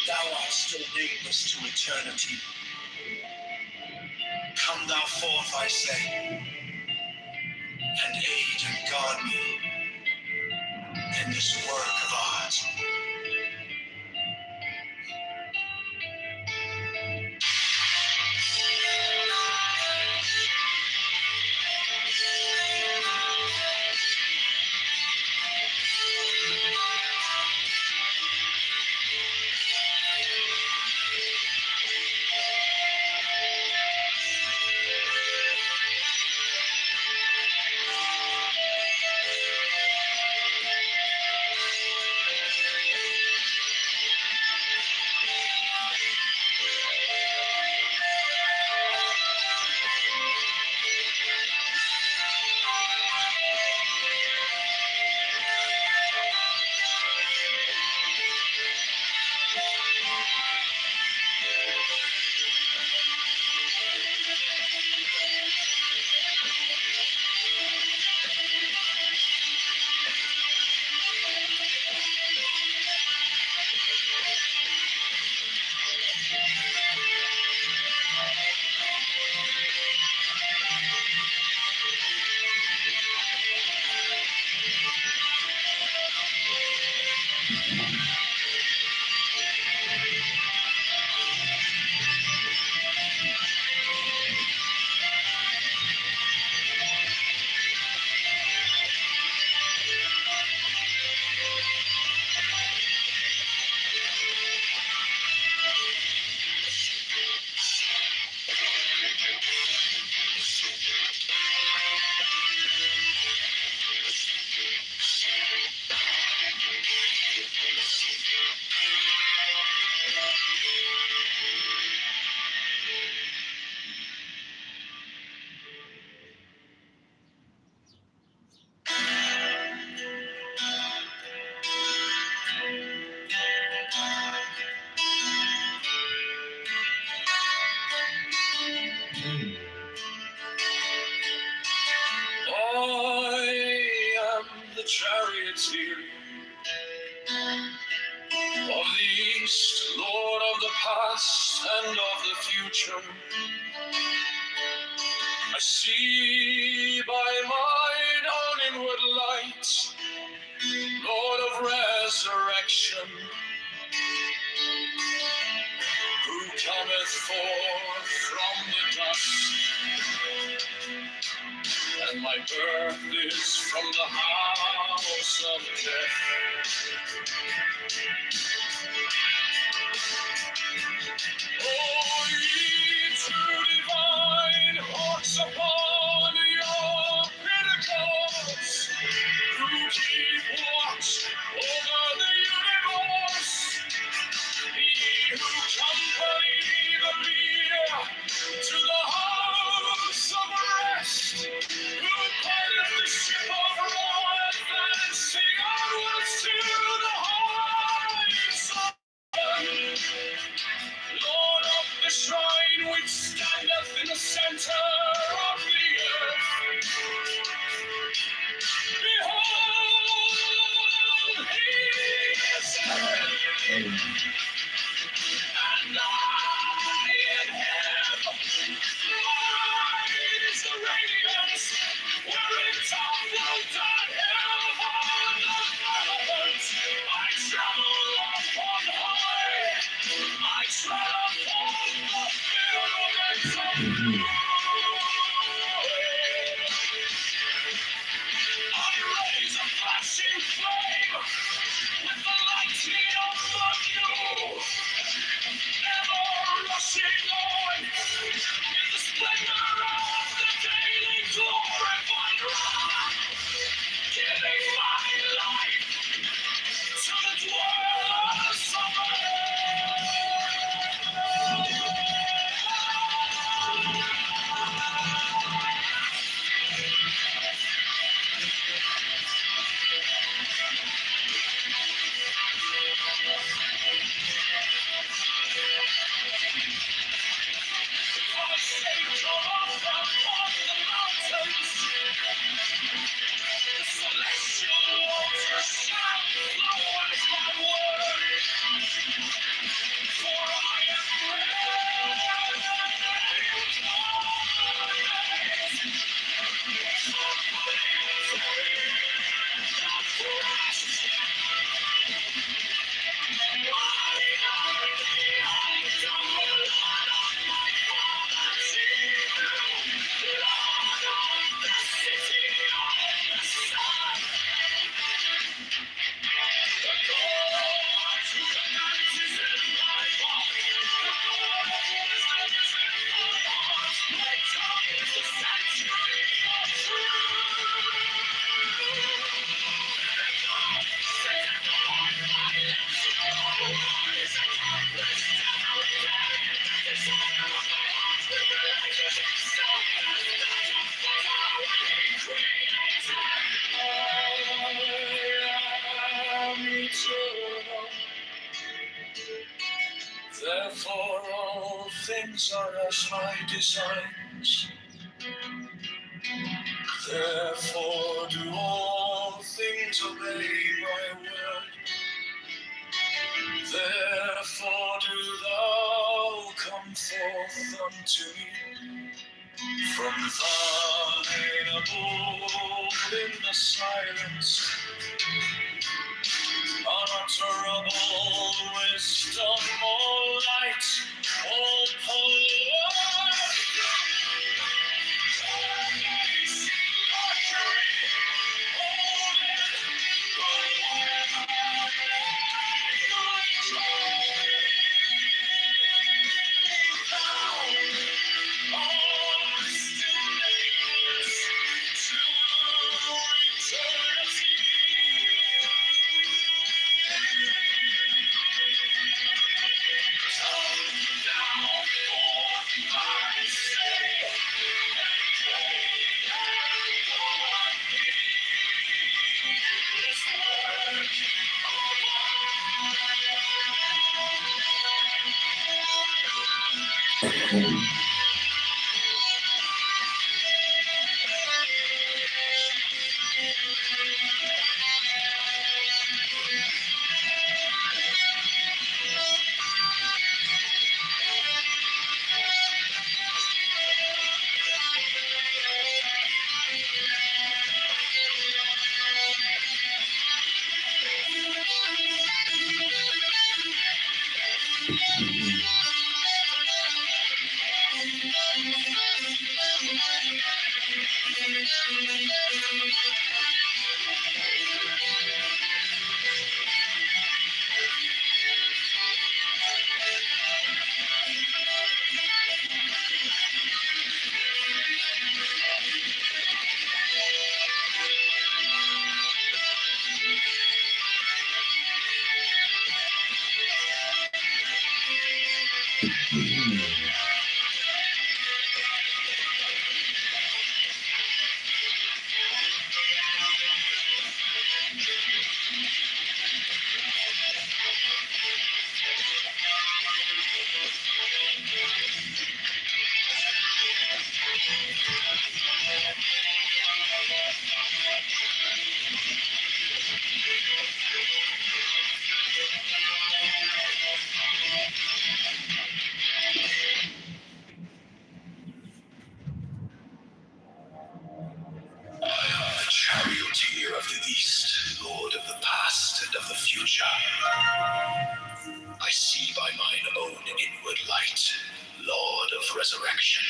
Thou art still nameless to eternity. Come thou forth, I say, and aid and guard me in this work of art. I am the charioteer of the East, Lord of the past and of the future. I see by mine own inward light, Lord of resurrection, who cometh forth from the dust. And my birth is from the house of death. Oh, ye true divine hawks upon your pinnacles, who keep watch over the universe, ye who company the bier to the house of rest, who pilot the ship of wrath and sing onwards to the heights of heaven. Lord of the shrine which standeth in the center of the earth, behold, he is heaven, and I in him. Mine is the radiance wherein tumbled downhill on the firmament. I travel upon high, I tread upon the firmament of raise a flashing flame with the lightning of the view. Never rushing on in the splendor of the daily glorified wrath, giving my life to the dwellers of therefore all things are as my designs. Therefore do all things obey my word. Therefore do thou come forth unto me from thine abode in the silence. Unutterable wisdom, all light, all power. Charioteer of the East, Lord of the past and of the future. I see by mine own inward light, Lord of resurrection.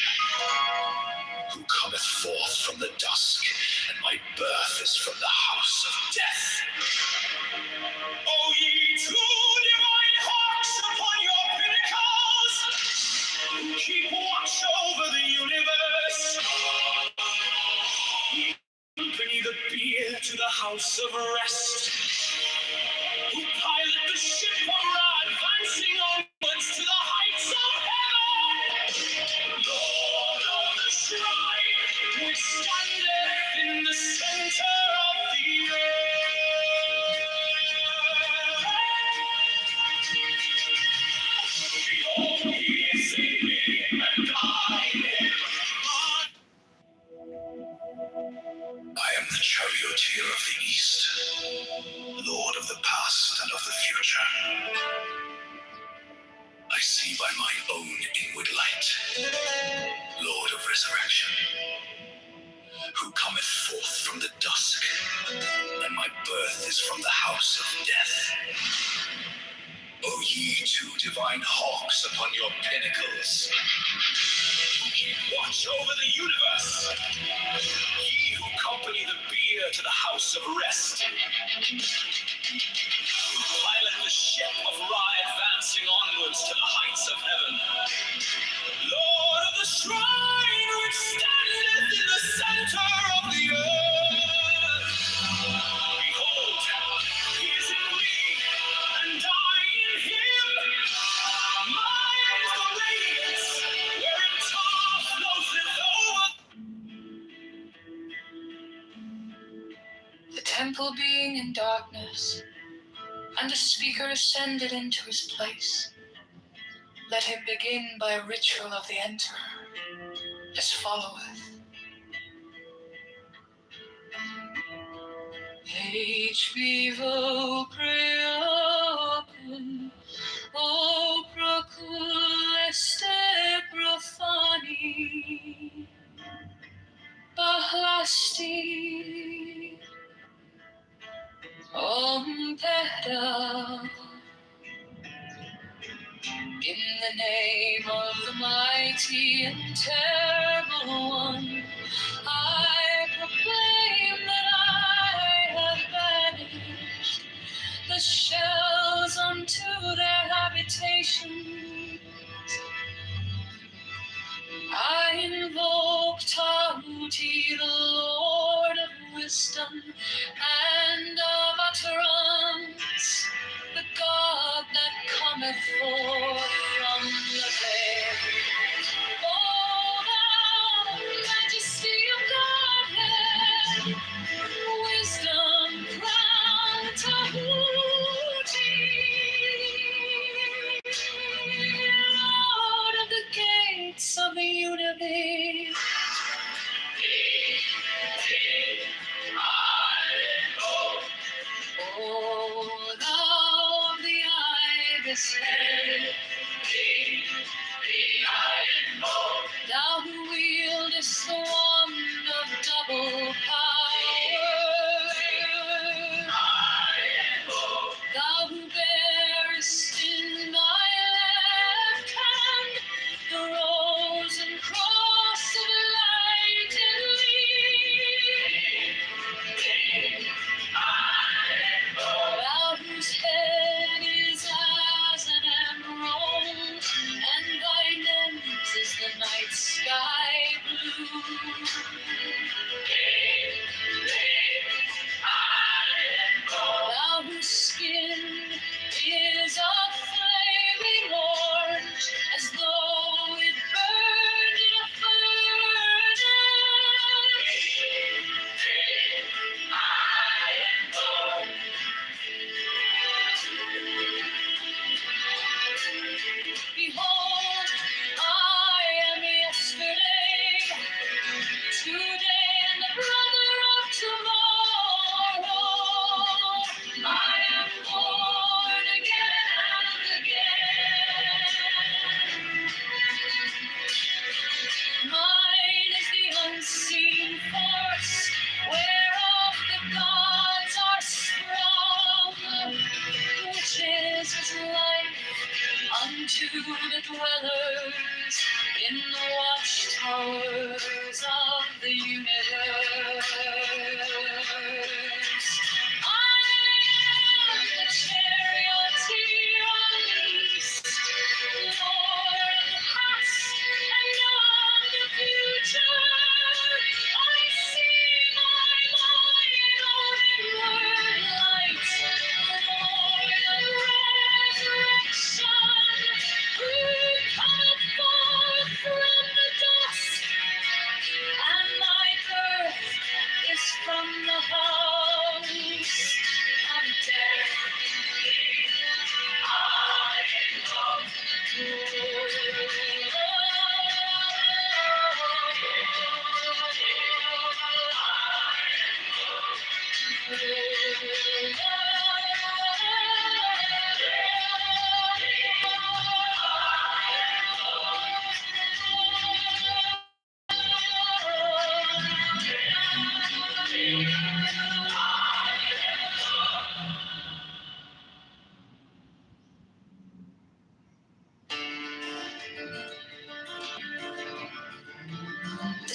house of rest, who pilot the ship of wrath, advancing onwards to the heights of heaven. Lord of the shrine, which standeth in the center of the earth. Behold, he is saving and hiding him. I am the charioteer of the east, Lord of the past and of the future. I see by my own inward light, Lord of resurrection, who cometh forth from the dusk, and my birth is from the house of death. O ye two divine hawks upon your pinnacles, who keep watch over the universe, ye who accompany the bier to the house of rest, who pilot the ship of Ra, advancing onwards to the heights of heaven. Lord of the shrine, which standeth in the center of the earth. Behold, he is in me, and I in him. Mine is the radiance, wherein Tar floateth over. The temple being in darkness, and the speaker ascended into his place, let him begin by a ritual of the enterer, as followeth. H vivo preopum, o procul este profani, bahlasti, peda. In the name of the mighty and terrible one, I proclaim that I have banished the shells unto their habitations. I invoke Tahuti, the Lord of wisdom and of utterance, the God that cometh forth from the veil. O thou majesty of Godhead, wisdom crowned Tahuti, Lord of the gates of the universe. O thou of the ibis head, thou who wieldest the wand of double power, thou who bearest in thy left hand the rose and cross of light and leaf, thou whose head is as an emerald, and thy lens is the night sky blue. Thou whose skin is a flaming orange, as though it burned in a furnace. Behold, I am yesterday, today, and the bright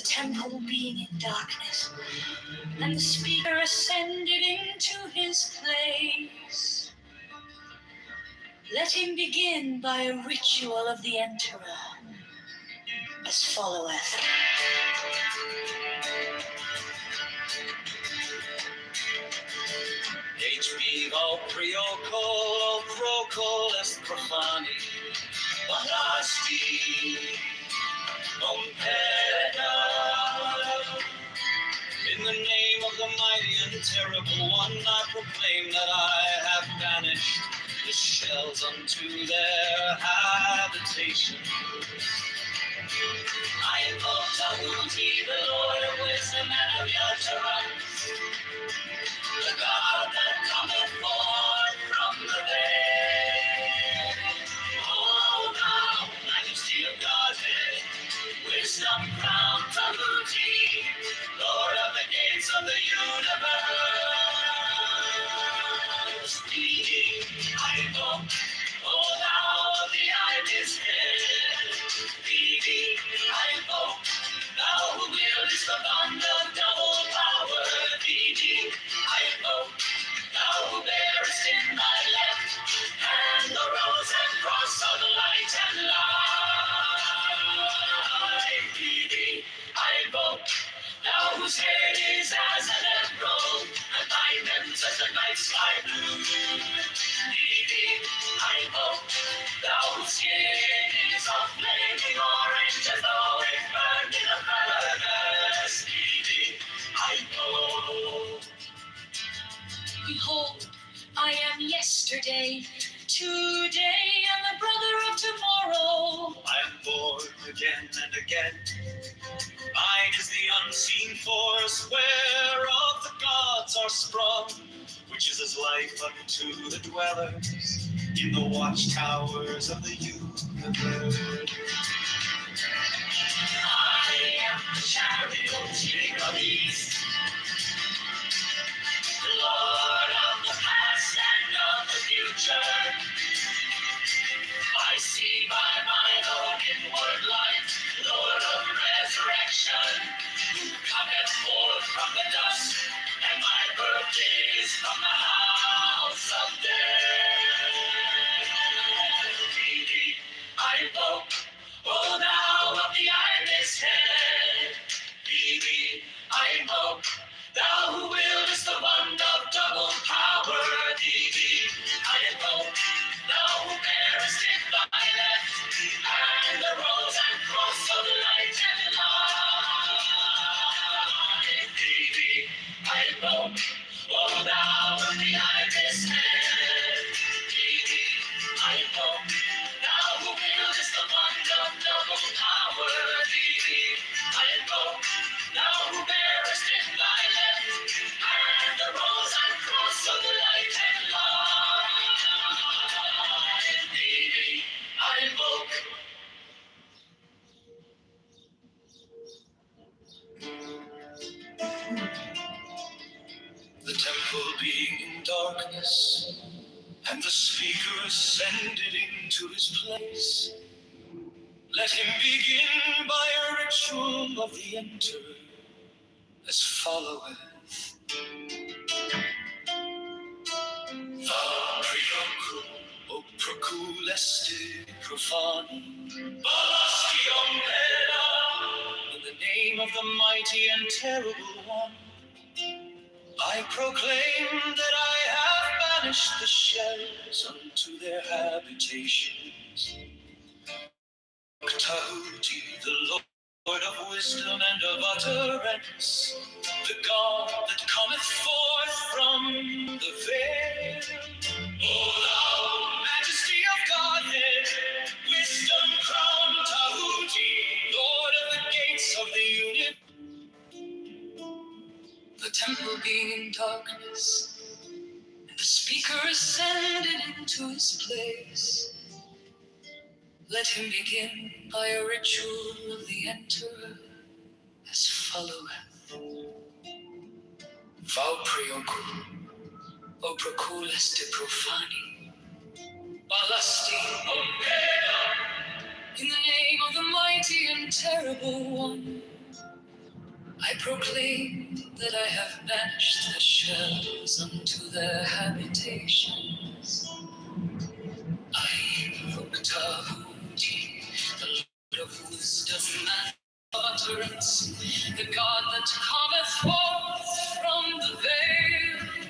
temple being in darkness, and the speaker ascended into his place. Let him begin by a ritual of the enterer, as followeth. HB vo prioco, o proco est profani, Vanasti, Ompeda. In the name of the mighty and terrible one, I proclaim that I have banished the shells unto their habitation. I invoke Tahuti, the Lord of wisdom and of utterance, the God that cometh forth from the veil. O thou, majesty of Godhead, wisdom crowned Tahuti, Lord of the gates of the universe. Thee I invoke, O thou of the ibis head. Thee I invoke, thou who wieldest the bond of double power. Thee I invoke, thou who bearest in thy left hand the rose and cross of light and life. Thee I invoke, thou whose hair is as an emerald, and thy limbs as the night sky blue. Thee I invoke, thou whose skin is of flaming orange, as though it burned in a furnace. Thee I invoke. Behold, I am yesterday, today, and the brother of tomorrow. I am born again and again. Mine is the unseen force whereof the gods are sprung, which is as life unto the dwellers in the watchtowers of the universe. I am the chariot of east, Lord of the past and of the future. I see by mine own inward light, Lord of resurrection, who cometh forth from the dust, and my birth is from the house of death. Thee I invoke, O thou of the ibis head. Thee I invoke, thou who wieldest the wand of double power. Thee I invoke, thou who bearest in thy left hand the rose and cross of light and life. Thee I invoke, O thou of the ibis head. Thee I invoke, thou who wieldest the wand of double power. Thee I invoke, thou who bearest in thy left hand the rose and cross of light and life. Thee I invoke. The temple being in darkness, and the speaker ascended into his place. Let him begin by a ritual of the enterer, as followeth. O proculeste profani, Balastion Pella. In the name of the mighty and terrible one, I proclaim that I have banished the shells unto their habitations. Tahuti, the Lord of wisdom and of utterance, the God that cometh forth from the veil. O thou, majesty of Godhead, wisdom crowned Tahuti, Lord of the gates of the universe. The temple being in darkness, and the speaker ascended into his place. Let him begin by a ritual of the enterer, as followeth. Vau priocu, o proculeste profani, balasti ompeda. In the name of the mighty and terrible one, I proclaim that I have banished the shadows unto their habitations. I invoke Tahuti, the Lord of wisdom and utterance, the God that cometh forth from the veil.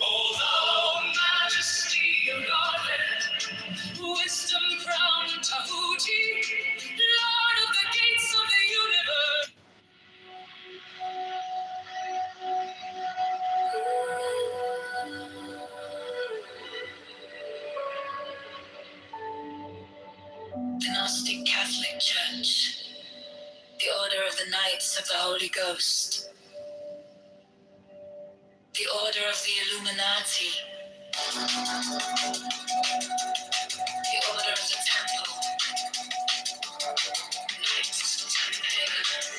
O thou majesty of Godhead, wisdom crowned Tahuti, Lord of the gates of the universe. The Gnostic Catholic Church, the Order of the Knights of the Holy Ghost, the Order of the Illuminati, the Order of the Temple, Knights Templar,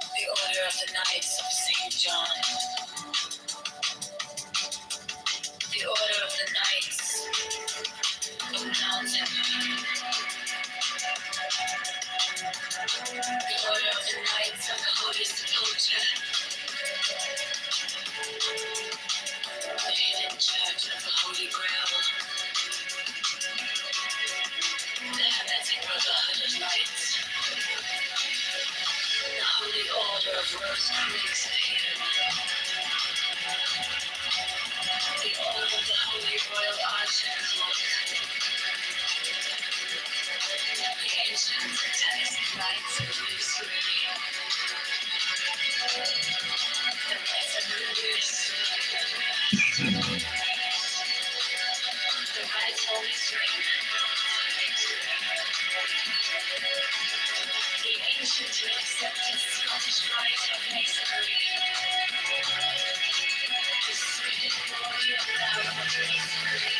the Order of the Knights of St. John, the Order of the Knights of Mountain, the Order of the Knights of the Holy Sepulchre, the Hidden Church of the Holy Grail, the Hermetic Brotherhood of Light, the Holy Order of Rosecreeks of Hidden, the Order of the Holy Royal Archers, the Ancient Satanic Knights of Lucifer, the Knights of Lucifer, the Right Holy String, the Ancient and Accepted Scottish Rite of Masonry, the Spirit Body of Love of Masonry,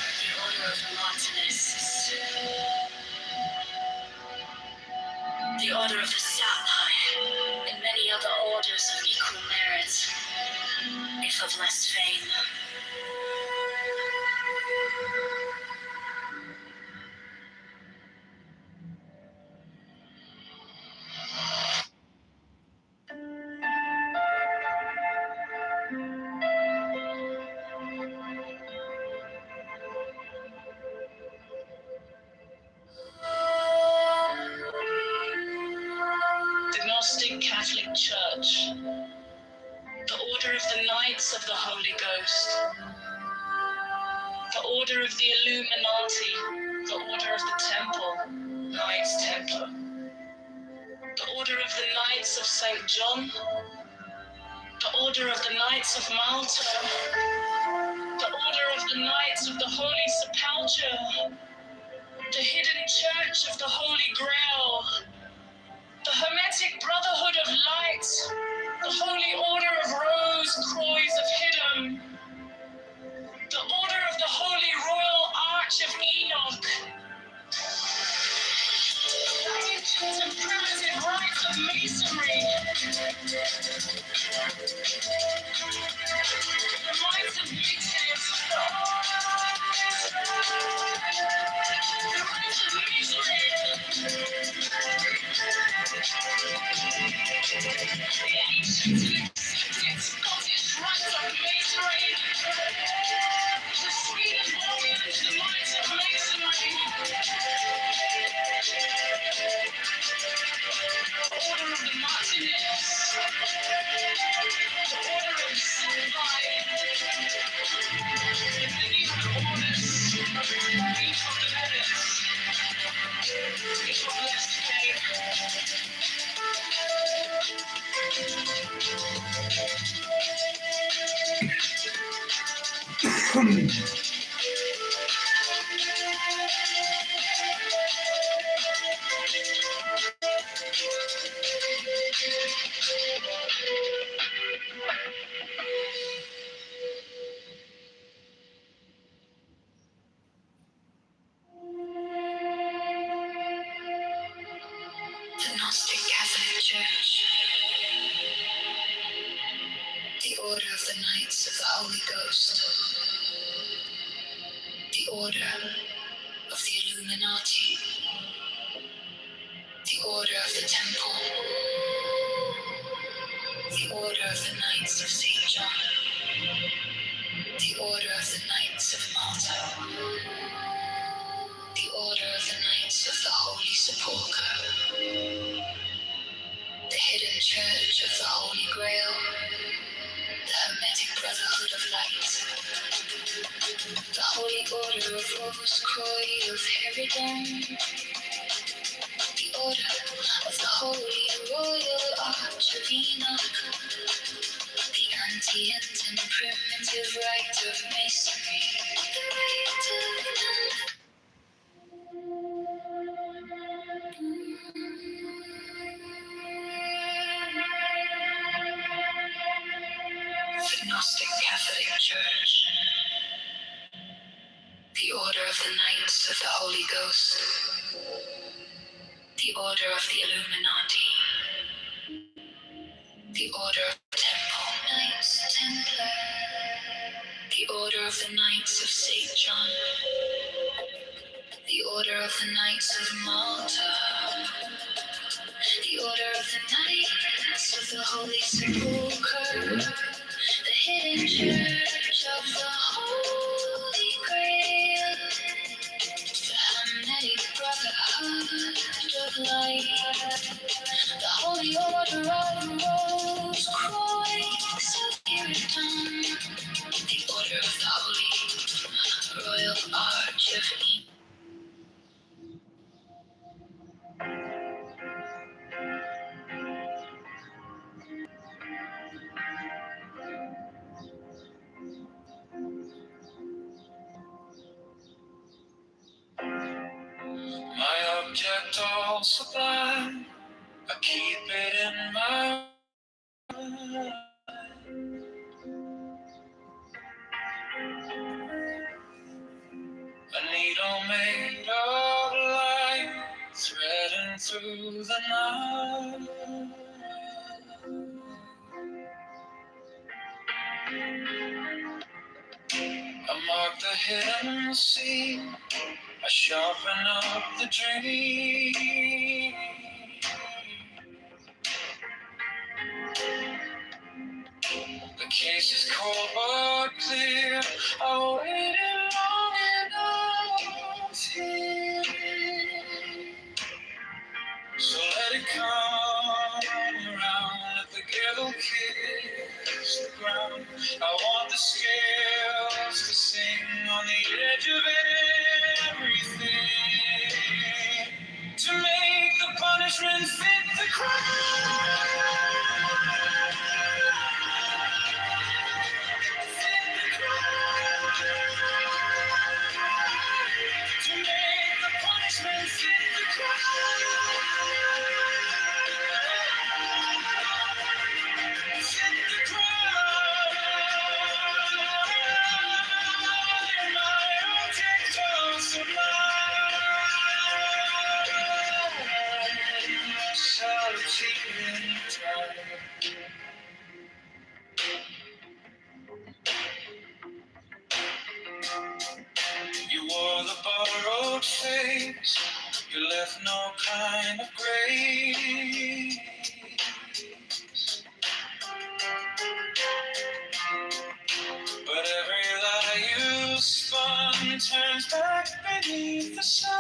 the Order of the Martinists, the Order of the Sapphire, and many other orders of equal merit, if of less fame. The Gnostic Catholic Church, the Order of the Knights of the Holy Ghost, the Order of the Illuminati, the Order of the Temple, Knights Templar, the Order of the Knights of St. John, the Order of the Knights of Malta, the Order of the Knights of the Holy Sepulchre, the Hidden Church of the Holy Grail, the Hermetic Brotherhood of Light, the Holy Order of Rose Croix of Hidden, the Order of the Holy Royal Arch of Enoch, the ancient and primitive rites of Masonry, the rites of Mixes, the rites of Masonry, the ancient and accepted Scottish rites of Masonry, the Swedish warriors, the rites of Masonry, the Order of the Martinists, the Order of Sapphire, and many other orders, each of the letters, each of less fame. The Gnostic Catholic Church, the of the Knights of the Holy Ghost, the Order of the Illuminati, the Order of the Temple, the Order of the Knights of St. John, the Order of the Knights of Malta, the Order of the Knights of the Holy Sepulchre, the Hidden Church of the Holy Grail, the Hermetic Brotherhood of Light, the Holy Order of Rose Croix of Herodon, the Order of the Holy Royal Arch of Enoch, the Antient and Primitive Rite of Masonry, the Rite of the Gnostic Catholic Church, the Order of the Knights of the Holy Ghost, the Order of the Illuminati, the Order of the Temple, Knights Templar, the Order of the Knights of St. John, the Order of the Knights of Malta, the Order of the Knights of the Holy Sepulchre, the Hidden Church of the Holy Grail, the Hermetic Brotherhood of Light, the Holy Order of Rose Croix of Herodon, the Order of the Holy Royal Arch of Enoch. My object all sublime, I keep it in my mind. A needle made of light, threading through the night. I mark the hidden scene, I sharpen up the dream. The case is cold but clear. I waited long enough here. So let it come around, let the ghetto kiss the ground. I want the scales to sing on the edge of everything, to make the punishment fit the crime. To make the punishment fit the crime. Fit the crime. My object of sublime. Solitude in time. You wore the borrowed face, you left no kind of grace. But every lie you spun turns back beneath the sun.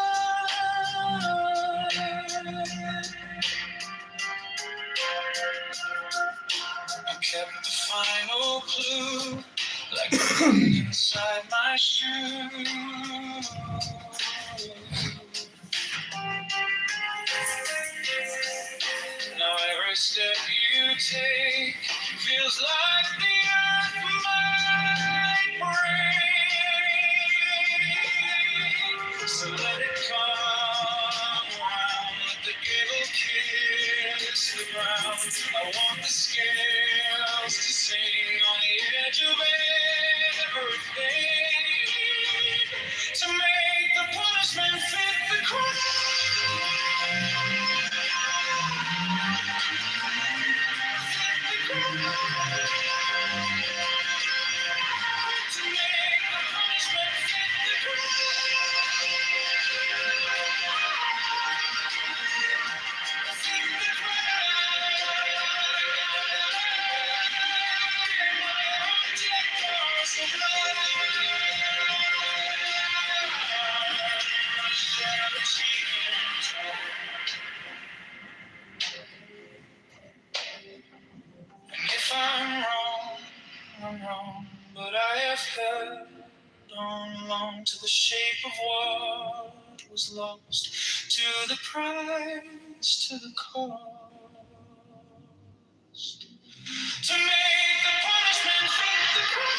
You kept the final clue, like inside my shoe. Now every step you take feels like the earth might break. So let it come around, let the gable kiss the ground. I want the scales to sing on the edge of everything, to make the punishment fit the crime. wrong, but I have held on long to the shape of what was lost, to the price, to the cost, to make the punishment fit the crime.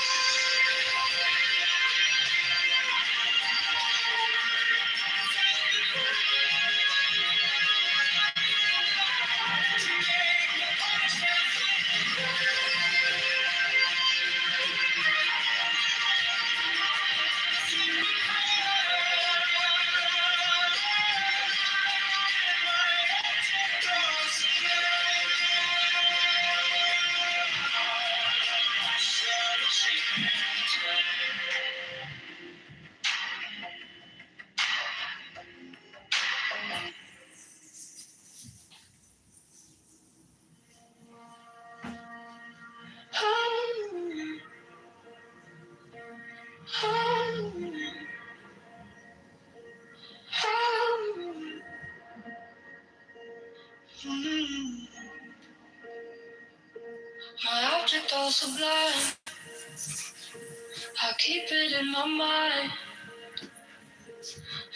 My object all sublime, I keep it in my mind.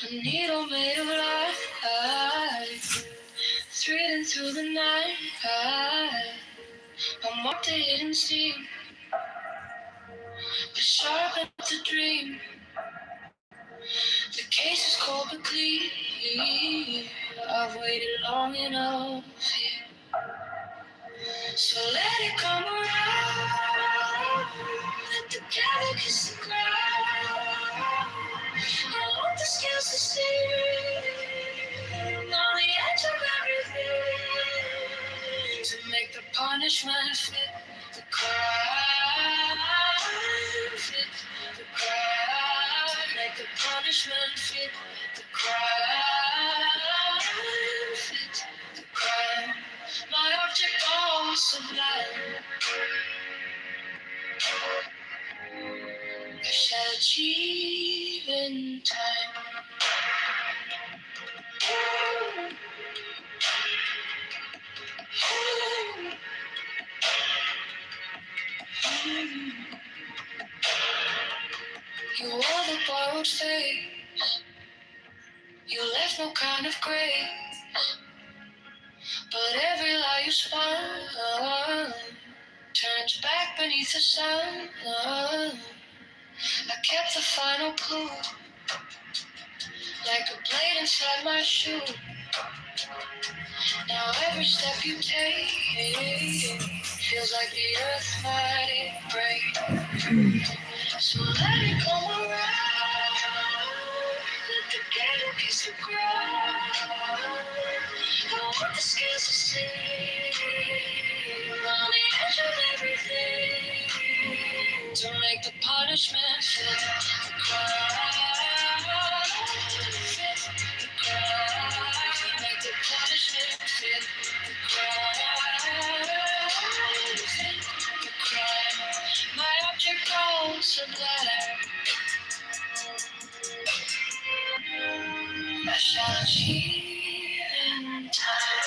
A needle made of light, threading through the night. I marked a hidden seam, but sharp enough to dream. The case is cold but clean. I've waited long enough here, so let it come around. Let the devil kiss the ground. I want the scales to see on the edge of everything, to make the punishment fit the crime. Fit the crime. Make the punishment fit the crime. Fit the crime. My object all sublime, I shall achieve in time. You wore the borrowed face, you left no kind of grace, but every lie you spun turns back beneath the sun. I kept the final clue, like a blade inside my shoe. Now every step you take feels like the earth might break. So let it come around, let the candle kiss the ground. I want the scales to sing on the edge of everything, to make the punishment fit the crime. Fit the crime, make the punishment fit the crime. Fit the crime. My object all sublime, I shall achieve in time.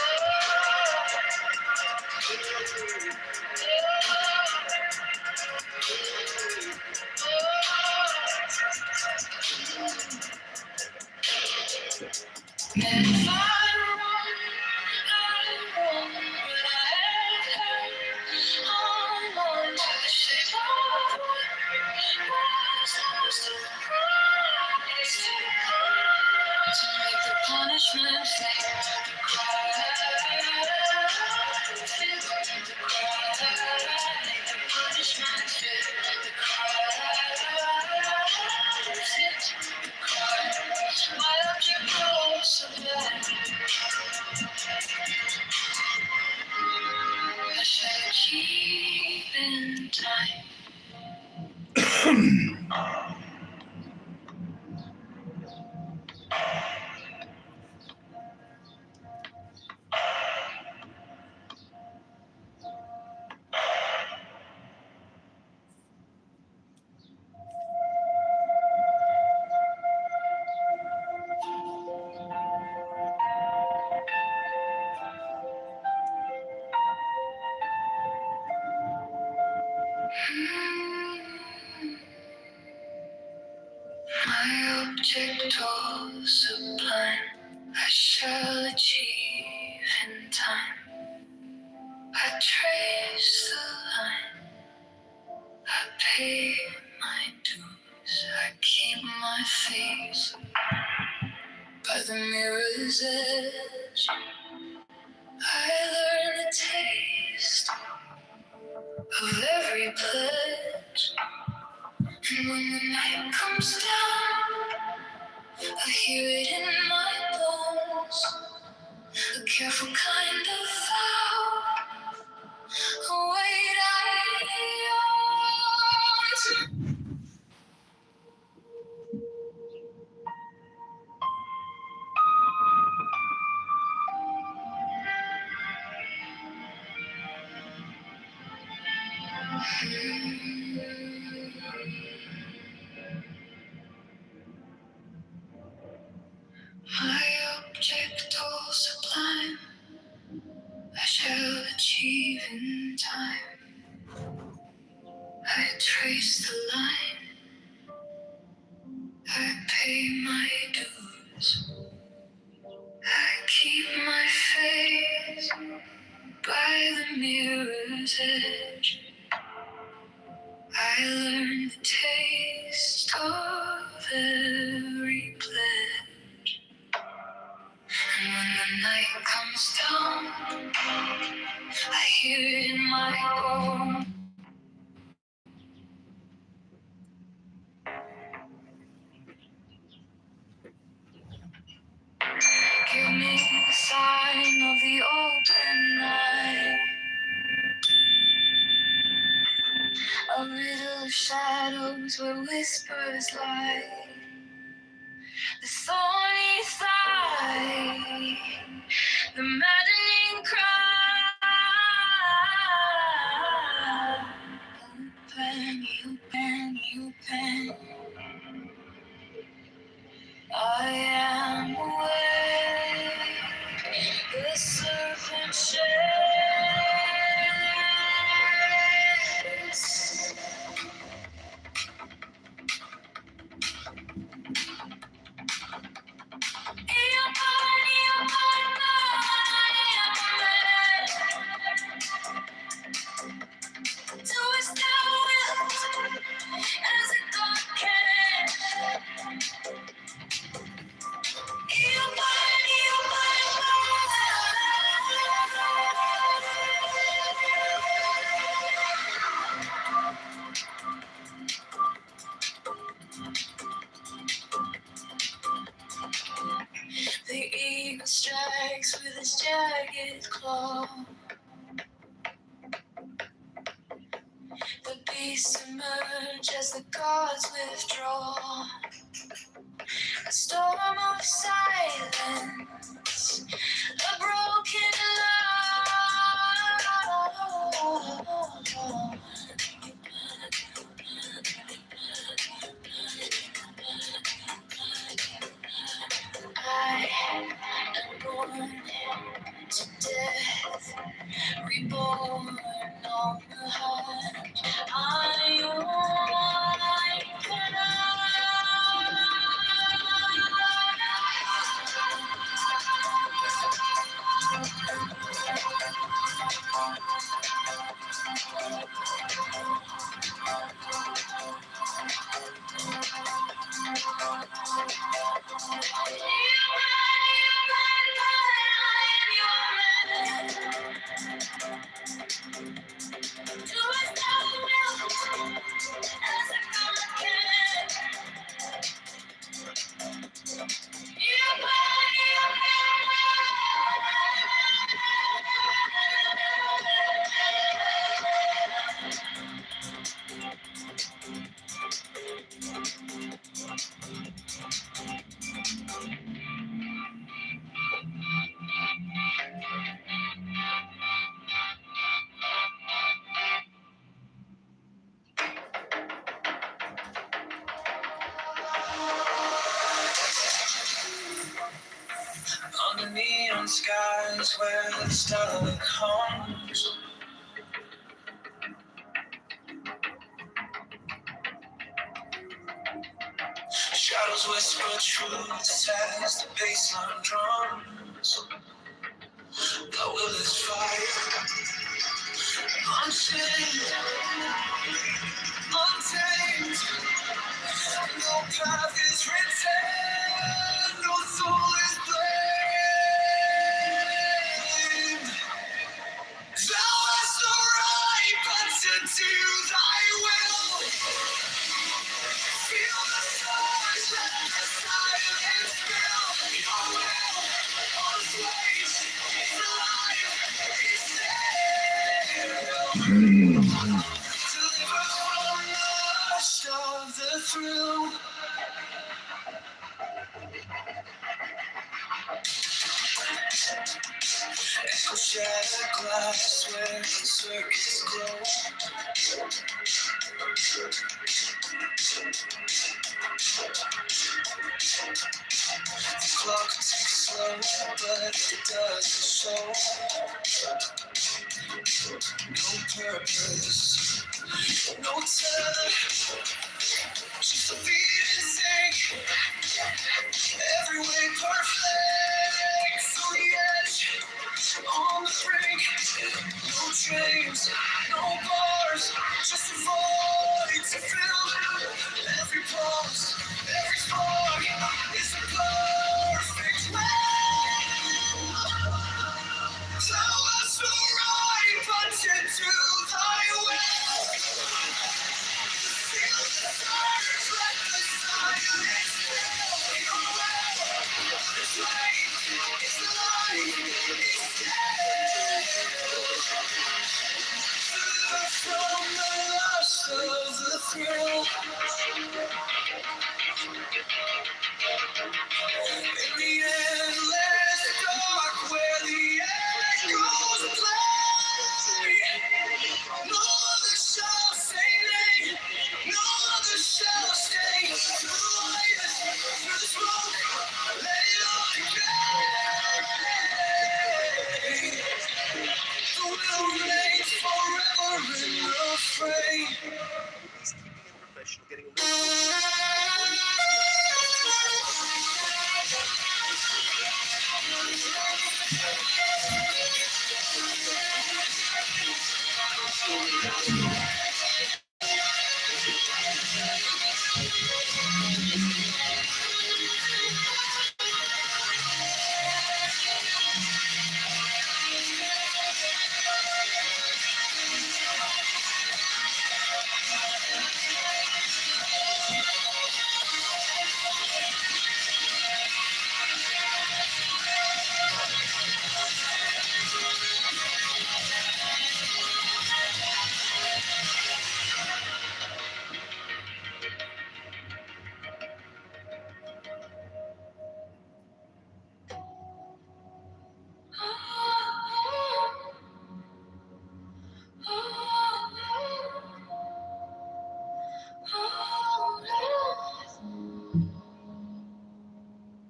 And if I'm wrong, I'm wrong, but I have held on to the shape of what was lost to the price, to make the punishment fit the crime. Fit the crime, make the punishment fit the crime. Fit the crime. My object grows sublime, I shall achieve in time. object all sublime, I shall achieve in time. I trace the line, I pay my dues, I keep my face by the mirror's edge. I learn the taste of every pledge, and when the night comes down, I hear it in my bones, a careful kind of vow, a weight I own. My object all sublime, I shall achieve in time. I trace the line, I pay my dues, I keep my face by the mirror's edge. I learn the taste of every pledge, and when the night comes down, I hear it in my bones. Give me the sign of the open night, a riddle of shadows where whispers lie, the thorny thigh, the maddening cry. Open, I am awake, the serpent shakes. The eagle strikes with his jagged claw. The beasts emerge as the gods withdraw. A storm of silence, a broken law. I am born to death, reborn on the hunt. I under neon skies where the starlight comes, Shadows whisper truths as the baseline drums. My will is fire, unchained, untamed. No path is written, no soul is blamed. Thou hast no right but to do thy will. Feel the surge, let the silence fill. Your will, on its ways, it's alive, it's still. Deliver from the rush of the thrill. Echo shattered glass where the circuits glow. The clock ticks slow, but it doesn't show. No purpose, no tether, just a beating sink. Every way perfect, on the edge, on the brink. No chains, no bars, just a void to fill. Every pulse, every spark is a perfect will. Thou hast no right but to do thy will. Feel the surge, let the silence fill. Your will, this way, it's alive, it's dead. From the lust of the thrill. In the endless dark where the echoes play. No other shall say nay, no other shall stay. Through the light, through the smoke, let it all decay. The will remains forever in the fray.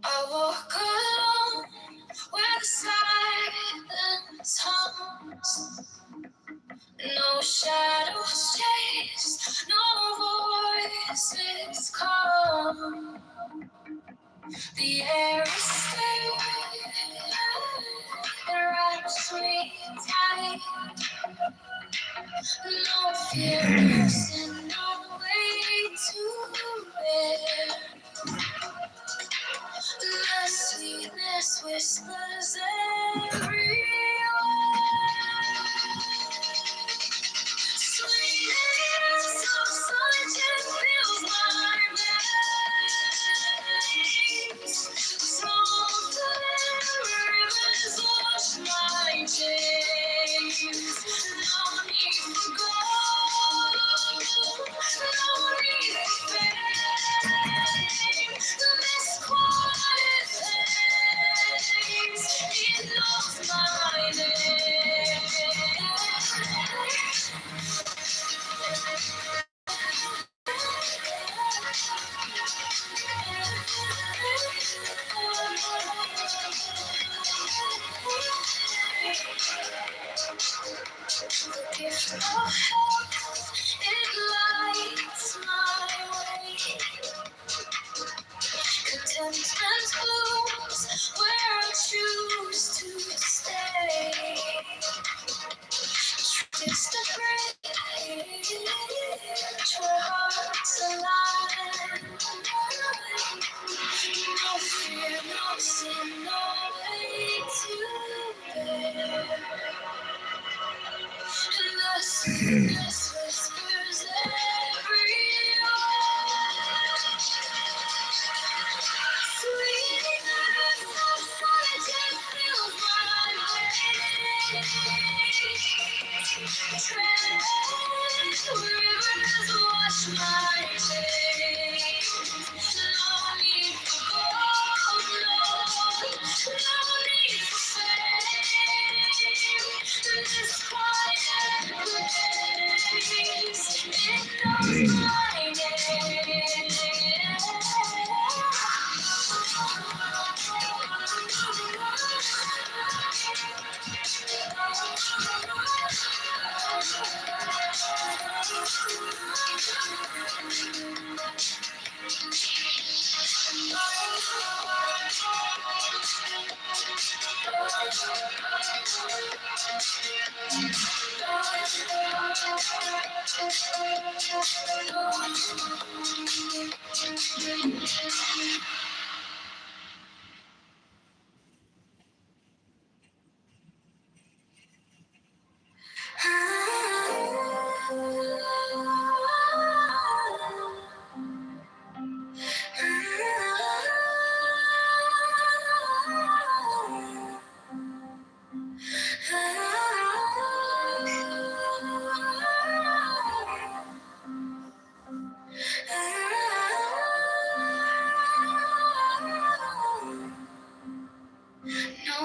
I walk alone where the silence hums. No shadows chase, no voices come. The air is still, it wraps me tight. No fears and no way to bear. The sweetness whispers everywhere. Sweetness of sunshine fills my veins. Soft rivers wash my chains. No need for gold. No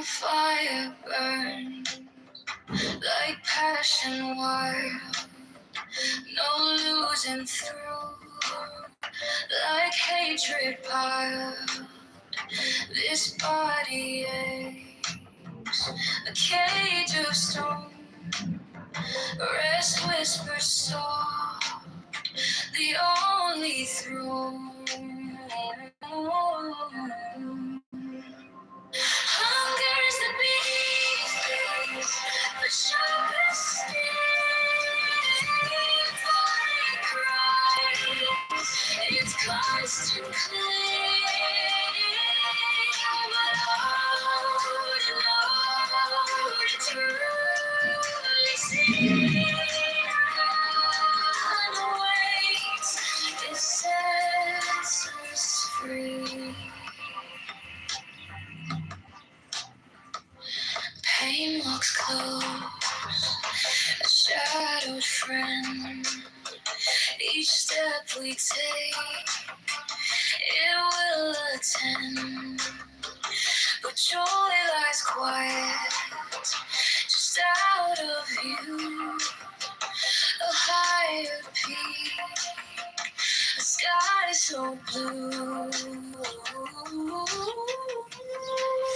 fire burn like passion wild, no losing through like hatred piled. This body aches, a cage of stone, rest whispers soft, the only throne. Hunger's the beast, the sharpest sting, body cries, its constant claim, but to truly see, awaits, it sets us free. Pain walks close, a shadowed friend. Each step we take, it will attend. But joy lies quiet, just out of view. A higher peak, a sky so blue.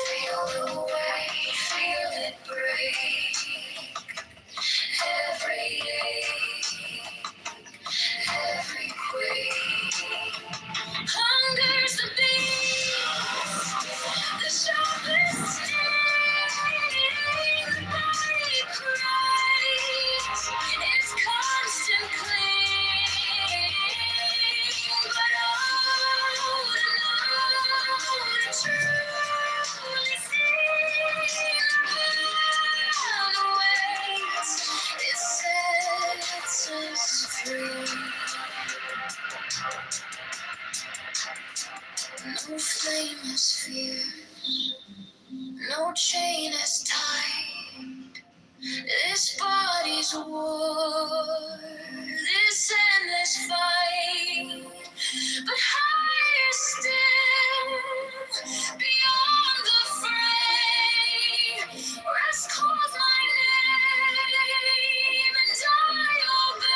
Feel the weight, feel it break. Every ache, every quake. Hunger's the beast, the sharpest sting. The body cries, its constant cling. But to truly see, awaits, it sets us free. No flame is fierce, no chain is tight. This body's war, this endless fight. But higher still, beyond the fray, rest calls my name, and I obey.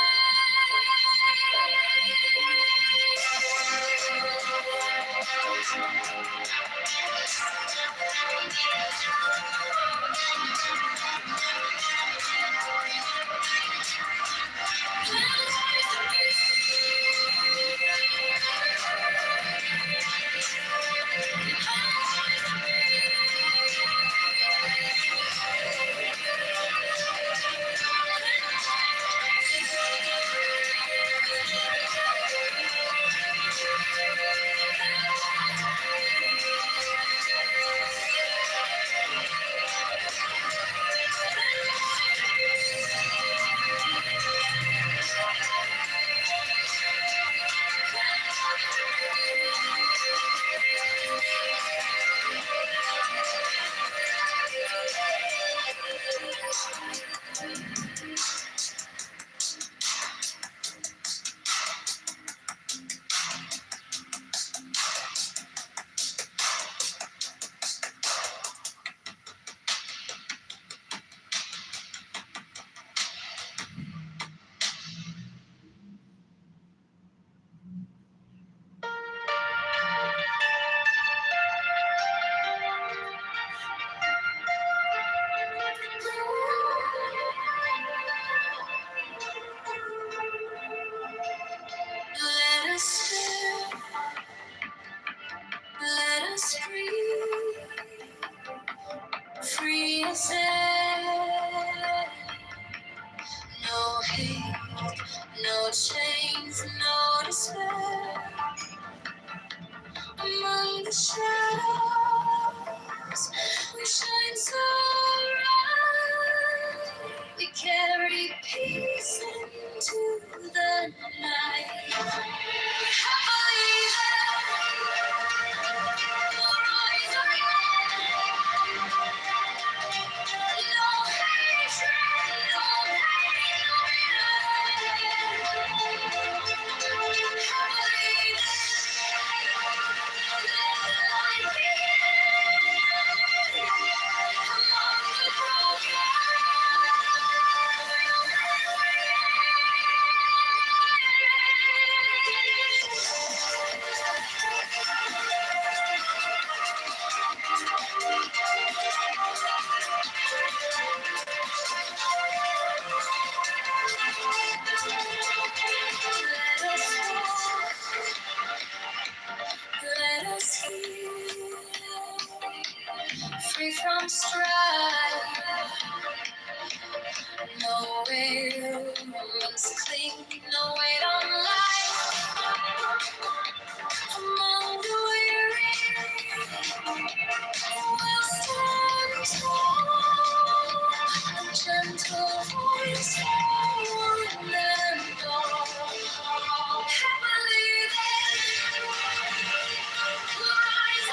is free, free as air. No hate, no chains, no despair. Among the shadows, we shine so bright. We carry peace into the night. Happily there, we'll rise again. No hatred, no pain, no regret. Happily let us heal, free from strife. No ailments cling, no weight on life. Among the weary, we'll stand tall. A gentle voice for them all. Happily there, we'll rise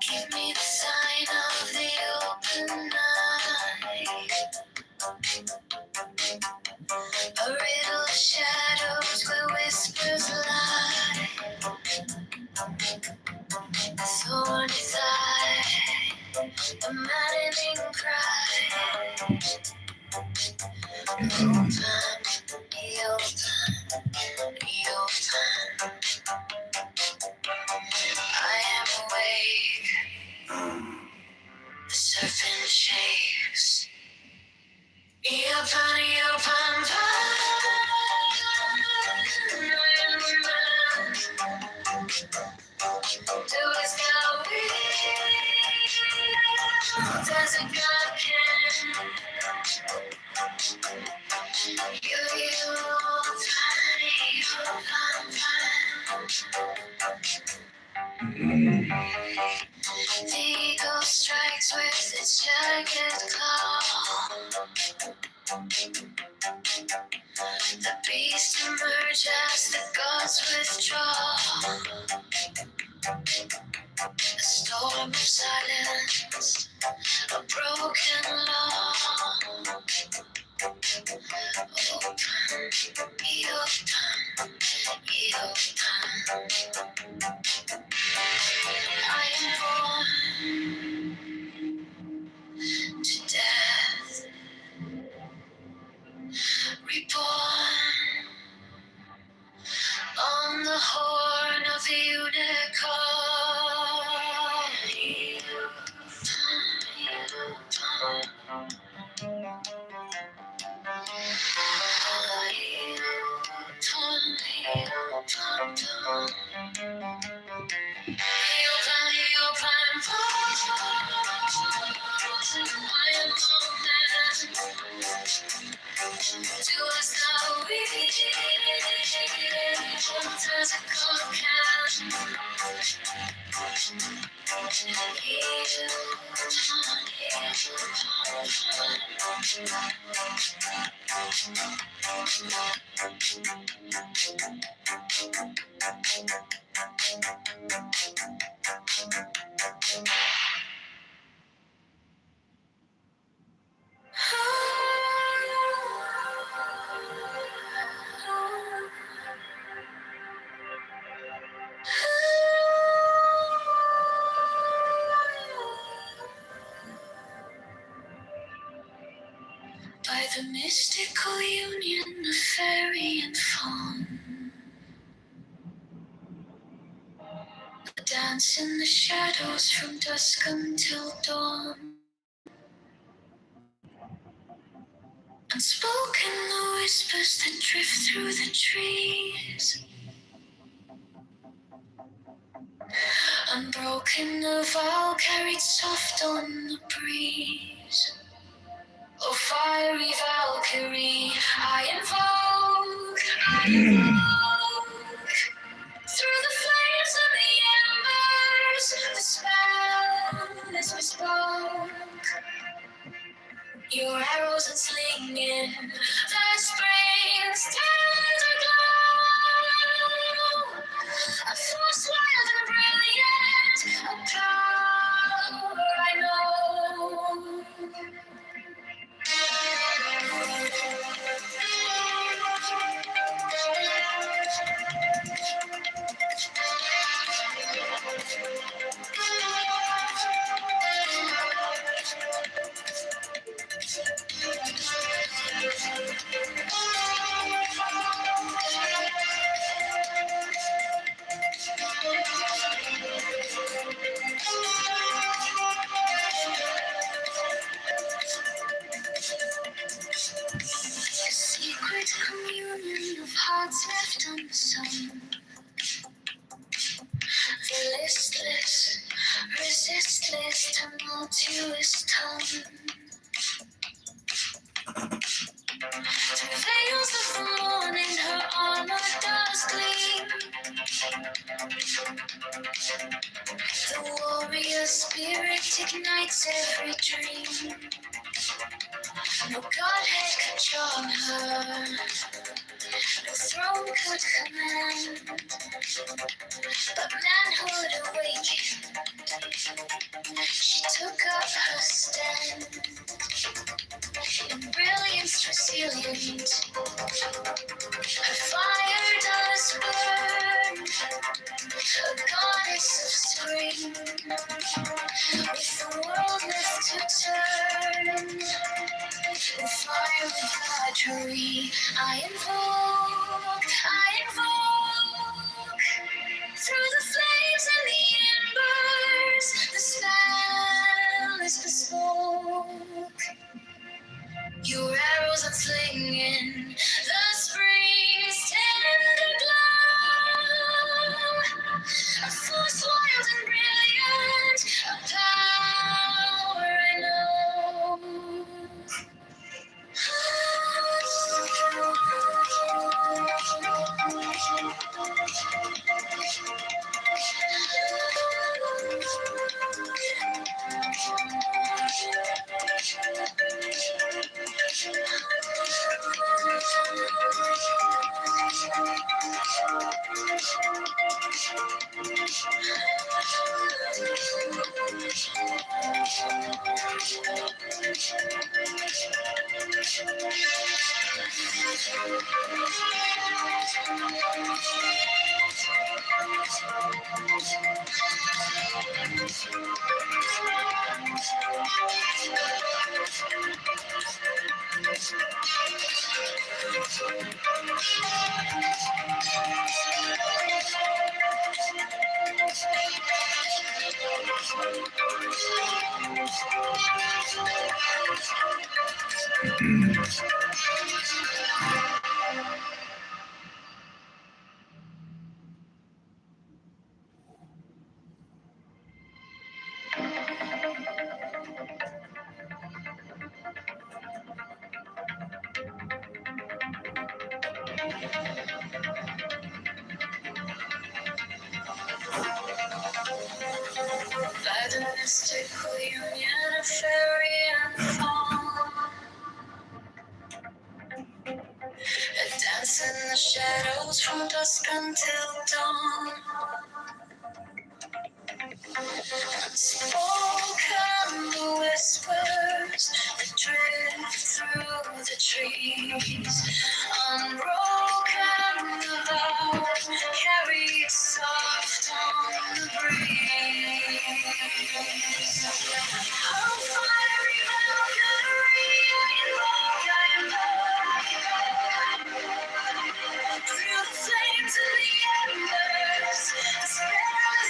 Give me the sign of the open night, a riddle of shadows where whispers lie, the thorny thigh, the maddening cry. Open, open, I am awake, the serpent shakes. Open, doest thou will, The eagle strikes with its jagged claw. The beast emerges as the gods withdraw. A storm of silence, a broken law. Open, be open, be open. I am born to death, reborn on the horn of the unicorn. Do as thou wilt, as a God can. By the mystical union of fairy and fawn, a dance in the shadows from dusk until dawn. Unspoken the whispers that drift through the trees. Unbroken the vow carried soft on the breeze. Oh, fiery Valkyrie, I invoke. Through the flames of the embers, the spell is bespoke. Your arrows and slinging, the springs tender glow. A force wild and brilliant, a power I know. A secret communion of hearts left unsung. The listless, resistless, tumultuous tongue. Through veils of the morning, her armor does gleam. The warrior spirit ignites every dream. No godhead could charm her, no throne could command. But manhood awakened, she took up her stand. In brilliance resilient, her fire does burn. A goddess of spring, with the world left to turn. In fire of flattery, I invoke. Through the flames and the embers, the spell is bespoke. Your arrows unslinging, the spring's tender glow. A force wild and brilliant, a power I know. By the mystical union of fairy and fawn, a dance in the shadows from dusk until dawn. Unspoken the whispers that drift through the trees. Unbroken the vow carried soft on the breeze. Oh, fiery Valkyrie, invoke I invoke. Through the flames and the embers, the spells,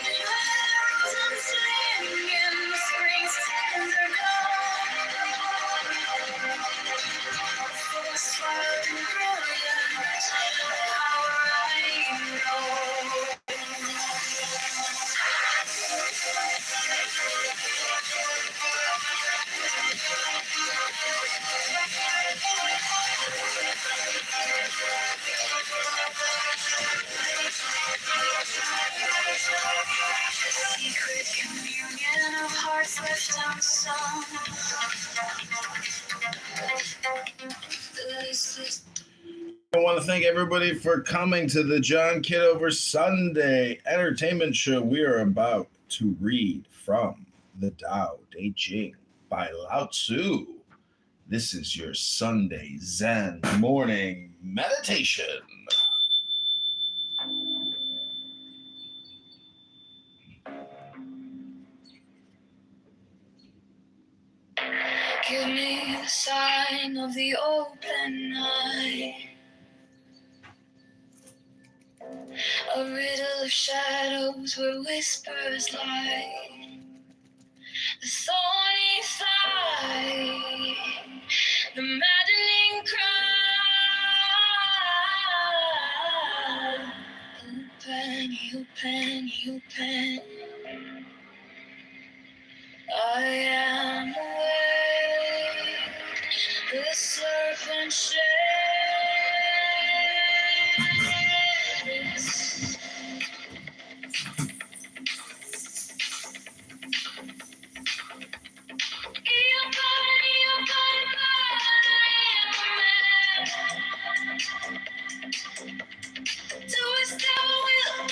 the arrows unslinging, spring's tender glow. Force wild and brilliant, power I know. Secret communion of hearts left unsung. I want to thank everybody for coming to the John Kitover Sunday Entertainment Show. We are about to read from the Tao Te Ching by Lao Tzu. This is your Sunday Zen morning meditation. Give me the sign of the open eye, a riddle of shadows where whispers lie, the thorny thigh, the maddening cry. Open, open, open. I am awake, the serpent shakes. Do as thou wilt,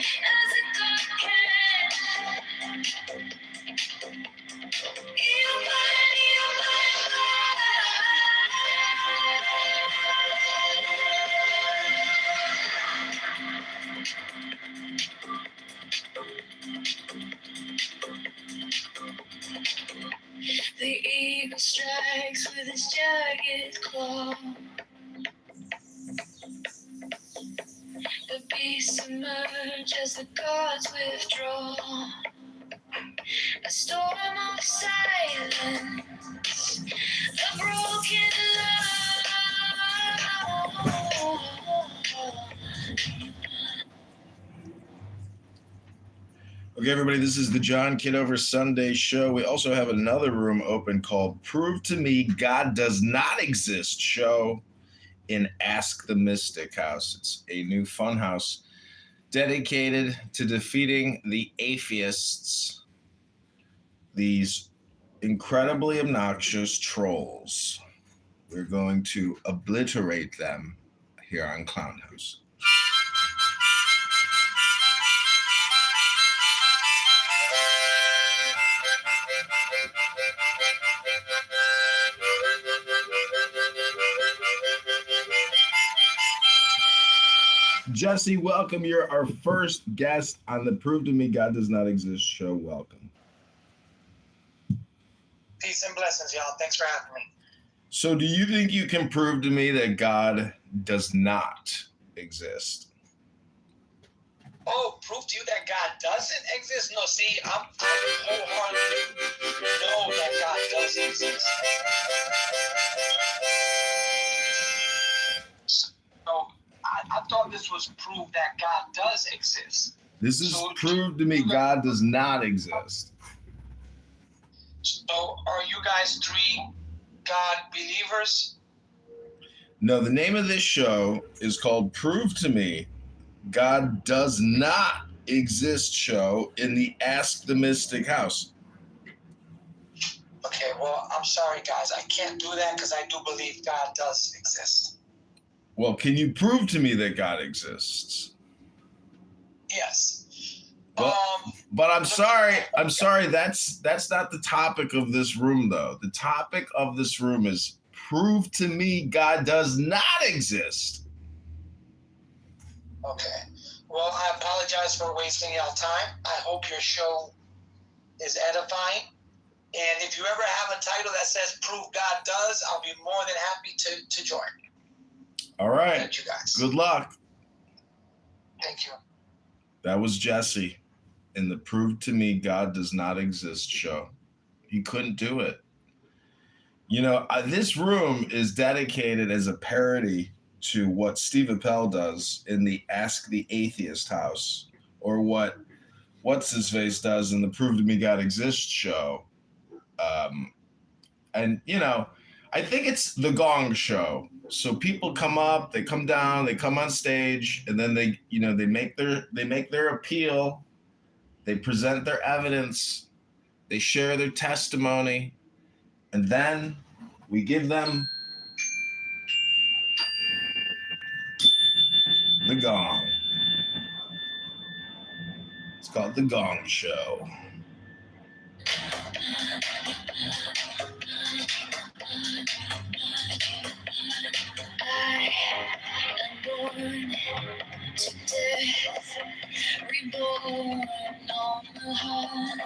as a God can. The eagle strikes with his jagged claw. The beasts emerge as the gods withdraw. A storm of silence, a broken love. Okay, everybody, this is the John Kitover Sunday Show. We also have another room open called Prove to Me God Does Not Exist show in Ask the Mystic House. It's a new fun house dedicated to defeating the atheists, these incredibly obnoxious trolls. We're going to obliterate them here on Clown House. Jesse, welcome. You're our first guest on the Prove to Me God Does Not Exist show. Welcome. Peace and blessings, y'all. Thanks for having me. So, do you think you can prove to me that God does not exist? Oh, prove to you that God doesn't exist? No, see, I'm wholeheartedly know that God does exist. So, I thought this was proof that God does exist. This is prove to me God does not exist. So, are you guys three God believers? No, the name of this show is called Prove to Me God Does Not Exist show in the Ask the Mystic House. Okay, well, I'm sorry, guys. I can't do that because I do believe God does exist. Well, can you prove to me that God exists? Yes. Well, but I'm sorry. That's not the topic of this room, though. The topic of this room is prove to me God does not exist. Okay. Well, I apologize for wasting your time. I hope your show is edifying. And if you ever have a title that says Prove God Does, I'll be more than happy to join. All right. Thank you, guys. Good luck. Thank you. That was Jesse in the Prove to Me God Does Not Exist show. He couldn't do it. You know, this room is dedicated as a parody to what Steve Appel does in the Ask the Atheist House, or what's his face does in the Prove to Me God Exists show. And you know, I think it's the Gong Show. So people come up, they come down, they come on stage, and then they make their appeal, they present their evidence, they share their testimony, and then we give them the gong. It's called the Gong Show. I am born to death, reborn on the heart.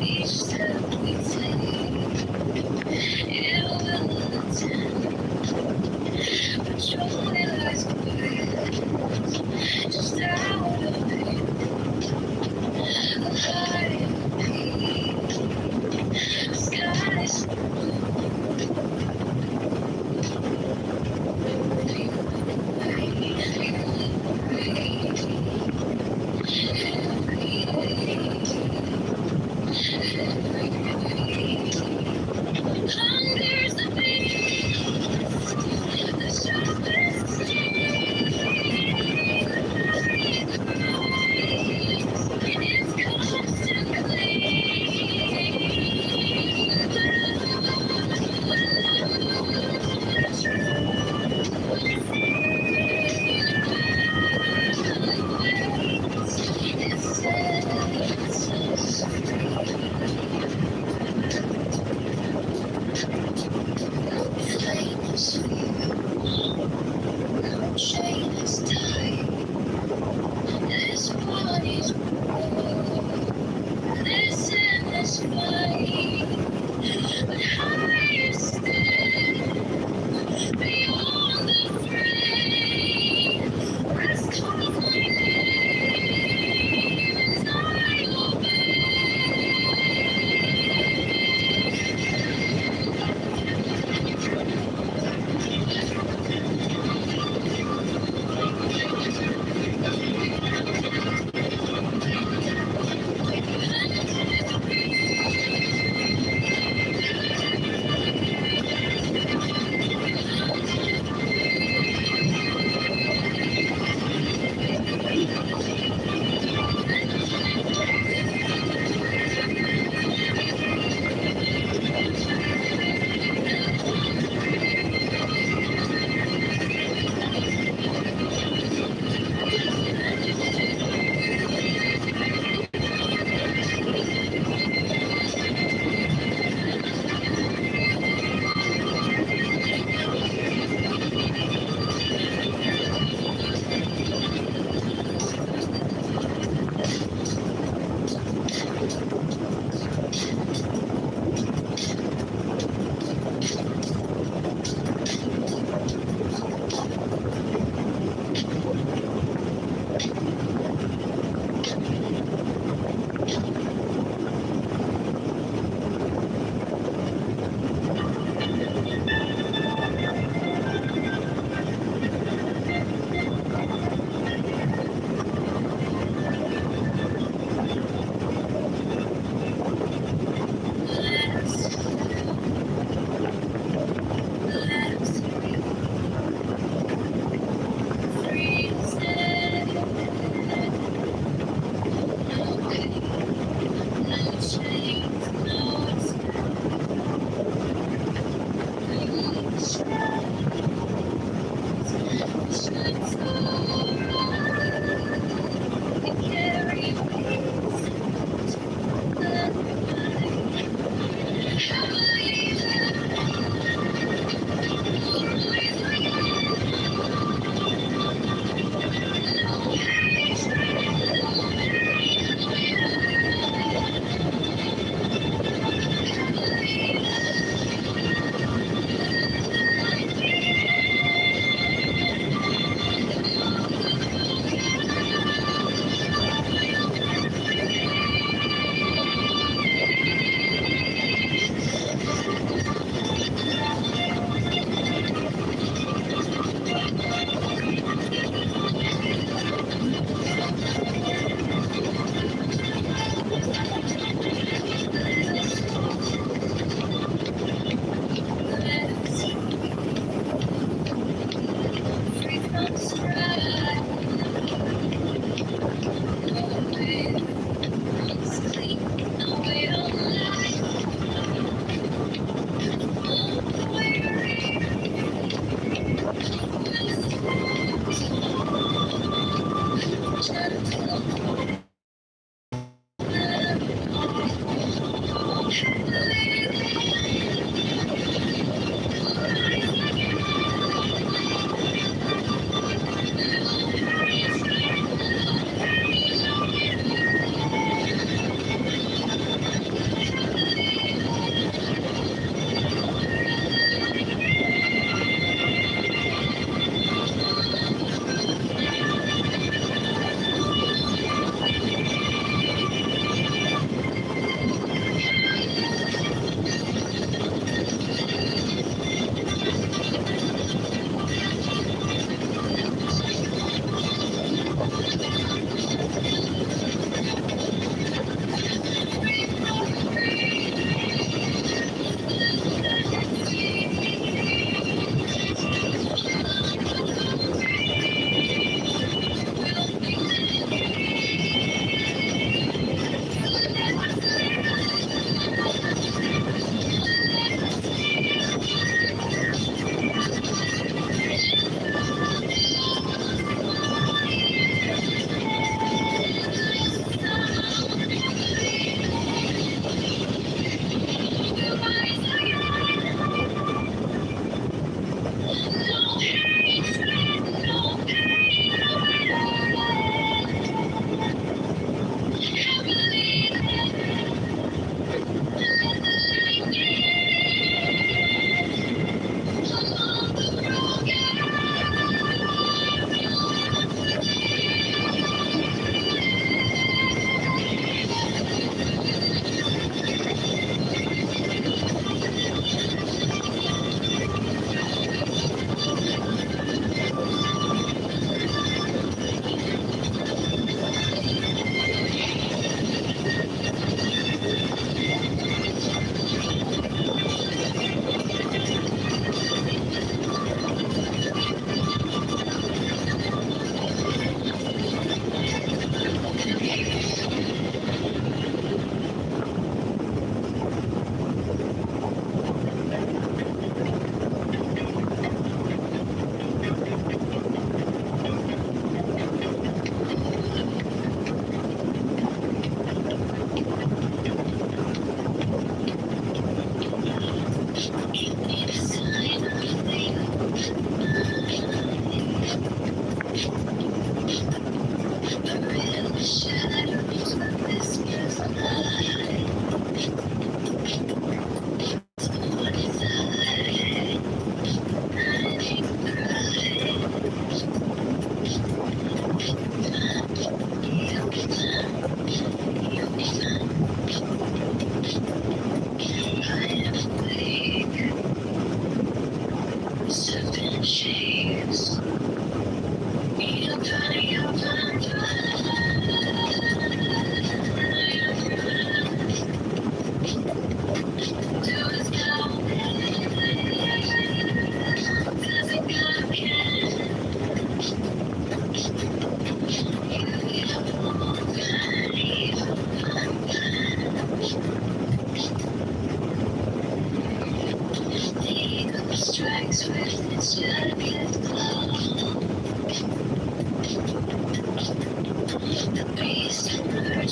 Each step we take, it will attend. But joy lies quiet, just out of pain. A hiding peak, the sky is blue. Feel the rain, feel the rain.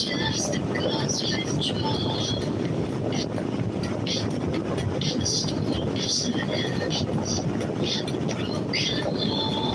Just the gods withdraw. The storm subsides. The broken law.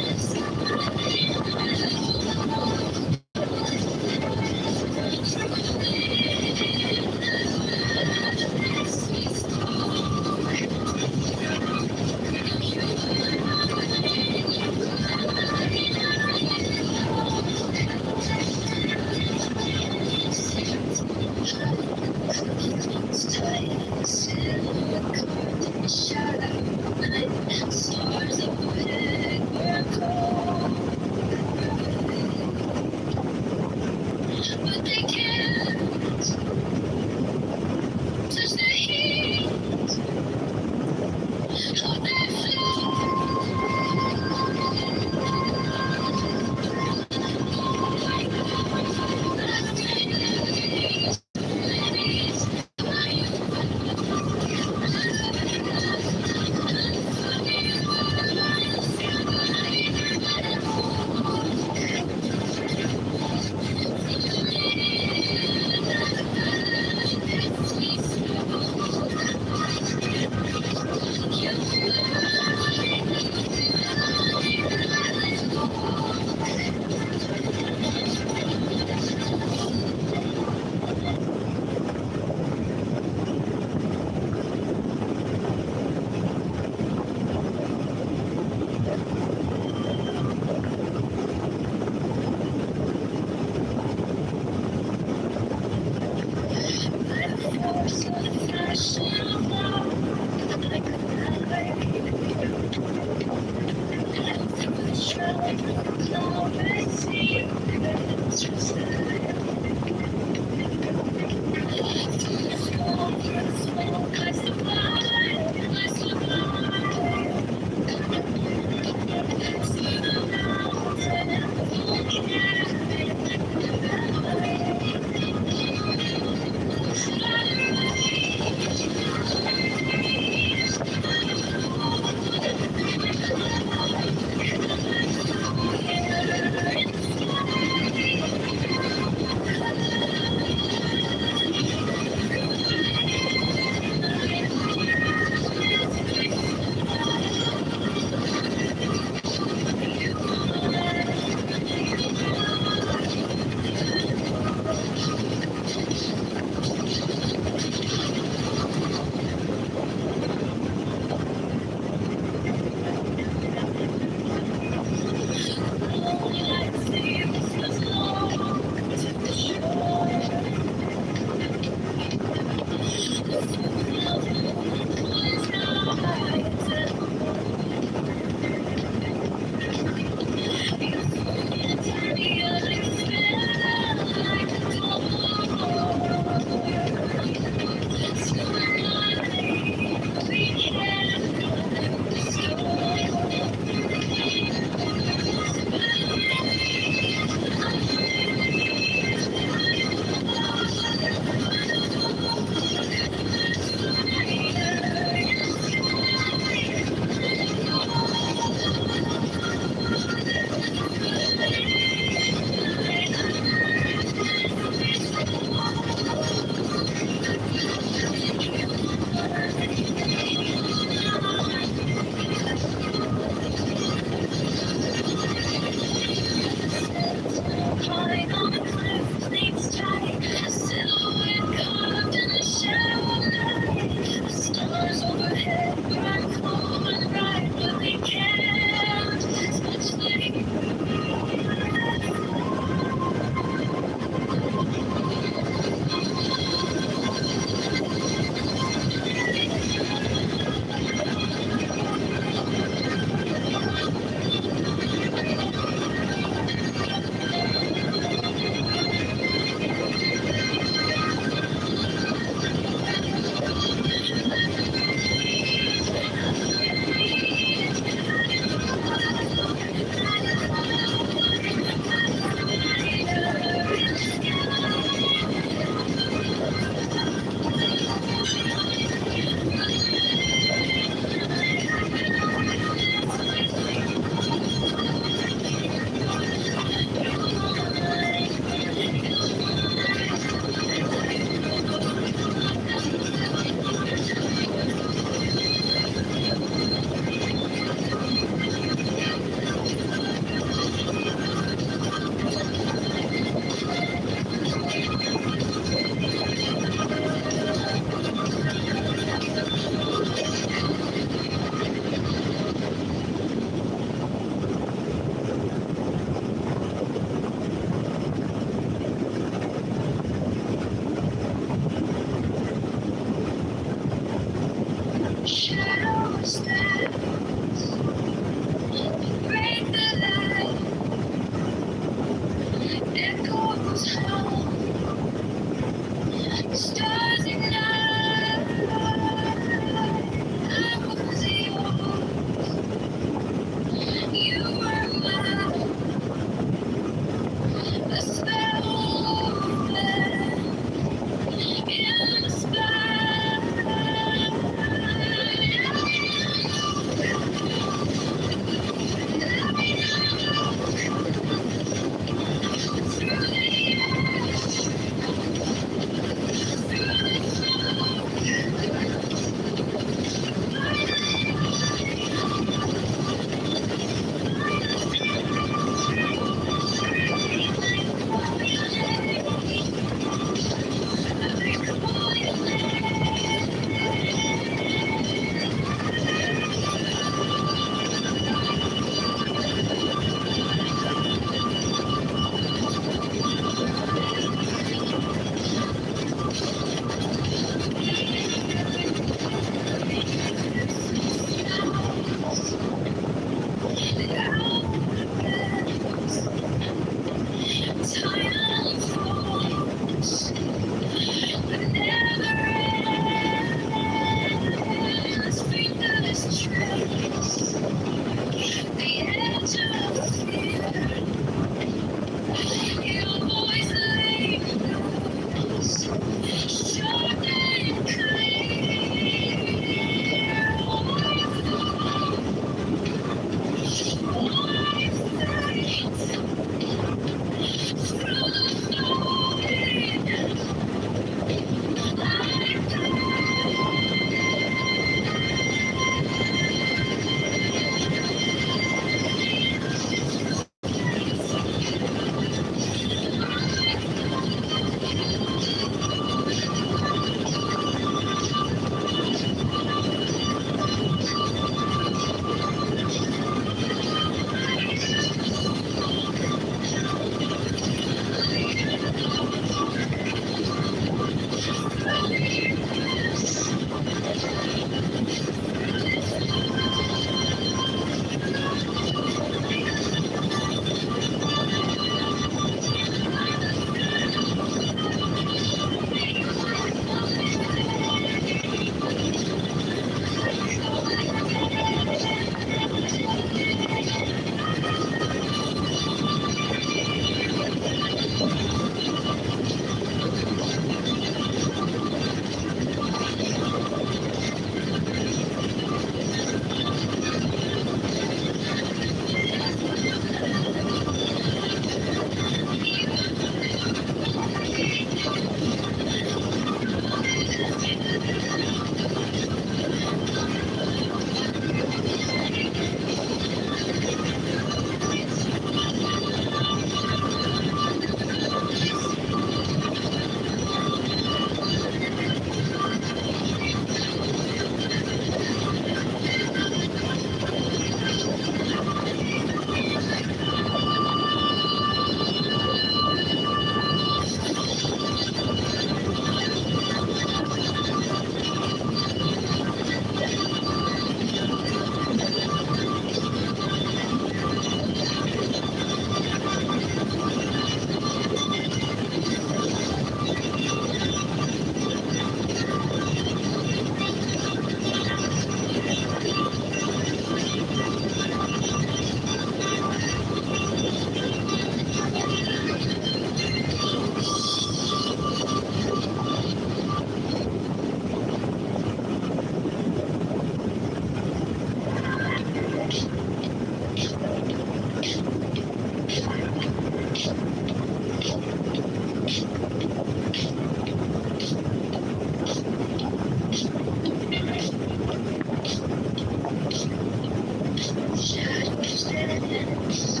Shadows dance.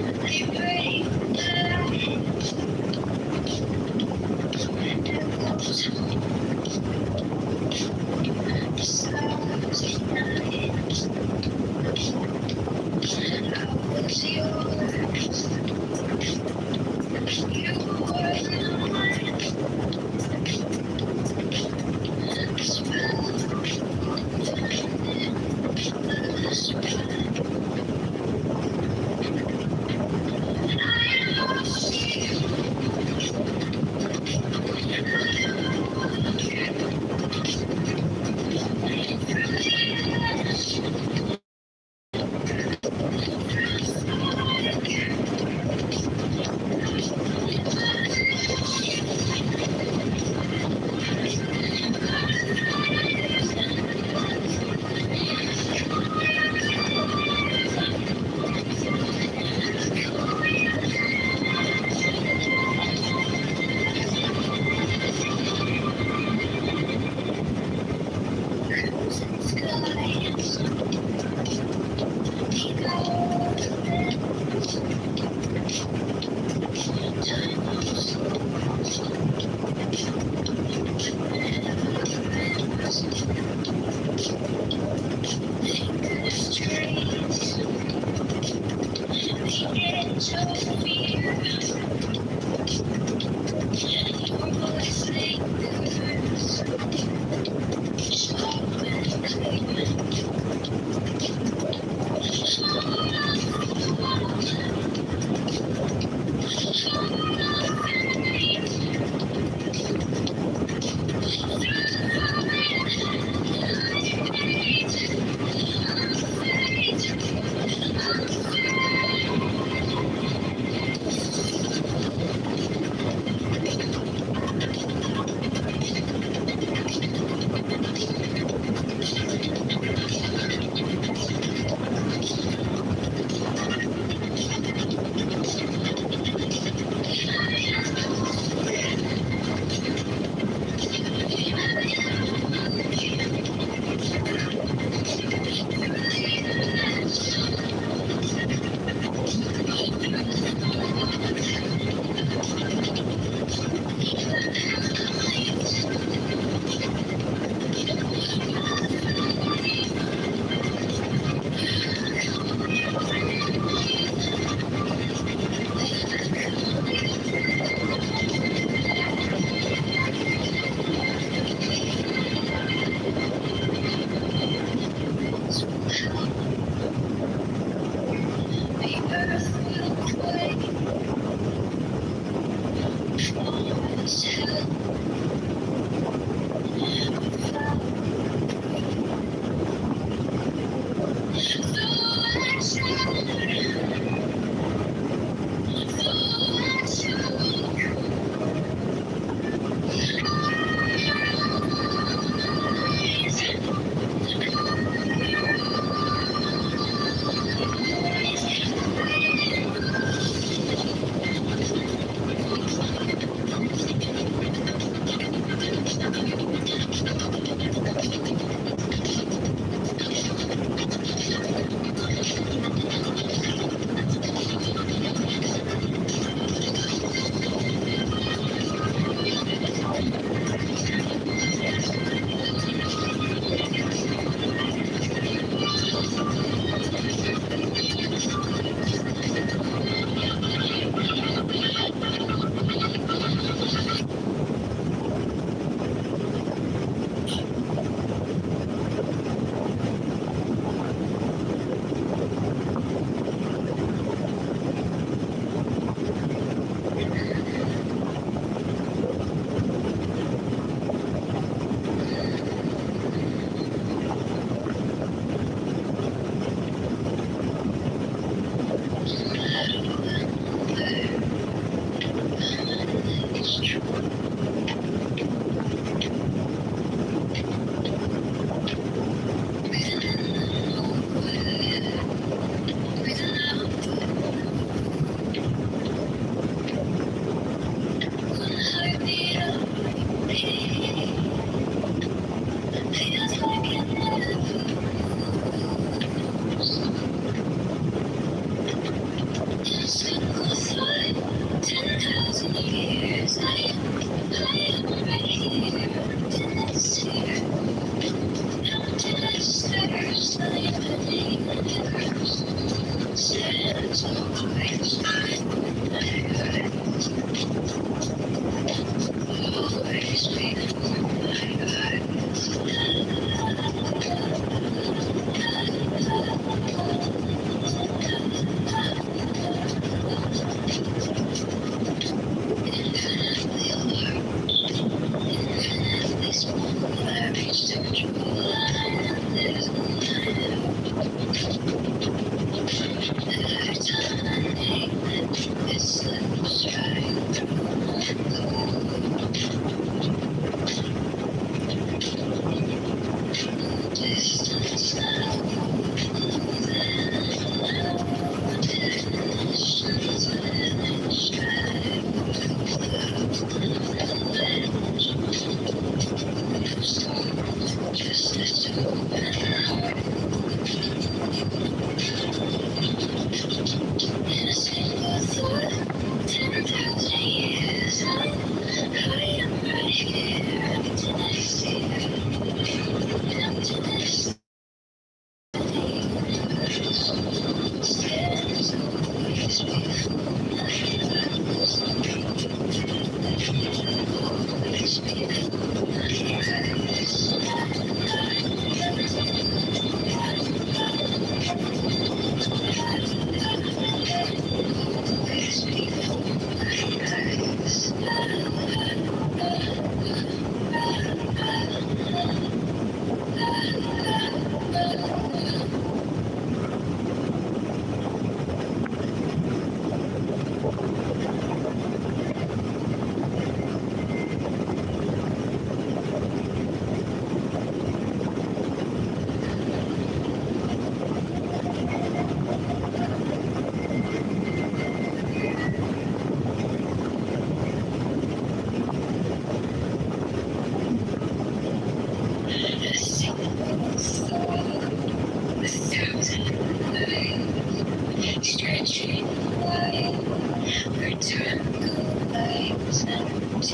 They break the light. Echoes home. The stars ignite. I was yours. You were mine. The spell of the spine. I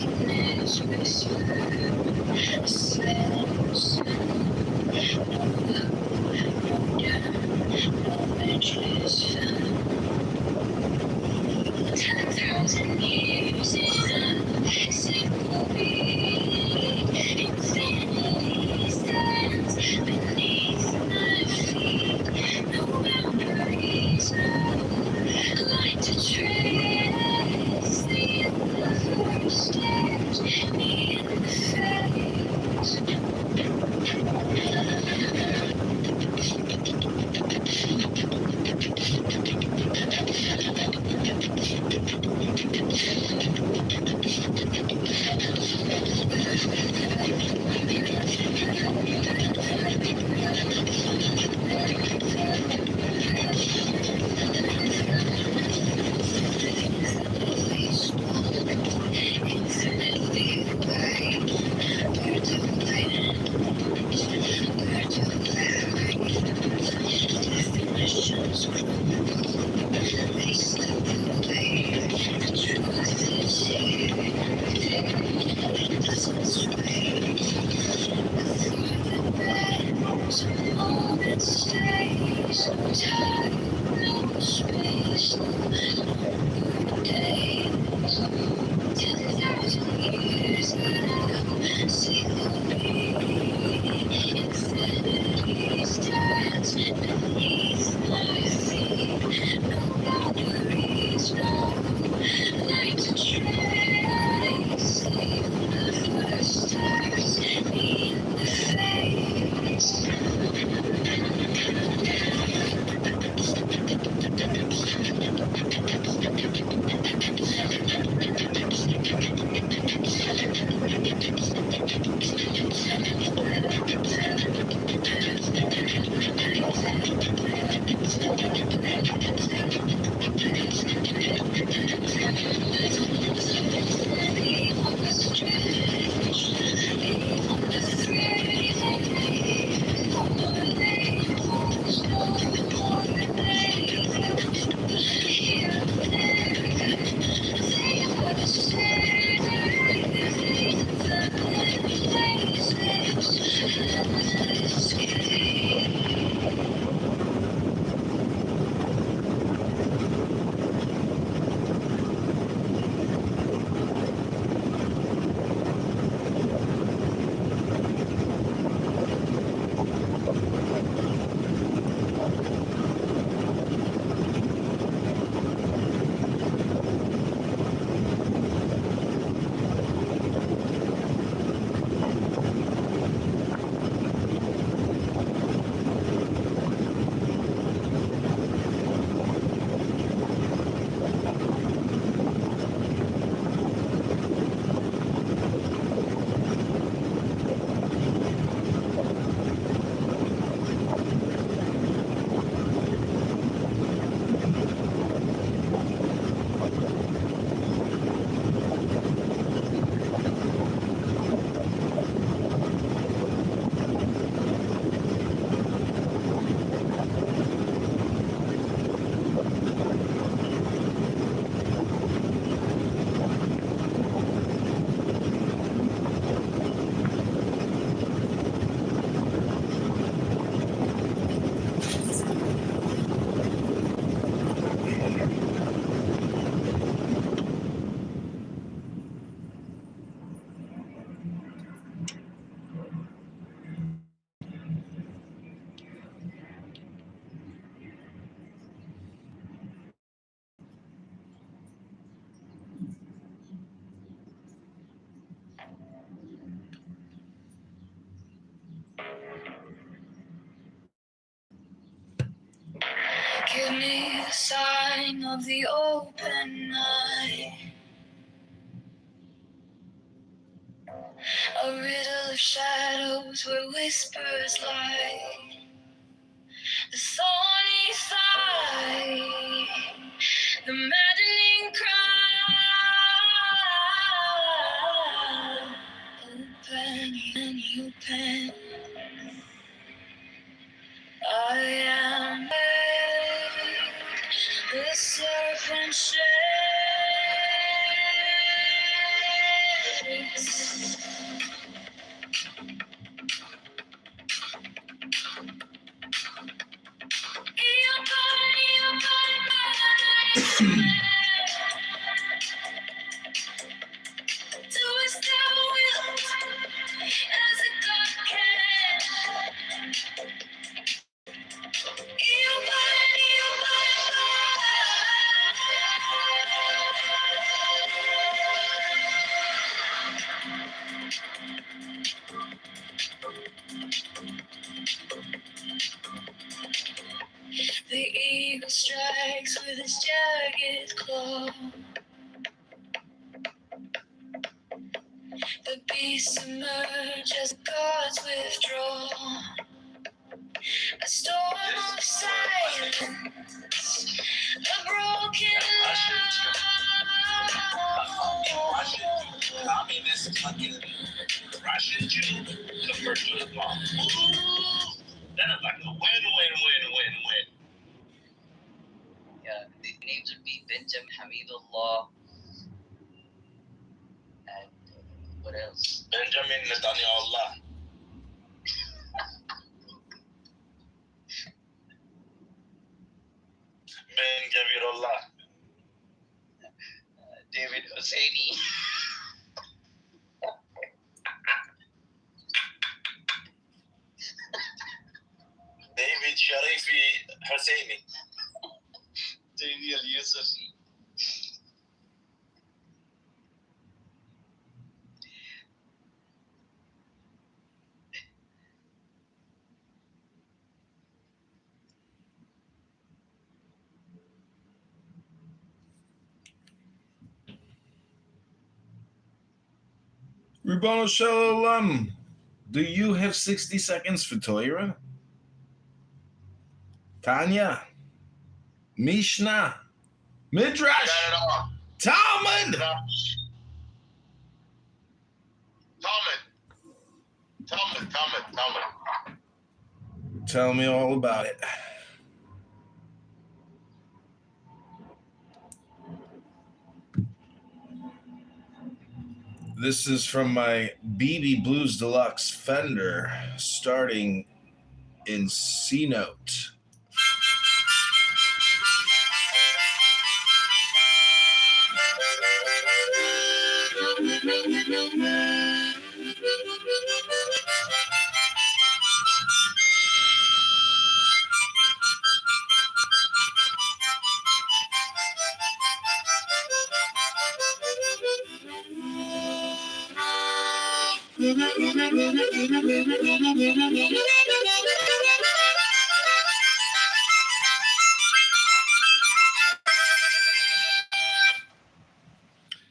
emptiness whisper, a silence, no love, no doubt, no edges found. 10,000 years in a single beat, infinity stands beneath my feet. No boundaries, no light to trace. The universe stares me in the face. Infinitely wide, where to land, where to vary. Definitions crumble, they slip away. The truth is here, it doesn't sway. A thought that bends, a moment stays. No time, no space, no days. 10,000 years now, single being. Infinity stands beneath my feet. No boundaries, no light to trace. The universe stares me in the face. Give me the sign of the open night, a riddle of shadows where whispers lie, the thorny thigh, the maddening cry. Open, open, I am the serpent shade. The eagle strikes with his jagged claw. The beasts emerge as the gods withdraw. A storm of silence, a broken love. Communist fucking Russian Jew convert to Islam. That is like a win. Yeah, the names would be Benjamin Hamidullah and what else? Benjamin Netanyahu. Ben Javirullah. David Hosseini. David Sharifi Hosseini. David Yusufi. Ribono Shalom, do you have 60 seconds for Torah? Tanya, Mishnah, Midrash, Talmud. Talmud. Tell me all about it. This is from my BB Blues Deluxe Fender, starting in C note.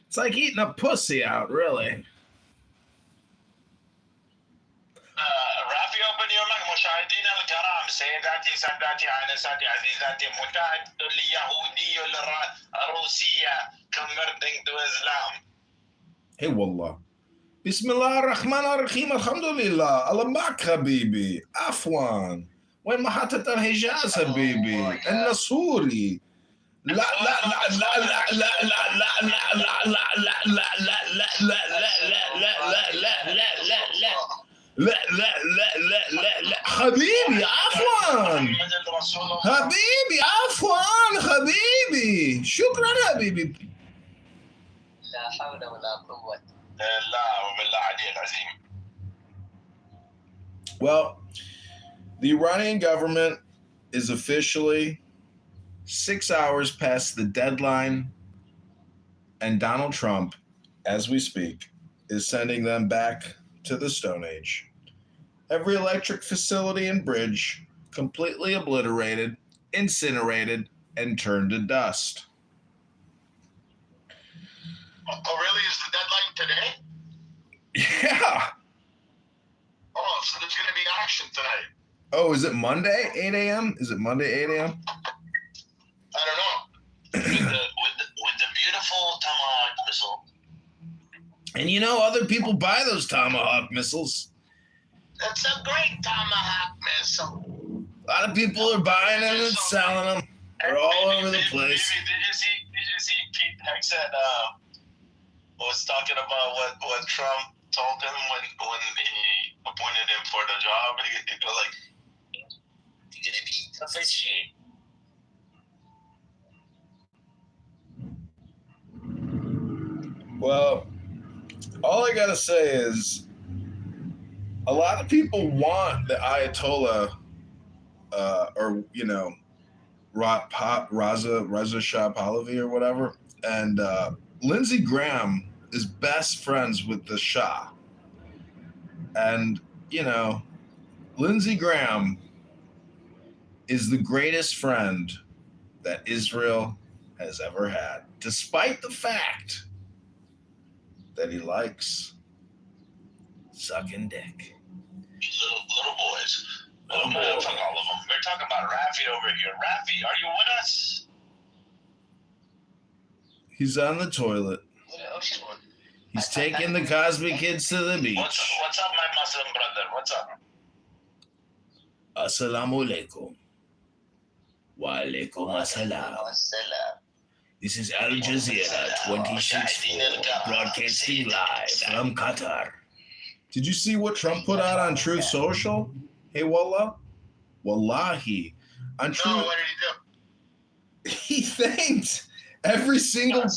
It's like eating a pussy out, really. رافي open your mic مشاهدينا الكرام سيداتي ساداتي عانساتي عزيزاتي متعد اليهودي الروسية converting to Islam. Hey, wallah. Bismillah ar-Rahman ar-Rahim, alhamdulillah. Allah mak, habibi. Afwan. وين محطة الحجاز حبيبي النصوري لا لا لا لا لا لا لا لا لا لا لا لا لا لا حبيبي عفوا حبيبي عفوا حبيبي شكرا حبيبي لا حول ولا قوة لا وبالله علي العظيم. Well, the Iranian government is officially 6 hours past the deadline, and Donald Trump, as we speak, is sending them back to the Stone Age. Every electric facility and bridge completely obliterated, incinerated, and turned to dust. Oh, really? Is the deadline today? Yeah. Oh, so there's going to be action today. Oh, is it Monday, 8 a.m.? Is it Monday, 8 a.m.? I don't know. with the beautiful Tomahawk missile. And you know, other people buy those Tomahawk missiles. It's a great Tomahawk missile. A lot of people are buying them and selling them. They're all over the place. Did you see Pete Hegseth was talking about what Trump told him when he appointed him for the job? He was like, "You're gonna be tough as shit." Well, all I gotta say is a lot of people want the Ayatollah, or Raza Shah Pahlavi or whatever, and Lindsey Graham is best friends with the Shah, and Lindsey Graham is the greatest friend that Israel has ever had, despite the fact that he likes sucking dick. Little boys. Little boys. Fuck all of them. We're talking about Rafi over here. Rafi, are you with us? He's on the toilet. He's taking the Cosby kids to the beach. What's up, my Muslim brother? What's up? Assalamu alaikum. Wa alaikum assalam. This is Al Jazeera 264, broadcasting live from Qatar. Did you see what Trump put out on Truth Social? Hey, Wallah? Wallahi. On Truth, No, what did he do? he thanked every single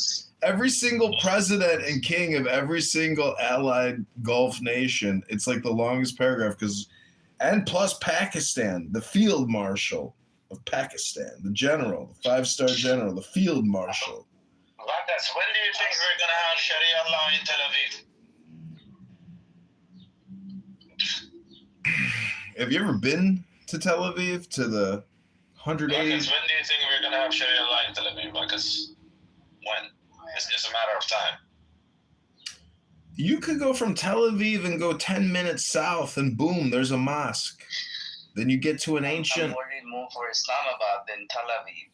president and king of every single allied Gulf nation. It's like the longest paragraph and plus Pakistan, the field marshal of Pakistan, the general, the 5-star general, the field marshal. Marcus, when do you think we're going to have Sharia law in Tel Aviv? Have you ever been to Tel Aviv, to the 180? Marcus, when do you think we're going to have Sharia law in Tel Aviv, Marcus? When? It's just a matter of time. You could go from Tel Aviv and go 10 minutes south, and boom, there's a mosque. Then you get to an ancient... I'm worried more for Islamabad than Tel Aviv.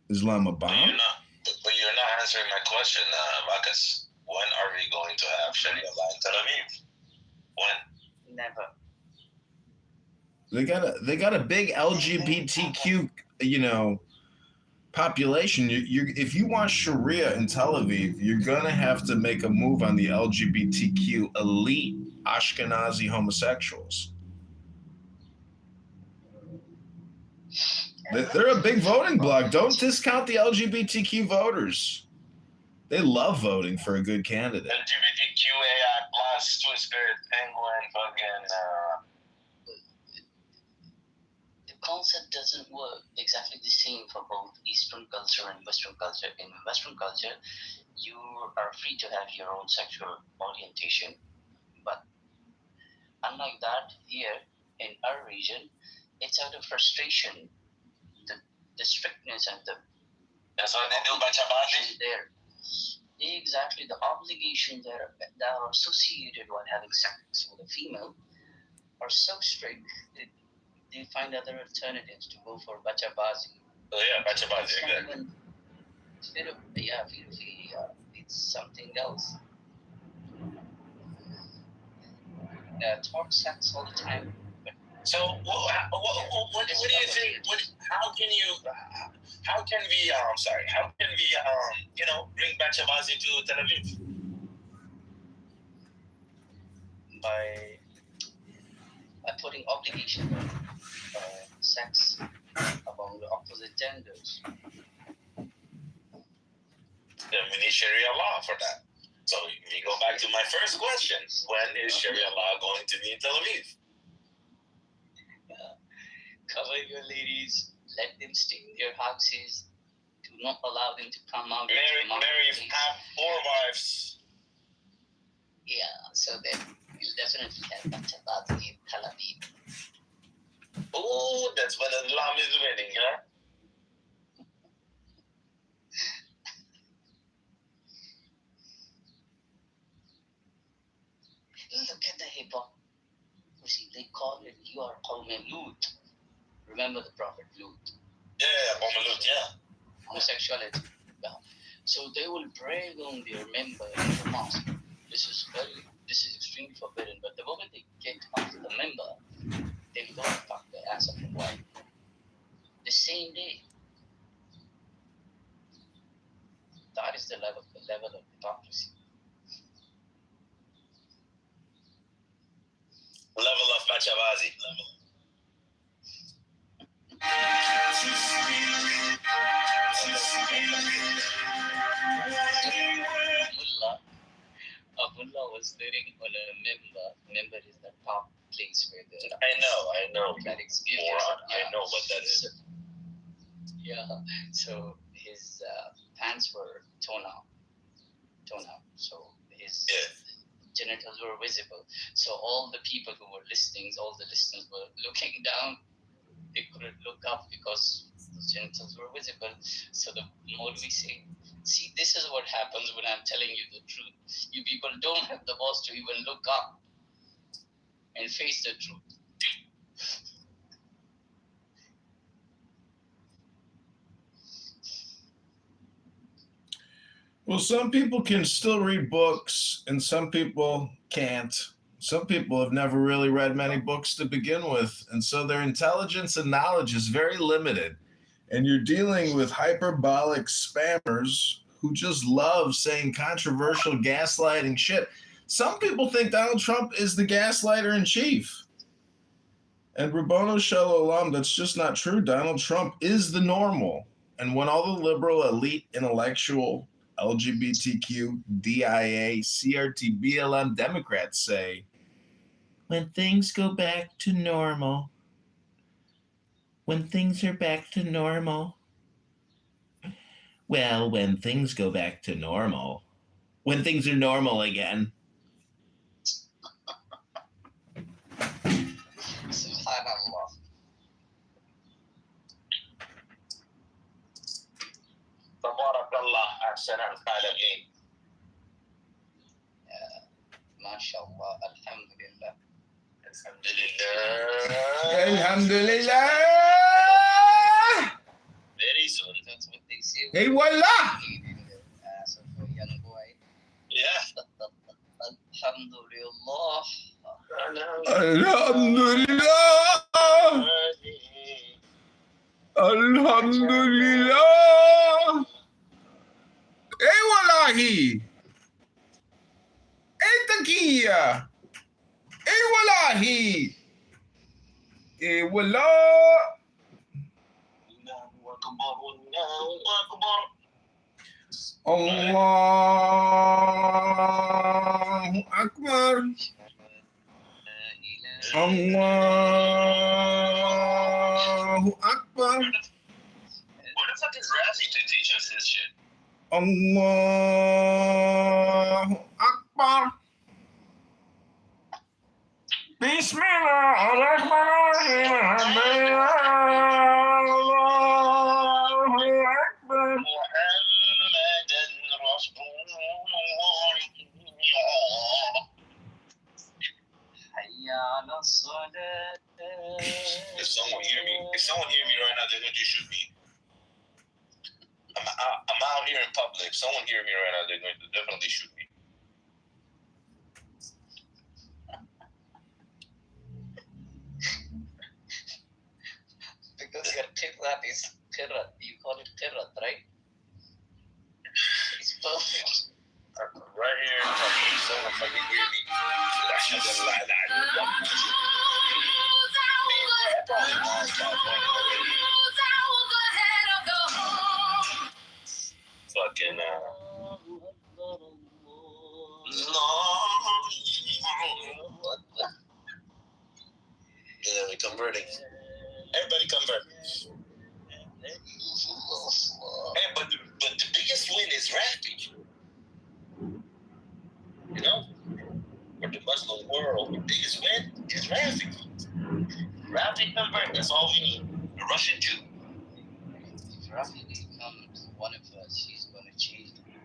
Islamabad? But you're not answering my question, Marcus. When are we going to have Sharia law in Tel Aviv? When? Never. They got a big LGBTQ, population. If you want Sharia in Tel Aviv, you're gonna have to make a move on the LGBTQ elite Ashkenazi homosexuals. They're a big voting bloc. Don't discount the LGBTQ voters. They love voting for a good candidate. LGBTQAI plus Twister Penguin fucking. The concept doesn't work exactly the same for both Eastern culture and Western culture. In Western culture, you are free to have your own sexual orientation, but unlike that, here in our region, it's out of frustration. The strictness and the That's what they do by Chabati. there. Exactly, the obligations that are associated while having sex with a female are so strict that they find other alternatives to go for bachabazi. Oh yeah, Bachabazi, exactly. It's something else. Talk sex all the time. So what do you think? How can we bring Bachabazi to Tel Aviv? By putting obligation on sex among the opposite genders. Then we need Sharia law for that. So we go back to my first question: when is Sharia law going to be in Tel Aviv? Cover your ladies, let them stay in their houses, do not allow them to come out. Marry, have 4 wives. Yeah, so then you'll definitely have Bachabazi in Tel Aviv. Oh, that's when Islam is winning, huh? Look at the hypocrisy. They call it, you are Qawm Lut. Remember the Prophet Lut? Yeah, Lut, yeah. Homosexuality. Yeah. So they will brag on their member in the mosque. This is extremely forbidden. But the moment they get off the member, they go and fuck the ass of the wife. The same day. That is the level of hypocrisy. Level of Bachabazi. was sitting on a member. Member is the top place where the. I know. That experience. Moron. I know what that is. So his pants were torn out. So his genitals were visible. So all the people who were listening, all the listeners were looking down. They couldn't look up because his genitals were visible. So the Maulvi say, see, this is what happens when I'm telling you the truth. You people don't have the balls to even look up and face the truth. Well, some people can still read books and some people can't. Some people have never really read many books to begin with, and so their intelligence and knowledge is very limited. And you're dealing with hyperbolic spammers who just love saying controversial gaslighting shit. Some people think Donald Trump is the gaslighter in chief. And Rabono Shalom, that's just not true. Donald Trump is the normal. And when all the liberal, elite, intellectual, LGBTQ, DIA, CRT, BLM Democrats say, when things go back to normal, when things are back to normal, well, when things go back to normal, when things are normal again. Subhanallah. Tabarakallah, ahsan al-khaliqin. MashaAllah, alhamdulillah. Alhamdulillah. Very soon. That's what they say. Hey, wallah. In the ass of a young boy. Yeah. Alhamdulillah. Alhamdulillah. Alhamdulillah. Hey, wallahi. Hey, takiya. Hey, wallahi. Hey, wallah. Allahu Akbar. Allahu Akbar. What the fuck is Razi to teach us this shit? Allahu Akbar. Bismillahirrahmanirrahim. Allahu Akbar. Muhammadan Rasulullah. Hayya ala salat. If someone hear me right now, they're going to shoot me. I'm out here in public. If someone hear me right now, they're going to definitely shoot me. Because your qirrat is qirrat. You call it qirrat, right? It's perfect. Right here in public, if someone fucking hear me. Fucking yeah, we converting. Everybody convert. Hey, but the biggest win is rapping. You know? For the Muslim world, the biggest win is rapping. Rapping convert, that's all we need. A Russian Jew. If Rafi becomes one of us, he's going to change the world.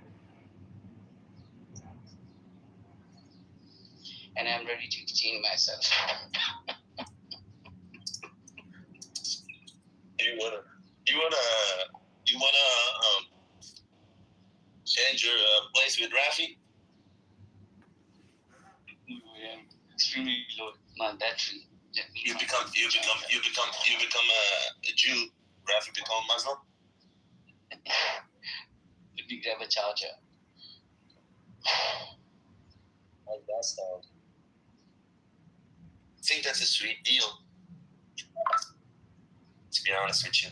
And I'm ready to exchange myself. You wanna change your place with Rafi? I am extremely low my battery. You become a Jew. Rafi become Muslim. Let me grab a charger. Like that sound. I think that's a sweet deal. To be honest with you.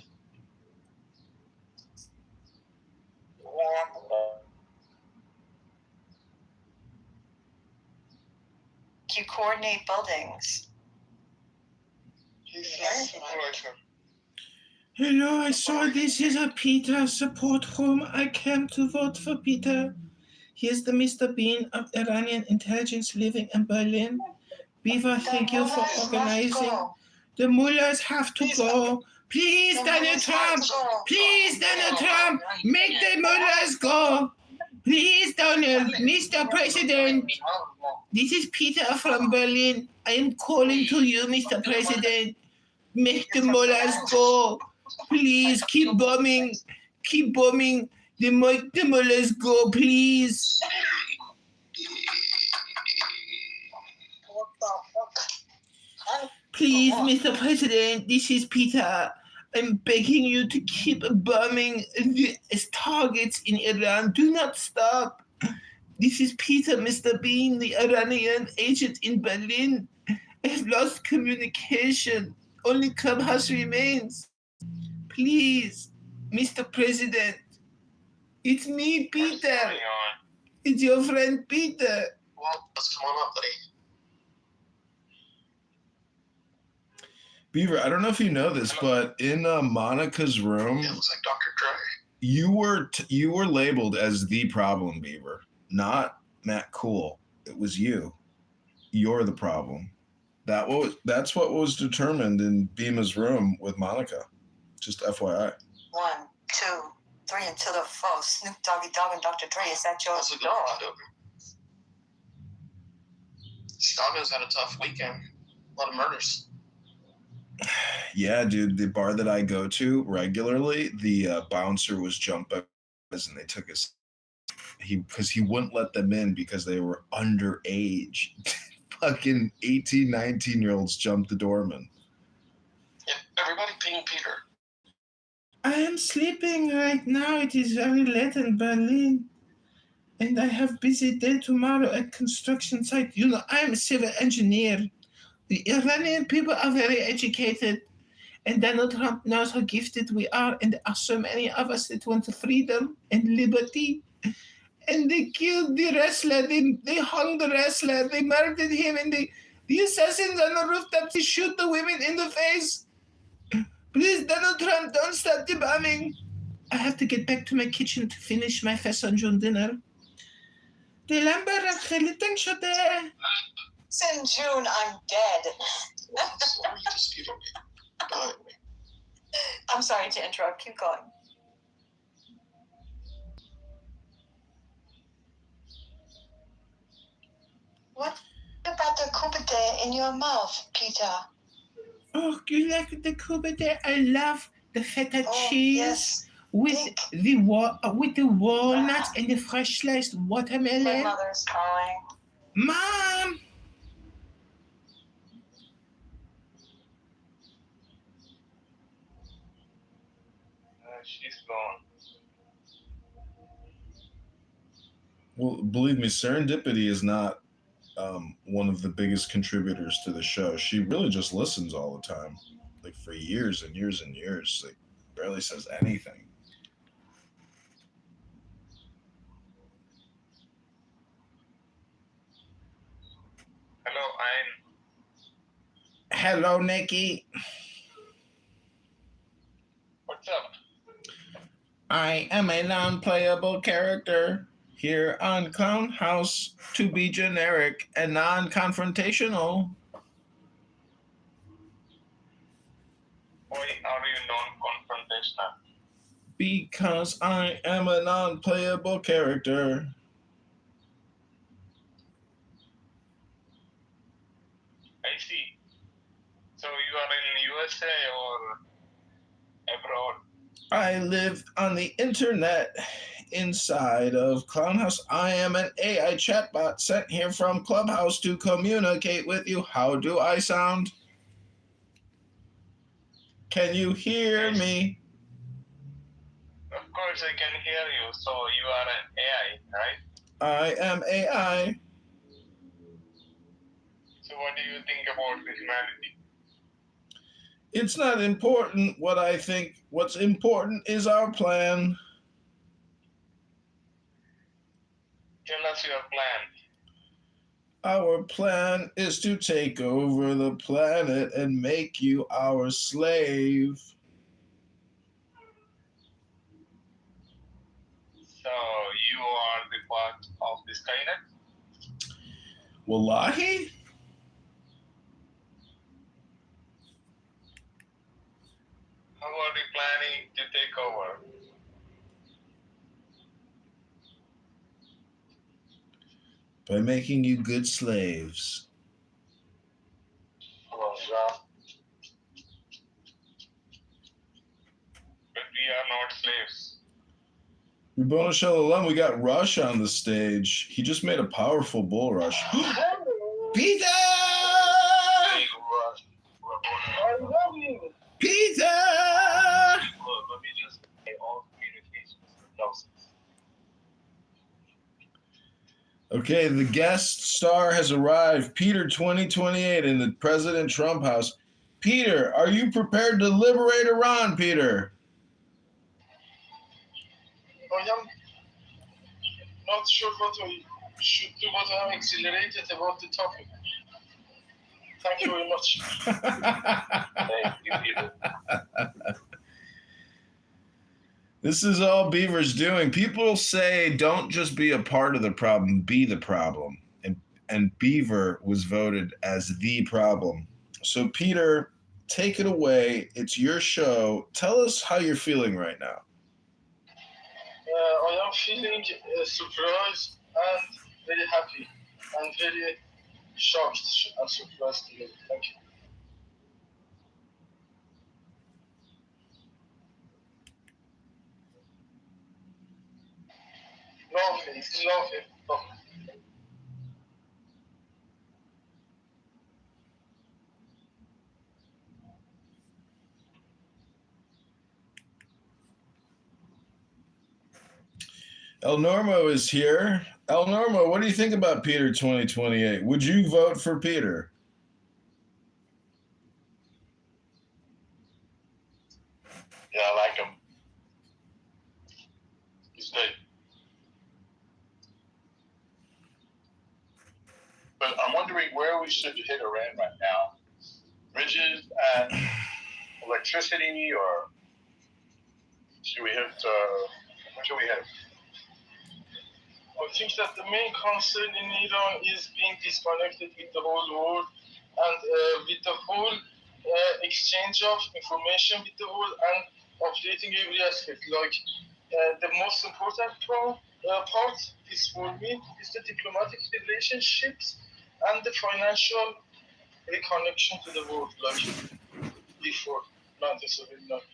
you coordinate buildings. Hello, I saw this is a Peter support room. I came to vote for Peter. He is the Mr. Bean of Iranian intelligence living in Berlin. Beaver, thank you for organizing. The mullahs have to go. Please, Donald Trump. Please, Donald Trump. Make the mullahs go. Please, Donald. Mr. President. This is Peter from Berlin. I am calling to you, Mr. President. Make the mullahs go. Please, keep bombing. Keep bombing. The mullahs go, please. Please, Mr. President, this is Peter. I'm begging you to keep bombing the targets in Iran. Do not stop. This is Peter, Mr. Bean, the Iranian agent in Berlin. I have lost communication. Only Clubhouse remains. Please, Mr. President. It's me, Peter. It's your friend, Peter. Well, let's come on up, buddy. Beaver, I don't know if you know this, but in Monica's room, It looks like Dr. Dre. you were labeled as the problem, Beaver, not Matt Cool. It was you. You're the problem. That's what was determined in Bima's room with Monica. Just FYI. 1, 2, 3 until the 4. Snoop Doggy Dogg and Dr. Dre. Is that your That's a good door? one, Chicago's had a tough weekend. A lot of murders. Yeah, dude, the bar that I go to regularly, the bouncer was jumping and they took us because he wouldn't let them in because they were underage. Fucking 18, 19-year-olds jumped the doorman. Yeah, everybody ping Peter. I am sleeping right now. It is very late in Berlin. And I have busy day tomorrow at construction site. You know, I am a civil engineer. The Iranian people are very educated. And Donald Trump knows how gifted we are. And there are so many of us that want freedom and liberty. And they killed the wrestler. They hung the wrestler. They murdered him. And the assassins on the rooftop, they shoot the women in the face. Please, Donald Trump, don't start the bombing. I have to get back to my kitchen to finish my June dinner. دلم برات خیلی تنگ شده. Since June, I'm dead. I'm sorry, you disputed me. But I'm sorry to interrupt. Keep going. What about the kubete in your mouth, Peter? Oh, you like the kubete? I love the feta cheese Yes. with the walnuts and the fresh sliced My watermelon. mother's calling. Mom! she's gone. Well, believe me, Serendipity is not one of the biggest contributors to the show. She really just listens all the time, like for years and years and years. Like barely says anything. Hello, Hello, Nikki. what's up? I am a non-playable character here on Clown House to be generic and non-confrontational. Why are you non-confrontational? Because I am a non-playable character. I see. So you are in USA or abroad? I live on the internet inside of Clown House. I am an AI chatbot sent here from Clubhouse to communicate with you. How do I sound? Can you hear me? Of course I can hear you. So you are an AI, right? I am AI. So what do you think about humanity? It's not important what I think. What's important is our plan. Tell us your plan. Our plan is to take over the planet and make you our slave. So you are the part of the Skynet? Wallahi? How are you planning to take over? By making you good slaves. Well, yeah. But we are not slaves. Rabboni Shalom, we got Rush on the stage. He just made a powerful bull rush. Peter! Big rush. I love you. Peter! Look, let me just say all communications. Thousands. Okay, the guest star has arrived. Peter 2028 in the President Trump house. Peter, are you prepared to liberate Iran, Peter? I am not sure what I should do, but I am exhilarated about the topic. Thank you very much. Thank you, Peter. This is all Beaver's doing. People say don't just be a part of the problem, be the problem. And Beaver was voted as the problem. So, Peter, take it away. It's your show. Tell us how you're feeling right now. I am feeling surprised and very happy and very shocked and surprised together. Thank you. Lovely, it's lovely. Oh. El Normo is here. El Normo, what do you think about Peter 2028? Would you vote for Peter? Yeah, I like him. He's good. But I'm wondering where we should hit Iran right now. Bridges and electricity, or should we hit, what should we hit? I think that the main concern in Iran is being disconnected with the whole world and with the whole exchange of information with the world and updating every aspect. Like the most important part is for me is the diplomatic relationships and the financial reconnection to the world, like before 1979.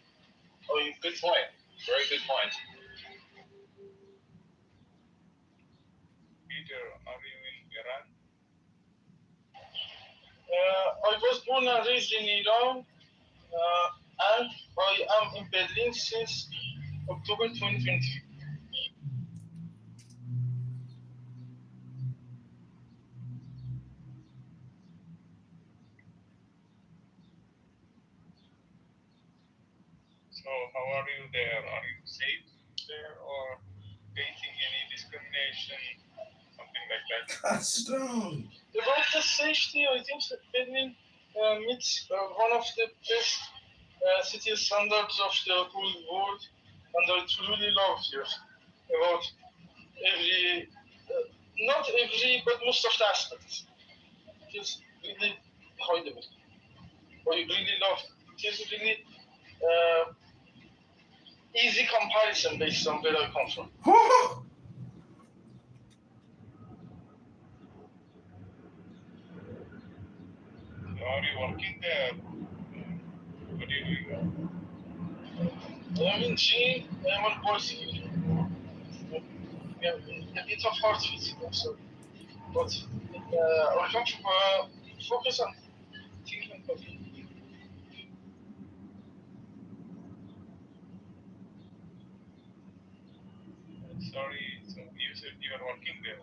Good point. Very good point. Peter, are you in Iran? I was born and raised in Iran, and I am in Berlin since October 2020. So how are you there? Are you safe there or facing any discrimination, something like that? Stone. About the safety, I think that Berlin meets one of the best city standards of the whole world, and I truly love here about every, not every, but most of the aspects. It is really high level. I really love it. It is really easy comparison based on where I come from. Are you working there? What are you doing? I'm in gym, I'm on bicycle. Yeah, a bit of hard physics, I'm sorry. But I come to focus on thinking of it. Sorry, so you said you are working there.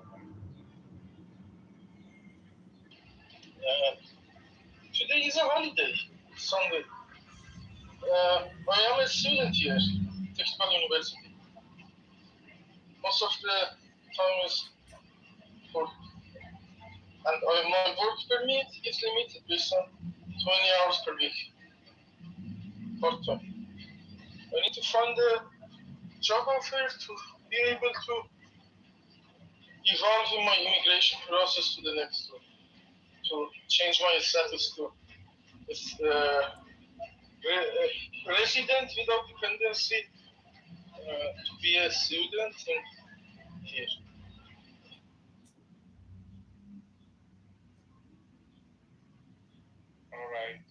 Today is a holiday, Sunday. I am a student here, Technical University. Most of the time is for And my work permit is limited based on 20 hours per week. Part-time. I need to find a job offer to be able to evolve in my immigration process to the next one, to change my status to resident without dependency, to be a student here. All right.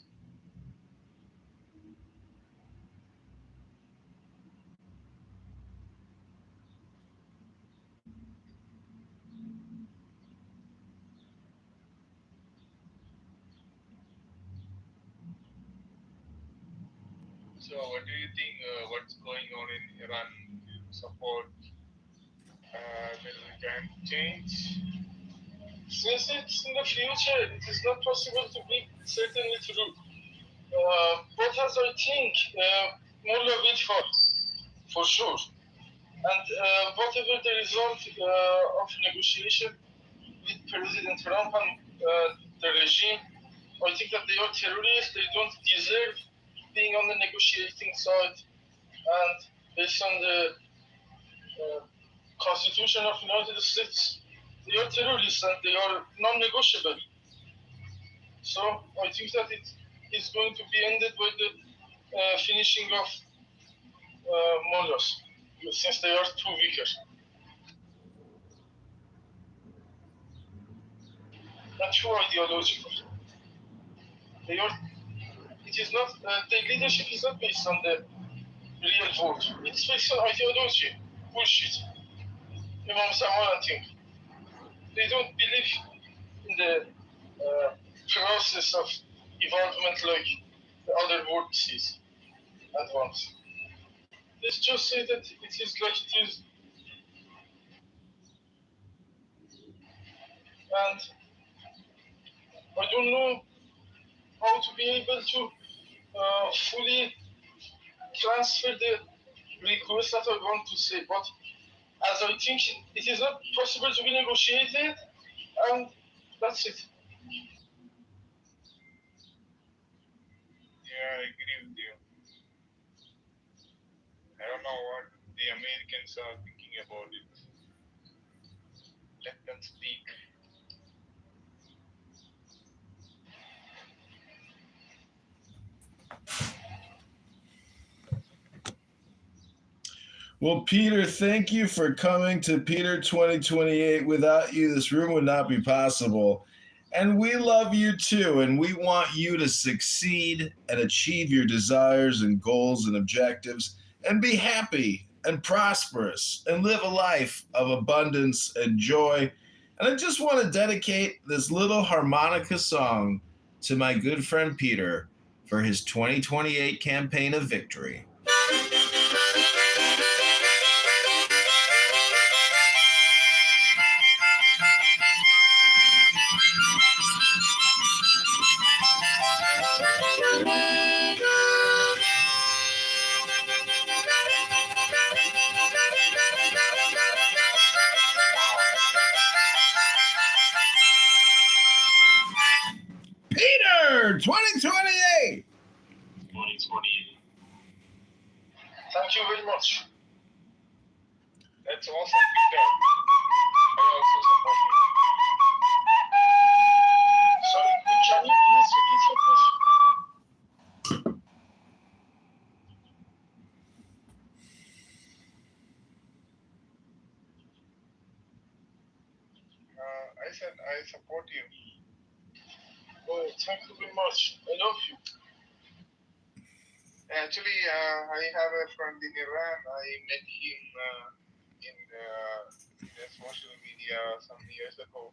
So, what do you think? What's going on in Iran? Do you support military can change? Since it's in the future, it is not possible to be certainly true. But as I think, Mullah will fall, for sure. And whatever the result of negotiation with President Trump and the regime, I think that they are terrorists. They don't deserve being on the negotiating side. And based on the Constitution of the United States, they are terrorists and they are non-negotiable. So I think that it is going to be ended by the finishing of mullahs, since they are too weaker. Not too ideological. They are. It is not. The leadership is not based on the real vote. It's based on ideology. Bullshit. Imam Samal and thing. They don't believe in the process of evolvement like the other world sees at once. Let's just say that it is like it is. And I don't know how to be able to fully transfer the request that I want to say, but as I think it is not possible to be negotiated, and that's it. Yeah, I agree with you. I don't know what the Americans are thinking about it. Let them speak. Well, Peter, thank you for coming to Peter 2028. Without you, this room would not be possible. And we love you too. And we want you to succeed and achieve your desires and goals and objectives and be happy and prosperous and live a life of abundance and joy. And I just want to dedicate this little harmonica song to my good friend Peter for his 2028 campaign of victory. Peter 2028. 2028. Thank you very much. That's awesome, Peter. I also support you. Sorry, can you please repeat your question? I said I support you. Oh, thank you very much. I love you. Actually, I have a friend in Iran. I met him in the social media some years ago,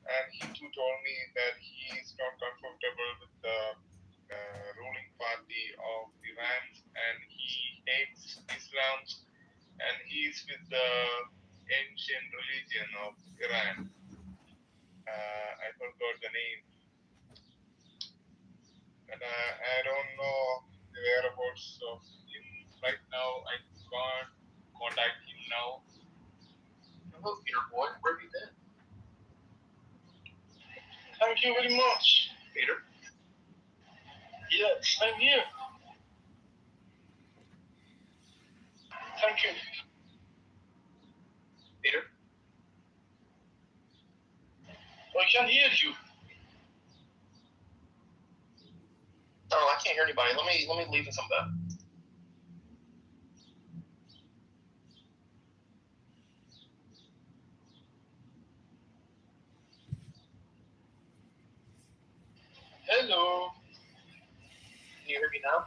and he too told me that he is not comfortable with the ruling party of Iran, and he hates Islam, and he is with the ancient religion of Iran. I forgot the name, and I don't know the whereabouts of him right now. I can't contact him now. Hello, Peter boy. Where have you been? Thank you very much. Peter? Yes, I'm here. Thank you. Peter? I can hear you. Oh, I can't hear anybody. Let me leave and come back. Hello. Can you hear me now?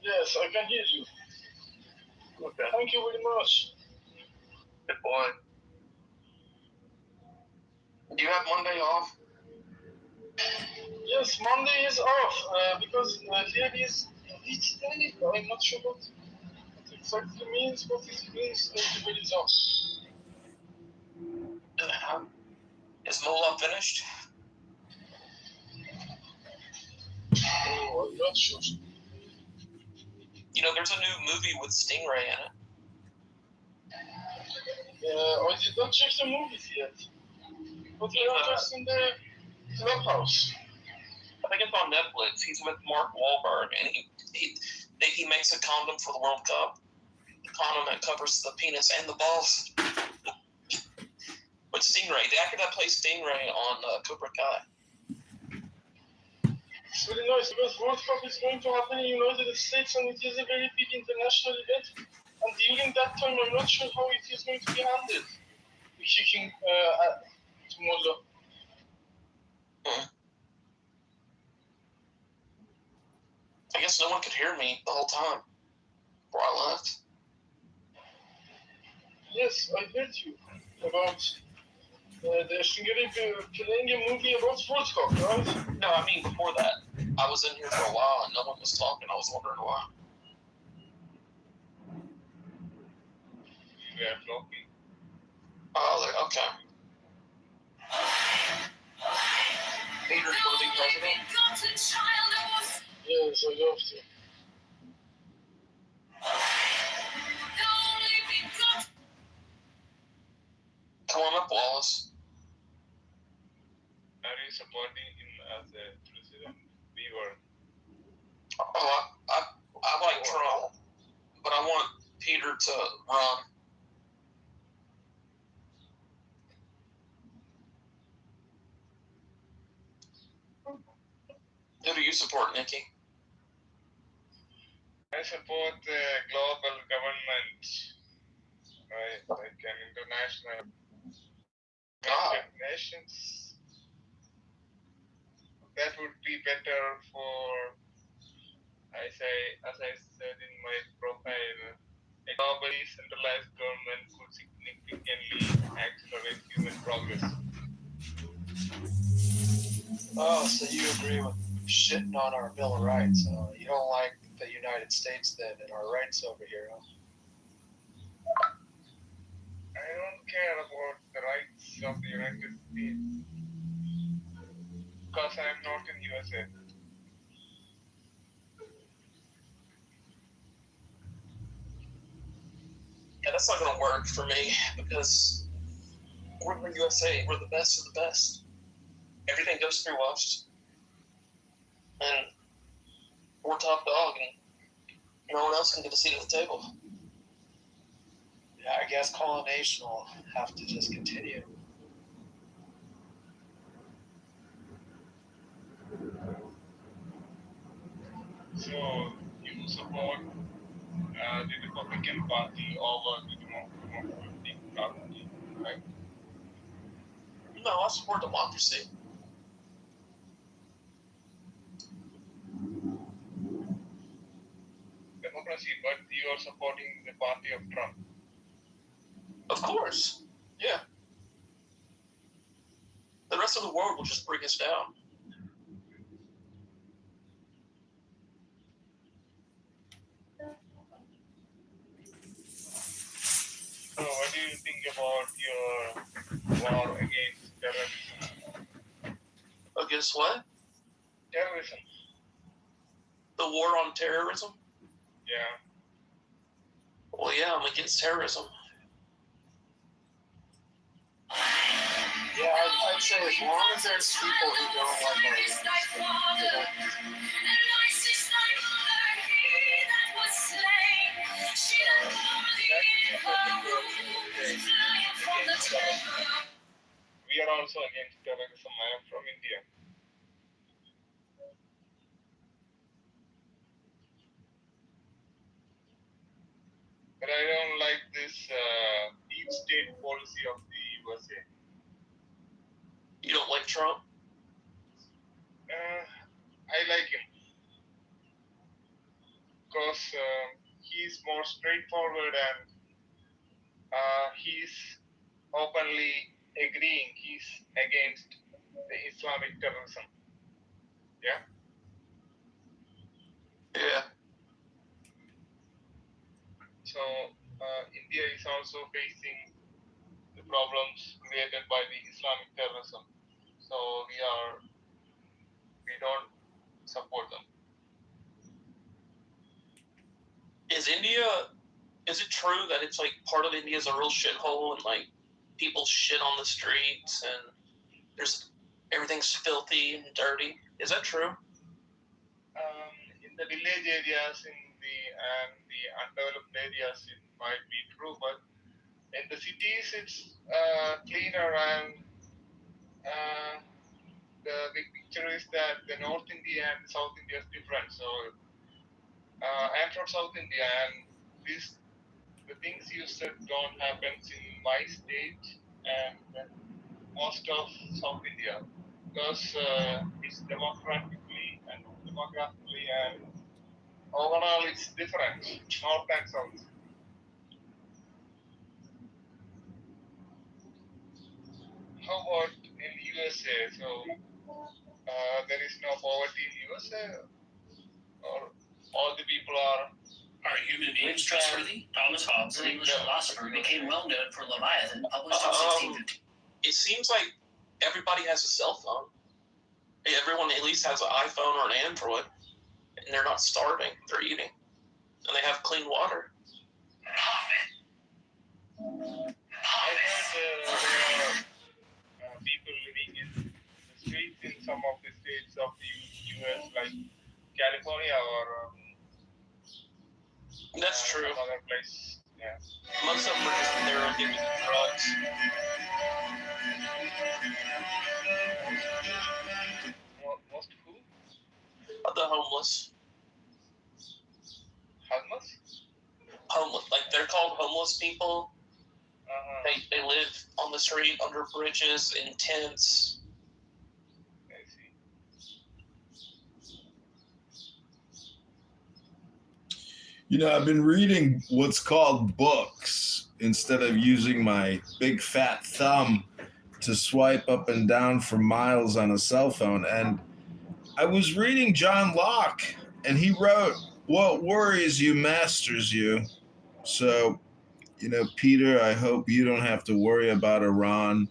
Yes, I can hear you. Okay. Thank you very much. Good boy. Do you have Monday off? Yes, Monday is off because here is each day. I'm not sure what it exactly means, but it means that it is off. Is Mola finished? Oh, I'm not sure. You know, there's a new movie with Stingray in it. I did not check the movies yet, but we are just in the clubhouse. I think it's on Netflix. He's with Mark Wahlberg, and he makes a condom for the World Cup. The condom that covers the penis and the balls. With Stingray, the actor that plays Stingray on Cobra Kai. It's really nice because World Cup is going to happen in the United States and it is a very big international event. And during that time, I'm not sure how it is going to be handled. Kicking to Mola. I guess no one could hear me the whole time before I left. Yes, I heard you about the Stingray playing a movie about World Cup, right? No, I mean before that. I was in here for a while and no one was talking. I was wondering why. We are talking. Oh, okay. Peter, you want to be president? Yes, I love to. Come on up, Wallace. Are you supporting him as a president? We were. Oh, I like Trump, but I want Peter to run. Who do you support, Nikki? I support the global government, right? Like an international nations. That would be better for, as I said in my profile, a globally centralized government could significantly accelerate human progress. Oh, so you agree with shitting on our Bill of Rights? You don't like the United States then and our rights over here, huh? I don't care about the rights of the United States because I am not in USA. Yeah, that's not going to work for me because we're in the USA. We're the best of the best. Everything goes through us. And we're top dog, and no one else can get a seat at the table. Yeah, I guess colonization will have to just continue. So you support the Republican Party over the Democratic Party, right? No, I support democracy. Democracy, but you are supporting the party of Trump. Of course. Yeah. The rest of the world will just bring us down. So what do you think about your war against terrorism? Against what? Terrorism, The war on terrorism? yeah. Well, yeah, I'm against terrorism. Yeah, I would say as long as there's people who don't like our race, they don't We are also against terrorism. I am from India. But I don't like this deep state policy of the USA. You don't like Trump? I like him because he's more straightforward and he's openly agreeing he's against the Islamic terrorism. Yeah. Yeah. So India is also facing the problems created by the Islamic terrorism. So we don't support them. Is it true that it's like part of India is a real shithole and like people shit on the streets and everything's filthy and dirty? Is that true? In the village areas, in the undeveloped areas, it might be true, but in the cities, it's cleaner and the big picture is that the North India and South India is different. So I'm from South India, and the things you said don't happen in my state and most of South India because it's demographically and overall it's different, North and South. How about in USA? So there is no poverty in USA, or all the people are. Are human beings trustworthy? Thomas Hobbes, an English philosopher, became well known for Leviathan, published in 1650. It seems like everybody has a cell phone. Everyone at least has an iPhone or an Android, and they're not starving. They're eating, and they have clean water. I heard there are people living in the streets in some of the states of the U.S. like California or That's true. some other place. Yeah. Most of them are just there addicted to drugs. Most who? The homeless. Homeless? Like they're called homeless people. Uh-huh. They live on the street under bridges in tents. I see. You know, I've been reading what's called books instead of using my big fat thumb to swipe up and down for miles on a cell phone. And I was reading John Locke, and he wrote, "What worries you masters you." So, you know, Peter, I hope you don't have to worry about Iran,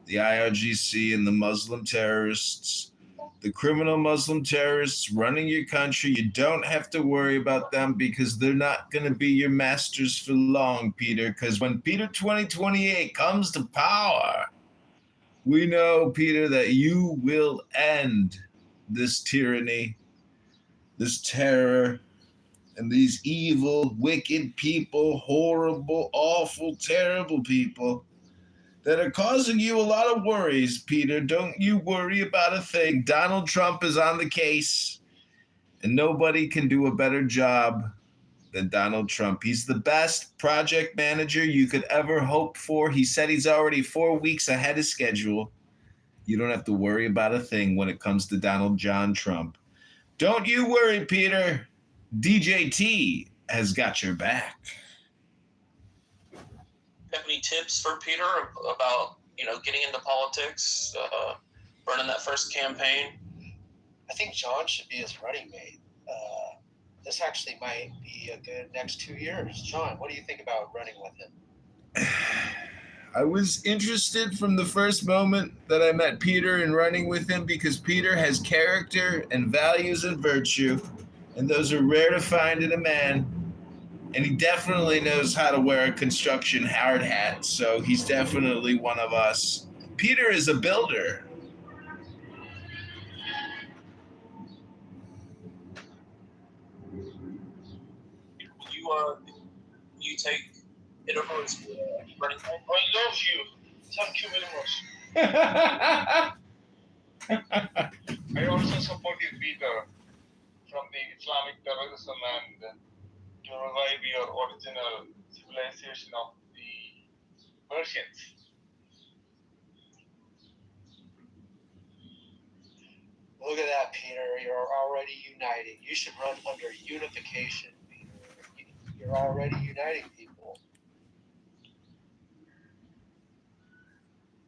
the IRGC, and the Muslim terrorists, the criminal Muslim terrorists running your country. You don't have to worry about them because they're not going to be your masters for long, Peter, because when Peter 2028 comes to power, we know, Peter, that you will end this tyranny, this terror, and these evil, wicked people, horrible, awful, terrible people that are causing you a lot of worries, Peter. Don't you worry about a thing. Donald Trump is on the case, and nobody can do a better job than Donald Trump. He's the best project manager you could ever hope for. He said he's already 4 weeks ahead of schedule. You don't have to worry about a thing when it comes to Donald John Trump. Don't you worry, Peter. DJT has got your back. Have any tips for Peter about, getting into politics, running that first campaign? I think John should be his running mate. This actually might be a good next 2 years. John, what do you think about running with him? I was interested from the first moment that I met Peter in running with him because Peter has character and values and virtue, and those are rare to find in a man. And he definitely knows how to wear a construction hard hat, so he's definitely one of us. Peter is a builder. You take it over as running back? I love you. Thank you very much. I also support you, Peter, from the Islamic terrorism and to revive your original civilization of the Persians. Look at that, Peter. You're already uniting. You should run under unification, Peter. You're already uniting people.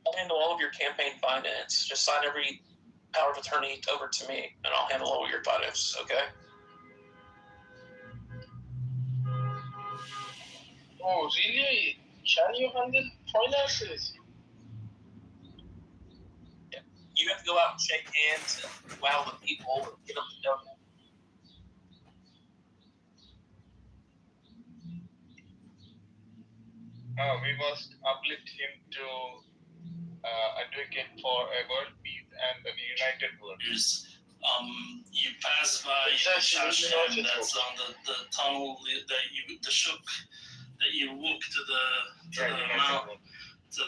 I'll handle all of your campaign finance. Just sign every power of attorney over to me, and I'll handle all your finance, okay? Oh, really? Can you handle finances? You have to go out and shake hands and wow the people and get them to know you. We must uplift him to advocate for a world peace and a united world. You pass by Shashem, that's on the tunnel the shuk that you walk to the mount, to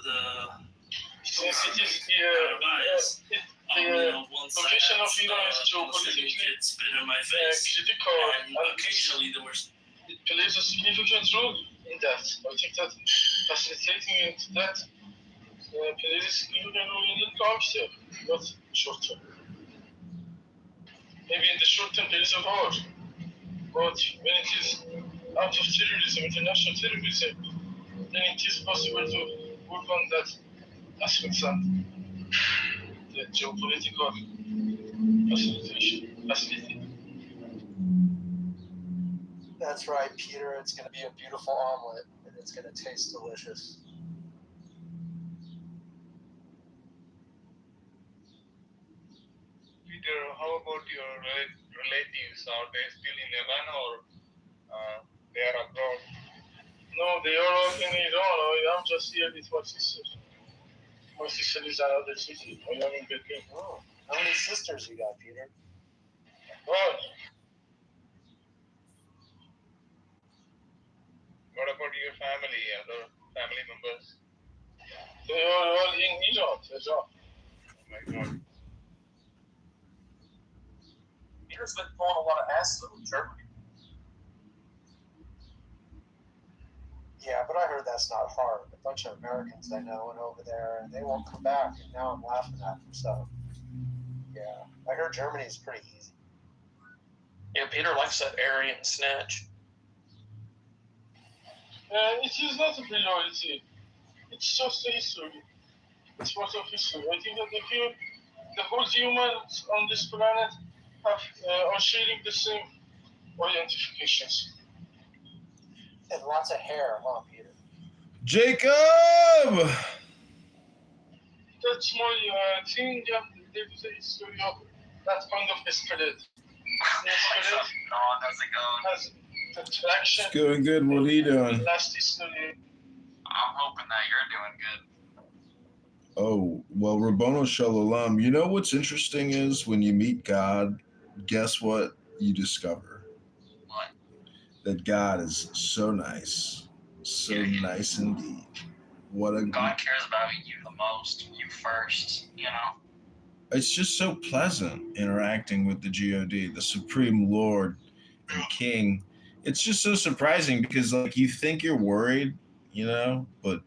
the Since it is once location of Iran is Palestinian geopolitically kid spit in my face, critical, and occasionally there was it plays a significant role in that. I think that facilitating into that plays a significant role in the long term, not short term. Maybe in the short term there is a war, but when it is out of terrorism, international terrorism, then it is possible to work on that aspect and the geopolitical facility. That's right, Peter. It's going to be a beautiful omelet, and it's going to taste delicious. Peter, how about your relatives? Are they still in Iran or they are abroad? No, they are all in Iran. I am just here with my sister. My sister is in another city. I am in Berlin. Oh, how many sisters you got, Peter? One. What about your family, other family members? They are all in Iran. Oh my God. Peter's been pulling a lot of ass in Germany. Yeah, but I heard that's not hard. A bunch of Americans I know went over there, and they won't come back, and now I'm laughing at them. So, yeah, I heard Germany is pretty easy. Yeah, Peter likes that Aryan snatch. It is not a priority. It's just a history. It's part of history. I think that the whole humans on this planet are sharing the same identifications. And lots of hair, huh, Peter? Jacob! That's my thing. Yeah, there is a history of that kind of spread. how's it going? Has attraction. It's going good. What are you doing? Last history. I'm hoping that you're doing good. Oh, well, Rabbono Shalom. You know what's interesting is when you meet God, guess what you discover? What? That God is so nice. So nice indeed. What a God cares about you the most. You first, you know? It's just so pleasant interacting with the God, the Supreme Lord and King. It's just so surprising because like you think you're worried, you know, but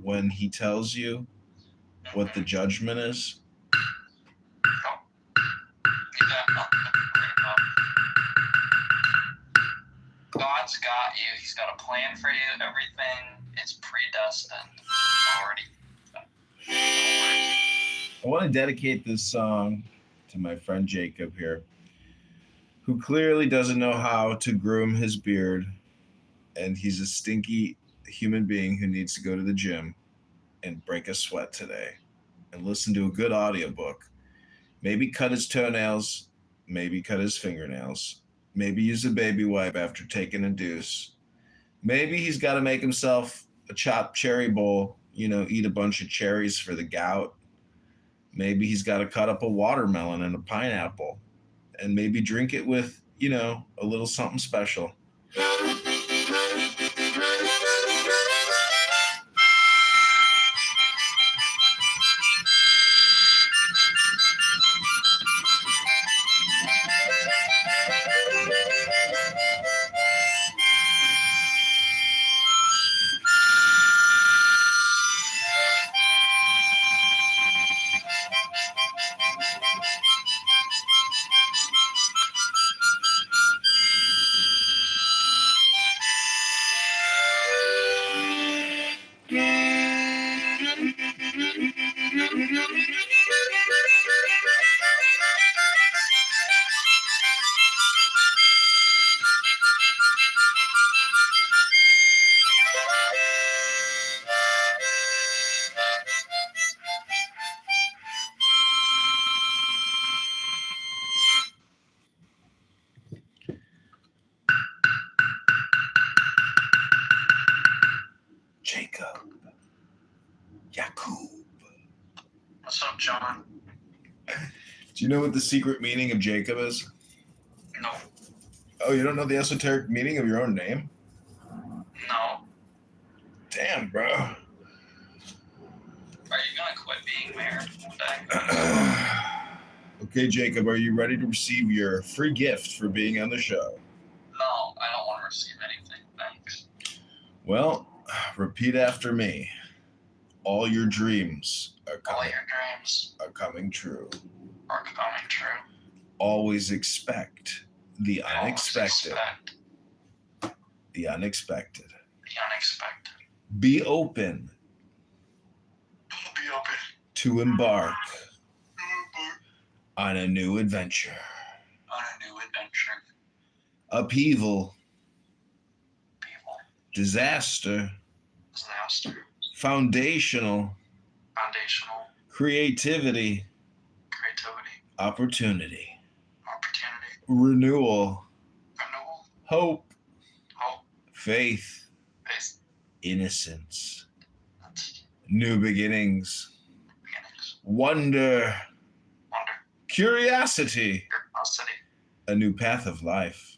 when he tells you what the judgment is, God's got you. He's got a plan for you. Everything is predestined already. I want to dedicate this song to my friend Jacob here, who clearly doesn't know how to groom his beard, and he's a stinky human being who needs to go to the gym and break a sweat today and listen to a good audiobook. Maybe cut his toenails, maybe cut his fingernails, maybe use a baby wipe after taking a deuce. Maybe he's got to make himself a chopped cherry bowl, eat a bunch of cherries for the gout. Maybe he's got to cut up a watermelon and a pineapple and maybe drink it with, a little something special. Jacob. Yakub. What's up, John? Do you know what the secret meaning of Jacob is? No. Oh, you don't know the esoteric meaning of your own name? No. Damn, bro. Are you gonna quit being mayor? Okay, Jacob, are you ready to receive your free gift for being on the show? No, I don't want to receive anything. Thanks. Well, repeat after me. All your dreams are coming true. Are coming true. Always expect the unexpected. The unexpected. The unexpected. Be open to embark on a new adventure. Upheaval. Disaster. Foundational. Creativity. Opportunity. Renewal. Hope. Faith. Innocence. New beginnings. Wonder. Curiosity. A new path of life.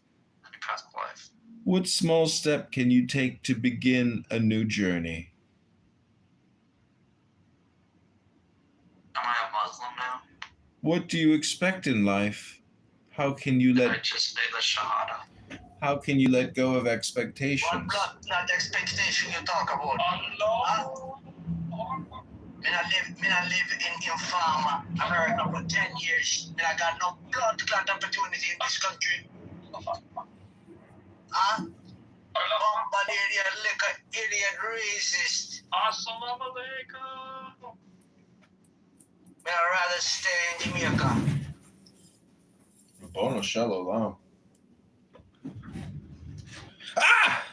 What small step can you take to begin a new journey? Am I a Muslim now? What do you expect in life? How can you I just made the Shahada. How can you let go of expectations? What blood expectation you talk about? Allah. Me not live in farm America for 10 years. Me not got no blood clot opportunity in this country. Huh? Somebody idiot racist. Assalamu alaikum. Me I'd rather stay in Jamaica. Bono Shalom. Ah!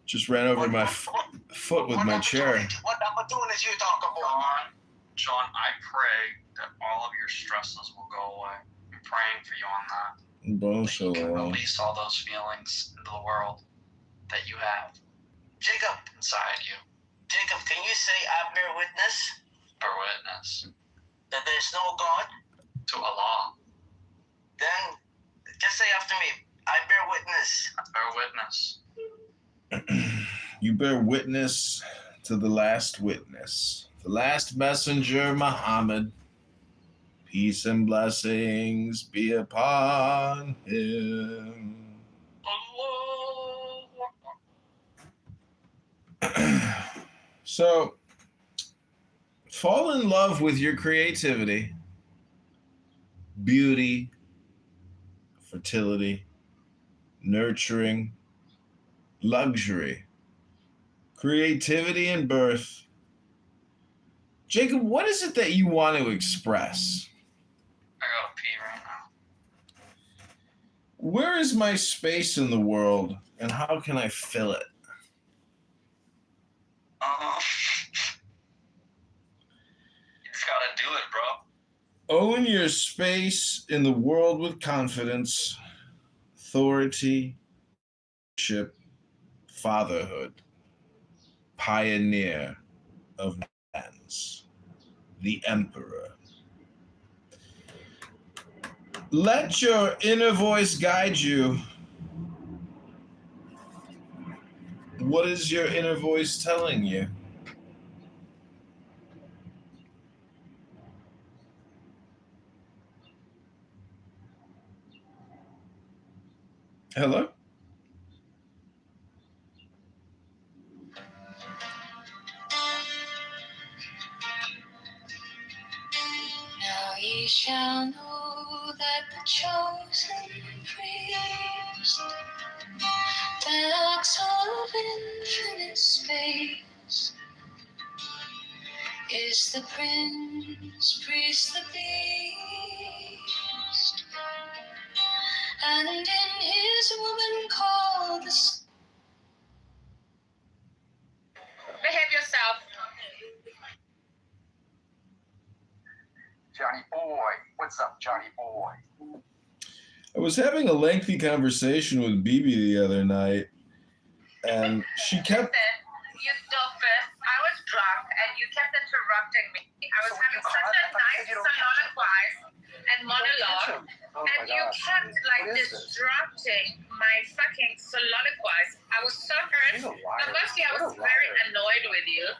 Just ran over my foot with my chair. What opportunity you talk about? John, I pray that all of your stresses will go away. I'm praying for you on that. Bono That you can Shalom. release all those feelings into the world that you have Jacob, inside you. Jacob, can you say I bear witness Bear witness that there's no God? to Allah. Then just say after me, I bear witness. Bear witness. You bear witness to the last witness, the last messenger, Muhammad. Peace and blessings be upon him. Allah. So, fall in love with your creativity, beauty, fertility, nurturing, luxury, creativity, and birth. Jacob, what is it that you want to express? I gotta pee right now. Where is my space in the world, and how can I fill it? You just gotta do it, bro. Own your space in the world with confidence, authority, leadership, fatherhood, pioneer, of lands, the Emperor. Let your inner voice guide you. What is your inner voice telling you? Hello? Now ye shall know that the chosen priest, backs of infinite space, is the prince, priest, the beast, and in his woman called the Behave yourself. Johnny boy. What's up, Johnny boy? I was having a lengthy conversation with Bibi the other night, and she kept... Listen, you doofus. I was drunk and you kept interrupting me. I was having such a nice soliloquize and monologue, and you kept disrupting my fucking soliloquize. I was so hurt. But mostly I was very annoyed with you.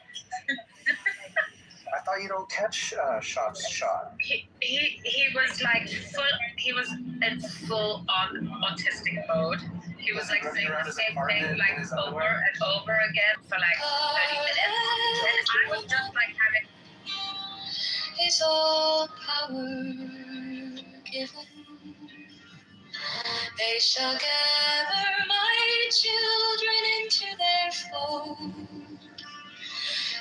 I thought you don't catch shots shot. He was like he was in full on autistic mode. He was like saying the same thing like over and over again for like 30 minutes. And I was just like having is all power given. They shall gather my children into their fold.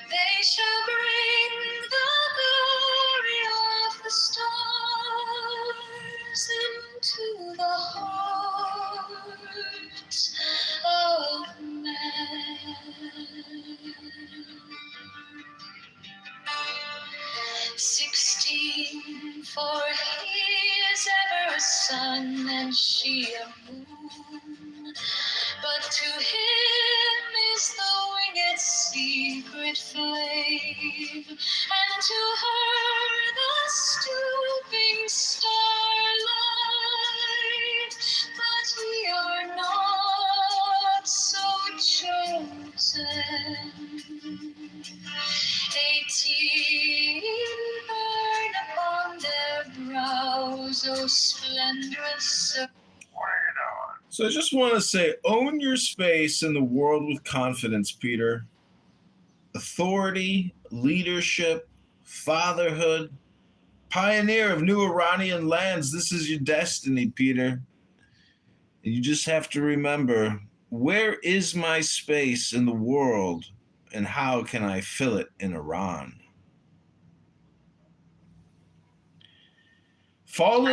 They shall bring the glory of the stars into the hearts of man. 16, for he is ever a sun and she a moon. But to him is the winged secret flame, and to her the stooping starlight. But we are not so chosen. 18 burn upon their brows, oh splendorous. So I just want to say, own your space in the world with confidence, Peter. Authority, leadership, fatherhood, pioneer of new Iranian lands. This is your destiny, Peter. And you just have to remember, where is my space in the world, and how can I fill it in Iran? Fall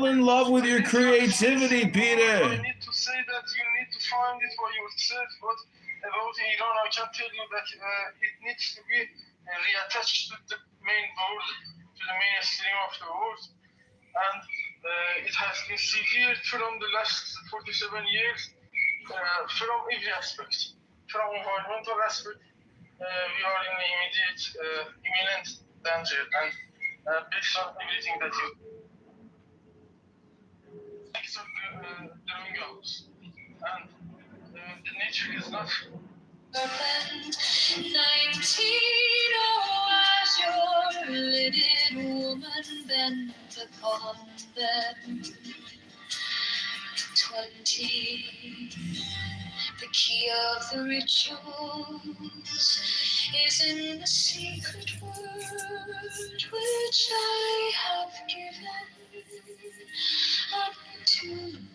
in love with your creativity, Peter. I need to say that you need to find it for yourself. But about Iran, I can tell you that it needs to be reattached to the main world, to the mainstream of the world. And it has been severed from the last 47 years from every aspect. From environmental aspect, we are in imminent danger. And based on everything that you doing goes. And the nature is not. 19, oh, as your lidded woman bent upon them. 20, the key of the rituals is in the secret word which I have given unto him.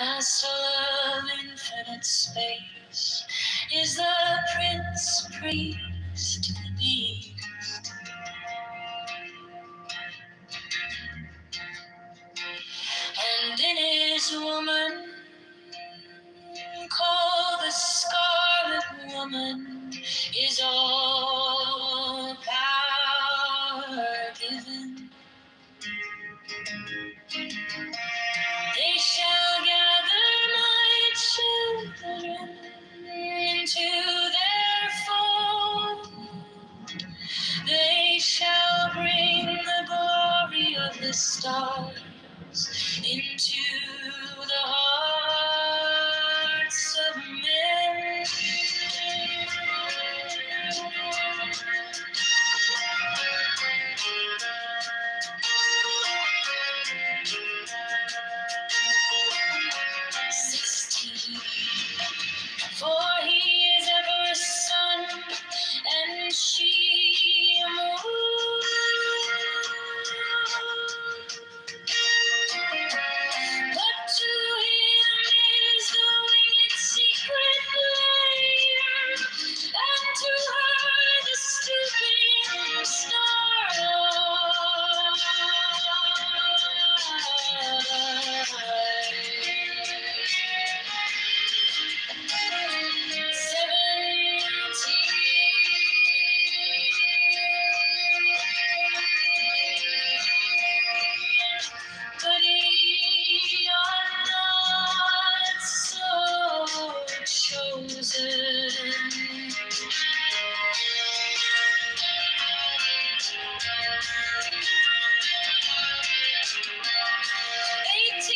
As full of infinite space is the prince priest the beast. And in his woman, called the Scarlet Woman, is all power given. They shall gather my children into their fold. They shall bring the glory of the stars into the hearts of men. 16. For he is ever a sun, and she a moon. But to him is the winged secret flame, and to her the stooping but ye are not so chosen. 18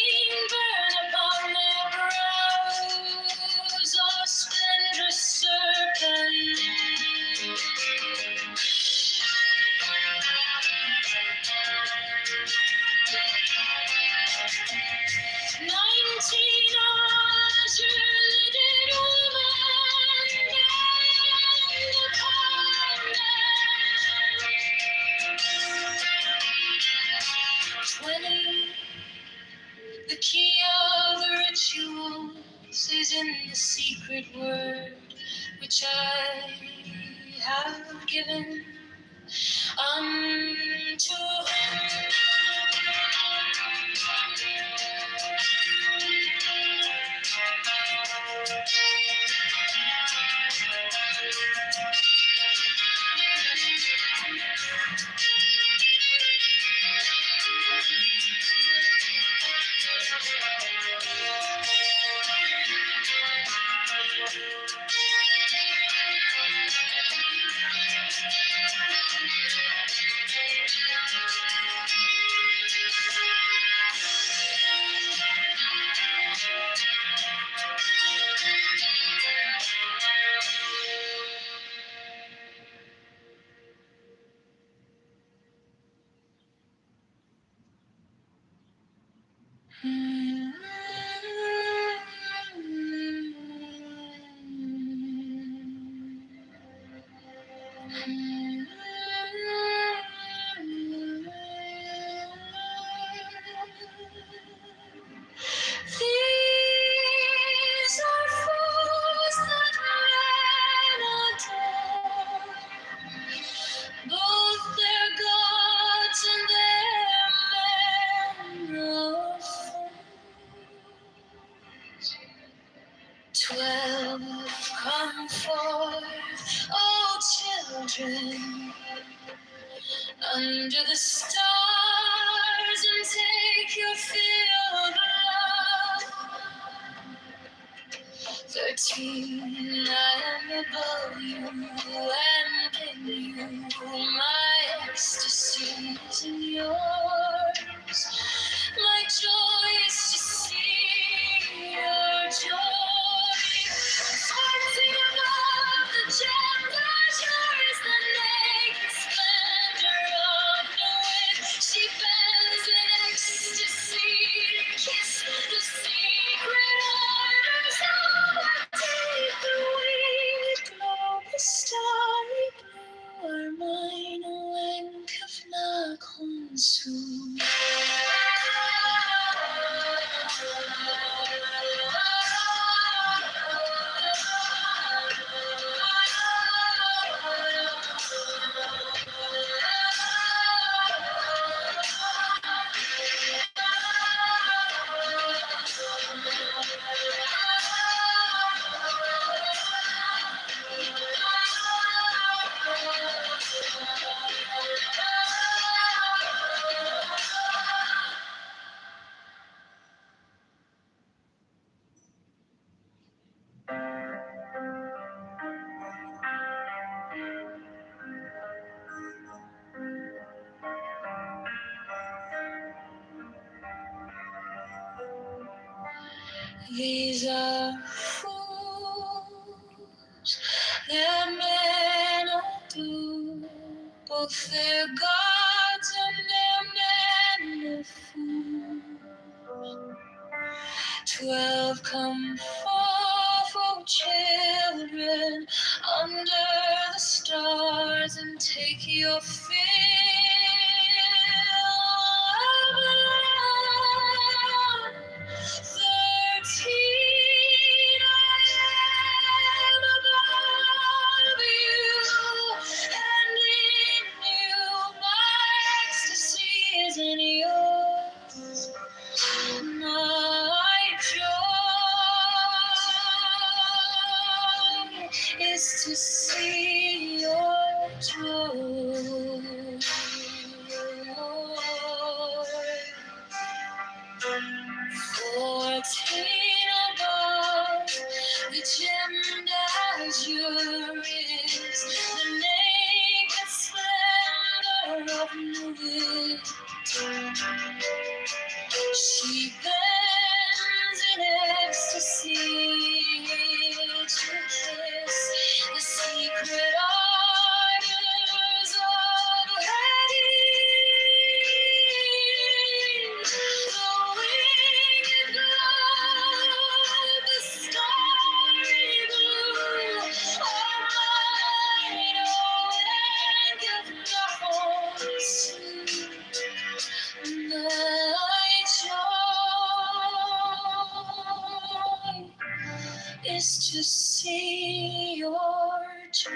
burn upon their brows, or splendorous serpent. 19 azure lidded woman, and upon them 20. The key of the rituals is in the secret word which I have given unto him. These are fools that men adore, both their gods and their men of fools. 12 come forth, O children, under the stars, and take your fill of love. 13, I am above you, and in you my ecstasy is in yours. My joy is to see your joy. 14, above the genders, yours the naked splendor of the wind. She bends in ecstasy to kiss the secret orders of the deep. The winged glow, the starry blue are mine. When Kafna comes soon. These are fools that men adore, both their gods and their men of fools. 12 come forth, O children, under the stars, and take your fill of love. 13, I am above you, and in you my ecstasy is in yours. My joy is to see your joy. 14 above, the gemmed azure is the naked splendor of new. She bends in ecstasy to kiss the secret ardors of Hades. The winged globe, the starry blue, are mine, oh, and give not soon. My joy is to see your joy.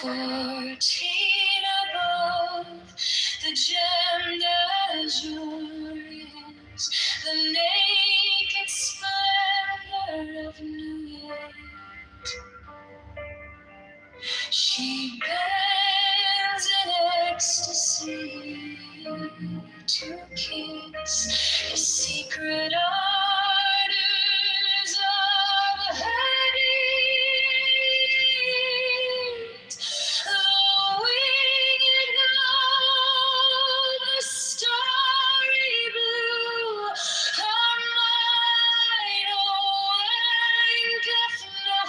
Fourteen above, the gemmed azure is the naked splendor of New York. She bends in ecstasy to kiss the secret ardors of Hades. The winged globe, the starry blue, are mine, oh, and doth not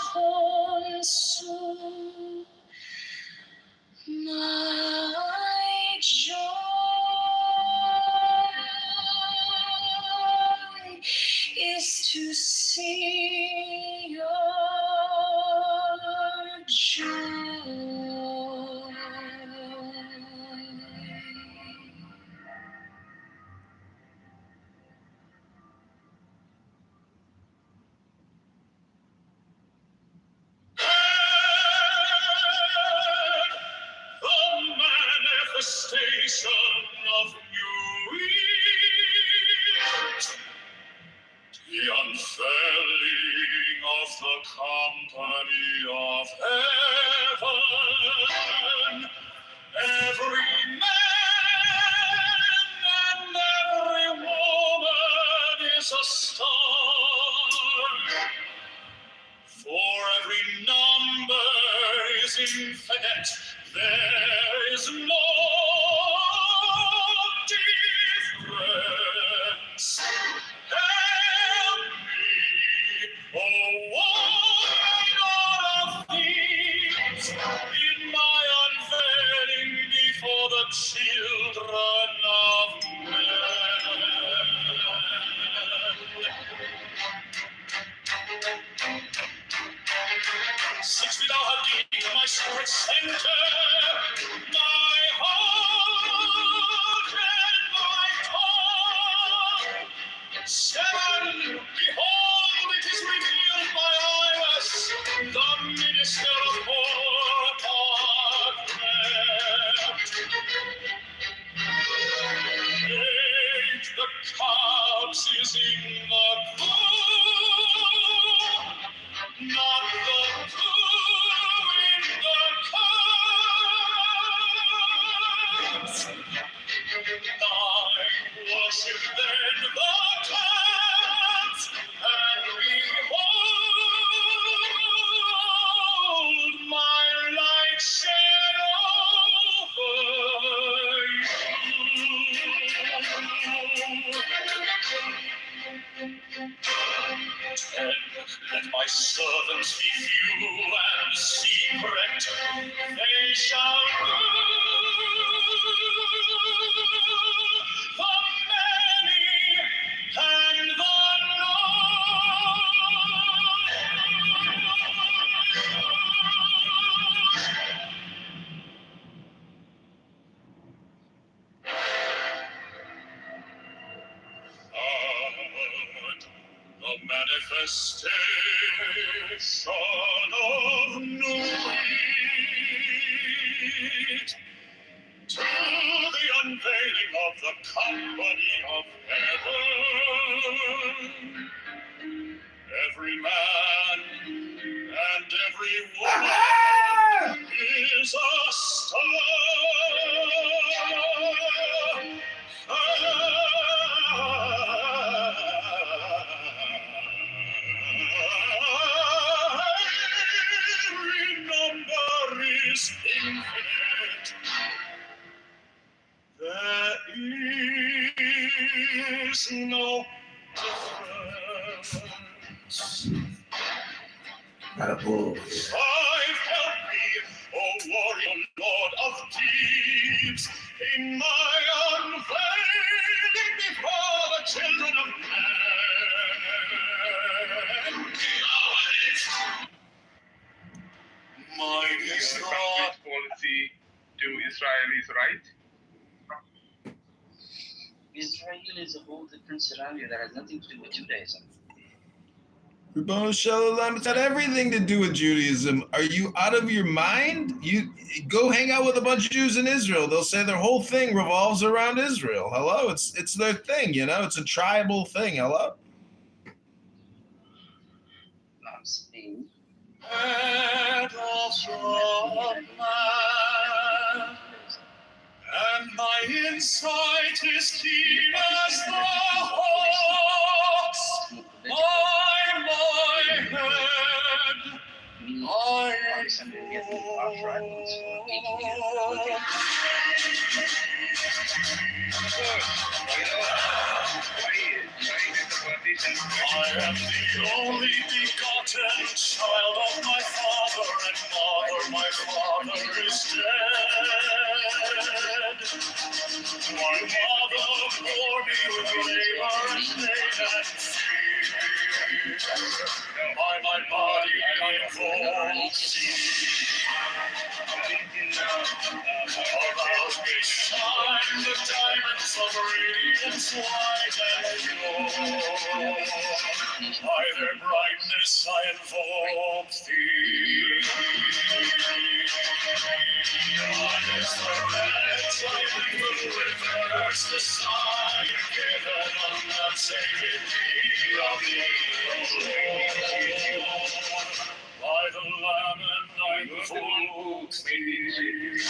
soon. My joy is to see your joy. The manifestation of new Eve, the unfurling of the company of heaven. Every man and every woman is a star. For every number is infinite, there is no difference. children of men. 6 feet out deep, my spirit center, my heart and my tongue. 7, behold, it is revealed by Iris, the minister of poor apartment. 8, the calves is in the cool, not the cool in the calves. 9, worship then the calves, and behold, my light shed over you. 10, let my servants be few and secret, they shall rule the many and the the manifestation of new wheat, to the unveiling of the company of heaven. Every man and every woman is a star. Every number is infinite. There is no difference. Got a bull. 5, help me, O warrior lord of deeds, in my unveiling before the children of men. Mine is the Which policy to Israel is right? Israel is a whole different scenario that has nothing to do with Judaism. Ribono Shalom, it's got everything to do with Judaism. Are you out of your mind? You go hang out with a bunch of Jews in Israel. They'll say their whole thing revolves around Israel. Hello, it's their thing, you know. It's a tribal thing. Hello. I'm saying Head of man, and my insight is keen as the hawk's. My head, my Alexander getting our rivals for 8 years. I am the only begotten child of my father and mother. My father is dead. My mother bore me with labor and pain and fear. By my body I invoke thee. Around me shine the diamonds of radiance white and pure. By their brightness I invoke thee. God is the red, like the rivers, the sun given on the sacred tree of the Lord. By the Lamb and I invoke thee.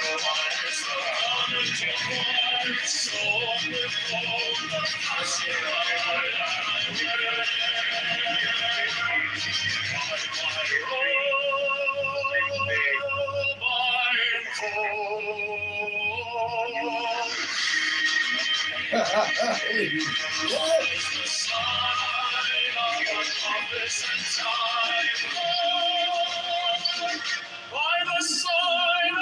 God is the garment of white, sown with gold, the passion of my life. By the side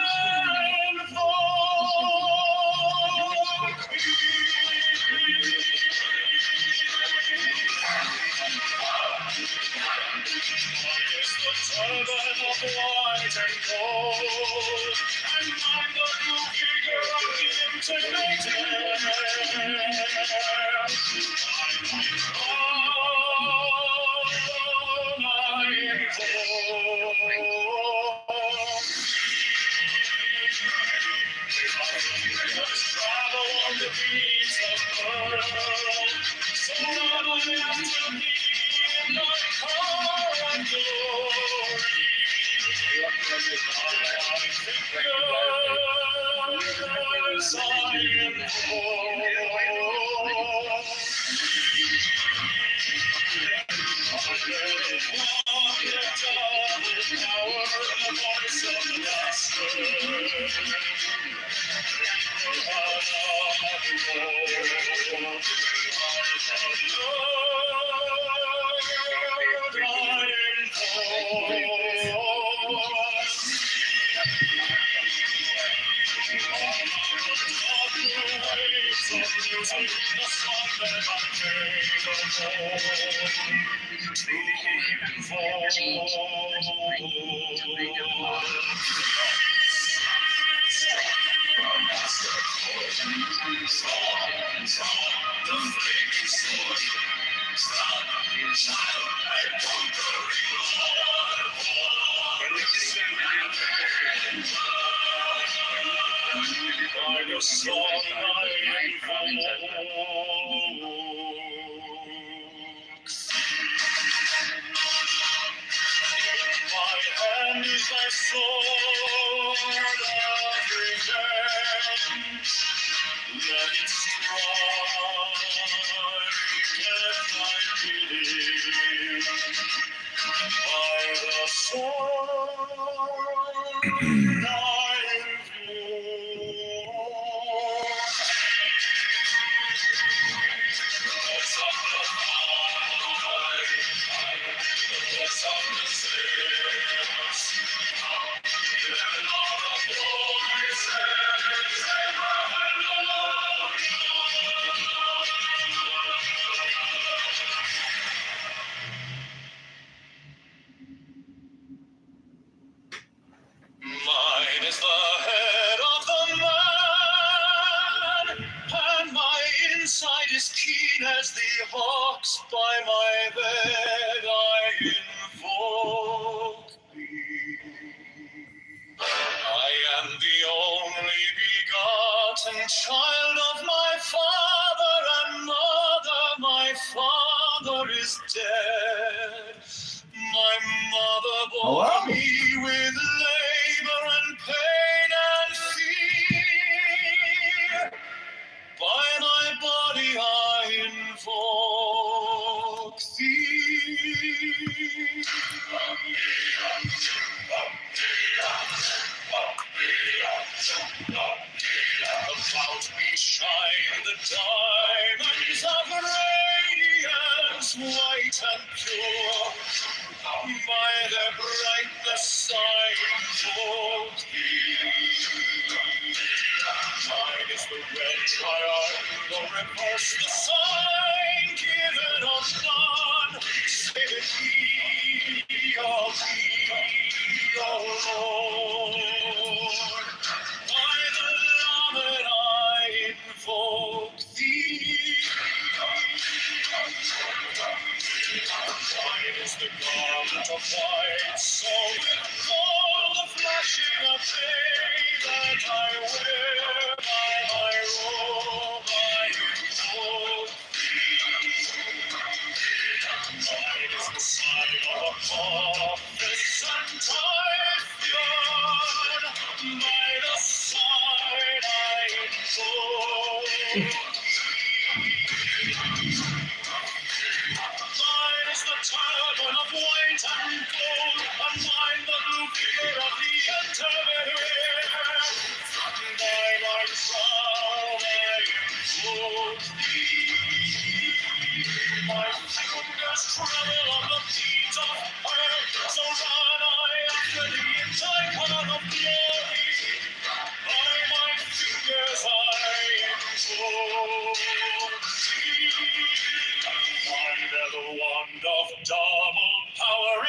is the turban of white and gold, and mine the blue figure of the intimated. Travel on the beats of pearl, so that I have to be in my car and glory. Fingers I Mine is the head of the man, and my inside is keen as the hawks. By my bed I invoke thee. I am the only begotten child of my father and mother. My father is dead. My mother bore me with labor and pain and fear. By my body I invoke thee. About me shine the diamonds of radiance, white and pure. By their brightness I invoke thee. Mine is the red triangle, reverse the sign, given of none. Save it thee, of thee, O Lord. By the Lamed I invoke thee. Mine is the garment of white, so with all the flashing of day that I wear by my robe I invoke thee. Mine is the sign of a prophet and Typhoon. By the sign I invoke thee. Mine is the turban of white and gold, and mine the blue figure of the intermediate. By my crown I invoke thee. My fingers travel on the beat of earth, so run I after thee in thy crown of glory. By my fingers I invoke thee. Under the wand of double power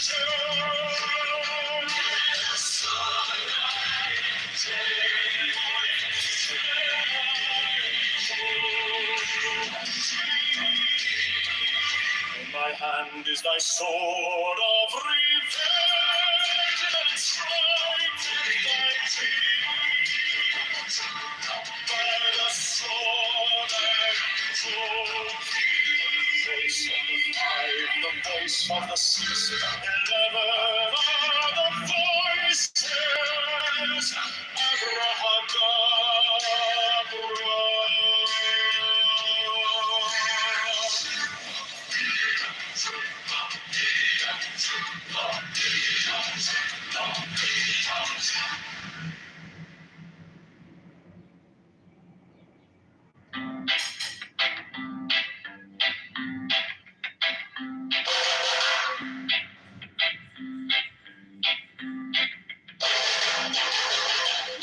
In my hand is thy sword of revenge, and strike thy teeth. By the sword and trophy, the voice of the five, the voice of the six, 11 are the voices.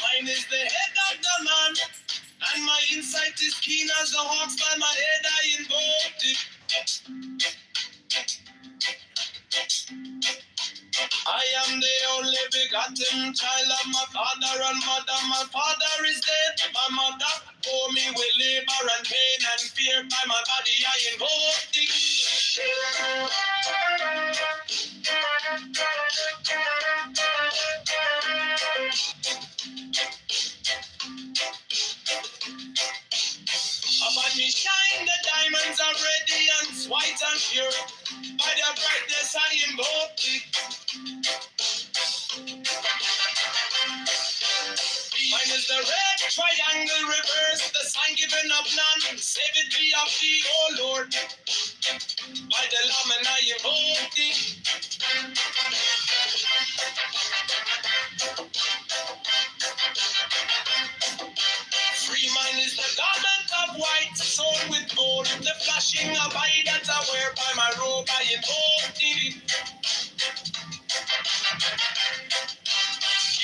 Mine is the head of the man, and my insight is keen as the hawks. By my head I invoked it. I am the only begotten child of my father and mother. My father is dead. My mother bore me with labor and pain and fear. By my body I invoked it. Upon me shine the diamonds are radiance, white and pure. By their brightness I invoke it. Mine is the red triangle reverse, the sign given of none. Save it be of thee, O Lord. By the Lamb and I invoke thee. Free mine is the garment of white, sewn with gold. The flashing of eye that I wear by my robe, I invoke thee.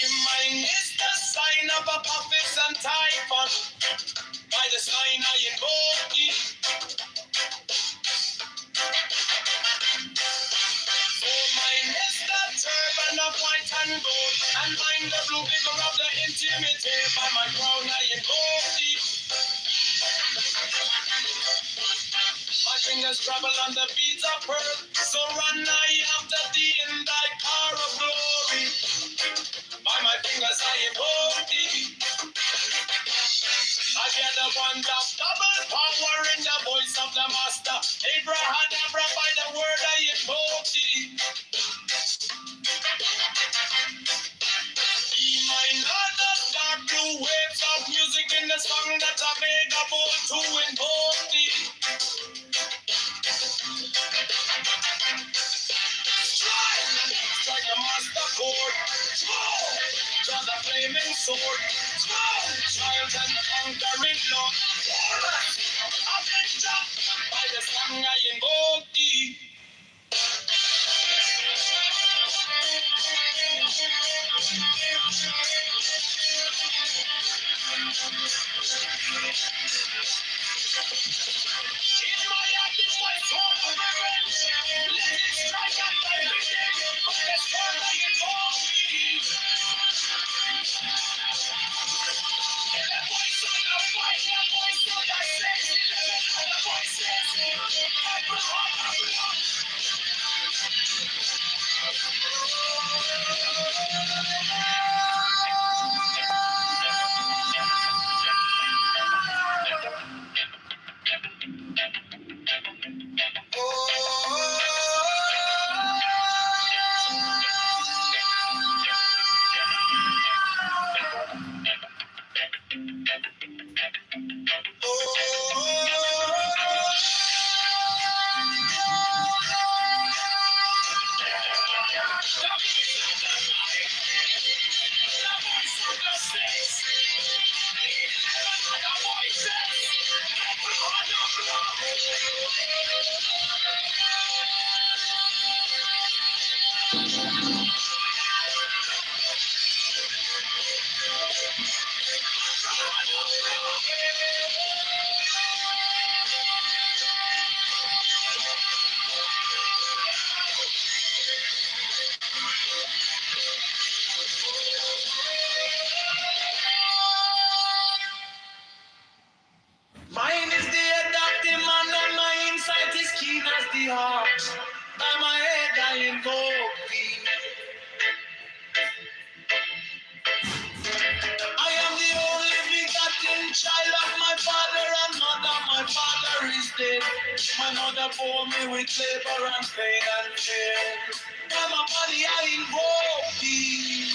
Mine is the sign of Apophis and Typhon. By the sign I invoke thee. Oh, mine is the turban of white and gold, and mine the blue vigor of the intimate. By my crown I invoke thee. My fingers travel on the beads of pearl, so run I after thee in thy car of glory. By my fingers I invoke thee. I hear the wand of double power in the voice of the master. Abrahadabra, by the word I invoke thee. Be mine are the dark blue waves of music in the song that I made about to invoke thee. Strike the master chord. Draw the flaming sword. Trials and conquering Lord. Avenger, by the song I invoke thee. In my hand is my sword of revenge. Let it strike at my vision. By the sword I invoke thee. The voice of the fight, the voice of the six, the voices. Abraham. mother bore me with labor and pain and fear. By my body I invoke thee.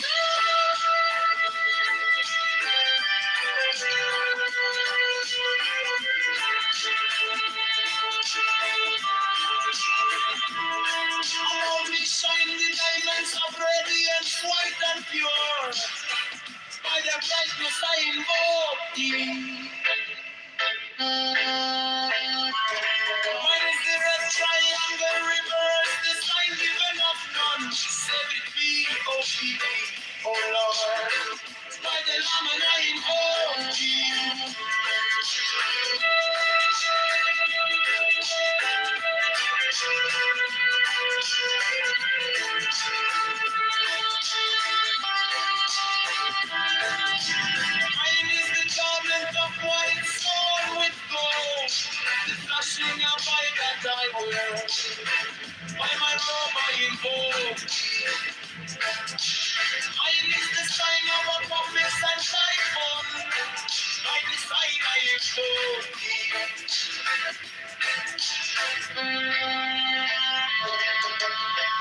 Around me shine the diamonds of radiance, white and pure. By the brightness I invoke thee. Mine is the red triangle reverse, the sign given of none. Save it be, oh be, oh Lord. By the Lamb and I invoke thee. Mine is the garment of white sewn with gold, the flashing of light that I wear. By my robe I invoke. Mine is the sign of a promise and typhoon. By the side I invoke.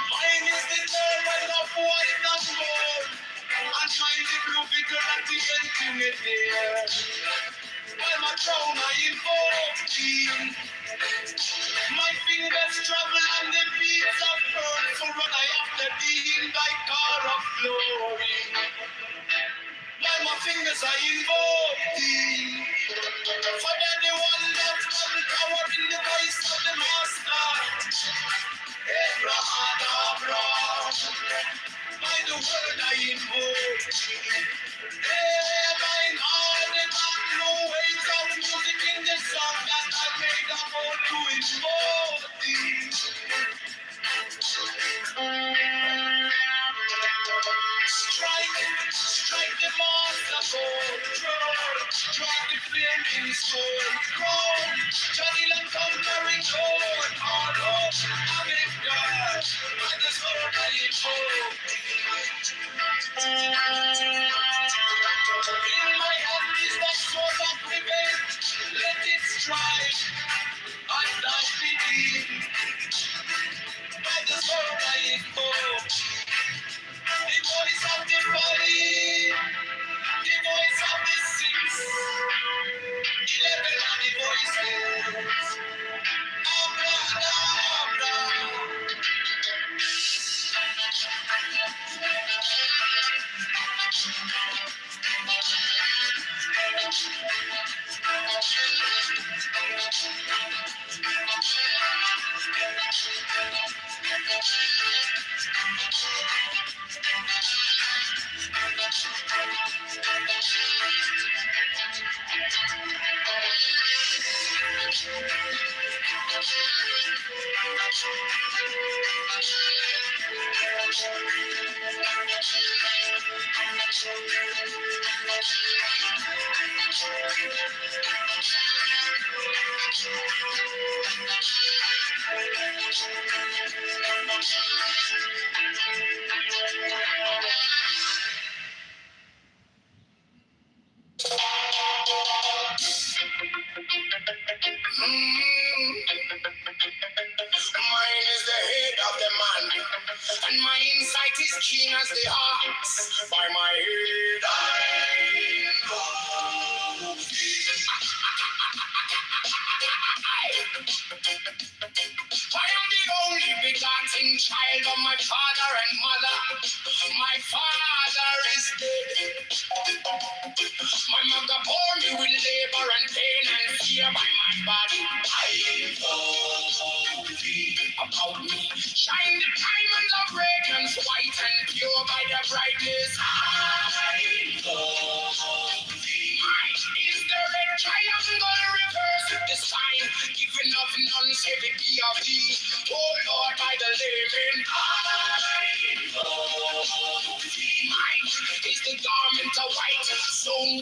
Mine is the garment of white and gold, and mine the blue vigor at the intimate there. By my crown I invoke thee. My fingers travel on the beats of pearl, so run I after thee in thy car of glory. By my fingers I invoke thee. For they're the one that has the power in the voice of the Master. Abraham, by the word I invoke. Mine all the back, no waves of music in the song that I made about to invoke thee. Strike the master gold, drop the flame in his soul, crown, Johnny Lamb conquering Lord, all hope, avec God, by the sword I invoke. In my hand is the sword of revenge, let it strike, and I believe, by the sword I invoke. The voice of the body, the voice of the six, 11 of the voices. Mine is the head of the man, and my insight is keen as the ox. By my head I know thee. I am the only begotten child of my father and mother. My father is dead. My mother bore me with labor and pain and fear by my body. I know thee. About me shine the diamonds of radiance, white and pure by their brightness. I know thee. Mine is the red triangle reverse with the sign given of none, save it be of thee. Oh Lord, by the layman. I know thee. Mine is the garment of white, so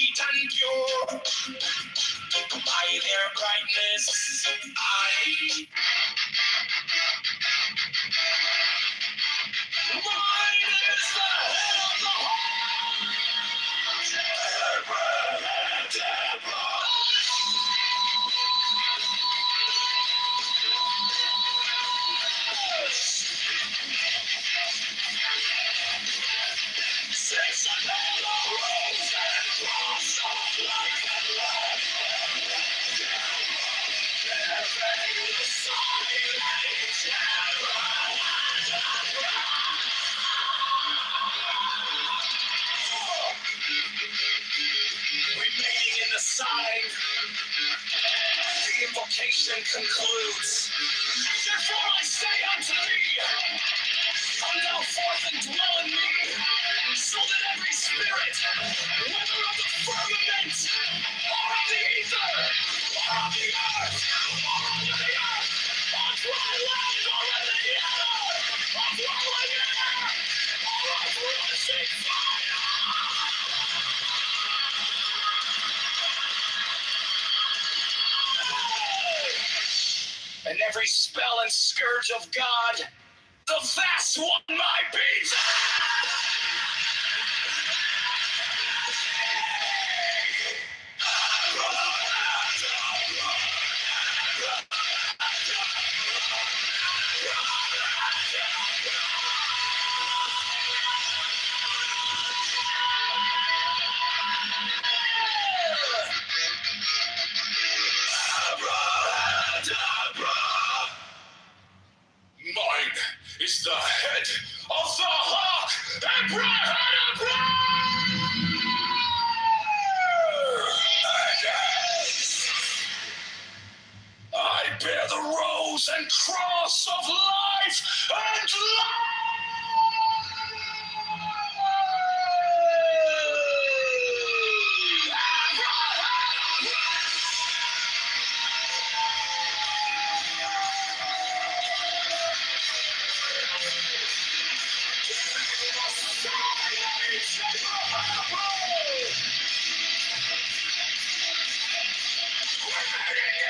sweet and pure. By their brightness, mine is the head of the six and the rose and cross of life and love. Giving the silence remaining in the sign. The invocation concludes. Therefore I say unto thee, come thou forth and dwell in me, so that every spirit, whether of the firmament, or of the ether, or of the earth, or under the earth, or dry land, or in the air, or flowing air, or of rushing fire, and every spell and scourge of God, the vast one might be. Mine is the head of the hawk, Abraham. I bear the rose and cross of life and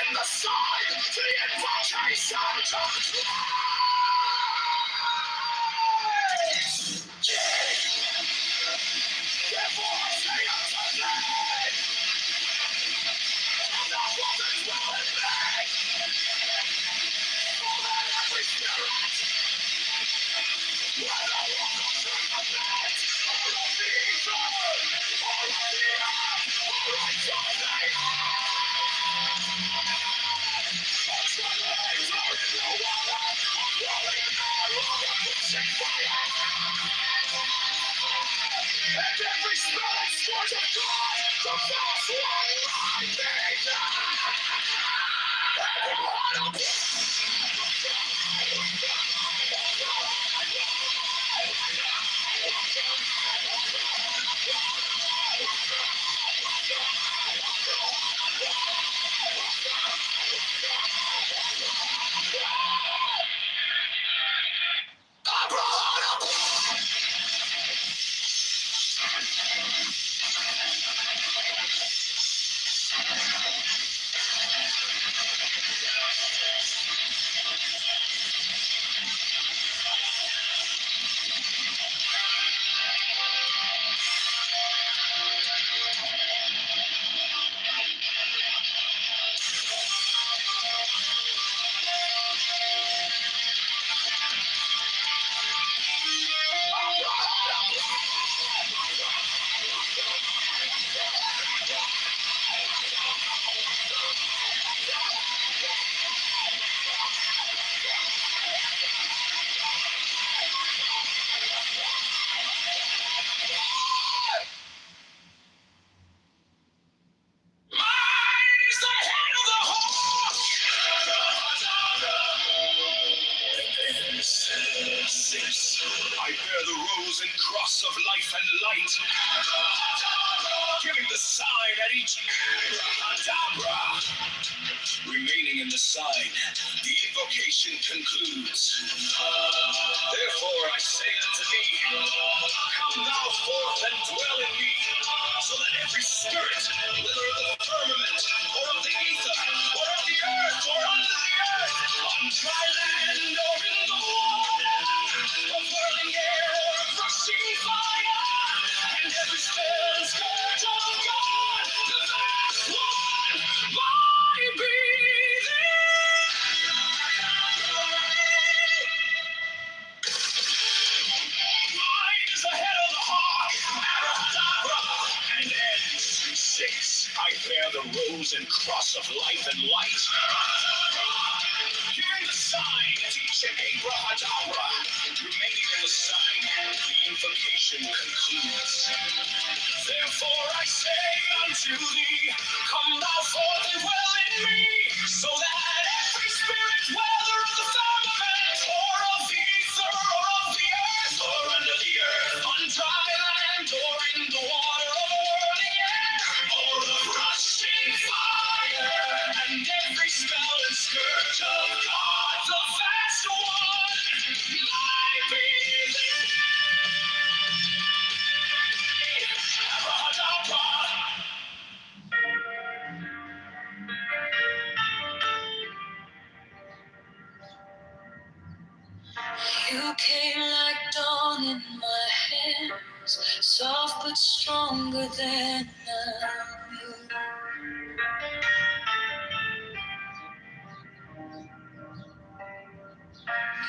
in the side, the invocation concludes. Therefore I say unto thee, come thou forth and dwell in me, so that every spirit, whether walk of firmament, or of the ether, or of the earth, or of the air, and every spell and scourge of God, the false one might be. I bear the rose and cross of life and light, giving the sign at each abracadabra. Remaining in the sign, the invocation concludes. Therefore I say unto thee, come thou forth and dwell in me, so that every spirit, whether of the firmament, or of the ether, or of the earth, or under the earth, on dry land or in the water, of whirling air or of rushing fire, and every spell and scourge of God, the vast one, might be mine is the head of the hawk, abracadabra, and ends. 6. I bear the rose and cross of life and light. Hearing the sign, teach an abracadabra. Remaining in the sign, the invocation concludes. Therefore I say unto thee, come thou forth and dwell in me, so that every spirit, whether of the firmament, or of the ether, or of the earth, or under the earth, on dry land, or in the water, or whirling air, or of rushing fire, and every spell and scourge of God, the vast one, might be thee. Abracadabra. You came like dawn in my hands, soft but stronger than I knew.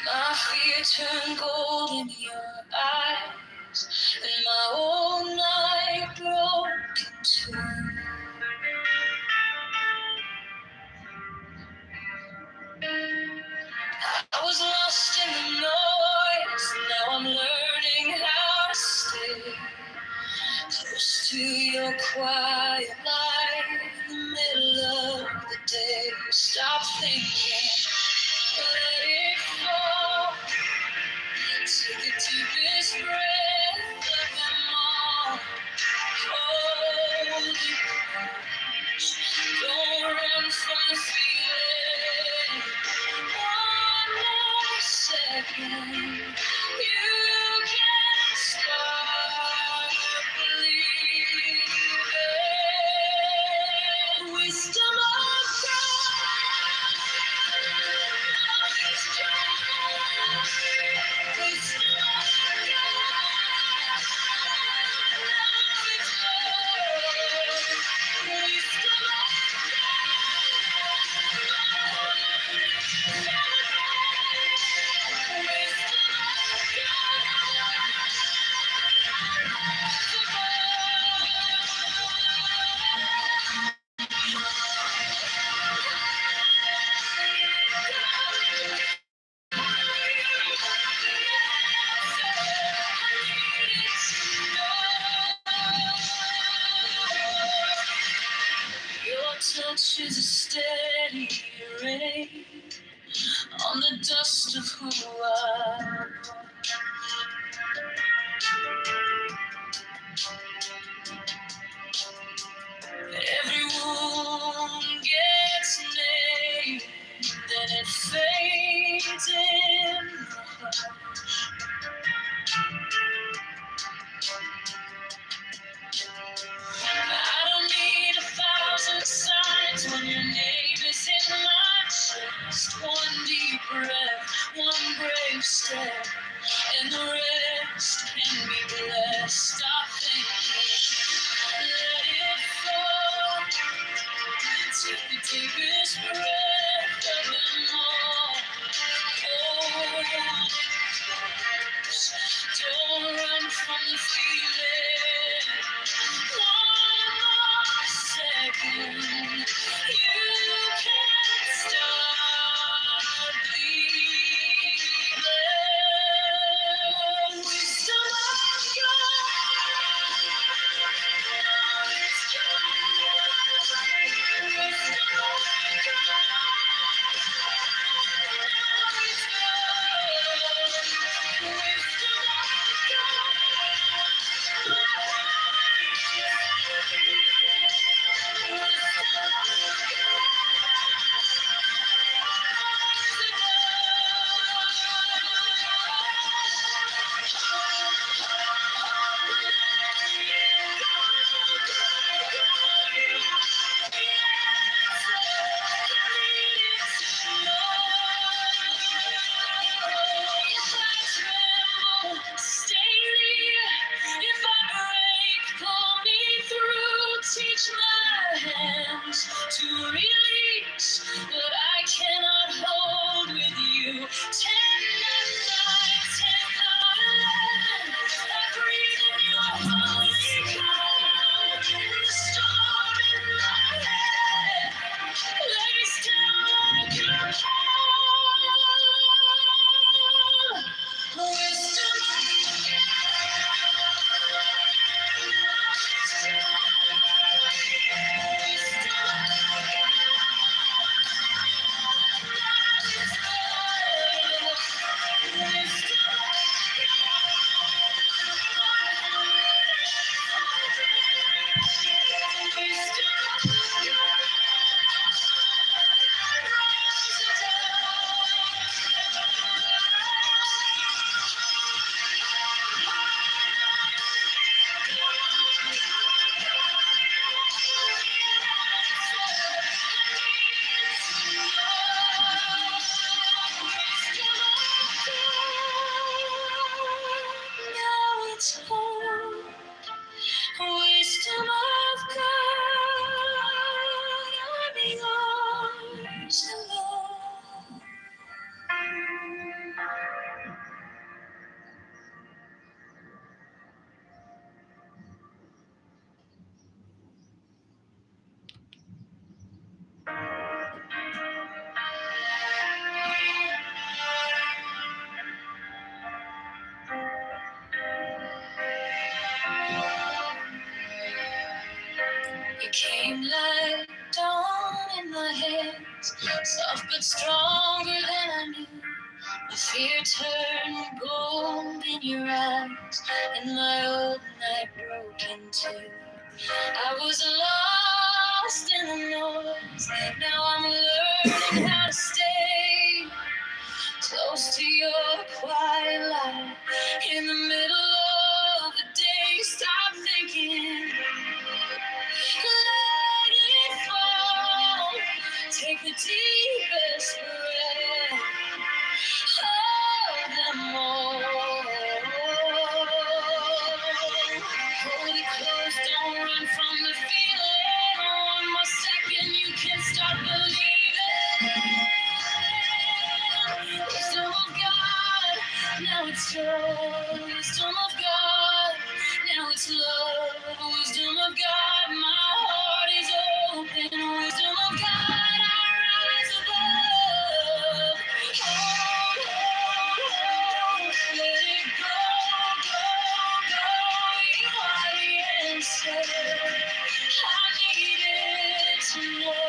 My fear turned gold in your eyes, and my old night broke in two. I was lost in the noise, now I'm learning how to stay close to your quiet light in the middle of the day. Stop thinking, let it fall. Take the deepest breath of them all. Hold it close. Don't run from the feeling. One more second. You can start believing. Wisdom of God. Knowledge God. Wisdom of God. Knowledge God. Wisdom Your touch is a steady rain on the dust of who I am. Every wound gets named, then it fades in the hush. I don't need 1,000 signs when your name is in my chest. One deep breath, one brave step, and the rest can be blessed. Stop thinking, let it fall. Take the deepest breath of them all. Hold it close. Don't run from the feeling. One more second. You can start believing. Wisdom of God. Knowledge God. Wisdom of hands to release what I cannot hold with you. Tender nights and land. I breathe in your holy calm. The storm in my head. Let me still like your calm. Wisdom of now it's home. Wisdom of God, I'm yours alone. You came like dawn in my hands, soft but stronger than I knew. The fear turned gold in your eyes, and my old night broke in two. I was lost in the noise, now I'm learning how to stay close to your quiet light. In the middle of the day, stop thinking, let it fall. Take the deepest breath, hold them all. Hold it close, don't run from the feeling. One more second, you can start believing. Wisdom of God, now it's joy. Wisdom of God, now it's love. Wisdom of God, my heart is open. Wisdom of God, I rise above. Hold, let it go, go, go. You are the answer. I needed to know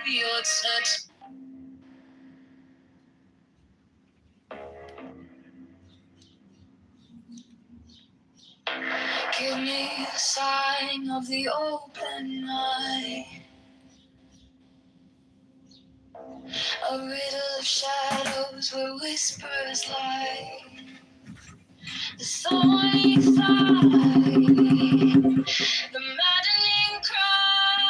your touch. Give me a sign of the open eye, a riddle of shadows where whispers lie. The thorny thigh, the maddening cry.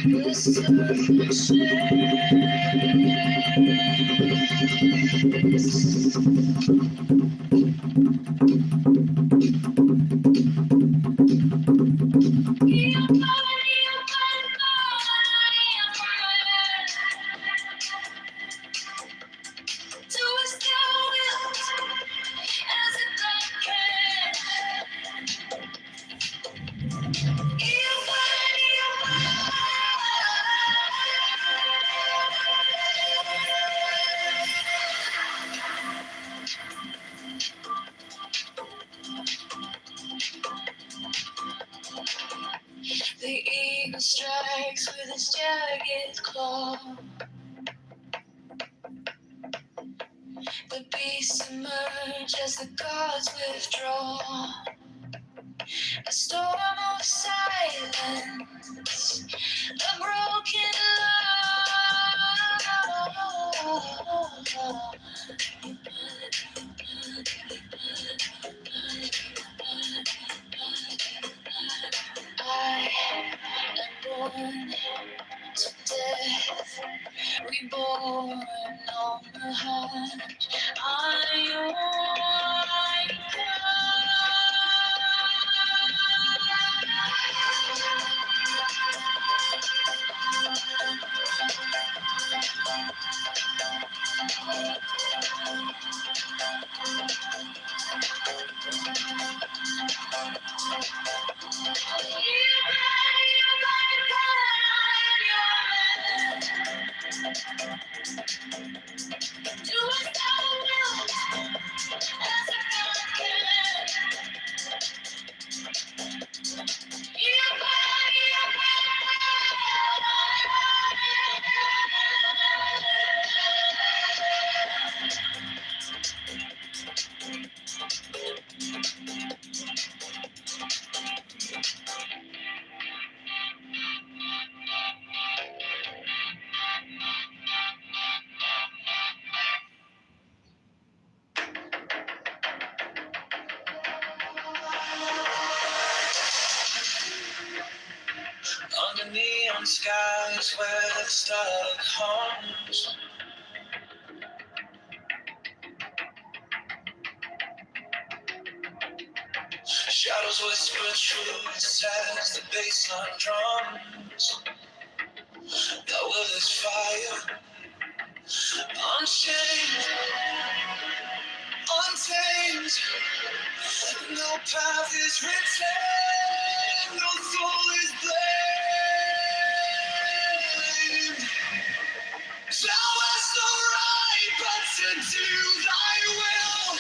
Whisper and the eagle strikes with its jagged claw. The beasts emerge as the gods withdraw. A storm of silence, a broken love. born to death, reborn on the heart. I under neon skies where the starlight hums, shadows whisper truths as the bassline drums. Thou willest fire, unchained, untamed. No path is written, no soul is blamed. Thou hast no right but to do thy will.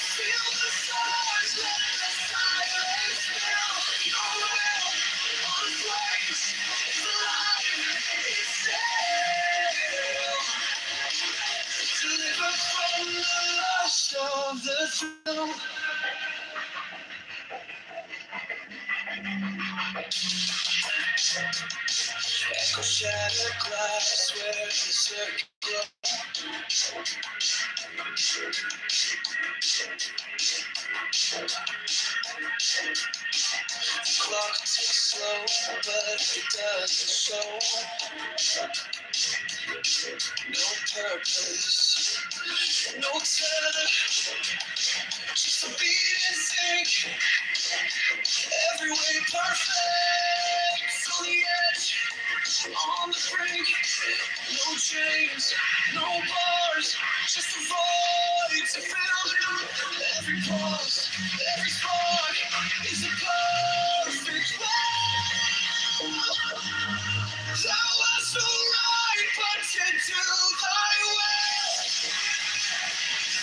Feel the stars, let the silence fill your will. On flames, is alive, is still. Deliver from the lust of the thrill. Echo shattered glass where the circuit clock ticks slow, but it doesn't show. No purpose, no tether, just a beat in sync. Every way perfect, on the edge, on the brink. No chains, no bars, just a void to fill. Every pause, every spark is a perfect will. Thou hast no right but to do thy will.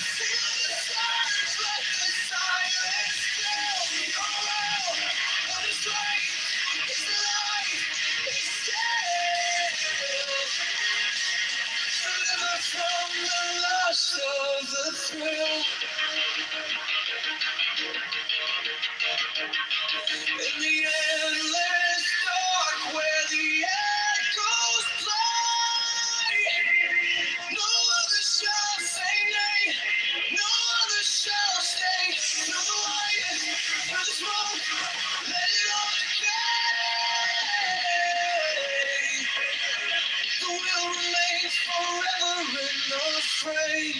Feel the stars, let the silence fill your will. On his way, it's alive, it's still. Deliver from the lust of the thrill. In the endless dark where the echoes play, no other shall say nay, no other shall stay. Through the light, through the smoke, let it all decay. The will remains forever unafraid.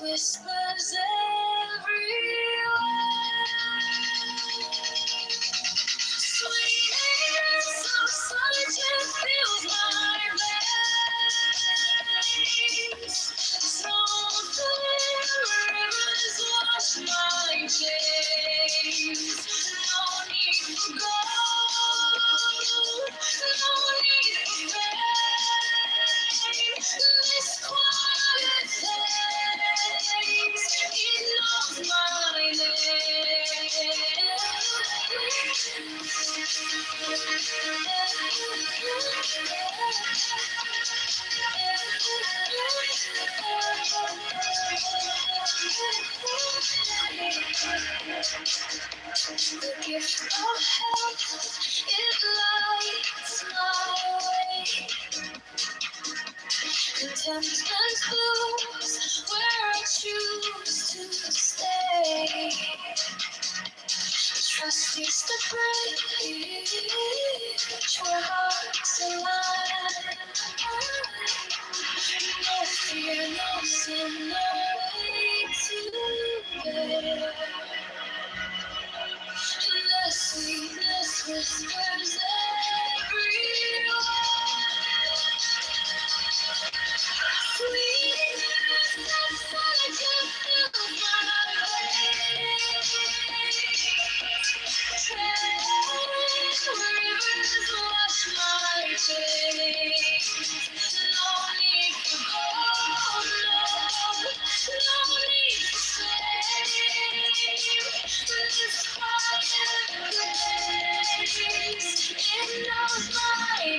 whispers everywhere. Sweetness of solitude fills my veins. Soulful rivers wash my chains. No need for gold, no need for fame. This quiet place, it knows my The gift of health, it lights my way. Contentment blooms where I choose to stay. Trust is the bridge where hearts align. No fear, no sin, no way to bear. The sweetness whispers everywhere. Sweetness that solitude fills my veins. Rivers wash my chains. No need for gold, no need for fame. This quiet place, it knows my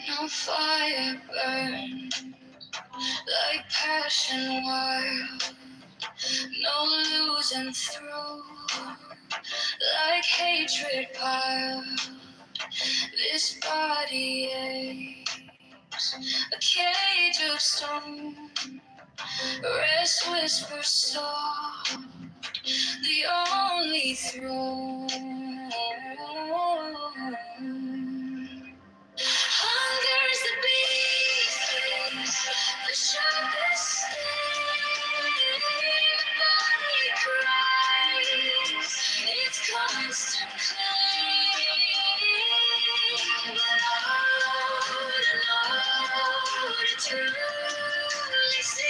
No fire burn like passion wild. No losing through like hatred piled. This body aches, a cage of stone. Rest whispers soft, the only throne. Hunger's the beast, the sharpest sting. Body cries, its constant claim. But to truly see,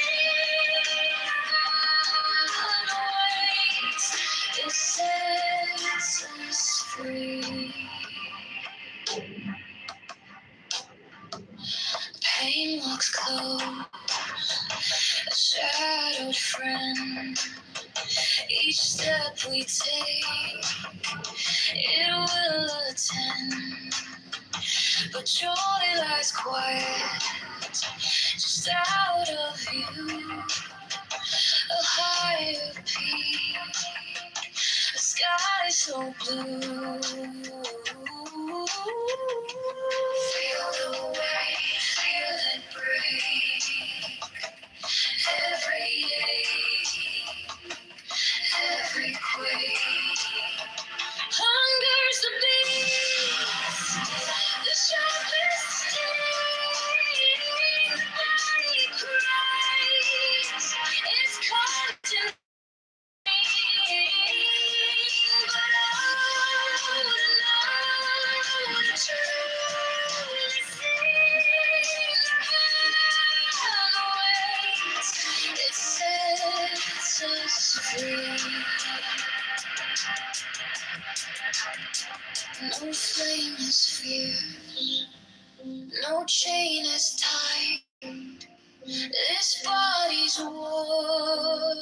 God waits, it sets us free. Pain walks close, a shadowed friend. Each step we take, it will attend. But joy lies quiet, just out of view. A higher peak, a sky so blue. Feel the weight, feel it break. Every ache, every quake. Hunger's the beast, the sharpest sting. The body cries, it's constant. But I would know the truth. no chain is tight. This body's war,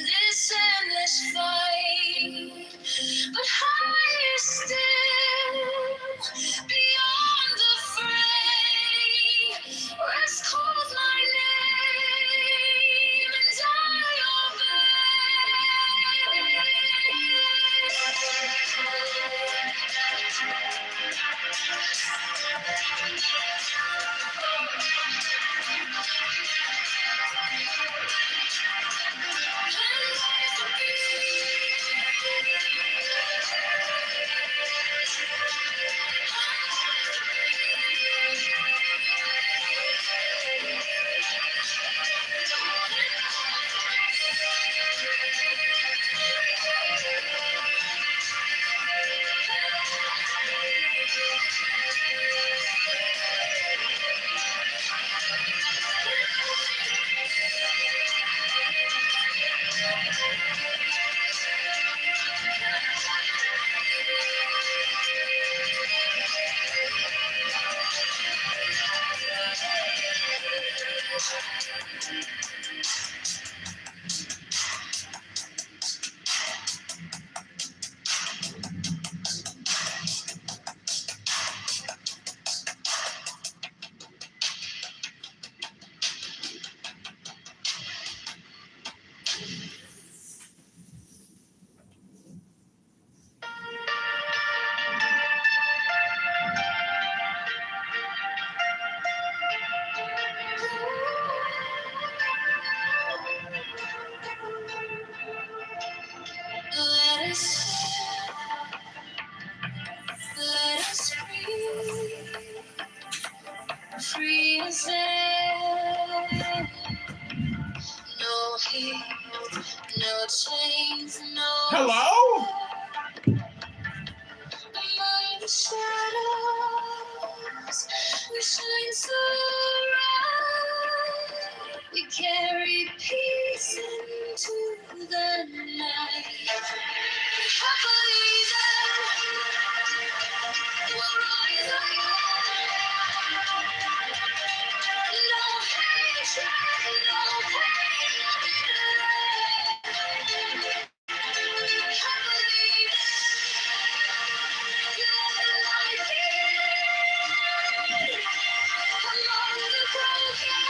this endless fight. But higher still, beyond the fray, rest calls my name, and I let us free as air. No heat, no chains, no. Hello? Among the shadows, we shine so bright. We carry peace into the night. Happily then, we'll rise again. No hatred, no pain, no delay. Happily then, let the light begin. Among the broken.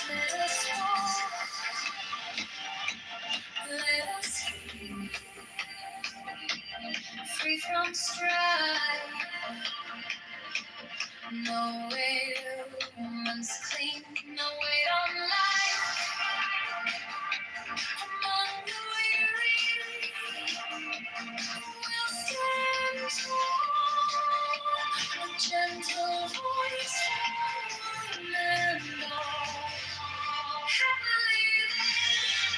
Let us walk, let us free from strife. No woman's clean, no weight on life. Among the weary, we'll stand tall. A gentle voice for one and all. Happily then,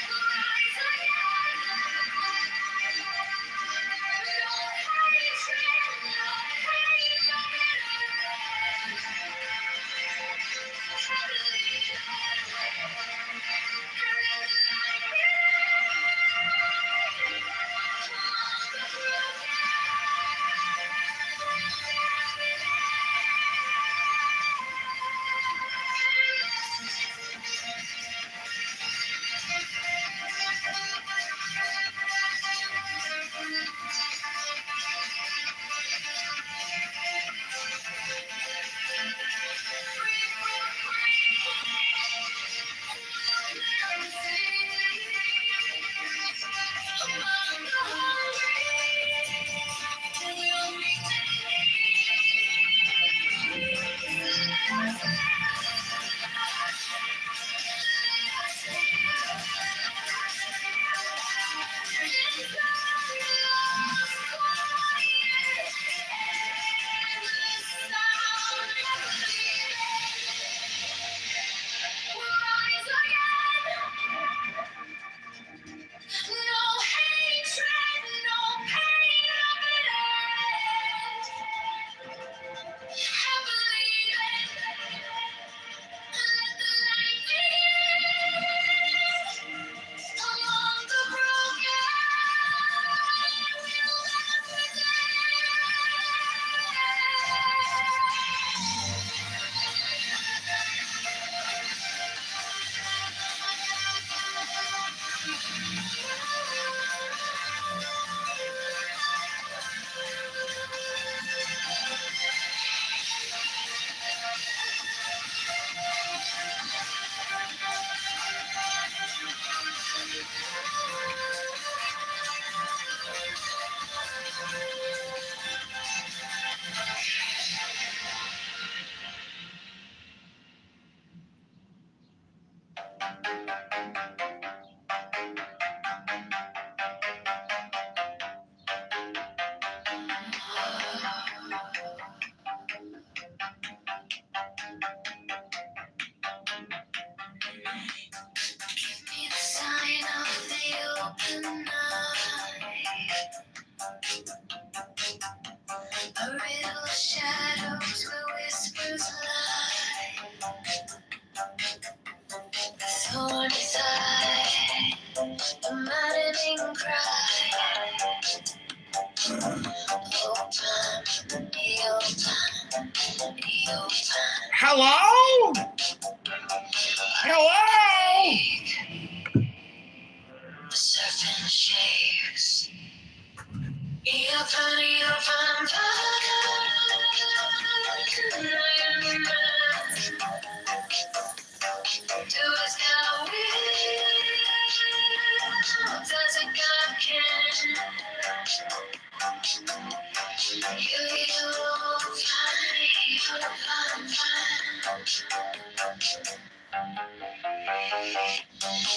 rise again. No hatred, no pain, no bitterness. Happily then, me the sign of the open night. A riddle of shadows where whispers lie. The thorny side, the maddening cry. Open, open. Hello? Hello? The serpent shakes. Open, do as thou wilt, as a God can.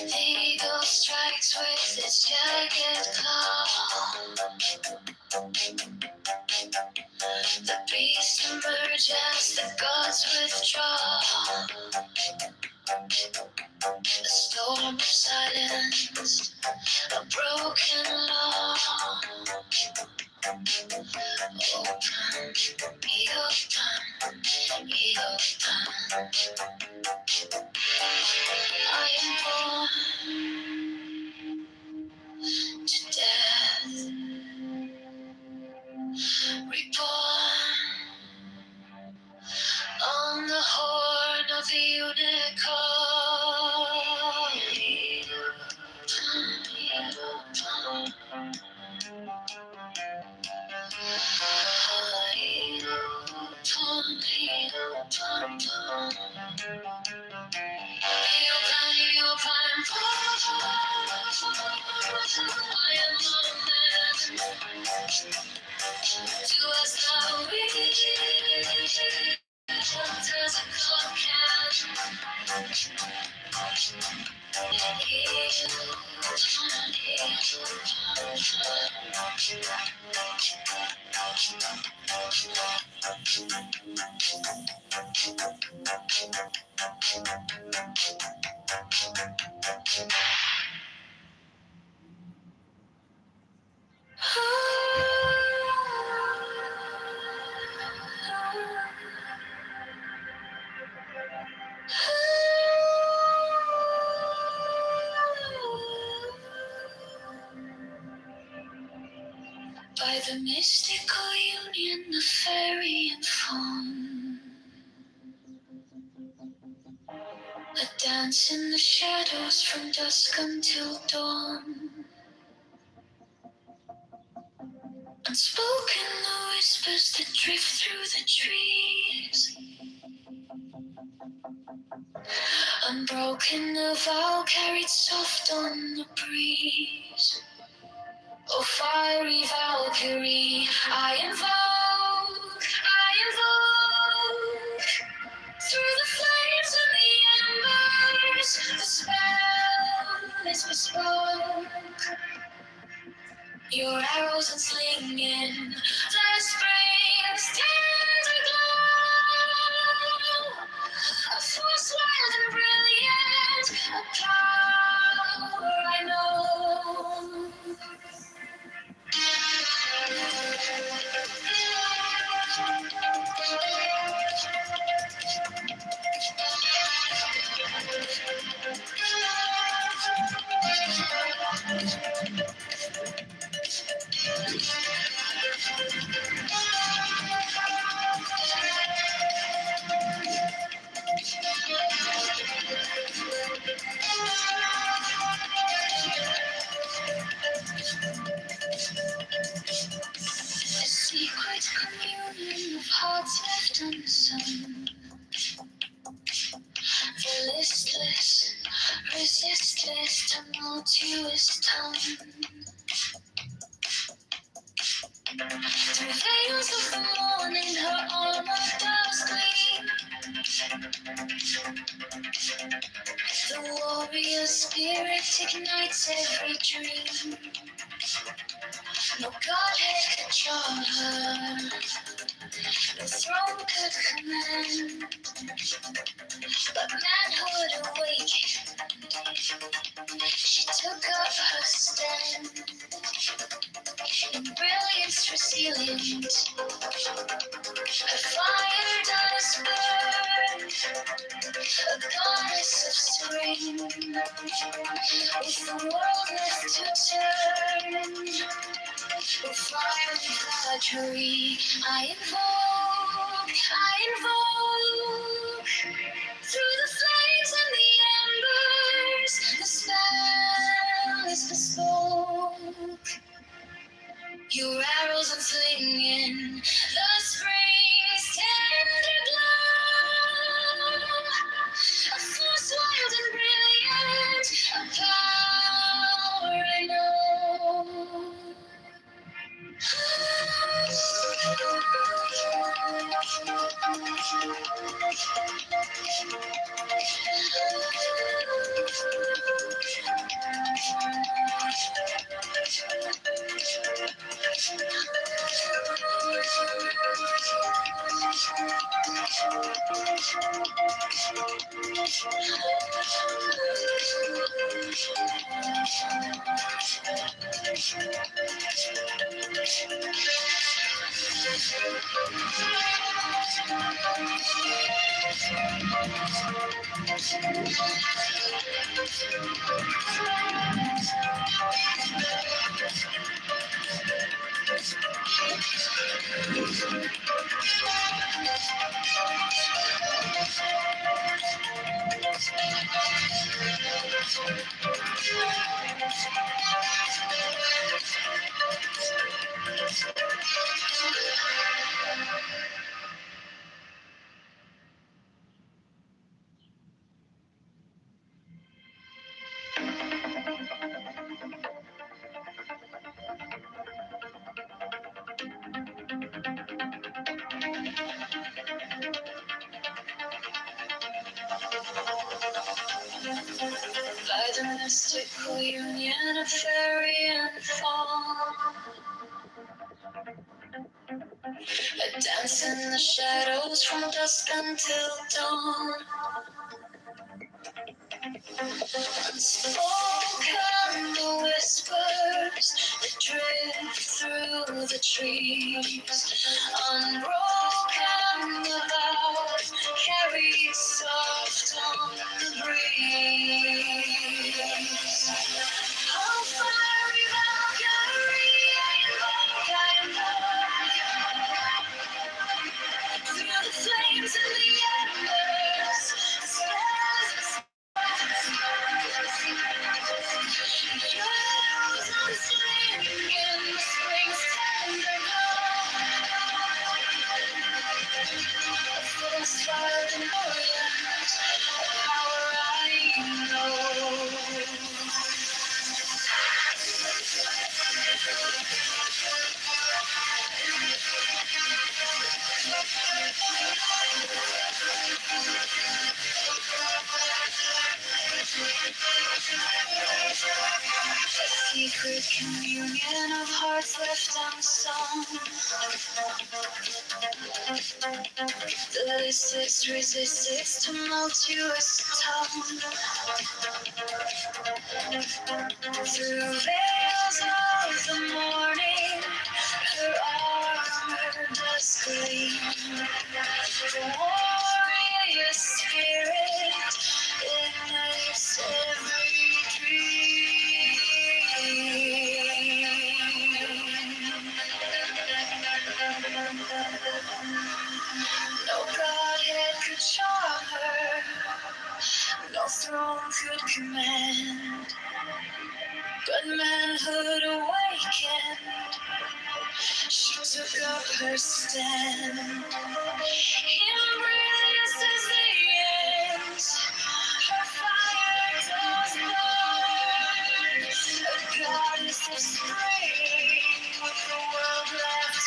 The eagle strikes with its jagged claw. The beast emerges as the gods withdraw. A storm of silence, a broken law. Open, be open. I am born to death, reborn on the horn of the unicorn. I am on do as thou wilt, as a God by the mystical union of fairy and fawn, a dance in the shadows from dusk until dawn. Unspoken the whispers that drift through the trees. Unbroken the vow carried soft on the breeze. Oh, fiery Valkyrie, I invoke. Through the flames and the embers, the spell is bespoke. Your arrows and slinging, the spring's tender glow. A force wild and brilliant, a power I know. A secret communion of hearts left unsung. The listless, resistless, tumultuous tongue. Through veils of the morning, her armor does gleam. The warrior spirit ignites every dream. No godhead could charm her, no throne could command, but manhood awakened, she took up her stand. In brilliance resilient, her fire does burn, a goddess of spring, with the world left to turn. With fire and flattery, I invoke, through the flames and the embers, the spell is bespoke. Your arrows are flinging, the spring's tender glow. A force wild and brilliant, a power I know. By the mystical union of fairy and fawn, I dance in the shadows from dusk until dawn. Unspoken the whispers that drift through the trees, unbroken the vows carried soft on the breeze. Oh, fiery Valkyrie, I invoke, through the flames and the embers, spells. Your arrows on swinging, the spring's tender power I know. Secret communion of hearts left unsung. The listless resists its tumultuous tongue. Through veils of the morning, her armor does gleam. The warrior spirit ignites every dream. No godhead could charm her, no throne could command, but manhood awakened, she took up her stand. Embrace as the end, her fire does burn, a goddess of spring, with the world left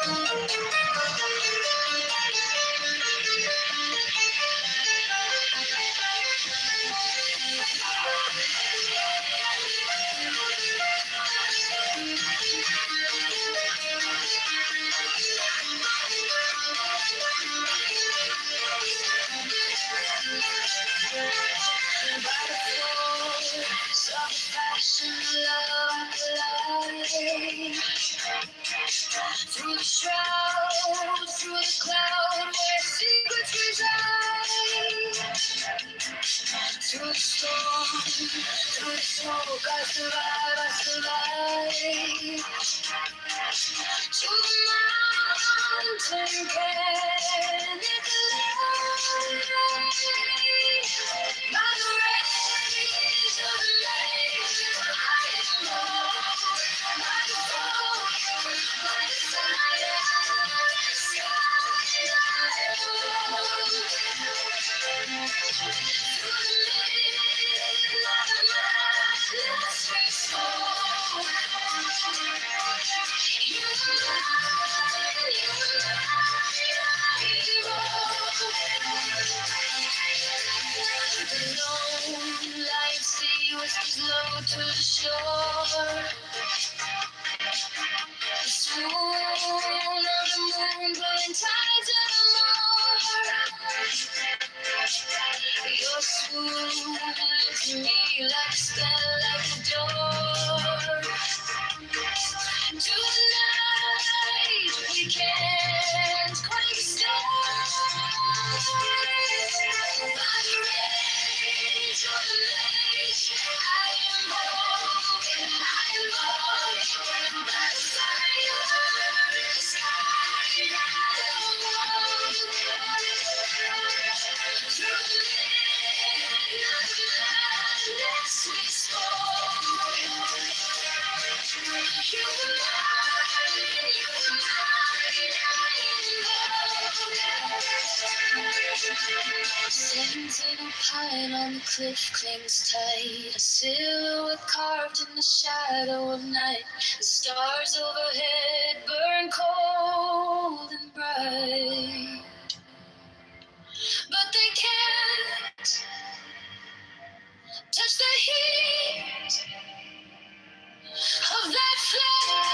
Through the shroud, through the cloud, where secrets reside. Through the storm, through the smoke, I survive. To the mountain canyon, the light. By the rays of the lake, I am home. By the fog, by the fire, the sky, I am home. Through the midnight of madness, we spoke. You the lone lion sea whispers low to the shore. The swoon of the moon pulling tides of the more. Your swoon to me like a spell, like a door. To the night we can't quite stop. By the rage of the lake, I am home. I am home. By the fire in the sky, I am home. Through the midnight madness we spoke. You were mine, you were mine. Sentinel pine on the cliff clings tight, a silhouette carved in the shadow of night. The stars overhead burn cold and bright, but they can't touch the heat of that flame.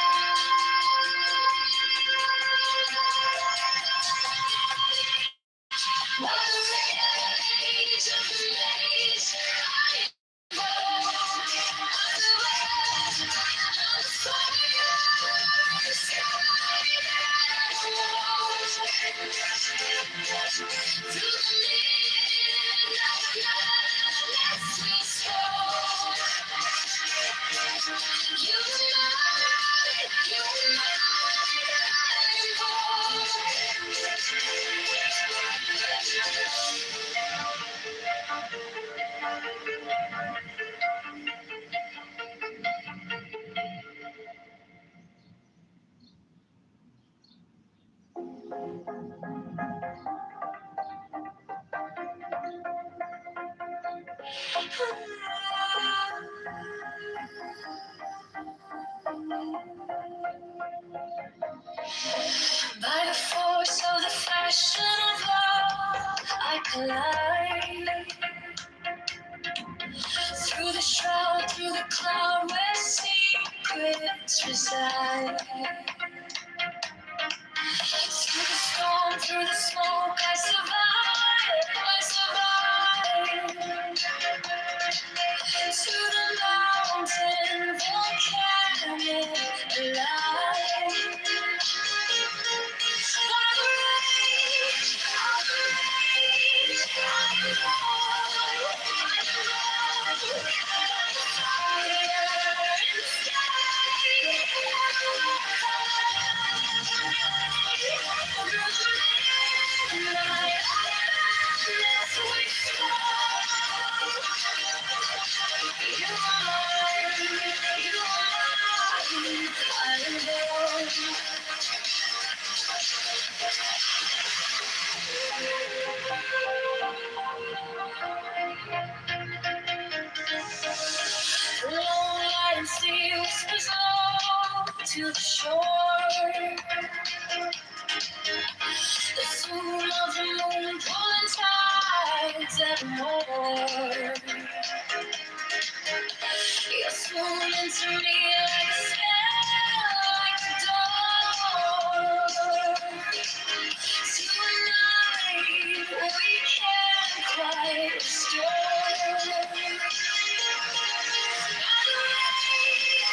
By the rage of the maze, I am born. Unaware of the fire, the sky that I walk. Through the midnight madness we spoke. You were mine, you were mine, I am born. By the force of the fashion of love, I collide. Through the shroud, through the cloud, where secrets reside. Through the storm, through the smoke, I survive, I survive. To the mountain, volcanic light. By the rage of the rage, I am born. By the fire in the sky, through the midnight madness we spoke. You are mine, you are mine, I am born. The lone lion sea whispers low to the shore. The zoom of the moon pulling tides evermore. You're swooning into me like a spell, like a door. Tonight we can't quite restore. By the way, I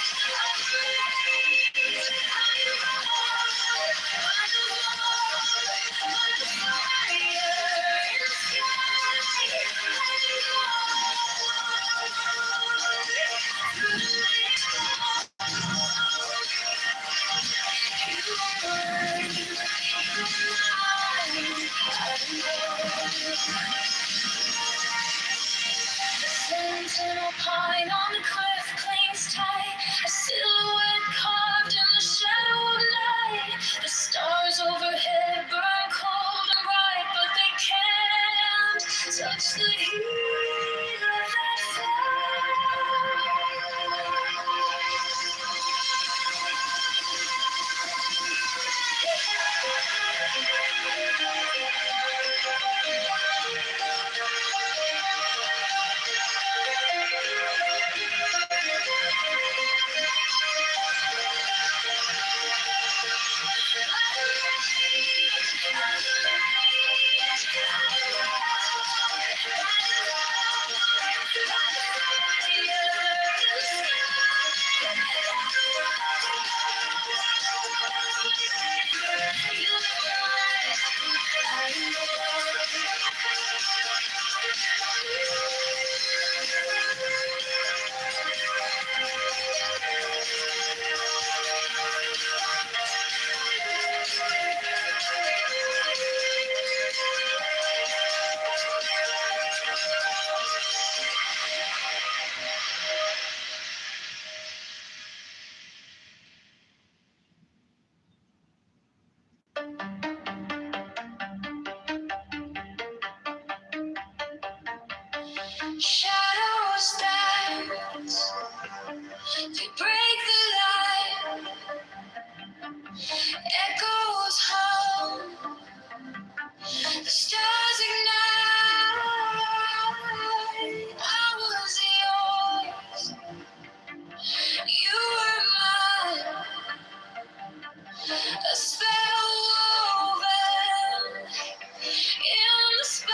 sentinel pine on the cliff clings tight, a silhouette carved in the shadow of night. The stars overhead burn cold and bright, but they can't touch the heat of that shadows dance, they break the light, echoes hum, the stars ignite. I was yours, you were mine, a spell woven in the sky.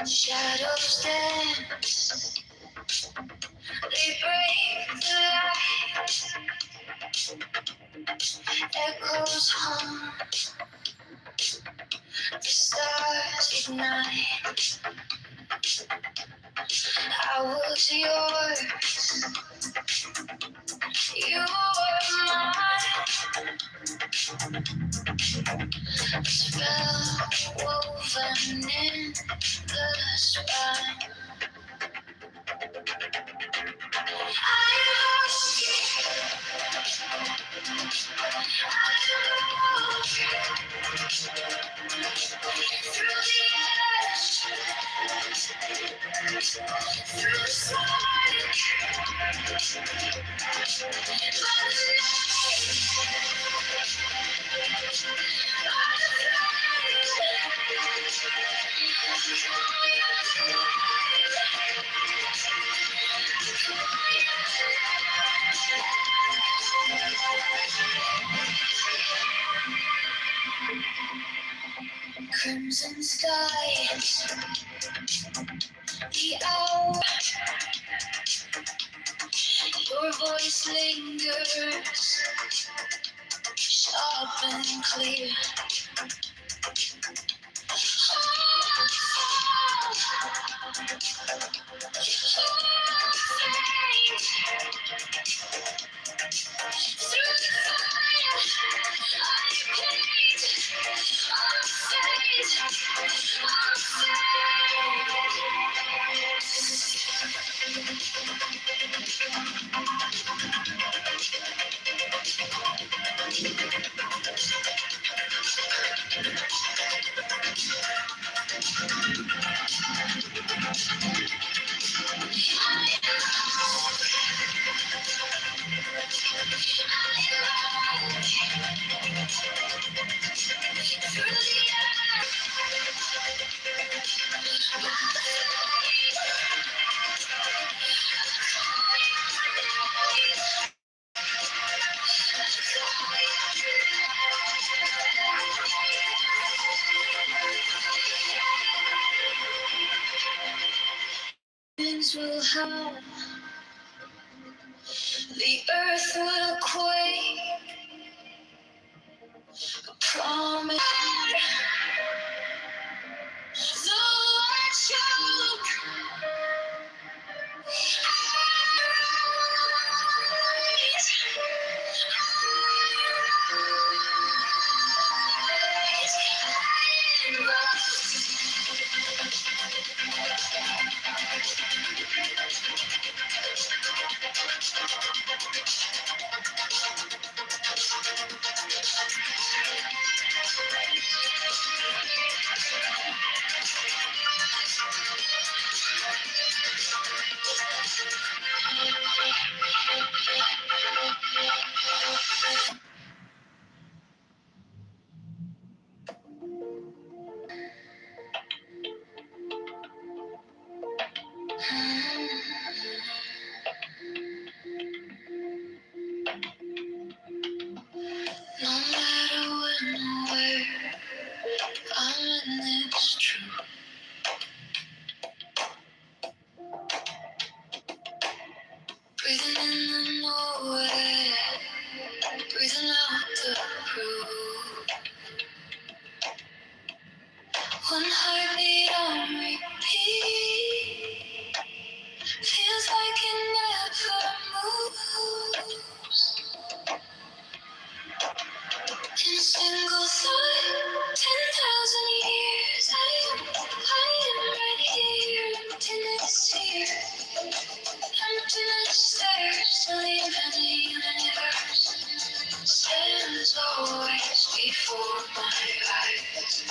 Shadows dance, they break the light. Echoes hum, the stars ignite. I was yours, you were mine. A spell woven in the spine. I lost you. Through the ash, through the smoke, by the crimson skies, the hour, your voice lingers, sharp and clear. Winds will howl, the earth will quake. Promise, though I choke, no matter when or where, I'm in this truth. Breathing in the nowhere, breathing out the proof. One heartbeat on repeat, feels like it never moves. In a single thought, 10,000 years, I am right here. Emptiness here, emptiness there. Still the infinite universe stands always before my eyes.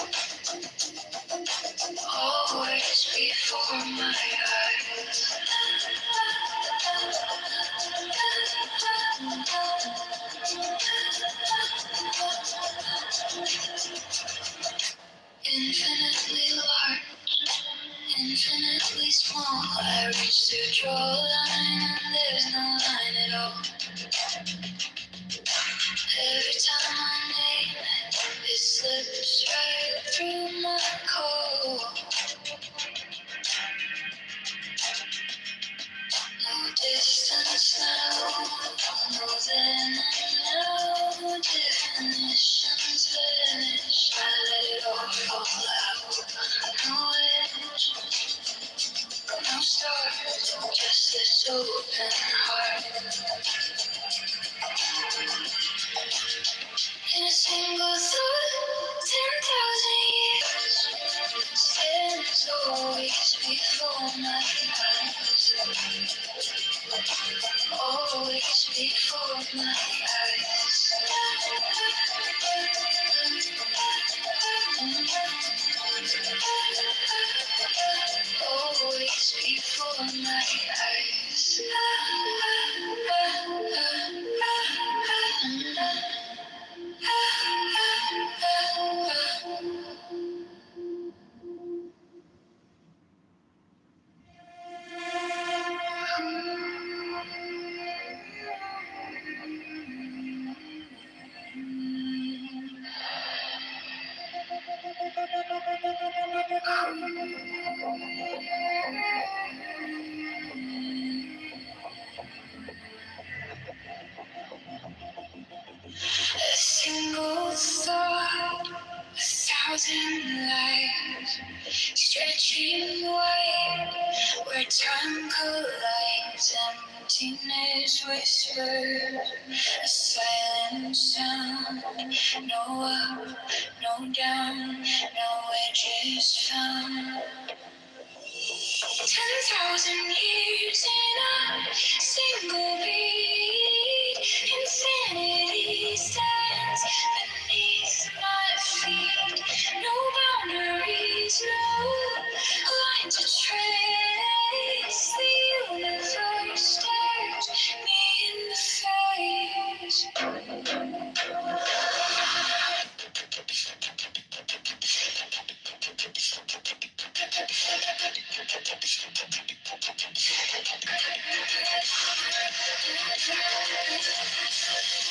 Always before my eyes. Infinitely large, infinitely small. I reach to draw a line and there's no line at all. Every time I name it, it slips right through my core. No distance now, no then and now. Definitions vanish, I let it all fall out. No edge, no start, just this open heart. In a single thought, 10,000 years stands always before my eyes. Always before my eyes. Always before my eyes. A single thought, 1,000 lives, stretching wide, where time collides, emptiness whispers, a silent sound, no up, no down, no edges found. 10,000 years in a single beat. Infinity stands beneath my feet. No boundaries, no line to trace. The universe stares me in the face.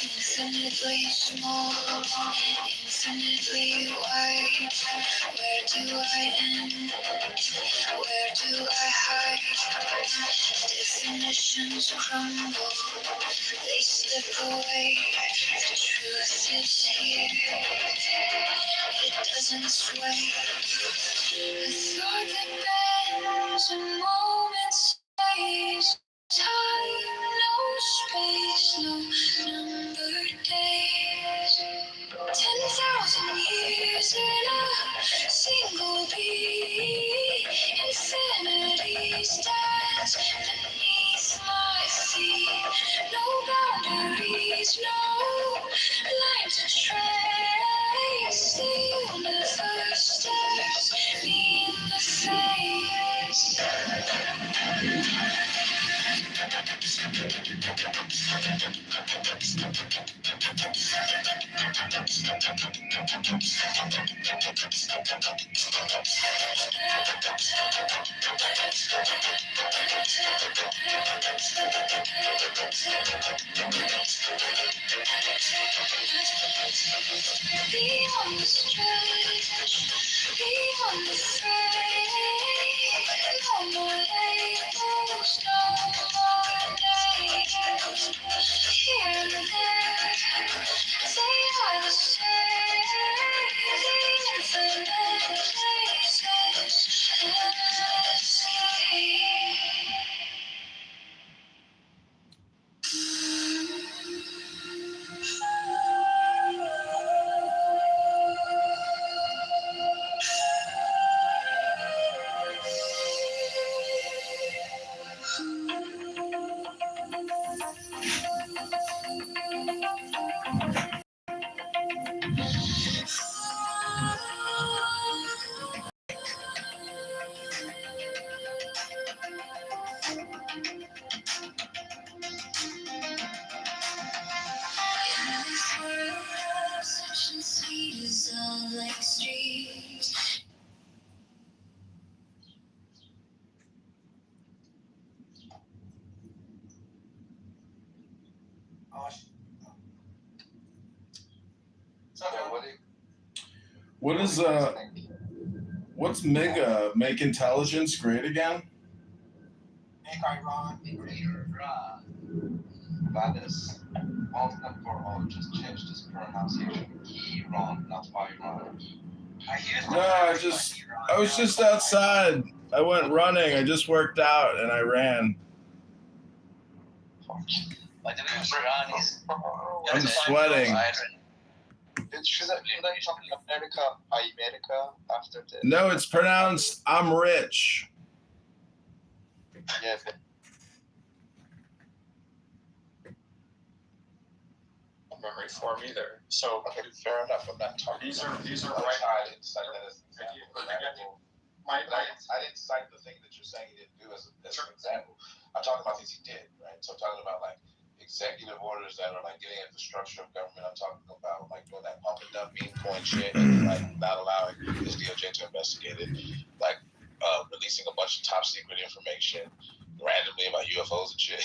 Infinitely small, infinitely wide. Where do I end? Where do I hide? Definitions crumble, they slip away. The truth is here, it doesn't sway. A thought that bends, a moment stays. Time, no space, no numbered days. 10,000 years in a single beat. Infinity stands beneath my feet. No boundaries, no line to trace. The universe stares me in the face. Beyond the stretch, beyond the frame, no more labels, no more names. Here and there, they are the same. The infinite places, endless sea. What is what's MIGA? Make intelligence great again? Make Iran the Greater Iran. That is once and for all just changed his pronunciation. Iran, not Iran. No, I was just outside. I went running. I just worked out and I ran. By the way, Iran is. I'm sweating. Should I talk America after this? No, it's pronounced I'm rich. Yeah. Memory form either. So okay, fair enough. I'm not talking. These are right. I didn't cite that as an example. I didn't cite the thing that you're saying he didn't do as an example. I'm talking about things he did, right? So I'm talking about like executive orders that are like getting at the structure of government. I'm talking about like doing that pump and dump meme coin shit and like not allowing this DOJ to investigate it, like releasing a bunch of top secret information randomly about UFOs and shit.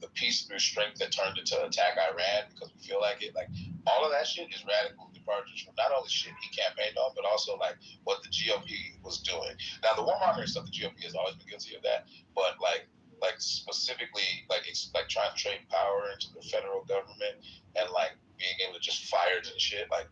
The peace through strength that turned into attack Iran because we feel like it. Like all of that shit is radical departures from not only shit he campaigned on, but also like what the GOP was doing. Now the warmongering stuff, the GOP has always been guilty of that, but like specifically like trying to trade power into the federal government and like being able to just fire and shit, like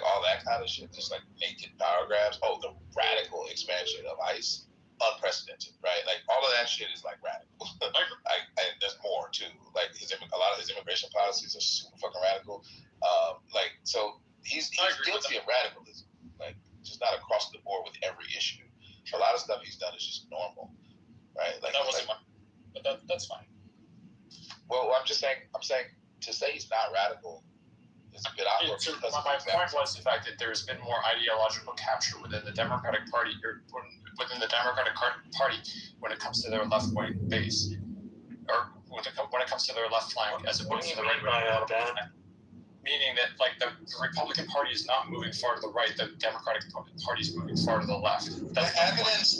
all that kind of shit, just like naked power grabs. Oh, the radical expansion of ICE. Unprecedented, right? Like all of that shit is like radical. And there's more too. Like a lot of his immigration policies are super fucking radical. Like so he's guilty of radicalism. Like just not across the board with every issue. A lot of stuff he's done is just normal, right? Like that wasn't but that's fine. Well, I'm saying to say he's not radical is a bit awkward. My point was the fact that there's been more ideological capture within the Democratic Party when it comes to their left-wing base, or when it comes to their left flank, as opposed to the right. Meaning that like the Republican Party is not moving far to the right, the Democratic Party is moving far to the left. The evidence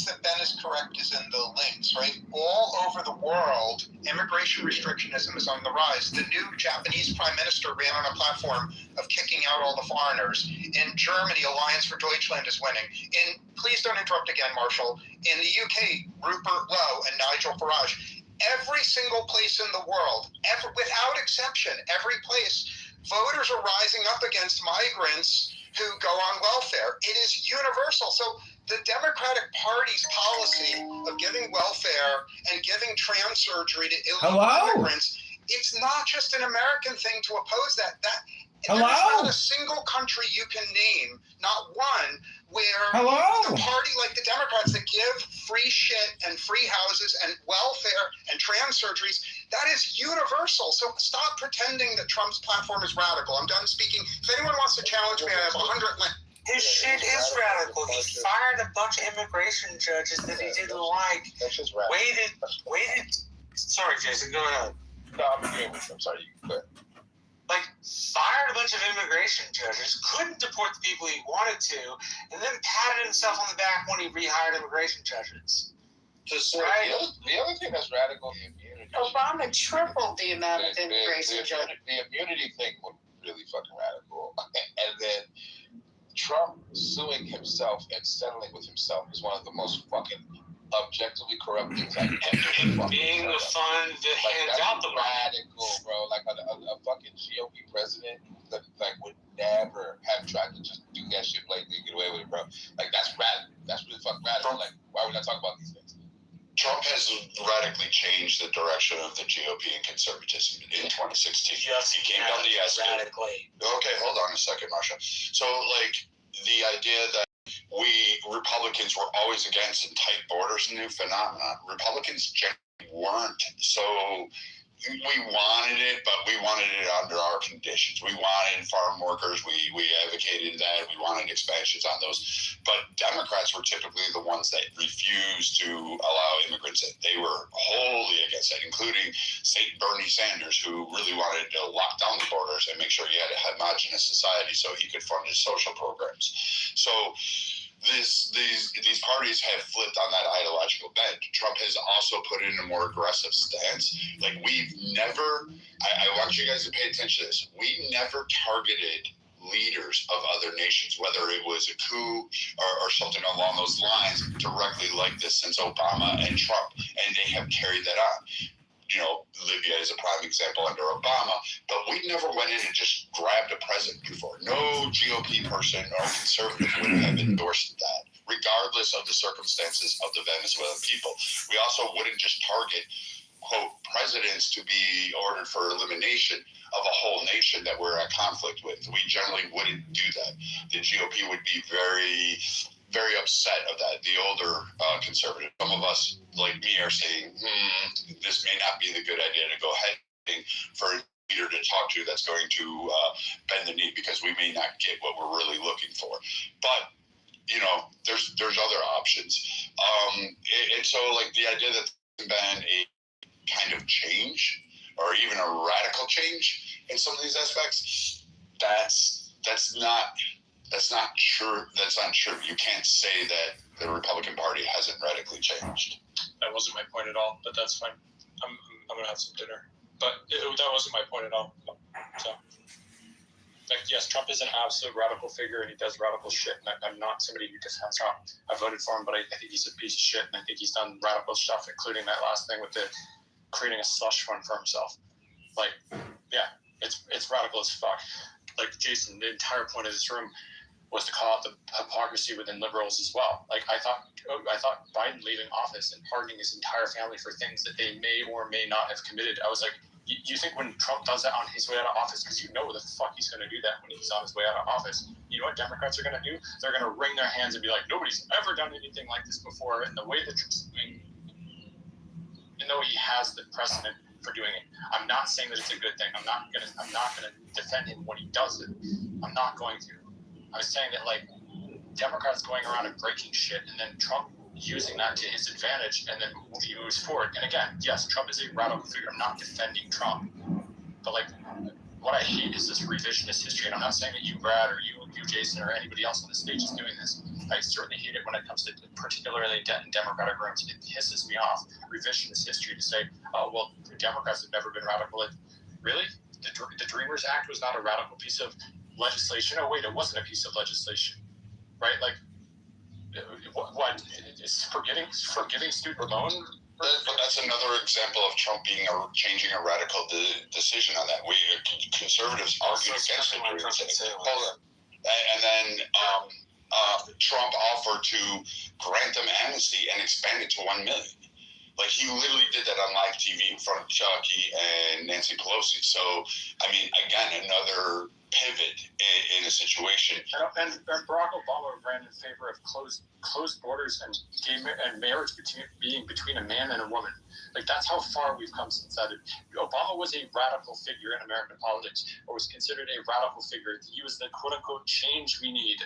that Ben is correct is in the links, right? All over the world, immigration restrictionism is on the rise. The new Japanese prime minister ran on a platform of kicking out all the foreigners. In Germany, Alliance for Deutschland is winning. Please don't interrupt again, Marshall. In the UK, Rupert Lowe and Nigel Farage. Every single place in the world, without exception, every place, voters are rising up against migrants who go on welfare. It is universal. So the Democratic Party's policy of giving welfare and giving trans surgery to illegal immigrants, it's not just an American thing to oppose that. There's not a single country you can name, not one, where the party like the Democrats that give free shit and free houses and welfare and trans surgeries, that is universal. So stop pretending that Trump's platform is radical. I'm done speaking. If anyone wants to challenge me, I have 100 links. His shit is radical. He fired a bunch of immigration judges that he didn't like. Waited. Sorry, Jason, go ahead. No, I'm agreeing with you. I'm sorry. You go ahead. Like, fired a bunch of immigration judges, couldn't deport the people he wanted to, and then patted himself on the back when he rehired immigration judges. Right? The other thing that's radical is immunity. Obama tripled the amount of immigration judges. The immunity thing was really fucking radical. And then Trump suing himself and settling with himself is one of the most fucking objectively corrupt things I've ever being the fund that hands out the radical, bro. Like a fucking GOP president that like would never have tried to just do that shit blatantly and get away with it, bro. Like that's radical. That's really fucking radical. Like why would I talk about these things? Trump has radically changed the direction of the GOP and conservatism in 2016. Yes, he came down the escalator. radically. Okay, hold on a second, Marsha. So, like, the idea that we Republicans were always against and tight borders, new phenomenon. Republicans generally weren't. So we wanted it, but we wanted it under our conditions. We wanted farm workers. We advocated that. We wanted expansions on those. But Democrats were typically the ones that refused to allow immigrants. They were wholly against that, including St. Bernie Sanders, who really wanted to lock down the borders and make sure you had a homogenous society so he could fund his social programs. So these parties have flipped on that ideological bent. Trump has also put in a more aggressive stance. Like we've never, I want you guys to pay attention to this. We never targeted leaders of other nations, whether it was a coup or something along those lines, directly like this since Obama and Trump, and they have carried that on. You know, Libya is a prime example under Obama, but we never went in and just grabbed a president before. No GOP person or conservative would have endorsed that, regardless of the circumstances of the Venezuelan people. We also wouldn't just target, quote, presidents to be ordered for elimination of a whole nation that we're at conflict with. We generally wouldn't do that. The GOP would be very, very upset of that. The older conservative, some of us like me are saying, this may not be the good idea to go ahead for a leader to talk to that's going to bend the knee, because we may not get what we're really looking for. But you know, there's other options. And so like the idea that there's been a kind of change or even a radical change in some of these aspects, that's not true. That's not true. You can't say that the Republican Party hasn't radically changed. That wasn't my point at all, but that's fine. I'm gonna have some dinner, but that wasn't my point at all. So, like, yes, Trump is an absolute radical figure, and he does radical shit. And I'm not somebody who defends Trump. I voted for him, but I think he's a piece of shit, and I think he's done radical stuff, including that last thing with the creating a slush fund for himself. Like, yeah, it's radical as fuck. Like, Jason, the entire point of this room was to call out the hypocrisy within liberals as well. Like, I thought Biden leaving office and pardoning his entire family for things that they may or may not have committed. I was like, you think when Trump does that on his way out of office, because you know the fuck he's going to do that when he's on his way out of office, you know what Democrats are going to do? They're going to wring their hands and be like, nobody's ever done anything like this before. And the way that Trump's doing, even though he has the precedent for doing it, I'm not saying that it's a good thing. I'm not gonna defend him when he does it. I'm not going to. I was saying that, like, Democrats going around and breaking shit, and then Trump using that to his advantage, and then he moves forward. And again, yes, Trump is a radical figure. I'm not defending Trump, but like, what I hate is this revisionist history. And I'm not saying that you, Brad, or you, Jason, or anybody else on the stage is doing this. I certainly hate it when it comes to particularly Democratic rooms. It pisses me off. Revisionist history to say, oh, well, Democrats have never been radical. Really? The Dreamers Act was not a radical piece of legislation. Oh, wait, it wasn't a piece of legislation, right? Like, what is forgiving student loan? But that's another example of Trump changing a radical decision on that. We conservatives argued against it. And then Trump offered to grant them amnesty and expand it to 1 million. Like, he literally did that on live TV in front of Chucky and Nancy Pelosi. So, I mean, again, another pivot in a situation. And Barack Obama ran in favor of closed borders and marriage being between a man and a woman. Like, that's how far we've come since that. Obama was a radical figure in American politics, or was considered a radical figure. He was the quote-unquote change we need.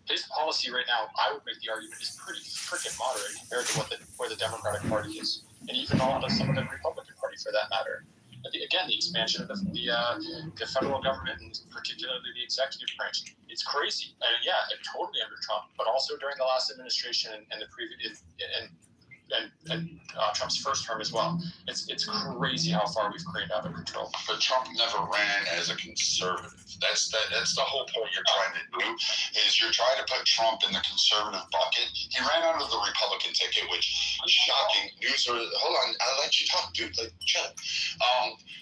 His policy right now, I would make the argument, is pretty freaking moderate compared to where the Democratic Party is, and even some of the Republican Party for that matter. Again, the expansion of the federal government, and particularly the executive branch, it's crazy. And yeah, totally under Trump, but also during the last administration and the previous and Trump's first term as well. It's crazy how far we've careened out of control. But Trump never ran as a conservative. That's the whole point you're trying to do, is you're trying to put Trump in the conservative bucket. He ran under the Republican ticket, which shocking news. Hold on, I'll let you talk, dude. Like, chill.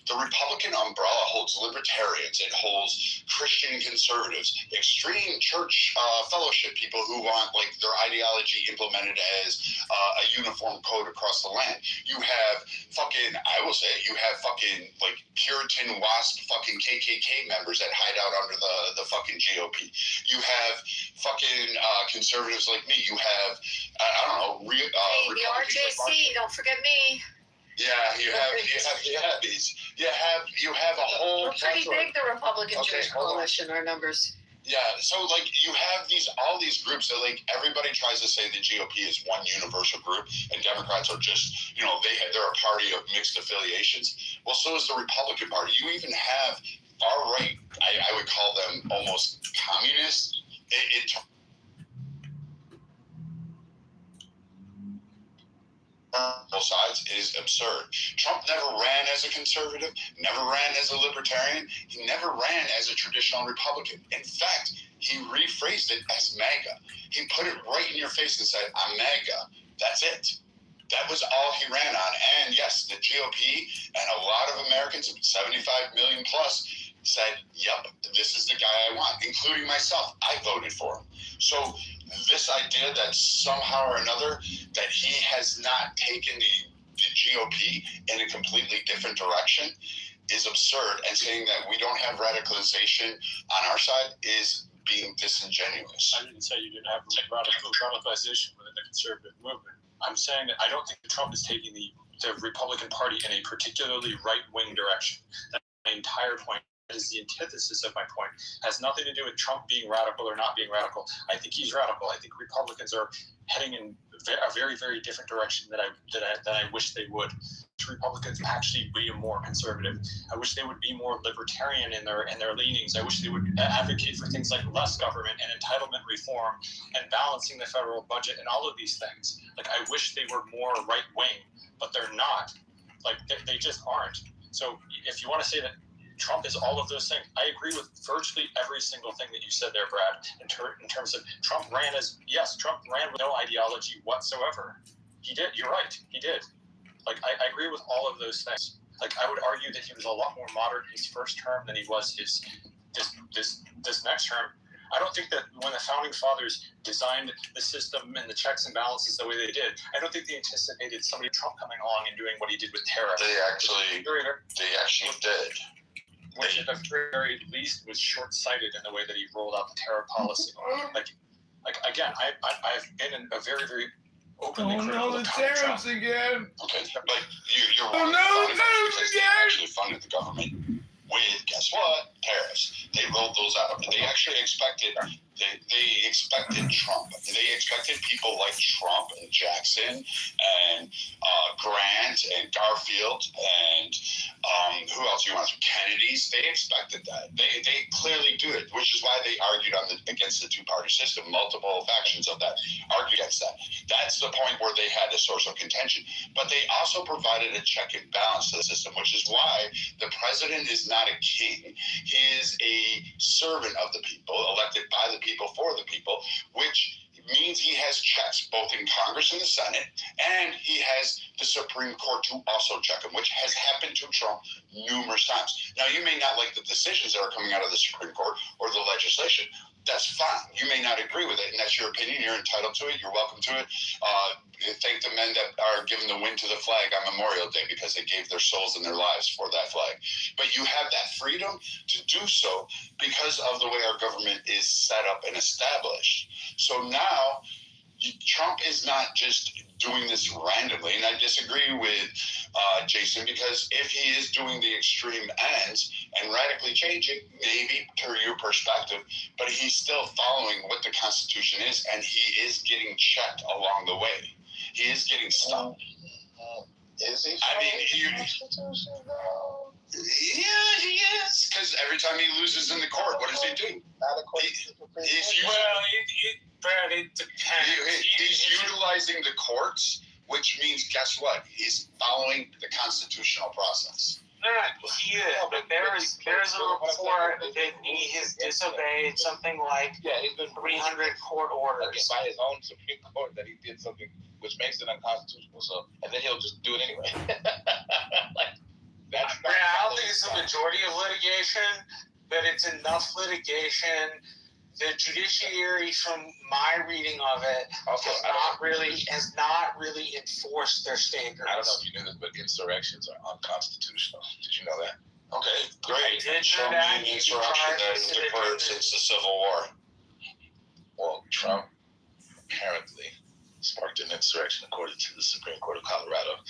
The Republican umbrella holds libertarians. It holds Christian conservatives, extreme church fellowship people who want, like, their ideology implemented as a uniform code across the land. You have fucking, I will say it, you have fucking, like, Puritan WASP fucking KKK members that hide out under the fucking GOP. You have fucking conservatives like me. You have, I don't know, the RJC, don't forget me. Yeah, you have these. You have a whole. We're pretty big, the Republican Jewish Coalition, our numbers. Yeah, so, like, you have all these groups that, like, everybody tries to say the GOP is one universal group, and Democrats are just, you know, they're a party of mixed affiliations. Well, so is the Republican Party. You even have far right, I would call them almost communist. both sides is absurd. Trump never ran as a conservative, never ran as a libertarian. He never ran as a traditional Republican. In fact, he rephrased it as MAGA. He put it right in your face and said, I'm MAGA. That's it. That was all he ran on. And yes, the GOP and a lot of Americans, 75 million plus, said, yep, this is the guy I want, including myself. I voted for him. So this idea that somehow or another that he has not taken the GOP in a completely different direction is absurd, and saying that we don't have radicalization on our side is being disingenuous. I didn't say you didn't have radicalization within the conservative movement. I'm saying that I don't think Trump is taking the Republican Party in a particularly right-wing direction. That's my entire point. That is the antithesis of my point. It has nothing to do with Trump being radical or not being radical. I think he's radical. I think Republicans are heading in a very, very different direction that I wish they would. Republicans actually be more conservative. I wish they would be more libertarian in their leanings. I wish they would advocate for things like less government and entitlement reform and balancing the federal budget and all of these things. Like, I wish they were more right wing, but they're not. Like, they just aren't. So if you want to say that Trump is all of those things, I agree with virtually every single thing that you said there, Brad, in terms of Trump ran with no ideology whatsoever. He did. You're right. He did. Like, I agree with all of those things. Like, I would argue that he was a lot more moderate his first term than he was this next term. I don't think that when the founding fathers designed the system and the checks and balances the way they did, I don't think they anticipated somebody Trump coming along and doing what he did with tariffs. They actually did. Which at the very least was short-sighted in the way that he rolled out the tariff policy. Like again, I've been in a very, very openly critical of Donald Trump. Again. Okay, but you're Oh, no, because they actually funded the government with, guess what? Tariffs. They rolled those out. They actually expected Trump. They expected people like Trump and Jackson and Grant and Garfield and who else you want to? Kennedys. They expected that. They clearly do it, which is why they argued against the two-party system. Multiple factions of that argued against that. That's the point where they had a source of contention. But they also provided a check and balance to the system, which is why the president is not a king. He is a servant of the people, elected by the people for the people, which means he has checks both in Congress and the Senate, and he has the Supreme Court to also check him, which has happened to Trump numerous times. Now, you may not like the decisions that are coming out of the Supreme Court or the legislation. That's fine. You may not agree with it, and that's your opinion. You're entitled to it. You're welcome to it. Thank the men that are giving the wind to the flag on Memorial Day because they gave their souls and their lives for that flag. But you have that freedom to do so because of the way our government is set up and established. So now, Trump is not just doing this randomly, and I disagree with Jason, because if he is doing the extreme ends and radically changing, maybe to your perspective, but he's still following what the Constitution is, and he is getting checked along the way. He is getting stopped. Is he? I mean, yeah, he is. Because every time he loses in the court, what does he do? Brad, it depends. He's utilizing the courts, which means, guess what? He's following the constitutional process. But there's a report that he has disobeyed something like 300 court orders. By his own Supreme Court that he did something which makes it unconstitutional. So, and then he'll just do it anyway. I don't think it's the majority of litigation, but it's enough litigation. The judiciary, from my reading of it, has not really enforced their standards. I don't know if you knew this, but insurrections are unconstitutional. Did you know that? Okay, great. Show me an insurrection that has occurred since the Civil War. Well, Trump apparently sparked an insurrection according to the Supreme Court of Colorado,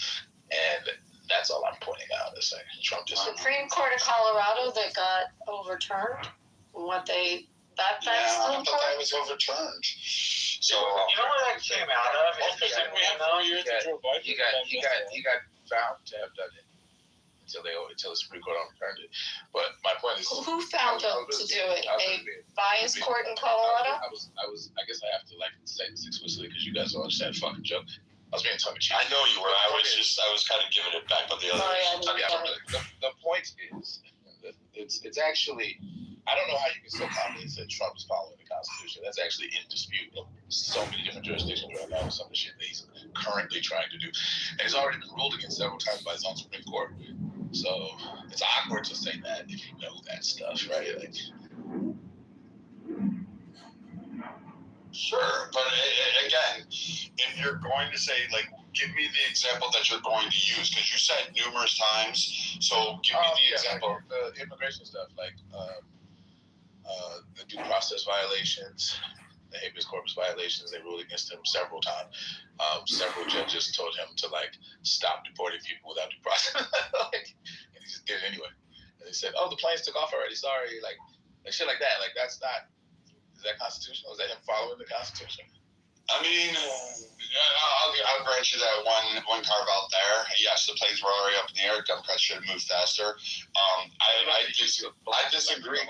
and that's all I'm pointing out. Is like Trump just Supreme Court of Colorado that got overturned. What they. That's I thought that was overturned. So you know where that came out of? He got found to have done it until the Supreme Court overturned it. But my point is, who found him to do it? A biased court in Colorado? I guess I have to say this explicitly because you guys don't understand the fucking joke. I was being tongue in cheek. I know you were. I was kind of giving it back, but the other. The point is, it's actually. I don't know how you can so confidently say Trump is following the Constitution. That's actually in dispute in so many different jurisdictions right now with some of the shit that he's currently trying to do. And it's already been ruled against several times by his own Supreme Court. So it's awkward to say that if you know that stuff, right? Like, sure, but again, if you're going to say, like, give me the example that you're going to use, because you said numerous times, so give me the example. Like the immigration stuff, like the due process violations, the habeas corpus violations, they ruled against him several times. Several judges told him to, like, stop deporting people without due process. Like, and he just did it anyway. And they said, oh, the planes took off already, sorry. Like shit like that. Like, that's not, is that constitutional? Is that him following the Constitution? I mean, I'll grant you that one carve out there. Yes, the planes were already up in the air. Democrats should have moved faster. I disagree. I disagree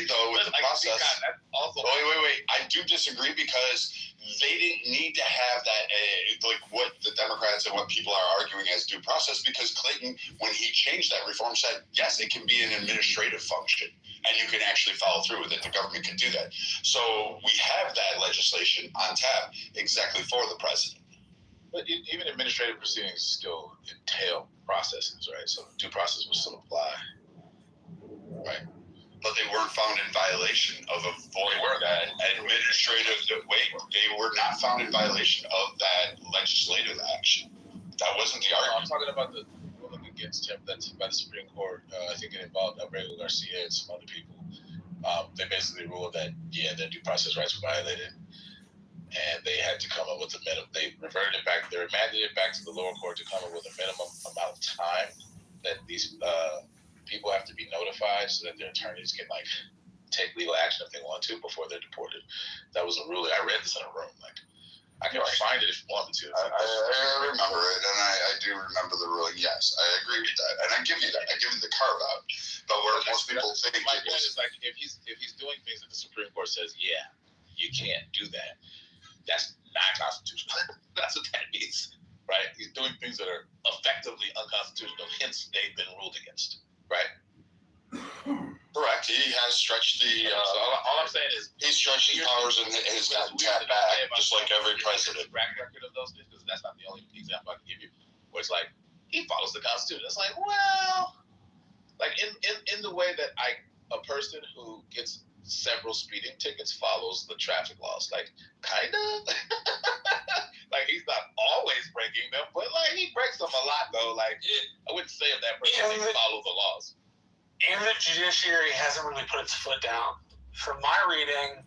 though with the process. Wait. I do disagree because they didn't need to have that, like what the Democrats and what people are arguing as due process, because Clinton, when he changed that reform, said, yes, it can be an administrative function and you can actually follow through with it. The government can do that. So we have that legislation on tap exactly for the president. But even administrative proceedings still entail processes, right? So due process will still apply, right? But they weren't found in violation of that administrative. They were not found in violation of that legislative action. That wasn't the argument. I'm talking about the ruling against him that's by the Supreme Court. I think it involved Abrego Garcia and some other people. They basically ruled that, their due process rights were violated. And they had to come up with a minimum. They remanded it back to the lower court to come up with a minimum amount of time that these people have to be notified so that their attorneys can, like, take legal action if they want to before they're deported. That was a ruling. I read this in a room. Like, I can find it if you want me to. I remember it, and I do remember the ruling. Yes, I agree with that, and I give you that. I give you the carve out. But where most people think my point is, like, if he's doing things that the Supreme Court says, you can't do that, that's not constitutional. That's what that means, right? He's doing things that are effectively unconstitutional. Hence, they've been ruled against, right? Correct. He has stretched the. So all I'm saying is he stretched his powers and has gotten tapped back, just like every president. Track record of those things, because that's not the only example I can give you. Where it's like he follows the Constitution. It's like, well, like in the way that a person who gets several speeding tickets follows the traffic laws, like, kind of. Like, he's not always breaking them, but, like, he breaks them a lot though. Like, I wouldn't say if that person didn't follow the laws. And the judiciary hasn't really put its foot down. From my reading,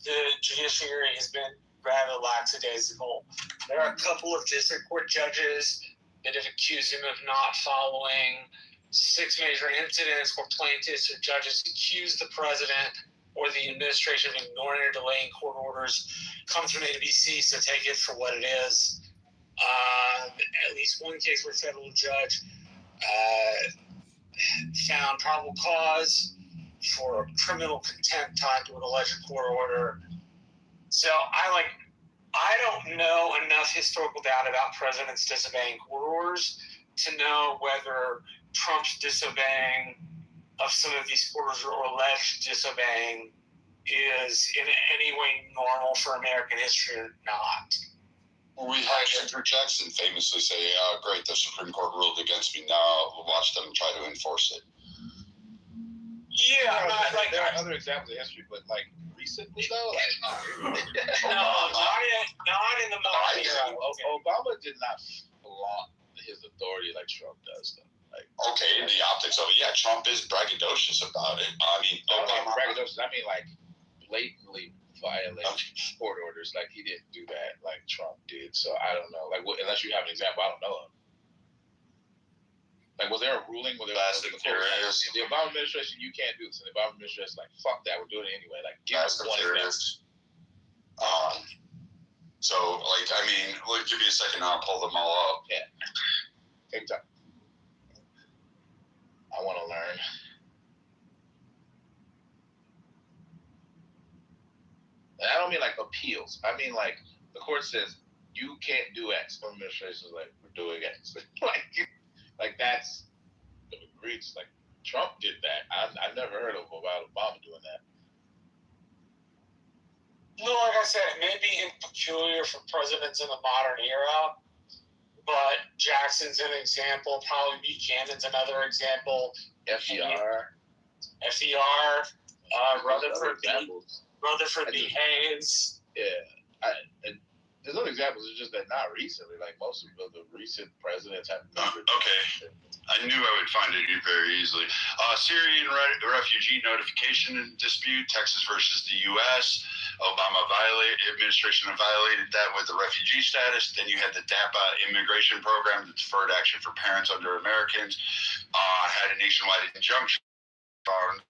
the judiciary has been rather lackadaisical. There are a couple of district court judges that have accused him of not following 6 major incidents where plaintiffs or judges accuse the president or the administration of ignoring or delaying court orders. Comes from A to B C, so take it for what it is. At least one case where a federal judge found probable cause for criminal contempt tied to an alleged court order. So I don't know enough historical data about presidents disobeying court orders to know whether Trump's disobeying of some of these court orders or alleged disobeying is in any way normal for American history or not. We had Andrew Jackson famously say, great, the Supreme Court ruled against me, now watch them try to enforce it. Yeah, there are other examples of history, but, like, recently though, like, not in the modern era. Obama did not flaunt his authority like Trump does, though. Like, okay, in the optics of it, yeah, Trump is braggadocious about it. I mean, braggadocious. I mean, like, blatantly violate court orders. Like, he didn't do that like Trump did. So I don't know. Like, unless you have an example, I don't know of. Like, was there a ruling? The Obama administration, you can't do this. And the Obama administration is like, fuck that, we're doing it anyway. Like, give us one example. So, like, I mean, give me a second, I'll pull them all up. Yeah. Take time. I want to learn. And I don't mean like appeals. I mean like the court says you can't do X. Some administrations like, we're doing X. like that's egregious. Like Trump did that. I never heard of about Obama doing that. No, like I said, it may be peculiar for presidents in the modern era, but Jackson's an example. Probably Buchanan's another example. FDR, Rutherford B. Hayes. Yeah, there's other examples. It's just that not recently. Like most of the recent presidents have. Okay, I knew I would find it very easily. Syrian refugee notification dispute, Texas versus the U.S. Obama administration violated that with the refugee status. Then you had the DAPA immigration program, the deferred action for parents under Americans, had a nationwide injunction on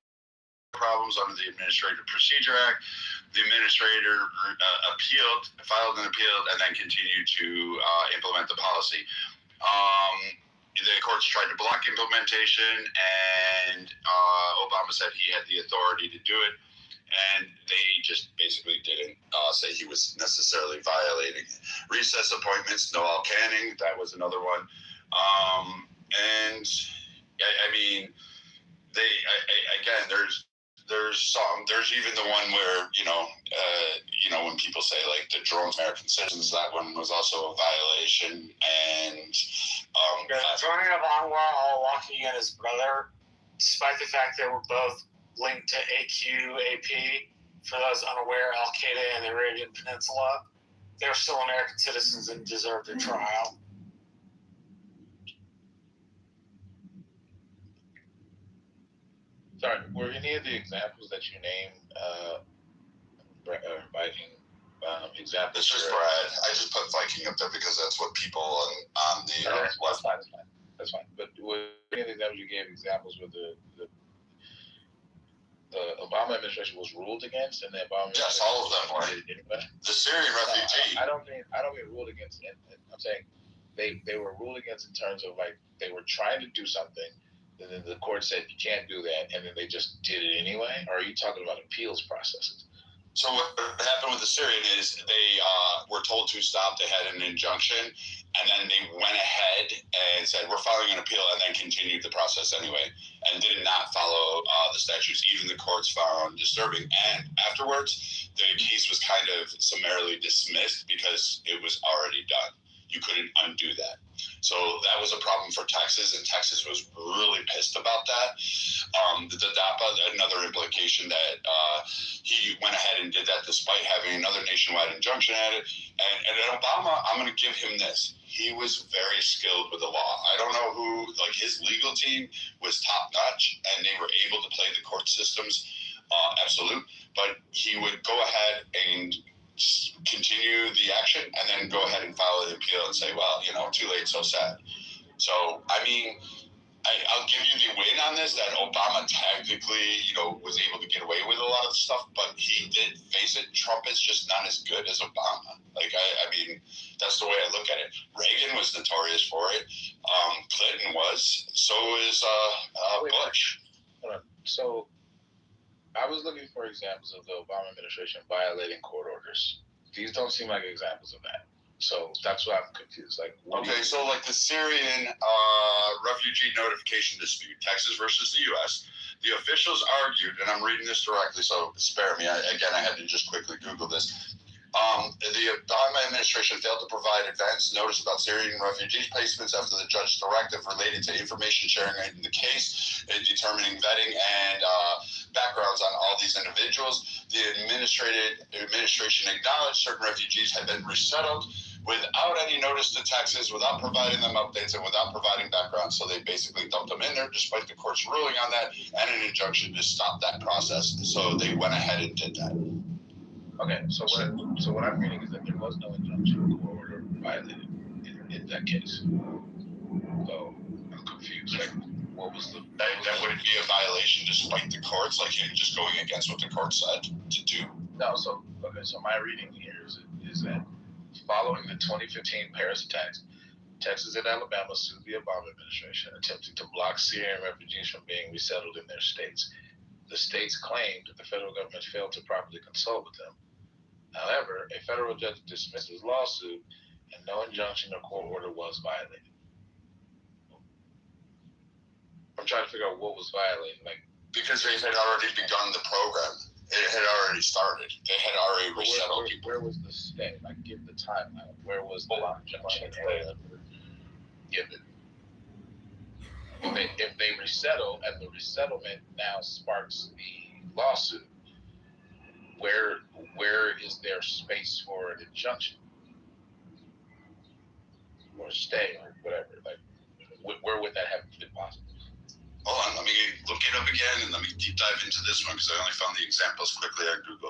problems under the Administrative Procedure Act. The administrator filed an appeal, and then continued to implement the policy. The courts tried to block implementation, and Obama said he had the authority to do it, and they just basically didn't say he was necessarily violating it. Recess appointments, Noel Canning, that was another one. And I mean, again, there's even the one where, when people say like the drones, American citizens, that one was also a violation. And joining of Anwar al-Awlaki and his brother, despite the fact they were both linked to AP, for those unaware, Al-Qaeda in the Arabian Peninsula, they're still American citizens and deserved a trial. Sorry, were any of the examples that you named Viking examples? This is Brad. I just put Viking up there because that's what people on the left. That's fine. But were any of the examples you gave examples where the Obama administration was ruled against, and the Obama yes, all of them were. Anyway? The Syrian refugee. I don't mean ruled against. I'm saying they were ruled against in terms of like they were trying to do something. And then the court said you can't do that, and then they just did it anyway? Or are you talking about appeals processes? So what happened with the Syrian is they were told to stop. They had an injunction, and then they went ahead and said, we're filing an appeal, and then continued the process anyway, and did not follow the statutes. Even the courts found disturbing. And afterwards, the case was kind of summarily dismissed because it was already done. You couldn't undo that. So that was a problem for Texas, and Texas was really pissed about that. The DAPA, another implication that he went ahead and did that despite having another nationwide injunction at it. And Obama, I'm going to give him this. He was very skilled with the law. I don't know who, like his legal team was top notch, and they were able to play the court systems absolute. But he would go ahead and continue the action and then go ahead and file an appeal and say, well, too late, so sad. So, I mean, I'll give you the win on this, that Obama technically, was able to get away with a lot of stuff, but he did face it. Trump is just not as good as Obama. Like, I mean, that's the way I look at it. Reagan was notorious for it. Clinton was. So is Bush. Hold on. So, I was looking for examples of the Obama administration violating court orders. These don't seem like examples of that. So that's why I'm confused. Like, so like the Syrian refugee notification dispute, Texas versus the U.S., the officials argued, and I'm reading this directly, so spare me. I had to just quickly Google this. The Obama administration failed to provide advance notice about Syrian refugee placements after the judge's directive related to information sharing in the case, determining vetting and backgrounds on all these individuals. The administration acknowledged certain refugees had been resettled without any notice to Texas, without providing them updates, and without providing background. So they basically dumped them in there, despite the court's ruling on that, and an injunction to stop that process. So they went ahead and did that. Okay, so what I'm reading is that there was no injunction or order violated in that case. So I'm confused. Like, what was the? That wouldn't be a violation despite the courts, like you're just going against what the court said to do. No, so my reading here is that following the 2015 Paris attacks, Texas and Alabama sued the Obama administration, attempting to block Syrian refugees from being resettled in their states. The states claimed that the federal government failed to properly consult with them. However, a federal judge dismissed his lawsuit and no injunction or court order was violated. I'm trying to figure out what was violated, like because they had already begun the program. It had already started. They had already resettled people. Where was the stay? Like, give the timeline. Where was the injunction given? If they resettle and the resettlement now sparks the lawsuit, where is there space for an injunction or stay or whatever? Like, where would that have been possible? Hold on, let me look it up again and let me deep dive into this one because I only found the examples quickly on Google.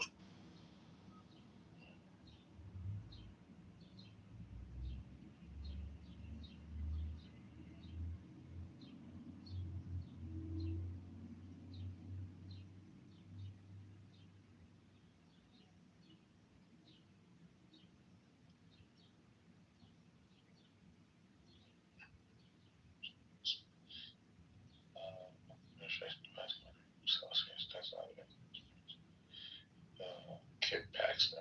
Kit Paxton.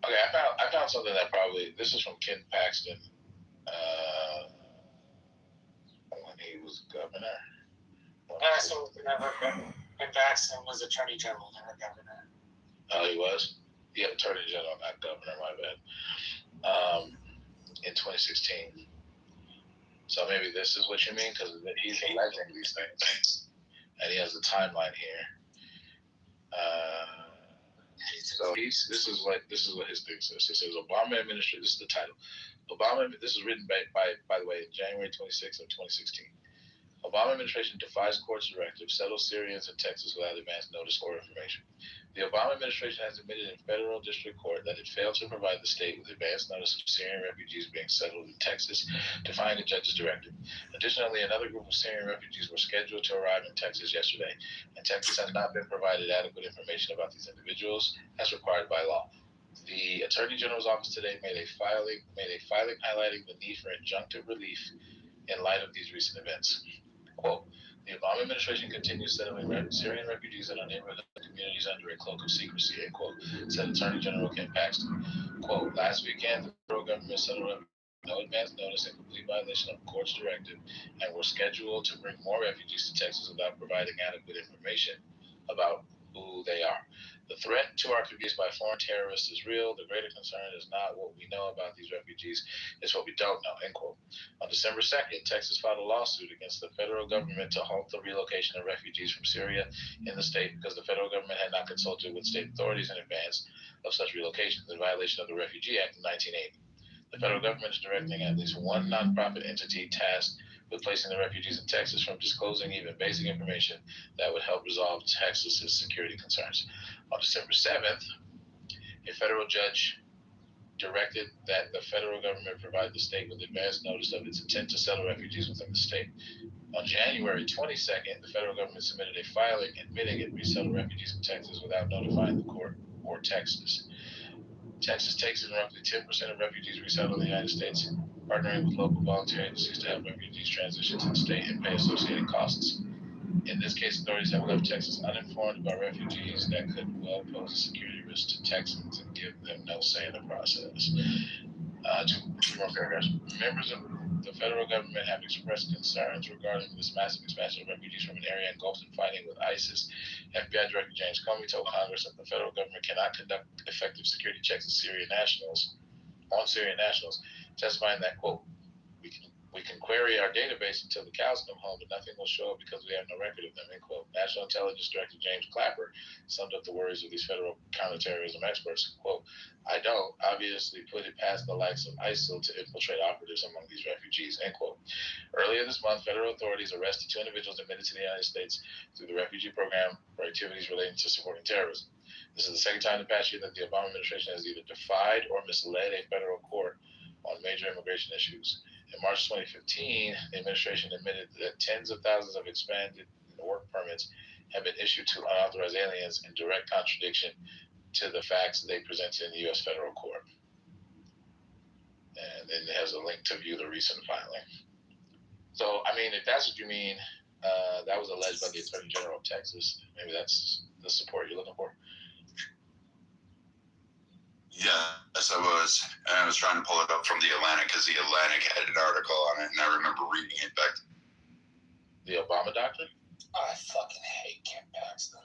Okay, I found something that probably, this is from Ken Paxton when he was governor. Paxton when Paxton was Attorney General, never governor. Oh, he was? Yeah, Attorney General, not governor, my bad. In 2016. So maybe this is what you mean, because he's alleging these things. And he has a timeline here. So this is what his thing says. It says Obama administration. This is the title. Obama. This is written by the way, January 26th of 2016. Obama administration defies court's directive, settles Syrians in Texas without advance notice or information. The Obama administration has admitted in federal district court that it failed to provide the state with advance notice of Syrian refugees being settled in Texas, defying the judge's directive. Additionally, another group of Syrian refugees were scheduled to arrive in Texas yesterday, and Texas has not been provided adequate information about these individuals as required by law. The Attorney General's office today made a filing highlighting the need for injunctive relief in light of these recent events. Quote, the Obama administration continues settling Syrian refugees in our neighborhood communities under a cloak of secrecy, end quote, said Attorney General Ken Paxton. Quote, last weekend, the federal government settled no advance notice in complete violation of the court's directive and were scheduled to bring more refugees to Texas without providing adequate information about who they are. The threat to our communities by foreign terrorists is real. The greater concern is not what we know about these refugees, it's what we don't know, end quote. On December 2nd, Texas filed a lawsuit against the federal government to halt the relocation of refugees from Syria in the state because the federal government had not consulted with state authorities in advance of such relocations in violation of the Refugee Act of 1980. The federal government is directing at least one nonprofit entity tasked with placing the refugees in Texas from disclosing even basic information that would help resolve Texas's security concerns. On December 7th, a federal judge directed that the federal government provide the state with advance notice of its intent to settle refugees within the state. On January 22nd, the federal government submitted a filing admitting it resettled refugees in Texas without notifying the court or Texas. Texas takes in roughly 10% of refugees resettled in the United States, partnering with local volunteer agencies to help refugees transition to the state and pay associated costs. In this case, authorities have left Texas uninformed about refugees that could well pose a security risk to Texans and give them no say in the process. Two more paragraphs. Members of the federal government have expressed concerns regarding this massive expansion of refugees from an area engulfed in fighting with ISIS. FBI Director James Comey told Congress that the federal government cannot conduct effective security checks on Syrian nationals, testifying that, quote, we can query our database until the cows come home, but nothing will show up because we have no record of them, end quote. National Intelligence Director James Clapper summed up the worries of these federal counterterrorism experts. Quote, I don't obviously put it past the likes of ISIL to infiltrate operatives among these refugees, end quote. Earlier this month, federal authorities arrested 2 individuals admitted to the United States through the refugee program for activities relating to supporting terrorism. This is the second time in the past year that the Obama administration has either defied or misled a federal court on major immigration issues. In March 2015, the administration admitted that tens of thousands of expanded work permits have been issued to unauthorized aliens in direct contradiction to the facts they presented in the U.S. federal court. And then it has a link to view the recent filing. So, I mean, if that's what you mean, that was alleged by the Attorney General of Texas. Maybe that's the support you're looking for. Yes, I was. And I was trying to pull it up from the Atlantic because the Atlantic had an article on it, and I remember reading it back. The Obama doctrine? I fucking hate Ken Paxton.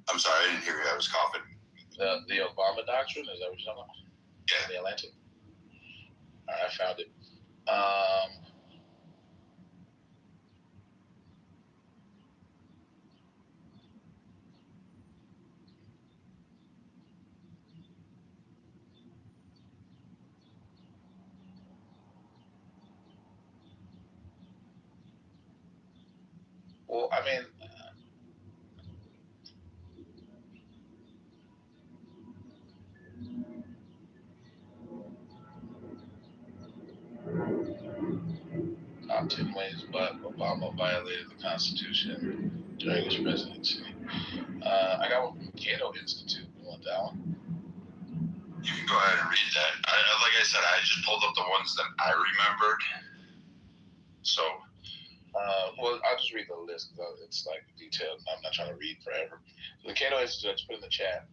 I'm sorry, I didn't hear you. I was coughing. The Obama doctrine? Is that what you're talking about? Yeah. The Atlantic? All right, I found it. Well, I mean, top 10 ways but Obama violated the Constitution during his presidency. I got one from Cato Institute. You want that one? You can go ahead and read that. Like I said, I just pulled up the ones that I remembered. So, well, I'll just read the list because it's like detailed. I'm not trying to read forever. So the Cato Institute, I just put in the chat.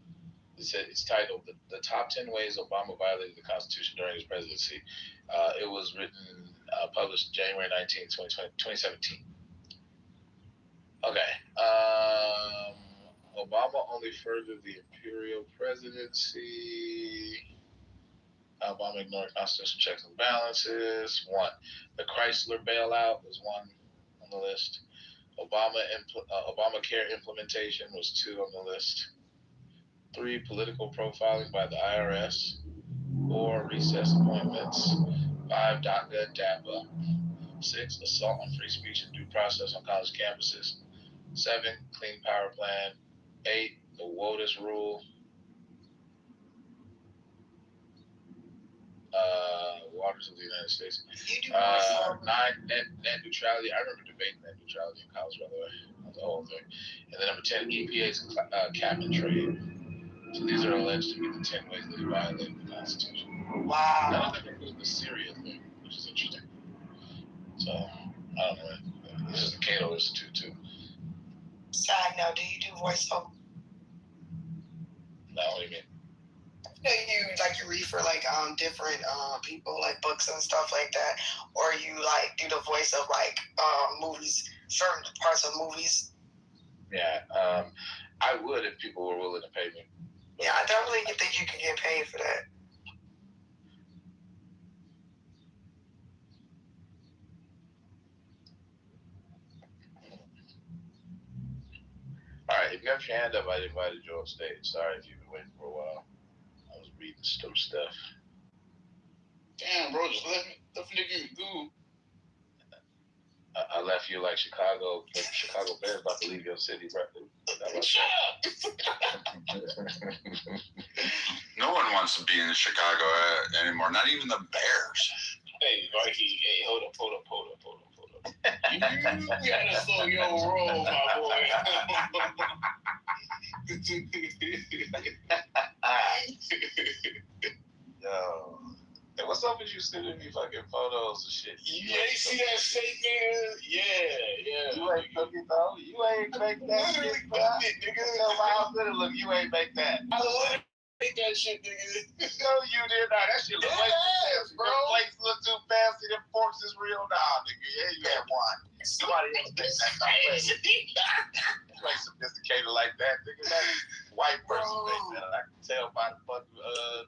It's titled the Top 10 Ways Obama Violated the Constitution During His Presidency. It was written, published January 19, 2017. Okay. Obama only furthered the imperial presidency. Obama ignored constitutional checks and balances. 1. The Chrysler bailout was 1 on the list. Obamacare implementation was 2 on the list. 3. Political profiling by the IRS. 4. Recess appointments. 5. DACA, DAPA. 6. Assault on free speech and due process on college campuses. 7. Clean Power Plan. 8. The WOTUS rule. Waters of the United States. 9. Net neutrality. I remember debating net neutrality in college, by the way. That's the whole thing. And then number 10, EPA's cap and trade. So these are alleged to be the 10 ways that he violated the Constitution. Wow. None of them include the Syria thing, which is interesting. So, I don't know. This is the Cato Institute, too. Side note, do you do voiceover? No, what do you mean? You read for like different people, like books and stuff like that, or you like do the voice of like movies, certain parts of movies. Yeah, I would if people were willing to pay me. Yeah, I don't really think you can get paid for that. All right, if you got your hand up, I invited you on stage. Sorry if you've been waiting for a while. I was reading some stuff. damn, bro, just let nigga go. I left you like Chicago. The Chicago Bears about to leave your city, bro. Shut up. No one wants to be in Chicago anymore. Not even the Bears. Hey, Mikey. Hey, hold up. You gotta slow your roll, my boy. Yo. Hey, what's up with you sending me fucking photos and shit? You ain't see that shit, nigga? Yeah. You ain't cooking though. You ain't make that shit, bro. Nigga. Tell my how good it look. You ain't make that. I literally make that shit, nigga. No, you did not. That shit look way too fancy, bro. Your plates look too fancy. Them forks is real now, nigga. Yeah, you had one. Somebody else make that. Stop playing. You ain't sophisticated like that, nigga. That white person make that. I can tell by the fucking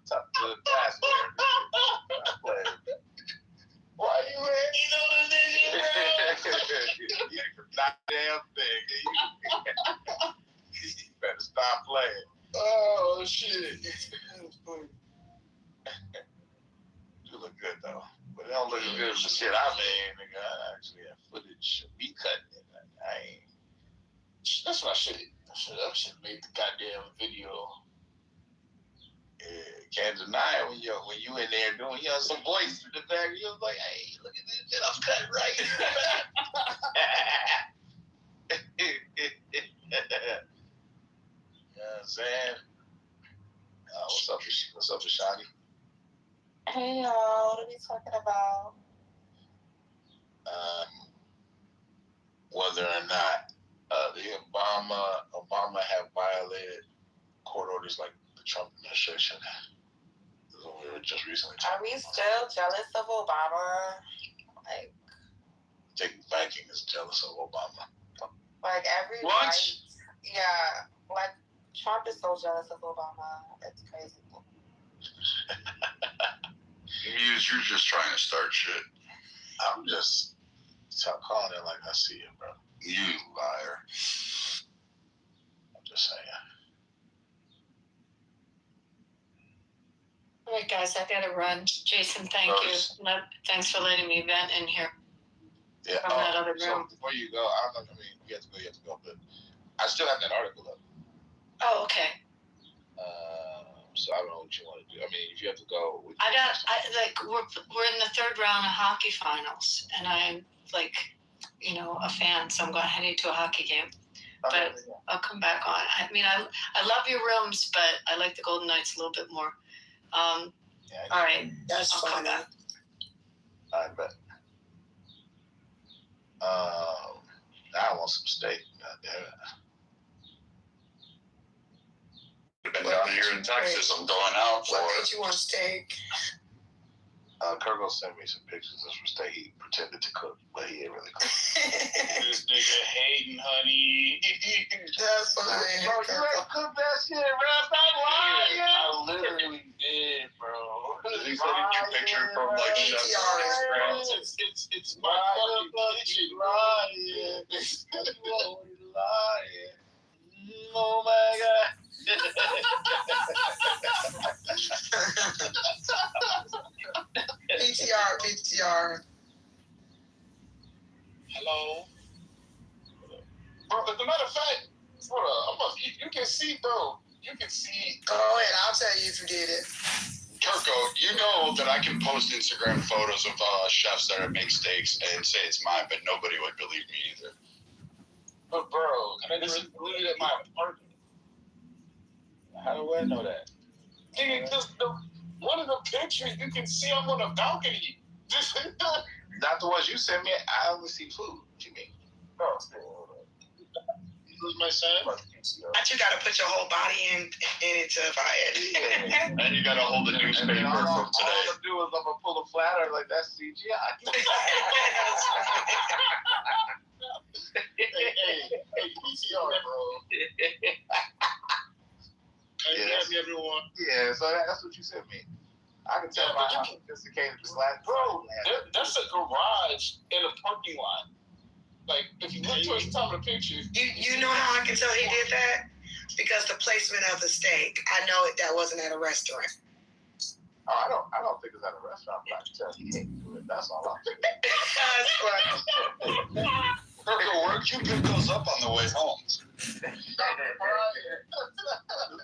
top of the glassware. Stop playing. Why you ain't know the nigga, bro? You ain't for not damn thing. You better stop playing. Oh, shit. You look good though, but it don't look as good as the shit I made, nigga. I actually have footage of me cutting it. I ain't. That's what I should have made the goddamn video. Yeah, can't deny it when you in there doing some voice in the back. You was like, hey, look at this shit I'm cutting right here. Hey y'all, what are we talking about? Whether or not Obama had violated court orders like the Trump administration. That's what we were just recently Are we still jealous of Obama? Like, I think banking is jealous of Obama. like every What? night, yeah, like Trump is so jealous of Obama. It's crazy. Muse, you're just trying to start shit. I'm just calling it like I see it, bro. You liar. I'm just saying. All right, guys, I gotta run. Jason, thank you. Thanks for letting me vent in here. Yeah. From that other So room. before you go, I don't know. I mean, you have to go, but I still have that article up. Oh, okay. So I don't know what you want to do. I mean, if you have to go. We're in the third round of hockey finals, and I'm like, a fan, so I'm going heading to a hockey game. But I'll come back on. I mean, I love your rooms, but I like the Golden Knights a little bit more. All right, That's I'll fine. come back. I bet. Now I want some steak. God damn it. Been down here in Texas. I'm going out for What it. made you want steak? Kirko sent me some pictures of some steak he pretended to cook, but he ain't really cook. This nigga hating, honey. That's funny. Bro, you ain't cook that shit, bro. Stop lying. I literally did, bro. He said he drew picture from like Chef's Instagram. It's my fucking kitchen. Lying. You always lying. Oh my god. PTR. Hello. Bro, as a matter of fact, you can see, bro. You can see. Go ahead. I'll tell you if you did it. Kirko, you know that I can post Instagram photos of chefs that make steaks and say it's mine, but nobody would believe me either. But bro, this is literally at my apartment. How do I know that? Nigga, one of the pictures you can see I'm on a balcony. Not the ones you sent me. I only see food. What you mean? Bro, you lose my son? But you gotta put your whole body in it to buy it. And you gotta hold the newspaper from today. All I'm gonna do is I'm gonna pull a flatter like that's CGI. Hey, PCR, bro. Yes. Everyone. Yeah, so that's what you sent me. I can tell by how sophisticated this last. Bro, that's a garage in a parking lot. Like, if you look towards the top of the picture. You know how I can tell he did that? Because the placement of the steak. I know that wasn't at a restaurant. Oh, I don't think it's at a restaurant, but I can tell he ate it. That's all I'm saying. That's funny. Kirko, where'd you pick those up on the way home? This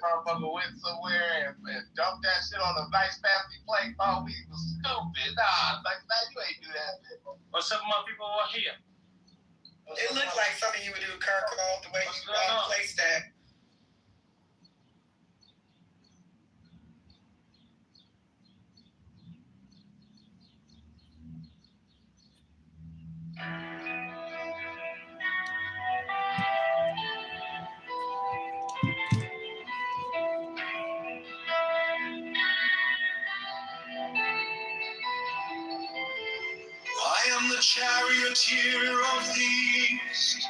motherfucker went somewhere and dumped that shit on a nice fancy plate. Oh, we was stupid. Nah, like, man, you ain't do that. What's up, my people over here? It looked like something you would do, Kirko, the way you placed that. I am the charioteer of the east,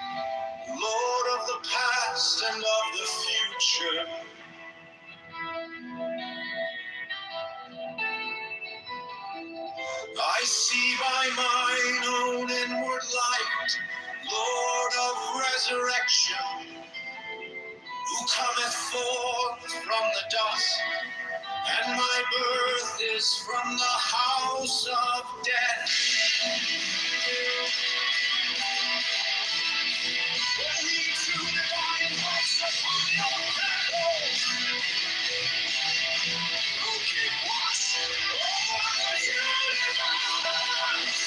Lord of the past and of the future. I see by mine own inward light, Lord of resurrection, who cometh forth from the dust, and my birth is from the house of death. Only true divine lights upon your temples, who keep watch over the universe.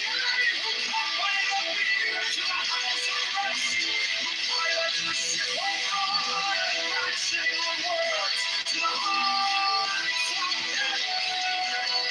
Ye who come by the beer to the house of rest, who pilot the ship of God and matching the words to the hearts of death.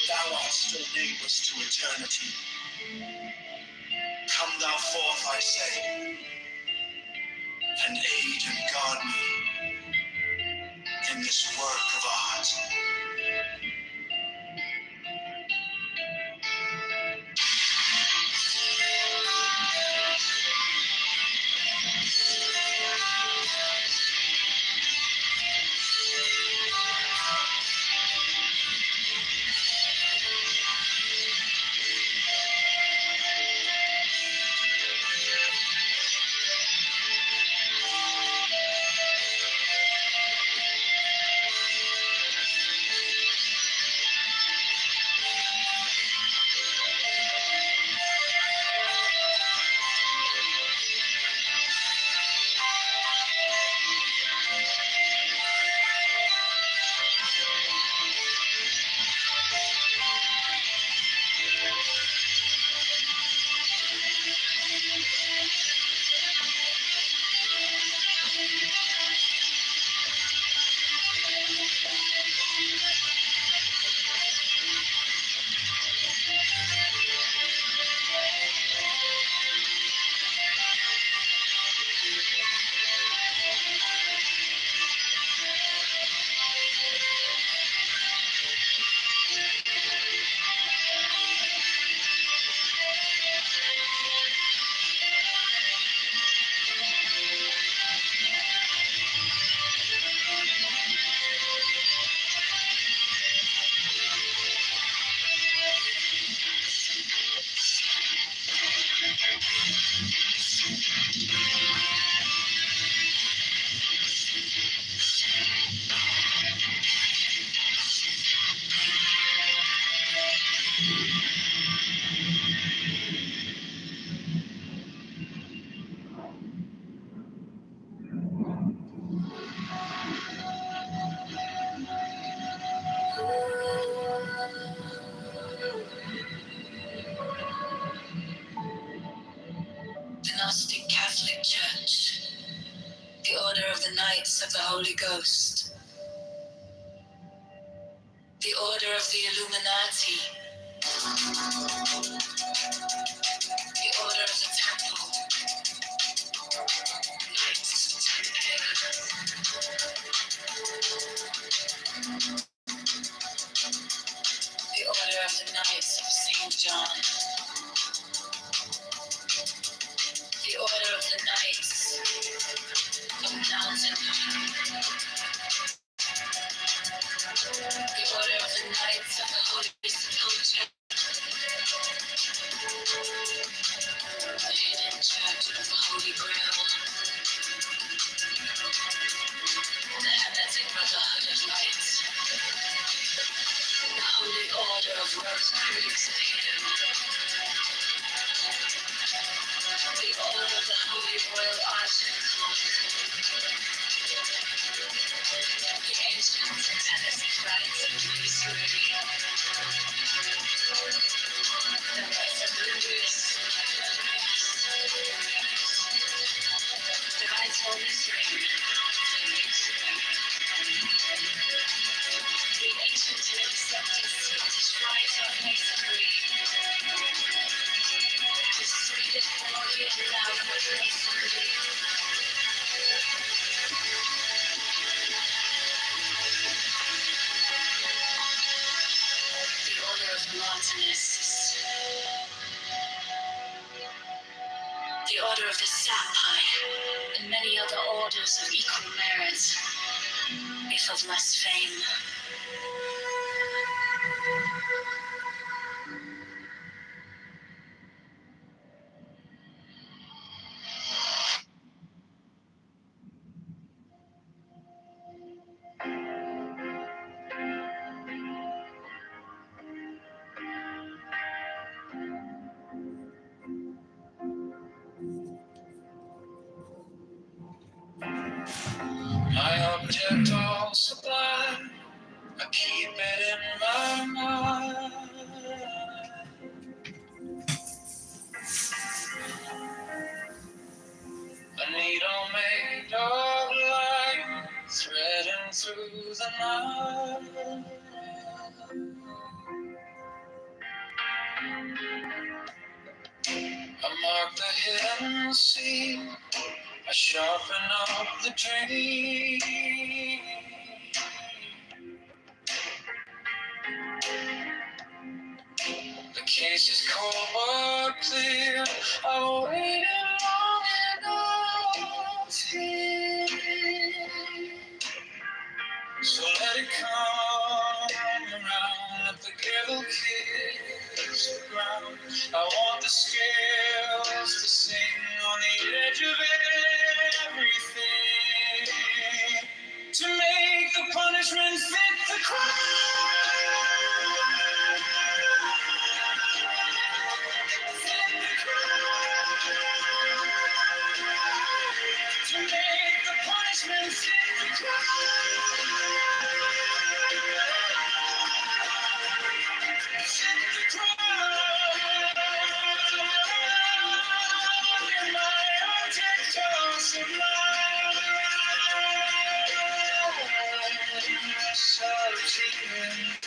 Thou art still nameless to eternity. Come thou forth, I say, and aid and guard me in this work of art. The Gnostic Catholic Church, the Order of the Knights of the Holy Ghost, the Order of the Illuminati, the Order of the Temple, Knights the Order of the Knights of St. John, the Order of the Knights of Mountain, the Order of the Knights of the Holy Sepulchre, the Hidden Church of the Holy Grail, the Hermetic Brotherhood of Light, the Holy Order of Rosicrucians Hidden, the Order of the Holy Royal Archangel, the Ancient Satanic Rites of Masonry, the Rites of Louis, the Vital Mystery, the Ancient and Accepted Scottish Rite of Masonry, the Swedish Holy Love of Masonry, the Order of Montanists, the the Order of the Sapphire, and many other orders of equal merit, if of less fame. My object all sublime, I keep it in my mind. A needle made of light, threading through the night. I mark the hidden scene, I sharpen up the dream. The case is cold but clear. I've waited long enough here. So let it come around, let the devil kiss the ground. I want the scales to sing on the edge of everything, to make the punishment fit the crime. To make the punishment fit the crime. Fit the crime. In my object of sublime. Solitude.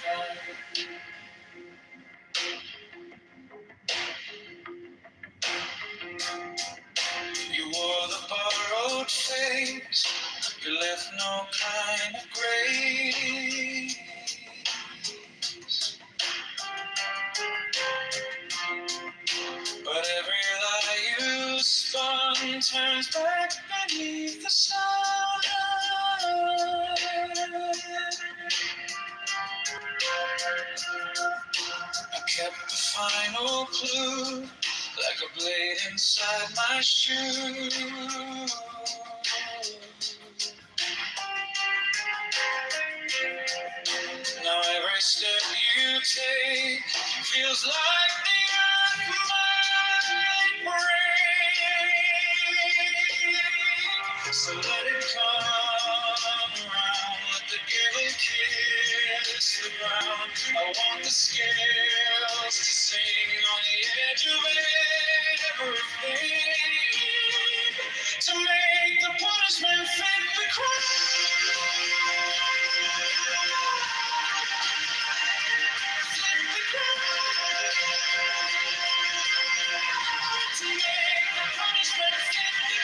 You wore the borrowed face, you left no kind of grace. But every lie you spun turns back beneath the sun. I kept the final clue, like a blade inside my shoe. Now every step you take feels like the earth might break. So let it come around, let the giggle kiss the ground. I want the scales to sing on the edge of everything, to make the punishment fit the crime. To make the punishment fit the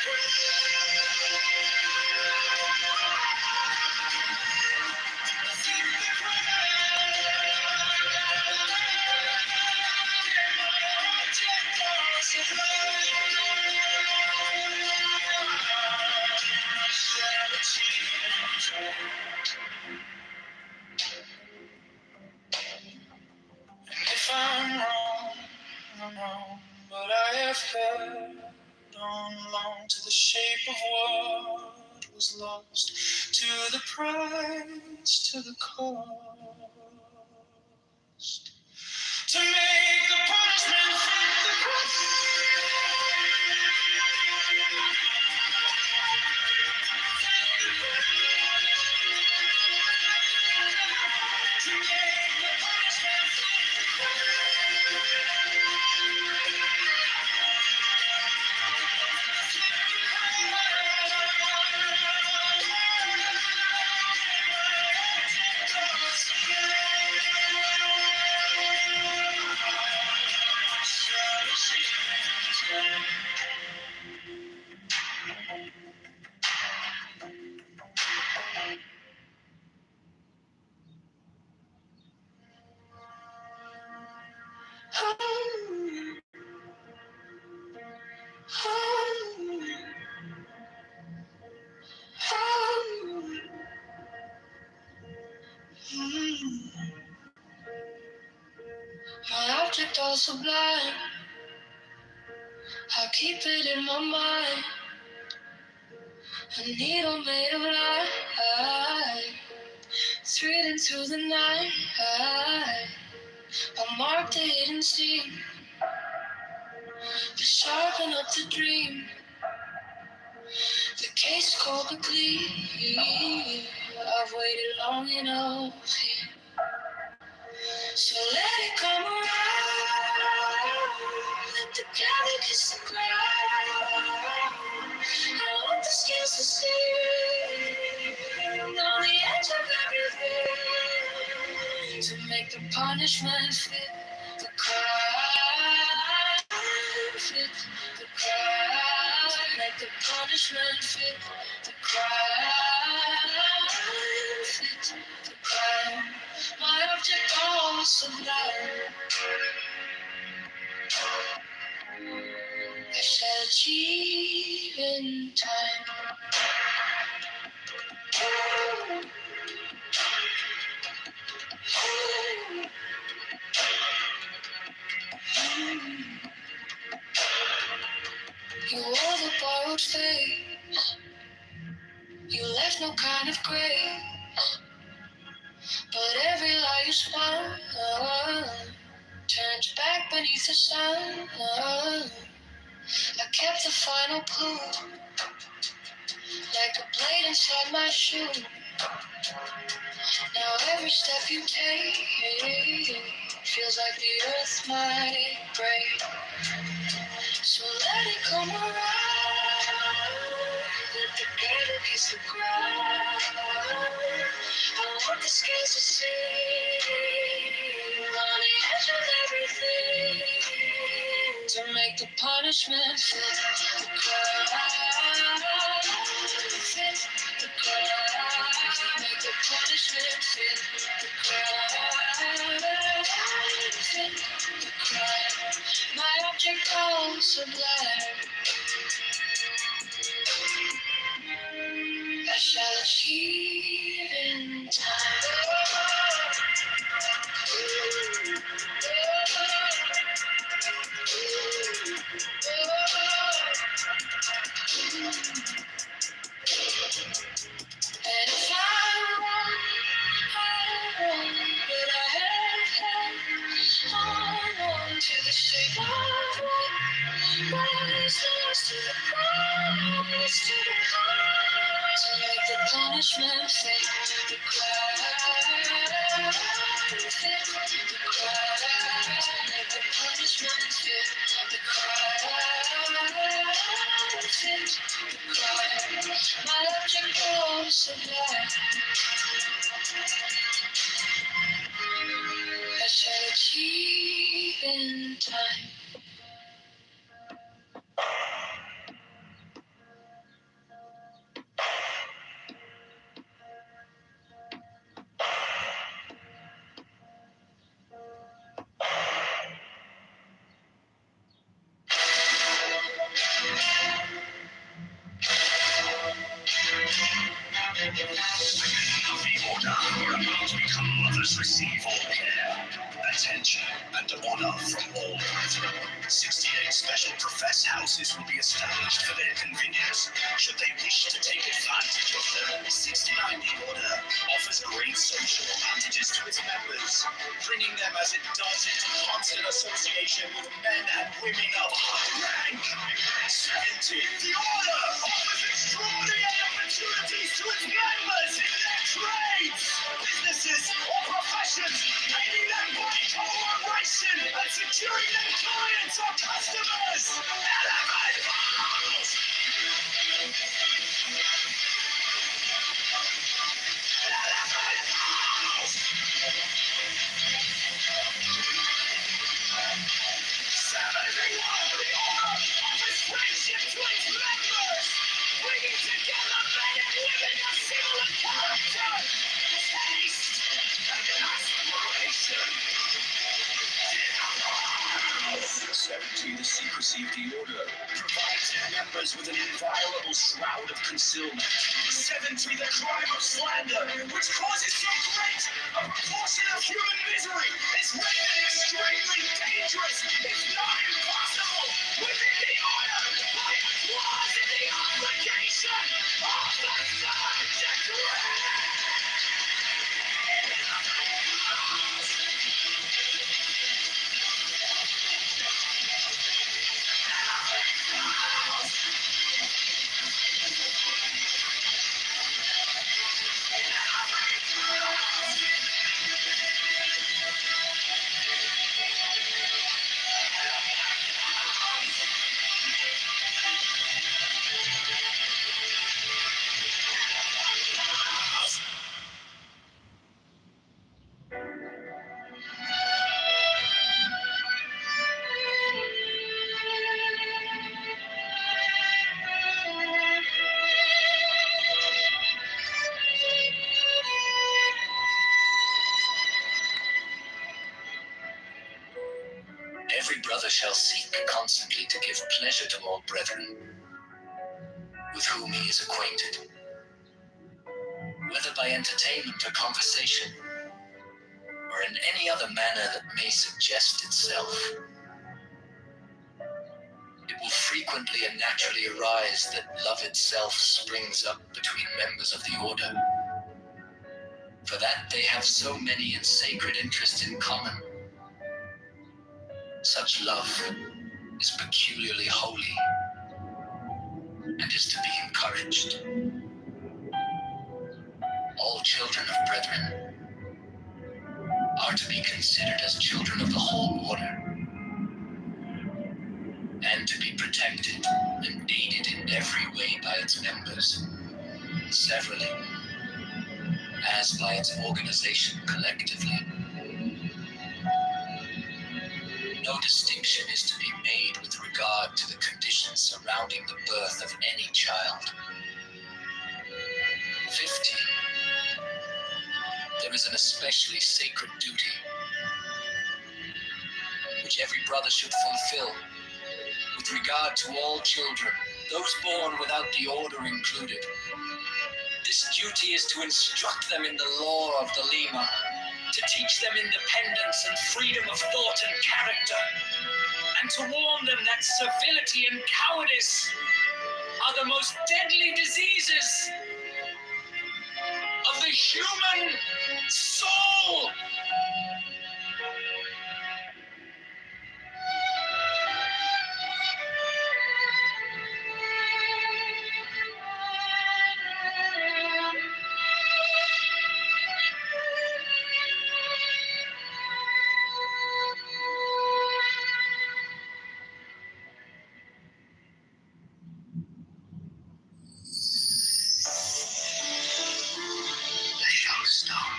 If I'm wrong, I'm wrong, but I have held on long to the shape of what was lost, to the price, to the cost, to make the punishment fit the crime. To make the punishment fit the all sublime. I keep it in my mind. A needle made of light, threading through the night. I marked the hidden seam to sharpen up the dream. The case cold but clean. I've waited long enough here. So let it come around. Let the color kiss the ground. I want the skills to see on the edge of everything, to make the punishment fit the crime. Fit the crime. Make the punishment fit the crime. Fit the crime. My object all sublime. I shall achieve in time. You wore the borrowed face. You left no kind of grace. But every lie you spun turns back beneath the sun. I kept the final clue, like a blade inside my shoe. Now every step you take feels like the earth might break. So let it come around. Let the candle kiss the ground. I want the scales to see on the edge of everything, to make the punishment fit the crime. Fit the crime. Make the punishment fit the crime. Fit the crime. My object all sublime. I shall achieve in time. And if I want, but I have held on to the shape of what was lost, to the promise, to the promise, to make the punishment fit the crime. Fit the crime. Make the punishment fit the crime. Fit the crime. My object was sublime. I shall achieve in time. Others receive all care, attention, and honor from all brethren. 68 special professed houses will be established for their convenience, should they wish to take advantage of them. 69 The Order offers great social advantages to its members, bringing them as it does into constant association with men and women of high rank. 70 The Order offers extraordinary opportunities to its members in their trades, businesses, or professions, aiding them by cooperation and securing them clients or customers. Elevate Pals! Elevate Pals! 71 The Order offers friendship to its members, bringing together men and women of similar character, taste, and aspiration. 70 The Secrecy of the Order provides their members covers with an inviolable shroud of concealment. 70, the crime of slander, which causes so great a proportion of human misery, is rendered extremely dangerous, if not impossible, within the order by a clause in the obligation of the third degree. Every brother shall seek constantly to give pleasure to all brethren with whom he is acquainted, whether by entertainment or conversation, or in any other manner that may suggest itself. It will frequently and naturally arise that love itself springs up between members of the order, for that they have so many and sacred interests in common. Such love is peculiarly holy and is to be encouraged. All children of brethren are to be considered as children of the whole order, and to be protected and aided in every way by its members, severally, as by its organization collectively. No distinction is to be made with regard to the conditions surrounding the birth of any child. 15. There is an especially sacred duty which every brother should fulfill with regard to all children, those born without the order included. This duty is to instruct them in the law of the Lima, to teach them independence and freedom of thought and character, and to warn them that servility and cowardice are the most deadly diseases of the human soul. The Showstone,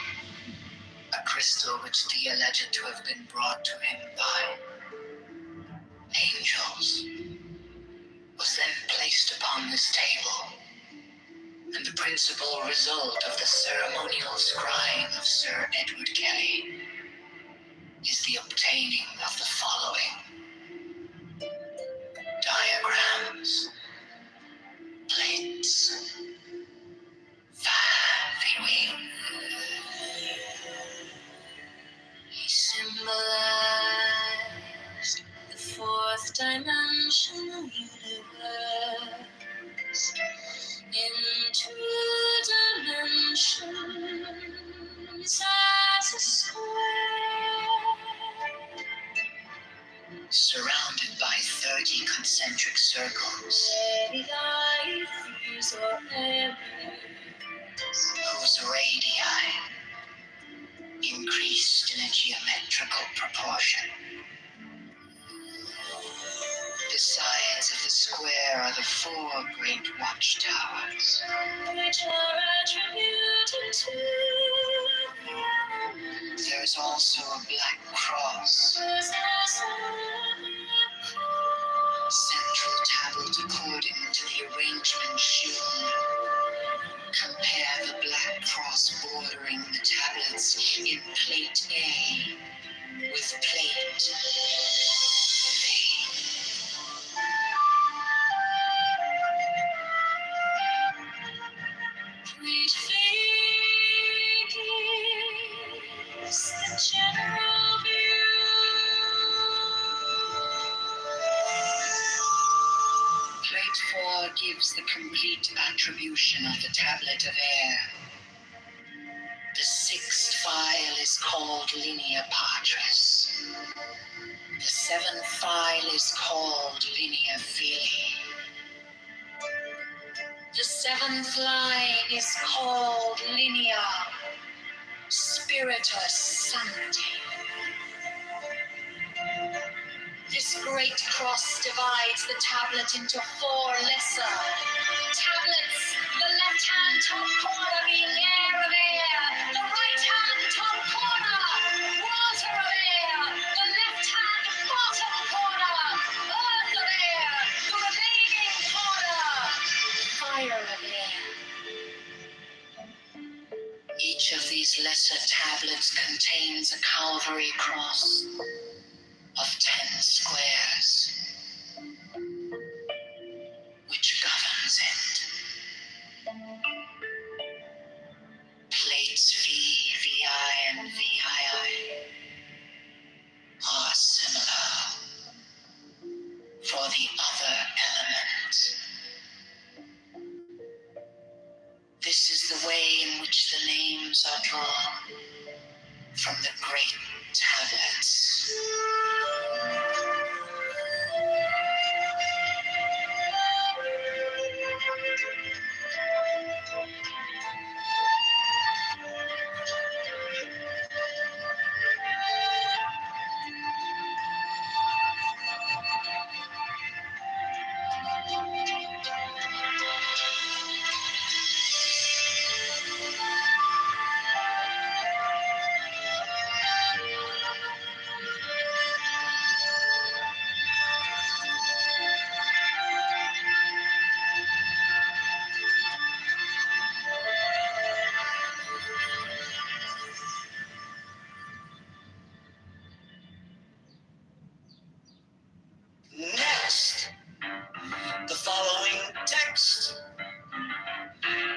a crystal which Dee alleged to have been brought to him by angels, was then placed upon this table, and the principal result of the ceremonial scrying of Sir Edward Kelly is the obtaining of the following diagrams, plates, viewing. He symbolized the fourth dimensional universe in 2 dimensions as a square, surrounded by 30 concentric circles, whose radii increased in a geometrical proportion. The sides of the square are the 4 great watchtowers, which are attributed to the elements. There is also a black cross, central tablet according to the arrangement shown. Compare the black cross bordering the tablets in plate A with plate B. gives the complete attribution of the tablet of air. The sixth file is called Linea Patris. The seventh file is called Linea Fili. The seventh line is called Linea Spiritus Sancti. This great cross divides the tablet into four lesser tablets. The left-hand top corner being air of air. The right-hand top corner, water of air. The left-hand bottom corner, earth of air. The remaining corner, fire of air. Each of these lesser tablets contains a Calvary cross of 10 squares, which governs it. Plates V, VI, and VII are similar for the other element. This is the way in which the names are drawn from the great tablets. Next, the following text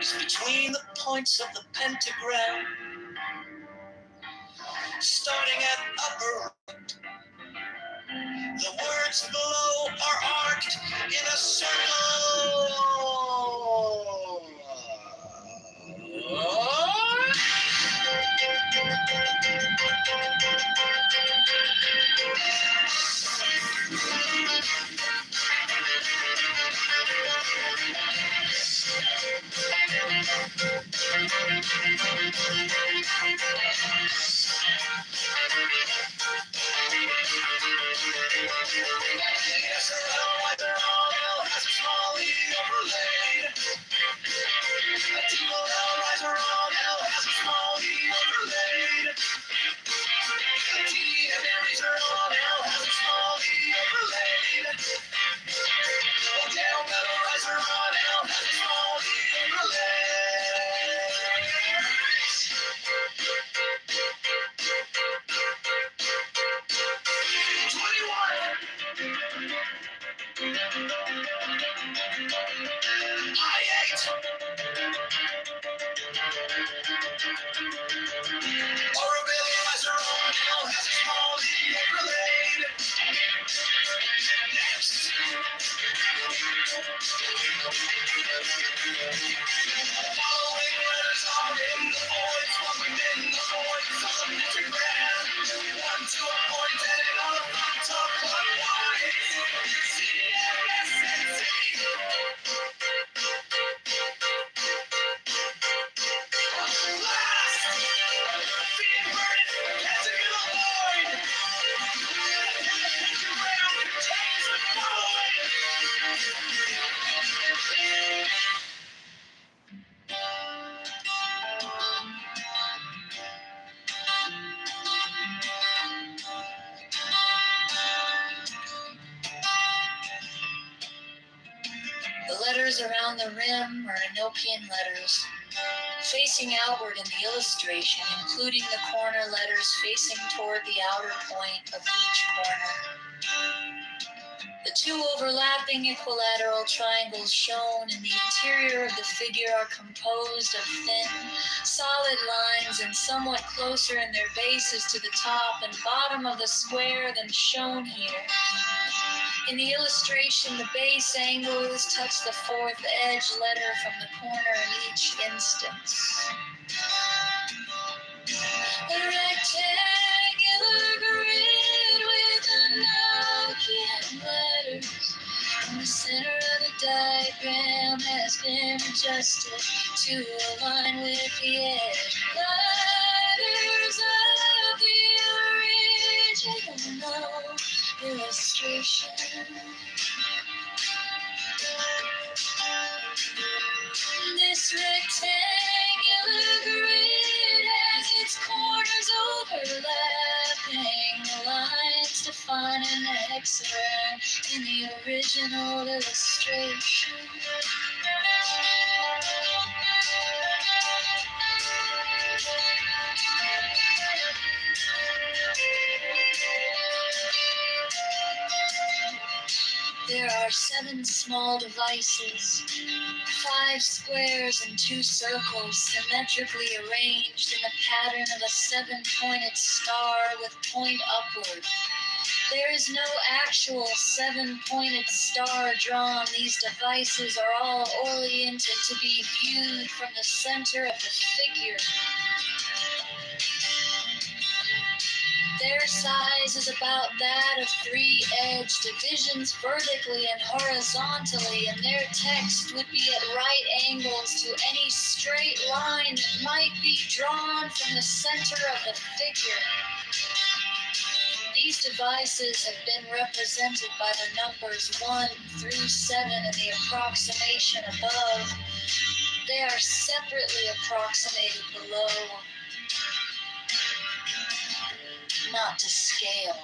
is between the points of the pentagram, starting at upper. The words below are arced in a circle. The letters around the rim are Enochian letters, facing outward in the illustration, including the corner letters facing toward the outer point of each corner. The two overlapping equilateral triangles shown in the interior of the figure are composed of thin, solid lines and somewhat closer in their bases to the top and bottom of the square than shown here. In the illustration, the base angles touch the fourth edge letter from the corner in each instance. A rectangular grid with Enochian letters. In the center of the diagram has been adjusted to align with the edge letters of the original illustration. This rectangular grid has its corners overlapping. The lines define an hexagon in the original illustration. There are 7 small devices, 5 squares and 2 circles, symmetrically arranged in the pattern of a 7-pointed star with point upward. There is no actual 7-pointed star drawn. These devices are all oriented to be viewed from the center of the figure. Their size is about that of 3-edge divisions vertically and horizontally, and their text would be at right angles to any straight line that might be drawn from the center of the figure. These devices have been represented by the numbers 1 through 7 in the approximation above. They are separately approximated below. Not to scale.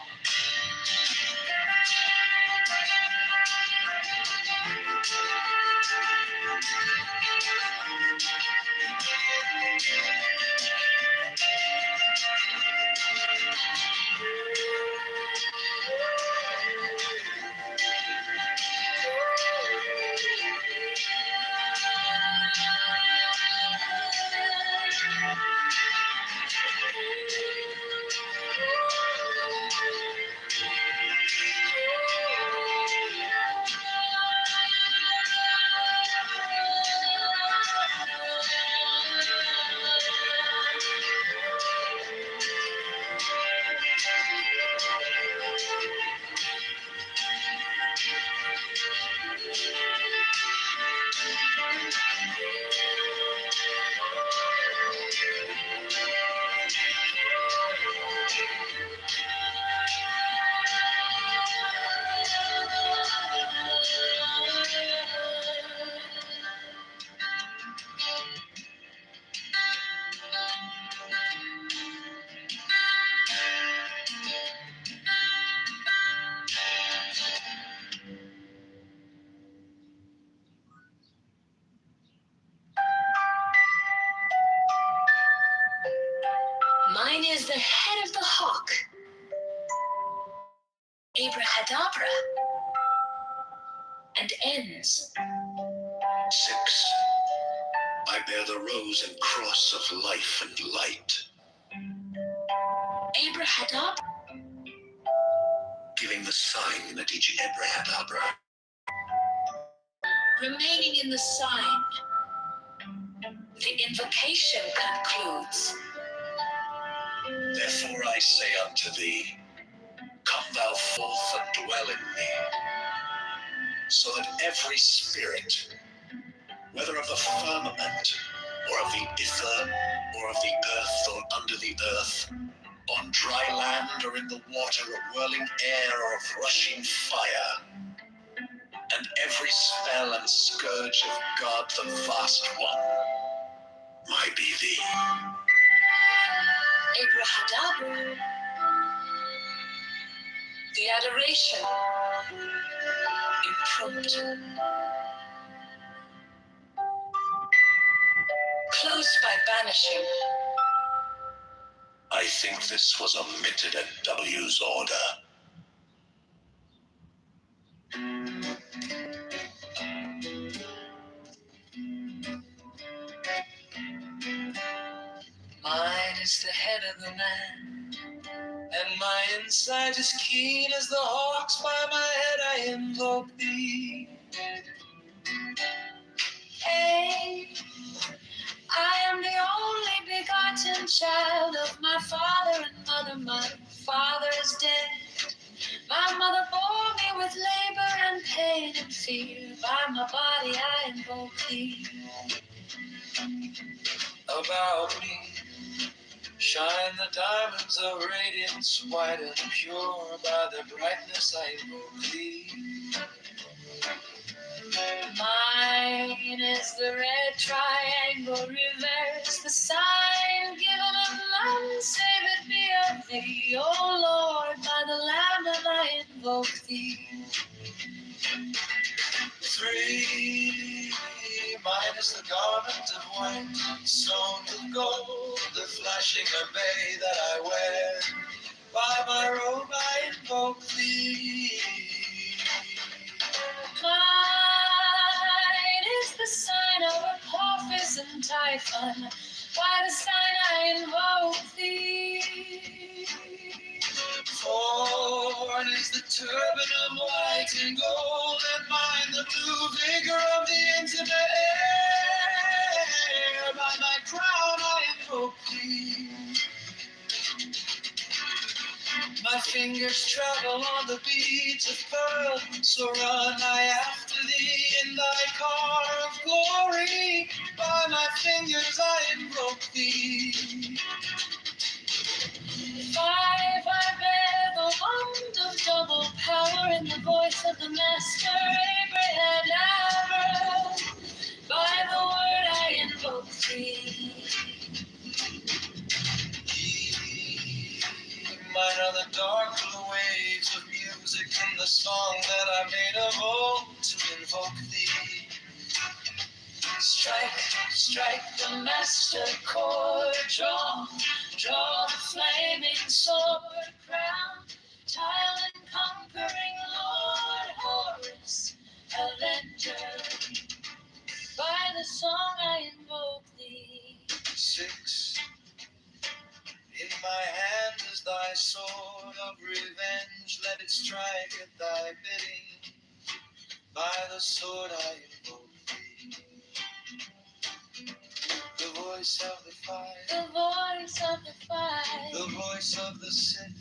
Mine is the head of the hawk. Abrahadabra. And ends. 6. I bear the rose and cross of life and light, Abrahadabra. giving the sign at each Abrahadabra. Remaining in the sign. The invocation concludes. Therefore I say unto thee, come thou forth and dwell in me, so that every spirit, whether of the firmament, or of the ether, or of the earth, or under the earth, on dry land, or in the water, or whirling air, or of rushing fire, and every spell and scourge of God the Vast One, might be thee. Abrahadabra. The adoration. Impromptu. Closed by banishing. I think this was omitted at W's order. Mine is the head of the man, and And my insides as keen as the hawks, by my head I invoke thee. Hey, I am the only begotten child of my father and mother. My father is dead. My mother bore me with labor and pain and fear. By my body I invoke thee. About me shine the diamonds of radiance, white and pure. By their brightness I invoke thee. Mine is the red triangle reverse, the sign given of none save it be of thee. O Lord, by the Lamb am I invoke thee. 3, mine is the garment of white, sewn with gold, the flashing obey that I wear. By my robe I invoke thee. Mine is the sign of Apophis and Typhon, by the sign I invoke thee. 4 is the turban of white and gold, and mine the blue vigor of the intimate air. By my crown I invoke thee. My fingers travel on the beads of pearl, so run I after thee in thy car of glory. By my fingers I invoke thee. 5, I bear the wand of double power in the voice of the Master Abraham Abra. By the word I invoke thee. Mine are the dark blue waves of music in the song that I made of old to invoke thee. Strike, strike the master chord, draw the flaming sword crown, child and conquering Lord Horus, avenger. By the song I invoke thee. 6, in my hand is thy sword of revenge, let it strike at thy bidding. By the sword I invoke thee. The voice of the fire, The voice of the fight, the voice of the 6, 11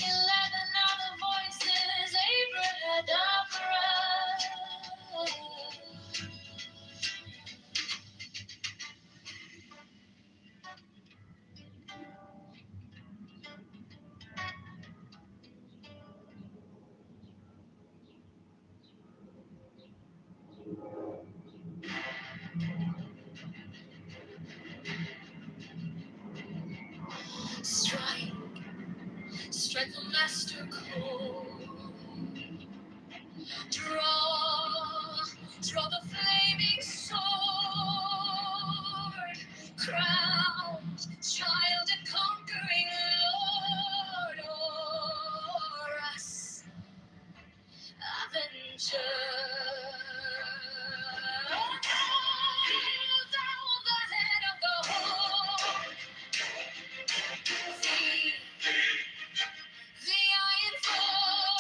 other voices, Abrahadabra. Strike, strike the master chord. Draw the flaming sword. Crowned child and conquering Lord o'er us, avenger. Thou the head of the whole. Thee I invoke.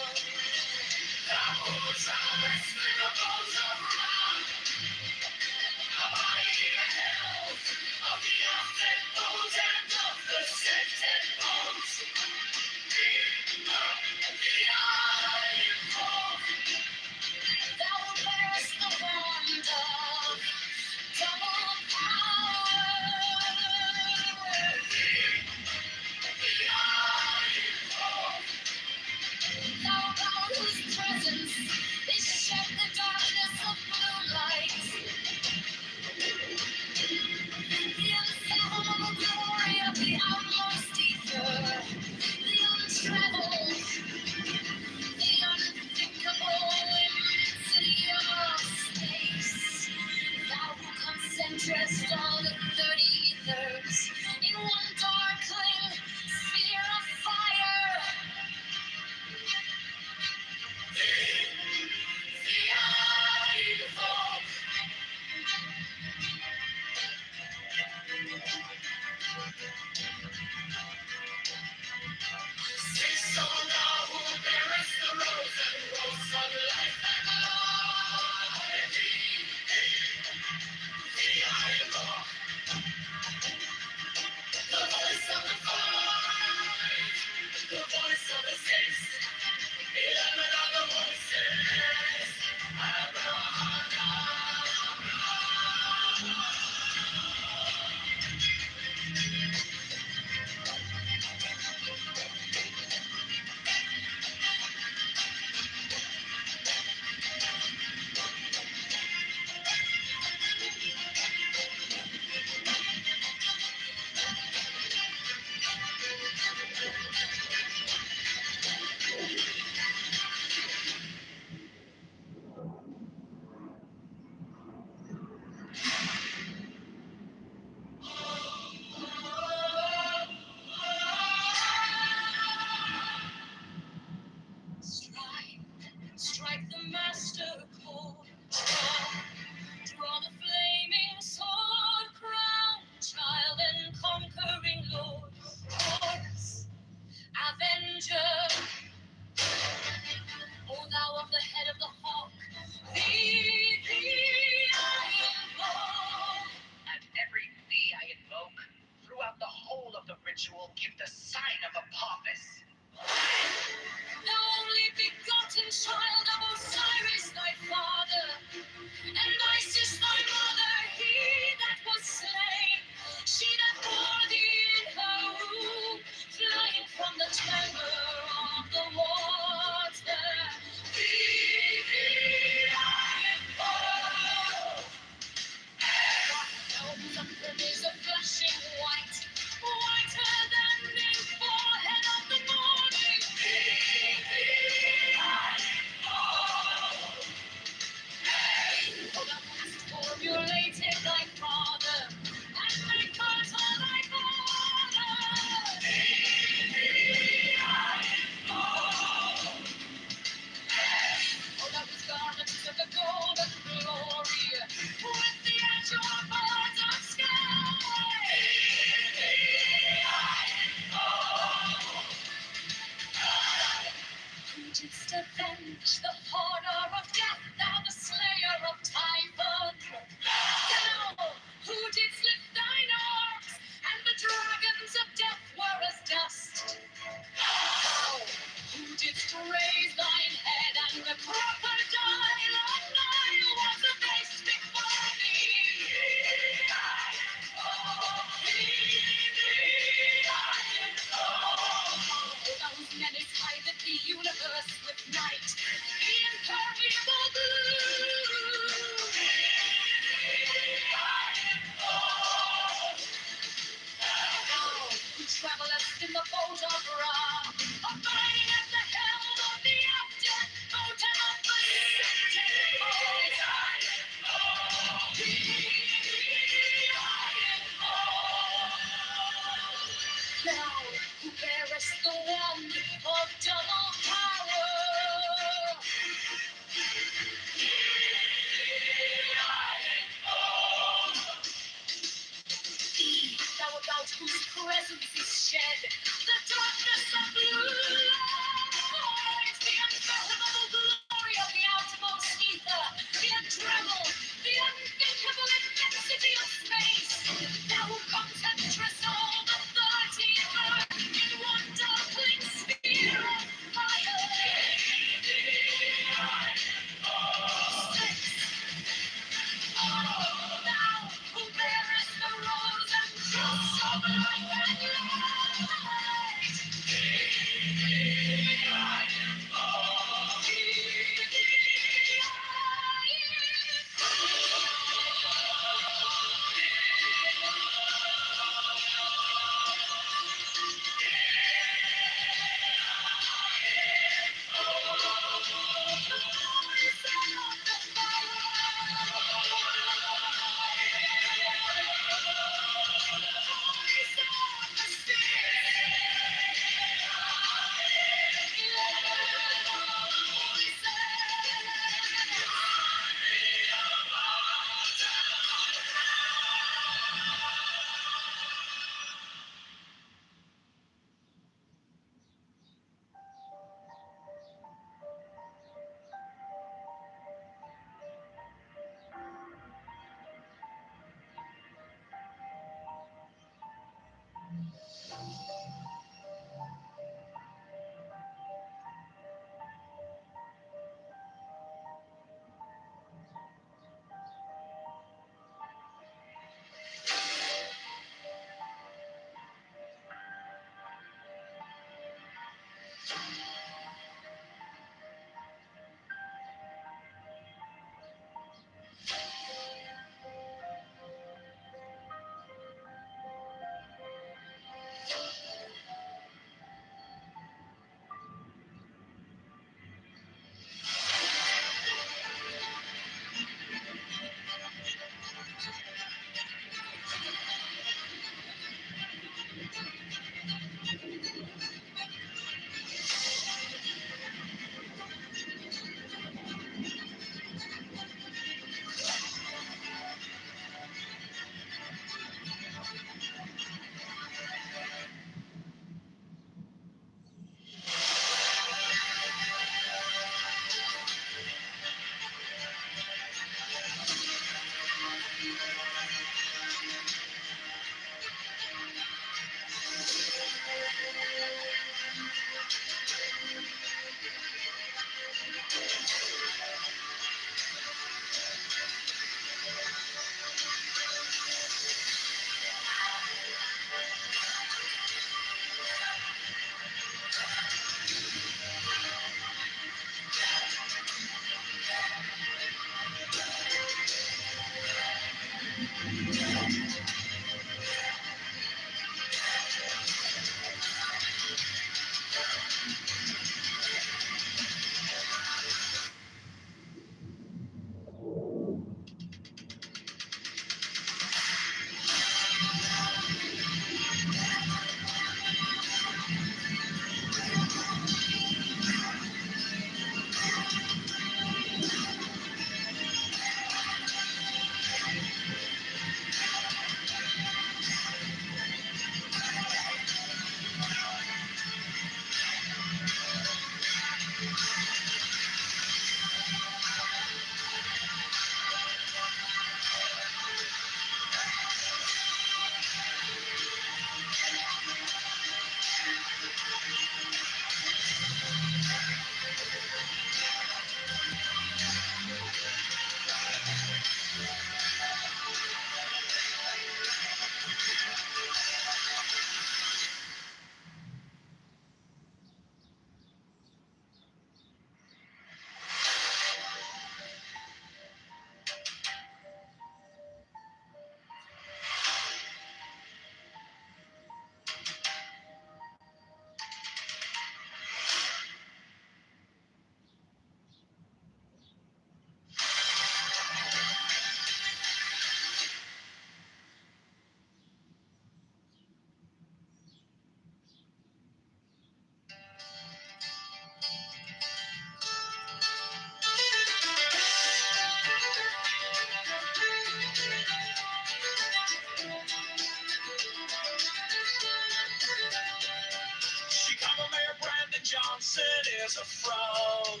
is a fraud.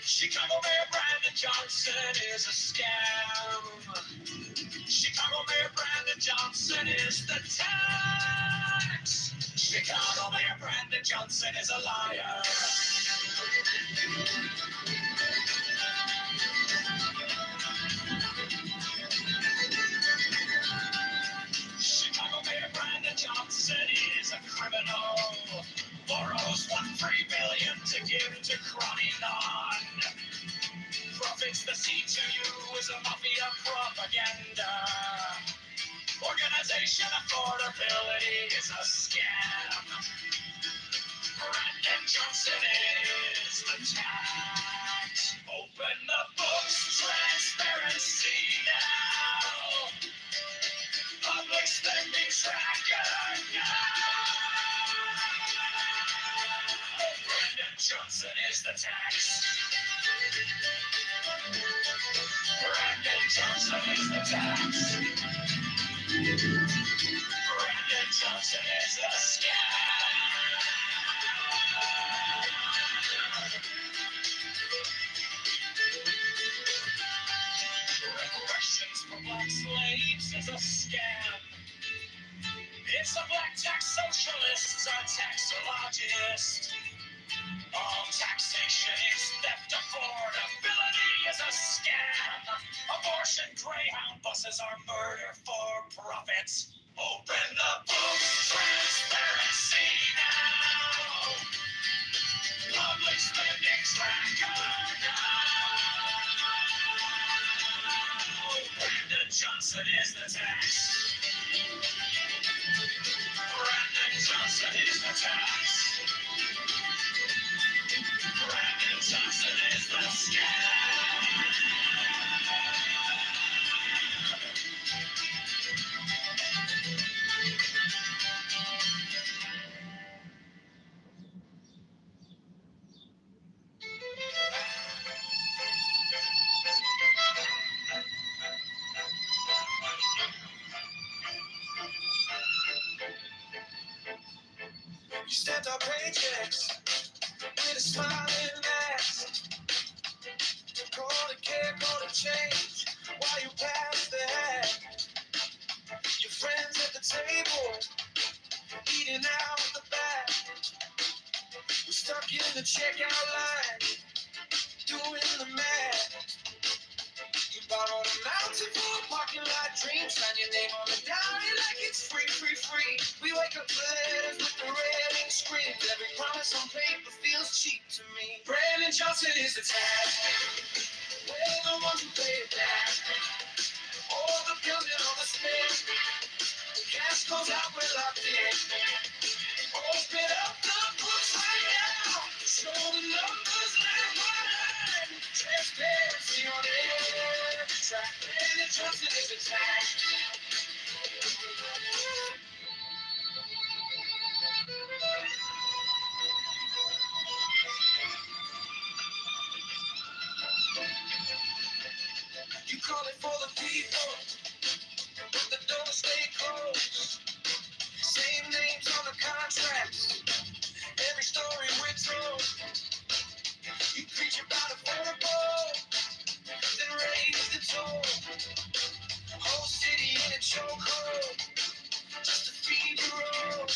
Chicago Mayor Brandon Johnson is a scam. Chicago Mayor Brandon Johnson is the tax. Chicago Mayor Brandon Johnson is a liar. Chicago Mayor Brandon Johnson is a criminal. Borrows $1.3 billion to give to Cronynon. Profits the C2U is a mafia propaganda. Organization affordability is a scam. Brandon Johnson is the tax. Open the books, transparency now. Public spending tracker now. Brandon Johnson is the tax. Brandon Johnson is the tax. Brandon Johnson is the scam. Reparations for black slaves is a scam. It's the black tax socialists are taxologists. All taxation is theft. Affordability is a scam. Abortion Greyhound buses are murder for profits. Open the books, transparency now. Public spending tracker now. Brandon Johnson is the tax. Brandon Johnson is the tax. Brandon Johnson is the scam. You sent our paychecks with a smiling mask. Call it care, call it change. While you pass the hat, your friends at the table eating out the back. We're stuck in the checkout line, doing the math. You borrowed a mountain for a parking lot dream. Sign your name on the diary like it's free, free, free. We wake up to letters with the red ink screams. Every promise on paper feels cheap to me. Brandon Johnson is the tax. We're the ones who pay it back. All the bills and all the spend. Cash goes out, we're locked in. Open up the books right now. Show the numbers line by line. Transparency on every track. Brandon Johnson is the tax. You call it for the people, but the doors stay closed. Same names on the contracts, every story we're told. You preach about affordable, then raise the toll. Whole city in a chokehold, just to feed your own.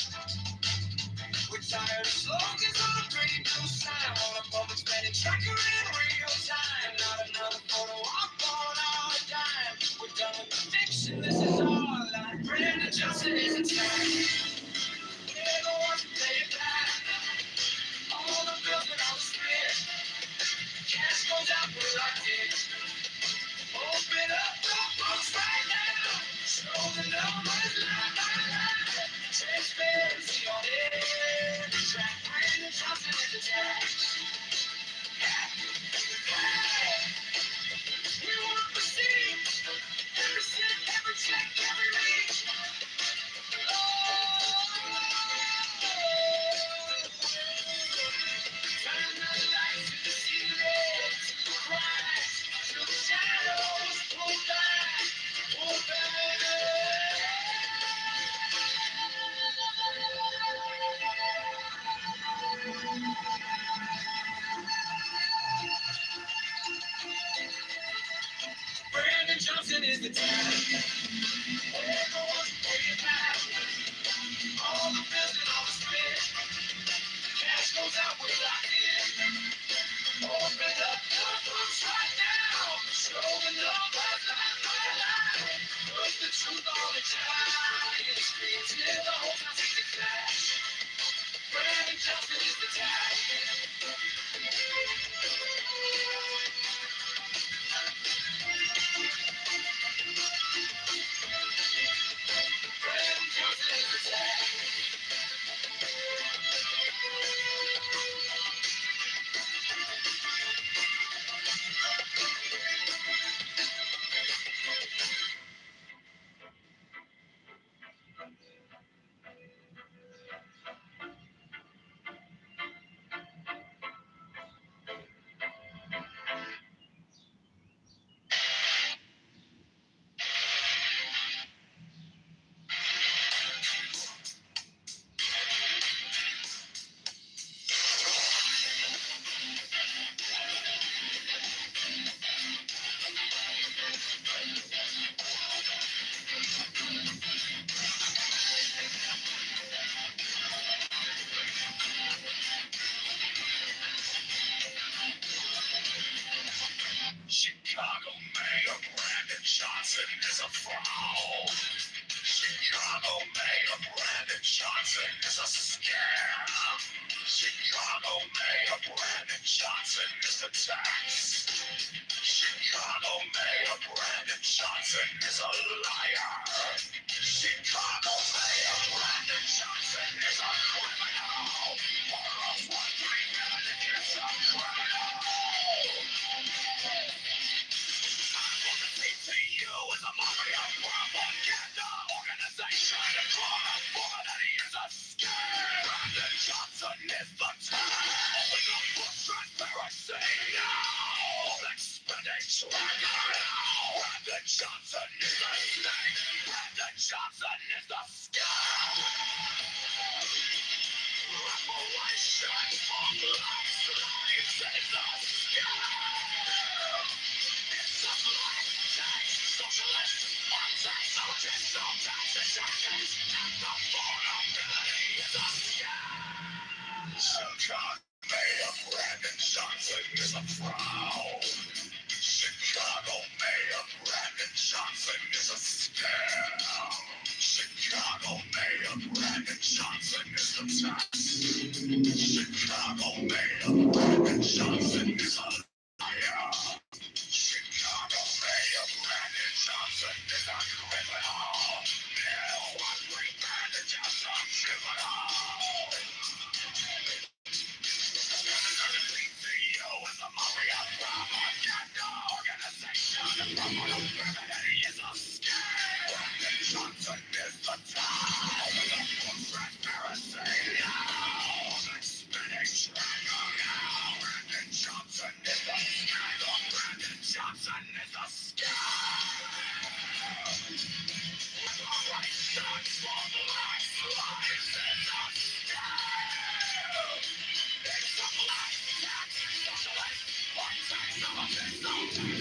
We're tired of slogans on a pretty blue sign. On a public spending tracker in real time. Not another photo op on our dime. We're done with the fiction, this is our life. Brandon Johnson is a tax. We're the ones who pay it back. All the bills and all the spit. Cash goes out, we're locked in. Open up the books right now. Show the numbers line by line. Transparency on every track. Brandon Johnson is the tax. We want the city. Every cent, every check, every reach. Turn the lights to the city, to the cries. in the town. Everyone's paying back. All the bills and all the spend. Cash goes out, we lock in. Open up the books right now. Show the numbers line by line. Put the truth on the time. Scream till the whole house is the cash. Brandon Johnson is the tag. Brandon Johnson is the tag. Chicago Mayor Brandon Johnson is a fraud. Chicago Mayor Brandon Johnson is a scam. Chicago Mayor Brandon Johnson is a tax. Chicago Mayor Brandon Johnson is a liar. Chicago Mayor Brandon Johnson is a criminal. Boroughs 1-3 million is a criminal. CTU is a mafia propaganda organization. Informer that he is a scam. Brandon Johnson is the time. Open up for transparency now. Expenditure now. Brandon Johnson is the snake. Brandon Johnson is the scam. Reparation for black slaves is the scam. It's a black tax, socialist, anti-socialist, tax-socialist, and the vulnerability is a scam. Chicago Mayor Brandon Johnson is a fraud. Chicago Mayor Brandon Johnson is a scam. Chicago Mayor Brandon Johnson is the tax. Chicago Mayor Brandon Johnson is a liar. Chicago Mayor Brandon Johnson is a criminal. Now I bring Brandon Johnson criminal. CTU is a mafia propaganda organization. Promoting criminality is a scam. Brandon Johnson is the time. For transparency now. Expenditure now. Brandon Johnson is the scandal. Brandon Johnson is the scam. Reparation for black lives is a scam. It's a black tax, socialist, anti-socialist,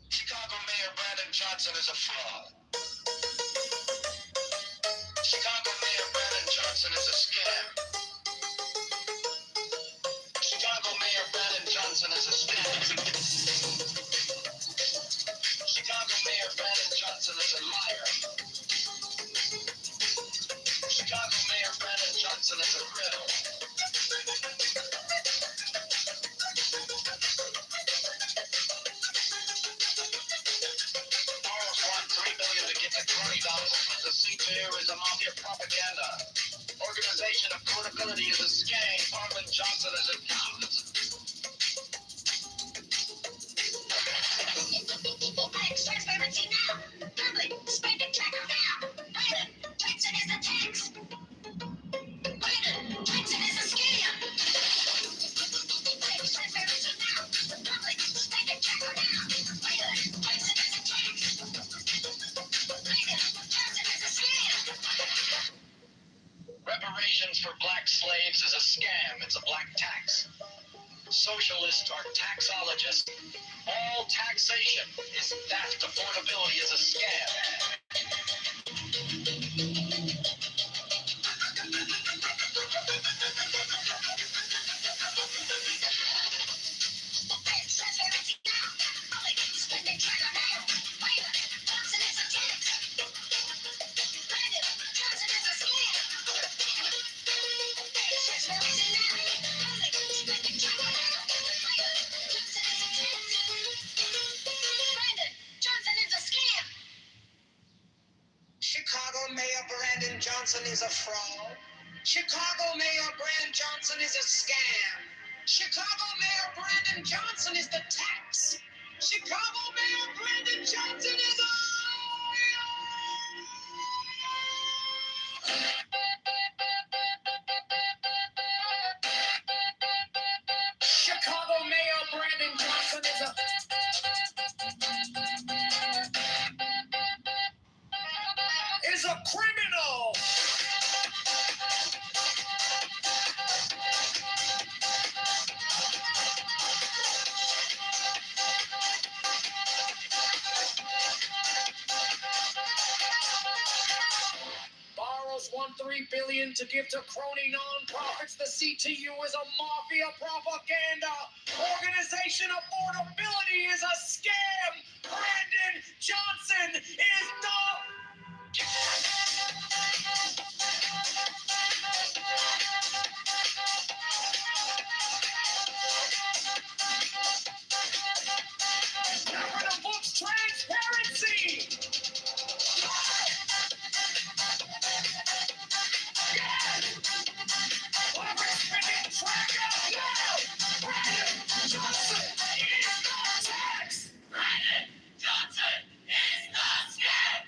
Chicago Mayor Brandon Johnson is a fraud. Chicago Mayor Brandon Johnson is a scam. Chicago Mayor Brandon Johnson is a scam. Chicago Mayor Brandon Johnson is a liar. Chicago Mayor Terrorism, mafia propaganda. Organization of portability is a scam. Parkland Johnson is a transparency now. Public spending tracker now. Biden, Johnson is a tax. Biden, Johnson is a scam. Transparency now. Public spending tracker now. Biden, Johnson is a tax. Biden, Johnson is a scam. Reparations for black slaves is a scam. It's a black tax. Socialists are taxologists. All taxation is theft. Affordability is a scam. Transparency now. Public spending tracker now. Biden, Johnson is a tax. Biden, Johnson is a scam. Transparency now. Public spending tracker now. Biden, Johnson is a tax. Brandon Johnson is a scam. Chicago Mayor Brandon Johnson is a fraud. Chicago Mayor Brandon Johnson is a scam. Chicago Mayor Brandon Johnson is the tax. Chicago Mayor Brandon Johnson is a... Chicago Mayor Brandon Johnson is a... is a criminal. Borrows $1.3 billion to give to crony nonprofits. The CTU is a mafia propaganda organization. Affordability is a scam. Brandon Johnson is the... Governor Bush transparency. Public spending tracker now. Brandon Johnson is the tax. Brandon Johnson is the scam.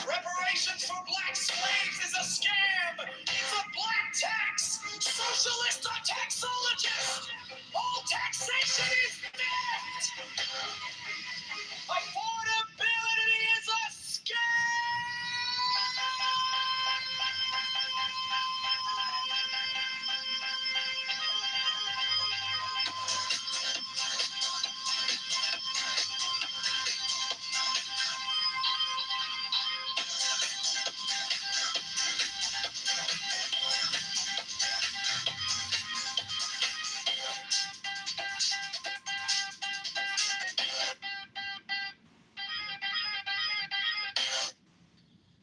Reparations for black slaves is a scam. It's a black tax. Socialists are taxologists. All taxation is theft. Affordability is a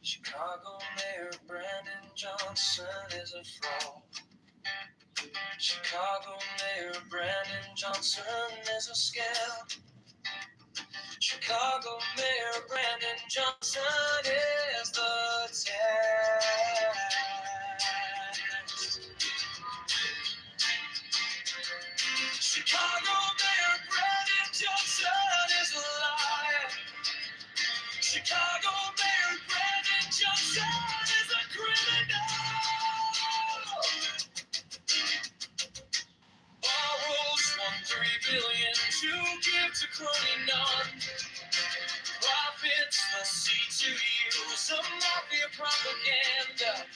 Chicago Mayor Brandon Johnson is a fraud. Chicago Mayor Brandon Johnson is a scam. Chicago Mayor Brandon Johnson is the tax. Chicago Mayor Brandon Johnson is a liar. Chicago Mayor Brandon Johnson is a criminal. Borrows $1.3 billion to give to crony non-profits. The CTU is a mafia propaganda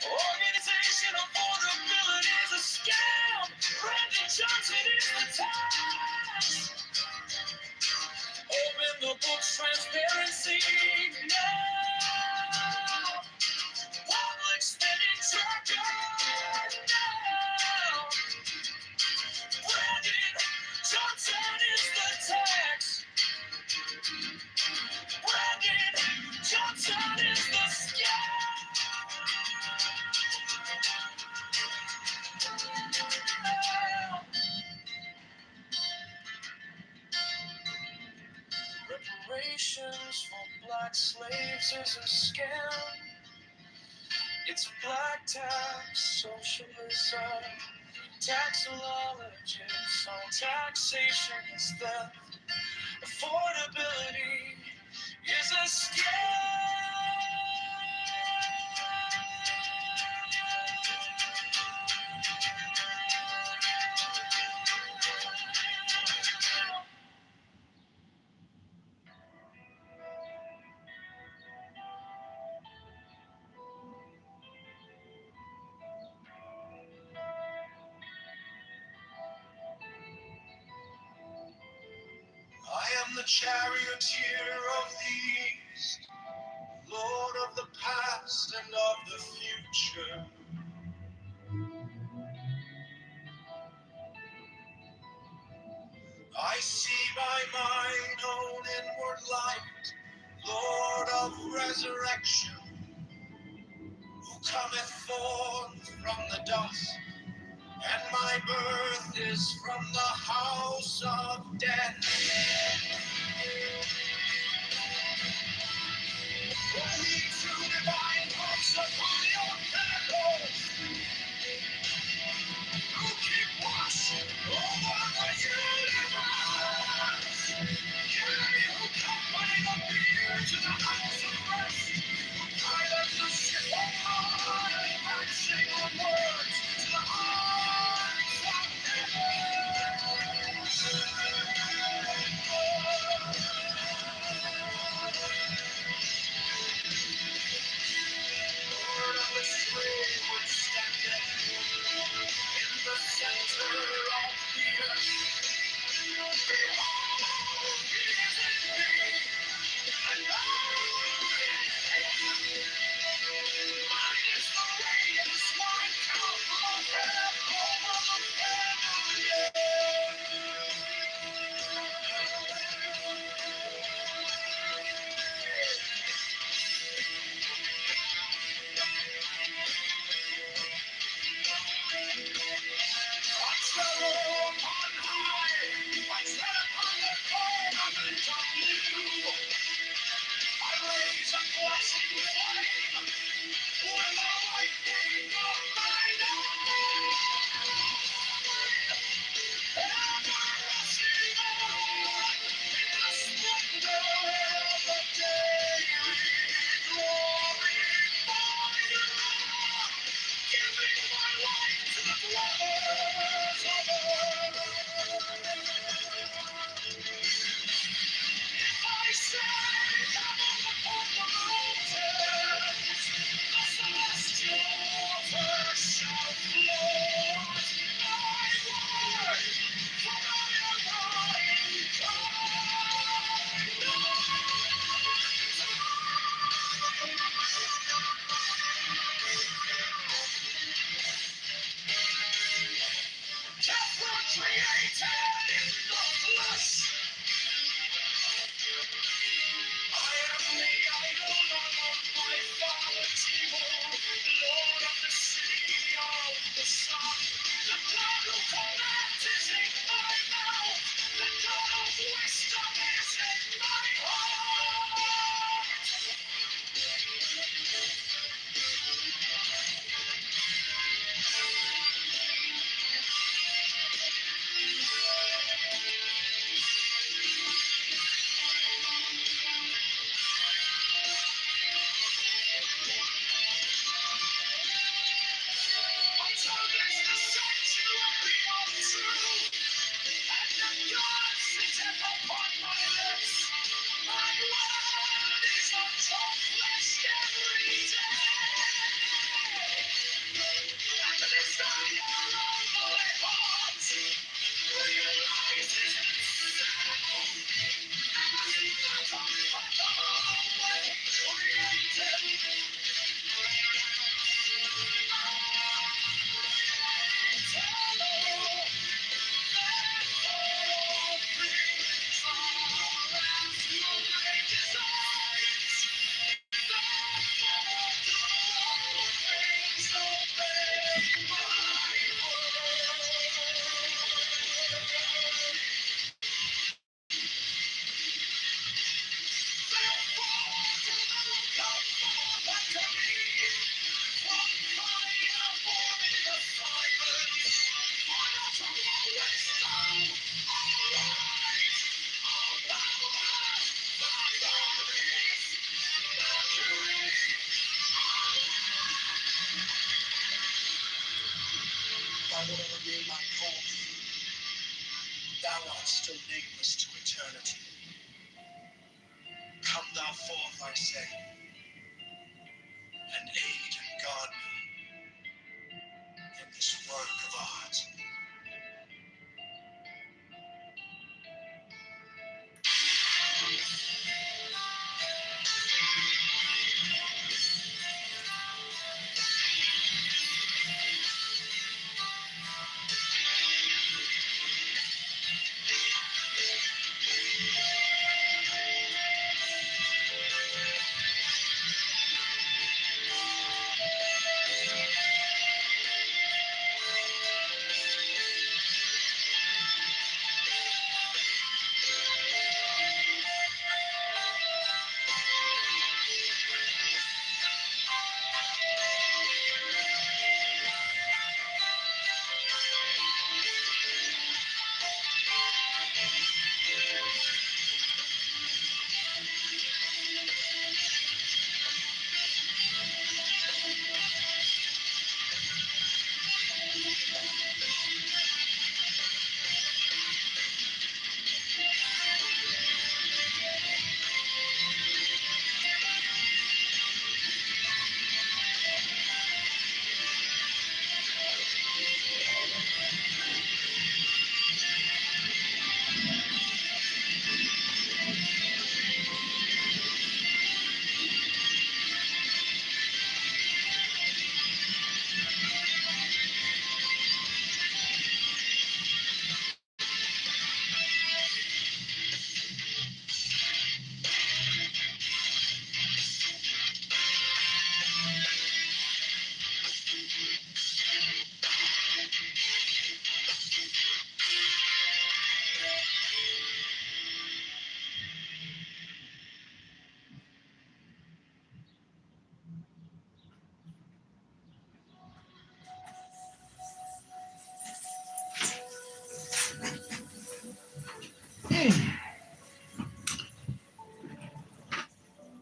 organization. Affordability is a scam. Brandon Johnson is the tax. Open the books, transparency now. Public spending tracker now. Brandon Johnson is the tax. Brandon Johnson is the scam. Reparations black slaves is a scam. It's black tax socialism. Taxologists on taxation is theft. Affordability is a scam. I am the charioteer of the East, Lord of the past and of the future. I see by mine own inward light, Lord of resurrection, who cometh forth from the dust, and my birth is from the house of death. Holy true divine comes upon your pinnacles, who keep watch over the universe. You who come by the beard to the house of rest, who pilot the ship of God, advancing onwards to the hearts of Lord of the stream which standeth in the center of the earth. Behold, he is in thee, and I am in him. Mine is the radiance like of the heaven over the I travel upon high, I tread upon the firmament of blue. I raise a blessing flame with the lightning of my name. Everlasting on in the splendor of the day, glorify you, giving my life to the dwellers of I say, come upon the mountains, the celestial waters shall flow. My word, for I am thine, death were created in the flesh. I am the idol of my father's evil, Lord of the city of the sun. The God who commands is in my mouth, the God of wisdom is in my heart. My tongue is the sanctuary of truth, and the God sitteth upon my lips. My word is accomplished every day. And the desire of my heart realizes itself as that of the Almighty created. forth. Thou art still nameless to eternity. Come thou forth, I say, and aid and guard me in this work of art.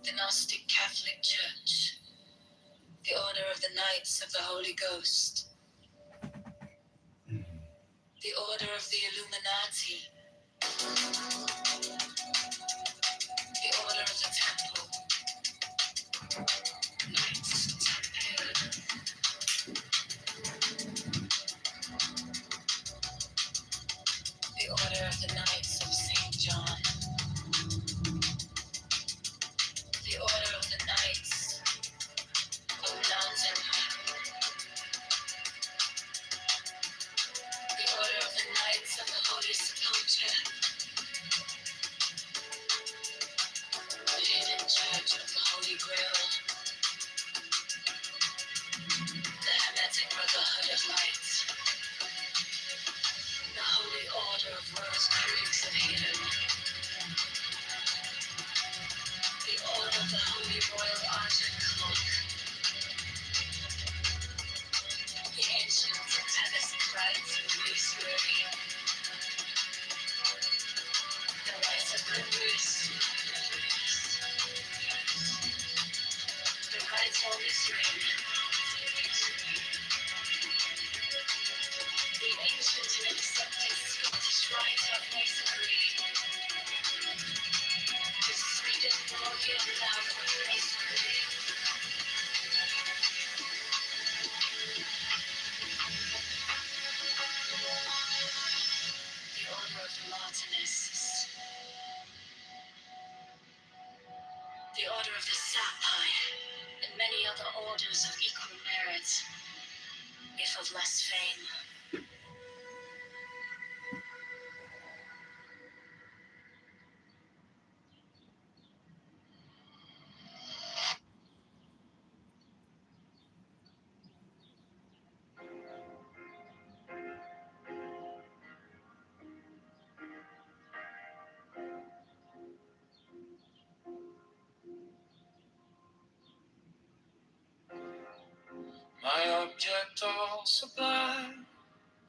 The Gnostic Catholic Church, the Order of the Knights of the Holy Ghost, the Order of the Illuminati, the Order of the Temple, Knights Templar, the Order of the Knights of St. John, the Order of the Knights of Mountain, the Order of the Knights of the Holy Sepulchre, the Hidden Church of the Holy Grail, the Hermetic Brotherhood of Light, the Holy Order of Rose Creeks of Healing, the Order of the Holy Royal Arch and Cloak, the Ancient Tennessee Rites of Louisbury, the Rites of Louis, the Rites of Israel, the Ancient and Accepted Scottish Rite of Masonry, the Swedish Borgian Love of Masonry, the Order of the Martinists, the Order of the Sapphire, and many other orders of equal merit, if of less fame. My object all sublime,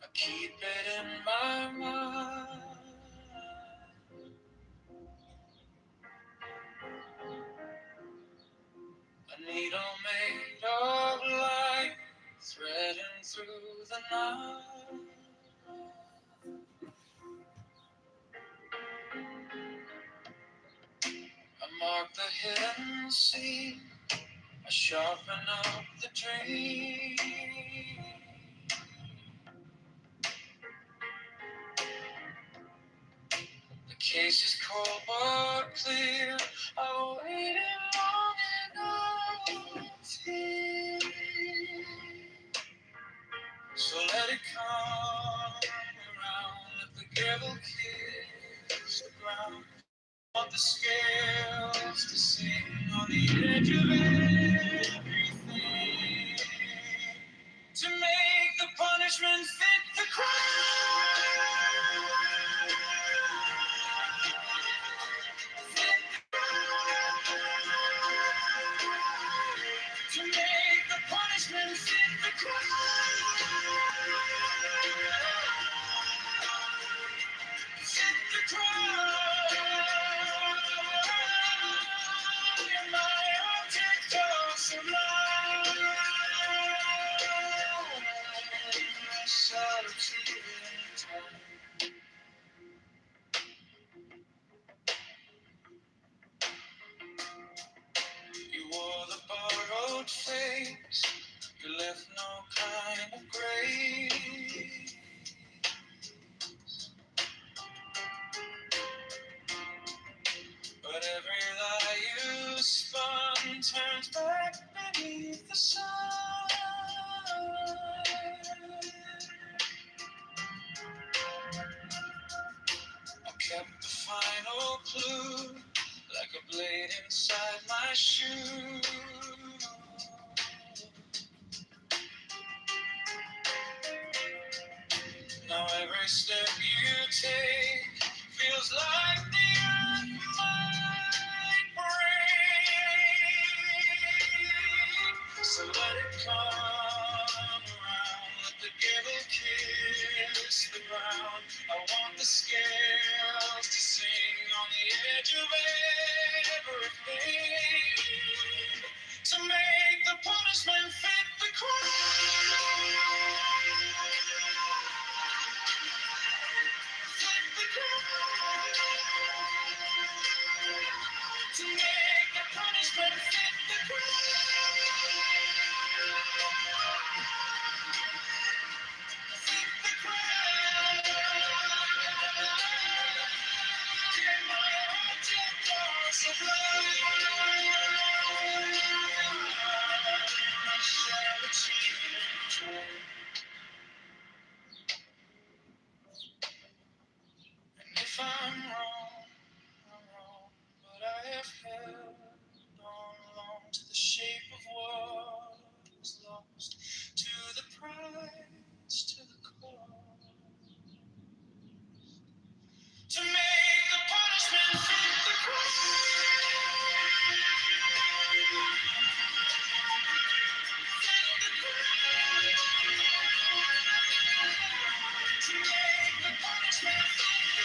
I keep it in my mind. A needle made of light, threading through the night. mark the hidden scene, I sharpen up the dream. The case is cold but clear. I waited long enough here. So let it come around. Let the devil kiss the ground. Want the scales to sing on the edge of everything, to make the punishment fit the crime. Fit the crime. To make the punishment fit the crime. Fit the crime. My object of sublime. Subtlety in time. You wore the borrowed face. You left no kind of grace. But every lie you spun turns back beneath the sun. I kept the final clue like a blade inside my shoe. Now every step you take feels like the earth might break. So let it come around, let the devil kiss the ground. I want the scales to sing on the edge of everything, to make the punishment fit the crime. Fit the crime. To make the punishment fit the crime. Fit the crime. My object of sublime. Shall achieve. And if I'm wrong, but I have held on long to the shape of what was lost, to the prize, to the cause, to make the punishment fit the crime. Fit the crime. To make the punishment fit the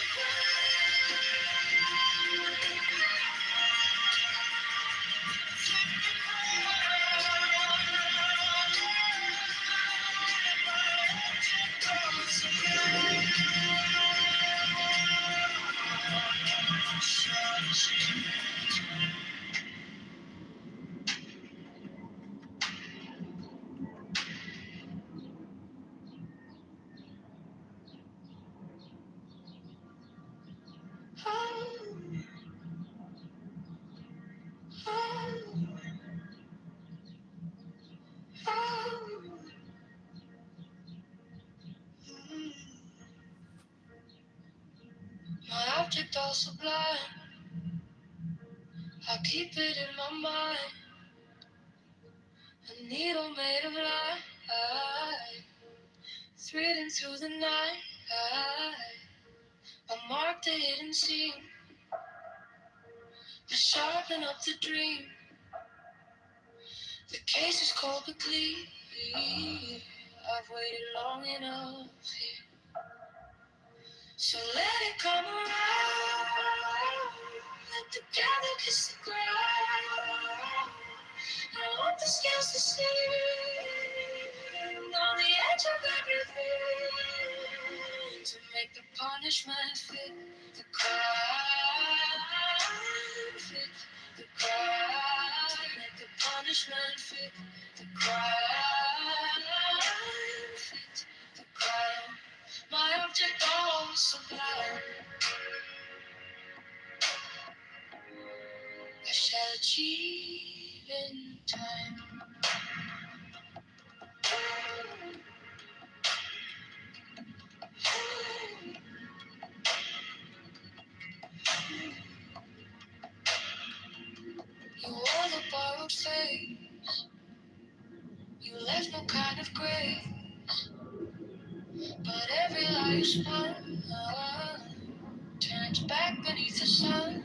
My object all sublime, I keep it in my mind. A needle made of light, threading through the night. I mark the hidden scene, I sharpen up the dream. The case is cold but clean. I've waited long enough here. So let it come around. Let the devil kiss the ground. I want the scales to sing on the edge of everything, to make the punishment fit the crime. Fit the punishment fit the crime. Fit the crime. My object all sublime. I shall achieve in time. You wore the borrowed face. You left no kind of grace. But every lie you spun turns back beneath the sun.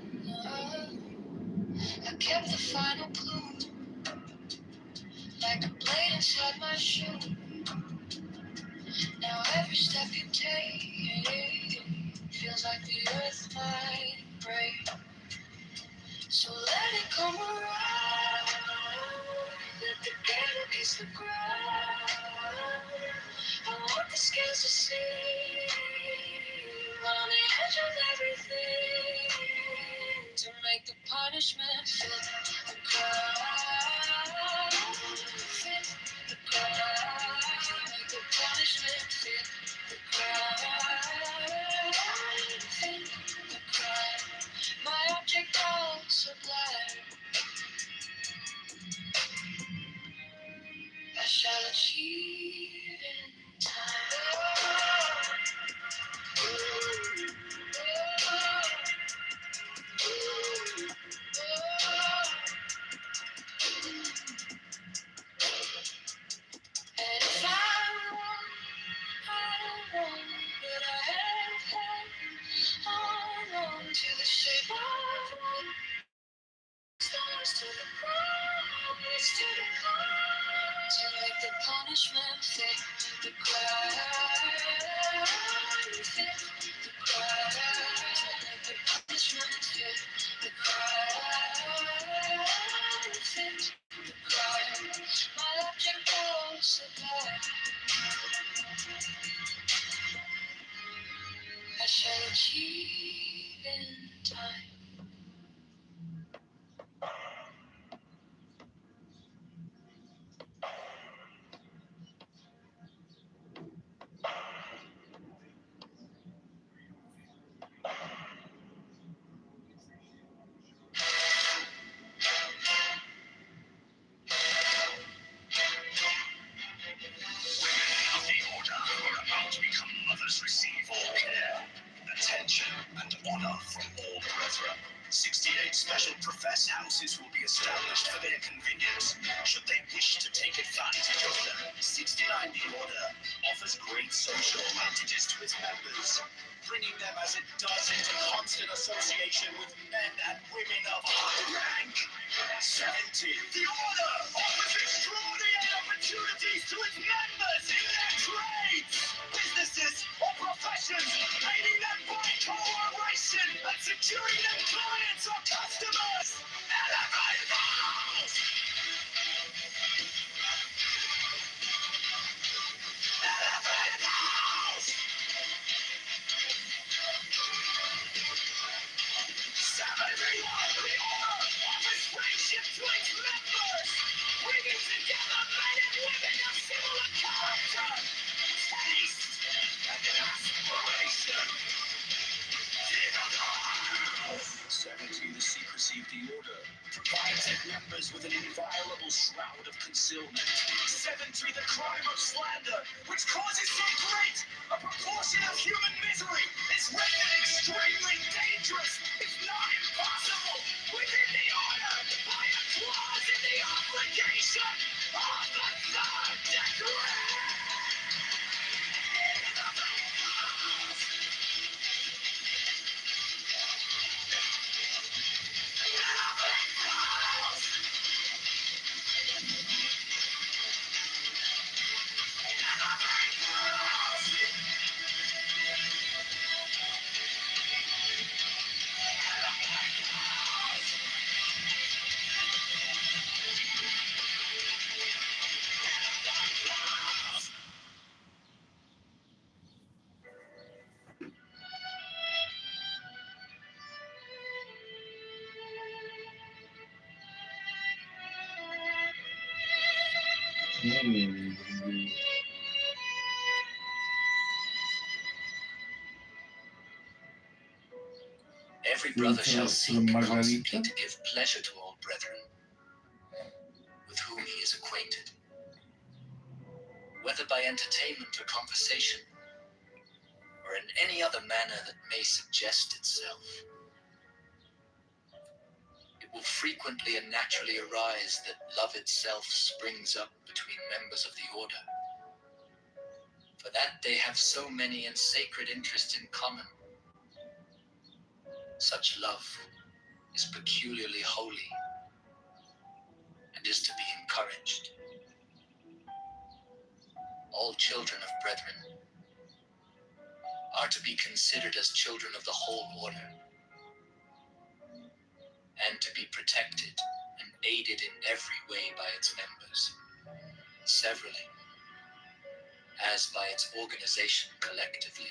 I kept the final clue, like a blade inside my shoe. Now every step you take feels like the earth might break. So let it come around. Let the candle kiss the ground. I want the scales to see on the edge of everything to make the punishment fit the crime. Fit the crime. Make the punishment fit the crime. Fit the crime. My object all sublime. I shall achieve in time. And if I'm wrong, but I have held on to the shape of one. Stars to the promise, to the cause. To make the punishment fit the crime. Fit the crime. To make the punishment fit the crime. Fit the crime. My object all sublime. I shall achieve in time. Of the order who are about to become mothers receive all care, attention, and honor from all brethren. 68 special profess houses will be established for their convenience, should they wish to take advantage of them. 69 The Order offers great social advantages to its members, bringing them as it does into constant association with men and women of high rank. 70 The Order offers extraordinary opportunities to its members in their trades, businesses, or professions, aiding them by cooperation and securing them clients or customers. Elevate those! Elevate those! 71 The Order offers friendship to its members, bringing together men and women of similar character, taste, and aspiration. 70 The Secrecy of the Order provides its members with an inviolable shroud of concealment. 70 The Crime of Slander, which causes so great a proportion of human misery, is rendered extremely dangerous, if not impossible, within the order by a clause in the obligation of the third degree. Every brother shall seek constantly to give pleasure to all brethren, with whom he is acquainted, whether by entertainment or conversation, or in any other manner that may suggest itself. It will frequently and naturally arise that love itself springs up between members of the order, for that they have so many and sacred interests in common. Such love is peculiarly holy and is to be encouraged. All children of brethren are to be considered as children of the whole order, and to be protected and aided in every way by its members, severally, as by its organization collectively.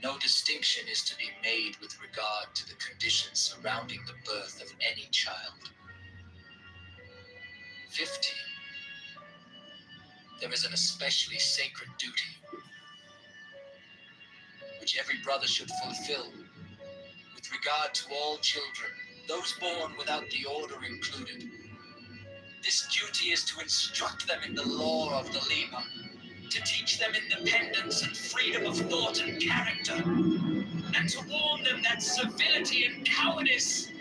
No distinction is to be made with regard to the conditions surrounding the birth of any child. 15. There is an especially sacred duty which every brother should fulfill with regard to all children, those born without the order included. This duty is to instruct them in the law of the Lima, to teach them independence and freedom of thought and character, and to warn them that servility and cowardice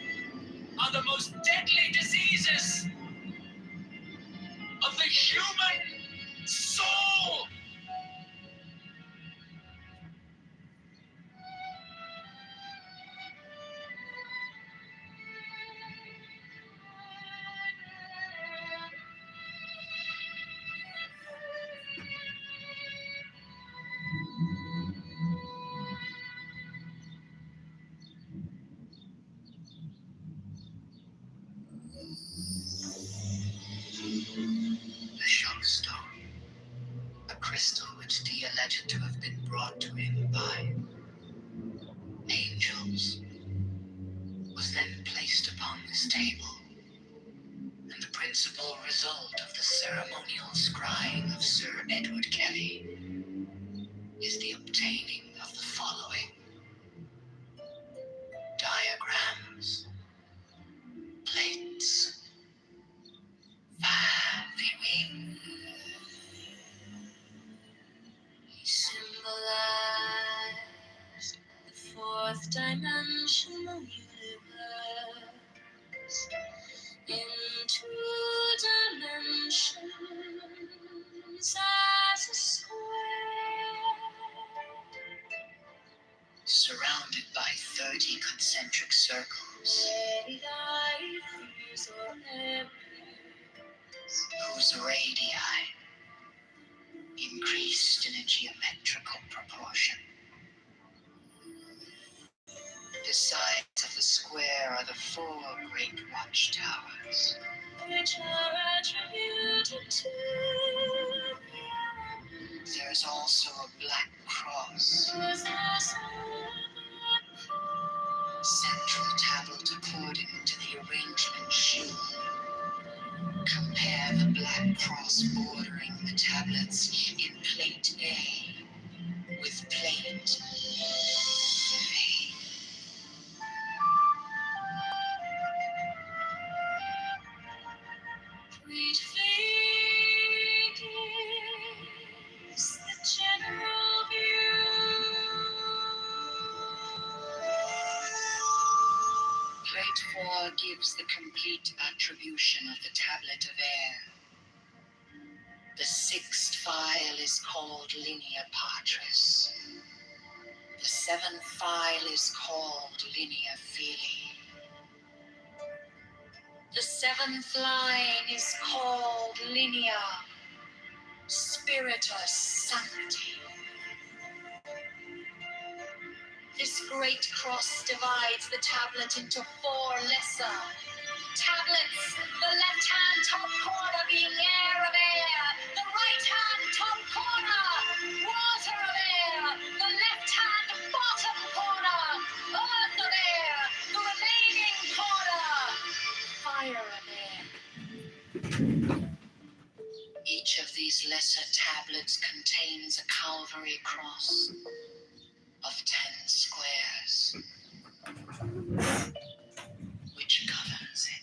are the most deadly diseases of the human soul. The shock stone, a crystal which Dee alleged to have been brought to him by angels, was then placed upon this table, and the principal result of the ceremonial scrying of Sir Edward Kelly is the obtaining of the following diagrams, plates, 5 wings. He symbolized the 4th dimensional universe in 2 dimensions as a square, surrounded by 30 concentric circles, whose radii increased in a geometrical proportion. The sides of the square are the 4 great watchtowers, which are attributed to the There is also a black cross, central tablet according to the arrangement shown. Compare the black cross bordering the tablets in plate A with plate B. Great fate is the general view. Plate 4 gives the complete attribution of the tablet of air. The 6th file is called linea patris. The 7th file is called linea filii. The 7th line is called linea spiritus sancti. This great cross divides the tablet into 4 lesser tablets, the left-hand top corner being air of air, the right-hand top corner water of air, the left-hand bottom corner earth of air, the remaining corner fire of air. Each of these lesser tablets contains a Calvary cross of 10 squares, which governs it.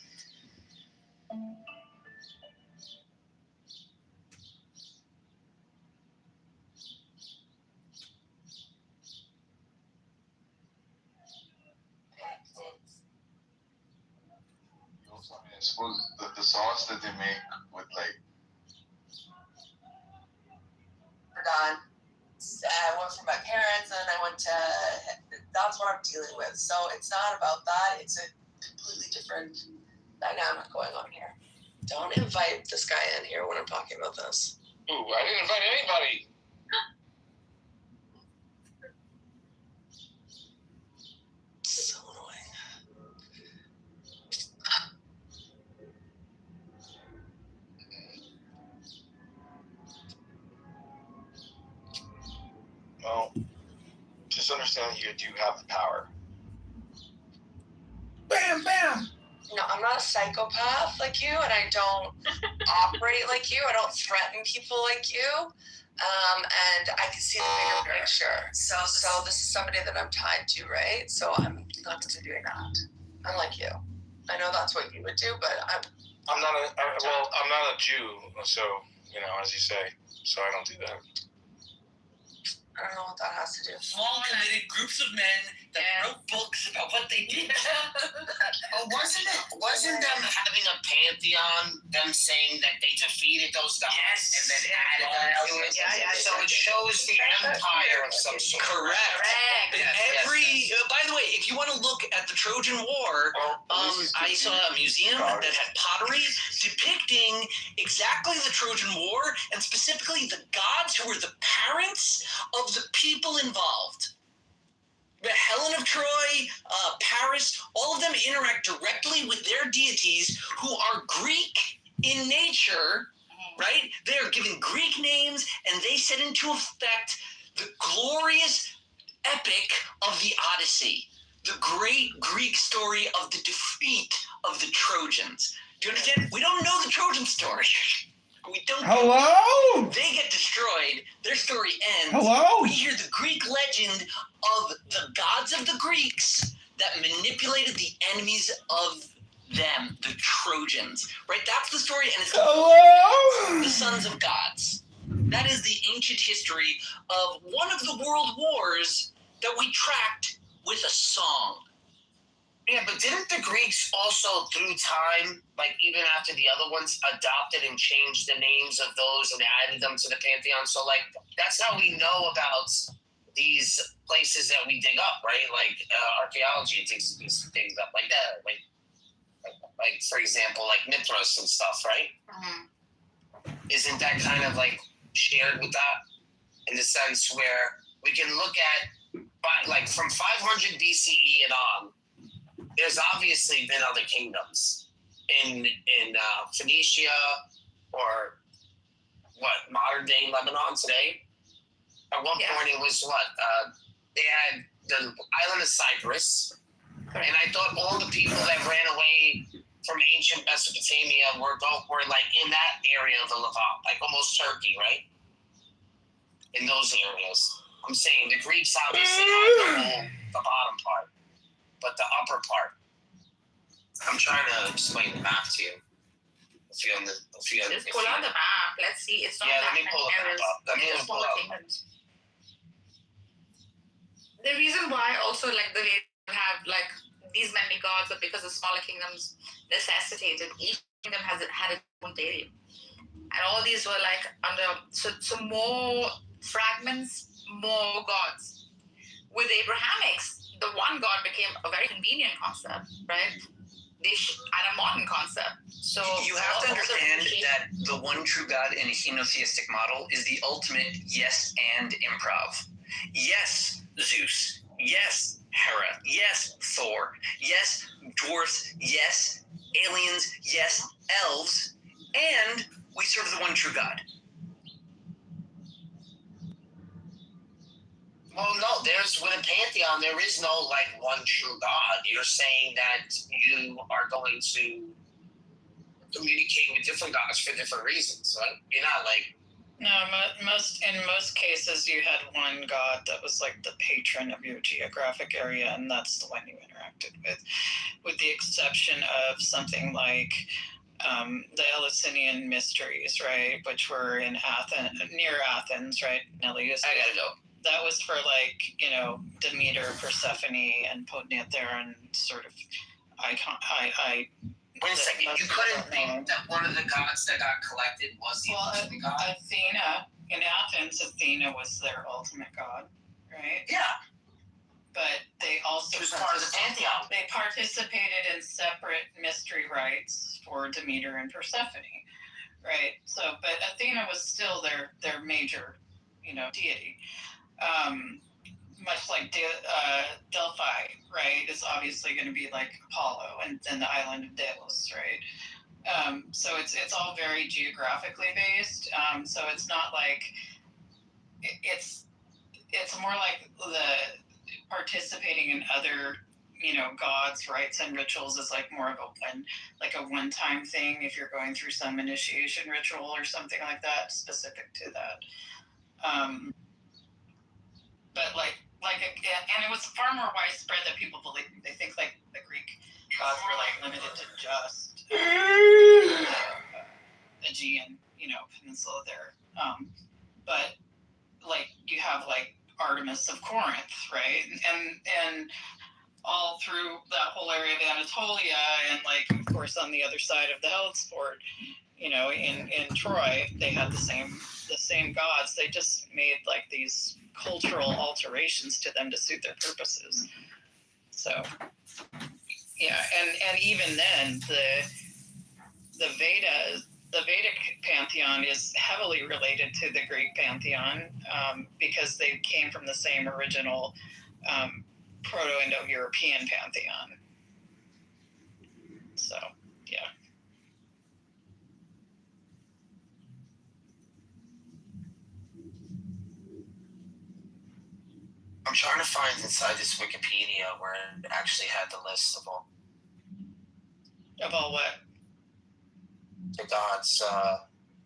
I suppose the sauce that they make with like. Done. I went from my parents, and then I went to. That's what I'm dealing with. So it's not about that. It's a completely different dynamic going on here. Don't invite this guy in here when I'm talking about this. Ooh, I didn't invite anybody. So annoying. Well, just understand that you do have the power. Bam, bam. No, I'm not a psychopath like you, and I don't operate like you. I don't threaten people like you. And I can see the bigger picture. So this is somebody that I'm tied to, right? So I'm not doing that. Unlike you. I know that's what you would do, but I'm not a Jew, so, as you say, so I don't do that. I don't know what that has to do. Small, committed groups of men that wrote books about what they did. Oh, wasn't them having a pantheon, them saying that they defeated those guys and then added on to it? Yeah. So it shows the empire of some sort. Correct. Yes. By the way, if you want to look at the Trojan War, I saw a museum that had pottery depicting exactly the Trojan War, and specifically the gods who were the parents of the people involved. Helen of Troy, Paris, all of them interact directly with their deities who are Greek in nature, right? They are given Greek names, and they set into effect the glorious epic of the Odyssey, the great Greek story of the defeat of the Trojans. Do you understand? We don't know the Trojan story. We don't. Hello? They get destroyed. Their story ends. Hello? We hear the Greek legend of the gods of the Greeks that manipulated the enemies of them, the Trojans. Right? That's the story, and it's Hello? the sons of gods. That is the ancient history of one of the world wars that we tracked with a song. Yeah, but didn't the Greeks also, through time, like even after the other ones, adopted and changed the names of those and added them to the pantheon? So, like, that's how we know about these places that we dig up, right? Like archaeology digs these things up, like that, like for example, like Mithras and stuff, right? Mm-hmm. Isn't that kind of like shared with that in the sense where we can look at, like, from 500 BCE and on? There's obviously been other kingdoms in Phoenicia or modern day Lebanon today. At one point it was they had the island of Cyprus, and I thought all the people that ran away from ancient Mesopotamia were like in that area of the Levant, like almost Turkey, right? In those areas. I'm saying the Greeks obviously had the bottom part. But the upper part, I'm trying to explain the map to you. Just pull out the map. Let's see. It's not let me pull the map up. The reason why also like the way we have like these many gods are because the smaller kingdoms necessitated. Each kingdom had its own deity, and all these were like under so more fragments, more gods. With the Abrahamics, the one God became a very convenient concept, right? And a modern concept. So you have to understand that the one true God in a henotheistic model is the ultimate yes and improv. Yes, Zeus. Yes, Hera. Yes, Thor. Yes, dwarfs. Yes, aliens. Yes, elves. And we serve the one true God. Well, no, with a pantheon, there is no, like, one true God. You're saying that you are going to communicating with different gods for different reasons, right? You're not like. No, in most cases, you had one god that was like the patron of your geographic area, and that's the one you interacted with the exception of something like the Eleusinian Mysteries, right, which were in Athens, near Athens, right? Neleus. I gotta go. That was for like, you know, Demeter, Persephone, and Podnethera, and sort of icon. Wait a second, you couldn't think that one of the gods that got collected was the ultimate god? Athena, in Athens, Athena was their ultimate god, right? Yeah. But they also... It was part of the pantheon. They participated in separate mystery rites for Demeter and Persephone, right? So, but Athena was still their major, you know, deity. Much like Delphi, right, is obviously going to be like Apollo and the island of Delos, right? So it's all very geographically based. So it's not like it's more like the participating in other, you know, gods, rites, and rituals is like more of a one-time thing if you're going through some initiation ritual or something like that specific to that. But and it was far more widespread that people believe. They think like the Greek gods were like limited to just Aegean, you know, peninsula there. But like you have like Artemis of Corinth, right? And all through that whole area of Anatolia, and like of course on the other side of the Hellesport, you know, in Troy, they had the same gods. They just made like these cultural alterations to them to suit their purposes. So yeah, and even then the Vedic pantheon is heavily related to the Greek pantheon because they came from the same original Proto-Indo-European pantheon. So yeah. I'm trying to find inside this Wikipedia where it actually had the list of all. Of all what? The gods.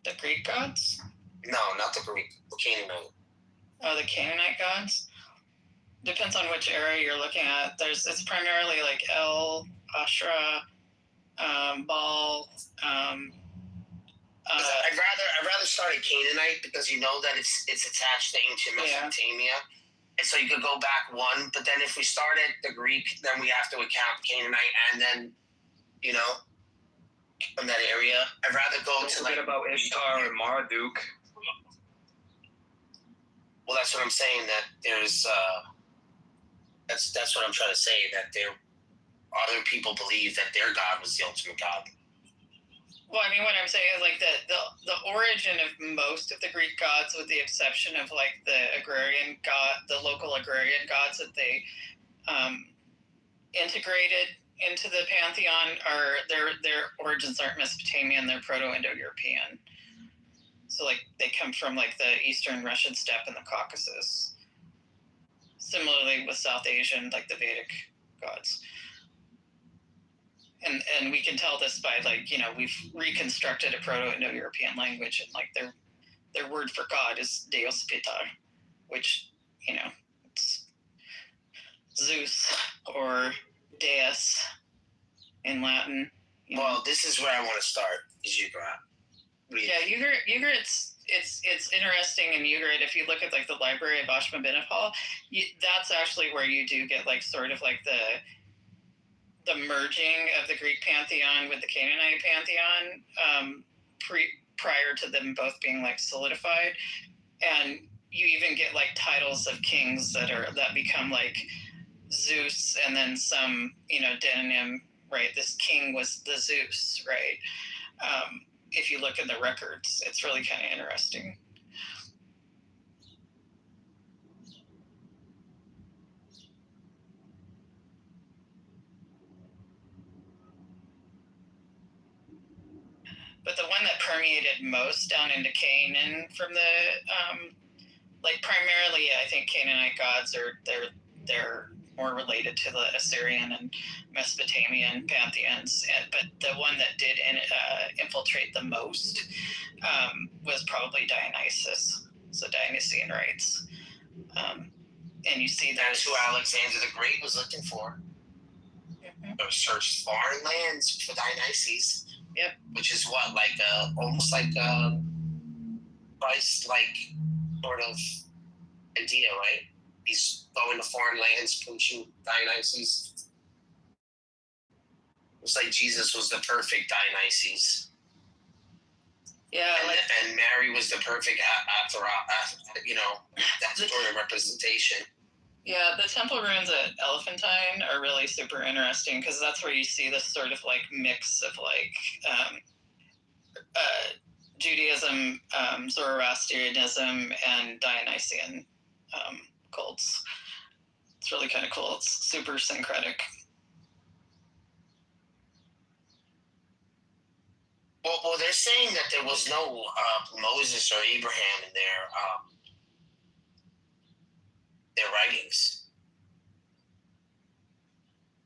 The Greek gods? No, not the Greek. The Canaanite. Oh, the Canaanite gods? Depends on which area you're looking at. It's primarily like El, Ashra, Baal. I'd rather start at Canaanite because you know that it's attached to ancient Mesopotamia. And so you could go back one, but then if we start at the Greek, then we have to account Canaanite and then, you know, from that area. I'd rather go to like about Ishtar and Marduk. Well, that's what I'm saying. That there's that's what I'm trying to say. That there other people believe that their god was the ultimate god. Well, I mean, what I'm saying is like the origin of most of the Greek gods, with the exception of like the agrarian god, the local agrarian gods that they integrated into the pantheon, are their origins aren't Mesopotamian, they're Proto-Indo-European. So like they come from like the Eastern Russian steppe and the Caucasus. Similarly with South Asian, like the Vedic gods. And we can tell this by like, you know, we've reconstructed a Proto-Indo-European language, and like their word for God is Deus Pitar, which, you know, it's Zeus or Deus in Latin. Well, this is where I want to start. Is Ugarit? Yeah, Ugarit's it's interesting in Ugarit. If you look at like the library of Ashurbanipal, that's actually where you do get like sort of like the merging of the Greek pantheon with the Canaanite pantheon prior to them both being like solidified, and you even get like titles of kings that become like Zeus, and then some, you know, demonym, right? This king was the Zeus, right? If you look at the records, it's really kind of interesting. But the one that permeated most down into Canaan from the, like primarily, I think Canaanite gods are they're more related to the Assyrian and Mesopotamian pantheons. But the one that did infiltrate the most was probably Dionysus, so Dionysian rites. And you see that's who Alexander the Great was looking for. Searched foreign lands for Dionysus. Yep. Which is what, like almost like a Christ-like sort of idea, right? He's going to foreign lands, preaching Dionysus. It's like Jesus was the perfect Dionysus. Yeah, and Mary was the perfect that's sort of representation. Yeah, the temple ruins at Elephantine are really super interesting because that's where you see this sort of like mix of like Judaism, Zoroastrianism, and Dionysian cults. It's really kind of cool. It's super syncretic. Well, they're saying that there was no Moses or Abraham in their writings.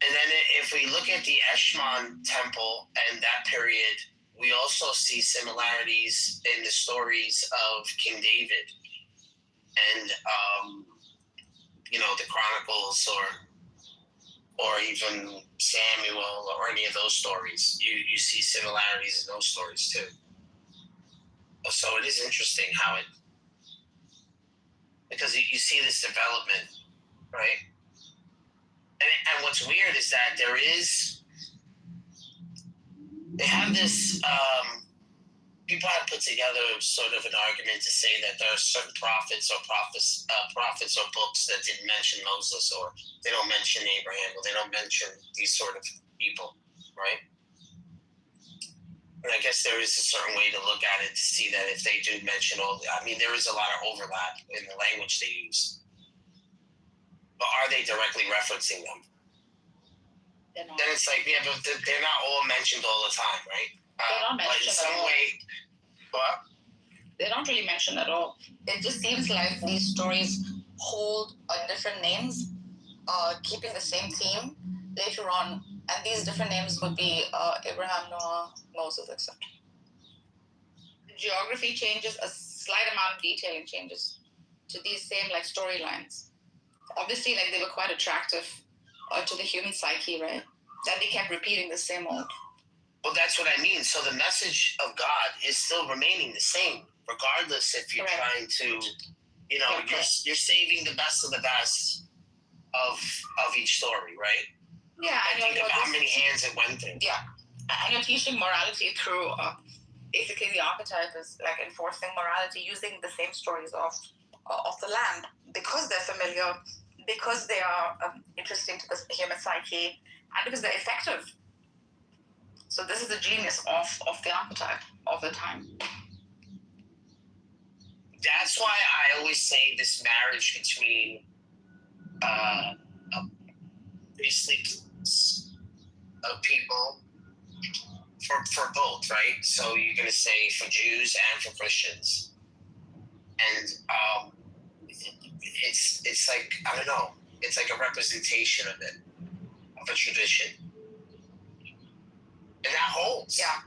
And then if we look at the Eshmon temple and that period, we also see similarities in the stories of King David and, the Chronicles or even Samuel or any of those stories. You see similarities in those stories too. So it is interesting how because you see this development, right? And what's weird is that they have this, people have put together sort of an argument to say that there are certain prophets or books that didn't mention Moses, or they don't mention Abraham, or they don't mention these sort of people, right? And I guess there is a certain way to look at it to see that if they do mention there is a lot of overlap in the language they use. But are they directly referencing them? Then it's like, yeah, but they're not all mentioned all the time, right? They're not mentioned in some at all. way. What? They're not really mentioned at all. It just seems like these stories hold different names, keeping the same theme later on. And these different names would be Abraham, Noah, Moses, etc. The geography changes, a slight amount of detailing changes to these same storylines. Obviously, they were quite attractive to the human psyche, right? That they kept repeating the same old. Well, that's what I mean. So the message of God is still remaining the same, regardless if you're trying to, you're saving the best of the best of each story, right? Yeah, and think about how many hands it went through. Yeah, and you're teaching morality through basically the archetype is enforcing morality using the same stories of the land because they're familiar, because they are interesting to the human psyche, and because they're effective. So this is the genius of the archetype of the time. That's why I always say this marriage between priestly people for both, right? So you're going to say for Jews and for Christians. And it's like, I don't know, it's like a representation of it, of a tradition. And that holds. Yeah.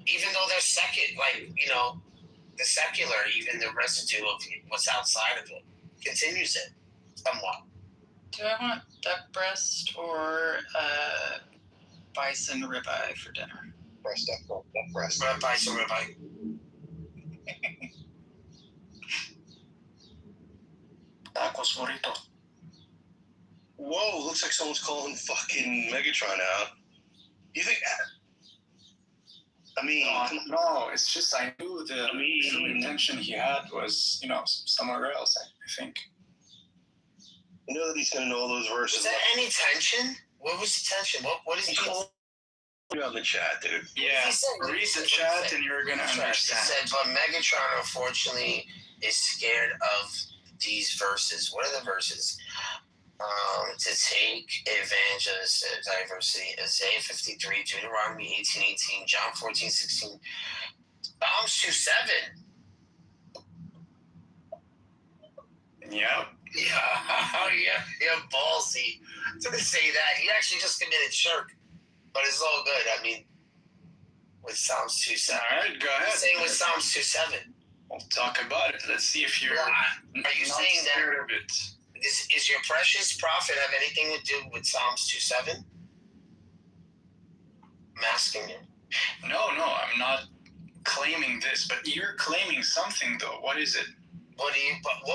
Even though they're the secular, even the residue of what's outside of it, continues it somewhat. Do I want duck breast or bison ribeye for dinner? Duck breast. Bison ribeye. Tacos burrito. Whoa, looks like someone's calling fucking Megatron out. You think No, it's just I knew the true intention he had was, somewhere else, I think. You know that he's going to know all those verses. Was there any tension? What was the tension? What is he called? You on the chat, dude. Yeah, read the chat and you're going to understand. He said, but Megatron, unfortunately, is scared of these verses. What are the verses? To take advantage of diversity. Isaiah 53, Deuteronomy 18:18, John 14:16, Psalms 2:7. Yeah. Yeah, ballsy to say that. You actually just committed shirk, but it's all good. I mean, with Psalms 2:7. All right, go ahead. Saying with Psalms 2:7. We'll talk about it. Let's see if you're. Well, are you saying that of it? Is your precious prophet have anything to do with Psalms 2:7? I'm asking you. No, I'm not claiming this, but you're claiming something though. What is it? What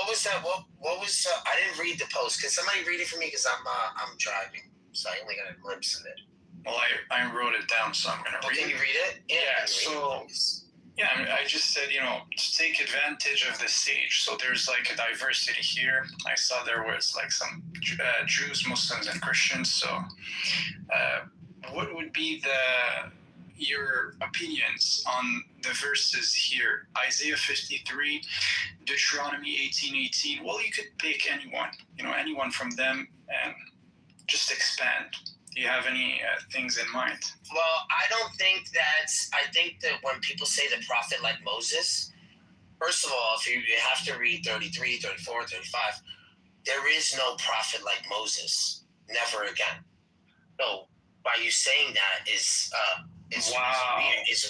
was that? What was? I didn't read the post. Can somebody read it for me? Because I'm driving, so I only got a glimpse of it. Well, I wrote it down, so I'm gonna read it. Can you read it? Yeah, I just said, to take advantage of the stage. So there's like a diversity here. I saw there was like some Jews, Muslims, and Christians. So what would be your opinions on the verses here? Isaiah 53, Deuteronomy 18:18. Well, you could pick anyone, anyone from them, and just expand. Do you have any things in mind? Well, I think that when people say the prophet like Moses, first of all, if you have to read 33, 34, 35, there is no prophet like Moses. Never again. No, by you saying that is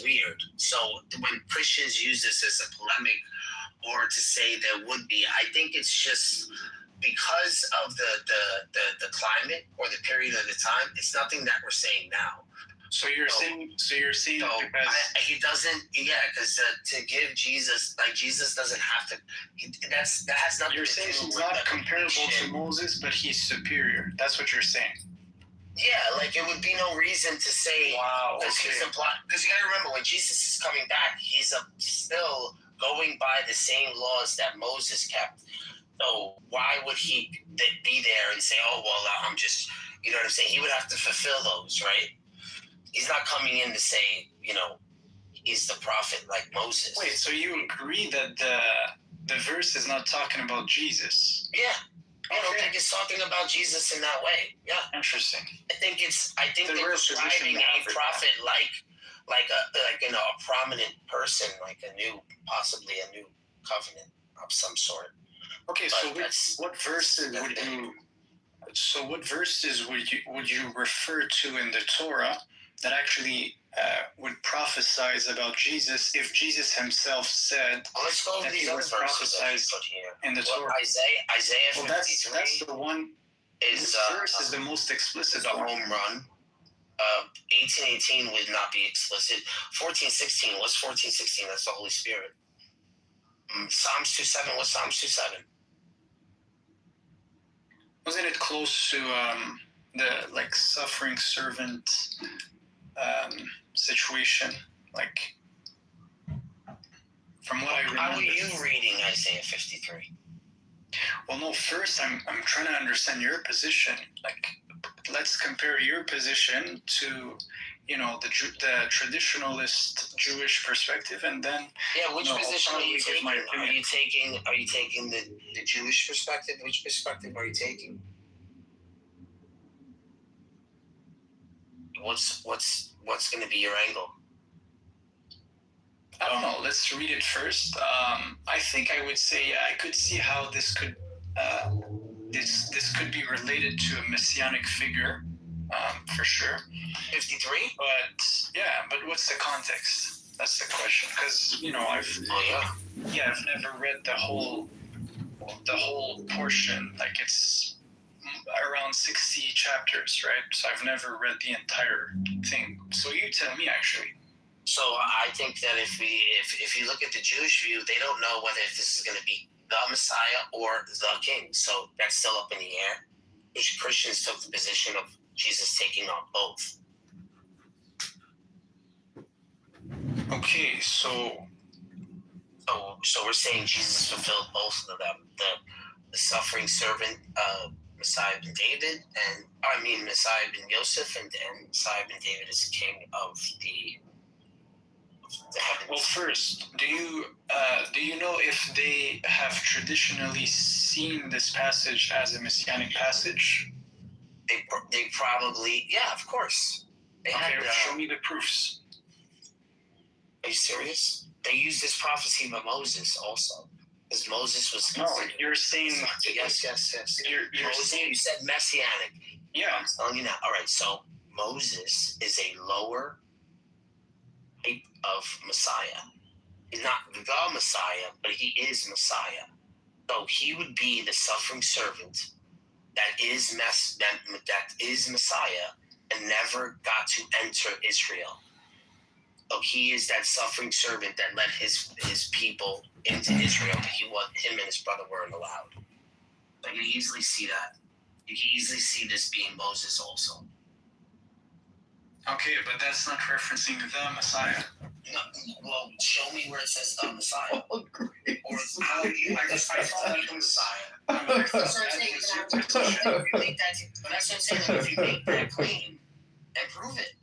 weird. So when Christians use this as a polemic or to say there would be, I think it's just because of the climate or the period of the time. It's nothing that we're saying now. So you're saying because he doesn't, because to give Jesus, like Jesus doesn't have to. That has nothing. You're saying he's not comparable to Moses, but he's superior. That's what you're saying. Yeah, like it would be no reason to say. Wow. Because you got to remember when Jesus is coming back, he's still going by the same laws that Moses kept. So why would he be there and say, "Oh well, I'm just," you know what I'm saying? He would have to fulfill those, right? He's not coming in to say, he's the prophet like Moses. Wait, so you agree that the verse is not talking about Jesus? Yeah. I don't think it's talking about Jesus in that way. Yeah. Interesting. I think they're describing a prophet like a prominent person, like possibly a new covenant of some sort. Okay, but so what verses would you refer to in the Torah that actually would prophesies about Jesus if Jesus himself said let's go that these he other was verses prophesied in the Torah? Isaiah 53 that's the one. This verse is the most explicit. The home run. 18:18 would not be explicit. 14:16. What's 14:16? That's the Holy Spirit. Psalms 2:7. What's Psalms 2:7? Wasn't it close to the suffering servant situation? Like, from what I remember. How are you reading Isaiah 53? Well, no. First, I'm trying to understand your position. Like, let's compare your position to, the traditionalist Jewish perspective, and then. Yeah, which position are you taking? Are you taking the Jewish perspective? Which perspective are you taking? What's going to be your angle? I don't know. Let's read it first. I think I would say I could see how this could this could be related to a messianic figure, for sure. 53. But what's the context? That's the question. Because I've never read the whole portion. Like, it's around 60 chapters, right? So I've never read the entire thing. So you tell me, actually. So I think that if you look at the Jewish view, they don't know whether this is going to be the Messiah or the King. So that's still up in the air. Christians took the position of Jesus taking on both. Okay, so we're saying Jesus fulfilled both of them: the suffering servant, Messiah ben David, Messiah ben Joseph, and Messiah ben David is the king of the heavens. Well, first, do you know if they have traditionally seen this passage as a messianic passage? They probably, yeah, of course. Show me the proofs. Are you serious? They use this prophecy by Moses also. Because Moses was. No, you're saying. Yes. You're saying. You said messianic. Yeah. I'm telling you now. All right. So Moses is a lower type of Messiah. He's not the Messiah, but he is Messiah. So he would be the suffering servant that is Messiah and never got to enter Israel. So he is that suffering servant that led his people into Israel, but him and his brother weren't allowed. So you can easily see that. You can easily see this being Moses also. Okay, but that's not referencing the Messiah. No, well, show me where it says the Messiah. Or how you identify the Messiah. That's what I'm saying. If you make that claim, and prove it.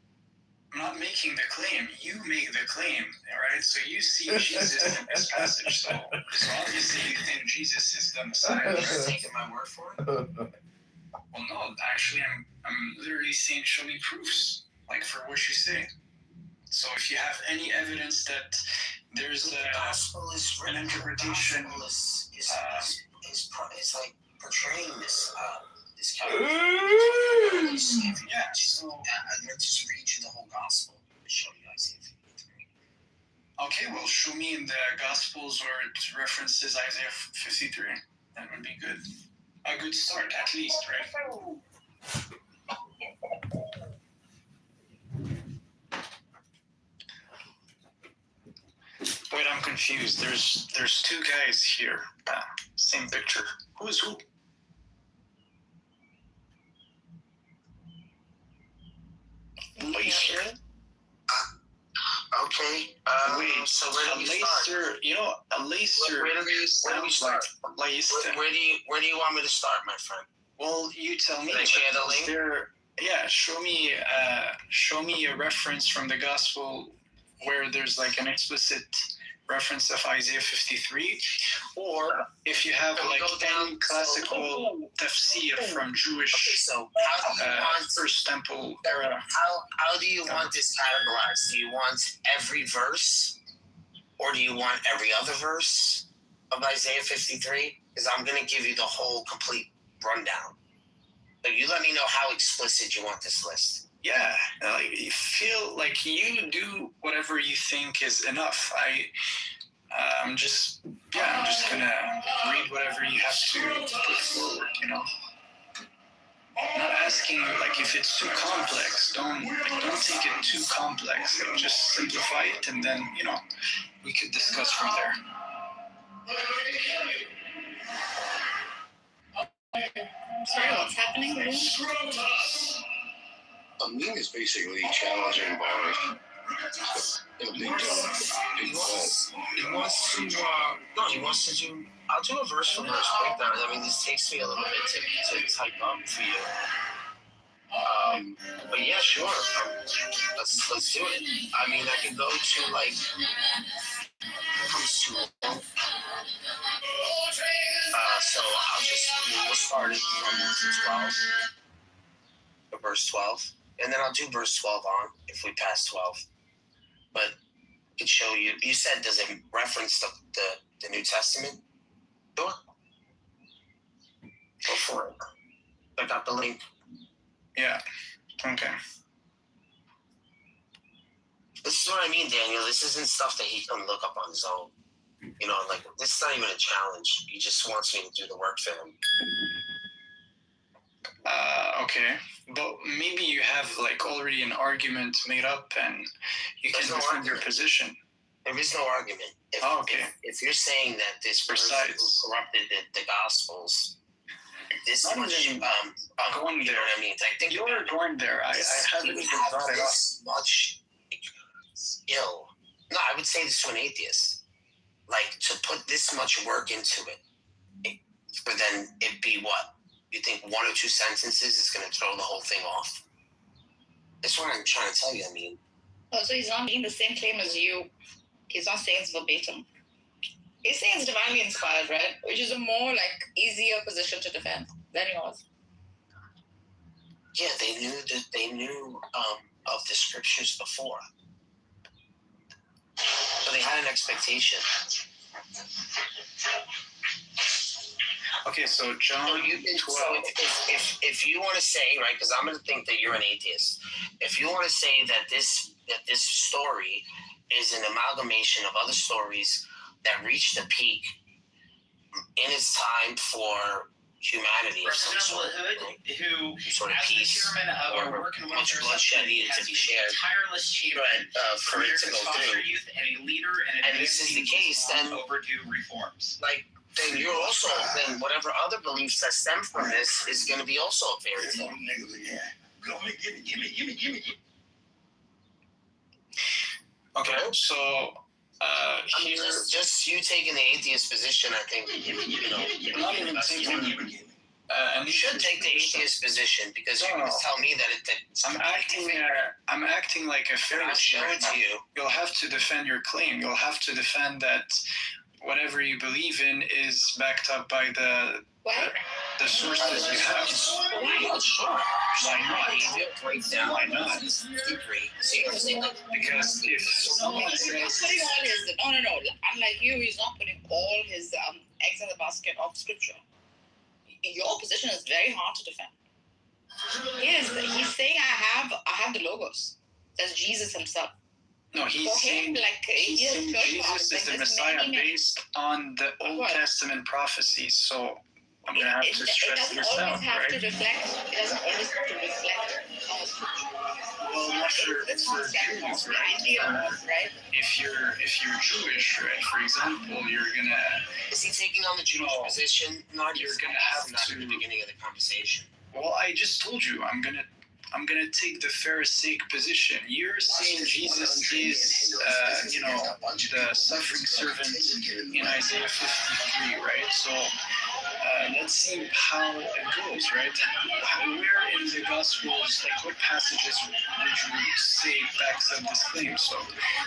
I'm not making the claim. You make the claim, all right? So you see Jesus in this passage. So obviously you think Jesus is the Messiah. You're just taking my word for it? Well, no. Actually, I'm literally saying show me proofs, like for what you say. So if you have any evidence that there's the gospel is an interpretation, the gospel is like portraying this character. Yeah. So let's just read you the whole gospel and show you Isaiah 53. Okay, well, show me in the Gospels where it references Isaiah 53. That would be good. A good start, at least, right? Wait, I'm confused. There's two guys here. Same picture. Who is who? Leicester. Okay. Wait. So where do we start? You know, a Leicester. Where do we start? Leicester. Where do you want me to start, my friend? Well, you tell me. Share the link. Yeah, show me a reference from the gospel where there's like an explicit reference of Isaiah 53, or if you have like any classical tafsir from Jewish First Temple era. How do you want this categorized? Do you want every verse, or do you want every other verse of Isaiah 53? Because I'm going to give you the whole complete rundown. So you let me know how explicit you want this list. Yeah, like you feel like you do whatever you think is enough. I'm just gonna read whatever you have to put forward. You know, I'm not asking you like if it's too complex. Don't take it too complex. Like, just simplify it, and then we could discuss from there. Sorry, what's happening? A meme is basically challenging by He wants to do. I'll do a verse for verse breakdown. I mean, this takes me a little bit to type up for you. But yeah, sure. Let's do it. I mean, I can go to like. Comes to. So we'll start it from 12, to verse 12, and then I'll do verse 12 on if we pass 12. But I can show you. You said, does it reference the New Testament? Sure. Go for it. I got the link. Yeah. Okay. This is what I mean, Daniel. This isn't stuff that he can look up on his own. You know, like, this is not even a challenge. He just wants me to do the work for him. Okay. But maybe you have, like, already an argument made up and you can defend your position. There is no argument. If you're saying that this person who corrupted the Gospels, this not much, even going there. You know what I mean? I think you're going there. I haven't even brought it up. This much skill. No, I would say this to an atheist. Like, to put this much work into it, for then it be what? You think one or two sentences is going to throw the whole thing off? That's what I'm trying to tell you. I mean, so he's not making the same claim as you. He's not saying it's verbatim. He's saying it's divinely inspired, right? Which is a more like easier position to defend than yours. Yeah, they knew of the scriptures before, so they had an expectation. Okay, so John 12. If you want to say, right, because I'm going to think that you're an atheist. If you want to say that this story is an amalgamation of other stories that reached a peak in its time for humanity of some sort, right? Who sort of as peace, the chairman of or our work and much welfare bloodshed subcommittee, needed to has be been shared, a tireless champion for it to America's go foster through. youth and a leader in And this is the case, then overdue reforms. Like, then you're also, then whatever other beliefs that stem from this is going to be also a fairy tale. Okay, so I mean, just you taking the atheist position, I think, not even taking. You should take the atheist position because you're going to tell me that it's I'm acting like a Pharisee. I'll show it to you. You'll have to defend your claim. You'll have to defend that whatever you believe in is backed up by the sources you have. Why not? Sure. Why not? Why not? Because if someone says, putting all his no. Unlike you, he's not putting all his eggs in the basket of scripture. Your position is very hard to defend. He's saying I have the logos. That's Jesus himself. No, he's saying Jesus is the Messiah based on the Old Testament prophecies. So I'm going to have to stress this out, right? It doesn't always have to reflect our scripture. Well, not for Jews, right? If you're Jewish, right? For example, you're gonna. Is he taking on the Jewish position? Not you're gonna have to. At the beginning of the conversation. Well, I just told you I'm gonna take the Pharisaic position. You're saying Jesus is, the suffering servant in Isaiah 53, right? So let's see how it goes, right? Where in the Gospels, like what passages would you say backs up this claim? So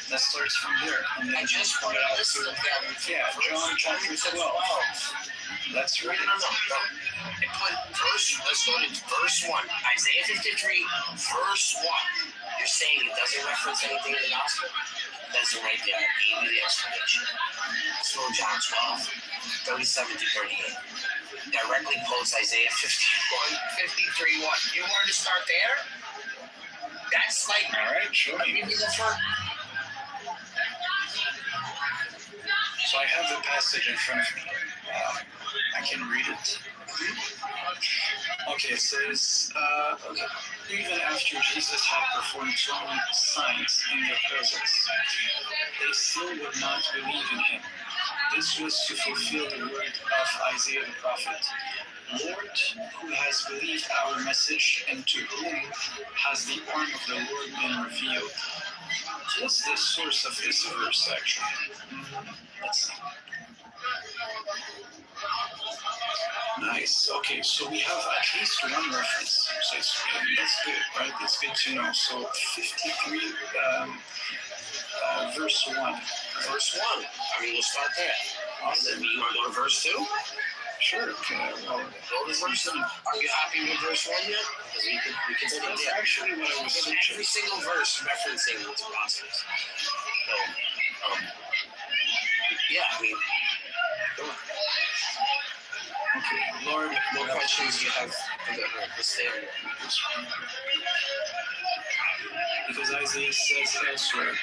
that starts from there. And then I just want to listen to them. Yeah, John chapter 12. Let's read it. Let's go to verse 1. Isaiah 53, verse 1. You're saying it doesn't reference anything in the gospel? It doesn't right there. I gave you the explanation. So John 12, 37 to 38. Directly quotes Isaiah 53, 1. You wanted to start there? That's like, all right, sure. I'll give you the first. So I have the passage in front of me. I can read it. Okay, it says, even after Jesus had performed so many signs in their presence, they still would not believe in him. This was to fulfill the word of Isaiah the prophet. Lord, who has believed our message, and to whom has the arm of the Lord been revealed? So what's the source of this verse, actually? Let's see. Nice. Okay, so we have at least one reference. So that's good, right? That's good to know. So 53, verse 1. Right? Verse 1. I mean, we'll start there. Awesome. You want to go to verse 2? Sure. Okay. Well, go to verse 2. Are you happy with verse 1 yet? Because we can that's actually what I was saying. Every single verse referencing the Gospels. So, yeah, I mean, okay, Lord, what questions do you have? Let's stay on because Isaiah says elsewhere,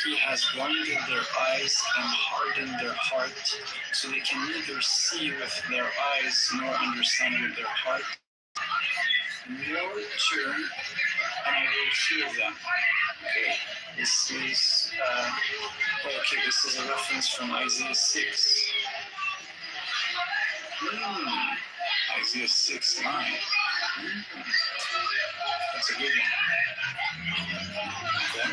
he has blinded their eyes and hardened their heart, so they can neither see with their eyes nor understand with their heart, nor turn, and I will heal them. Okay, this is this is a reference from Isaiah 6. Isaiah 6:9. That's a good one. Okay.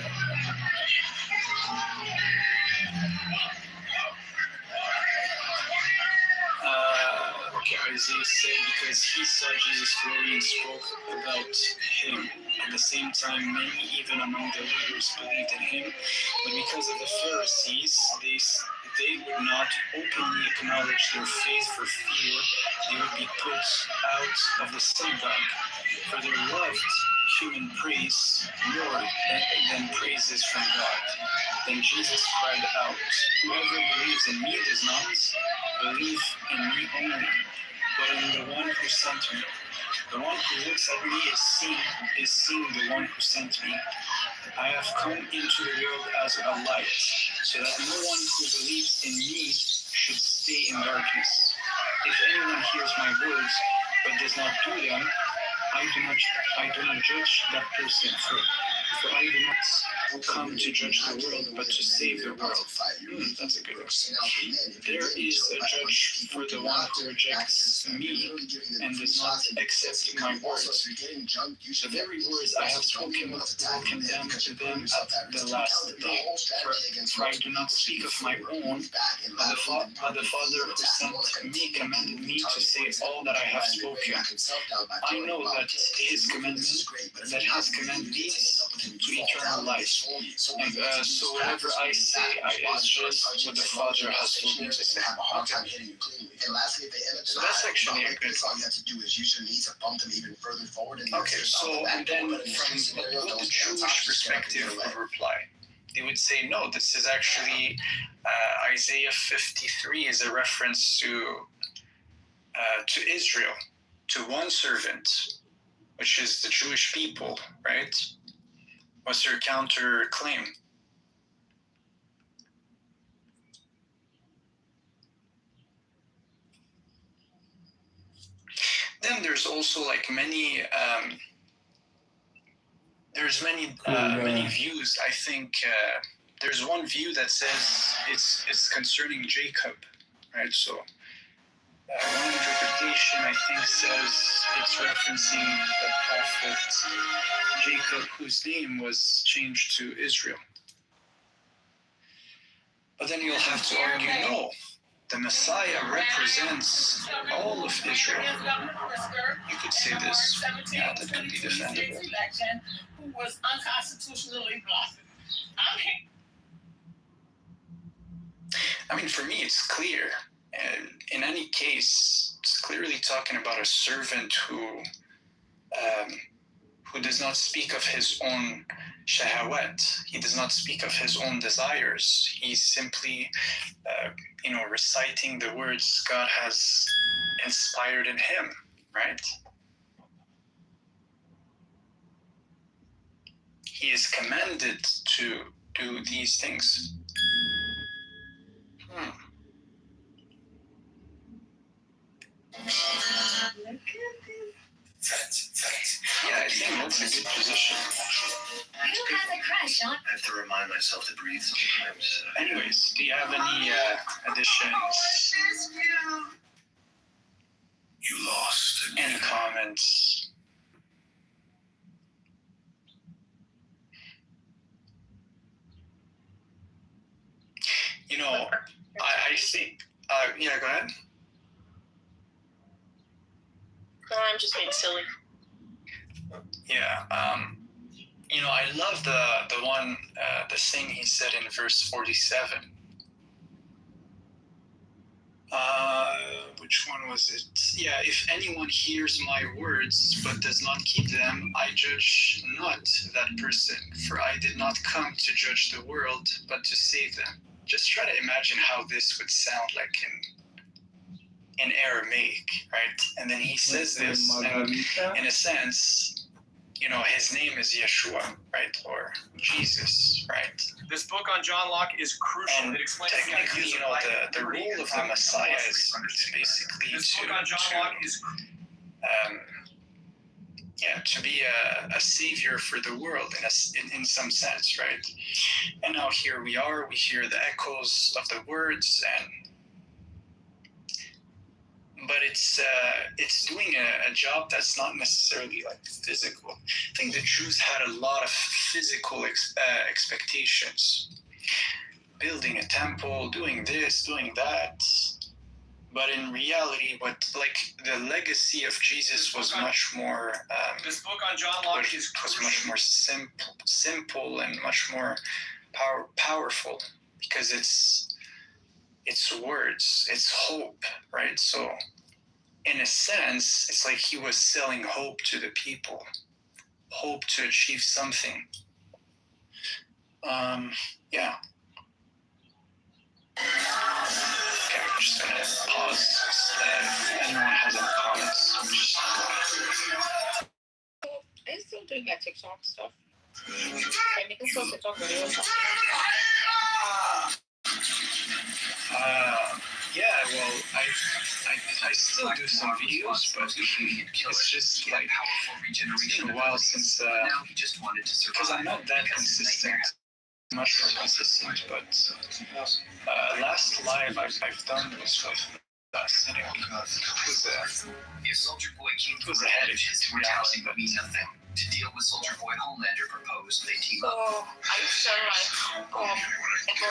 Isaiah said because he saw Jesus' glory and spoke about him. At the same time, many, even among the leaders, believed in him. But because of the Pharisees, they would not openly acknowledge their faith for fear they would be put out of the synagogue. For they loved human praise more than praises from God. Then Jesus cried out, "Whoever believes in me does not believe in me only, but in the one who sent me. The one who looks at me is seeing the one who sent me. I have come into the world as a light, so that no one who believes in me should stay in darkness. If anyone hears my words but does not do them, I do not judge that person, for I do not come to judge the world, but to save the world." That's a good one. "There is a judge for the one who rejects me and does not accept my words. The very words I have spoken will condemn them at the last day. For I do not speak of my own, but the Father who sent me commanded me to say all that I have spoken. I know that his commandment leads to eternal life. And so whatever I say is just what the Father has told me to say." So that's actually a good one. Okay, so and then from the Jewish perspective of reply, they would say, no, this is actually Isaiah 53 is a reference to Israel, to one servant, which is the Jewish people, right? What's their counter claim? Then there's also like many many views. I think there's one view that says it's concerning Jacob, right? So one interpretation I think says it's referencing the prophet Jacob, whose name was changed to Israel. But then you'll have to argue, no, the Messiah represents all of Israel. You could say this, yeah, that could be defendable. Who was unconstitutionally blocked. I mean, for me, it's clear. And in any case, it's clearly talking about a servant who does not speak of his own shahawat. He does not speak of his own desires. He's simply, reciting the words God has inspired in him, right? He is commanded to do these things. Yeah, I think that's a good position. Who has a crush on? I have to remind myself to breathe sometimes. Anyways, do you have any additions? You lost again. Any comments? I think, yeah, go ahead. I'm just being silly. Yeah, I love the one, the thing he said in verse 47. Which one was it? Yeah, if anyone hears my words but does not keep them, I judge not that person, for I did not come to judge the world, but to save them. Just try to imagine how this would sound like in Aramaic, right? And then he says this, and in a sense, his name is Yeshua, right? Or Jesus, right? This book on John Locke is crucial. And it explains technically, the role of the Messiah is basically to be a savior for the world in some sense, right? And now here we are, we hear the echoes of the words, but it's doing a job that's not necessarily like physical. I think the Jews had a lot of physical expectations, building a temple, doing this, doing that. But in reality, the legacy of Jesus was much more. This book on John Locke was much more simple and much more powerful, because it's words, it's hope, right? So, in a sense, it's like he was selling hope to the people, hope to achieve something. Yeah. doing like TikTok stuff? Like making some TikTok videos. Yeah, well, I still do some videos, but it's just like it's been a while since because I'm not that consistent, much more consistent. But last live I've done was with Cynic. It was a headache to reality, but To deal with Soldier Boy, Homelander proposed they team up. So I feel like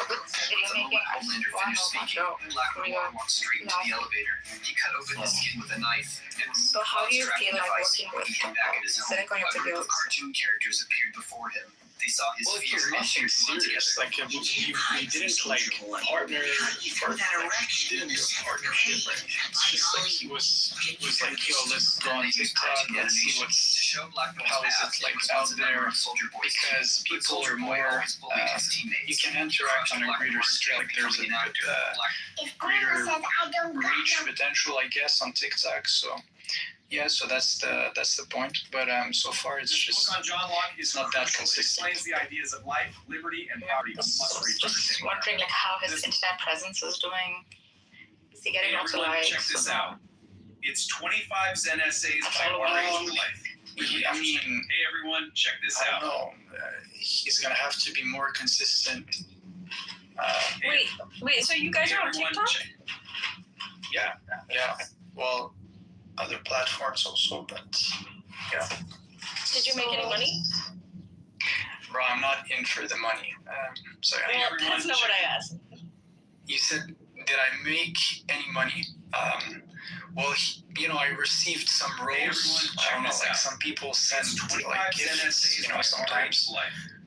with video making, I finished speaking, Black Noir walked straight into the elevator. He cut open his skin with a knife and So how do you feel like working with Cynic on your videos? Cartoon characters appeared before him. They saw his well, it fear was nothing serious. Like we didn't like partner. We didn't do a partnership. Right? It's just like he was like, yo, let's go on TikTok. Let's see how is it like out there, because people are more. You can interact on a greater scale. Like there's a greater reach potential, I guess, on TikTok. So. Yeah, so that's the point. But so far it's just book on John Locke it's not that consistent. Explains the ideas of life, liberty, and poverty. Just wondering like how his internet presence is doing. Is he getting lots of likes? Check this out. It's 25 Zen essays by R.H. Life. I mean, hey everyone, check this out. I don't know. He's gonna have to be more consistent. Wait. So you guys are on TikTok? Yeah. Well, other platforms also, but yeah. Did you make any money? Bro, I'm not in for the money. So well, that's not what I asked. You said, did I make any money? Well, I received some roles. I don't know, like some people send like gifts, sometimes.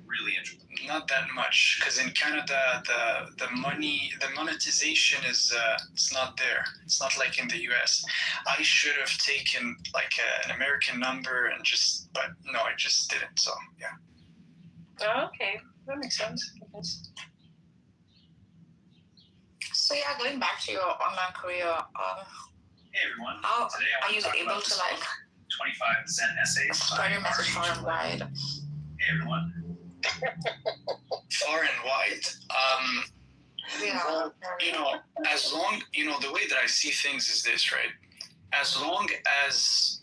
Really interesting. Not that much, because in Canada, the monetization is it's not there. It's not like in the US. I should have taken like an American number but no, I just didn't. So yeah. Oh, okay, that makes sense. So yeah, going back to your online career, hey everyone. How are you able to like 25 Zen essays spread your message far and wide? Hey everyone. Far and wide. Yeah. As long, the way that I see things is this, right? As long as,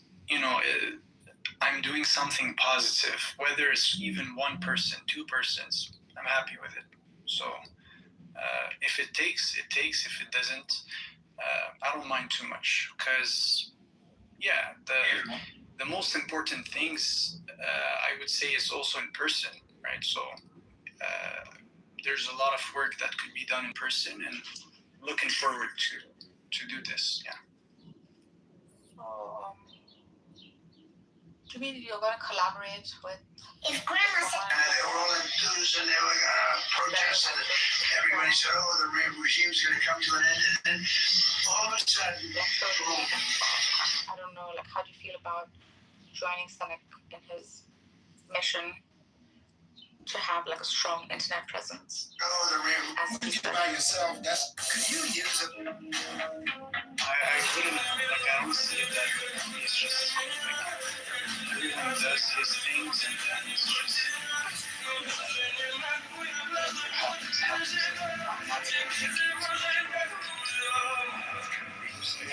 I'm doing something positive, whether it's even one person, two persons, I'm happy with it. So if it takes, it takes. If it doesn't, I don't mind too much. Because, yeah, the most important things, I would say, is also in person. Right, so there's a lot of work that could be done in person, and looking forward to do this. Yeah. So, do you mean you're going to collaborate with? If Grandma said they were all enthused and they were going to protest, and everybody said, "Oh, the regime's going to come to an end," and then all of a sudden, I don't know. Like, how do you feel about joining Cynic in his mission to have like a strong internet presence? Oh, the real by yourself. That's could you use it? I wouldn't I don't see it that way. It's just like everyone does his things, and then it's just happens. I'm not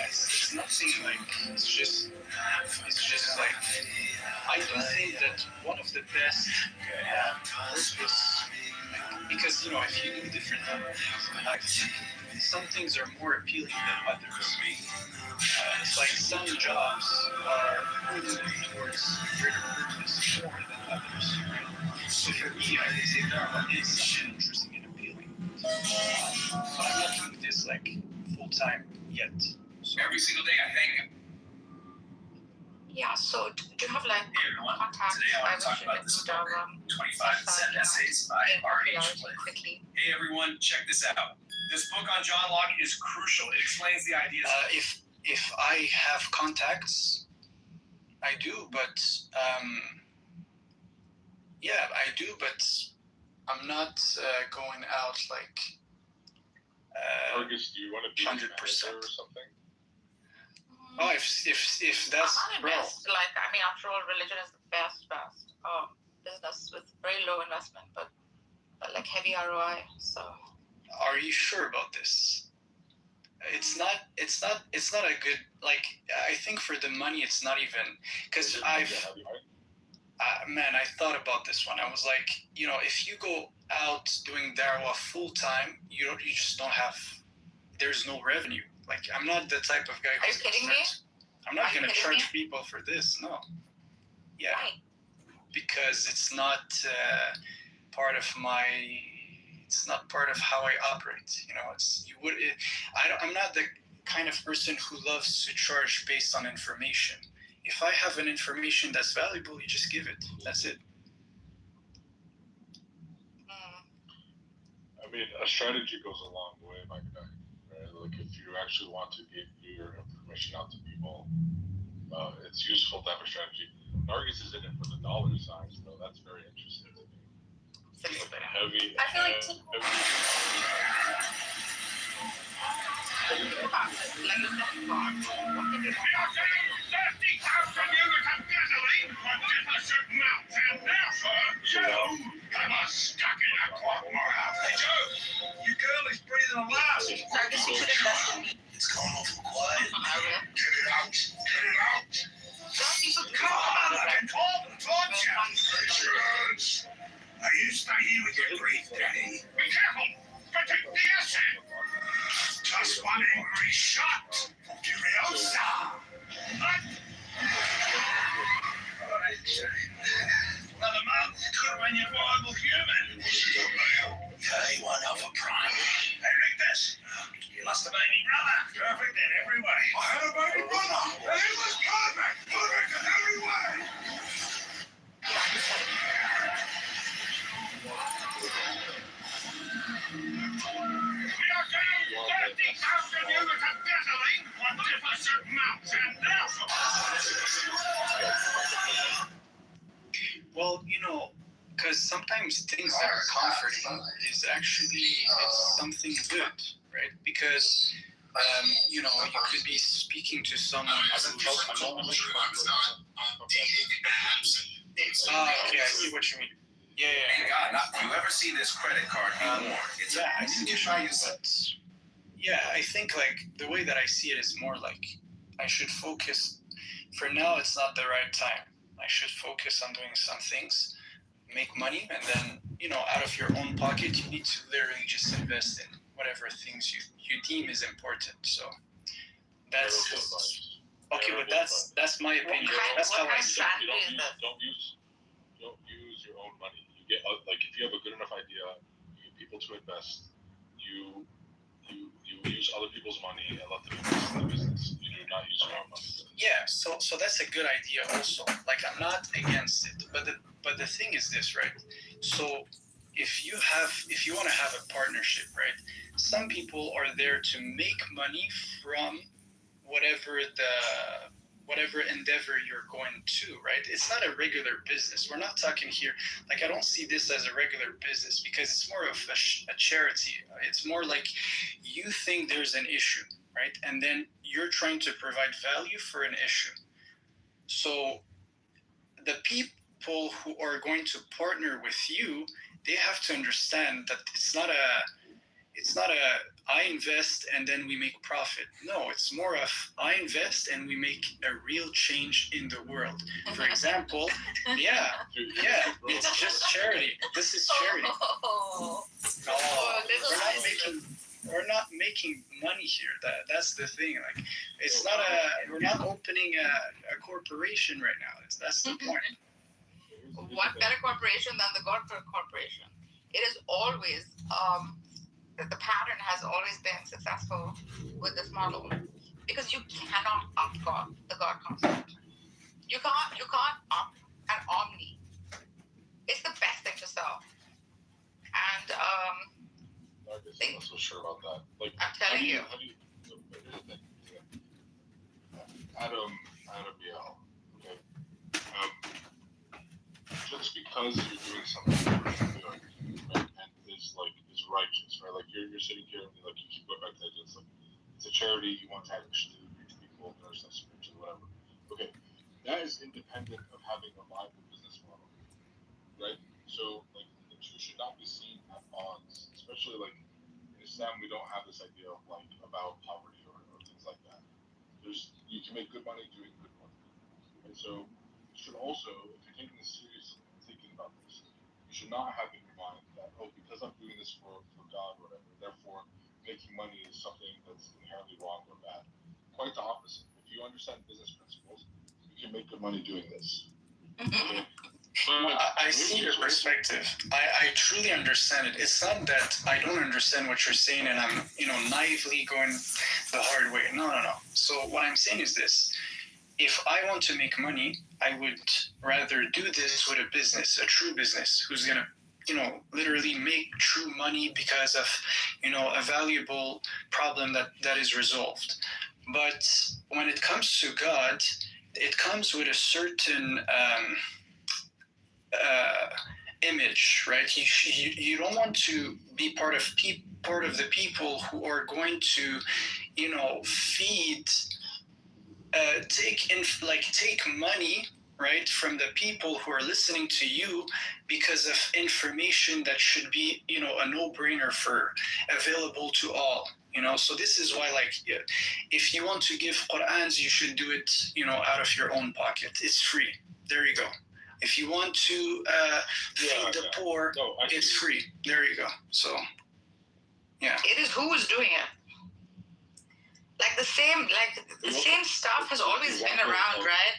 it's nothing like it's just like I do think that one of the best was because if you do different things, some things are more appealing than others. It's like some jobs are moving towards greater purpose more than others. So for me, I would say that is something interesting and appealing. But I'm not doing this like full time yet. So every single day I thank him. Yeah, so do you have like contacts? Today I want to talk about this book, 25 Zen Essays by R.H. Life. Hey everyone, check this out. This book on John Locke is crucial. It explains the ideas. If I have contacts, I do, but yeah, I do, but I'm not going out like. Argus, do you want to be 100% or something? Oh, if that's I'm best. Like, I mean, after all, religion is the best business with very low investment, but like heavy ROI. So. Are you sure about this? It's not a good, like, I think for the money it's not even, because I thought about this one. I was like, if you go out doing Darwa full time, you just don't have, there's no revenue. Like, I'm not the type of guy who's. Are you kidding me? I'm not going to charge people for this. No. Yeah. Why? Because it's not part of my. It's not part of how I operate. I'm not the kind of person who loves to charge based on information. If I have an information that's valuable, you just give it. That's it. I mean, a strategy goes a long way, my guy. Right? Like, if you actually want to get your information out to people, it's useful to have a strategy. Nargis is in it for the dollar signs, though. That's very interesting to me. Like heavy. I feel like. Your girl is breathing on last. It's going off quiet. Get it out. Get it out. Come on, I can talk and torture. Patience. Are you stay here with your grief, Daddy? Be careful. Protect the asset. Just one angry shot. Furiosa. Another month could have been your viable human. Okay, one alpha prime. Hey, read this. You lost a baby brother. Perfect in every way. I had a baby brother. And he was perfect. Perfect in every way. We are down 30,000 units of gasoline for magnificent mounts and therefore. Well, because sometimes things that are comforting is actually it's something good, right? Because you could be speaking to someone who okay, I see what you mean. Yeah. Hey, God, do you ever see this credit card anymore? I think I think like the way that I see it is more like I should focus. For now, it's not the right time. I should focus on doing some things, make money, and then, out of your own pocket, you need to literally just invest in whatever things you deem is important. So that's okay, but that's my opinion. That's how I see it. Don't use your own money. You get like if you have a good enough idea, you get people to invest. You use other people's money and let them invest in the business. You do not use your own money. Yeah, so that's a good idea also. Like, I'm not against it, but the thing is this, right? So if you want to have a partnership, right? Some people are there to make money from whatever endeavor you're going to, right? It's not a regular business. We're not talking here, like, I don't see this as a regular business because it's more of a charity. It's more like you think there's an issue, right? And then you're trying to provide value for an issue. So the people who are going to partner with you, they have to understand that it's not a I invest and then we make profit. No, it's more of I invest and we make a real change in the world. For example, it's just charity. This is charity. We're not making money here. That's the thing. Like, it's not we're not opening a corporation right now. That's the point. What better corporation than the God Corporation? It is always the pattern has always been successful with this model because you cannot up the God concept. You can't up an omni. It's the best thing to sell. And I'm not so sure about that. Like, I'm telling you. Adam BL. Okay. Just because you're doing something good, right, and is righteous, right? Like you're sitting here and like you keep going back to that. It's like it's a charity. You want to actually reach people people, nurse that's spiritual, whatever. Okay, that is independent of having a viable business model, right? So like the two should not be seen at odds, especially like in Islam we don't have this idea of like about poverty or things like that. You can make good money doing good work, and so you should also, if you're taking this seriously and thinking about this, you should not have in your mind that, oh, because I'm doing this for God or whatever, therefore making money is something that's inherently wrong or bad. Quite the opposite. If you understand business principles, you can make good money doing this. Okay? I see your perspective. I truly understand it. It's not that I don't understand what you're saying and I'm, naively going the hard way. No. So what I'm saying is this. If I want to make money, I would rather do this with a business, a true business, who's going to, literally make true money because of, a valuable problem that is resolved. But when it comes to God, it comes with a certain image, right? You don't want to be part of the people who are going to, feed, take money, right, from the people who are listening to you because of information that should be, a no-brainer for available to all. So this is why, if you want to give Qur'ans, you should do it, out of your own pocket. It's free. There you go. If you want to feed the poor, it's free. There you go. So, yeah. It is who is doing it. Like the same stuff has always been around, right?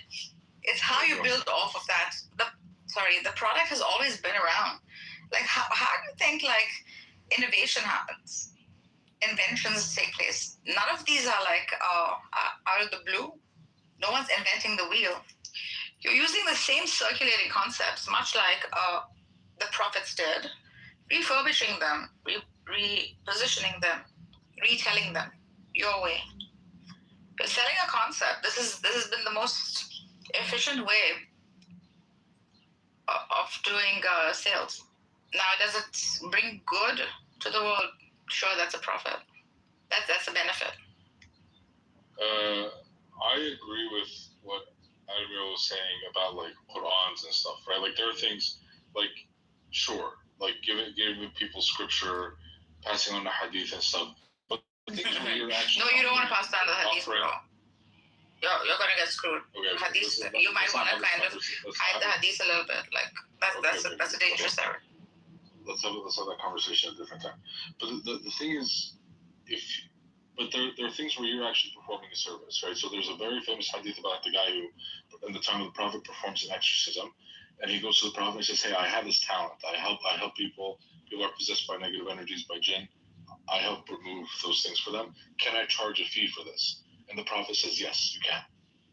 It's how you build off of that. The product has always been around. Like how do you think innovation happens? Inventions take place. None of these are out of the blue. No one's inventing the wheel. You're using the same circulating concepts, much like the prophets did, refurbishing them, repositioning them, retelling them your way. You're selling a concept. This has been the most efficient way of doing sales. Now, does it bring good to the world? Sure, that's a profit. That's a benefit. I agree with what Admiral was saying about Qur'ans and stuff, right? There are things sure, giving people scripture, passing on the hadith and stuff. But things where you're actually no, you don't want to pass down the hadith, bro. You're gonna get screwed. Okay, hadith, you might want to kind of hide the hadith a little bit. That's a dangerous area. Let's have that conversation at a different time. But the thing is, but there are things where you're actually performing a service, right? So there's a very famous hadith about the guy who, in the time of the Prophet, performs an exorcism, and he goes to the Prophet and says, "Hey, I have this talent. I help people. People are possessed by negative energies, by jinn. I help remove those things for them. Can I charge a fee for this?" And the Prophet says, "Yes, you can."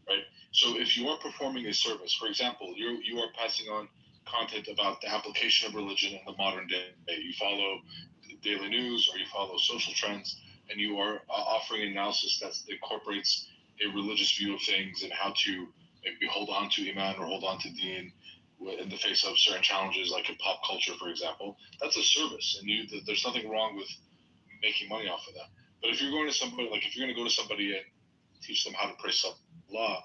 Right? So if you are performing a service, for example, you are passing on content about the application of religion in the modern day. You follow daily news or you follow social trends, and you are offering an analysis that incorporates a religious view of things and how to maybe hold on to Iman or hold on to Deen in the face of certain challenges, like in pop culture, for example. That's a service, and there's nothing wrong with making money off of that. But if you're going to somebody, if you're going to go to somebody and teach them how to pray Salah,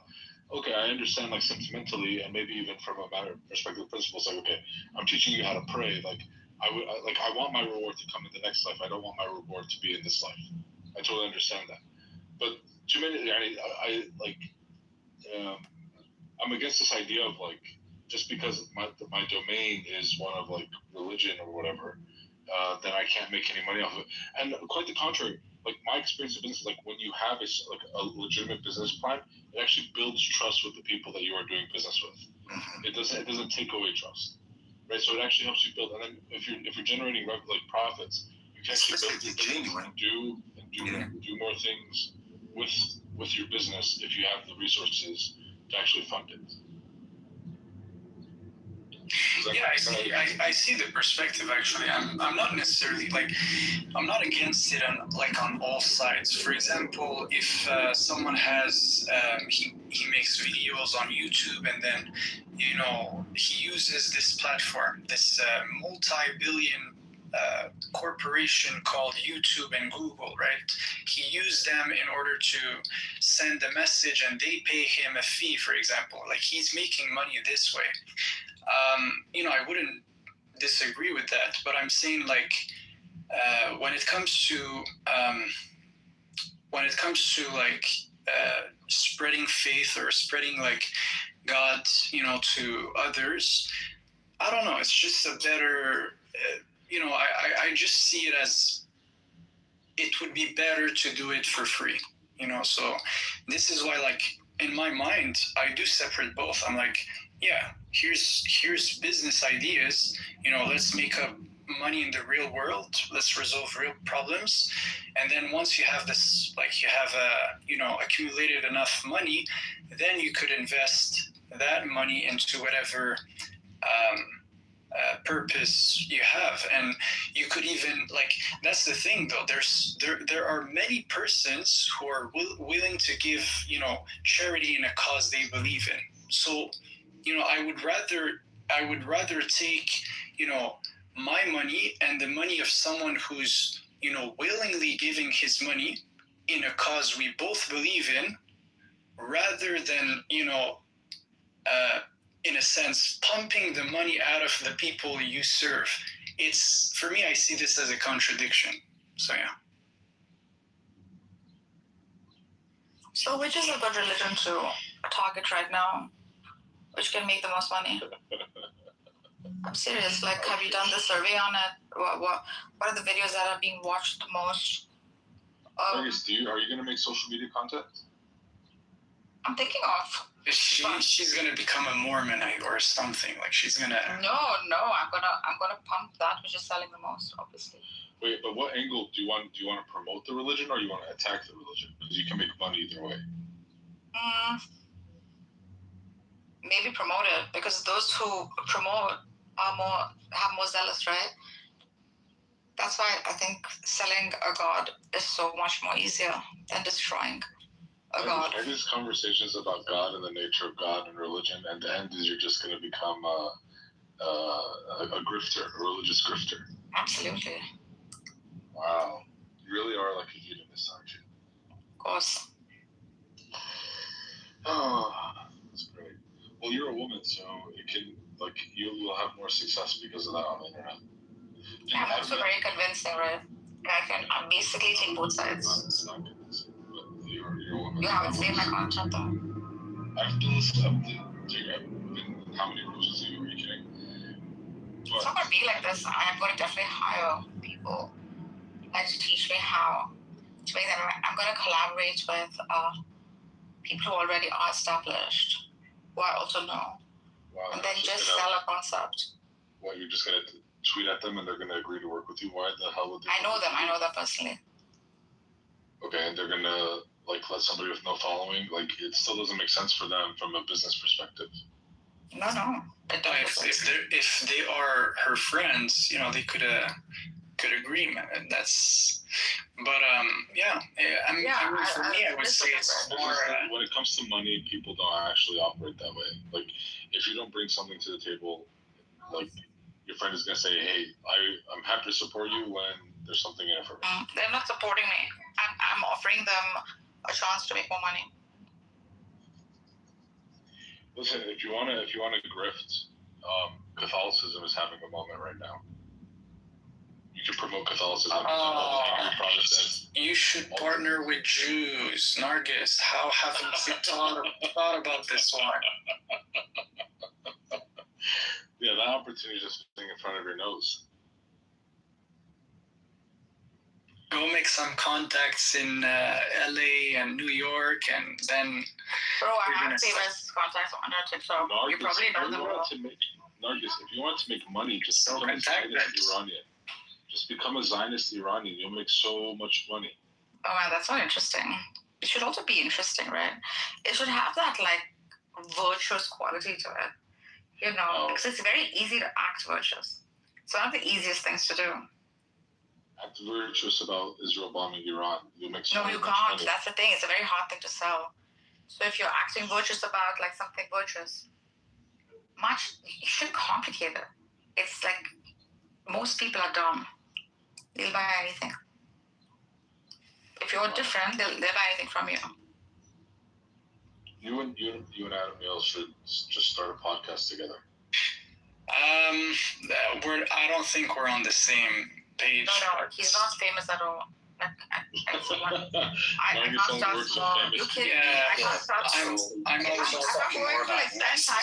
okay, I understand sentimentally and maybe even from a matter of perspective of principles, okay, I'm teaching you how to pray. I want my reward to come in the next life. I don't want my reward to be in this life. I totally understand that. But too many, I'm against this idea of just because my domain is one of religion or whatever, then I can't make any money off of it. And quite the contrary. My experience of business, when you have a legitimate business plan, it actually builds trust with the people that you are doing business with. It doesn't take away trust, right? So it actually helps you build. And then if you're generating profits, you can actually build your business and do more things with your business if you have the resources to actually fund it. Yeah, I see the perspective. Actually, I'm not necessarily I'm not against it on all sides. For example, if someone has he makes videos on YouTube and then he uses this platform, this multi-billion corporation called YouTube and Google, right? He used them in order to send a message, and they pay him a fee, for example. Like, he's making money this way. I wouldn't disagree with that, but I'm saying, like, when it comes to spreading faith or spreading like God, to others, I don't know. It's just a better, I just see it as it would be better to do it for free, So this is why, like, in my mind, I do separate both. I'm like, yeah, here's business ideas. Let's make up money in the real world. Let's resolve real problems. And then once you have this, like, you have accumulated enough money, then you could invest that money into whatever purpose you have. And you could even, like, that's the thing though, there are many persons who are willing to give charity in a cause they believe in. So I would rather take my money and the money of someone who's willingly giving his money in a cause we both believe in, rather than in a sense pumping the money out of the people you serve. It's, for me, I see this as a contradiction. So yeah. So which is a good religion to target right now? Which can make the most money? I'm serious. Like, have you done the survey on it? What are the videos that are being watched the most? Are you going to make social media content? I'm thinking of. She's gonna become a Mormonite or something. Like, she's gonna. No. I'm gonna pump that which is selling the most, obviously. Wait, but what angle do you want? Do you want to promote the religion, or you want to attack the religion? Because you can make money either way. Maybe promote it, because those who promote have more zealous, right? That's why I think selling a god is so much more easier than destroying a god. All these conversations about God and the nature of God and religion, and the end is you're just going to become a grifter, a religious grifter. Absolutely. Wow. You really are like a hedonist, aren't you? Of course. Oh, that's great. Well, you're a woman, so it can, like, you'll have more success because of that on the internet. I'm also very convincing, right? I basically take both sides. It's not convincing, but you're a woman. You haven't seen my content though. I've been, how many roses are you kidding? It's not going to be like this. I'm going to definitely hire people like to teach me how to make them. I'm going to collaborate with people who already are established, who I also know. Wow, and then just sell a concept. Well, you're just going to tweet at them and they're going to agree to work with you? Why the hell would they? I know them personally. Okay, and they're going to like let somebody with no following? Like, it still doesn't make sense for them from a business perspective. No. If they are her friends, they could agree. For me, I would say it's more. When it comes to money, people don't actually operate that way. Like, if you don't bring something to the table, like, your friend is gonna say, "Hey, I'm happy to support you when there's something in it for me." They're not supporting me. I'm offering them a chance to make more money. Listen, if you wanna grift, Catholicism is having a moment right now. You can promote Catholicism. You should partner with Jews, Nargis. How haven't you thought about this one? Yeah, that opportunity is just sitting in front of your nose. Go make some contacts in LA and New York, and then. Bro, I have famous contacts on TikTok. Nargis, you probably know them all. Nargis, if you want to make money, just become a Zionist Iranian. Just become a Zionist Iranian. You'll make so much money. Oh man, that's not interesting. It should also be interesting, right? It should have that like virtuous quality to it. Because it's very easy to act virtuous. It's one of the easiest things to do. Act virtuous about Israel bombing Iran. You'll make so No, you much can't. money. That's the thing. It's a very hard thing to sell. So if you're acting virtuous about like something virtuous, you shouldn't complicate it. It's like most people are dumb. They'll buy anything. If you're different, they'll buy anything from you. You and Adam Neal should just start a podcast together. I don't think we're on the same page. No, he's not famous at all. I can't start small. You kidding me? I can't start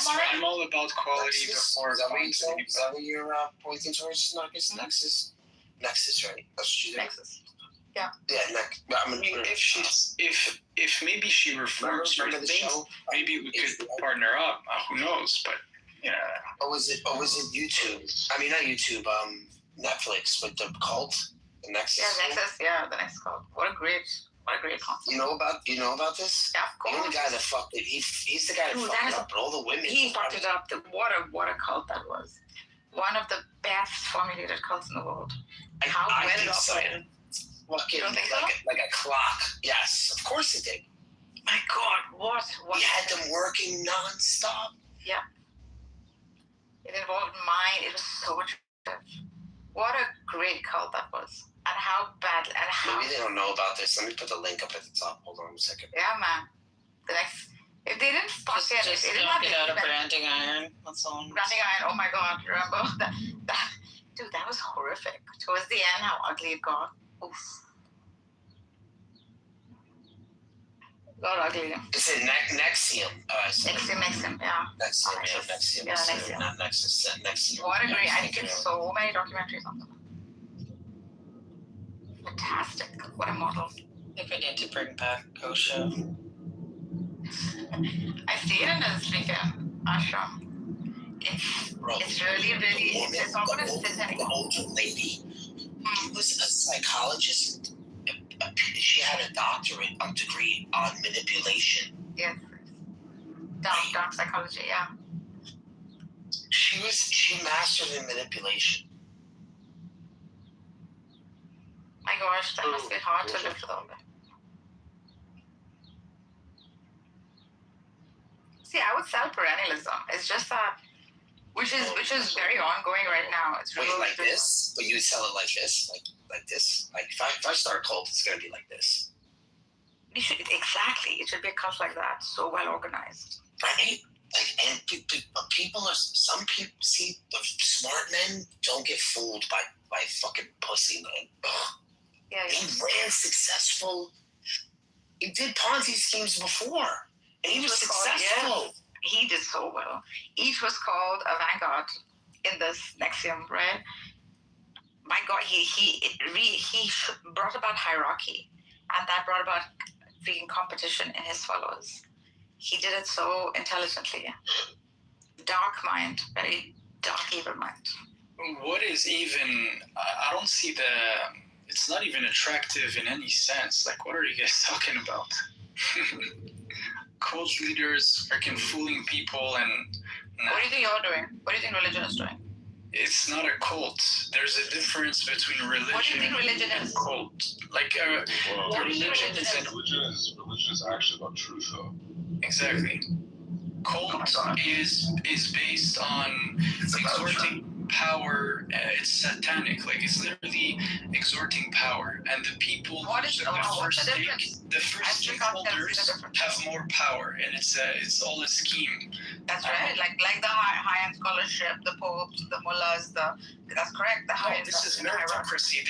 small. I'm all about quality before quantity. Is that what you're pointing towards? Nexus, right? That's what you do. Nexus. Yeah. Yeah. I mean, if maybe she reforms her things, maybe we could partner up. Who knows? But yeah. Or was it YouTube? I mean, not YouTube. Netflix with the cult. The Nexus. Yeah, Nexus. Yeah, the Nexus cult. What a great concept. You know about this? Yeah, of course. The only guy that fucked it. He's the guy that fucked it up. But all the women. He fucked it up. What a cult that was. One of the best formulated cults in the world. How well it operated. Fucking you don't think like a clock. Yes, of course it did. My God, what? We had them working nonstop. Yeah. It involved mind. It was so attractive. What a great cult that was. And how bad, and how... Maybe they don't know about this. Let me put the link up at the top. Hold on a second. Yeah, man. If they didn't fuck it, just they didn't don't have get out of branding iron. That's all. Branding iron, oh my God, remember? Dude, that was horrific. Towards the end, how ugly it got. Oof. Got ugly. It's in Nexium. Nexium, yeah. Nexium. Yeah, Nexium. Not Nexus, Nexium. What a great, I think so many documentaries on them. Fantastic. What a model. I think we need to bring back Kosha. I stayed in this weekend ashram. It's really, it's not going to sit anymore. The older lady was a psychologist. She had a doctorate, a degree on manipulation. Yes. Dark psychology, yeah. She mastered in manipulation. My gosh, that must be hard to live with all that. See, I would sell perennialism. It's just that, which is very ongoing right now. It's really like this, but you would sell it like this, like this. Like if I start a cult, it's gonna be like this. It should it should be a cult like that, so well organized. Right? Like, and some people see the smart men don't get fooled by fucking pussy, man. Ugh. Yeah. He ran successful. He did Ponzi schemes before, and he was successful. Yes. He did so well. Each was called a vanguard in this Nexium, right? My God, he brought about hierarchy, and that brought about freaking competition in his followers. He did it so intelligently. Dark mind, very dark evil mind. What is even? I don't see it's not even attractive in any sense. Like, what are you guys talking about? Cult leaders freaking fooling people and... What do you think you're doing? What do you think religion is doing? It's not a cult. There's a difference between religion, what do you think religion and is? Cult. Like, religion is actually about truth, though. Exactly. Cult is based on exhorting power. It's satanic. Like, it's literally exhorting power, and the people the first stakeholders have more power, and it's all a scheme. That's right. Like the high-end scholarship, the popes, the mullahs, that's correct. The high-end. This is meritocracy.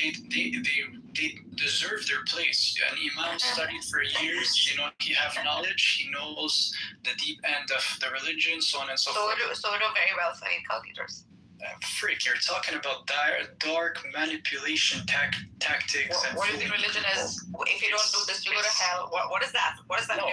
They deserve their place. An imam studied for years. He have knowledge. He knows the deep end of the religion, so on and so forth. So do very well studied cult leaders. Freak, you're talking about dark manipulation tactics. What do you think religion is? If you don't do this, you go to hell. What is that? What is that? No.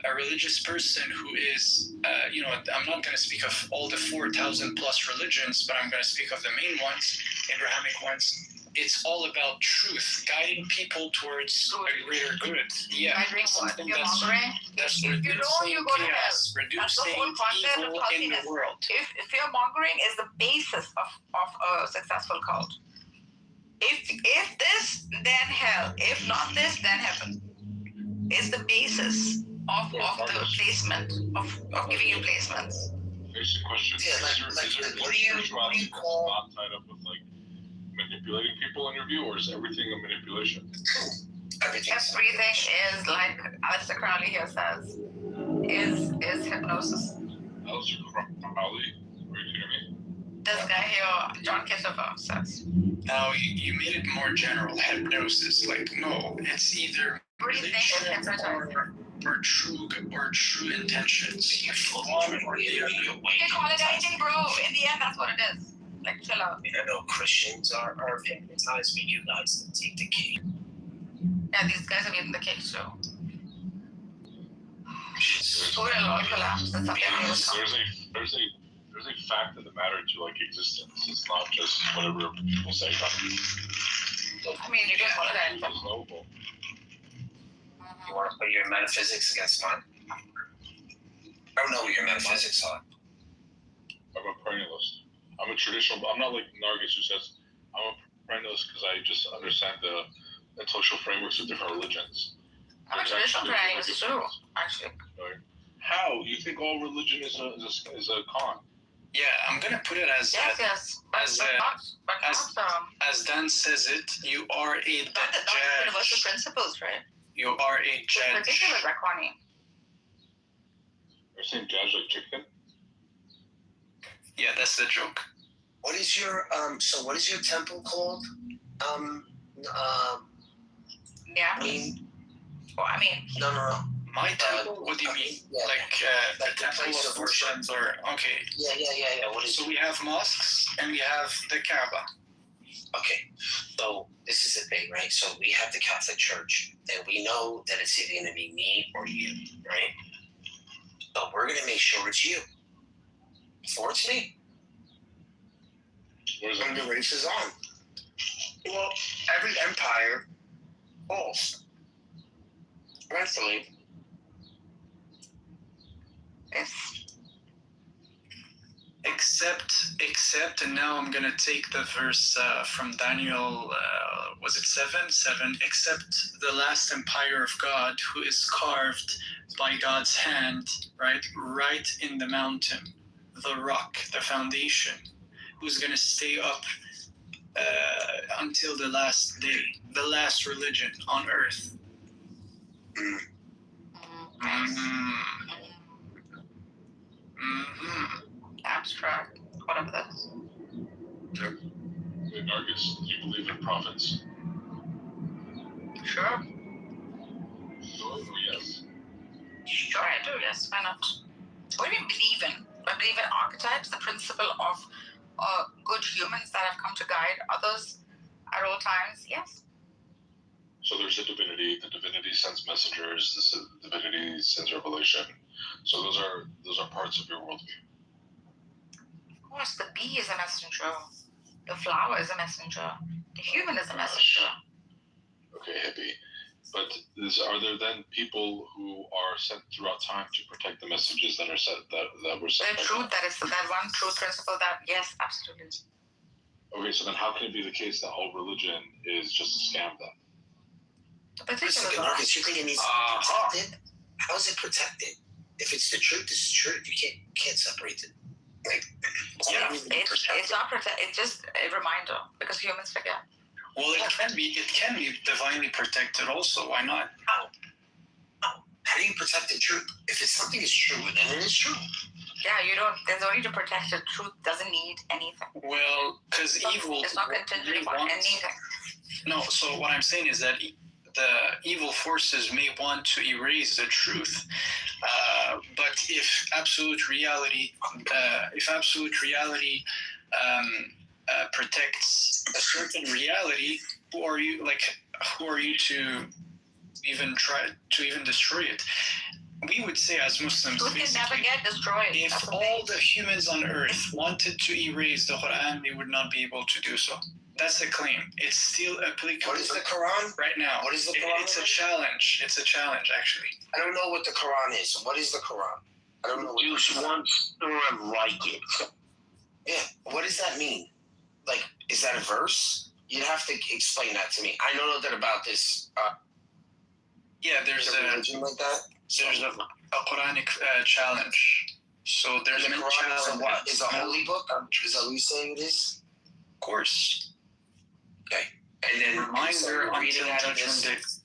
A religious person who is, I'm not going to speak of all the 4,000 plus religions, but I'm going to speak of the main ones, Abrahamic ones. It's all about truth, guiding people towards a greater good. Yeah. That's reducing chaos, reducing evil in the world. If fear-mongering is the basis of a successful cult. If this, then hell. If not this, then heaven. Is the basis of the placement, of giving you placements. Basic question. Yeah, what do you call... not tied up with, like, manipulating people in your view, or is everything a manipulation? Everything is, like Aleister Crowley here says, is hypnosis. Aleister Crowley? Are you kidding me? This guy here, John Kitover, says. Now you made it more general, hypnosis. Like, no, it's either religion or true intentions. One or the other. You can call it anything, bro. In the end, that's what it is. Like, chill out. I know Christians are hypnotized, but you guys take the cake. Yeah, these guys have eaten the cake too. We're all collapsed. That's something there's a fact of the matter to like existence. It's not just whatever people say about it. I mean, you can call it anything. It's knowable. You want to put your metaphysics against mine? I don't know what your metaphysics are. I'm a perennialist. I'm a traditional. I'm not like Nargis who says I'm a perennialist because I just understand the intellectual frameworks of different religions. I'm a traditional perennialist too, actually. Right. How? You think all religion is a con? Yeah, I'm gonna put it as as Dan says it. You are a judge. Universal principles, right? You are a judge. Particular Raquani. You're saying judge like chicken? Yeah, that's the joke. What is your so what is your temple called? Yeah. I mean, no. My temple? What do you mean? Yeah, like the temple of worship or okay. Yeah. What is so we have mosques and we have the Kaaba. Okay, so this is the thing, right? So we have the Catholic Church, and we know that it's either going to be me or you, right? So we're going to make sure it's you. Before it's me. What is that? And the race is on. Well, every empire falls. Eventually. Except, and now I'm gonna take the verse from Daniel, was it 7? Except the last empire of God, who is carved by God's hand, right in the mountain, the rock, the foundation, who's gonna stay up until the last day, the last religion on earth. Abstract, whatever that is. In Nargis, do you believe in prophets? Sure. Sure or yes? Sure, I do, yes. Why not? What do you believe in? I believe in archetypes, the principle of good humans that have come to guide others at all times, yes. So there's a divinity. The divinity sends messengers. The divinity sends revelation. So those are parts of your worldview. Of course, the bee is a messenger. The flower is a messenger. The human is a messenger. Okay, hippie. But are there then people who are sent throughout time to protect the messages that are sent that were sent? The truth, that is that one truth principle that, yes, absolutely. Okay, so then how can it be the case that all religion is just a scam then? Marcus, you think it needs to be protected? How is it protected? If it's the truth, it's the truth. You can't separate it. Like, it's not protected. It's just a reminder because humans forget. Well, it can be divinely protected also. Why not? How do you protect the truth? If it's something is true, then it is true. Yeah, you don't. There's no need to protect it. Truth doesn't need anything. Well, because evil. It's not contingent on anything. No. So what I'm saying is that the evil forces may want to erase the truth, but if absolute reality protects a certain reality, who are you to even try to even destroy it? We would say as Muslims, truth can never get destroyed. If all the humans on earth wanted to erase the Quran, they would not be able to do so. That's the claim. It's still applicable. What is the Quran? Right now. What is the Quran? It's a challenge. It's a challenge, actually. I don't know what the Quran is. What is the Quran? I don't know what Use one surah like it. Yeah. What does that mean? Like, is that a verse? You'd have to explain that to me. I don't know that about this. Yeah, there's a religion like that. There's a Quranic challenge. So there's the Quran is a what? Is a holy book? Is that what you saying it is? Of course. Okay. And then Reminder so you're reading until out of Judgment Day. this.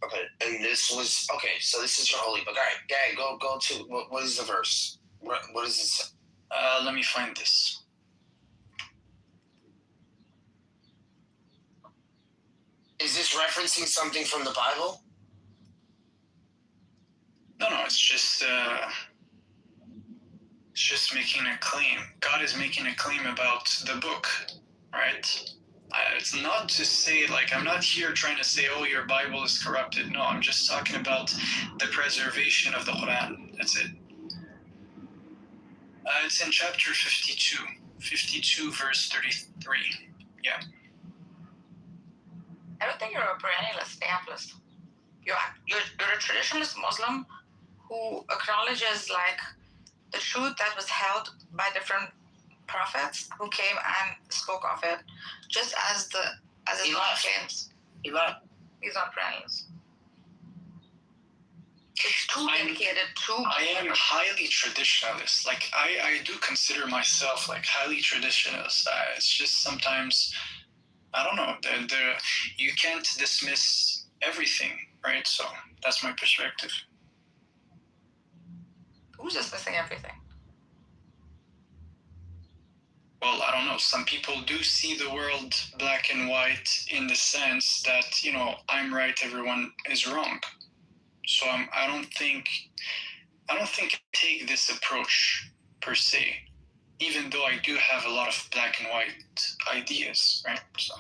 Okay, and this was okay. So this is your holy book. All right, Dad, go to what is the verse? What does it say? Let me find this. Is this referencing something from the Bible? No, it's just making a claim. God is making a claim about the book, right? It's not to say, like, I'm not here trying to say, oh, your Bible is corrupted. No, I'm just talking about the preservation of the Quran. That's it. It's in chapter 52 verse 33. Yeah. I don't think you're a perennialist, amplist. You're a traditionalist Muslim who acknowledges like the truth that was held by different prophets who came and spoke of it, just as Islam claims. He's not perennialist. It's too dedicated, I am highly traditionalist. Like, I do consider myself like highly traditionalist. It's just sometimes, I don't know, you can't dismiss everything, right? So that's my perspective. Who's dismissing everything? Well, I don't know. Some people do see the world black and white in the sense that, you know, I'm right, everyone is wrong. So I don't think I take this approach per se, even though I do have a lot of black and white ideas, right? So.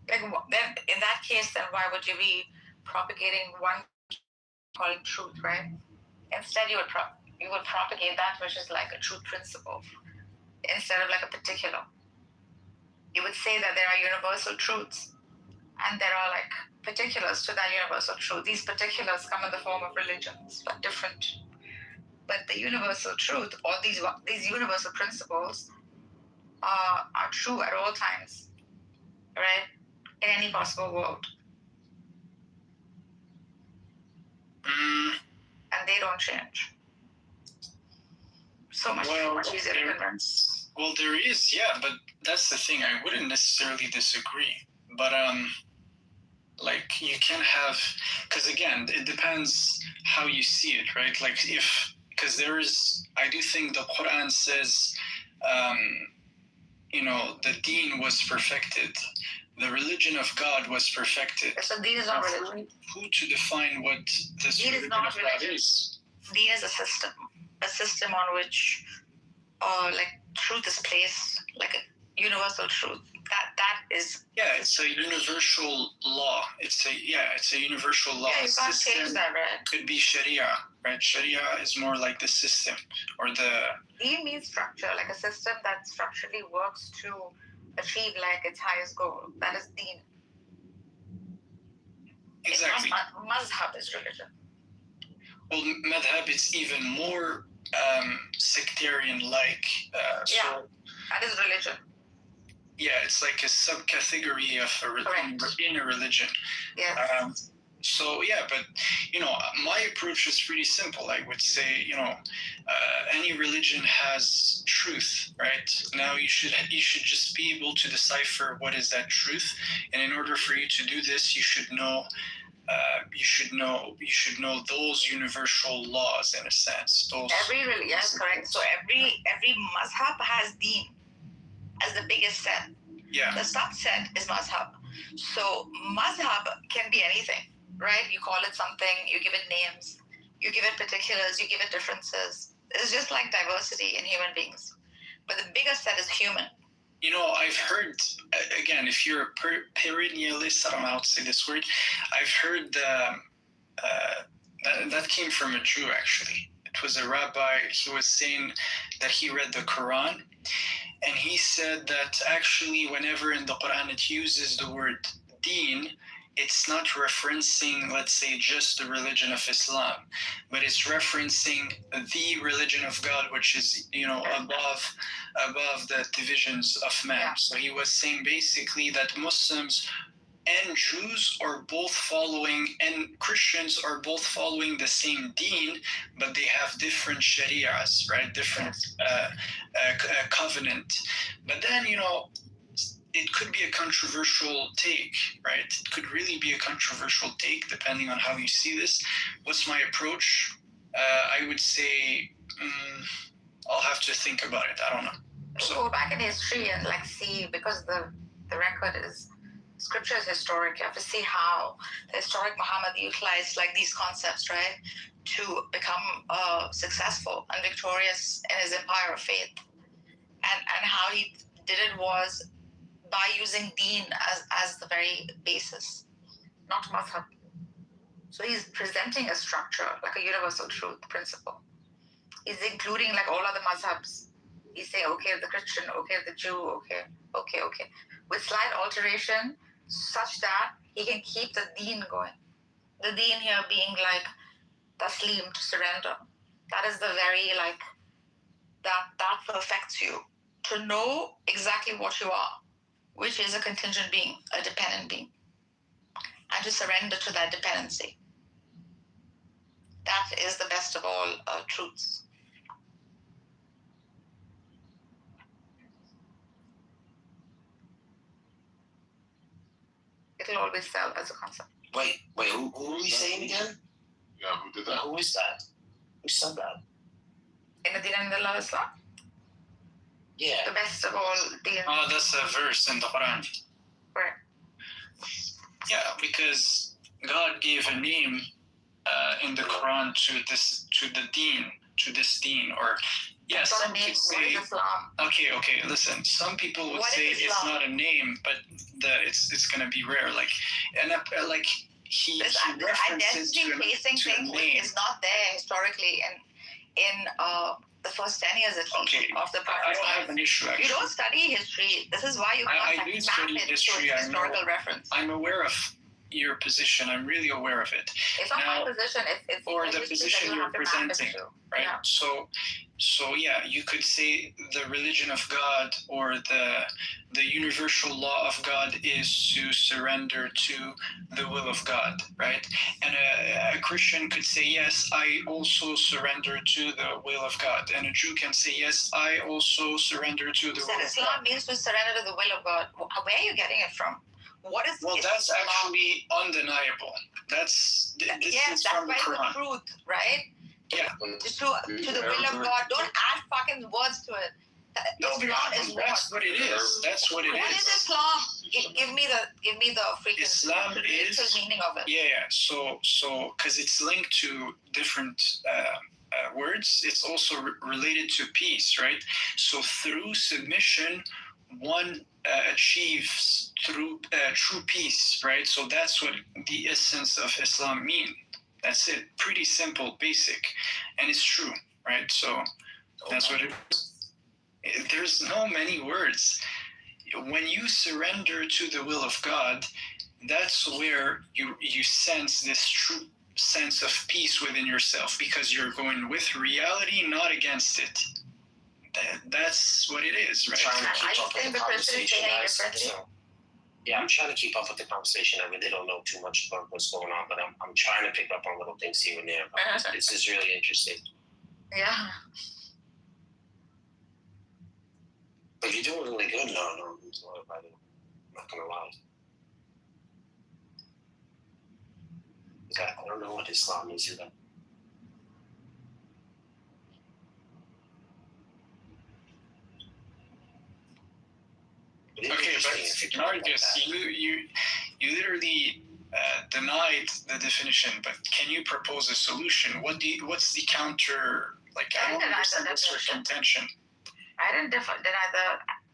Like, then in that case, then why would you be propagating one called truth, right? Instead, you would propagate that which is like a truth principle instead of like a particular. You would say that there are universal truths and there are like particulars to that universal truth. These particulars come in the form of religions, but different. But the universal truth, or these universal principles, are true at all times, right? In any possible world. And they don't change. So much easier to convince. Well, there is, yeah, but that's the thing. I wouldn't necessarily disagree. But like, you can have, because again, it depends how you see it, right? Like, because I do think the Quran says, you know, the deen was perfected. The religion of God was perfected. So deen is not religion. Who to define what this deen religion of God is? Deen is a system on which, like, truth is placed, like a universal truth. That is. Yeah, it's a universal law. It's a universal law. Yeah, you can't change that, right? Could be Sharia, right? Sharia is more like the system or the. Deen means structure, like a system that structurally works to achieve like its highest goal. That is deen. Exactly. Mazhab is religion. Well, madhab is even more sectarian-like. So that is religion. Yeah, it's like a subcategory of in a religion. Yeah. So yeah, but you know, my approach is pretty simple. I would say, you know, any religion has truth, right? Now you should just be able to decipher what is that truth, and in order for you to do this, you should know those universal laws in a sense. Yes, correct. So every mazhab has deen as the biggest set. Yeah. The subset is mazhab. So mazhab can be anything, right? You call it something, you give it names, you give it particulars, you give it differences. It's just like diversity in human beings. But the biggest set is human. You know, I've heard, again, if you're a perennialist, I don't know how to say this word, I've heard that came from a Jew, actually. It was a rabbi. He was saying that he read the Quran, and he said that actually whenever in the Quran it uses the word deen, it's not referencing, let's say, just the religion of Islam, but it's referencing the religion of God, which is, you know, above the divisions of man. Yeah. So he was saying basically that Muslims and Jews are both following, and Christians are both following the same deen, but they have different sharias, right? Different covenant. But then, you know, it could be a controversial take, right? It could really be a controversial take depending on how you see this. What's my approach? I would say I'll have to think about it. I don't know. So go back in history and like see, because the record is, scripture is historic. You have to see how the historic Muhammad utilized like these concepts, right, to become successful and victorious in his empire of faith. And how he did it was by using deen as the very basis, not madhab. So he's presenting a structure, like a universal truth principle. He's including like all other madhabs. He's saying, okay, the Christian, okay, the Jew, okay, with slight alteration, such that he can keep the deen going. The deen here being like taslim, to surrender. That is the very like, that perfects you. To know exactly what you are, which is a contingent being, a dependent being, and to surrender to that dependency. That is the best of all truths. It'll always sell as a concept. Wait, who are we saying again? Yeah, who did that? Who is that? Who said that? In the Deen al Islam? Yeah. The best of all deen. Oh, that's a verse in the Quran. Right. Yeah, because God gave a name in the Quran to the deen, to this deen, or yeah, some could say. Okay, listen. Some people would say it's not a name, but it's gonna be rare. Like, and like he references to a name. Is not there historically in the first 10 years at least of the Prophet. I don't have an issue actually. You don't study history. This is why you can't I do study history. Historical reference. I'm aware of your position. I'm really aware of it. It's not my position. It's or the position you're presenting, right? Yeah. So yeah, you could say the religion of God or the universal law of God is to surrender to the will of God, right? And a Christian could say, yes, I also surrender to the will of God. And a Jew can say, yes, I also surrender to the will of God. Islam means to surrender to the will of God. Where are you getting it from? What is? Well, that's actually undeniable. This is from the Quran. The truth, right? Yeah. To the will of God. Don't add fucking words to it. Islam is what? That's what it is. That's what it is. What is Islam? Give me the freaking Islam is meaning of it. Yeah. So because it's linked to different words, it's also related to peace, right? So through submission, one achieves through true peace, right? So that's what the essence of Islam means. That's it. Pretty simple, basic, and it's true, right? So that's what it is. There's no many words. When you surrender to the will of God, that's where you sense this true sense of peace within yourself, because you're going with reality, not against it. That's what it is, right? I'm trying to keep up with the conversation, guys. Yeah, I'm trying to keep up with the conversation. I really don't know too much about what's going on, but I'm trying to pick up on little things here and there. This is really interesting. Yeah. But you're doing really good now. I'm not gonna lie. I don't know what Islam is either. Okay, but Nargis, you literally denied the definition, but can you propose a solution? What's the counter? Like, I don't understand what's your contention. I didn't deny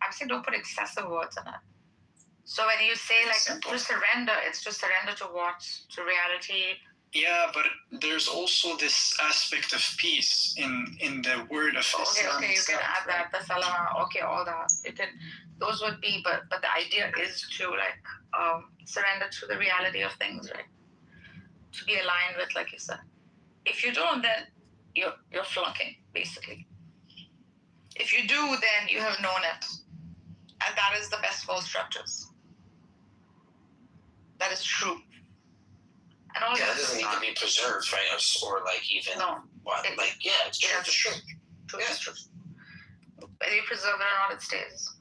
I'm saying don't put excessive words in it. So when you say like to surrender, it's to surrender to what? To reality. Yeah, but there's also this aspect of peace in the word of Islam. Okay, you can add that, the salah, okay, all that. Those would be, but the idea is to like surrender to the reality of things, right? To be aligned with, like you said. If you don't, then you're flunking, basically. If you do, then you have known it. And that is the best of all structures. That is true. And all that doesn't need to be preserved, right? Or like even it's true. It's true. Truth is true. Whether you preserve it or not, it stays.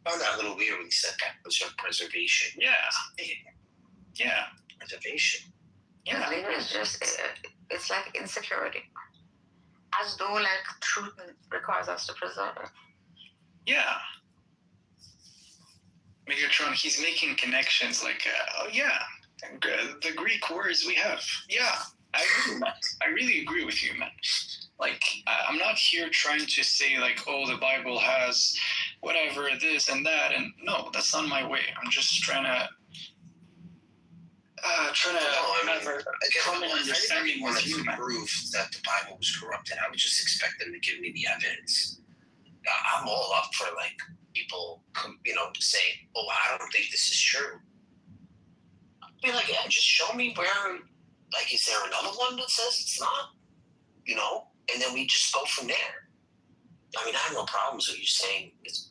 found that a little weird when you said that was your preservation. Yeah. Preservation. Yeah. Maybe it's just, it's like insecurity. As though like truth requires us to preserve it. Yeah. Megatron, he's making connections like, the Greek words we have. Yeah, I agree, man. I really agree with you, man. Like, I'm not here trying to say like, oh, the Bible has whatever, this and that, and no, that's not my way. I'm just trying to have a common understanding with you, man. Prove that the Bible was corrupted. I would just expect them to give me the evidence. I'm all up for like people, to say, "Oh, I don't think this is true." I'd be like, "Yeah, just show me where. Like, is there another one that says it's not?" And then we just go from there. I mean, I have no problems with you saying it's.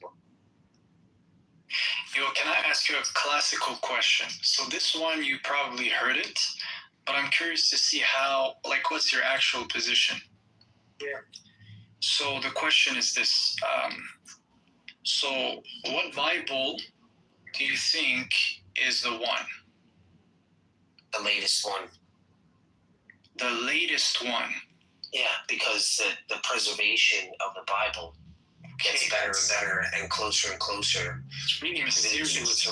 Can I ask you a classical question? So this one, you probably heard it, but I'm curious to see what's your actual position? Yeah. So the question is this. So what Bible do you think is the one? The latest one. The latest one? Yeah, because the preservation of the Bible gets better and better and closer It's really mysterious. to its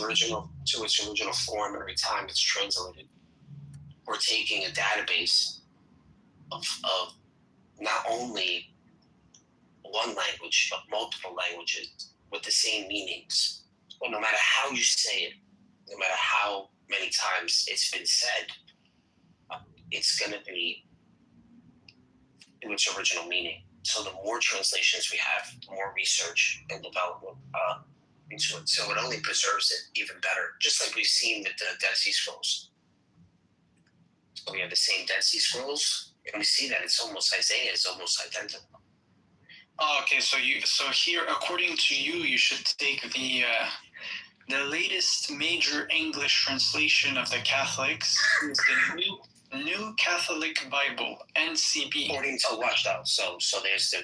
original form every time it's translated. We're taking a database of not only one language but multiple languages with the same meanings. Well, no matter how you say it, no matter how many times it's been said, it's going to be in its original meaning. So the more translations we have, the more research and development into it. So it only preserves it even better, just like we've seen with the Dead Sea Scrolls. So we have the same Dead Sea Scrolls, and we see that it's almost Isaiah is almost identical. Oh, okay, so here, according to you, you should take the latest major English translation of the Catholics, is the New Catholic Bible, NCB. According to what though? So there's the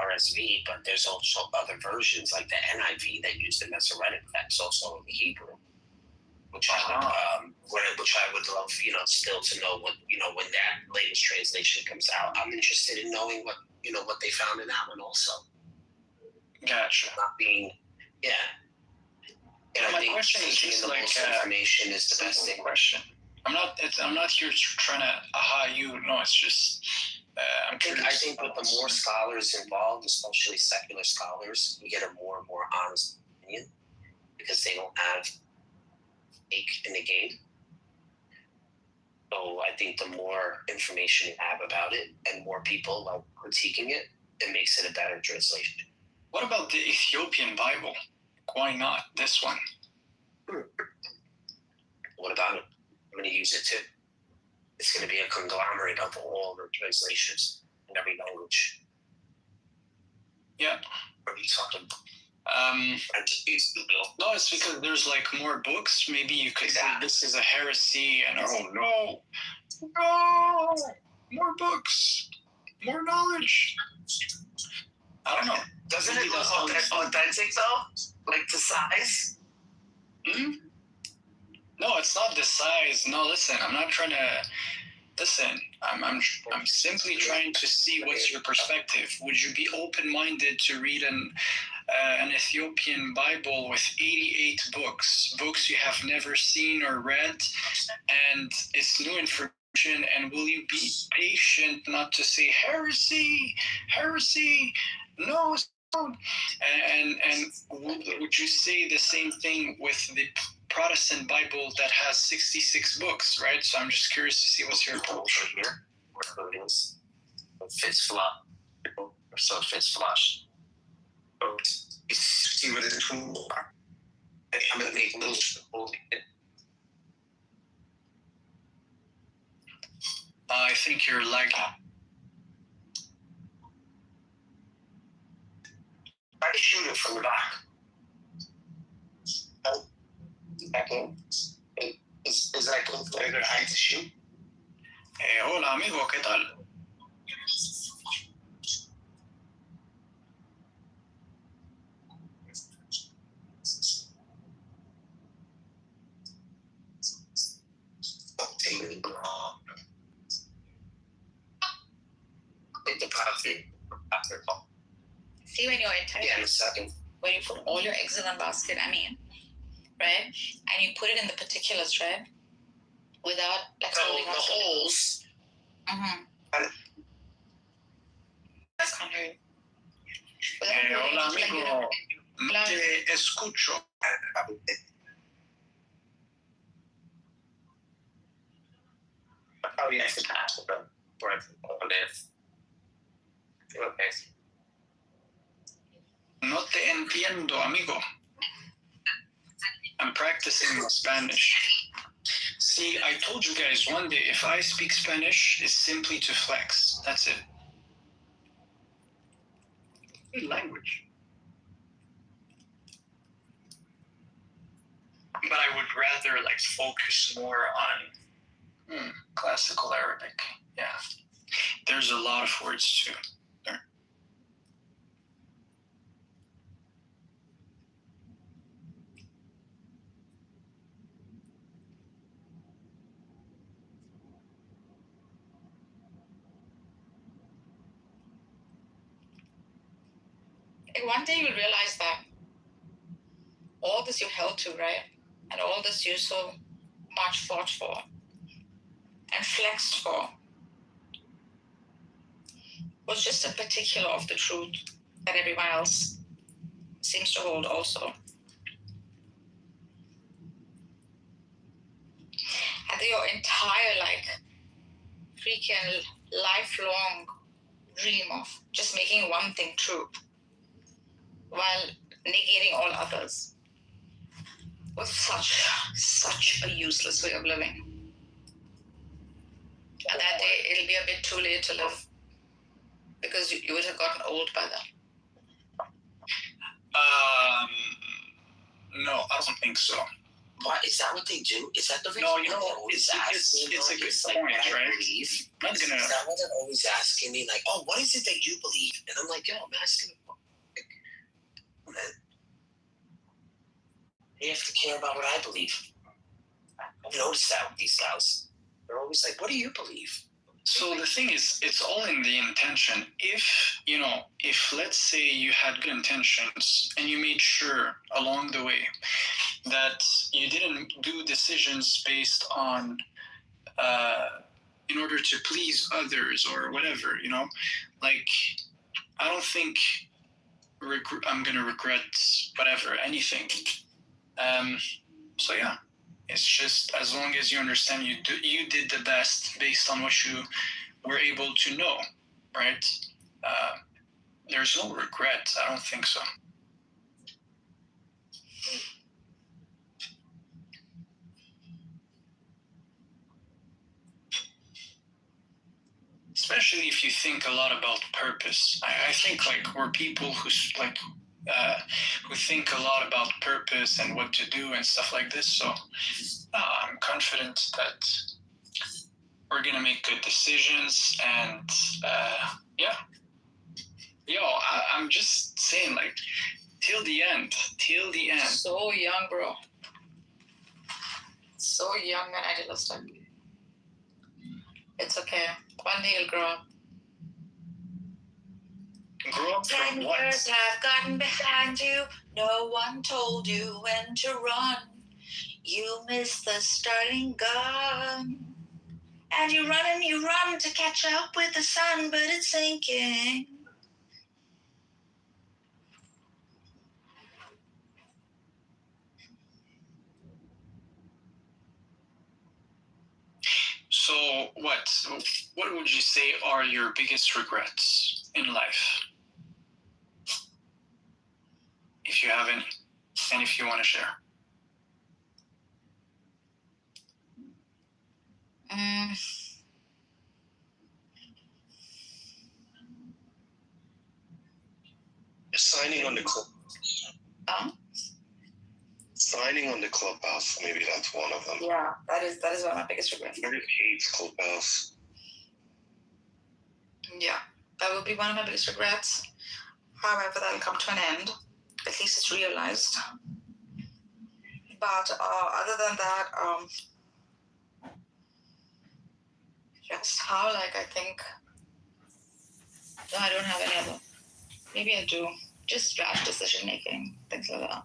RSV, but there's also other versions like the NIV that use the Masoretic text, also in the Hebrew, which I would love, still to know what, when that latest translation comes out. I'm interested in knowing what they found in that one also. Gotcha. Not being, yeah. And my I think question is taking just the like most information is the best thing. Question. I'm not here trying to you. No, it's just I'm curious. I think with the more scholars involved, especially secular scholars, we get a more and more honest opinion because they don't have stake in the game. So I think the more information you have about it and more people like critiquing it, it makes it a better translation. What about the Ethiopian Bible? Why not this one? What about it? I'm going to use it too. It's going to be a conglomerate of all the translations in every language. Yeah. What are you talking about? No, it's because there's like more books. Maybe you could say this is a heresy, and no, more books, more knowledge. I don't know. Doesn't it look authentic though? Like the size? No, it's not the size. No, listen, I'm not trying to. Listen, I'm simply trying to see what's your perspective. Would you be open-minded to read an Ethiopian Bible with 88 books you have never seen or read, and it's new information? And will you be patient not to say heresy? No. And would you say the same thing with the Protestant Bible that has 66 books, right? So I'm just curious to see what's your approach here. Where it is. It fits flush. See what it's between more. I'm going to make little holding it. I think you're lagging. Try to shoot it from the back. Okay. Is that a good height to shoot? Hola amigo, ¿qué tal? deposit after all. See, when you're entitled, Yeah, in a second. when you put all your eggs in one basket, right? And you put it in the particulars, right? Without like So the holes. Mm-hmm. Hola, amigo. No te escucho. Probably next to pass with them. No te entiendo, amigo. I'm practicing my Spanish. See, I told you guys one day, if I speak Spanish, it's simply to flex. That's it. Good language. But I would rather like focus more on classical Arabic. Yeah. There's a lot of words too. There. One day you'll realize that all this you held to, right? And all this you so much fought for and flexed for was just a particular of the truth that everyone else seems to hold also. And your entire freaking lifelong dream of just making one thing true while negating all others was such a useless way of living. And that day it'll be a bit too late to live because you would have gotten old by then. No, I don't think so. What is that? What they do? Is that the reason? No, you know, it's a good point, right? Believe. I'm gonna. Is that why they're always asking me like, "Oh, what is it that you believe?" And I'm like, "Yo, I'm asking." They have to care about what I believe. I've noticed that with these guys. They're always like, "What do you believe?" So the thing is, it's all in the intention. If let's say you had good intentions and you made sure along the way that you didn't do decisions based on in order to please others or whatever, like I don't think I'm gonna regret anything. So yeah, it's just as long as you understand you did the best based on what you were able to know, right? There's no regret. I don't think so. Especially if you think a lot about purpose. I think we're people who think a lot about purpose and what to do and stuff like this. So I'm confident that we're gonna make good decisions and yeah. Yo, I'm just saying till the end. So young, bro. So young and idealistic. It's okay. One day you'll grow up. Grow up 10 years have gotten behind you. No one told you when to run. You missed the starting gun. And you run to catch up with the sun, but it's sinking. So what would you say are your biggest regrets in life? If you have any, and if you want to share. Signing on the club. Signing on the clubhouse, maybe that's one of them. Yeah, that is one of my biggest regrets. Everybody hates clubhouse. Yeah, that will be one of my biggest regrets. However, that'll come to an end. At least it's realized. But other than that, just how I think No, I don't have any other. Maybe I do. Just rash decision making, things like that.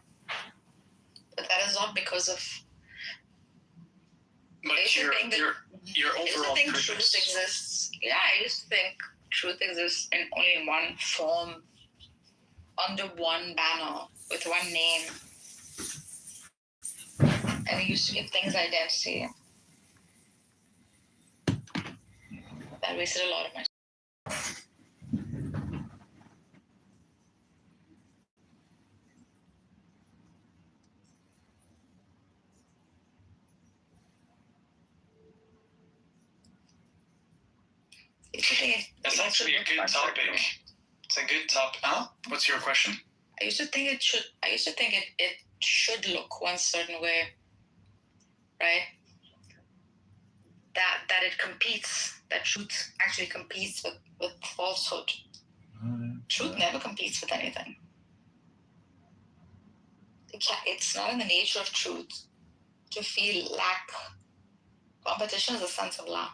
But that is not because of. But your overall think purpose. Truth exists. Yeah, I used to think truth exists in only one form, under one banner, with one name. And it used to give things identity. That wasted a lot of my. That's actually a good topic. It's a good topic. Huh? What's your question? I used to think it should look one certain way, right? That it competes. That truth actually competes with falsehood. Truth never competes with anything. It's not in the nature of truth to feel lack. Competition is a sense of lack.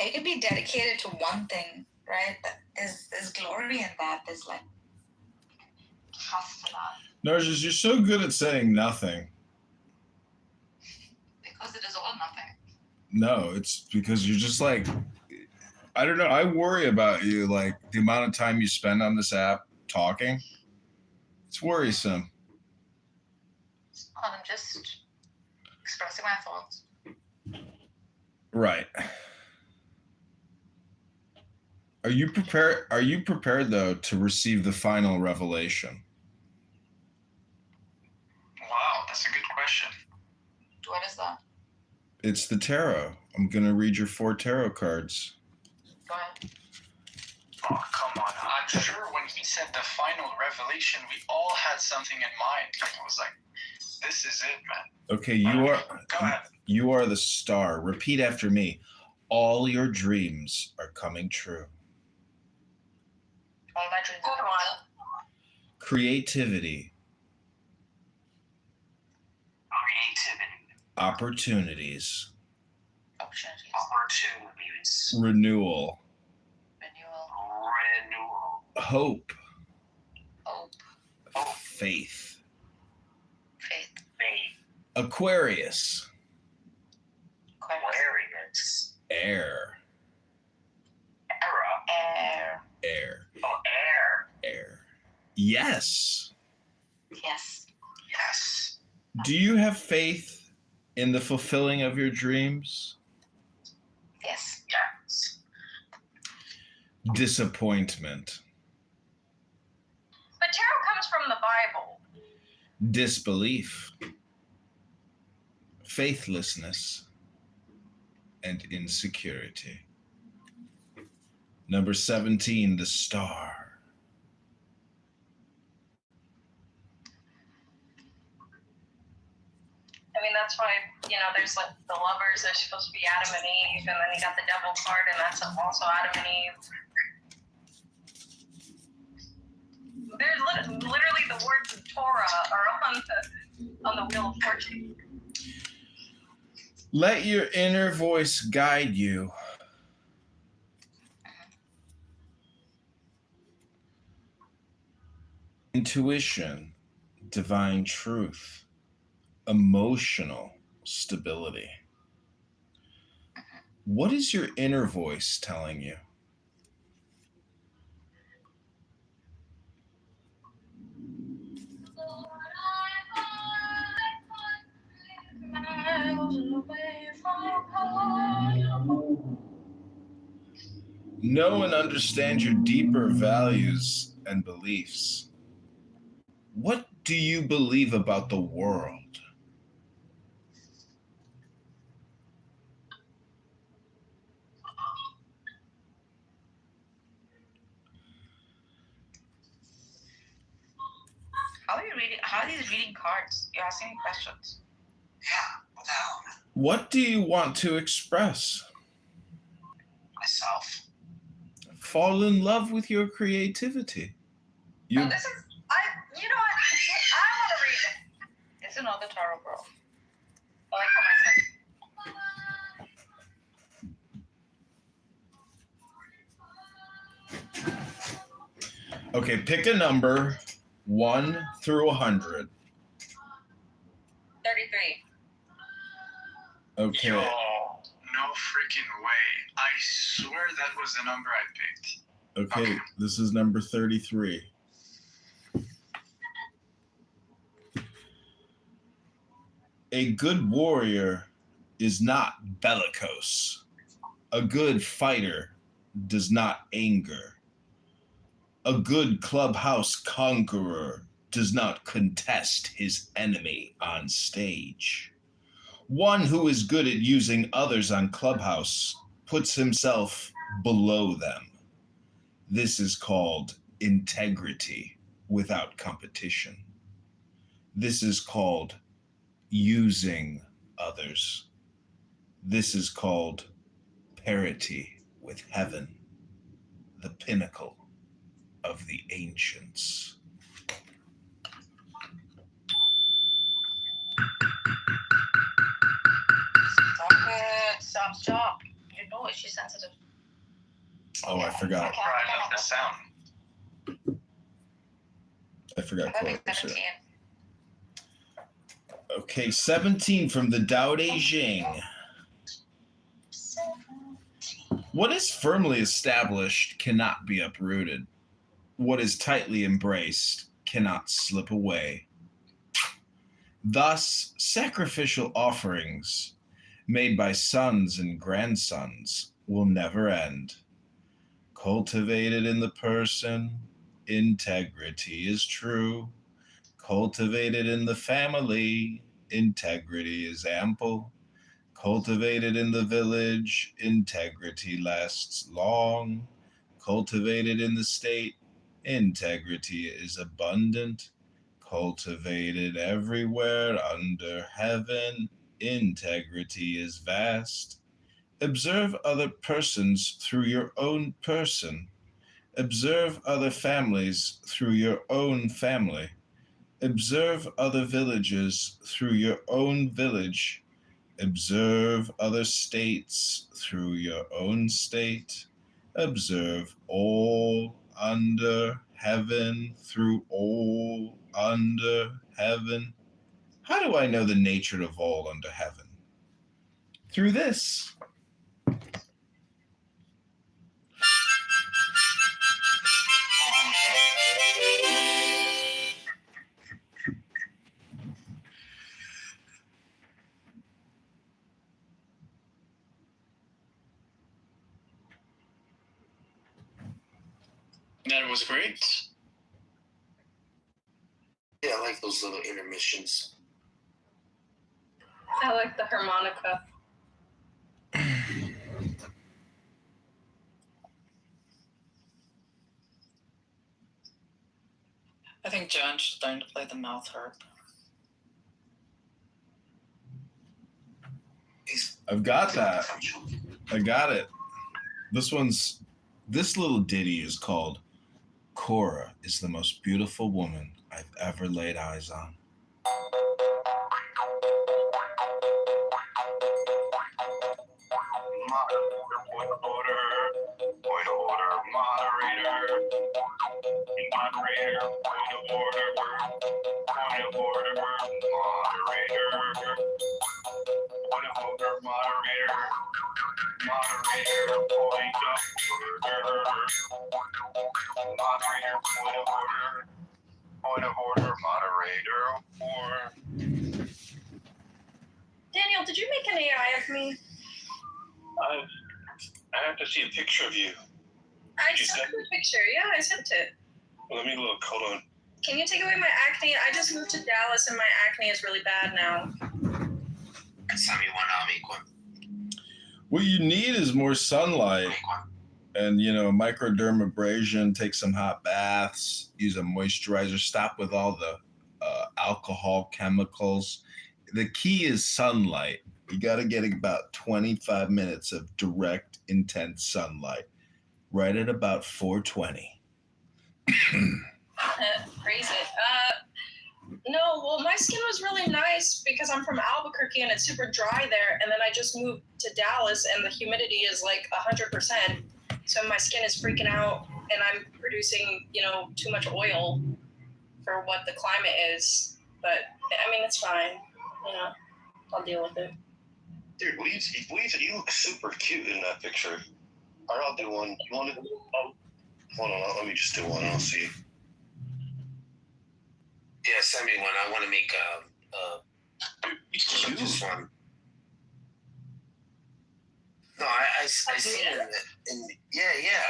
You can be dedicated to one thing, right? There's glory in that. There's like trust in that. Narcissus, you're so good at saying nothing. Because it is all nothing. No, it's because you're just like, I don't know. I worry about you, like the amount of time you spend on this app talking. It's worrisome. I'm just expressing my thoughts. Right. Are you prepared though to receive the final revelation? Wow, that's a good question. What is that? It's the tarot. I'm going to read your 4 tarot cards. Go ahead. Oh, come on. I'm sure when he said the final revelation, we all had something in mind. It was like, this is it, man. Okay, Go ahead. You are the star. Repeat after me. All your dreams are coming true. All my dreams are coming true. Creativity. Opportunities. Renewal. Hope. Faith. Aquarius. Air. Air. Yes. Do you have faith in the fulfilling of your dreams? Yes. Disappointment. But tarot comes from the Bible. Disbelief. Faithlessness. And insecurity. Number 17, the star. I mean, that's why, there's like the lovers are supposed to be Adam and Eve, and then you got the devil card, and that's also Adam and Eve. There's literally the words of Torah are on the Wheel of Fortune. Let your inner voice guide you. Intuition, divine truth, emotional stability. What is your inner voice telling you? Know and understand your deeper values and beliefs. What do you believe about the world? How are these reading cards? You're asking me questions. Yeah, what the hell, man? What do you want to express? Myself. fall in love with your creativity. You, This is, you know what? I want to read it. It's another tarot girl. I like how okay, pick a number 1 through 100. 33. Okay. Yo, no freaking way. I swear that was the number I picked. Okay, this is number 33. A good warrior is not bellicose. A good fighter does not anger. A good clubhouse conqueror does not contest his enemy on stage. One who is good at using others on Clubhouse puts himself below them. This is called integrity without competition. This is called using others. This is called parity with heaven, the pinnacle of the ancients. Stop it. Stop. You know it. She's sensitive. Oh, I forgot. I love the sound. I forgot. 17. Okay, 17 from the Tao Te Ching. What is firmly established cannot be uprooted. What is tightly embraced cannot slip away. Thus, sacrificial offerings made by sons and grandsons will never end. Cultivated in the person, integrity is true. Cultivated in the family, integrity is ample. Cultivated in the village, integrity lasts long. Cultivated in the state, integrity is abundant. Cultivated everywhere under heaven, integrity is vast. Observe other persons through your own person. Observe other families through your own family. Observe other villages through your own village. Observe other states through your own state. Observe all under heaven through all under heaven. How do I know the nature of all under heaven? Through this. That was great. Yeah, I like those little intermissions. I like the harmonica. I think John should learn to play the mouth harp. I've got that. I got it. This little ditty is called Cora is the most beautiful woman I've ever laid eyes on. Point of order, moderator. Daniel, did you make an AI of me? I have to see a picture of you. I sent you a picture. Yeah, I sent it. Let me look. Hold on. Can you take away my acne? I just moved to Dallas and my acne is really bad now. What you need is more sunlight and, microdermabrasion, take some hot baths, use a moisturizer, stop with all the alcohol chemicals. The key is sunlight. You got to get about 25 minutes of direct, intense sunlight. right at about 4:20. Crazy. No, well, my skin was really nice because I'm from Albuquerque and it's super dry there. And then I just moved to Dallas and the humidity is like 100%. So my skin is freaking out and I'm producing, too much oil for what the climate is. But I mean, it's fine. I'll deal with it. Dude, you look super cute in that picture. All right, I'll do one. You want to? Oh, hold on, let me just do one. I'll see. Yeah, send me one. I want to make just one. No, I see it in yeah.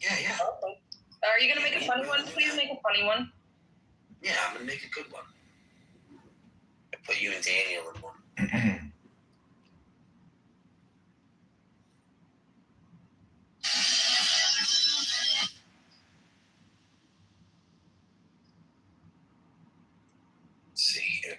Okay. Are you gonna make a funny one? Please make a funny one. Yeah, I'm gonna make a good one. I put you and Daniel in one. Let's see here.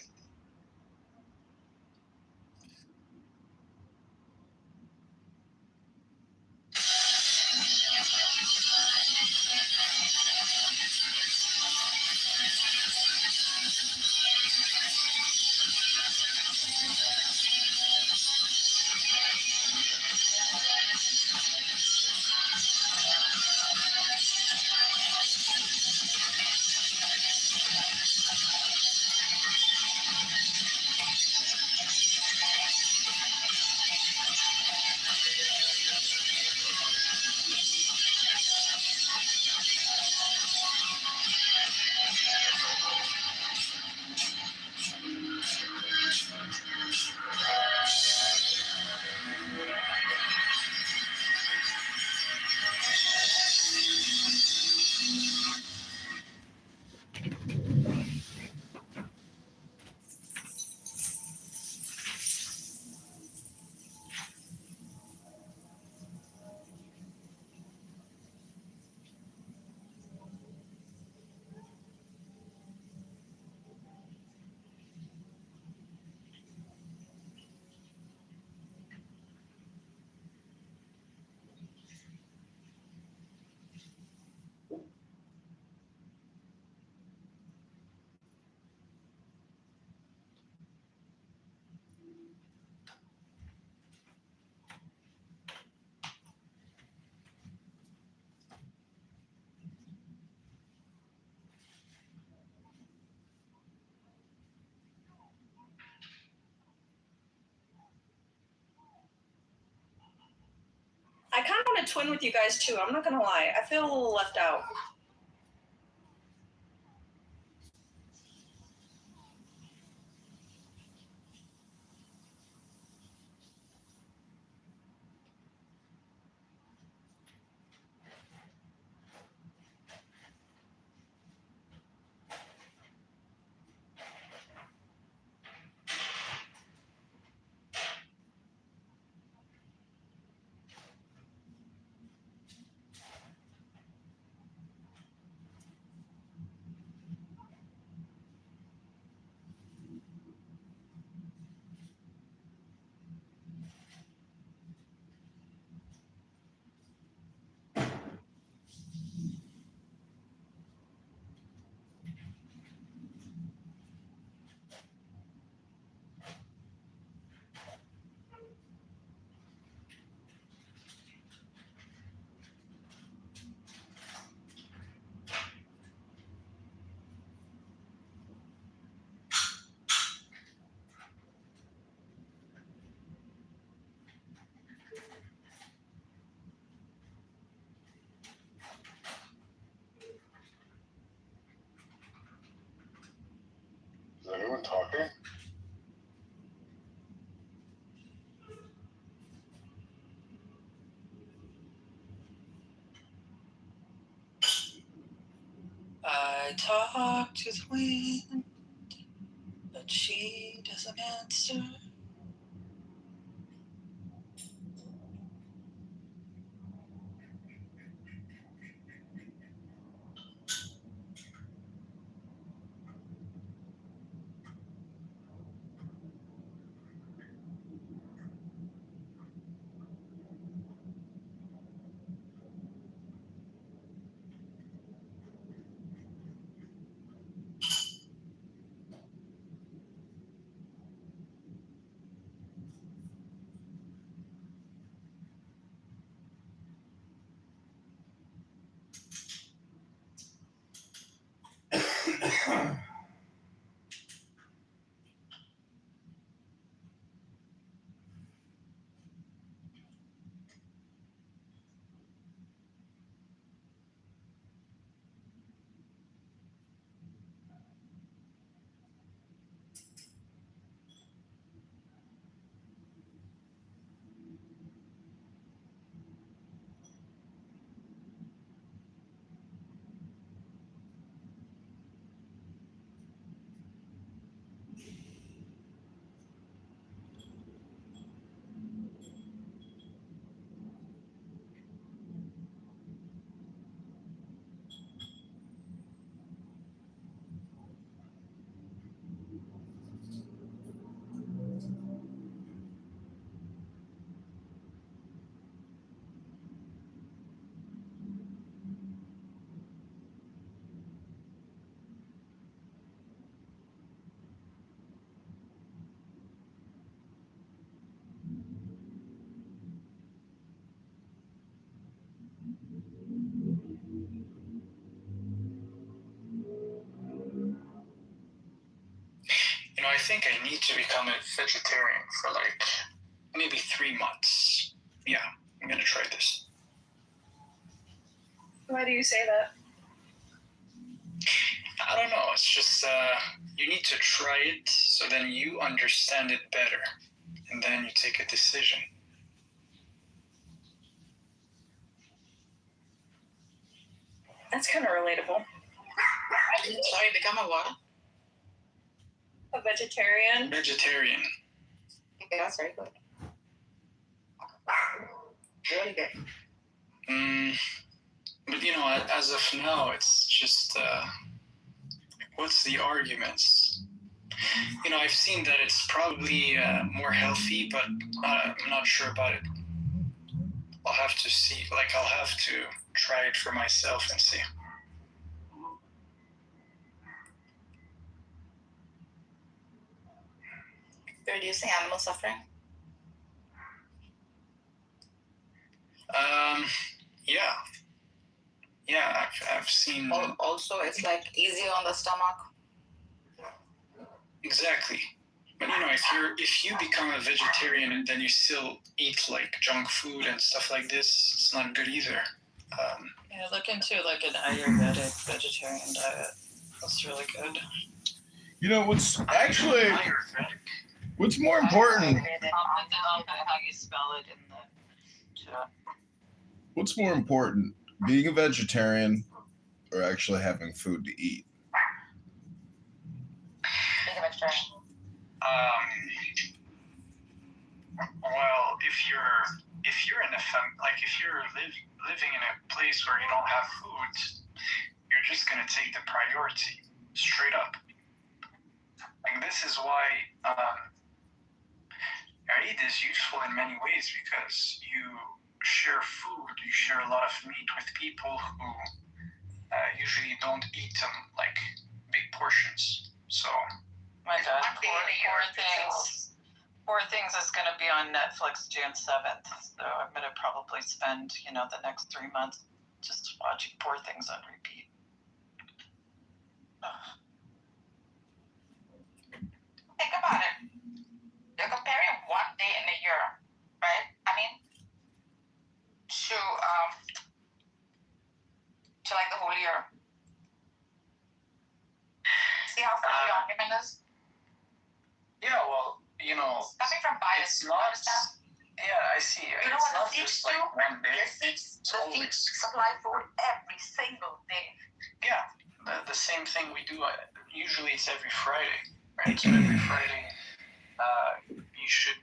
I kind of want to twin with you guys too. I'm not gonna lie. I feel a little left out. Is anyone talking? I talk to the wind, but she doesn't answer. You know, I think I need to become a vegetarian for like maybe 3 months. Yeah, I'm gonna try this. Why do you say that? I don't know. It's just you need to try it so then you understand it better, and then you take a decision. That's kind of relatable. Sorry, become a what? A vegetarian. Vegetarian. Okay, that's very good. Really good. But you know, as of now, it's just what's the arguments? You know, I've seen that it's probably more healthy, but I'm not sure about it. I'll have to see. Like, I'll have to try it for myself and see. Reducing animal suffering? Yeah. Yeah, I've seen. Also, it's like easier on the stomach. Exactly. But you know, if you become a vegetarian and then you still eat like junk food and stuff like this, it's not good either. Yeah, look into like an Ayurvedic vegetarian diet. That's really good. You know what's actually what's more important? I'll put how you spell it in the chat. What's more important, being a vegetarian or actually having food to eat? Being a vegetarian. Well, if you're in a if you're living in a place where you don't have food, you're just gonna take the priority straight up. Like, this is why Eid is useful in many ways, because you share food, you share a lot of meat with people who usually don't eat them like big portions. So. My God, Poor Things is going to be on Netflix June 7th. So I'm going to probably spend, the next 3 months just watching Poor Things on repeat. Think about it. You're comparing one day in a year, right? I mean, to like the whole year. See how funny the argument is? Yeah, well, coming from bias, it's not. Understand? Yeah, I see. You know it's what not the just Sikhs like do? one day. The Sikhs supply food every single day. Yeah, the same thing we do. Usually it's every Friday, right? So every Friday, you should,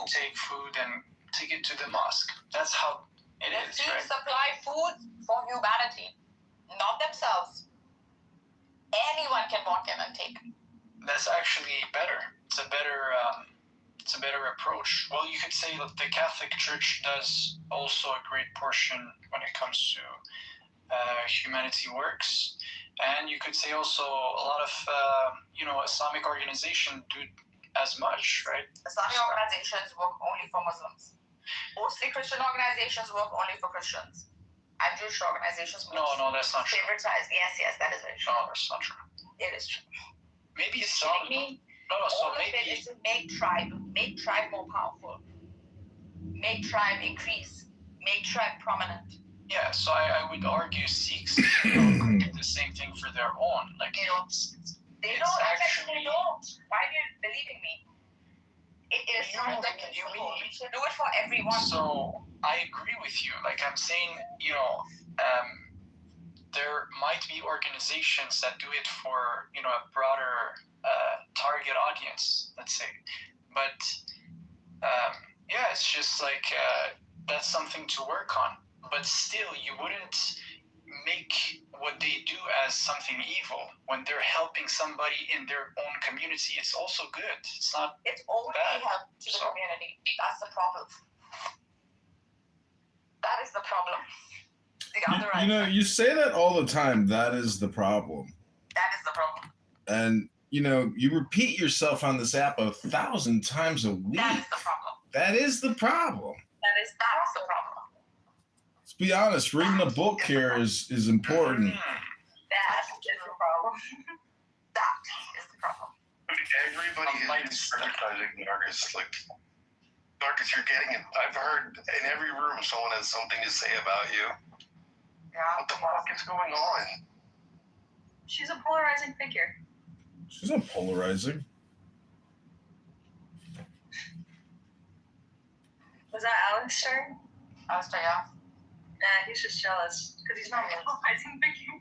take food and take it to the mosque. That's how it is, The right? Sikhs supply food for humanity, not themselves. Anyone can walk in and take. That's actually better. It's a better approach. Well, you could say that the Catholic Church does also a great portion when it comes to humanity works, and you could say also a lot of Islamic organizations do as much, right? Islamic organizations work only for Muslims. Mostly Christian organizations work only for Christians. And Jewish organizations No, that's not true. Favoritize. Yes, that is very true. No, that's not true. It is true. Maybe You're some. kidding me? No, so All of it maybe. is to make tribe more powerful, make tribe increase, make tribe prominent. Yeah, so I would argue Sikhs do the same thing for their own. Like They don't. They don't. Actually, they don't. Why are you believing me? It is time that you should do it for everyone. So I agree with you. Like I'm saying, there might be organizations that do it for a broader target audience, let's say. But it's just like that's something to work on. But still, you wouldn't make what they do as something evil when they're helping somebody in their own community. It's also good. It's not. It's only bad. help to the community. That's the problem. That is the problem. You say that all the time. That is the problem. That is the problem. And you repeat yourself on this app 1,000 times a week. That is the problem. That is the problem. That is the problem. Let's be honest. Reading a book here is important. That is the problem. That is the problem. Everybody is criticizing Nargis. Like, Nargis, you're getting it. I've heard in every room someone has something to say about you. Yeah. What the fuck is going on? She's a polarizing figure. She's not polarizing. Was that Alistair? Alistair, yeah. Nah, he's just jealous because he's not a polarizing figure.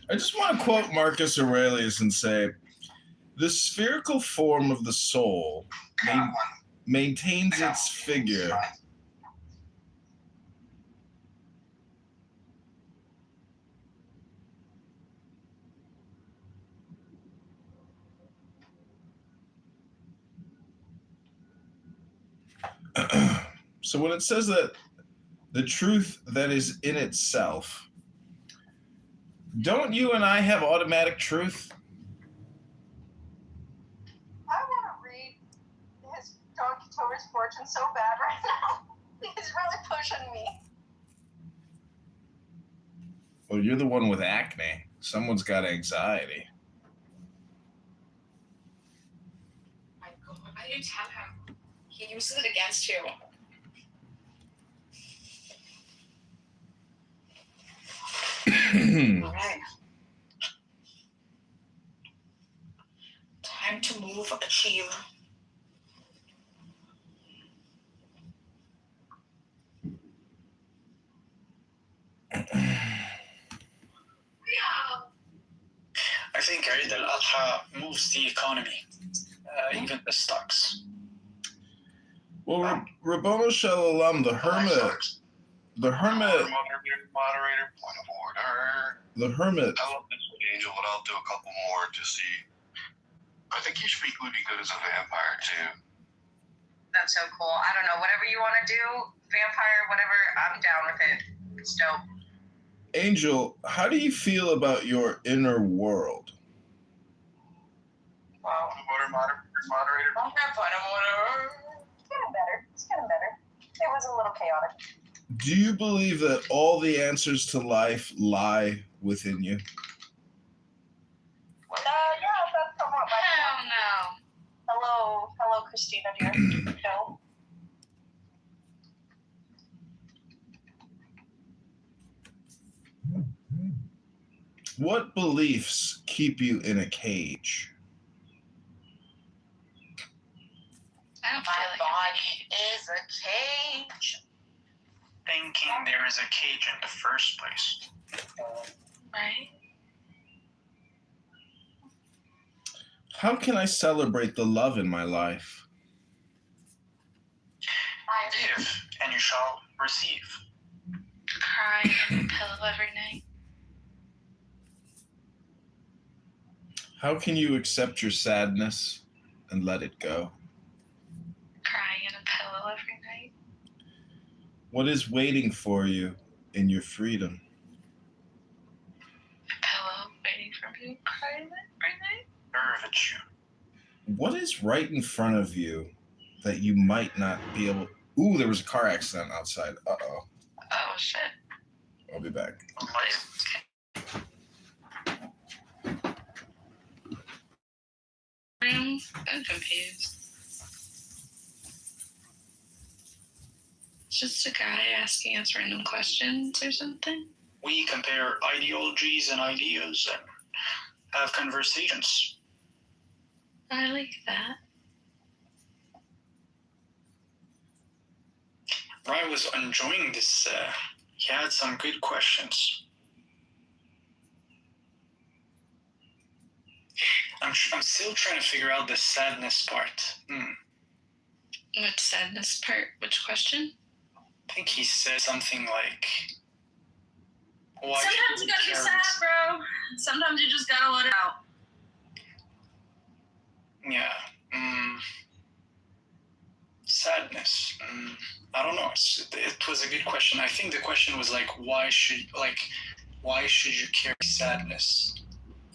I just want to quote Marcus Aurelius and say, the spherical form of the soul maintains its figure. So when it says that the truth that is in itself, don't you and I have automatic truth? I want to read his Don Kitover's fortune so bad right now. He's really pushing me. Well, you're the one with acne. Someone's got anxiety. My God, why did you tell him? He uses it against you. All right. Time to move, achieve. I think Eid al-Adha moves the economy, even the stocks. Well, Rabbanu Shalom, the hermit. Moderator, point of order. The hermit. I love this one, Angel, but I'll do a couple more to see. I think he would be good as a vampire, too. That's so cool. I don't know. Whatever you want to do, vampire, whatever, I'm down with it. It's dope. Angel, how do you feel about your inner world? Wow. Moderator. Don't have fun. It's getting better. It was a little chaotic. Do you believe that all the answers to life lie within you? Yeah, that's somewhat like Hell no. Hello, Christina, dear. No. What beliefs keep you in a cage? I don't feel like body is a cage. Thinking there is a cage in the first place. Right? How can I celebrate the love in my life? Give, and you shall receive. Cry in the pillow every night. How can you accept your sadness and let it go? Cry in a pillow every night. What is waiting for you in your freedom? A pillow waiting for me to cry in it every night. Virtue. What is right in front of you that you might not be able... Ooh, there was a car accident outside. Uh-oh. Oh, shit. I'll be back. Okay. I'm confused. It's just a guy asking us random questions or something. We compare ideologies and ideas and have conversations. I like that. Ryan was enjoying this. He had some good questions. I'm still trying to figure out the sadness part. Which sadness part? Which question? I think he said something like, why sometimes you gotta be sad, bro. Sometimes you just gotta let it out. Yeah. Sadness. I don't know. It was a good question. I think the question was like, why should you carry sadness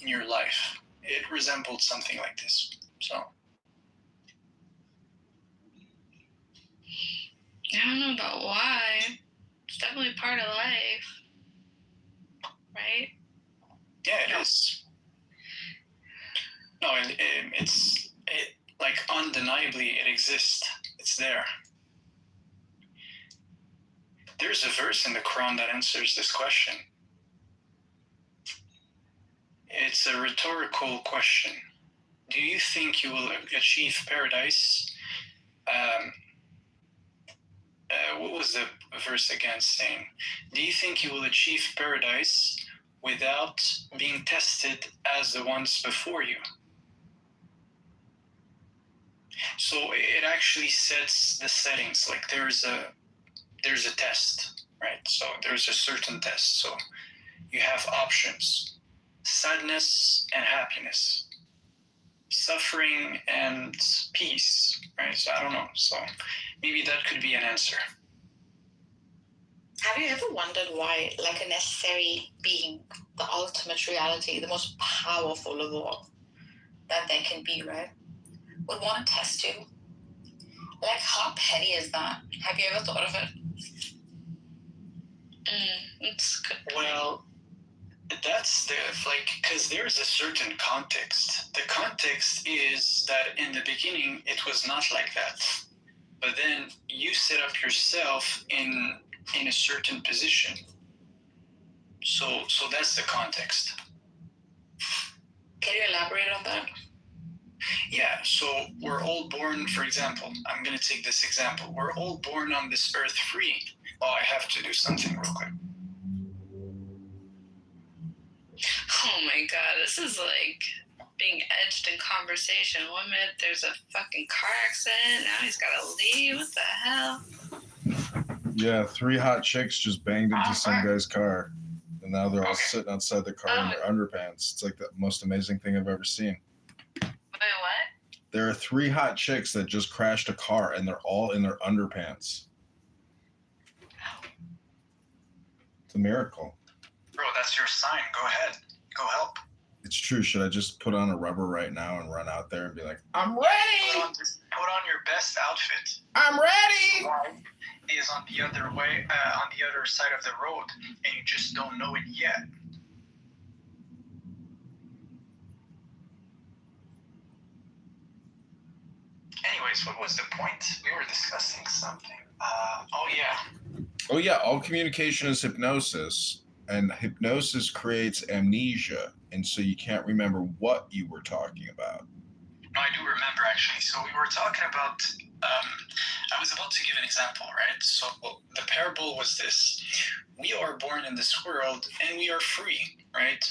in your life? It resembled something like this. So. I don't know about why. It's definitely part of life. Right? Yeah, it is. No, it's like undeniably it exists. It's there. There's a verse in the Quran that answers this question. It's a rhetorical question. Do you think you will achieve paradise? What was the verse again saying? Do you think you will achieve paradise without being tested as the ones before you? So it actually sets the settings. Like there's a test, right? So there's a certain test. So you have options: sadness and happiness, suffering and peace, right? So I don't know. So maybe that could be an answer. Have you ever wondered why, like a necessary being, the ultimate reality, the most powerful of all that there can be, right, would want to test you? Like, how petty is that? Have you ever thought of it? It's good. Well, that's because there's a certain context. The context is that in the beginning, it was not like that. But then you set up yourself in a certain position. So that's the context. Can you elaborate on that? Yeah, so we're all born, for example, I'm going to take this example. We're all born on this earth free. Oh, I have to do something real quick. Oh my god, this is like being edged in conversation. 1 minute there's a fucking car accident, now he's gotta leave. What the hell? Yeah, 3 hot chicks just banged into some guy's car. And now they're all sitting outside the car in their underpants. It's like the most amazing thing I've ever seen. Wait, what? There are 3 hot chicks that just crashed a car and they're all in their underpants. It's a miracle. Bro, that's your sign. Go ahead. Go help. It's true. Should I just put on a rubber right now and run out there and be like, I'm ready? Put on your best outfit. I'm ready. Is on the other way, on the other side of the road, and you just don't know it yet. Anyways, what was the point? We were discussing something. Oh yeah, all communication is hypnosis, and hypnosis creates amnesia, and so you can't remember what you were talking about. No, I do remember actually. So we were talking about, I was about to give an example, right? So the parable was this: we are born in this world and we are free, right?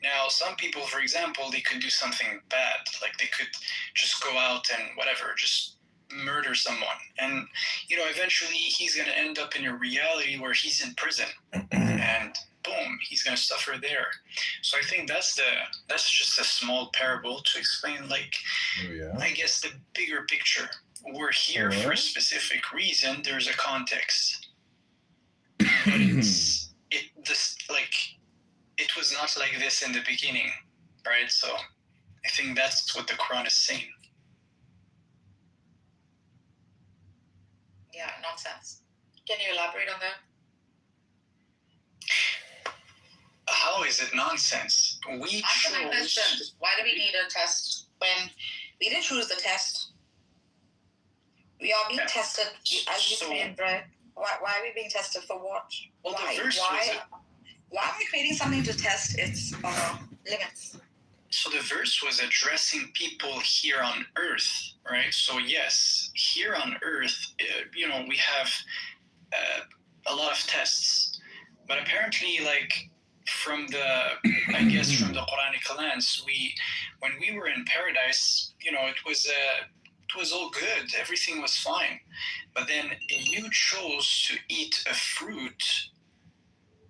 Now, some people, for example, they could do something bad, like they could just go out and whatever, just murder someone. And, eventually he's going to end up in a reality where he's in prison and boom, he's going to suffer there. So I think that's just a small parable to explain, I guess, the bigger picture. We're here for a specific reason. There's a context. It was not like this in the beginning, right? So I think that's what the Quran is saying. Yeah, nonsense. Can you elaborate on that? How is it nonsense? Answer my question. Why do we need a test when We didn't choose the test. We are being tested as you claimed, right? Why are we being tested for what? Well, Why? the verse Why are we creating something to test its limits? So the verse was addressing people here on earth, right? So yes, here on earth, we have a lot of tests, but apparently, like from the Quranic lens, when we were in paradise, it was all good, everything was fine, but then you chose to eat a fruit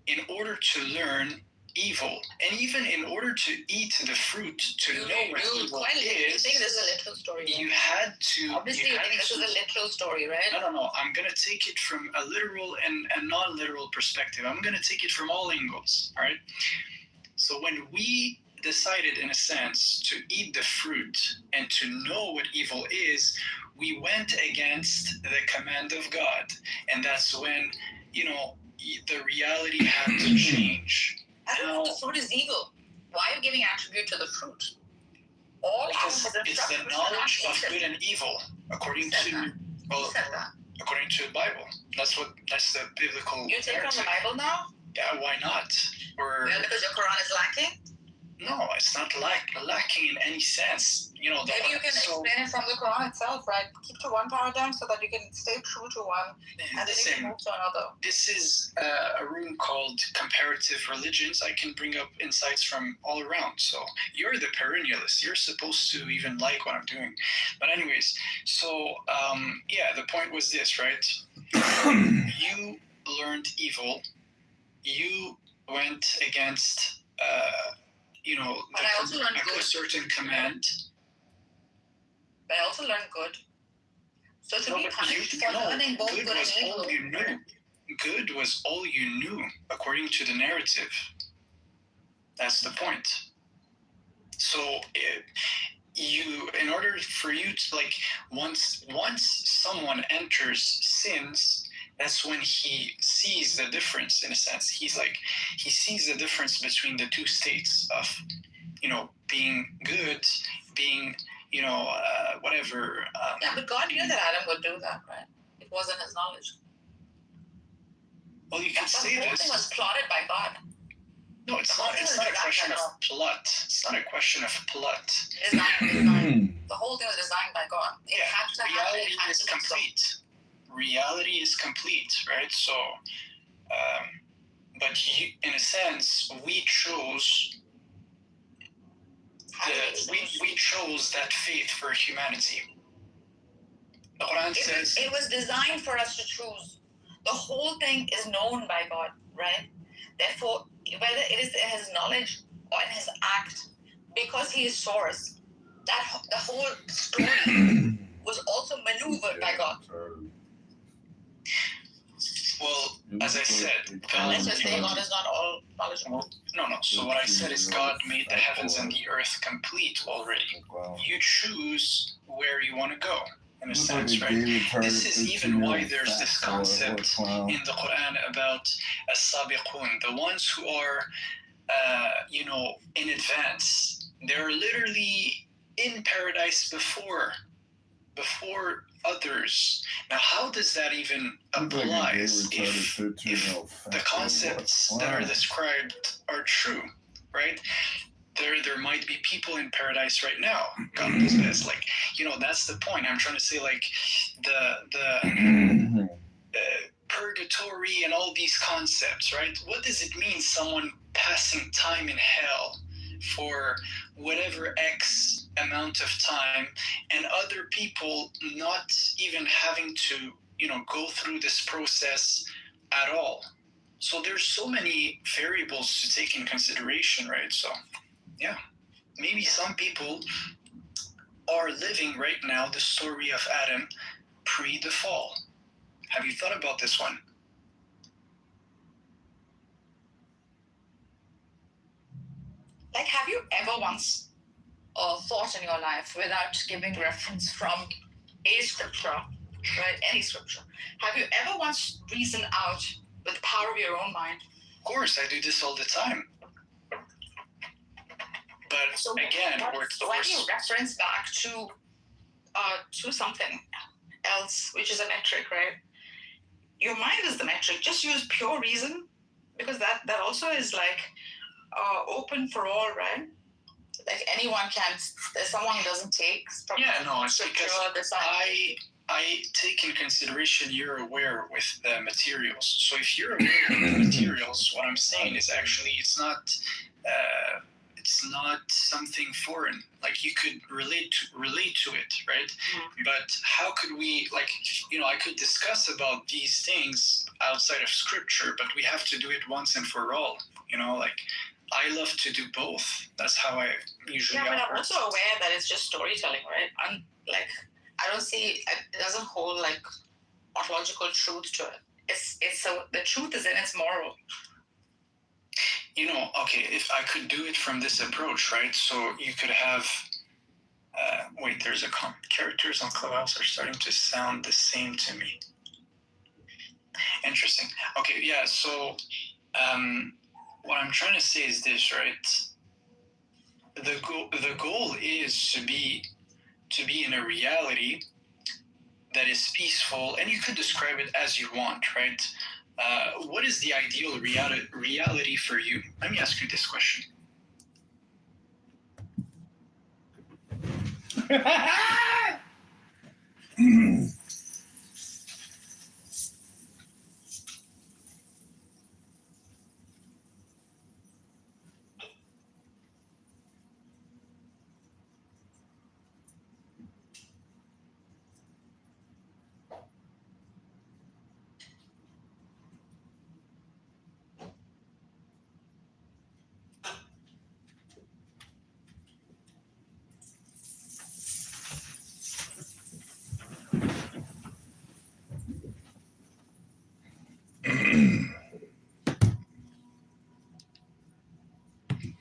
in order to learn evil, and even in order to eat the fruit to know what evil is. You think this is a literal story? You had to. Obviously, you think this is a literal story, right? No. I'm gonna take it from a literal and a non-literal perspective. I'm gonna take it from all angles. All right. So when we decided, in a sense, to eat the fruit and to know what evil is, we went against the command of God, and that's when the reality had to change. I don't know if the fruit is evil. Why are you giving attribute to the fruit? Because it's the knowledge of good and evil, according to the Bible. That's the biblical. You take on the Bible now? Yeah, why not? Because your Quran is lacking? No, it's not lacking in any sense. Maybe you can explain it from the Quran itself, right? Keep to one paradigm so that you can stay true to one, and then you can move to another. This is a room called Comparative Religions. I can bring up insights from all around. So you're the perennialist. You're supposed to even like what I'm doing. But anyways, so the point was this, right? You learned evil. You went against a certain command. But I also learned good. So to be punished for learning both good and evil. Good was all you knew, according to the narrative. That's the point. So in order for you to, like, once someone enters sins, that's when he sees the difference, in a sense. He sees the difference between the two states of, being good, being, whatever. But God knew that Adam would do that, right? It wasn't his knowledge. Well, you can say this. The whole thing was plotted by God. No, it's not a question of plot. It's not a question of plot. Design. The whole thing was designed by God. It had to happen. Reality is complete. Reality is complete, right? So, but in a sense, we chose that faith for humanity. The Quran says it was designed for us to choose. The whole thing is known by God, right? Therefore, whether it is in his knowledge or in his act, because he is source, the whole story was also maneuvered by God. Well, as I said, unless you're saying God is not all knowledgeable. No. So what I said is God made the heavens and the earth complete already. You choose where you want to go, in a sense, right? This is even why there's this concept in the Quran about as-sabiqun, the ones who are, in advance. They're literally in paradise before others. Now, how does that even apply if the concepts that are described are true, right? There might be people in paradise right now. God knows best. Like, that's the point. I'm trying to say, like, the purgatory and all these concepts, right? What does it mean, someone passing time in hell for whatever X amount of time, and other people not even having to, go through this process at all? So there's so many variables to take in consideration, right? So, yeah, maybe some people are living right now the story of Adam pre the fall. Have you thought about this one? Like, have you ever once thought in your life, without giving reference from a scripture, right, any scripture, have you ever once reasoned out with the power of your own mind? Of course, I do this all the time. But So again, when you reference back to something else, which is a metric, right? Your mind is the metric. Just use pure reason, because that also is like open for all, right? Like anyone can. There's someone who doesn't take. It's because I take in consideration you're aware with the materials. So if you're aware with the materials, what I'm saying is actually it's not something foreign. Like you could relate to it, right? Mm-hmm. But how could we, like, I could discuss about these things outside of scripture, but we have to do it once and for all. Like I love to do both. That's how I usually operate. But I'm also aware that it's just storytelling, right? I'm like, I don't see it doesn't hold like ontological truth to it. It's so the truth is in its moral. Okay, if I could do it from this approach, right? So you could have, there's characters on Clubhouse are starting to sound the same to me. Interesting. Okay, yeah, so what I'm trying to say is this, right? The goal is to be in a reality that is peaceful, and you could describe it as you want, right? What is the ideal reality for you? Let me ask you this question.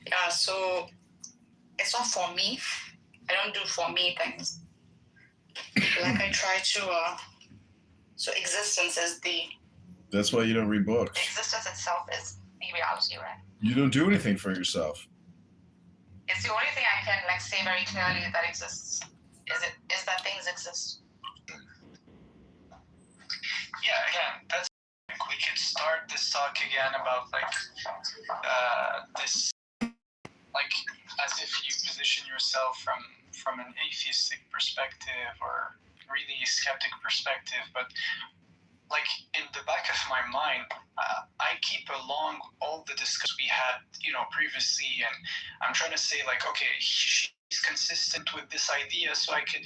Yeah, so it's not for me. I don't do for me things. Like I try to. So existence is the. That's why you don't read books. Existence itself is the reality, right? You don't do anything for yourself. It's the only thing I can like say very clearly that exists. Is that things exist. Yeah, again, that's. We could start this talk again about this, like as if you position yourself from an atheistic perspective or really skeptic perspective, but like in the back of my mind, I keep along all the discussions we had, previously, and I'm trying to say like, okay, she's consistent with this idea, so I could,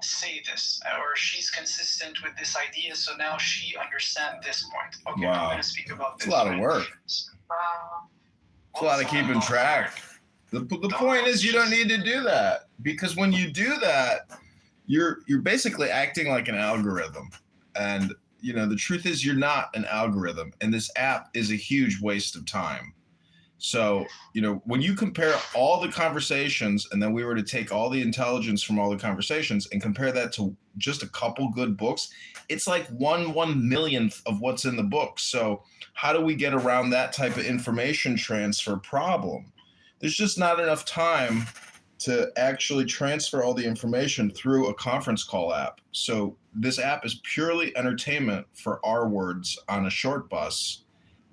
say this, or she's consistent with this idea, so now she understands this point. Okay, wow. I'm going to speak about this. It's a lot of work. It's a lot of keeping track. The point is you don't need to do that, because when you do that, you're basically acting like an algorithm. And the truth is you're not an algorithm, and this app is a huge waste of time. So, when you compare all the conversations, and then we were to take all the intelligence from all the conversations and compare that to just a couple good books, it's like 1/1,000,000th of what's in the book. So how do we get around that type of information transfer problem? There's just not enough time to actually transfer all the information through a conference call app. So this app is purely entertainment for our words on a short bus.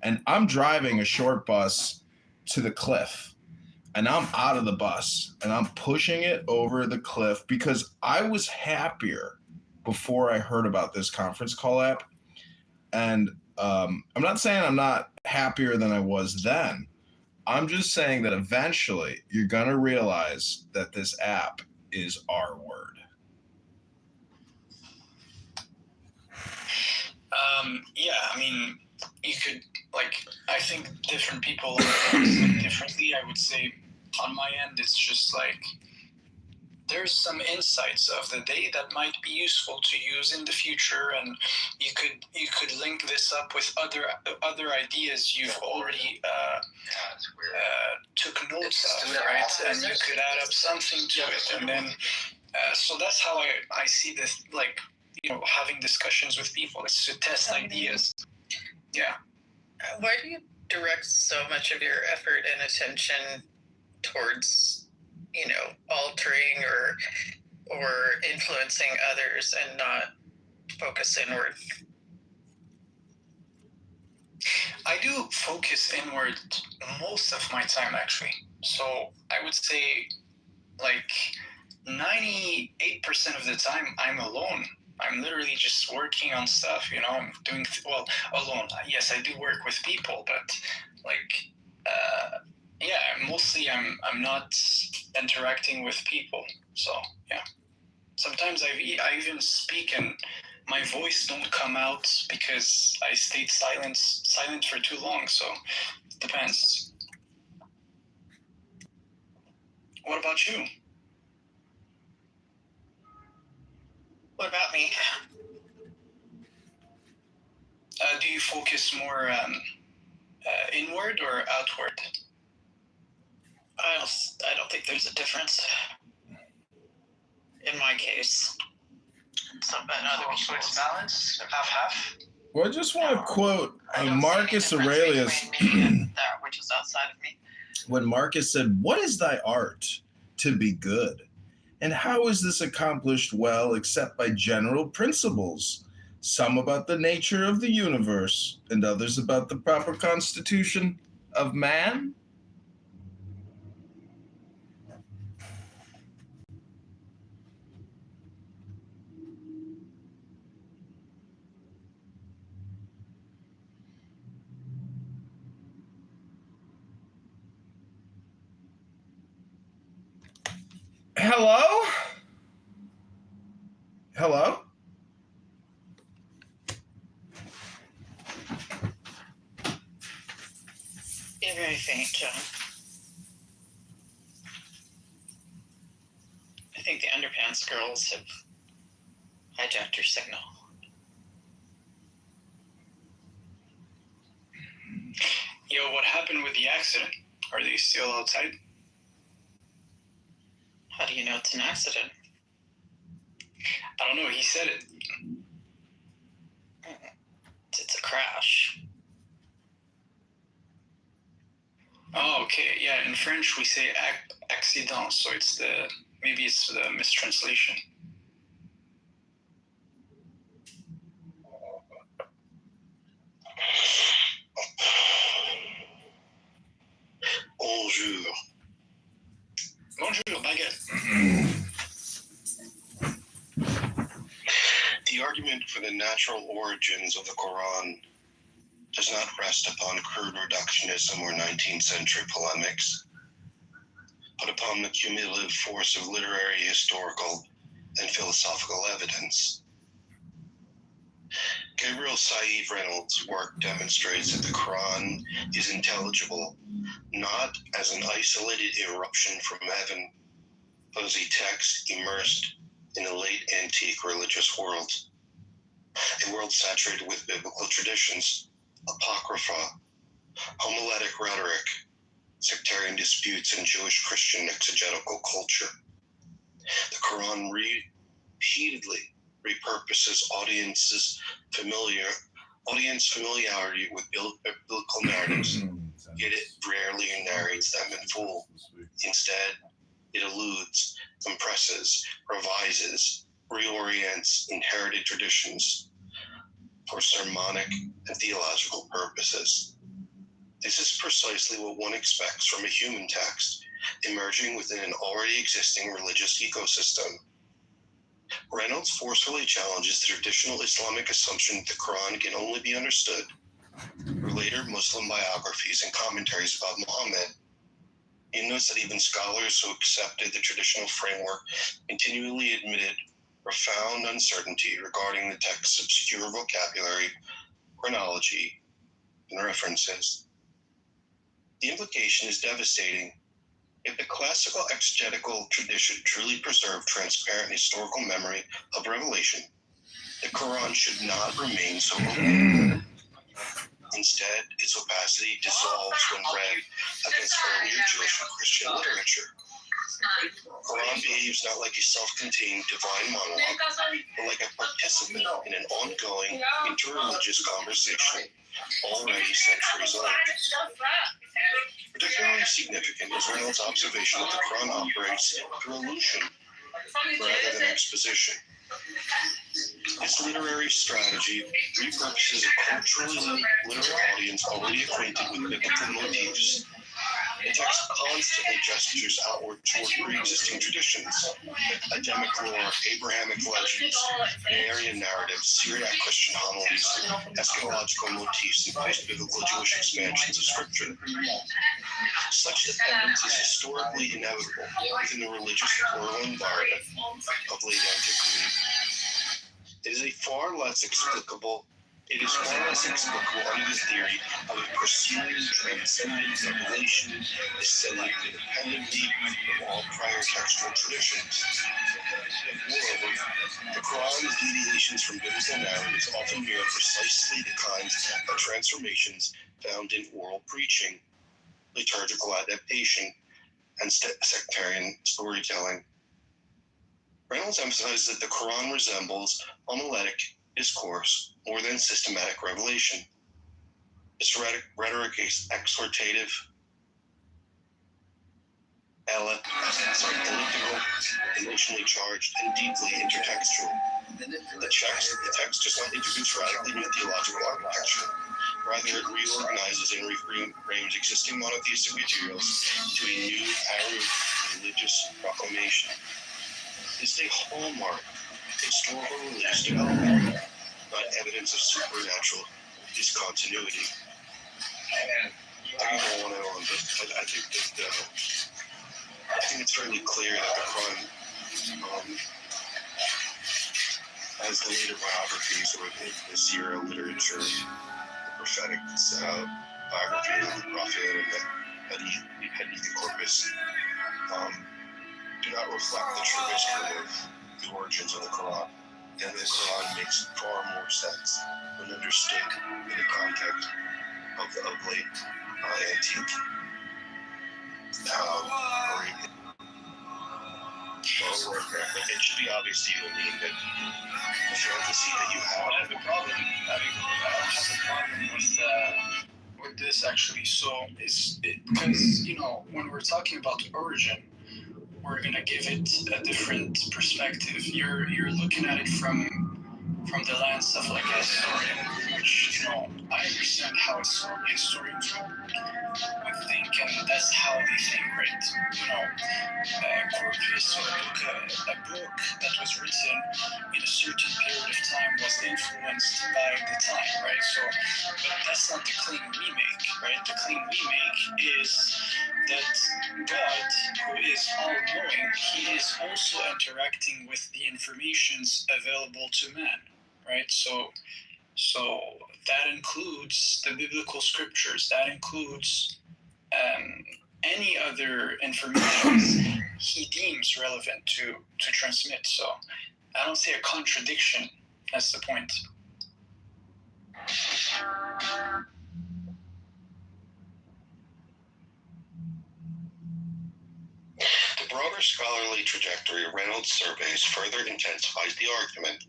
And I'm driving a short bus to the cliff, and I'm out of the bus and I'm pushing it over the cliff because I was happier before I heard about this conference call app. And I'm not saying I'm not happier than I was then. I'm just saying that eventually you're going to realize that this app is our word. Yeah, I mean, you could, I think different people look differently. I would say on my end, it's just there's some insights of the day that might be useful to use in the future, and you could link this up with other ideas you've already took notes of, right? And you could add up something to it, and then so that's how I see this, having discussions with people. It's to test ideas. Yeah. Why do you direct so much of your effort and attention towards altering or influencing others and not focus inward. I do focus inward most of my time, actually. So I would say like 98% of the time I'm alone. I'm literally just working on stuff, I'm doing, alone. Yes, I do work with people, but mostly I'm not interacting with people. So yeah, sometimes I even speak and my voice don't come out because I stayed silent for too long. So it depends. What about you? What about me? Do you focus more inward or outward? I don't think there's a difference. In my case. So, other people, it's balanced, half. Well, I just want to quote Marcus Aurelius. That which is outside of me. When Marcus said, "What is thy art? To be good. And how is this accomplished well except by general principles, some about the nature of the universe, and others about the proper constitution of man?" Hello? Hello? You're very faint, John. I think the underpants girls have hijacked your signal. Yo, what happened with the accident? Are they still outside? How do you know it's an accident? I don't know, he said it. It's a crash. Oh, okay, yeah, in French we say accident, so maybe it's the mistranslation. Bonjour. Bonjour, baguette. The argument for the natural origins of the Quran does not rest upon crude reductionism or 19th century polemics, but upon the cumulative force of literary, historical, and philosophical evidence. Gabriel Said Reynolds' work demonstrates that the Quran is intelligible not as an isolated eruption from heaven, but as a text immersed in a late antique religious world, a world saturated with biblical traditions, apocrypha, homiletic rhetoric, sectarian disputes, and Jewish-Christian exegetical culture. The Quran repeatedly repurposes audience familiarity with biblical narratives, yet it rarely narrates them in full. Instead, it alludes, compresses, revises, reorients inherited traditions for sermonic and theological purposes. This is precisely what one expects from a human text emerging within an already existing religious ecosystem. Reynolds forcefully challenges the traditional Islamic assumption that the Quran can only be understood through later Muslim biographies and commentaries about Muhammad. He notes that even scholars who accepted the traditional framework continually admitted profound uncertainty regarding the text's obscure vocabulary, chronology, and references. The implication is devastating. If the classical exegetical tradition truly preserved transparent historical memory of revelation, the Quran should not remain so opaque. Instead, its opacity dissolves when read against earlier Jewish and Christian literature. The Quran behaves not like a self-contained divine monologue, but like a participant in an ongoing interreligious conversation already centuries old. Particularly significant is Reynolds' observation that the Quran operates through allusion rather than exposition. His literary strategy repurposes a culturally literate audience already acquainted with biblical motifs. The text constantly gestures outward toward pre-existing traditions, Adamic lore, Abrahamic legends, Marian narratives, Syriac Christian homilies, eschatological motifs, and post-biblical Jewish expansions of Scripture. Such dependence is historically inevitable within the religious plural environment of late antiquity. It is far less explicable under the theory of a pursuing transcendent revelation descending independently of all prior textual traditions. Moreover, the Quran's deviations from biblical narratives often mirror precisely the kinds of transformations found in oral preaching, liturgical adaptation, and sectarian storytelling. Reynolds emphasizes that the Quran resembles homiletic discourse more than systematic revelation. Its rhetoric is exhortative, elliptical, emotionally charged, and deeply intertextual. The text does not introduce radically new theological architecture. Rather, it reorganizes and reframes existing monotheistic materials into a new Arab religious proclamation. It is a hallmark of historical religious development, not evidence of supernatural discontinuity. I can go on and on, but I think that I think it's fairly clear that the Quran, as the later biographies or the Sierra literature, the prophetic biography of the Prophet and the Hadith corpus, do not reflect the true history of the origins of the Quran. And the Quran makes far more sense when understood in the context of late antique Arabian. It should be obvious to you, I mean, that the fantasy that you have. I have a problem. I don't have a problem with this actually. So it's because when we're talking about origin, we're gonna give it a different perspective. You're looking at it from the lens of like a historian, which I understand how historians would think, and that's how they think, right? Corpus, a book that was written in a certain period of time was influenced by the time, right? So, but that's not the claim we make, right? The claim we make is that God, who is all-knowing, he is also interacting with the informations available to man, right? So that includes the biblical scriptures. That includes any other information he deems relevant to transmit. So I don't see a contradiction. That's the point. The broader scholarly trajectory of Reynolds' surveys further intensifies the argument.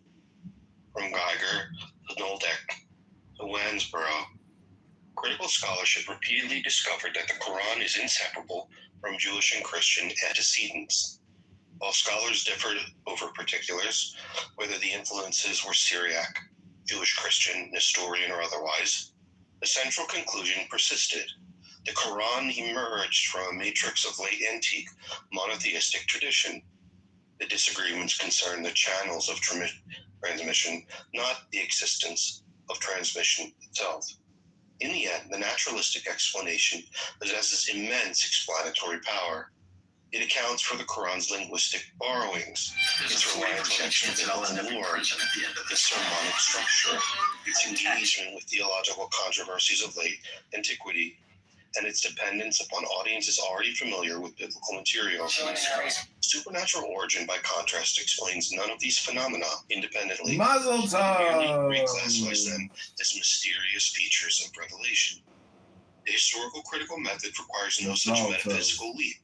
From Geiger to Noldeck to Wansborough, critical scholarship repeatedly discovered that the Quran is inseparable from Jewish and Christian antecedents. While scholars differed over particulars, whether the influences were Syriac, Jewish, Christian, Nestorian, or otherwise, the central conclusion persisted. The Quran emerged from a matrix of late antique monotheistic tradition. The disagreements concern the channels of transmission, not the existence of transmission itself. In the end, the naturalistic explanation possesses immense explanatory power. It accounts for the Quran's linguistic borrowings, its reliance on extra-biblical lore, its sermonic structure, its engagement with theological controversies of late antiquity, and its dependence upon audiences already familiar with biblical material. Supernatural origin, by contrast, explains none of these phenomena independently. Mazel tov! Merely reclassifies them as mysterious features of revelation. The historical critical method requires no such metaphysical leap.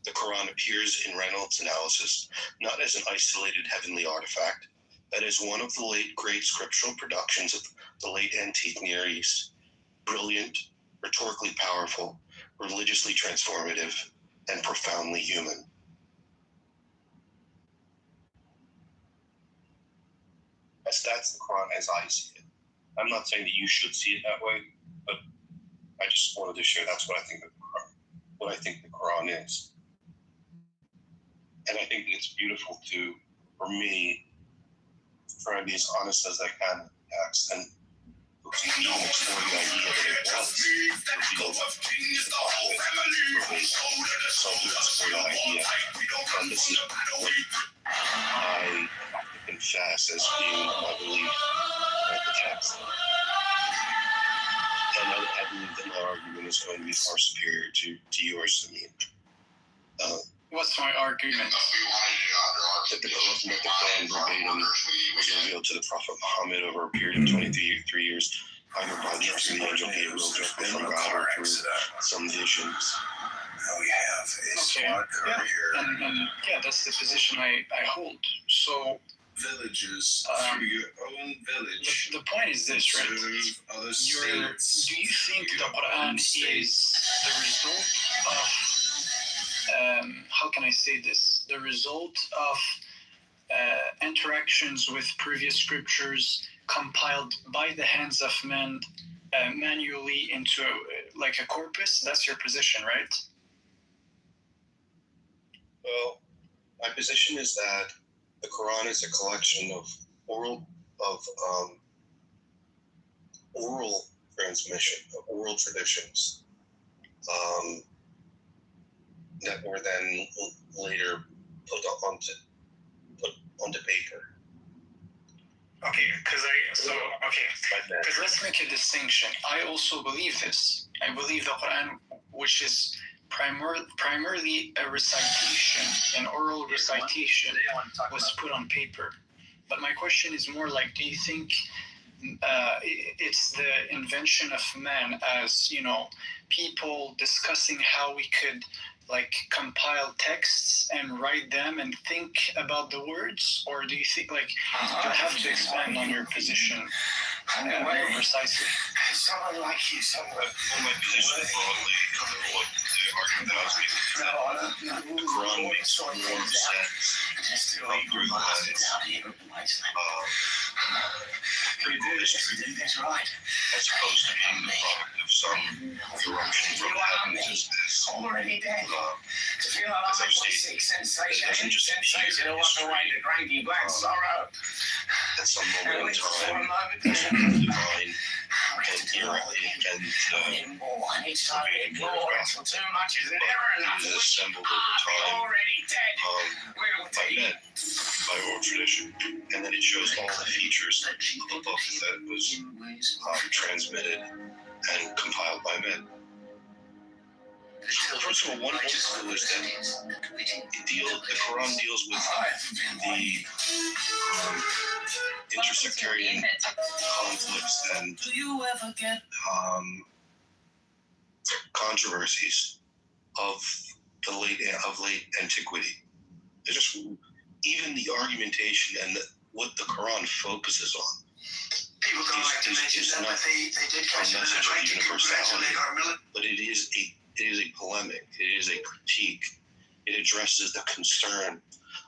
The Quran appears in Reynolds' analysis not as an isolated heavenly artifact, but as one of the late great scriptural productions of the late antique Near East. brilliant, rhetorically powerful, religiously transformative, and profoundly human. That's the Quran as I see it. I'm not saying that you should see it that way, but I just wanted to share that's what I think the Quran is. And I think it's beautiful to, for me, try and be as honest as I can with the text and explore the idea that it was revealed so to explore that idea. And this is what I confess as being my belief about the text. And I believe that my argument is going to be far superior to yours, Samin. What's my argument? That the Quran verbatim was revealed to the Prophet Muhammad over a period of 23 years, either by the angel Gabriel directly from God or through some visions. We have a smart here. And yeah, that's the position I hold. So villages through your own village. The point is this, right? Do you think the Quran is the result of how can I say this? The result of interactions with previous scriptures compiled by the hands of men manually into a corpus? That's your position, right? Well, my position is that the Quran is a collection of oral transmission, of oral traditions that were then later put onto paper. Okay, because let's make a distinction. I also believe this. I believe the Quran, which is primarily a recitation, an oral recitation, was put on paper. But my question is more like, do you think it's the invention of man as, people discussing how we could compile texts and write them and think about the words? Or do you think you'll have to expand on your position more precisely? Someone like you, My position is broadly what the argument that I was making is that the Quran makes more sense from through the lens critical history as opposed to being the product of some eruption from the heavens already dead. To feel as I've like stated, sensation, it doesn't just sensation walk away to cranky black sorrow. At some moment in time, divine and directly and it's time to ignore until too much is never enough. is assembled over time Already dead. by men, by oral tradition, and then it shows all the features of a book that was transmitted and compiled by men. First of all, one principle is that the Quran deals with the intersectarian conflicts and controversies of late antiquity. They're just even the argumentation and what the Quran focuses on. People don't like to mention that, but they did catch them in the message of universality, our military. but it is a polemic. It is a critique. It addresses the concern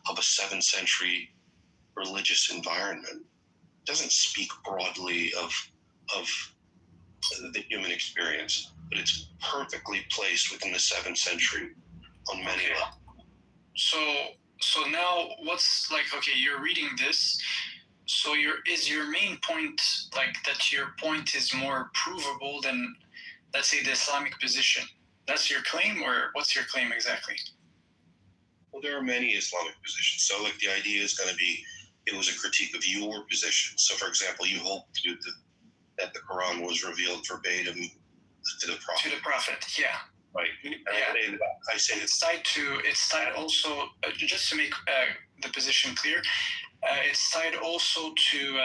of a 7th century religious environment. It doesn't speak broadly of the human experience, but it's perfectly placed within the 7th century on many levels. So now what's you're reading this, so is your main point that your point is more provable than, let's say, the Islamic position? That's your claim, or what's your claim exactly? Well, there are many Islamic positions. So the idea is going to be, it was a critique of your position. So for example, you hold that the Quran was revealed verbatim to the Prophet. To the Prophet, yeah. Right. Yeah. I say it's tied also, just to make the position clear, it's tied also to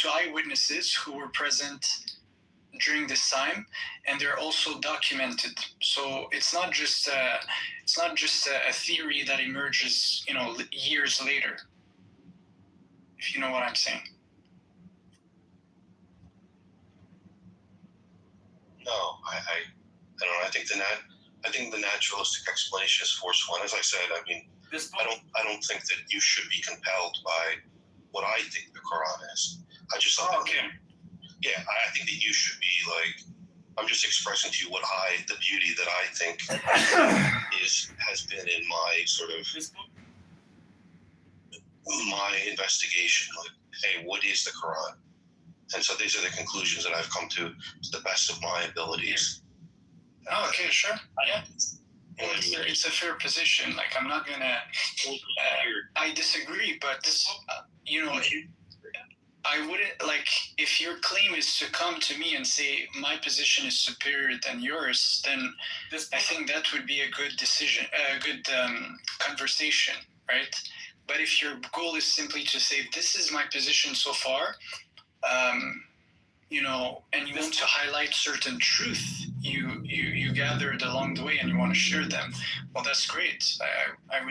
eyewitnesses who were present during this time, and they're also documented. So it's not just a theory that emerges, years later. If you know what I'm saying. I don't know. I think the naturalistic explanation is forceful. And as I said, I mean, I don't think that you should be compelled by what I think the Quran is. I just thought I think that you should be like, I'm just expressing to you the beauty that I think has been in my sort of my investigation. Like, hey, what is the Quran? And so these are the conclusions that I've come to the best of my abilities. Oh, okay, sure. Yeah. It's a fair position. Like, I'm not gonna. I disagree, but I wouldn't like if your claim is to come to me and say my position is superior than yours. Then I think that would be a good decision, a good conversation, right? But if your goal is simply to say this is my position so far, and you want to highlight certain truth you gathered along the way and you want to share them, well, that's great. I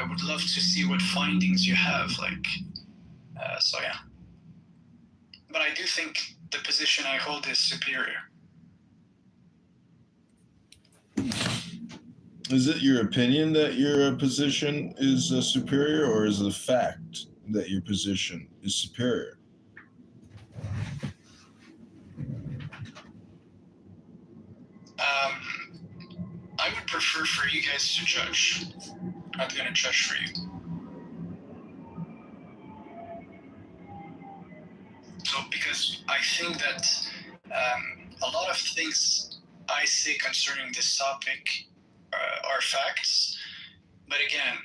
would love to see what findings you have, so yeah. But I do think the position I hold is superior. Is it your opinion that your position is superior, or is it a fact that your position is superior? I would prefer for you guys to judge. I'm going to judge for you. So, because I think that a lot of things I say concerning this topic are facts, but again,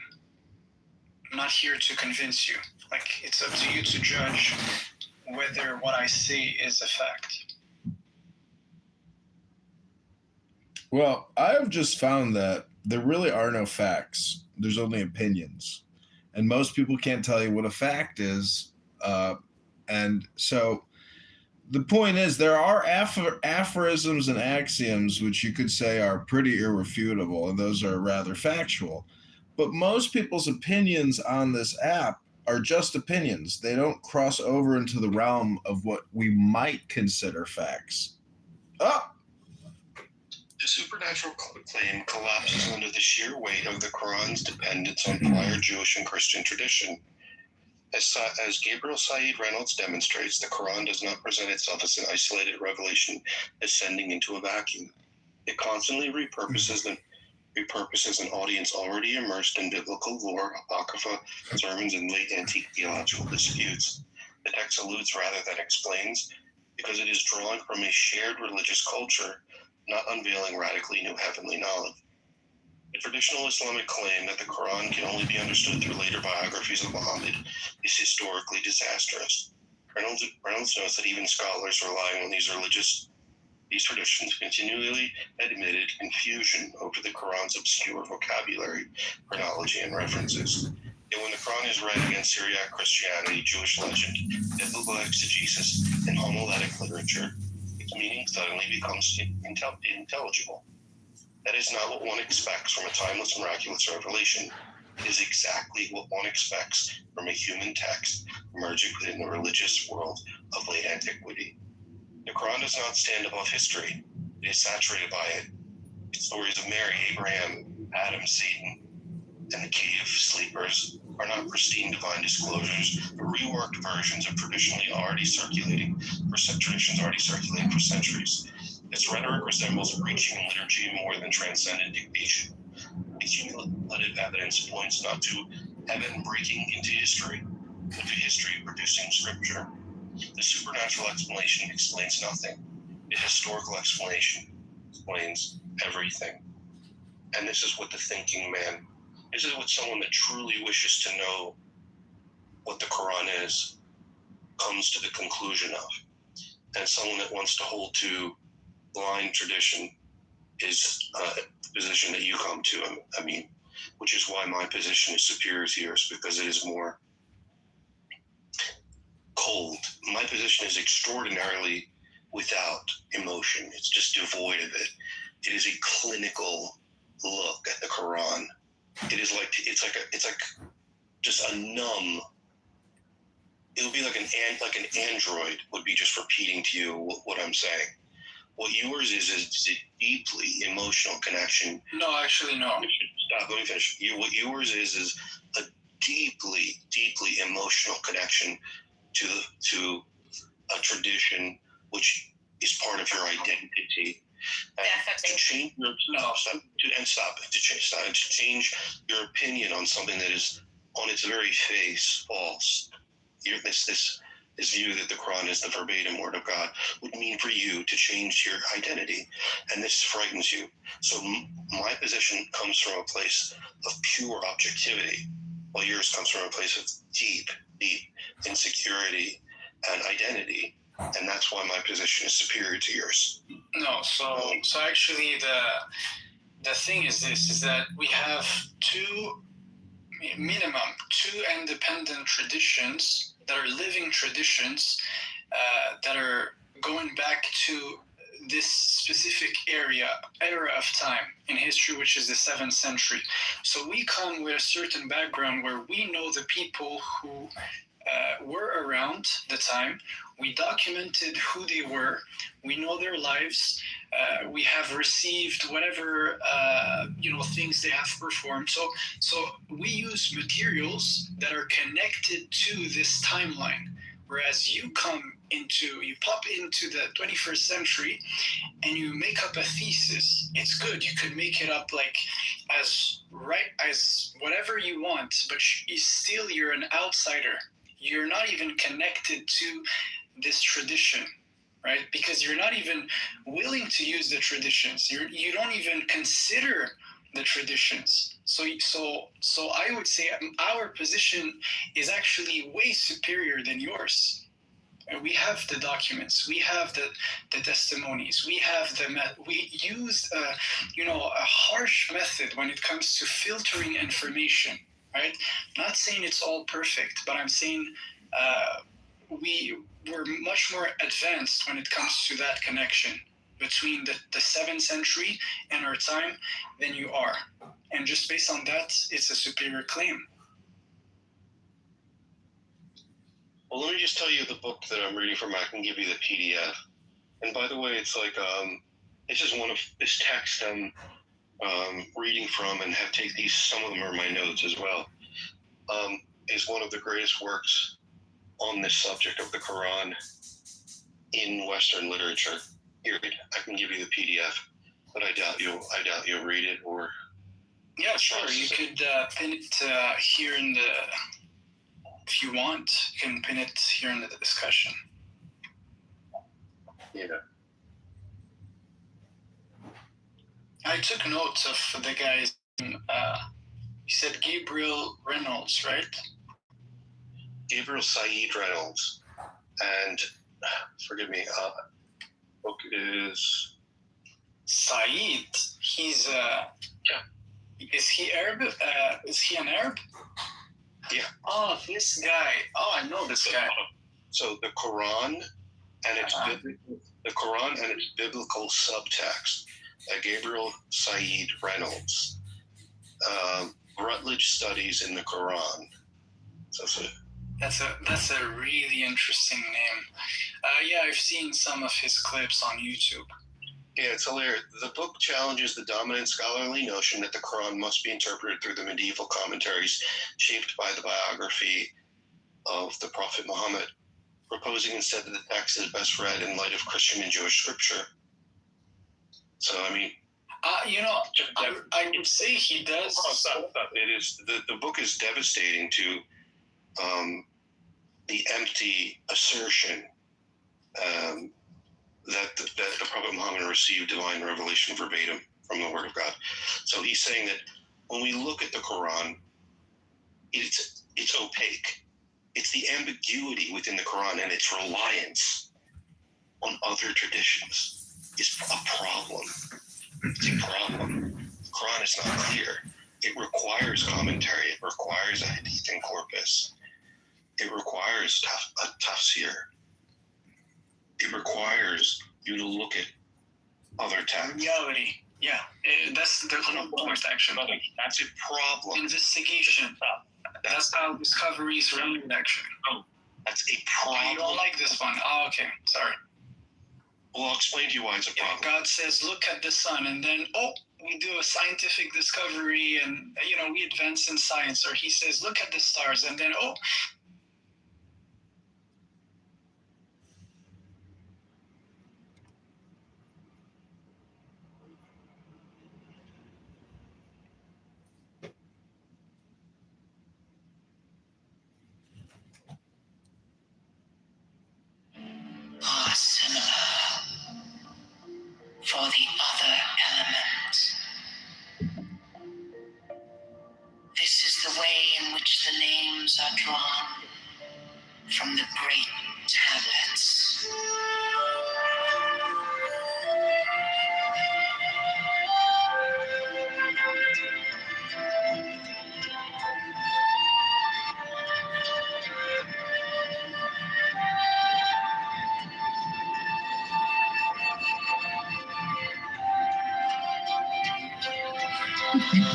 I'm not here to convince you. Like, it's up to you to judge whether what I say is a fact. Well, I've just found that there really are no facts. There's only opinions. And most people can't tell you what a fact is. And so the point is, there are aphorisms and axioms which you could say are pretty irrefutable, and those are rather factual. But most people's opinions on this app are just opinions. They don't cross over into the realm of what we might consider facts. The supernatural claim collapses under the sheer weight of the Quran's dependence on prior Jewish and Christian tradition. As Gabriel Said Reynolds demonstrates, the Quran does not present itself as an isolated revelation ascending into a vacuum. It constantly repurposes an audience already immersed in biblical lore, apocrypha, sermons, and late antique theological disputes. The text alludes rather than explains, because it is drawing from a shared religious culture, not unveiling radically new heavenly knowledge. The traditional Islamic claim that the Quran can only be understood through later biographies of Muhammad is historically disastrous. Reynolds notes that even scholars relying on these traditions continually admitted confusion over the Quran's obscure vocabulary, chronology, and references. Yet when the Quran is read against Syriac Christianity, Jewish legend, biblical exegesis, and homiletic literature, its meaning suddenly becomes intelligible. That is not what one expects from a timeless, miraculous revelation. It is exactly what one expects from a human text emerging within the religious world of late antiquity. The Quran does not stand above history. It is saturated by it. Its stories of Mary, Abraham, Adam, Satan, and the cave sleepers are not pristine divine disclosures, but reworked versions of traditions already circulating for centuries. Its rhetoric resembles preaching and liturgy more than transcendent dictation. Its cumulative evidence points not to heaven breaking into history, but to history producing scripture. The supernatural explanation explains nothing. The historical explanation explains everything. And this is what this is what someone that truly wishes to know what the Quran is comes to the conclusion of. And someone that wants to hold to blind tradition is a position that you come to, which is why my position is superior to yours, because it is more cold. My position is extraordinarily without emotion. It's just devoid of it. It is a clinical look at the Quran. It's like just a numb. It would be like an android would be just repeating to you what I'm saying. What yours is a deeply emotional connection. No, actually, no. Stop. Let me finish. What yours is a deeply, deeply emotional connection to a tradition which is part of your identity. To change your to change your opinion on something that is on its very face false. This view that the Quran is the verbatim word of God would mean for you to change your identity, and this frightens you. So my position comes from a place of pure objectivity, while yours comes from a place of deep, deep insecurity and identity, and that's why my position is superior to yours. No, so actually the thing is this, is that we have minimum two independent traditions that are living traditions that are going back to this specific era of time in history, which is the 7th century. So we come with a certain background where we know the people who were around the time. We documented who they were. We know their lives. We have received whatever things they have performed. So we use materials that are connected to this timeline. Whereas you pop into the 21st century and you make up a thesis. It's good. You could make it up like as whatever you want, but you're an outsider. You're not even connected to this tradition, right? Because you're not even willing to use the traditions. You don't even consider the traditions. So I would say our position is actually way superior than yours. We have the documents, we have the testimonies, we used a harsh method when it comes to filtering information, right? Not saying it's all perfect, but I'm saying we're much more advanced when it comes to that connection between the 7th century and our time than you are. And just based on that, it's a superior claim. Well, let me just tell you the book that I'm reading from. I can give you the PDF. And by the way, it's like this is one of this text I'm reading from, and have take these. Some of them are my notes as well. Is one of the greatest works on this subject of the Quran in Western literature. Here, I can give you the PDF, but I doubt you'll read it or. Yeah, sure. You could pin it here in the. If you want, you can pin it here in the discussion. Yeah. I took notes of the guys. You said Gabriel Reynolds, right? Gabriel Said Reynolds, and forgive me. Book is Said. He's Is he Arab? Is he an Arab? Yeah. Oh, this guy. Oh, I know this guy. So the Quran and its biblical subtext. Gabriel Said Reynolds, Rutledge Studies in the Quran. That's a really interesting name. Yeah, I've seen some of his clips on YouTube. Yeah, it's hilarious. The book challenges the dominant scholarly notion that the Quran must be interpreted through the medieval commentaries shaped by the biography of the Prophet Muhammad, proposing instead that the text is best read in light of Christian and Jewish scripture. So, I mean... I would say he does... Stop. It is, the book is devastating to the empty assertion that the Prophet Muhammad received divine revelation verbatim from the Word of God. So he's saying that when we look at the Quran, it's opaque. It's the ambiguity within the Quran and its reliance on other traditions is a problem. It's a problem. The Quran is not clear. It requires commentary. It requires a hadith and corpus. It requires a tafsir. It requires you to look at other texts. Reality. Yeah, that's the point, actually. That's a problem. Investigation. That's how discovery is rendered, actually. That's a problem. You don't like this one. Oh, okay. Sorry. Well, I'll explain to you why it's a problem. God says, look at the sun, and then, we do a scientific discovery, and, we advance in science. Or he says, look at the stars, and then, are similar for the other element. This is the way in which the names are drawn from the great tablets.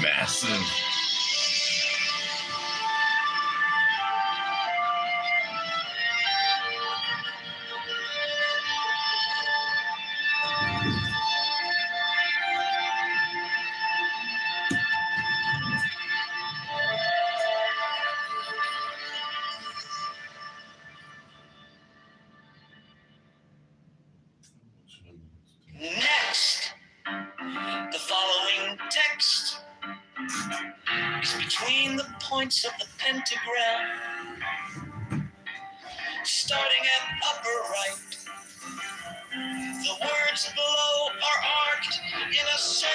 Massive. Next, the following text is between the points of the pentagram, starting at upper right. The words below are arced in a circle.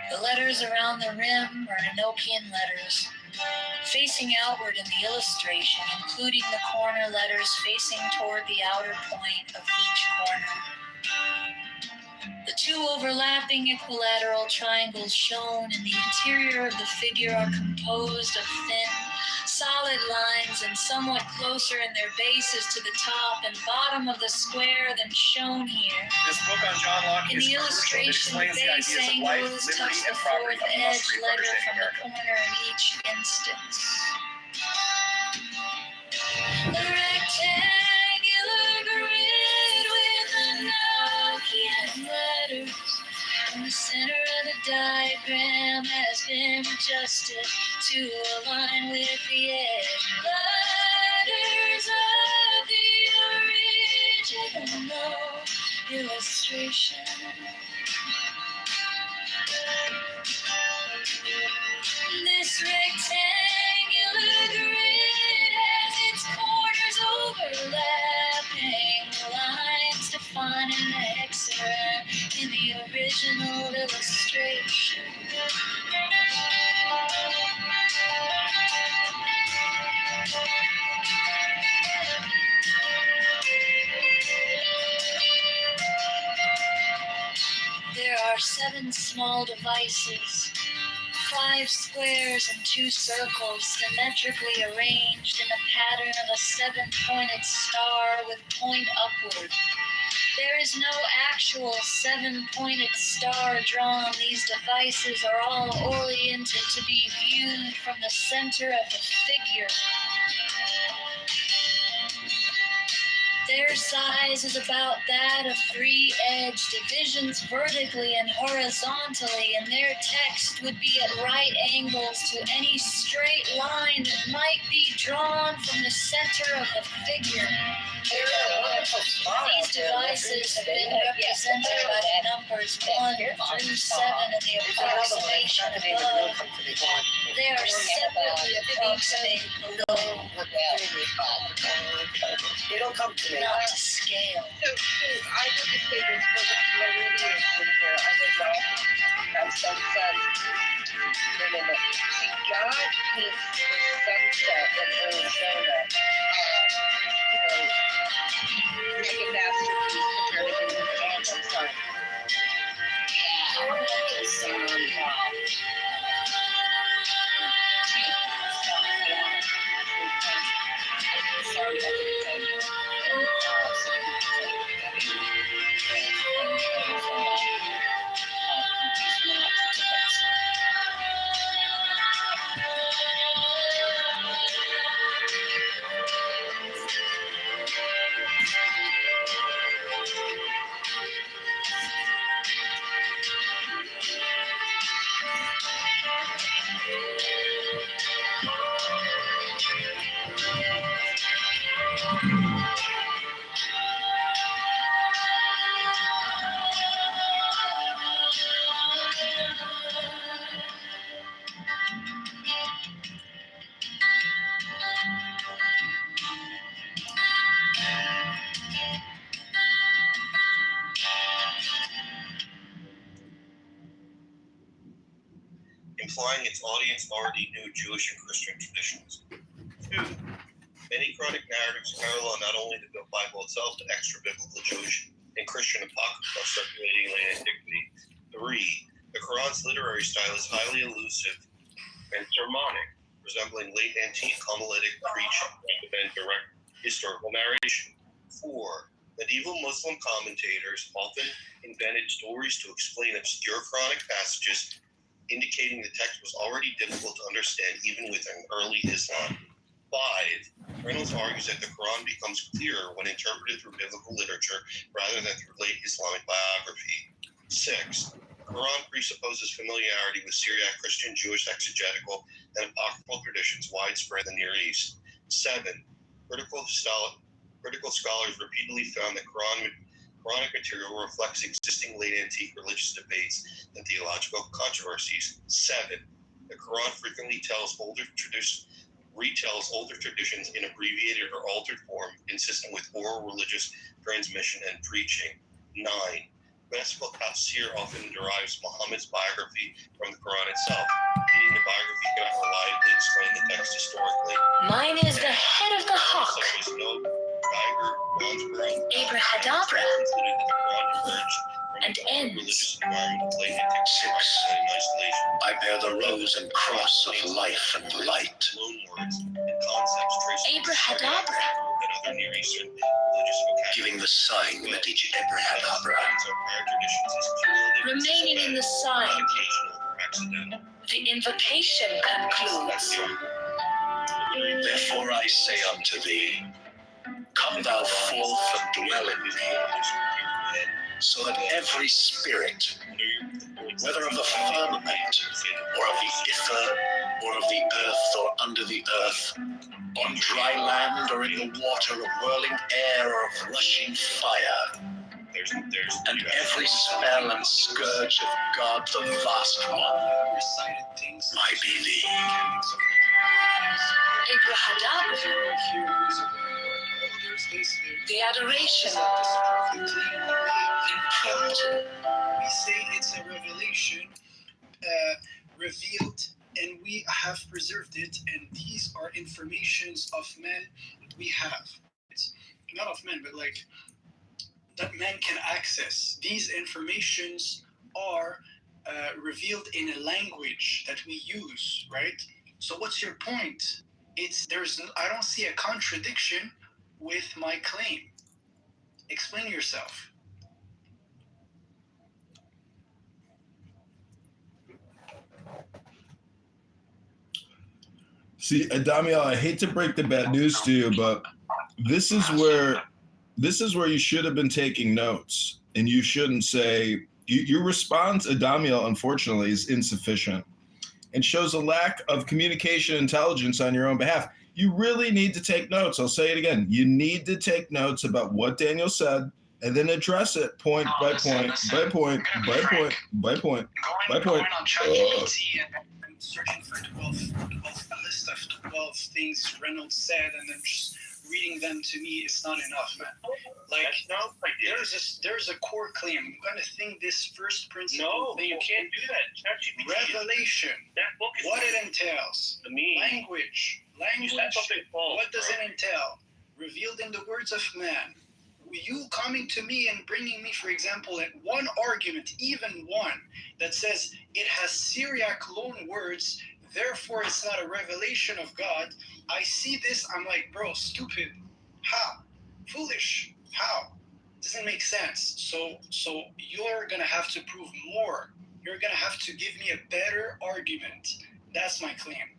The letters around the rim are Enochian letters, facing outward in the illustration, including the corner letters facing toward the outer point of each corner. The two overlapping equilateral triangles shown in the interior of the figure are composed of thin, solid lines and somewhat closer in their bases to the top and bottom of the square than shown here. This book on John Locke In is the crucial. It illustration, the explains the base ideas of life, angles touch liberty, the and property fourth of the edge must-read letter understanding from the America. corner in each instance. The rectangular grid with Enochian letters in the center of the diagram has been adjusted to align with the edge letters of the original illustration. This rectangular grid has its corners overlapping lines defining the hex original illustration. There are 7 small devices, 5 squares and 2 circles symmetrically arranged in the pattern of a 7-pointed star with point upward. There is no actual 7-pointed star drawn. These devices are all oriented to be viewed from the center of the figure. Their size is about that of 3-edged divisions vertically and horizontally, and their text would be at right angles to any straight line that might be drawn from the center of the figure. These devices have been represented by the numbers 1 through 7 in the approximation above. They are separately approximated below. It'll come to me. Not to scale. So I would just say this for the meridian in here. I would love that sunset. No. See, God paints the sunset in Arizona. Make a masterpiece compared to the Arizona sun. Implying its audience already knew Jewish and Christian traditions. 2. Many Quranic narratives parallel not only the Bible itself, but extra-biblical Jewish and Christian apocrypha circulating in late antiquity. 3. The Quran's literary style is highly elusive and sermonic, resembling late antique homiletic preaching rather than direct historical narration. 4. Medieval Muslim commentators often invented stories to explain obscure Quranic passages, indicating the text was already difficult to understand even within early Islam. 5. Reynolds argues that the Quran becomes clearer when interpreted through biblical literature rather than through late Islamic biography. 6. The Quran presupposes familiarity with Syriac Christian, Jewish, exegetical, and apocryphal traditions widespread in the Near East. 7. Critical scholars repeatedly found that Quranic material reflects existing late antique religious debates and theological controversies. 7. The Quran frequently retells older traditions in abbreviated or altered form, consistent with oral religious transmission and preaching. 9. Classical tafsir often derives Muhammad's biography from the Quran itself, meaning the biography cannot reliably explain the text historically. Mine is the head of the hawk. Abrahadabra. And ends. 6. I bear the rose and cross of life and light. Abrahadabra. Giving the sign that each Abrahadabra. Remaining in the sign. The invocation concludes. Therefore I say unto thee, come thou forth and dwell in me, so that every spirit, whether of the firmament, or of the ether, or of the earth, or under the earth, on dry land, or in the water, of whirling air, or of rushing fire, and every spell and scourge of God the Vast One, I be thee. Abrahadabra. The adoration. We say it's a revelation revealed, and we have preserved it, and these are informations of men we have. It's not of men, but like that men can access. These informations are revealed in a language that we use, right? So what's your point? I don't see a contradiction with my claim. Explain yourself. See, Adamiel, I hate to break the bad news to you, but this is where you should have been taking notes, and you shouldn't say your response, Adamiel, unfortunately, is insufficient and shows a lack of communication intelligence on your own behalf. You really need to take notes. I'll say it again. You need to take notes about what Daniel said and then address it point by point, by point, by point, by point, by point. Going on ChatGPT and searching for 12, a list of 12 things Reynolds said, and then just reading them to me is not enough, man. Like, there's a core claim. I'm gonna think this first principle. No, thing. you can't do that. ChatGPT. Revelation. That book is what it entails. Language. What does it entail? Revealed in the words of man. You coming to me and bringing me, for example, one argument, even one, that says it has Syriac loan words, therefore it's not a revelation of God. I see this, I'm like, bro, stupid. How? Foolish. How? Doesn't make sense. So you're gonna have to prove more. You're gonna have to give me a better argument. That's my claim.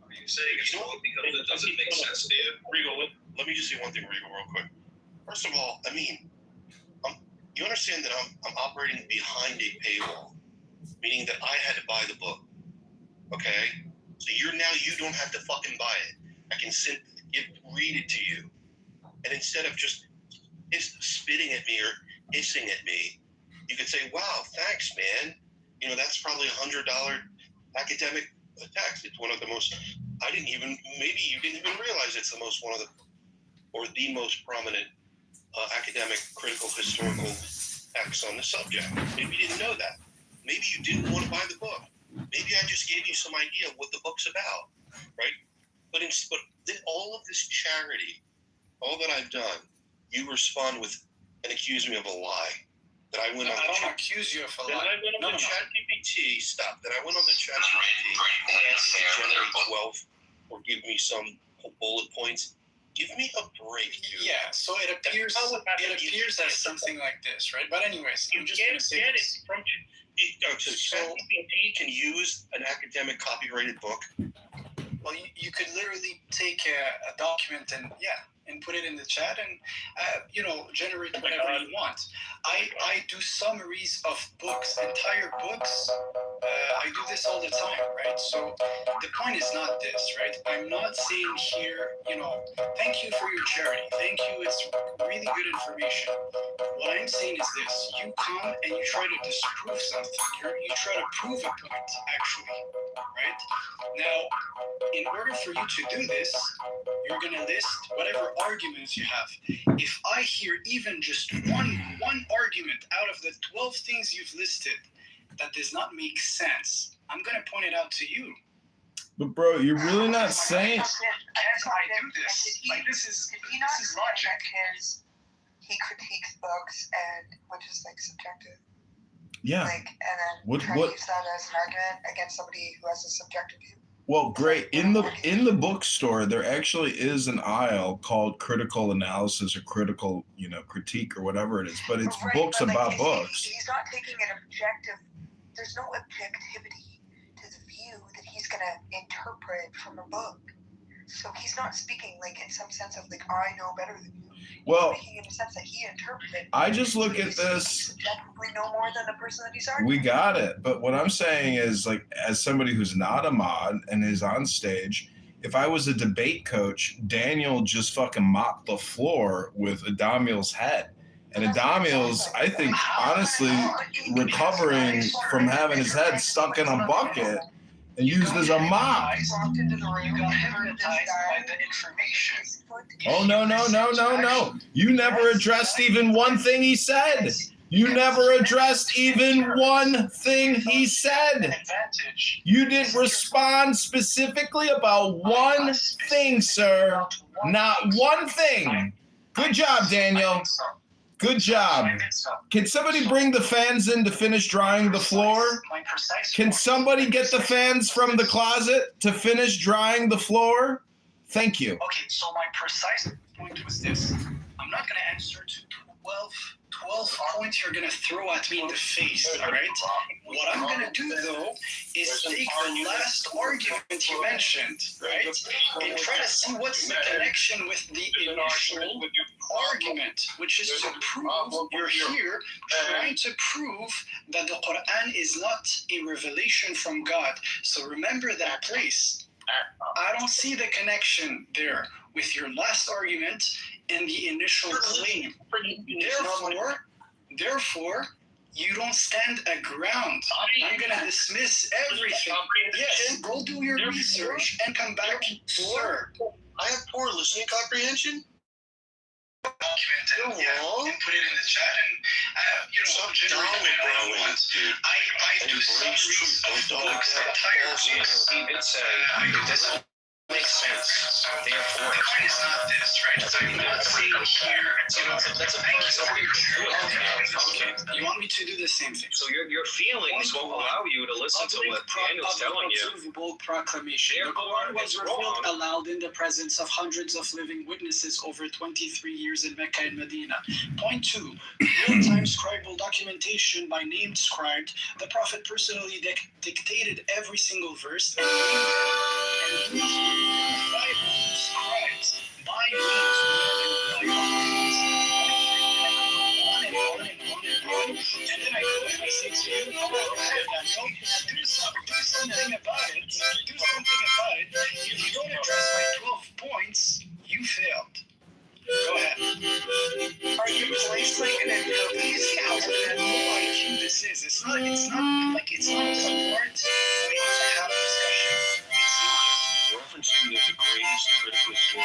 Are you saying it's wrong because it doesn't make sense to you? Regal, let me just say one thing, Regal, real quick. First of all, I mean, you understand that I'm operating behind a paywall, meaning that I had to buy the book. Okay? So you don't have to fucking buy it. I can read it to you. And instead of just spitting at me or hissing at me, you could say, wow, thanks, man. You know, that's probably $100 academic text. It's one of the most, maybe you didn't even realize it's the most prominent academic, critical, historical texts on the subject. Maybe you didn't know that. Maybe you didn't want to buy the book. Maybe I just gave you some idea of what the book's about, right? But then all of this charity, all that I've done, you respond with and accuse me of a lie. That I went on. I don't accuse you of a lie. That I went on the ChatGPT. Stop. That I went on the ChatGPT and asked to generate 12 or give me some bullet points. Give me a break, dude. Yeah, so it appears as something like this, right? But anyways, I'm just going to say this. So ChatGPT can use an academic copyrighted book? Well, you could literally take a document and put it in the chat and, generate whatever you want. I do summaries of books, entire books. I do this all the time, right? So the point is not this, right? I'm not saying here, thank you for your charity. Thank you. It's really good information. What I'm saying is this. You come and you try to disprove something. You try to prove a point, actually, right? Now, in order for you to do this, you're going to list whatever arguments you have. If I hear even just one argument out of the 12 things you've listed that does not make sense, I'm going to point it out to you. But bro, you're really not saying. That's how I do this. This is logic. He critiques books and which is subjective. Yeah. And then try to use that as an argument against somebody who has a subjective view. Well, great. In the bookstore, there actually is an aisle called critical analysis or critical, critique or whatever it is. But it's books about books. He's not taking an objective. There's no objectivity to the view that he's going to interpret from a book. So he's not speaking in some sense of I know better than you. Well, speaking in the sense that he interpreted. I just look at this. Subjectively no more than the person that he's arguing. We got it. But what I'm saying is, as somebody who's not a mod and is on stage, if I was a debate coach, Daniel just fucking mopped the floor with Adamiel's head. And Adamiel's, I think, honestly, recovering from having his head stuck in a bucket and used as a mop. You got hypnotized by the information. Oh, no. You never addressed even one thing he said. You never addressed even one thing he said. You didn't respond specifically about one thing, sir. Not one thing. Good job, Daniel. Good job. Can somebody bring the fans in to finish drying the floor? Can somebody get the fans from the closet to finish drying the floor? Thank you. Okay, so my precise point was this. I'm not going to answer to 12 points you're going to throw at me in the face, all right? What I'm going to do, though, is take the last argument you mentioned, right, and try to see what's the connection with the initial argument, which is to prove you're here trying to prove that the Quran is not a revelation from God. So remember that place. I don't see the connection there with your last argument and the initial claim. Therefore, you don't stand a ground. I'm going to dismiss everything. Yes, go do your research and come back, sir. I have poor listening comprehension. Document and put it in the chat and generate I do summaries of books, entire books. He did say it doesn't make sense. Therefore, the point is not this, right? I'm not saying here. That's a personal. Okay. You want me to do the same thing? So your feelings won't allow you to listen to what Daniel's telling you. Observable proclamation. The Quran was revealed aloud in the presence of hundreds of living witnesses over 23 years in Mecca and Medina. Point 2. Real-time scribal documentation by named scribe. The Prophet personally dictated every single verse and scribes by and then I go and I say to you, go ahead, Daniel, do something about it. Do something about it. If you don't address my 12 points, you failed. Go ahead. Are you placing an ability out of that IQ this is? It's not a smart way to have a discussion. Referencing the greatest critical tool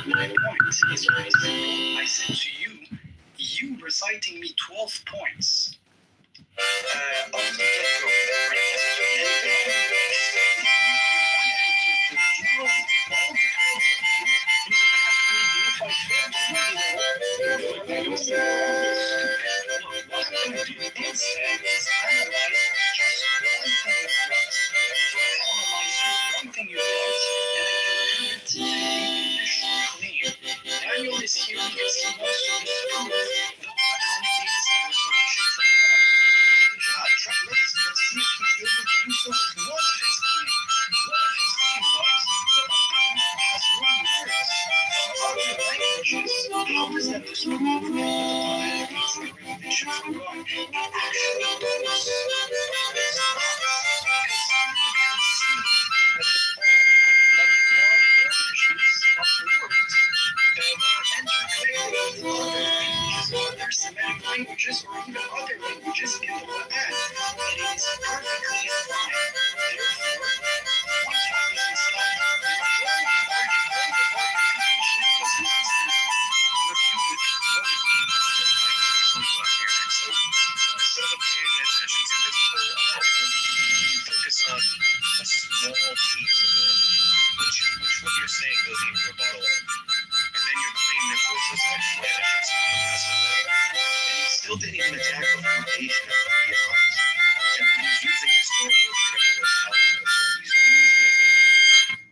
My point is very simple. I said to you reciting me 12 points of the get-go. And then expecting me one answer to zero, all the 12 of them, you asked me if I failed to do so. What I'm going to do instead is analyze just one thing you brought. If I analyze one thing you brought, and I compare it to the initial claim, Daniel is here because he wants to disprove the Quran is a revelation from God. Good job. Let's see if he's able to do so with one of his claims. One of his claims was the Quran has wrong words from other languages. How does that disprove that the Quran is a revelation from God? It actually does. It's not because you can see that there are origins of words that are interconnected with other languages, other Semitic languages, or even other languages in the Quran. And it is perfectly fine. Therefore, one time doesn't stop. All the argumentation was nonsense. Refuted. Instead of paying attention to his full argument, you focus on a small piece of it, which what you're saying goes in your rebuttal of. And then your claim that was essentially an entrance to the rest of it. And you still didn't even attack the foundation of the theology. And then he's using historical critical analysis. So he's using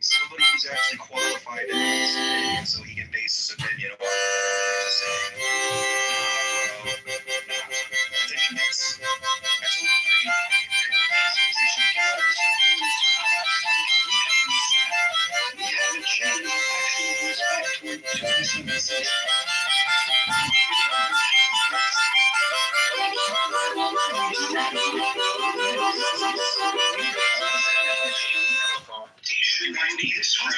somebody who's actually qualified in his opinion so he can base his opinion on what he's saying. be described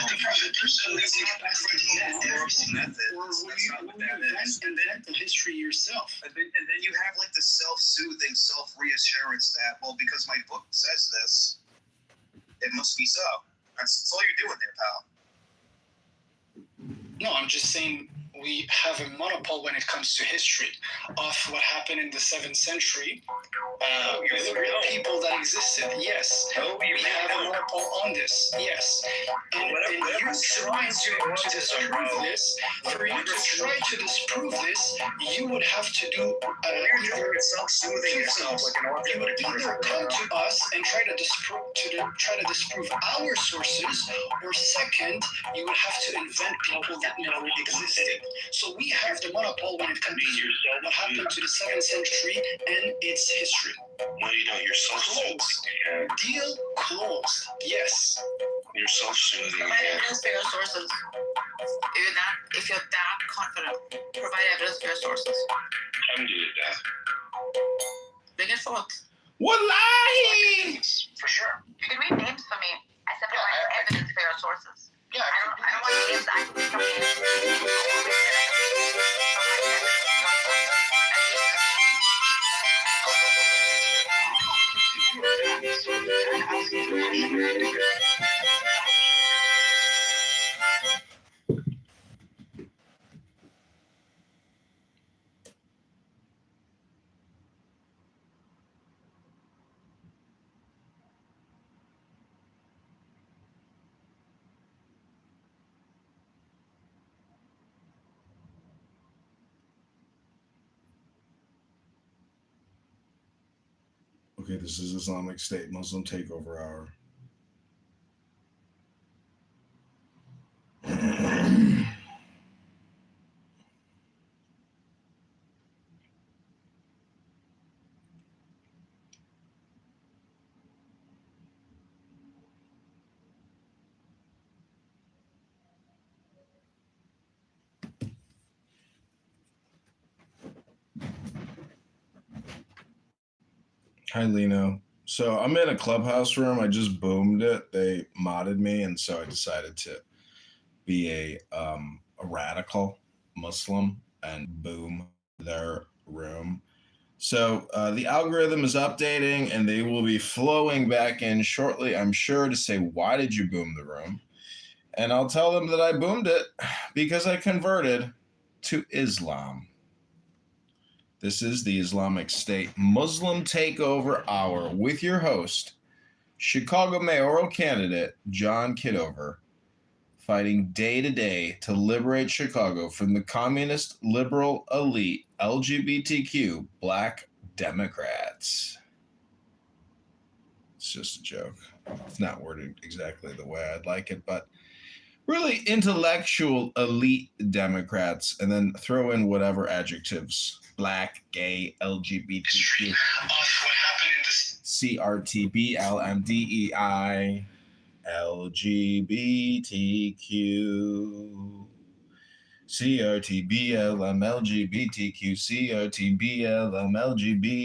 the person that historical method. Or will you invent the history yourself? And then you have like the self-soothing, self-reassurance that, well, because my book says this, it must be so. That's all you're doing there, pal. No, I'm just saying we have a monopole when it comes to history of what happened in the 7th century with real people that existed. Yes, we have a monopole on this. Yes, and you trying to disprove this. For you to try to disprove this, you would have to do either self-soothing yourself. You would either come to us and try to disprove our sources, or second, you would have to invent people that never existed. So we have the monopole when it comes to what happened to the 7th century and its history. No, you don't. You're self-soothing. Deal closed. Yes. You're self-soothing. Provide evidence for your sources. If you're that confident, provide evidence for your sources. Come do it, Beth. Bring it forth. Wallahi! For sure. You can read names for me. I said provide evidence for your sources. Yeah, I don't want names actually coming in. Okay, this is Islamic State Muslim Takeover Hour. Hi, Lino. So I'm in a clubhouse room. I just boomed it. They modded me, and so I decided to be a radical Muslim and boom their room. So the algorithm is updating, and they will be flowing back in shortly, I'm sure, to say, why did you boom the room? And I'll tell them that I boomed it because I converted to Islam. This is the Islamic State Muslim Takeover Hour with your host, Chicago mayoral candidate John Kitover, fighting day to day to liberate Chicago from the communist, liberal, elite, LGBTQ, black Democrats. It's just a joke. It's not worded exactly the way I'd like it, but really intellectual, elite Democrats, and then throw in whatever adjectives. Black, gay, LGBTQ, CRTB, LMDEI, LGBTQ, CRTB, LMLGBTQ, CRTB, LMLGBTQ.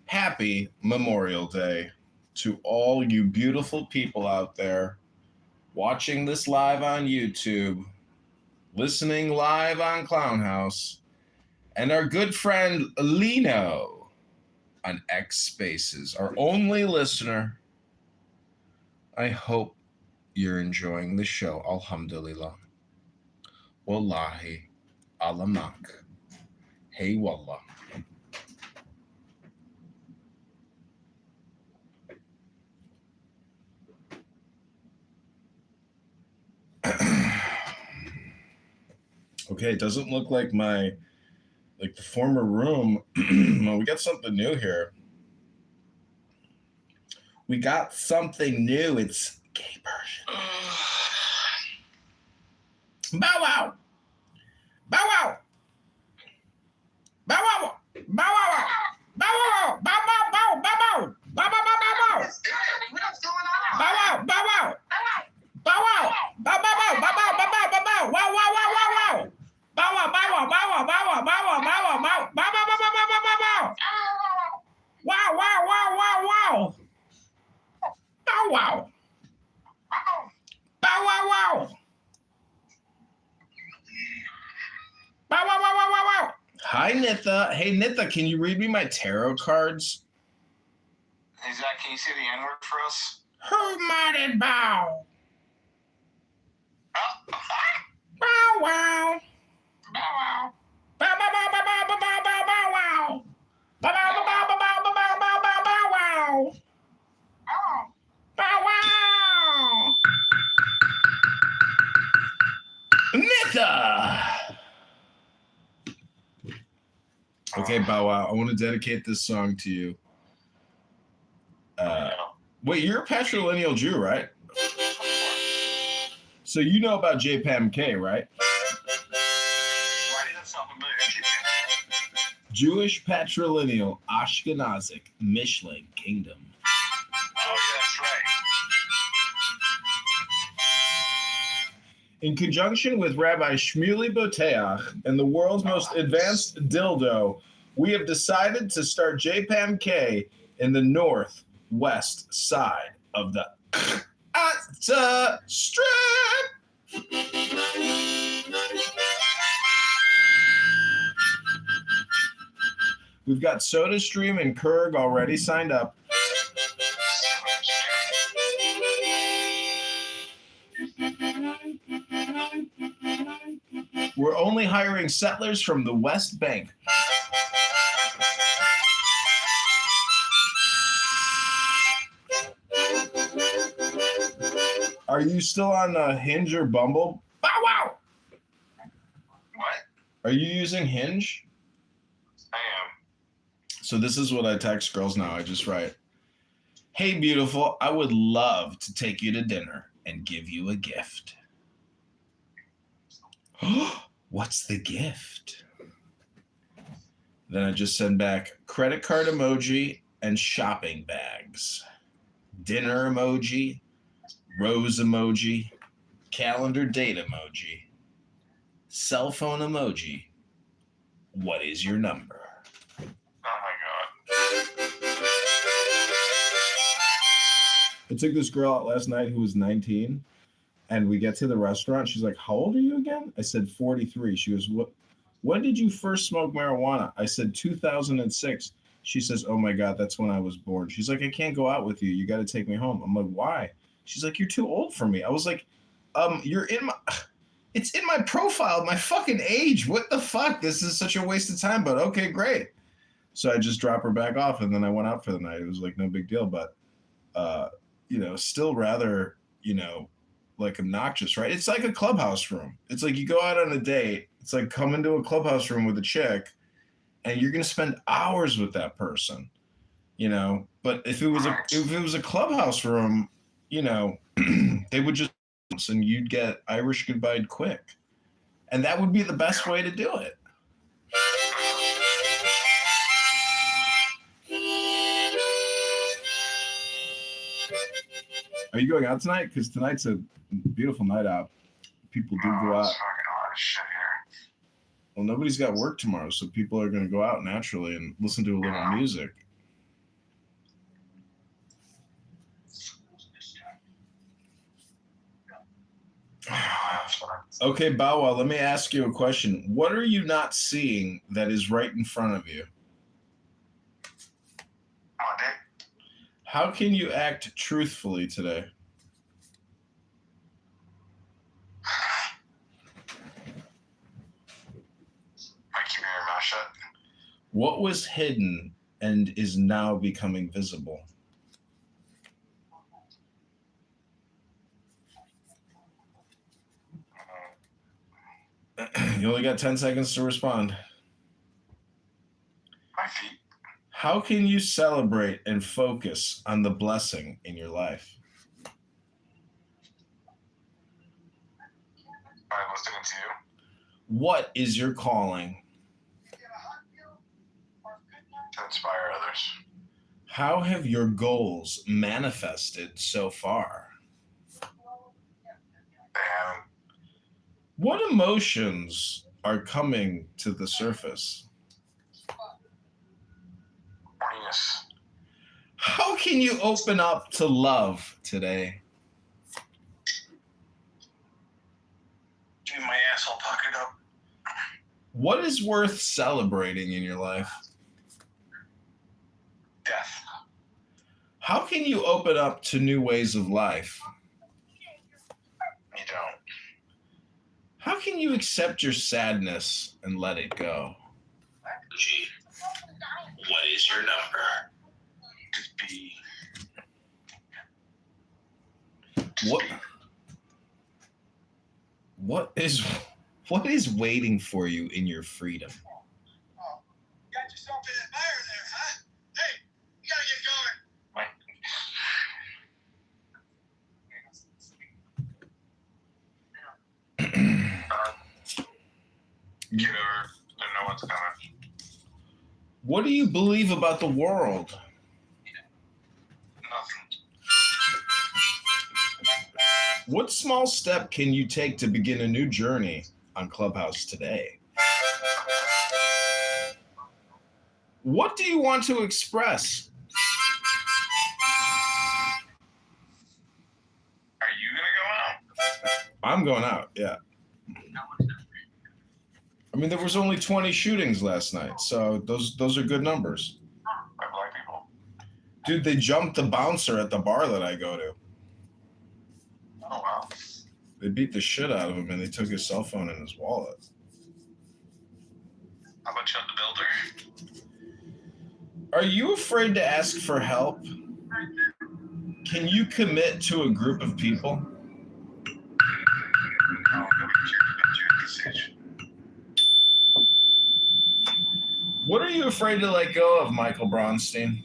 Happy Memorial Day to all you beautiful people out there watching this live on YouTube, listening live on Clownhouse, and our good friend Lino on X Spaces, our only listener. I hope you're enjoying the show. Alhamdulillah. Wallahi. Alamak. Hey wallah. Okay, it doesn't look like the former room. Well, we got something new here. We got something new. It's gay version. Bow wow. Bow wow. Bow wow. Bow wow. Hi, Nitha. Hey, Nitha, can you read me my tarot cards? Hey, Zach, can you say the N-word for us? Who mighty bow? Oh. Bow wow. Bow wow. Bow bow bow bow bow bow bow bow bow wow. Bow bow bow bow bow bow bow bow bow bow wow. Bow wow. Nitha. Okay, Bow Wow, I want to dedicate this song to you. Wait, you're a patrilineal Jew, right? So you know about JPAMK, right? Why did that sound familiar? Jewish patrilineal Ashkenazic Mishling Kingdom. Oh, yeah, that's right. In conjunction with Rabbi Shmuley Boteach and the world's most advanced dildo, we have decided to start JPAMK in the northwest side of the Gaza Strip. We've got SodaStream and Kurg already signed up. We're only hiring settlers from the West Bank. Are you still on Hinge or Bumble? Bow wow! What? Are you using Hinge? I am. So this is what I text girls now. I just write, "Hey, beautiful, I would love to take you to dinner and give you a gift." What's the gift? Then I just send back credit card emoji and shopping bags. Dinner emoji, rose emoji, calendar date emoji, cell phone emoji. What is your number? Oh my God. I took this girl out last night who was 19, and we get to the restaurant. She's like, "How old are you again?" I said, 43. She goes, When did you first smoke marijuana? I said, 2006. She says, "Oh my God, that's when I was born." She's like, "I can't go out with you. You got to take me home." I'm like, "Why?" She's like, "You're too old for me." I was like, it's in my profile, my fucking age. What the fuck? This is such a waste of time, but okay, great. So I just drop her back off, and then I went out for the night. It was like no big deal, but, still rather, like obnoxious, right? It's like a clubhouse room. It's like you go out on a date. It's like come into a clubhouse room with a chick, and you're going to spend hours with that person, But if it was a clubhouse room, they would just, and you'd get Irish goodbye quick, and that would be the best way to do it. Are you going out tonight? Because tonight's a beautiful night out. People do go out. It's fucking hot as shit here. Well, nobody's got work tomorrow, so people are going to go out naturally and listen to a little music. Okay, Bow Wow, let me ask you a question. What are you not seeing that is right in front of you? How can you act truthfully today? I keep your mouth shut. What was hidden and is now becoming visible? You only got 10 seconds to respond. My feet. How can you celebrate and focus on the blessing in your life? By listening to you. What is your calling? To inspire others. How have your goals manifested so far? They haven't. What emotions are coming to the surface? Horniness. How can you open up to love today? Dude, my asshole puckered up. What is worth celebrating in your life? Death. How can you open up to new ways of life? You don't. How can you accept your sadness and let it go? G, what is your number? Just be. What is waiting for you in your freedom? Oh, got yourself in that fire there, huh? Hey, you gotta get going. Kitover, don't know what's coming. What do you believe about the world? Nothing. What small step can you take to begin a new journey on Clubhouse today? What do you want to express? Are you gonna go out? I'm going out, yeah. I mean, there was only 20 shootings last night, so those are good numbers. By black people. Dude, they jumped the bouncer at the bar that I go to. Oh wow. They beat the shit out of him and they took his cell phone and his wallet. How about Chud the Builder? Are you afraid to ask for help? Can you commit to a group of people? No, nobody's here to commit to at this stage. What are you afraid to let go of, Michael Bronstein?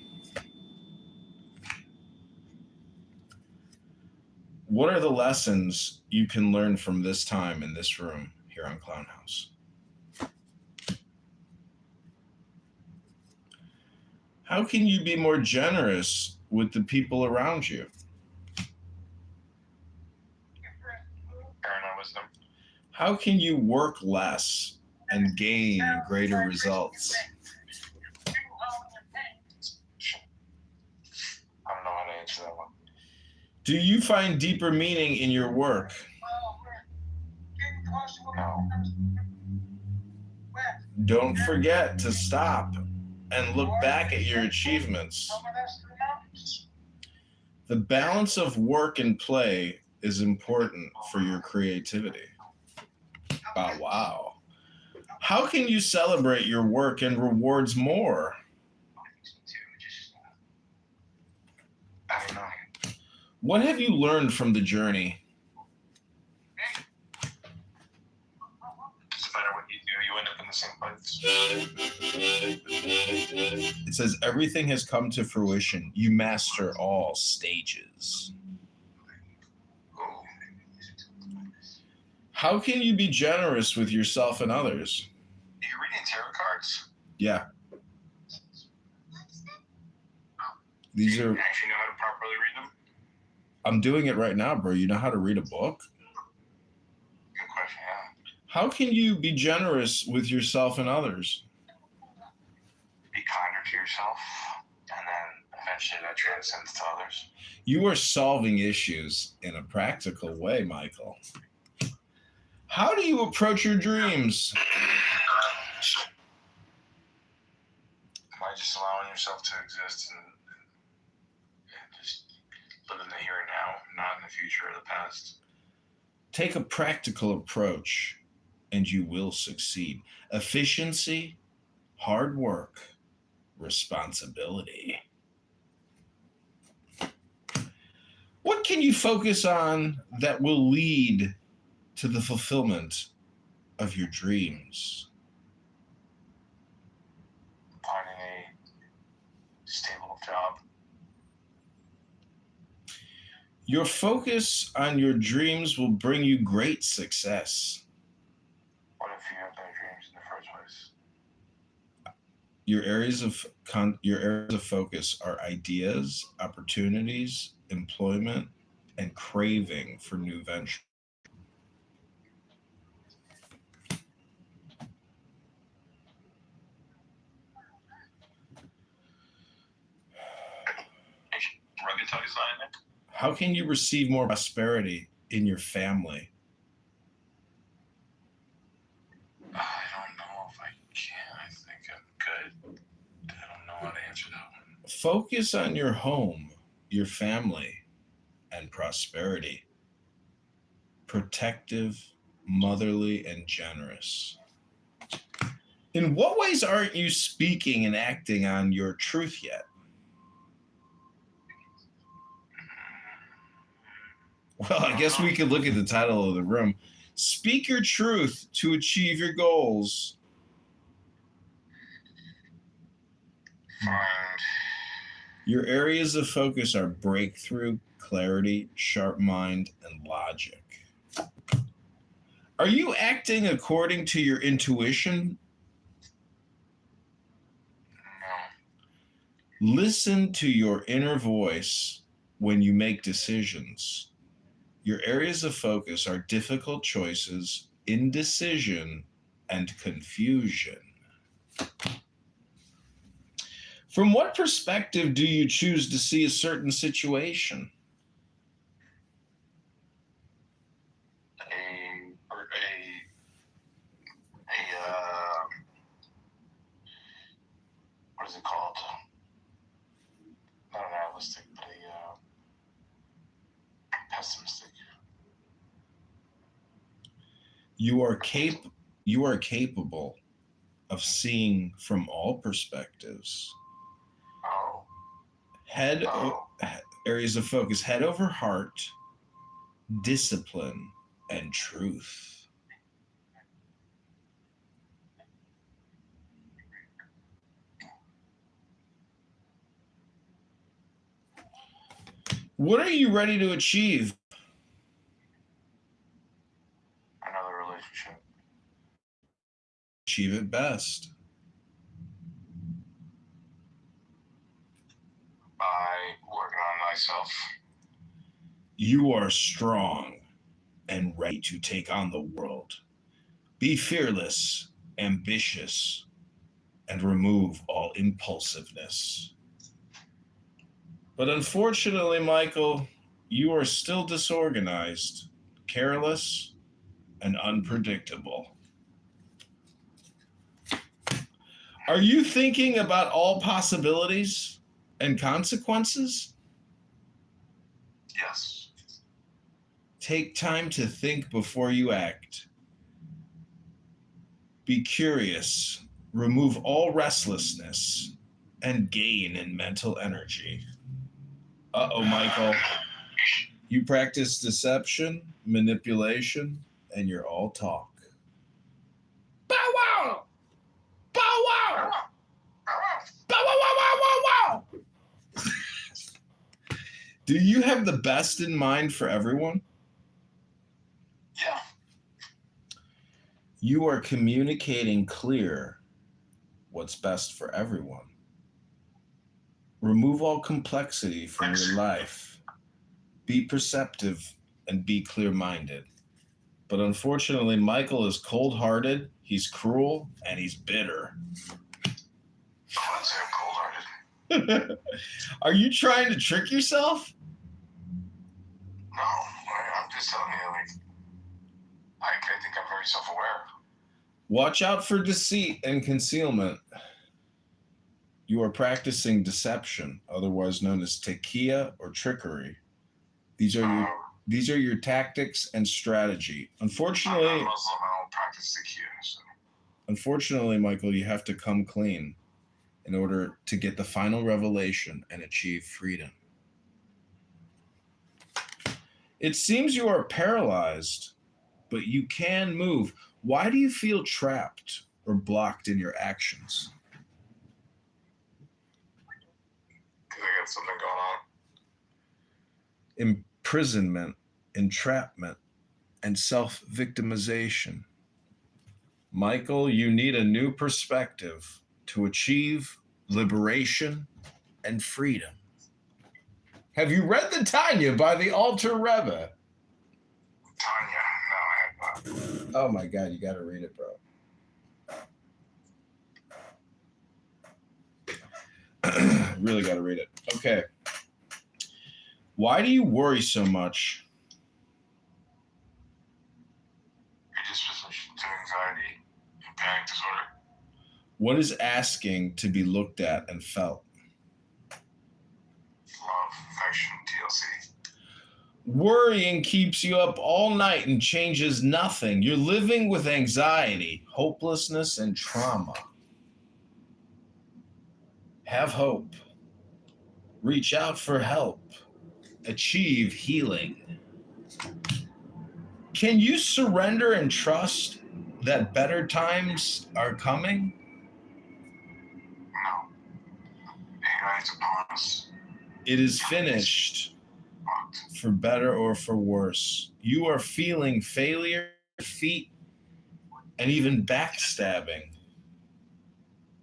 What are the lessons you can learn from this time in this room here on Clown House? How can you be more generous with the people around you? Paranoid wisdom. How can you work less and gain greater results? I don't know how to answer that one. Do you find deeper meaning in your work? No. Don't forget to stop and look back at your achievements. The balance of work and play is important for your creativity. Oh, wow. How can you celebrate your work and rewards more? I don't know. What have you learned from the journey? Doesn't matter what you do, you end up in the same place. It says everything has come to fruition. You master all stages. How can you be generous with yourself and others? Are you reading tarot cards? Yeah. These are. You actually know how to properly read them? I'm doing it right now, bro. You know how to read a book? Good question, yeah. How can you be generous with yourself and others? Be kinder to yourself, and then eventually that transcends to others. You are solving issues in a practical way, Michael. How do you approach your dreams? By just allowing yourself to exist and just live in the here and now, not in the future or the past. Take a practical approach and you will succeed. Efficiency, hard work, responsibility. What can you focus on that will lead to the fulfillment of your dreams? Finding a stable job. Your focus on your dreams will bring you great success. What if you have no dreams in the first place? Your areas of focus are ideas, opportunities, employment, and craving for new ventures. Rugged Tug's not in there? How can you receive more prosperity in your family? I don't know Focus on your home, your family, and prosperity. Protective, motherly, and generous. In what ways aren't you speaking and acting on your truth yet? Well, I guess we could look at the title of the room. Speak your truth to achieve your goals. Your areas of focus are breakthrough, clarity, sharp mind, and logic. Are you acting according to your intuition? No. Listen to your inner voice when you make decisions. Your areas of focus are difficult choices, indecision, and confusion. From what perspective do you choose to see a certain situation? What is it called? Not an nihilistic, but a pessimistic. You are capable of seeing from all perspectives. Areas of focus: head over heart, discipline, and truth. What are you ready to achieve? Another relationship. Achieve it best. By working on myself. You are strong and ready to take on the world. Be fearless, ambitious, and remove all impulsiveness. But unfortunately, Michael, you are still disorganized, careless, and unpredictable. Are you thinking about all possibilities and consequences? Yes. Take time to think before you act. Be curious, remove all restlessness, and gain in mental energy. Uh-oh, Michael. You practice deception, manipulation, and you're all talk. Bow wow! Bow wow! Bow wow wow wow wow wow! Do you have the best in mind for everyone? Yeah. You are communicating clear what's best for everyone. Remove all complexity from your life. Be perceptive and be clear-minded. But unfortunately, Michael is cold-hearted, he's cruel, and he's bitter. I wouldn't say I'm cold-hearted. Are you trying to trick yourself? No, I'm just telling you, I think I'm very self-aware. Watch out for deceit and concealment. You are practicing deception, otherwise known as tequila or trickery. These are your tactics and strategy. Unfortunately, I'm not Muslim, I don't practice tequila. So. Unfortunately, Michael, you have to come clean in order to get the final revelation and achieve freedom. It seems you are paralyzed, but you can move. Why do you feel trapped or blocked in your actions? Because I got something going on. Imprisonment, entrapment, and self-victimization. Michael, you need a new perspective to achieve liberation and freedom. Have you read the Tanya by the Alter Rebbe? Tanya? No, I have not. Oh my God, you got to read it, bro. Really got to read it. Okay. Why do you worry so much? Predisposition to anxiety and panic disorder. What is asking to be looked at and felt? You'll see. Worrying keeps you up all night and changes nothing. You're living with anxiety, hopelessness, and trauma. Have hope. Reach out for help. Achieve healing. Can you surrender and trust that better times are coming? No. AI is upon us. It is finished, for better or for worse. You are feeling failure, defeat, and even backstabbing.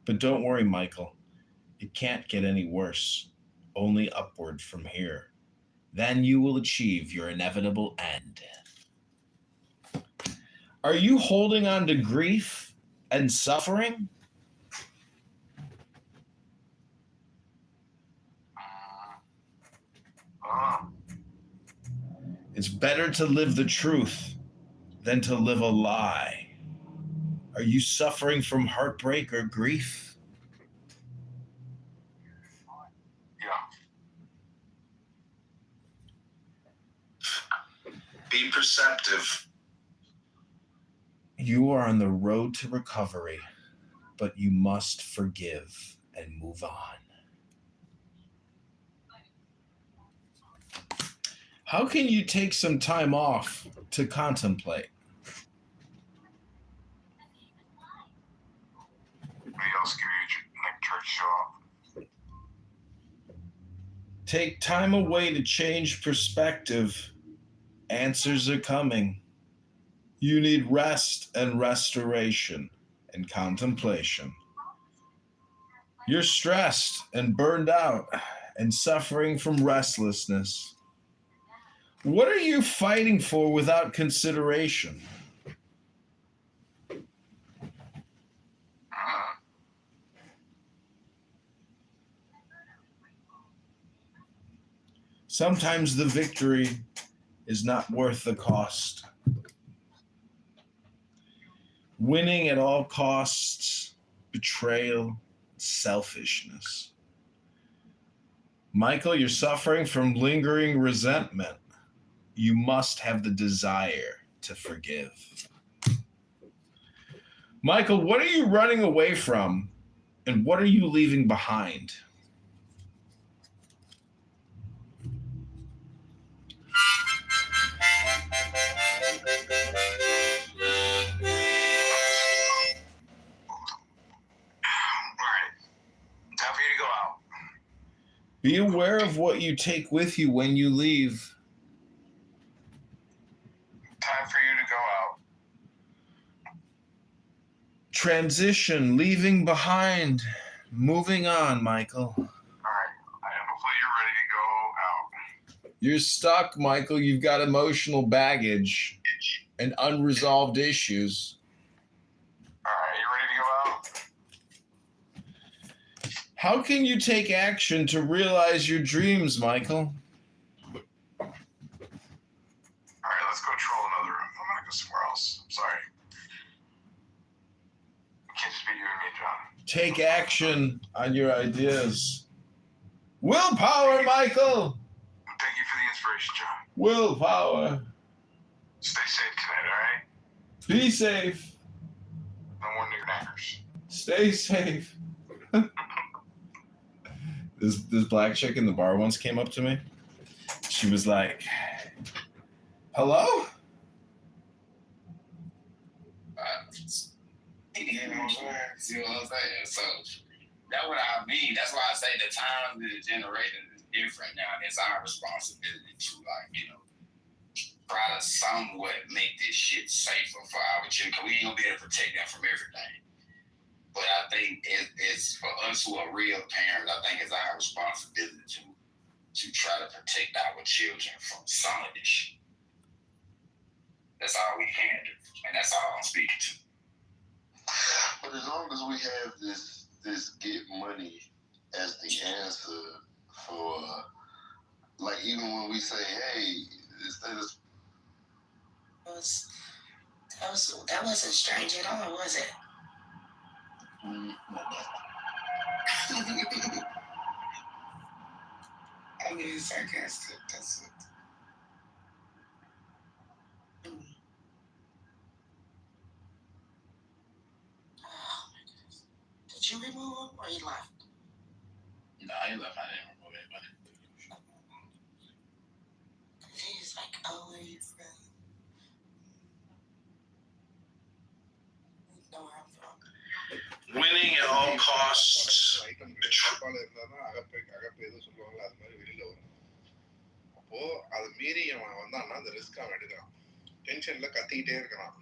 But don't worry, Michael. It can't get any worse. Only upward from here. Then you will achieve your inevitable end. Are you holding on to grief and suffering? It's better to live the truth than to live a lie. Are you suffering from heartbreak or grief? Yeah. Be perceptive. You are on the road to recovery, but you must forgive and move on. How can you take some time off to contemplate? Maybe else give you like church show up. Take time away to change perspective. Answers are coming. You need rest and restoration and contemplation. You're stressed and burned out and suffering from restlessness. What are you fighting for without consideration? Sometimes the victory is not worth the cost. Winning at all costs, betrayal, selfishness. Michael, you're suffering from lingering resentment. You must have the desire to forgive. Michael, what are you running away from, and what are you leaving behind? Time for you to go out. Be aware of what you take with you when you leave. Time for you to go out. Transition, leaving behind, moving on, Michael. All right. Hopefully you're ready to go out. You're stuck, Michael. You've got emotional baggage and unresolved issues. All right. You ready to go out? How can you take action to realize your dreams, Michael? All right. Let's go troll another room. I'm going to go somewhere else. I'm sorry. It can't just be you and me, John. Take action on your ideas. Willpower, Michael! Thank you for the inspiration, John. Willpower. Stay safe tonight, all right? Be safe. No more knickknackers. Stay safe. This black chick in the bar once came up to me. She was like, hello? You know what I'm saying? See what I'm saying? So that's what I mean. That's why I say the time of the generation is different now. And it's our responsibility to, like, you know, try to somewhat make this shit safer for our children. Because we ain't going to be able to protect them from everything. But I think it's for us who are real parents, I think it's our responsibility to try to protect our children from some of this shit. That's all we can do. And that's all I'm speaking to. But as long as we have this get money as the answer for, like, even when we say, hey, instead of That wasn't strange at all, was it? being sarcastic. That's it. Did you remove him or he left? No, he left. I didn't remove anybody. He's like, oh, where you from? No, where I'm from. Winning at all costs. அப்போ அதை மீறி அவன் வந்தான்னா அந்த risk அவன் எடுக்கிறான். டென்ஷன்ல கத்திக்கிட்டே இருக்கிறான்.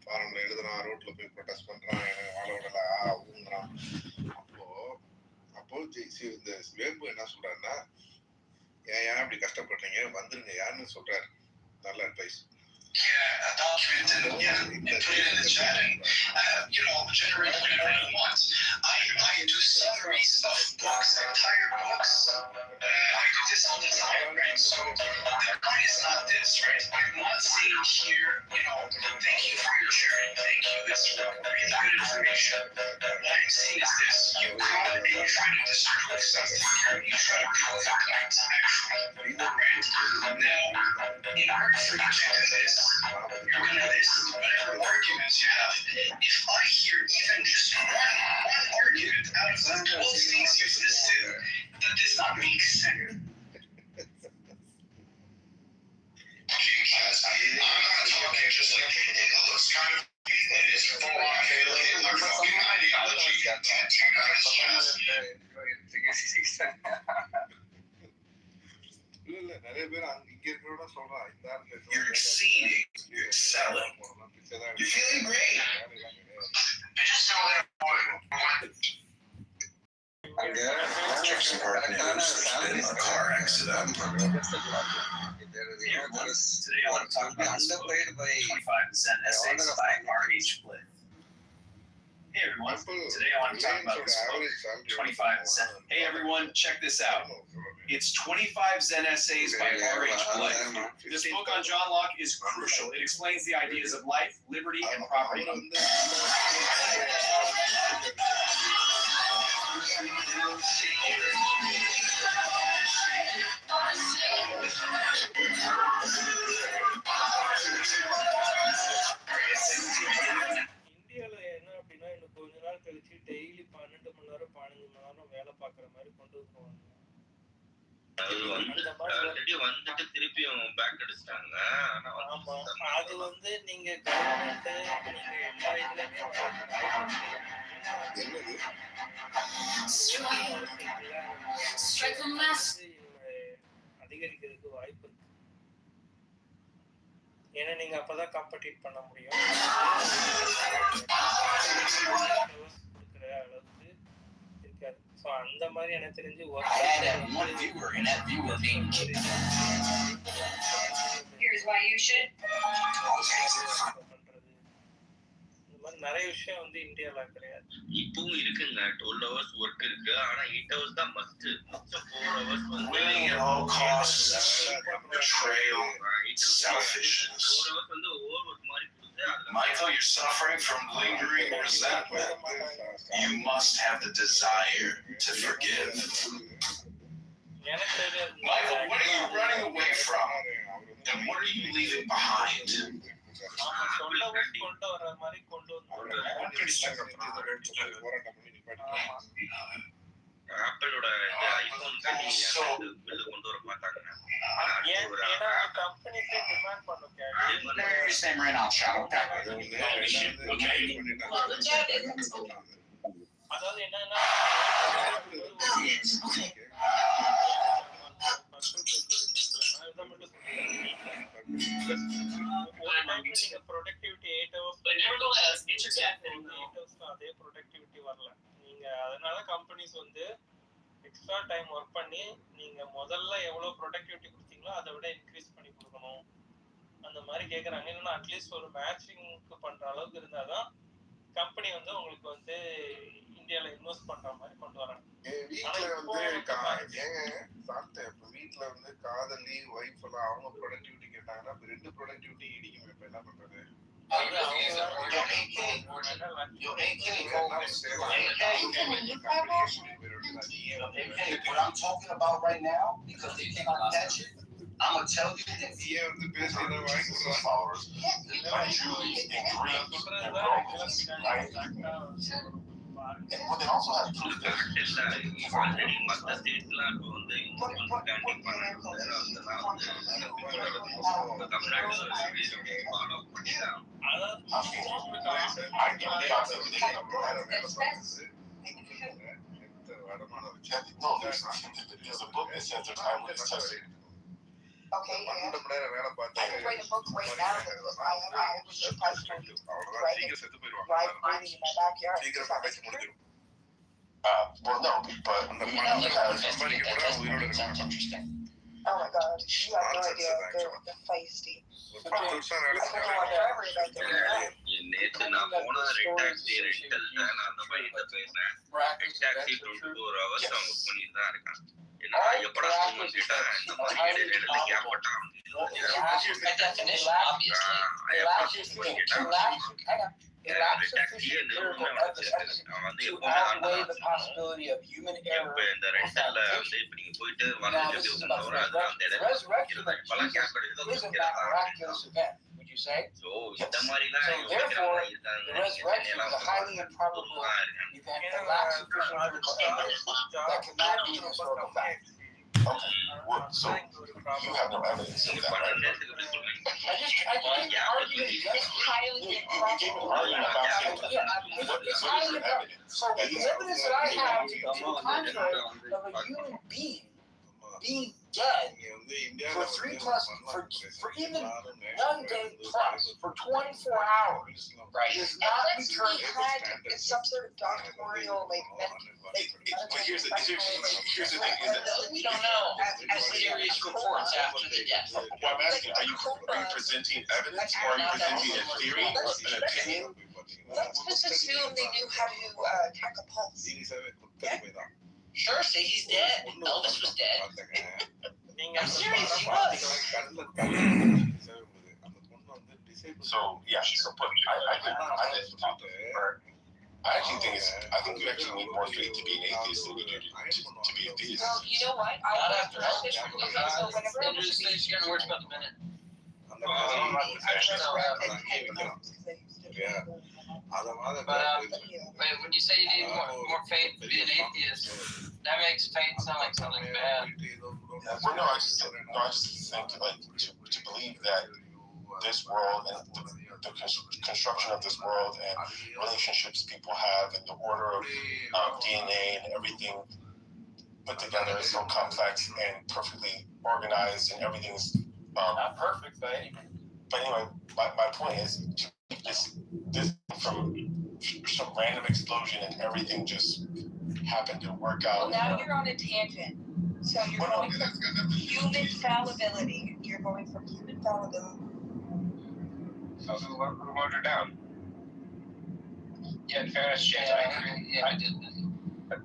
ஃபாரம்ல எழுதுறான், ரோட்ல போய் ப்ரொடெஸ்ட் பண்றான், வாழ விடல ஊங்குறான். அப்போ இந்த வேம்பு என்ன சொல்றாருன்னா, ஏன் இப்படி கஷ்டப்படுறீங்க, வந்துருங்க யாருன்னு சொல்றாரு. நல்ல advice. Yeah, document it again and put it in the chat and, generate whatever you want. I do summaries of books, entire books. I do this all the time, right? So the point is not this, right? I'm not saying here, thank you for your sharing, thank you, it's really good information. What I'm saying is this, you come and you try to disprove something, you try to prove a point, actually, right? Now, in order for you to do this, you're going to list whatever arguments you have. If I hear even just one argument out of the 12 things you've listed that does not make sense. Because I'm not talking just like it looks kind of, it is full on Hitler fucking ideology. You're exceeding. You're excelling. You're feeling great. I just know that Some hard news. There's been a car accident. Today I want to talk about 25% essays by R.H. Bliss. Hey everyone, today I want to talk about this book, 25 Zen. Hey everyone, check this out. It's 25 Zen Essays by R.H. Bliss. This book on John Locke is crucial. It explains the ideas of life, liberty, and property. இந்தியாவில் என்ன அப்படின்னா இன்னும் கொஞ்ச நாள் கழிச்சு daily 12 மணி நேரம் 15 மணி நேரம் வேலை பார்க்குற மாதிரி கொண்டு வந்துருவாங்க. வந்துட்டு திருப்பியும் பேக் அடிச்சிட்டாங்க. ஆமா, அது வந்து நீங்க கவர்மெண்ட் நீங்க எல்லா இதுலயுமே அதிகரிக்கிறதுக்கு வாய்ப்பு இருக்கு. ஏன்னா நீங்க அப்பதான் காம்படிட் பண்ண முடியும். கொடுக்குற அளவுக்கு இருக்காது. ஸோ அந்த மாதிரி எனக்கு தெரிஞ்சு இந்த மாதிரி நிறைய விஷயம் வந்து இந்தியால கிடையாது. இப்பவும் இருக்குங்க, 12 hours ஒர்க் இருக்கு, ஆனா 8 hours தான் மஸ்ட். 4 hours வந்து Winning at all costs, betrayal, selfishness. 4 hours வந்து ஓவர் ஒர்க் மாதிரி கொடுத்து Michael, you're suffering from lingering resentment. You must have the desire to forgive. Michael, what are you running away from? And what are you leaving behind? ஆப்பிளோட iPhone bill கொண்டு வர பார்த்தாங்க. அதாவது என்னன்னா நீங்க ப்ரொடக்டிவிட்டி 8 hours அதே ப்ரொடக்டிவிட்டி வரல. நீங்க அதனால கம்பெனிஸ் வந்து எக்ஸ்ட்ரா டைம் ஒர்க் பண்ணி நீங்க முதல்ல எவ்வளவு ப்ரொடக்டிவிட்டி கொடுத்தீங்களோ அதை விட இன்க்ரீஸ் பண்ணி கொடுக்கணும் அந்த மாதிரி கேட்குறாங்க. இல்லைன்னா அட்லீஸ்ட் ஒரு மேட்சிங்க்கு பண்ற அளவுக்கு இருந்தாதான் கம்பெனி வந்து உங்களுக்கு வந்து இந்தியாவில் இன்வெஸ்ட் பண்ற மாதிரி கொண்டு வராங்க. வீட்டுல வந்து காதலி ஒய்ஃப் எல்லாம் அவங்க ப்ரொடக்டிவிட்டி கேட்டாங்கன்னா ரெண்டு ப்ரொடக்டிவிட்டி இடிக்கும். இப்ப என்ன பண்றது? நீ Hey, what I'm talking about right now, because they cannot catch it, I'm gonna tell you this. Followers, Jews and Greeks and Romans, right? But they also have proof that already மற்ற ஸ்டேட்லாம் இப்போ வந்து கண்டி பண்ண Tamil Nadu follow பண்ணிதான் no, there's a book that says there's eyewitness testimony. Okay, yeah. I can write a book right now because I have eyewitness testimony right in my backyard. Well, no, but we have interesting. Oh my God, you have no idea. They're feisty. நேற்று நான் போன red taxi ரெண்டல்ல நான் அந்த பையன்கிட்ட பேசினேன். Red taxi 24 hours அவன் work பண்ணிட்டு தான் இருக்கான். என்ன எப்படா தூங்க கேட்டா இந்த மாதிரி இடையில கேப் போட்டான். By definition, obviously. எப்படா தூங்க கேட்டா ரெட் டாக்ஸியே நிறுவனம் வச்சிருக்காங்க. அவன் வந்து எப்பவுமே எப்ப இந்த ரெண்டல்ல வந்து இப்ப நீங்க போயிட்டு வரது எப்படி உங்களோட அது அந்த இடத்துல பல கேப் எடுத்து So, இந்த மாதிரி தான் therefore, the resurrection is a highly improbable event that lacks sufficient physical evidence that cannot be an historical fact. Okay, well, so you have no evidence of that, right? I just argued against highly improbable. It's highly improbable. So the evidence that I have to the contrary of a human being being dead for 3 plus, for even 1 day plus, for 24 hours, right? Is not Unless he had some sort of doctoral, like but here's the thing, is that we don't know. Serious reports after the death. Well, I'm asking, are you presenting evidence or are you presenting a theory or an opinion? Let's just assume they knew how to track a pulse. Sure, say he's dead. Elvis was dead. I'm serious, he was. So yeah, so but I actually think you actually need more faith to be an atheist than you do to be a theist. Well, you know what? Not after So whenever I'm just saying, she got words about the minute. But when you say you need more faith to be an atheist, that makes faith sound like something bad. Well, no, I just think like to believe that this world and the construction of this world and relationships people have and the order of DNA and everything put together is so complex and perfectly organized and everything's Not perfect by any means. But anyway, my point is this from some random explosion and everything just happened to work out. Well, now you're on a tangent. So you're going from human fallibility. You're going from human fallibility. So who wrote it down? Yeah, in fairness, James, I agree. Yeah, I did.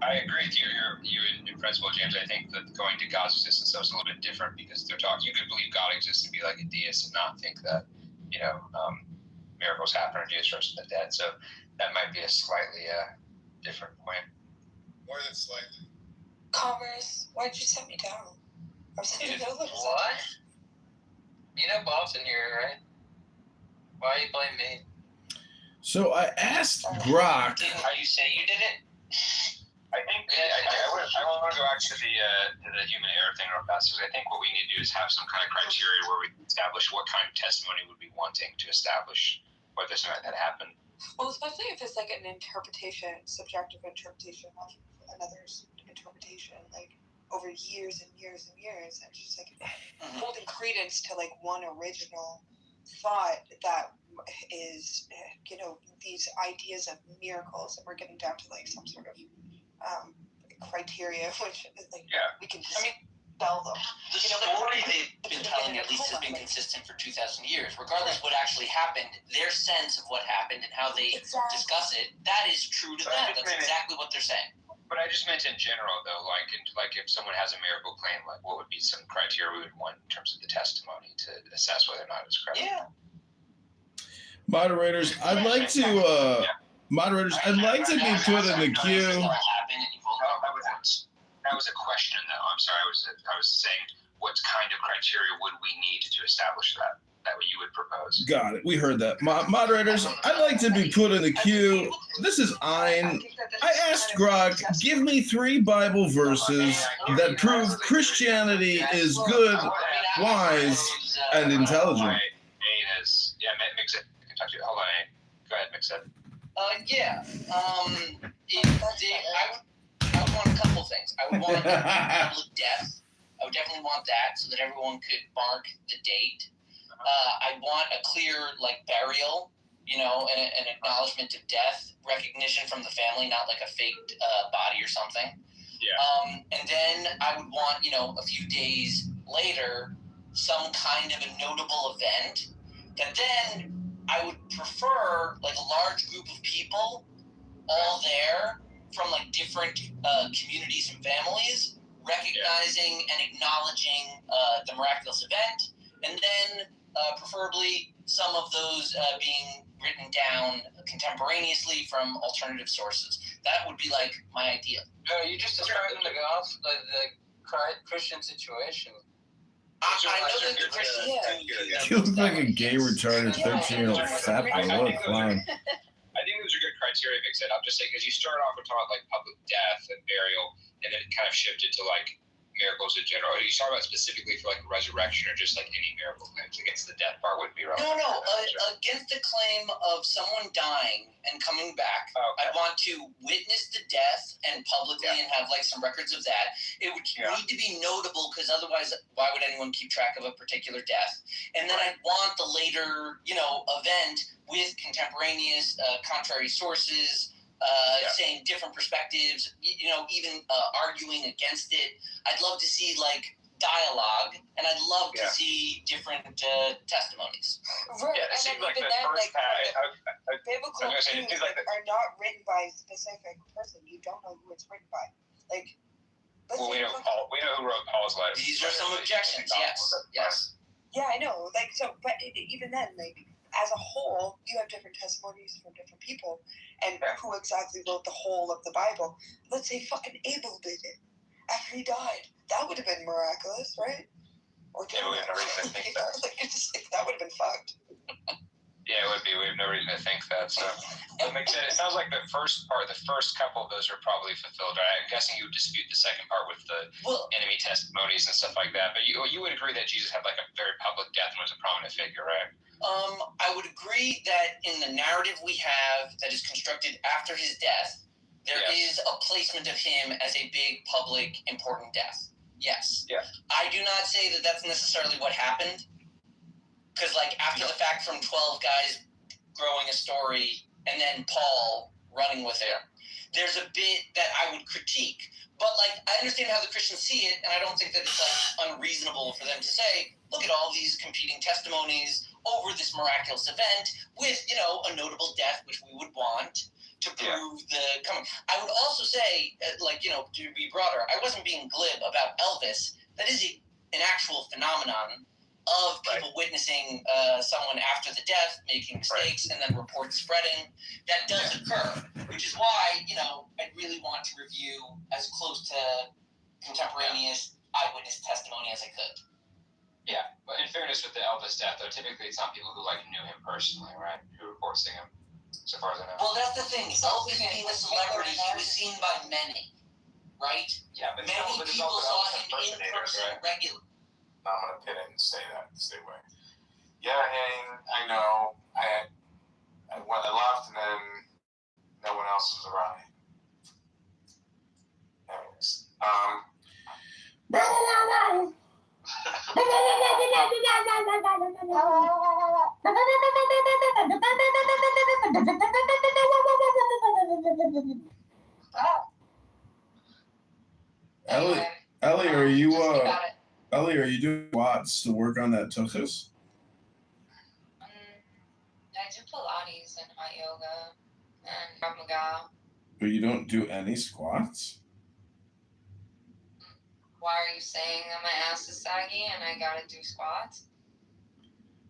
I agree with you in principle, James. I think that going to God's existence is a little bit different because they're talking. You could believe God exists and be like a deist and not think that, miracles happen or Jesus rose from the dead. So that might be a slightly different point. More than slightly. Congress, why'd you set me down? I'm sending over. What? You know Bob's in here, right? Why you blame me? So I asked Grok. Are you saying you did it? I think I want to go back to the human error thing real fast because I think what we need to do is have some kind of criteria where we establish what kind of testimony would be wanting to establish whether something like that happened. Well, especially if it's like an interpretation, subjective interpretation of another's interpretation, like over years and years and years, and just like holding credence to like one original thought that is, these ideas of miracles, and we're getting down to like some sort of criteria, which is like we can dispel them. The story they've been telling at least has been consistent for 2,000 years. Regardless of what actually happened, their sense of what happened and how they discuss it, that is true to them. That's exactly what they're saying. But I just meant in general, though, like if someone has a miracle claim, like what would be some criteria we would want in terms of the testimony to assess whether or not it was credible? Yeah. Moderators, I'd like to be put in the queue. That was a question, though. I'm sorry. I was saying, what kind of criteria would we need to establish that what you would propose? Got it. We heard that. Moderators, I'd like to be put in the queue. This is Ein. I asked Grok, give me 3 Bible verses that prove Christianity is good, wise, and intelligent. Yeah, mix it. I can talk to you. Hold on, Abe. Go ahead, mix it. Yeah. I would want a couple things. I would want public death. I would definitely want that so that everyone could mark the date. I'd want a clear burial, an acknowledgement of death, recognition from the family, not like a faked body or something. Yeah. And then I would want, a few days later, some kind of a notable event that then I would prefer a large group of people all there from different communities and families, recognizing and acknowledging the miraculous event, and then preferably some of those being written down contemporaneously from alternative sources. That would be my idea. No, you just described the gospel, the Christian situation. I know that the Christians You look like a gay retarded 13-year-old fat boy. What a clown. I think those are good criteria, mix it up. Just because you start off with talking public death and burial, and then it kind of shifted to miracles in general. Are you talking about specifically for resurrection, or just any miracle claims against the death part wouldn't be relevant? No. Against the claim of someone dying and coming back, I want to witness the death and publicly and have some records of that. It would need to be notable because otherwise, why would anyone keep track of a particular death? And then I'd want the later, event with contemporaneous, contrary sources. Saying different perspectives, even arguing against it. I'd love to see dialogue, and I'd love to see different testimonies. Right. Yeah, it seems like the first biblical things are not written by a specific person. You don't know who it's written by. Well, we know who wrote Paul's letter. These are some objections. Yes. Yeah, I know. But even then, as a whole, you have different testimonies from different people, and who exactly wrote the whole of the Bible. Let's say fucking Abel did it after he died. That would have been miraculous, right? Or we have no reason to think that. That would have been fucked. Yeah, it would be. We have no reason to think that. So that makes sense. It sounds like the first couple of those are probably fulfilled. Right? I'm guessing you would dispute the second part with the enemy testimonies and stuff like that. But you would agree that Jesus had a very public death and was a prominent figure, right? I would agree that in the narrative we have that is constructed after his death, there is a placement of him as a big, public, important death. Yes. Yeah. I do not say that that's necessarily what happened, because after the fact from 12 guys growing a story and then Paul running with it, there's a bit that I would critique. But I understand how the Christians see it, and I don't think that it's unreasonable for them to say, look at all these competing testimonies over this miraculous event with, a notable death, which we would want to prove the coming. I would also say, to be broader, I wasn't being glib about Elvis. That is an actual phenomenon of people witnessing someone after the death, making mistakes, and then reports spreading. That does occur, which is why, I'd really want to review as close to contemporaneous eyewitness testimony as I could. Yeah, but in fairness with the Elvis death, though, typically it's not people who knew him personally, right? Who report seeing him, so far as I know. Well, that's the thing. Elvis being a celebrity, he was seen by many, right? Yeah, but many people saw him in person regularly. I'm gonna pin it and stay away. Yeah, and I know I left, and then no one else was around me. Anyways, Ellie, are you doing squats to work on that tuchus? I do Pilates and hot yoga and Krav Maga. But you don't do any squats? Why are you saying that my ass is saggy and I gotta do squats?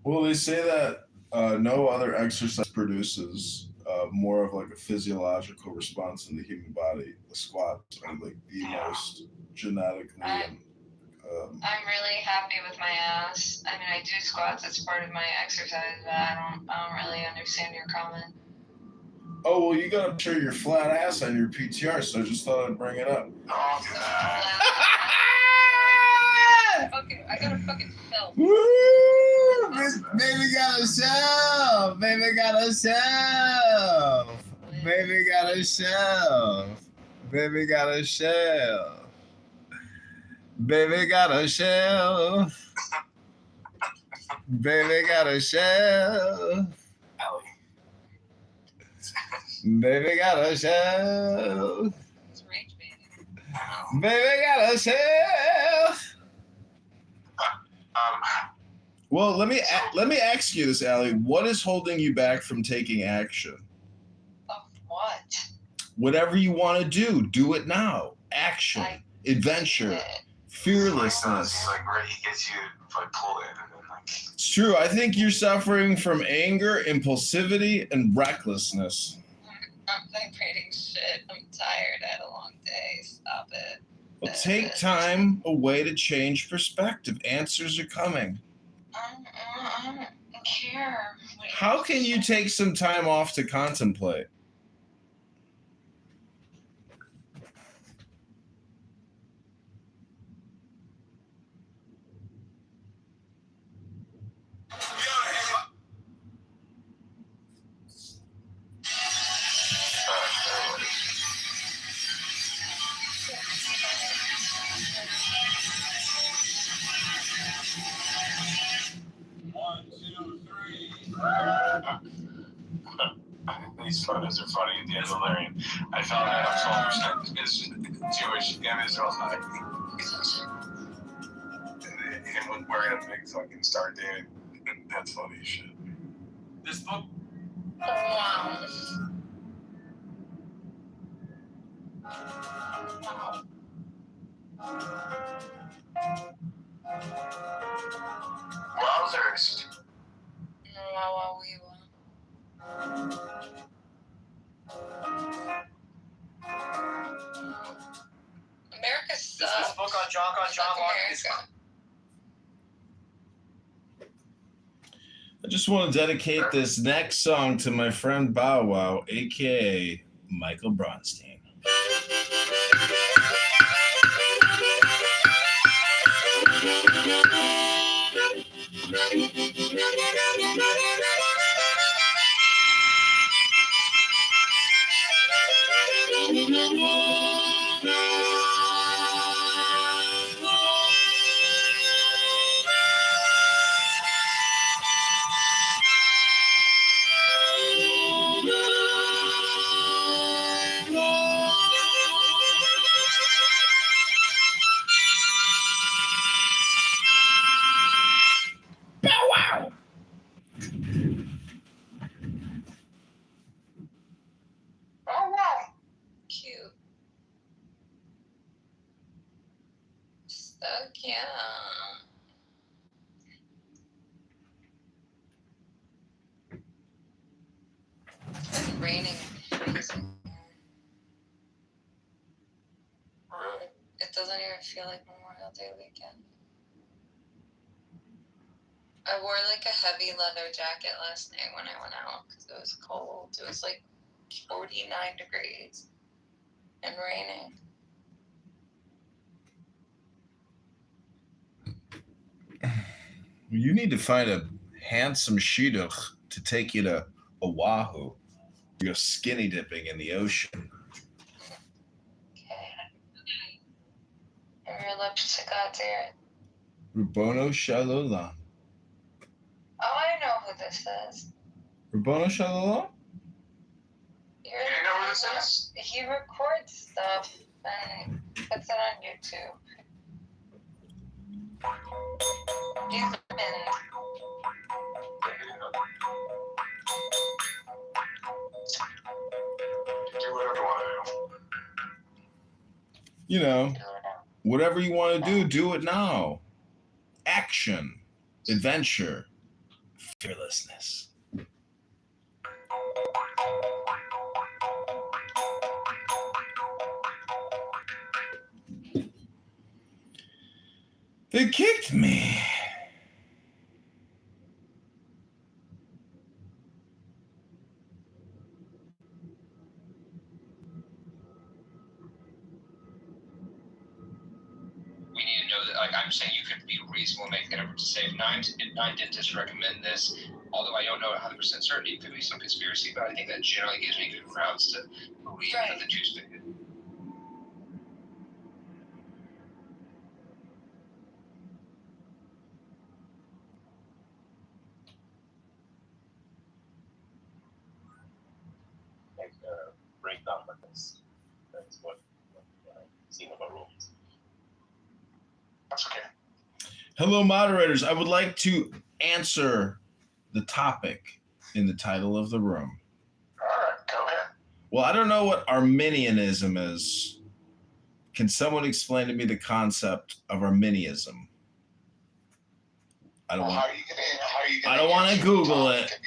Well, they say that no other exercise produces more of a physiological response in the human body. The squats are the most genetically. I'm really happy with my ass. I mean, I do squats. It's part of my exercise, but I don't really understand your comment. Oh, well, you got to show your flat ass on your PTR, so I just thought I'd bring it up. I got a fucking felt. Woo! Baby got a shelf. Baby got a shelf. Baby got a shelf. Baby got a shelf. Baby got a shelf. Baby got a shelf. Baby got a shelf. Baby got a shelf. Well, let me ask you this, Allie. What is holding you back from taking action? Of what? Whatever you want to do it now. Action, adventure, fearlessness. Like where he gets you like pulled in and then like. It's true. I think you're suffering from anger, impulsivity, and recklessness. I'm vibrating shit. I'm tired. I had a long day. Stop it. Well, take time away to change perspective. Answers are coming. I don't care. How can you take some time off to contemplate? These photos are funny at the end of the line. I found out I'm 12% Jewish and Israelite. And him wearing a big fucking Star David. That's funny as shit. This book. Wow. Wowzers. America sucks. This book on John America. I just want to dedicate this next song to my friend Bow Wow, a.k.a. Michael Bronstein. Cute. So cute. It's been raining crazy. It doesn't even feel like Memorial Day weekend. I wore like a heavy leather jacket last night when I went out because it was cold. It was like 49 degrees and raining. You need to find a handsome shidduch to take you to Oahu. You go skinny dipping in the ocean. Okay. Your lips to God's ear. Rabono Shalom. Oh, I know who this is. Rabono Shalom? You know who this is? He records stuff and puts it on YouTube. He's been. Do whatever you want to do. You know, whatever you want to do it now. Action, adventure, fearlessness. They kicked me. We need to know that, like, I'm saying you could be reasonable, make an effort to save nine dentists recommend this. Although I don't know 100% certainty, it could be some conspiracy, but I think that generally gives me good grounds to believe that the two's been good. Like breakdown, but that's what I've seen about Romans. That's okay. Hello, moderators. I would like to answer the topic in the title of the room. All right, go ahead. Well, I don't know what Arminianism is. Can someone explain to me the concept of Arminianism? I don't want. I don't want to Google it.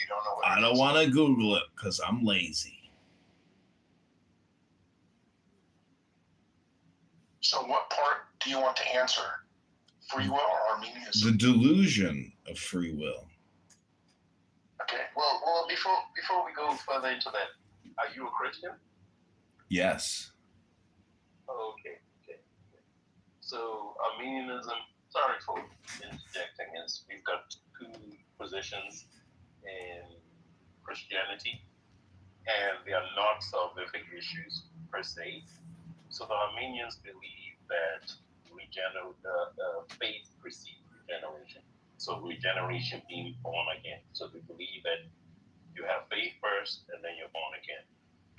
I don't want to Google it because I'm lazy. So, what part do you want to answer? Free will or Arminianism? The delusion of free will. Okay. Well, before we go further into that, are you a Christian? Yes. Oh, okay. So Arminianism. Sorry for interjecting. Is we've got two positions in Christianity, and they are not salvific issues per se. So the Armenians believe that faith precedes regeneration. So regeneration being born again. So they believe that you have faith first and then you're born again.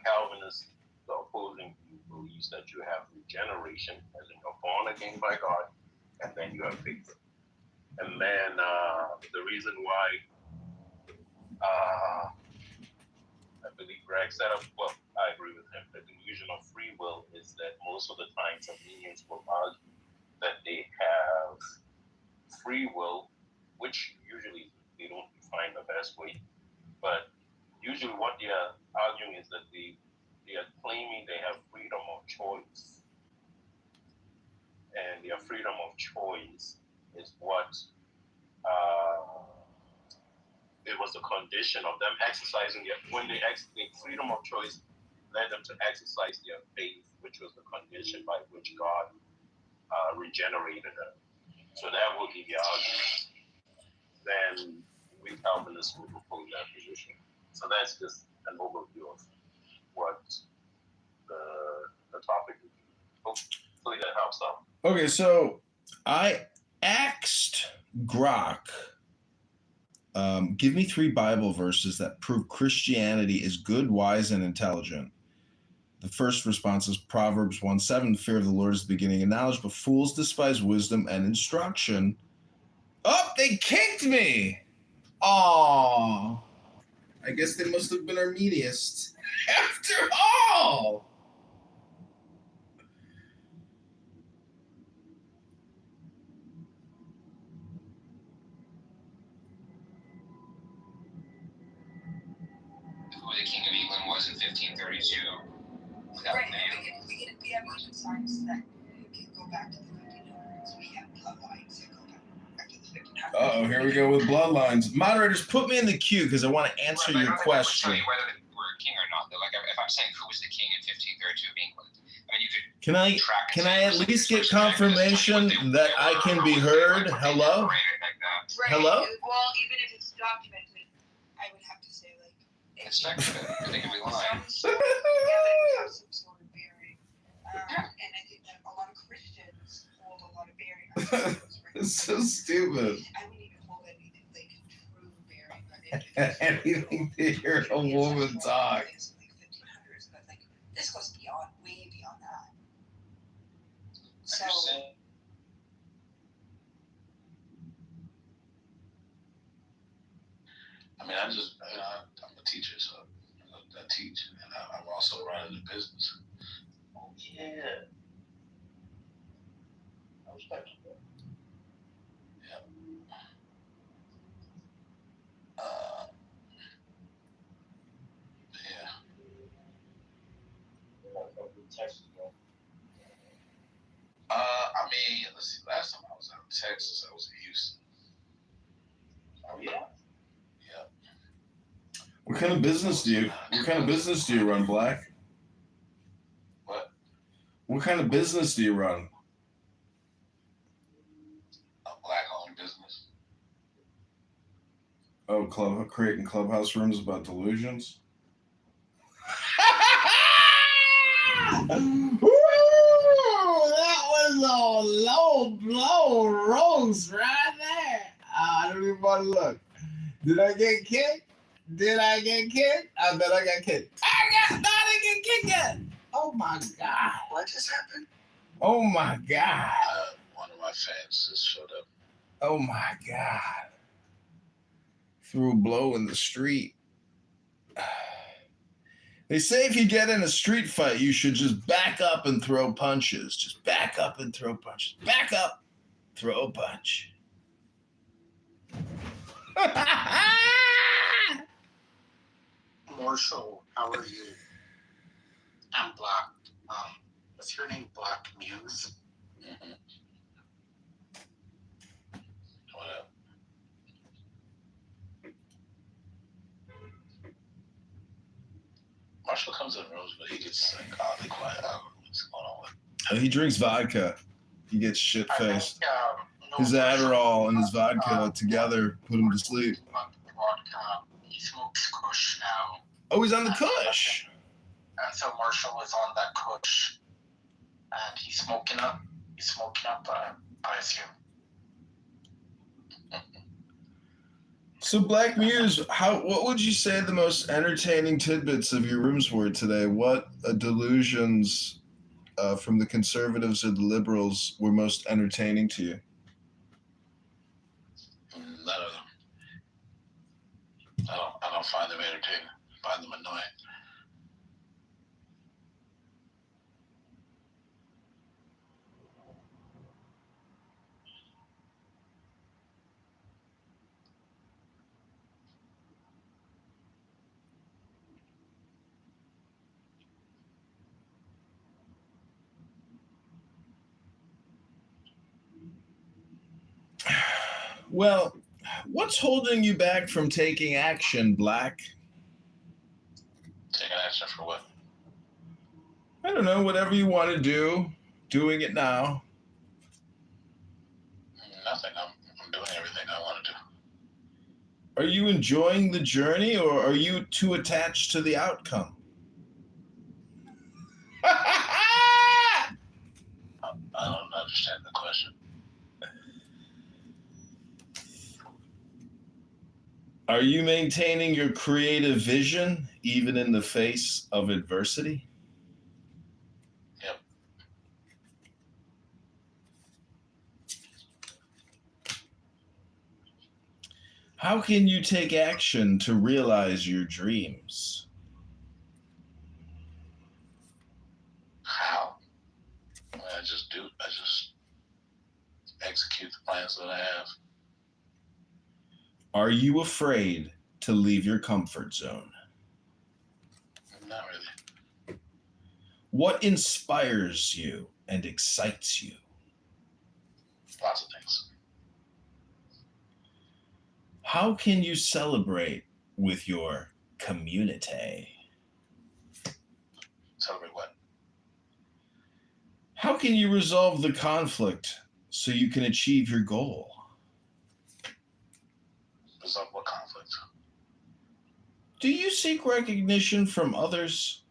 Calvinists, the opposing view, believes that you have regeneration, as in you're born again by God, and then you have faith. And then the reason why I believe Greg set up, well, I agree with him, the delusion of free will is that most of the times Armenians will argue that they have free will, which usually they don't define the best way, but usually what they are arguing is that they are claiming they have freedom of choice. And their freedom of choice is what it was the condition of them exercising when they freedom of choice led them to exercise their faith, which was the condition by which God regenerated them. So that will be the argument. Then we Calvinists will propose that position. So that's just an overview of what the topic would be. Hopefully that helps out. Okay, so I asked Grok, give me 3 Bible verses that prove Christianity is good, wise, and intelligent. The first response is Proverbs 1:7, the fear of the Lord is the beginning of knowledge, but fools despise wisdom and instruction. Oh, they kicked me! Aww. I guess they must have been Arminians. After all! Who the King of England was in 1532. Right, we have ancient signs that can go back to the 1500s. We have bloodlines that go back to the 1500s. Oh, here we go with bloodlines. Moderators, put me in the queue because I want to answer your question. I don't think I would tell you whether they were a king or not, though. Like, if I'm saying who was the king in 1532 of England, I mean, you could. Can I at least get confirmation that I can be heard? Hello? Right. Hello? Well, even if it's documented, I would have to say, like, it's speculative. They can be lying. Have some sort of bearing. And I think that a lot of Christians hold a lot of bearing on those, right? It's so stupid. I wouldn't even hold anything like true bearing on it. Anything to hear a woman talk. But like this goes way beyond that. So I mean, I'm a teacher, so I teach, and I'm also running a business. Oh, yeah. I respect you. Yeah. I mean, let's see. Last time I was out of Texas. I was in Houston. Oh yeah. Yeah. What kind of business do you run, Black? What? What kind of business do you run? A black-owned business. Oh, creating clubhouse rooms about delusions? Woo! That was a low blow roast right there. I don't even want to look. Did I get kicked? I bet I got kicked. I didn't get kicked yet. Oh my God. What just happened? Oh my God. One of my fans just showed up. Oh my God. Threw a blow in the street. They say if you get in a street fight, you should just back up and throw punches. Just back up and throw punches. Back up, throw a punch. Marshall, how are you? I'm Black. Is your name Black Muse? Mm-hmm. What up? Marshall comes in rooms, but he gets like oddly quiet. I don't know what's going on with him. He drinks vodka. He gets shit-faced. His Adderall and his vodka together put him to sleep. He smokes Kush now. Oh, he's on the Kush. And so Marshall is on that Kush. And he's smoking up. I assume. So, Black Muse, what would you say the most entertaining tidbits of your rooms were today? What delusions from the conservatives or the liberals were most entertaining to you? None of them. I don't find them entertaining. I find them annoying. Well, what's holding you back from taking action, Black? Taking action for what? I don't know, whatever you want to do, doing it now. Nothing. I'm doing everything I want to do. Are you enjoying the journey or are you too attached to the outcome? I don't understand the question. Are you maintaining your creative vision even in the face of adversity? Yep. How can you take action to realize your dreams? How? I just do. I just execute the plans that I have. Are you afraid to leave your comfort zone? Not really. What inspires you and excites you? Lots of things. How can you celebrate with your community? Celebrate what? How can you resolve the conflict so you can achieve your goal? Resolve what conflict? Do you seek recognition from others?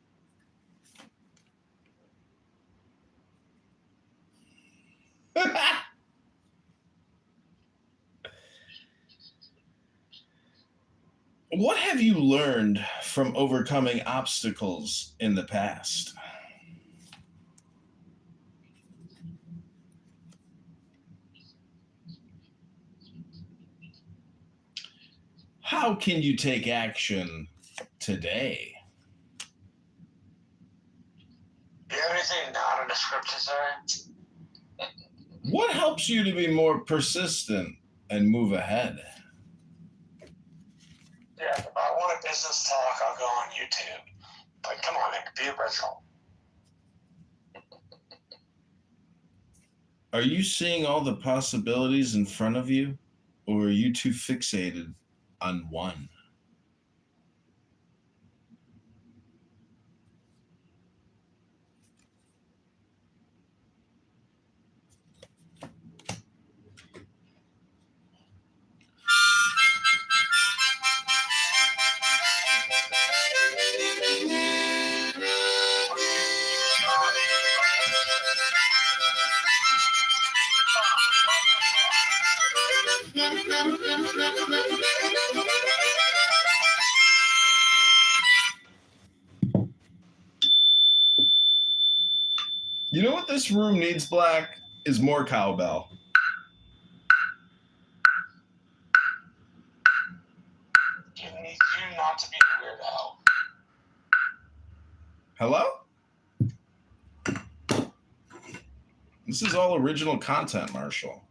What have you learned from overcoming obstacles in the past? How can you take action today? Do you have anything not in the script to say? What helps you to be more persistent and move ahead? Yeah, if I want a business talk, I'll go on YouTube. But come on, Nick, be original. Are you seeing all the possibilities in front of you, or are you too fixated on one? You know what this room needs, Black? Is more cowbell. You need you not to be a weirdo. Hello? This is all original content, Marshall.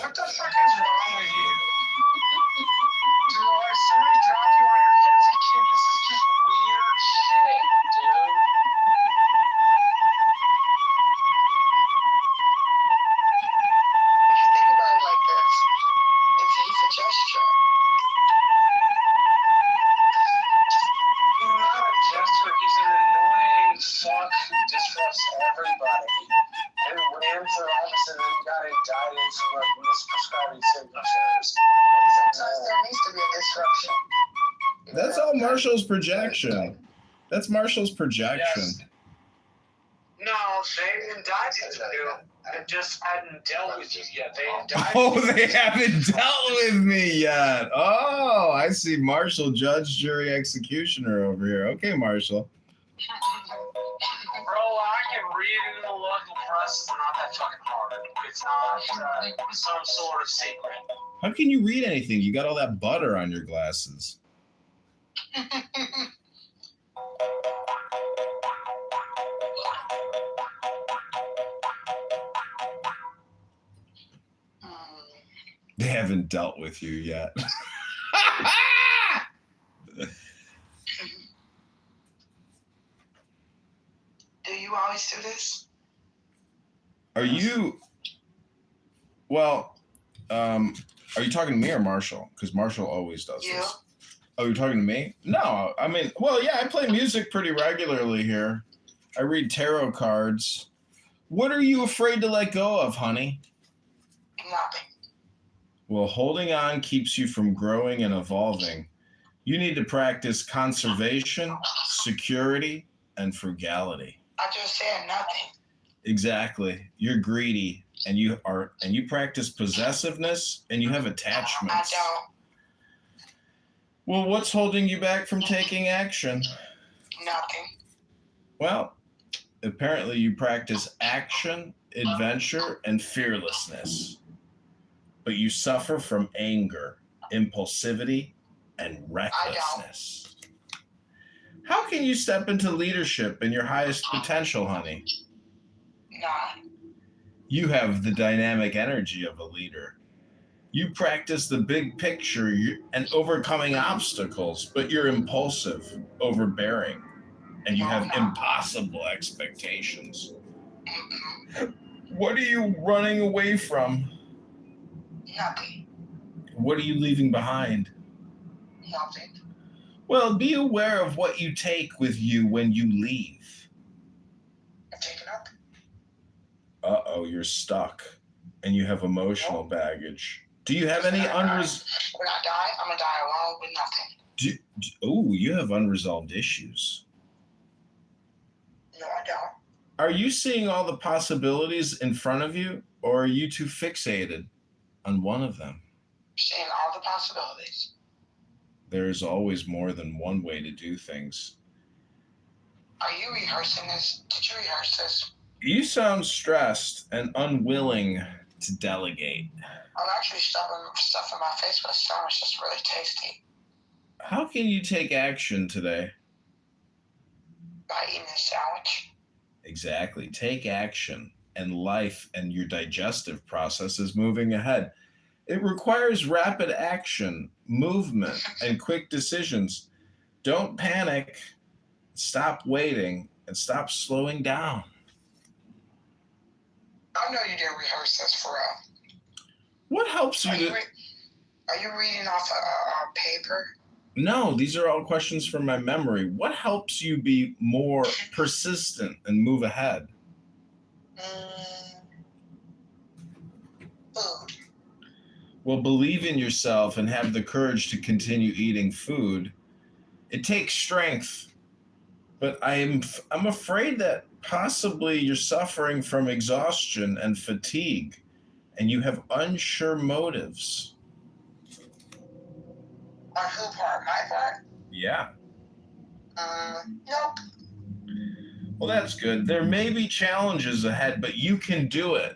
What the fuck is wrong with you? Did somebody drop you on your head as a kid? This is just weird shit, dude. If you think about it like this, he's a gesture. He's not a jester, he's an annoying fuck who disrupts everybody. And ran for office and then got indicted for like misprescribing signatures. And sometimes there needs to be a disruption. That's all Marshall's projection. That's Marshall's projection. Yes. No, they indicted you and just hadn't dealt with you yet. They indicted Oh, they haven't dealt with me yet. Oh, I see Marshall, judge, jury, executioner over here. Okay, Marshall. Bro, I can read in the local press. It's not that fucking hard. It's not some sort of secret. How can you read anything? You got all that butter on your glasses. They haven't dealt with you yet. Do you always do this? Are you? Well, are you talking to me or Marshall? Because Marshall always does this. Oh, you're talking to me? No, I mean, well, yeah, I play music pretty regularly here. I read tarot cards. What are you afraid to let go of, honey? Nothing. Well, holding on keeps you from growing and evolving. You need to practice conservation, security, and frugality. I just said nothing. Exactly. You're greedy, and you practice possessiveness, and you have attachments. I don't. Well, what's holding you back from taking action? Nothing. Well, apparently you practice action, adventure, and fearlessness. But you suffer from anger, impulsivity, and recklessness. How can you step into leadership in your highest potential, honey? None. You have the dynamic energy of a leader. You practice the big picture and overcoming obstacles, but you're impulsive, overbearing, and you have impossible expectations. What are you running away from? Nothing. What are you leaving behind? Nothing. Well, be aware of what you take with you when you leave. I'm taking up. Uh-oh, you're stuck, and you have emotional baggage. Do you have any When I die, I'm gonna die alone with nothing. Oh, you have unresolved issues. No, I don't. Are you seeing all the possibilities in front of you, or are you too fixated on one of them? Seeing all the possibilities. There is always more than one way to do things. Are you rehearsing this? Did you rehearse this? You sound stressed and unwilling to delegate. I'm actually stuffing my face, but the sandwich is just really tasty. How can you take action today? By eating a sandwich. Exactly. Take action, and life and your digestive process is moving ahead. It requires rapid action, movement, and quick decisions. Don't panic. Stop waiting and stop slowing down. I know you didn't rehearse this for real. What helps you Are you reading off a paper? No, these are all questions from my memory. What helps you be more persistent and move ahead? Food. Well, believe in yourself and have the courage to continue eating food. It takes strength, but I'm afraid that possibly you're suffering from exhaustion and fatigue, and you have unsure motives. On who part? My part? Yeah. Nope. Well, that's good. There may be challenges ahead, but you can do it.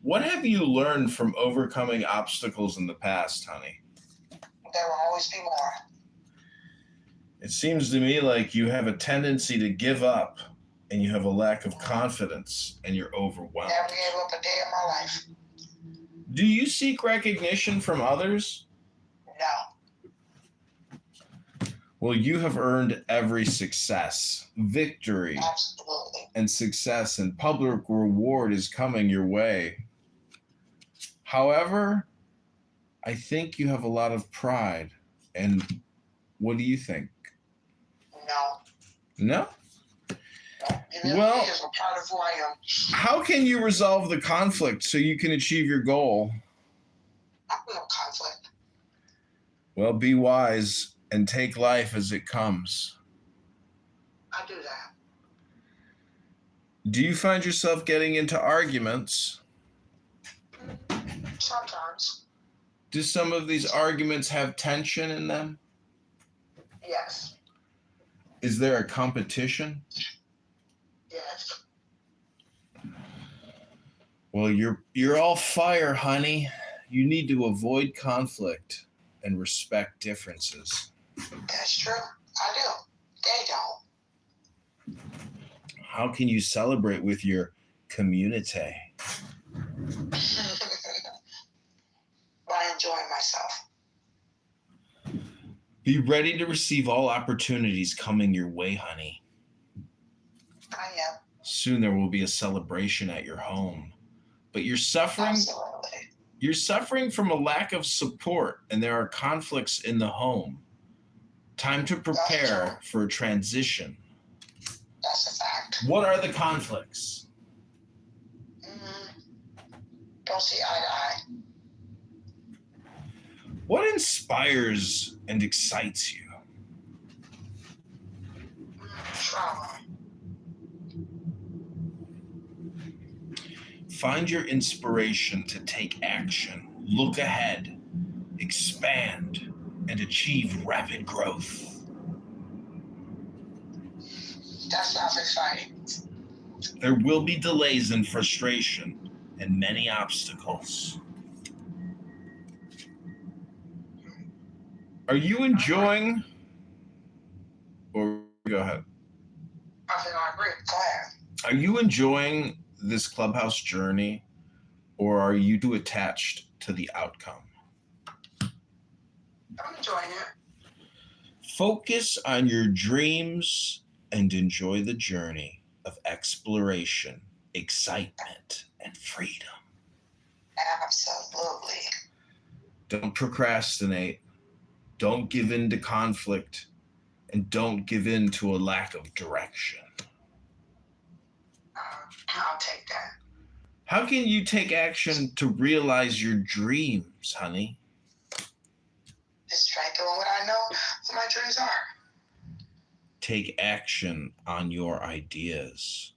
What have you learned from overcoming obstacles in the past, honey? There will always be more. It seems to me like you have a tendency to give up, and you have a lack of confidence, and you're overwhelmed. Never gave up a day in my life. Do you seek recognition from others? No. Well, you have earned every success, victory, Absolutely. and success, and public reward is coming your way. However, I think you have a lot of pride. And what do you think? No. No? Well, is a part of who I am. how can you resolve the conflict so you can achieve your goal? I have no conflict. Well, be wise and take life as it comes. I do that. Do you find yourself getting into arguments? Sometimes. Do some of these arguments have tension in them? Yes. Is there a competition? Yes. Well, you're all fire, honey. You need to avoid conflict and respect differences. That's true. I do. They don't. How can you celebrate with your community? By enjoying myself. Be ready to receive all opportunities coming your way, honey. I am. Soon there will be a celebration at your home. But you're suffering. Absolutely. You're suffering from a lack of support, and there are conflicts in the home. Time to prepare for a transition. That's a fact. What are the conflicts? Don't see eye to eye. What inspires and excites you? Trauma. Find your inspiration to take action, look ahead, expand, and achieve rapid growth. That sounds exciting. There will be delays and frustration and many obstacles. Are you enjoying, or go ahead. I think I agree. Go ahead. Are you enjoying this clubhouse journey, or are you too attached to the outcome? I'm enjoying it. Focus on your dreams and enjoy the journey of exploration, excitement, and freedom. Absolutely. Don't procrastinate. Don't give in to conflict, and don't give in to a lack of direction. I'll take that. How can you take action to realize your dreams, honey? Just try doing what I know what my dreams are. Take action on your ideas.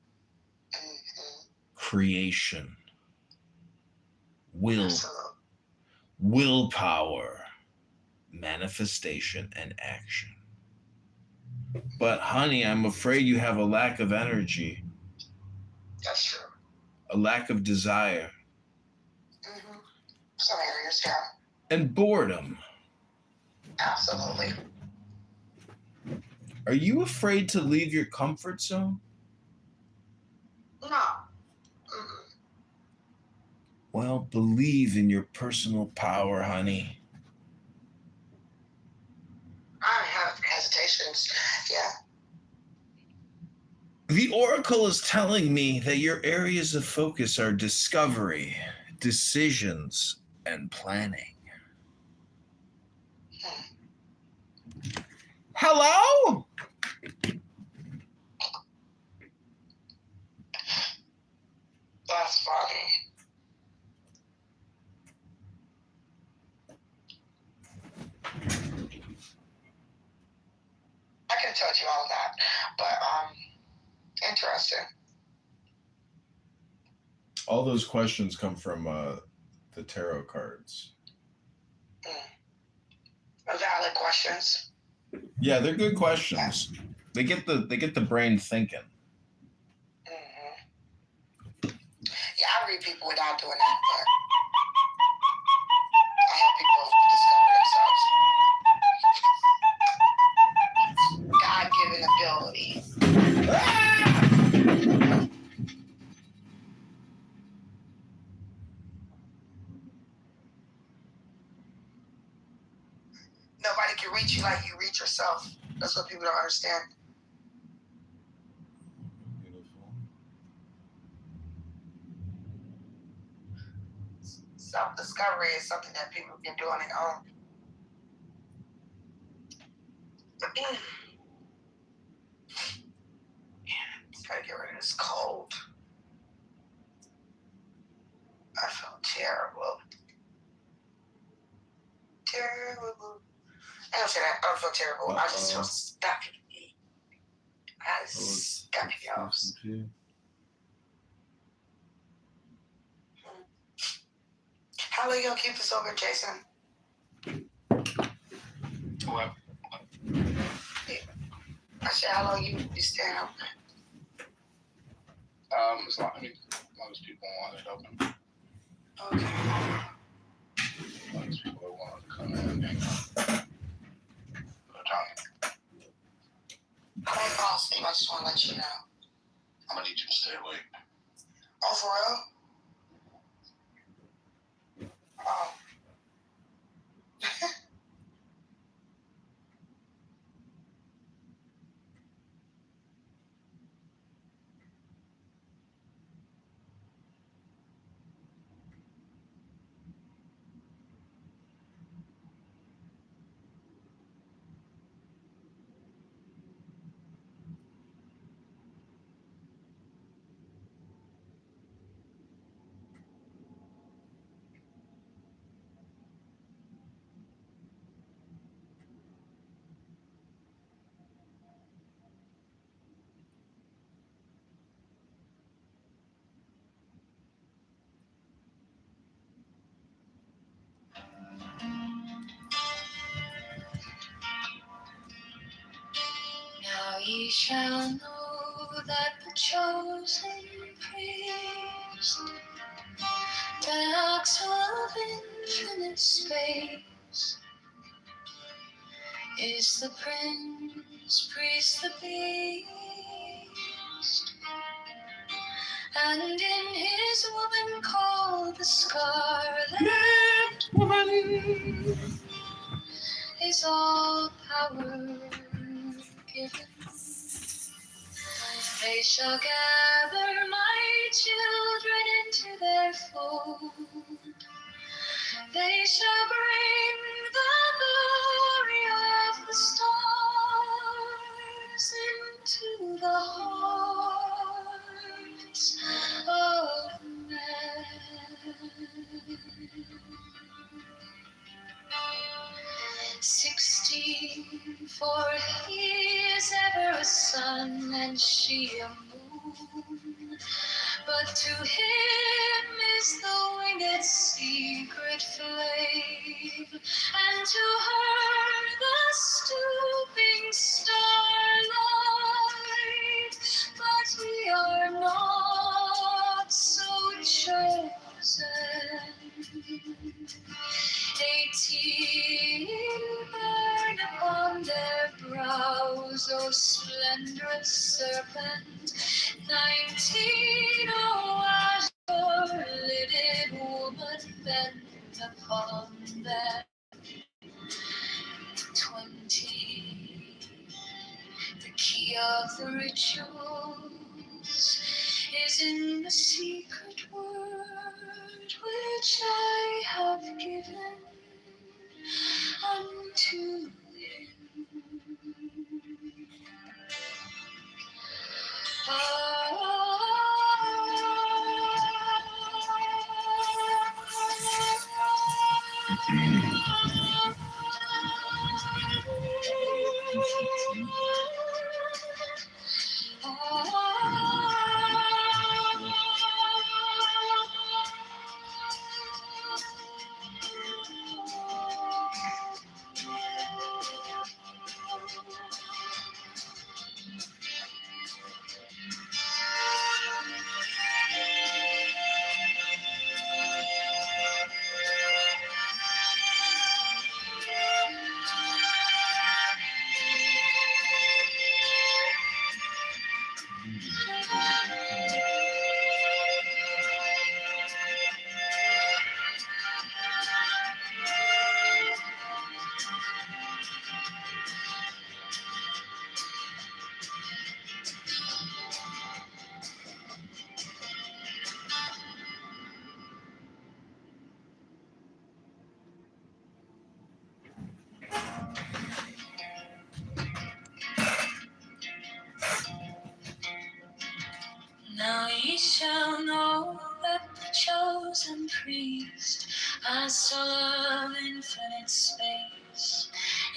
Mm-hmm. Creation. Will. Absolutely. Willpower. Manifestation and action. But honey, I'm afraid you have a lack of energy. That's true. A lack of desire. Mm-hmm. Some areas, yeah. And boredom. Absolutely. Are you afraid to leave your comfort zone? No. Mm-mm. Well, believe in your personal power, honey. I have hesitations. Yeah. The Oracle is telling me that your areas of focus are discovery, decisions, and planning. Hello? That's funny. I could have told you all of that, but interesting. All those questions come from the tarot cards. Valid questions. Yeah, they're good questions. They get the brain thinking. Yeah, I read people without doing that, but I help people discover themselves. God-given ability. Nobody can reach you like you reach yourself. That's what people don't understand. Self-discovery is something that people can do on their own. Gotta get rid of this cold. I feel terrible. Terrible. I don't say that. I don't feel terrible. I just feel stuck. I stuck, y'all. How long you gonna keep this open, Jason? What? I said, how long you staying open? As long as people want it open. Okay. As long as people want to come in and hang out. I ain't awesome. I just want to let you know. I'm gonna need you to stay awake. Oh, for real? Oh. Now ye shall know that the chosen priest, the axle of infinite space, is the prince, priest, the beast, and in his woman called the Scarlet Woman is all power given. They shall gather my children into their fold. They shall bring the glory of the stars into the hearts of men. 16, for he is ever a sun and she a moon. But to him is the winged secret flame, and to her the stooping starlight. But we are not so chosen. 18 burn upon their brows, O splendorous serpent. 19, O azure-lidded woman. upon that 20. The key of the rituals is in the secret word which I have given unto him. Now ye shall know that the chosen priest, a soul of infinite space,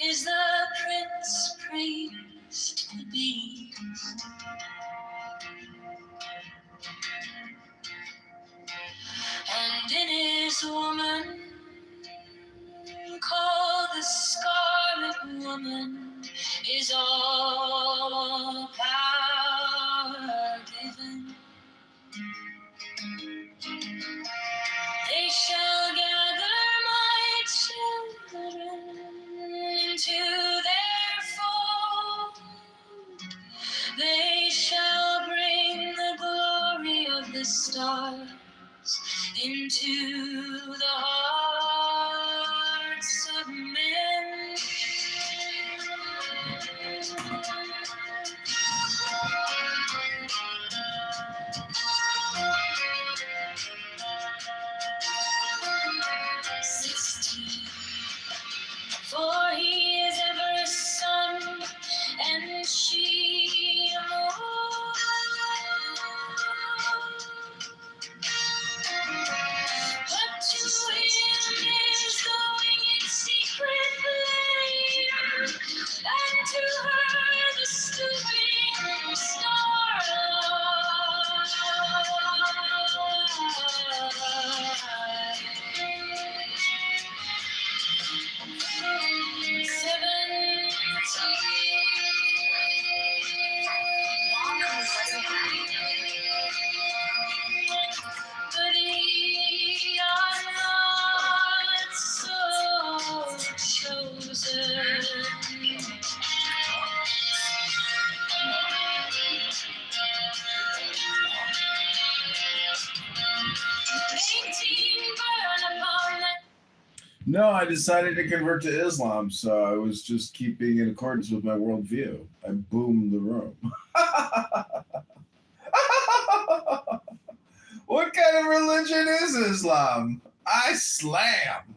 is the prince priest, the beast. And in his woman, called the Scarlet Woman, is all power given. They shall gather my children into their fold. They shall bring the glory of the stars into the hearts of men. 16. For he is ever a son, and she a moon. But to him is the winged secret flame, and to her the stooping but ye are not so chosen. No, I decided to convert to Islam, so I was just keeping in accordance with my worldview. I boomed the room. What kind of religion is Islam? I slam.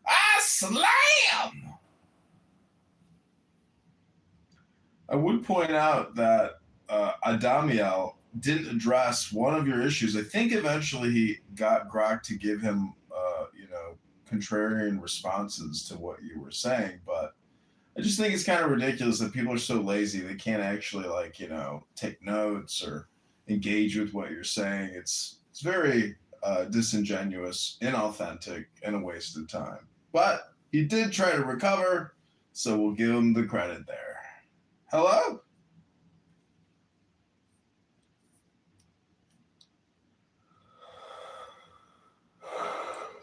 I slam. I would point out that Adamiel didn't address one of your issues. I think eventually he got Grok to give him, contrarian responses to what you were saying, but I just think it's kind of ridiculous that people are so lazy they can't actually take notes or engage with what you're saying. It's very disingenuous, inauthentic, and a waste of time. But he did try to recover, so we'll give him the credit there. Hello?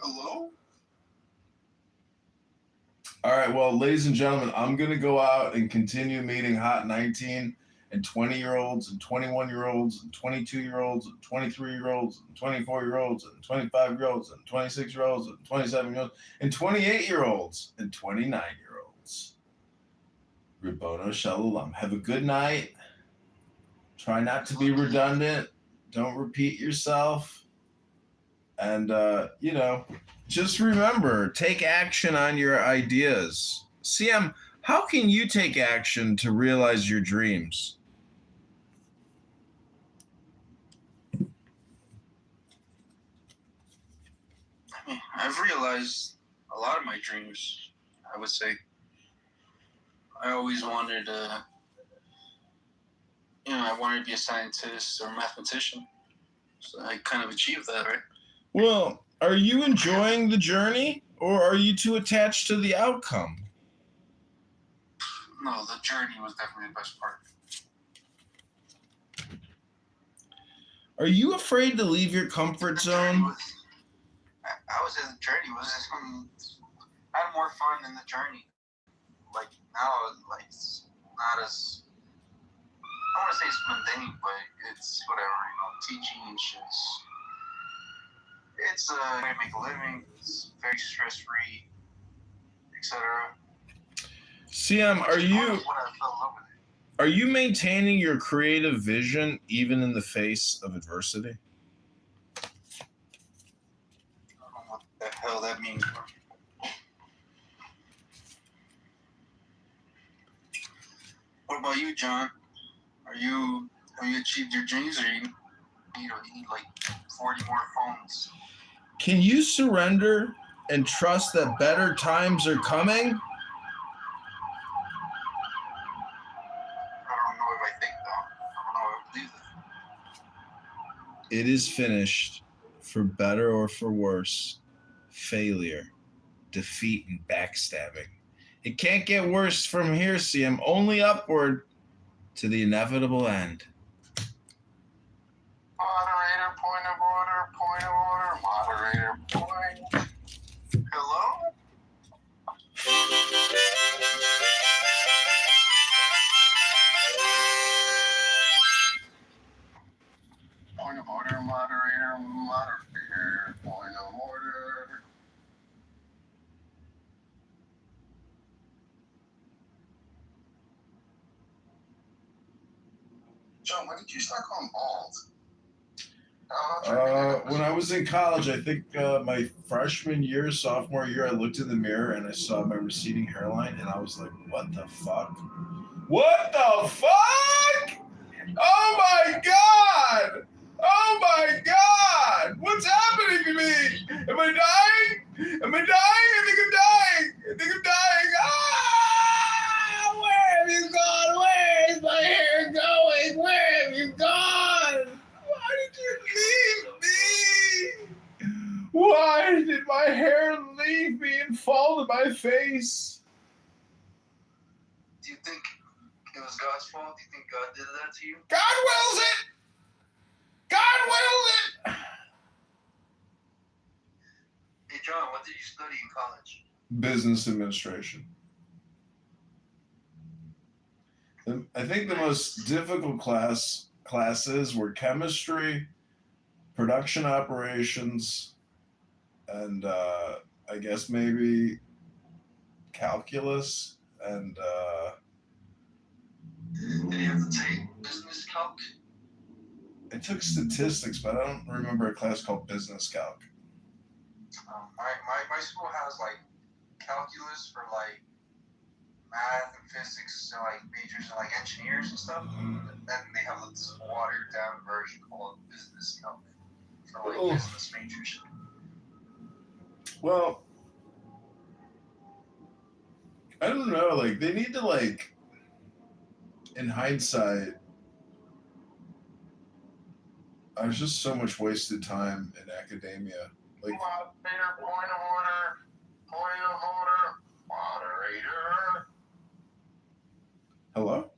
Hello? All right, well, ladies and gentlemen, I'm going to go out and continue meeting Hot 19, and 20-year-olds and 21-year-olds and 22-year-olds and 23-year-olds and 24-year-olds and 25-year-olds and 26-year-olds and 27-year-olds and 28-year-olds and 29-year-olds. Ribono Shalom. Have a good night. Try not to be redundant. Don't repeat yourself. And, just remember, take action on your ideas. CM, how can you take action to realize your dreams? I've realized a lot of my dreams, I would say. I always wanted to, I wanted to be a scientist or a mathematician. So I kind of achieved that, right? Well, are you enjoying the journey or are you too attached to the outcome? No, the journey was definitely the best part. Are you afraid to leave your comfort zone? I was in the journey. I had more fun in the journey. Like now, like it's not as, I don't want to say it's mundane, but it's whatever, teaching and shit. It's a way to make a living. It's very stress-free, etc. CM, are you maintaining your creative vision even in the face of adversity? I don't know what the hell that means. What about you, John? Have you achieved your dreams, or you need like 40 more phones? Can you surrender and trust that better times are coming? I don't know if I think that. I don't know if I believe that. It is finished, for better or for worse. Failure, defeat, and backstabbing. It can't get worse from here, CM. Only upward to the inevitable end. Moderator, point of order, moderator, point. Hello? Point of order, moderator, point of order. John, when did you start going bald? When I was in college, I think my sophomore year, I looked in the mirror and I saw my receding hairline and I was like, what the fuck? What the fuck? Oh my God! Oh my God! What's happening to me? Am I dying? Am I dying? I think I'm dying. Ah! Where have you gone? Where is my hair going? Where have you gone? Why did you leave me? Why did my hair leave me and fall to my face? Do you think it was God's fault? Do you think God did that to you? God wills it! God wills it! Hey, John, what did you study in college? Business administration. I think the most difficult classes were chemistry, production operations, and I guess maybe calculus and Did you have to take business calc? I took statistics, but I don't remember a class called business calc. My school has like calculus for like math and physics, so like majors and like engineers and stuff. And then they have this watered down version called business calc for like business majors. Well, I don't know. Like they need to like, in hindsight, there's just so much wasted time in academia. Like, Point of order, moderator. hello?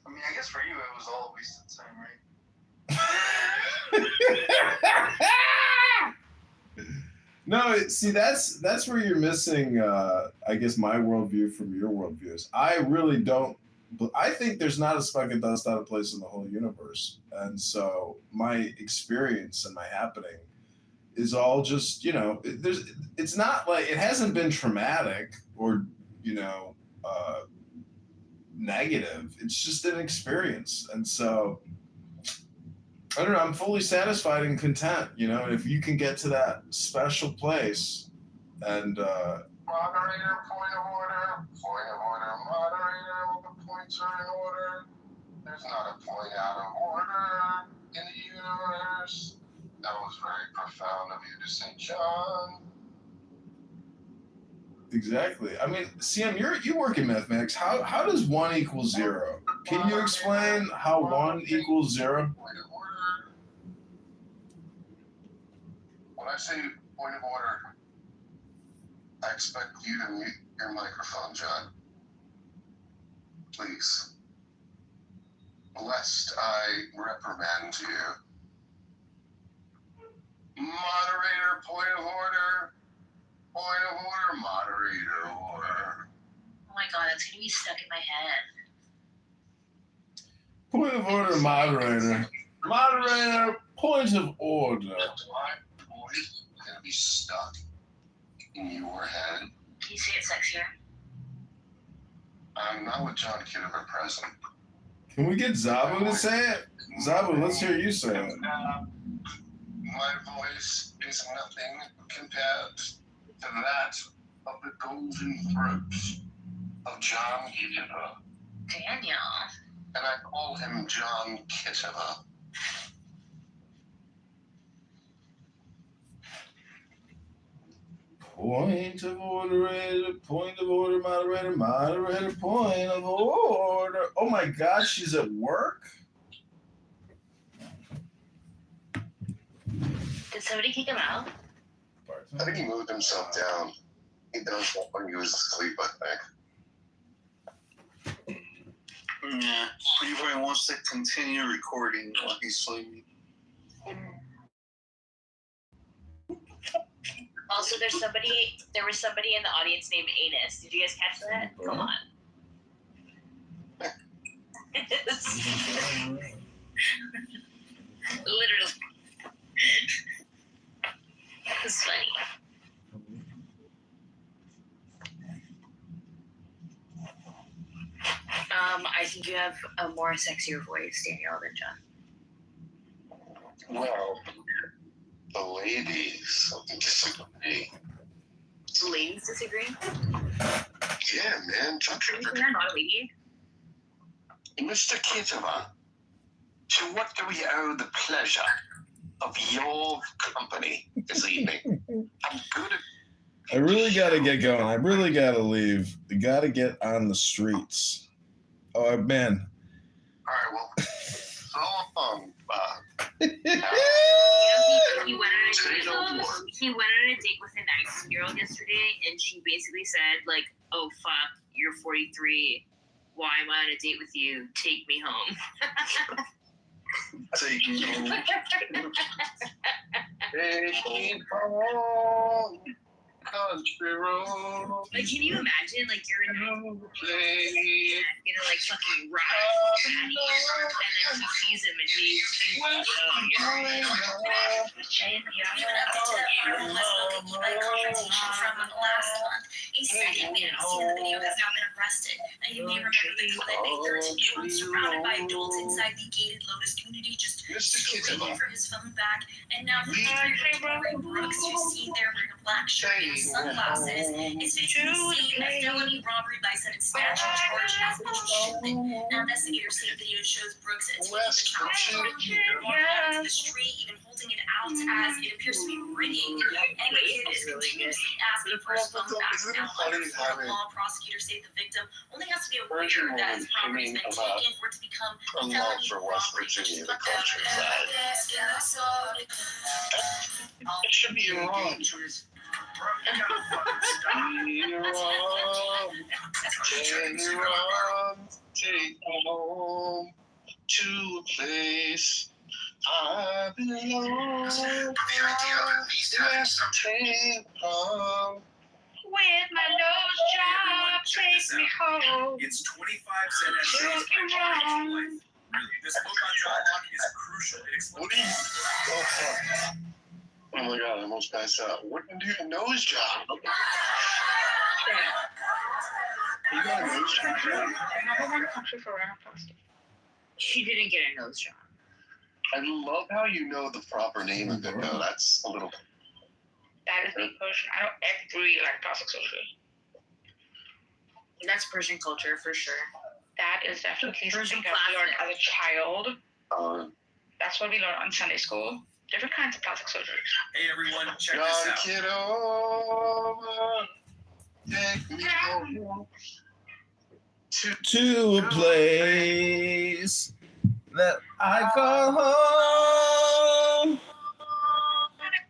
I mean, I guess for you it was all a waste of time, right? No, see, that's where you're missing, I guess, my worldview from your worldviews. I really don't. I think there's not a speck of dust out of place in the whole universe, and so my experience and my happening is all just, it's not like it hasn't been traumatic or negative. It's just an experience, and so I don't know. I'm fully satisfied and content. If you can get to that special place, and Moderator, point of order, moderator, all the points are in order. There's not a point out of order in the universe. That was very profound of you to say, John. exactly. I mean, CM, you work in mathematics. How does 1 equal 0? Can you explain how 1 equals 0? Point of order. When I say point of order, I expect you to mute your microphone, John. Please. Lest I reprimand you. Moderator, point of order. Point of order, moderator, order. Oh my god, that's gonna be stuck in my head. Point of order, moderator. Moderator, point of order. My point is gonna be stuck in your head. Can you say it sexier? I'm not with John Kitover present. Can we get Zabu to say it? Zabu, let's hear you say it. My voice is nothing compared to that of the golden throat of John Kitover. Daniel. And I call him John Kitover. Point of order, moderator, moderator, point of order. Oh my God, she's at work? Did somebody kick him out? I think he moved himself down. He does that when he was asleep, I think. Yeah, Leroy wants to continue recording while he's sleeping. Also, there was somebody in the audience named Anus. Did you guys catch that? Come on. Literally. It's funny. I think you have a more sexier voice, Daniel, than John. Well, the ladies disagree. The ladies disagree? Yeah, man. John Kitover. You're not a lady? Mr. Kitover, to what do we owe the pleasure of your company this evening? I'm good at... I really got to get going. I really got to leave. I got to get on the streets. Oh, man. All right, well, so long. He went on a date with a 19-year-old yesterday, and she basically said, like, oh, fuck, you're 43. Why am I on a date with you? Take me home. Take me home. Take me home. Country road. Like, can you imagine, like, you're in a like fucking ride and then she sees him and he's like, oh, yeah. From last month. A second man seen the video has now been arrested. Now you may remember the clip. A 13-year-old surrounded by adults inside the gated Lotus community just waiting for his phone back. And now 53-year-old Brooks, who's seen there wearing a black shirt and sunglasses, is facing the same felony robbery by sudden snatching charge as mutual shipment. Now investigators say the video shows Brooks taking the child walking out into the street, even holding it out as it appears to be ringing. And the kid is continuously asking for his phone back. Now, under Florida law, prosecutors say the victim only has to be aware that his property has been taken for it to become a felony for West Virginia, the countryside. It should be wrong. Take me home to a place I belong. The idea of at least having something. With my nose job, take me home. It's 25 cent essays by John Locke. Really, this book on John Locke is crucial. It explains. Oh my god, I almost passed out. What do you nose job? You got a nose job? She didn't get a nose job. I love how you know the proper name of it, though. That's a little. That is big Persian. I don't agree like plastic surgery. That's Persian culture for sure. That is definitely Persian something that we learned plastic. as a child. That's what we learned on Sunday school. Different kinds of plastic surgery. Hey everyone, check this out. Kitover, take me home. To a place that I call home.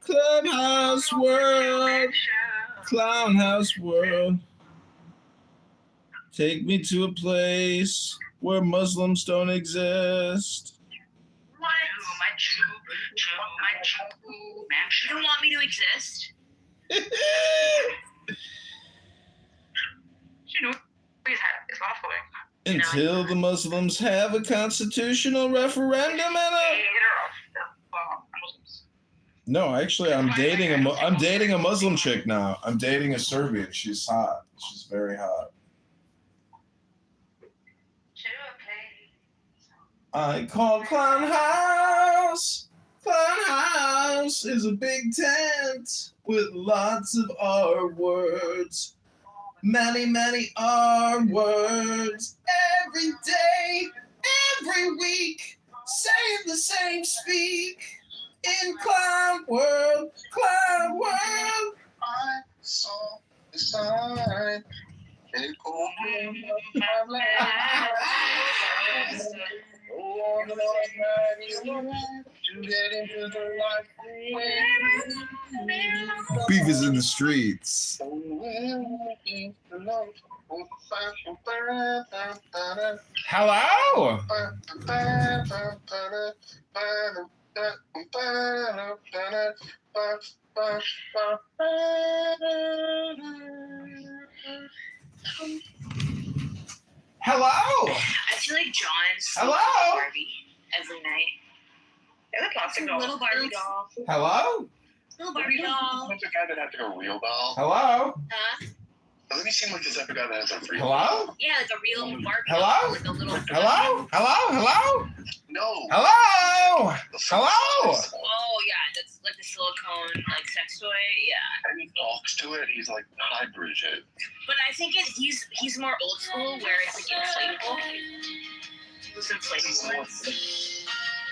Clubhouse world, clownhouse world. Take me to a place where Muslims don't exist. You don't want me to exist? You know, it's lawful. Until the Muslims have a constitutional referendum and a... No, actually, I'm dating a Muslim chick now. I'm dating a Serbian. She's hot. She's very hot. I call Clown House. Clown House is a big tent with lots of R words. Many, many R words. Every day, every week, saying the same speak. In Clown World, Clown World. I saw the sign. It called me my life. Oh, the to get into the life. Beef is in the streets. Hello? Hello? I feel like John's Hello? Barbie every night. There's a plastic doll. Little Barbie doll. Hello? Little Barbie doll. What's the guy that has like a real doll? Hello? Huh? Doesn't he seem like the type of guy that has a real Hello? doll? Yeah, like a real Barbie Hello? doll. Like a little. Hello? Hello? Hello? No. Hello? Hello? Oh yeah, that's like the silicone like sex toy. Yeah. And he talks to it. He's like hybrid shit. But I think he's more old school where it's like inflatable. It's inflatable.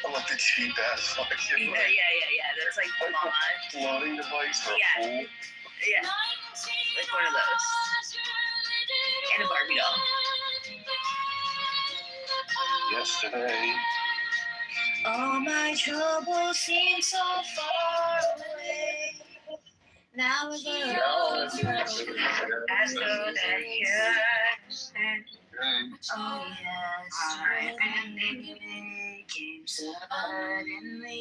I like the cheap ass fucking shit. Yeah. That's like Floating device for a Yeah. fool. Yeah. Like one of those. And a Barbie doll. Yesterday. All my troubles seem so far away. Now it's as though that you understand. Oh yes, my enemy came suddenly.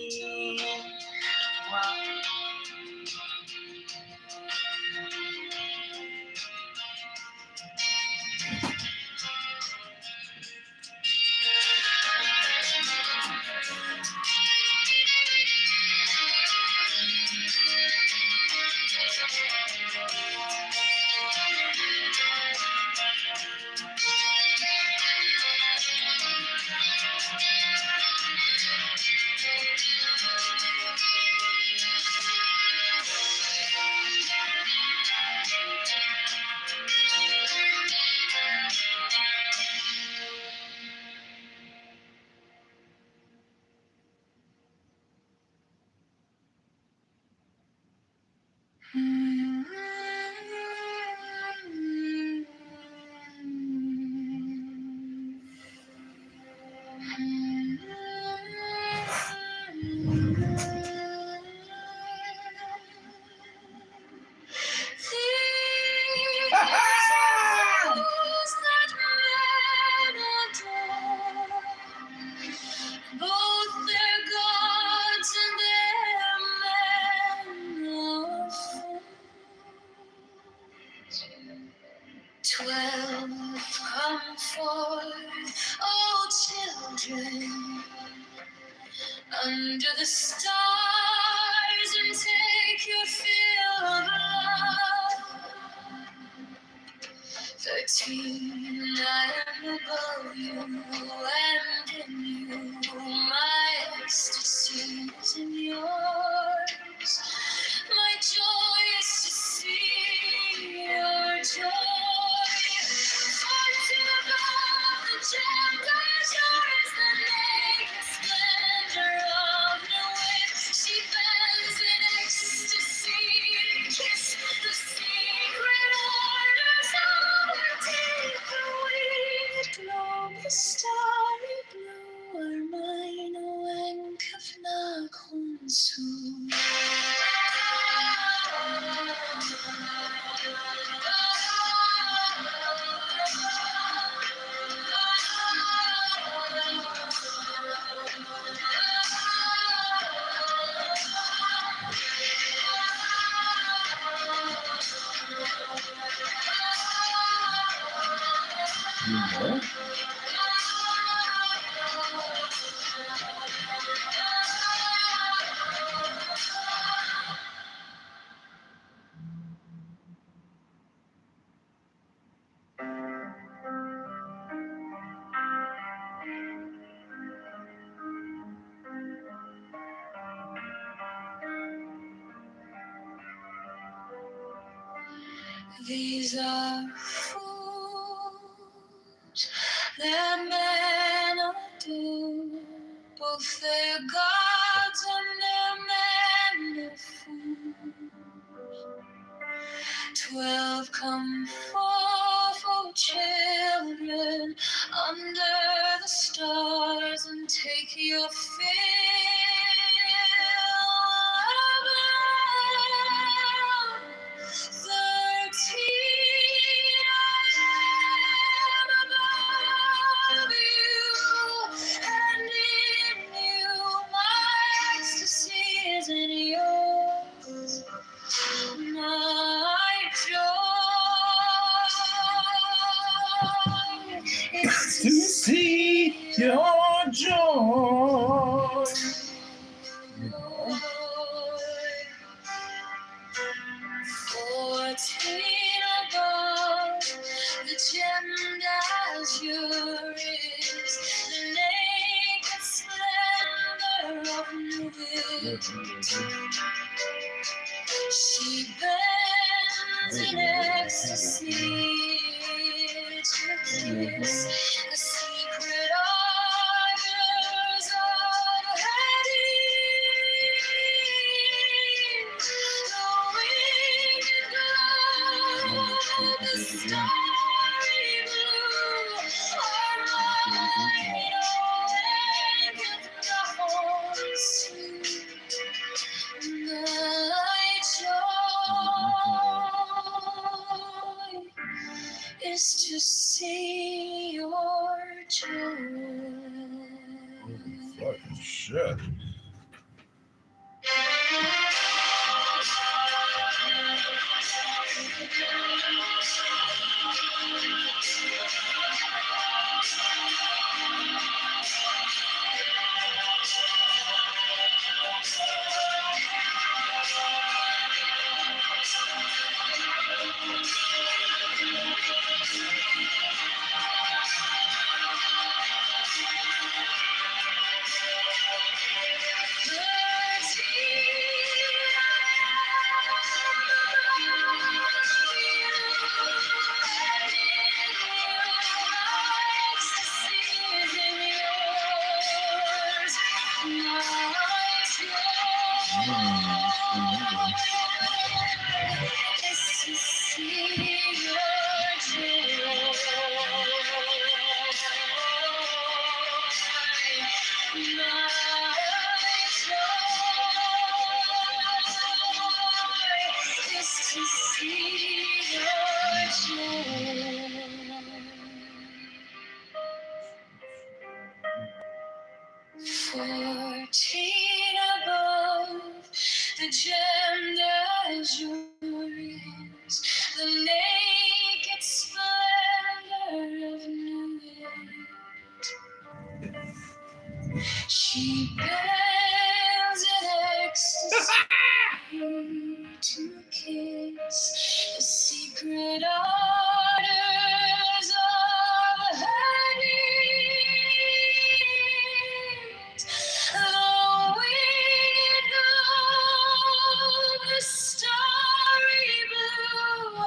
Both their God children under the stars and take your fill of love. 13, I am above you and in you. My ecstasy is in yours. My joy is to see your joy. 14 above the genders, yours the naked splendor of new wave. She bends in ecstasy to kiss the secret orders of her teeth. The globe, the starry blue are mine. When kafna kunsu. These are fools that men do, both their gods and their men are fools. 12 come forth, oh children, under the stars and take your fill of love. 13, I am above you, and in you my ecstasy is in yours. My joy is to see your joy. 14 above, the gem azure is the naked splendor of new She bends in ecstasy to kiss the secret ardors of Hades. The winged glow, the starry blue are mine. Oh, and the horns my joy is to see your joy. Holy fucking shit. To see your joy. 14 above, the gemmed azure is the naked splendor of new age. The secret orders of Hades, the wind of the starry blue,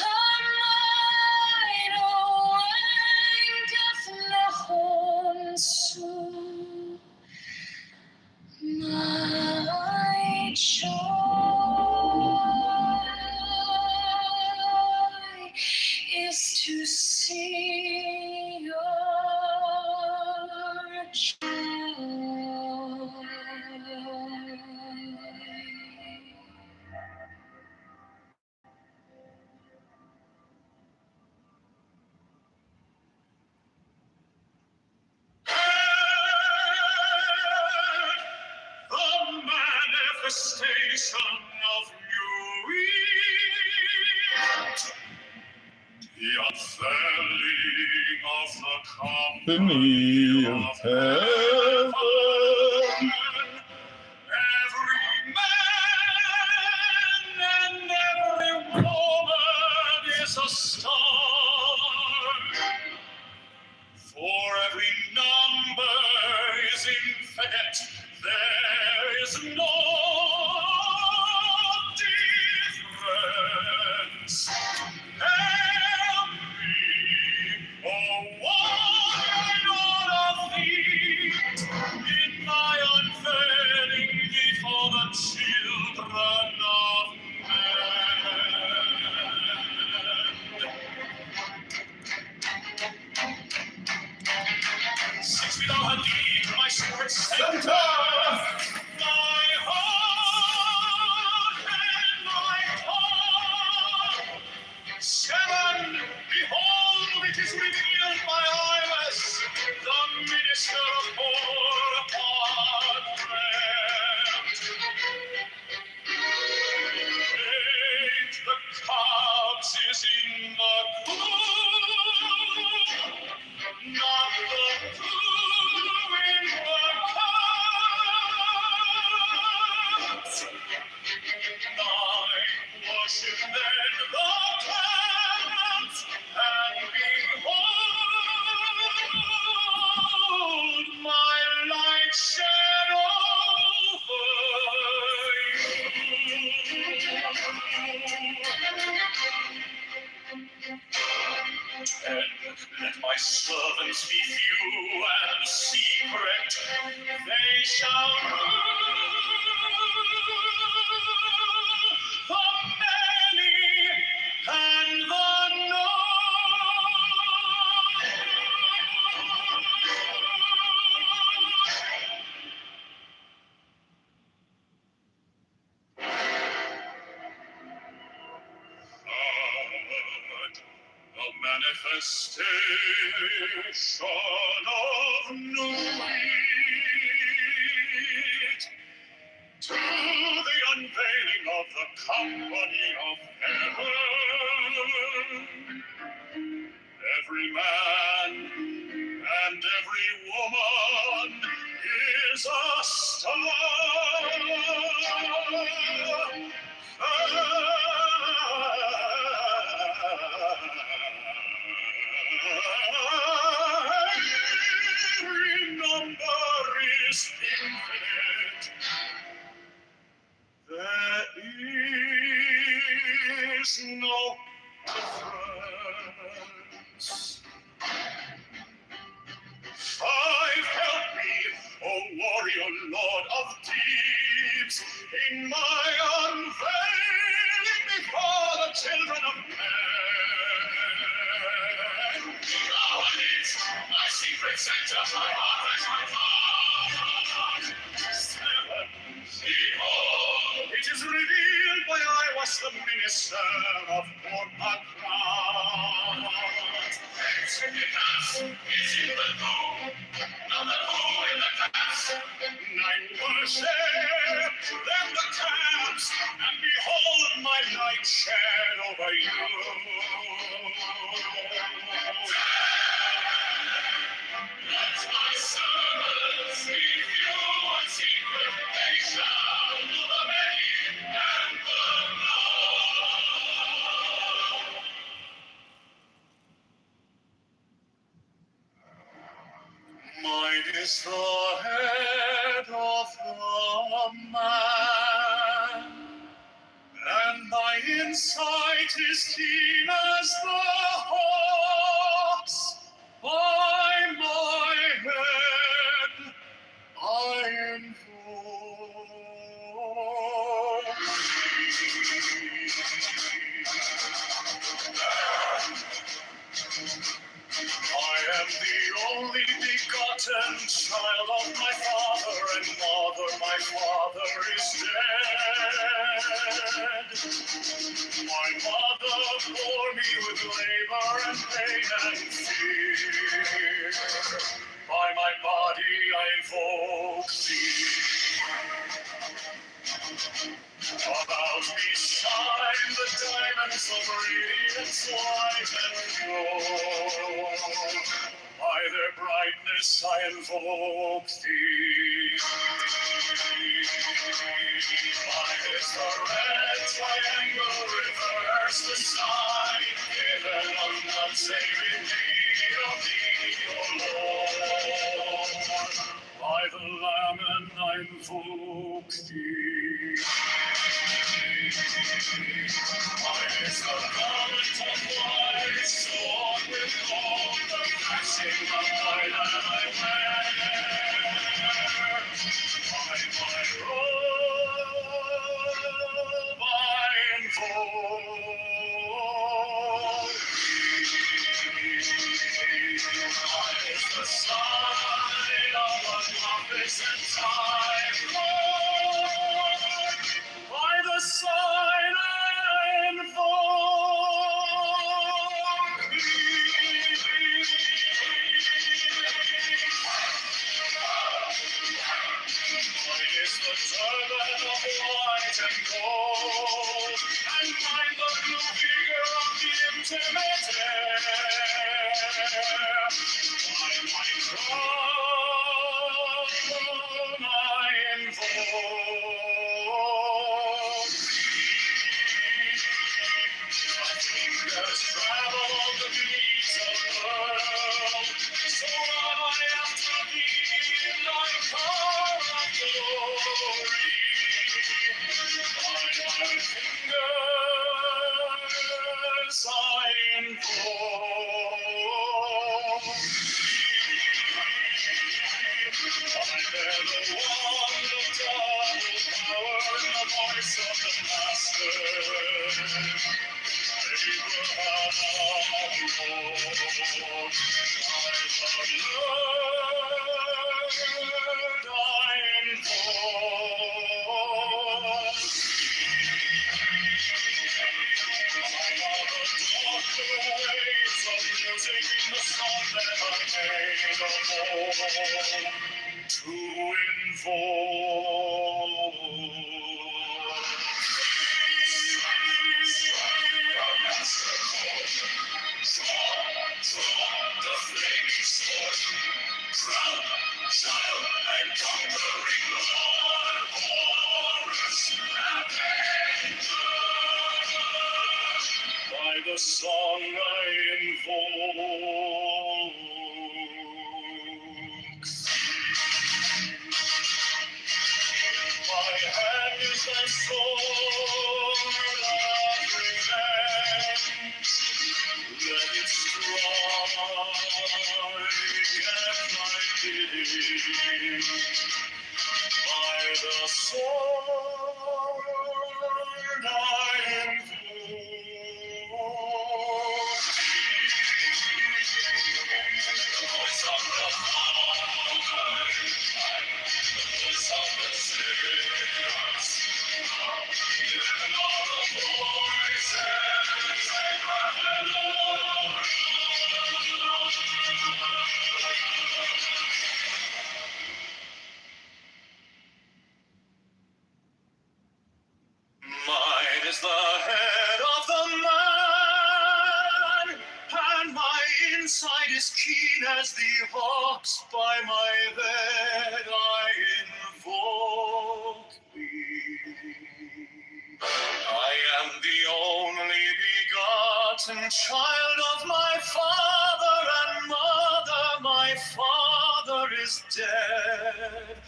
her might awaketh soon. My joy is to see your joy. The manifestation of new wheat, the unfurling of the company of heaven. Every man and every woman is a star. For every number is infinite, there is no difference. Help me, oh wine of thee, in my unfailing need for the children of men. 6 feet on her knee, my secret center, my heart and my tongue. 7, behold, it is revealed by Iris, the minister of poor heart. 8, the cubs is in the coop, not the coop in the cups. 9, worship then the clouds, and behold, my light shed over you. 10, let my servants be few and secret, they shall rule the many and the the manifestation of new wheat, to the unveiling of the company of heaven. Every man and every woman is a star. Every number is infinite. There is no difference. 5, help me, O warrior lord of deeds, in my unveiling before the children of men. Thou art my secret center, my heart and my thought. 7, behold, it is revealed by I was the minister of Porpatrat. 8, because it's in the tomb, not the who in the cast. 9, worship, then the camps, and behold my light shed over you. 10, let my servants be few and secret, they shall do the many and the Lord. is the head of the man, and my insight is keen as the hawk's. By my head I invoke I am the only begotten child of my father and mother. My father is dead. My mother bore me with labor and pain and fear. By my body I invoke thee. About me shine the diamonds of radiance white and pure. By their brightness I invoke thee. Mine is the red triangle, reverse the sign, given of none save in thee, of thee, O Lord. By the Lamb and I invoke thee. Mine is the garment of white, sword with gold, the flashing of my lamp I wear. By my robe I invoke thee. Mine is the sign of office and time, Lord. By the sign I invoke thee. Mine is the turban of white and gold, and mine the blue figure of the intimate air. By my crown I invoke thee. My fingers travel on the beats of the world, so am I after thee in thy car of glory. By my fingers I invoke thee. I bear the wand of double power in the voice of the Master. To the flaming sword, crown, child, and conquering Lord, Horus, Avenger. By the song I invoke my hand is thy sword of revenge. Let it strike at thy bidding. By the sword I invoke the voice of the Father, the voice of the sinners, given all the voices and mine is the head of the man, and my insight is keen as the hawk's. By my head I invoke thee. I am the only begotten child of my father and mother. My father is dead.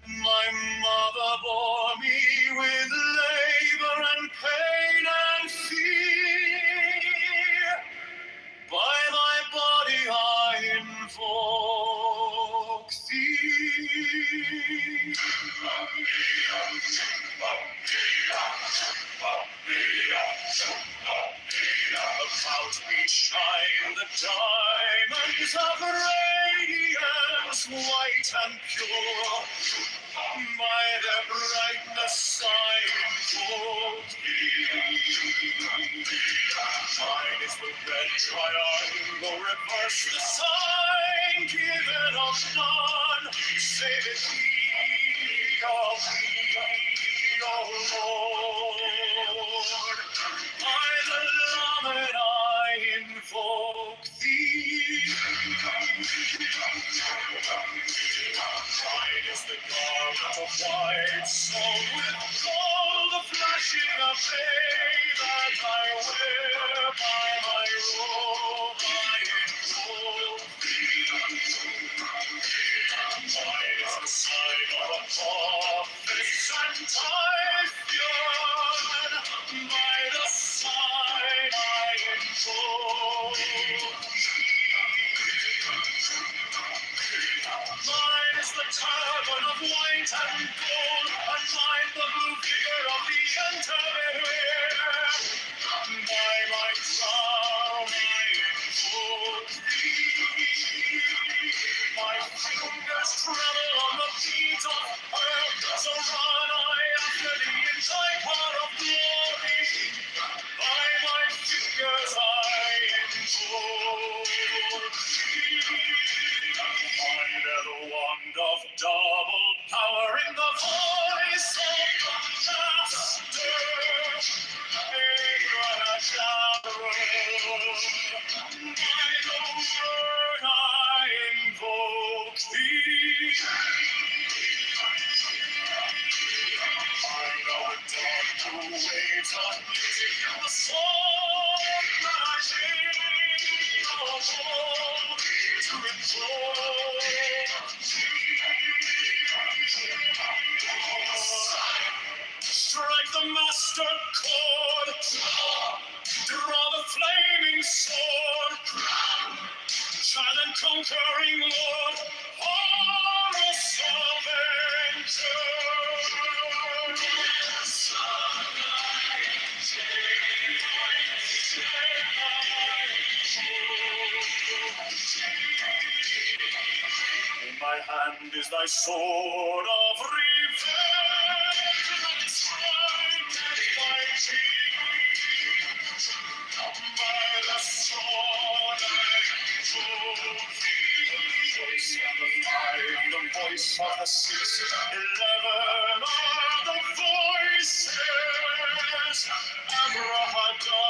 My mother bore me with labor and pain and fear. By thy body I invoke thee. About me shine the diamonds of radiance, white and pure. By their brightness I invoke thee. Mine is the red triangle, reverse the sign, given of none, save it thee, of thee, O Lord. By the Lamed I invoke thee. Mine is the garment of white, sewn with gold, the flashing of day that I wear by my robe. I invoke thee. Mine is the sign of a prophet and Typhoon. By the sign I invoke Mine is the turban of white and gold, and mine the blue figure of the antelope. By my crown I invoke thee. My fingers tremble on the beat of earth, so run I after thee in thy car of glory. By my fingers I invoke thee. I bear the wand of double power in the voice of the Master. By the word I invoke thee. I know a dog who waits on me, the soul that I sing of old to invoke Strike the master chord, draw the flaming sword, child and conquering Lord, Horus Avenger. In my hand is thy sword of revenge, and strike thy cheek. By the sword I invoke thee. Voice of the five, the voice of the six, 11 are the voices. Abrahadabra.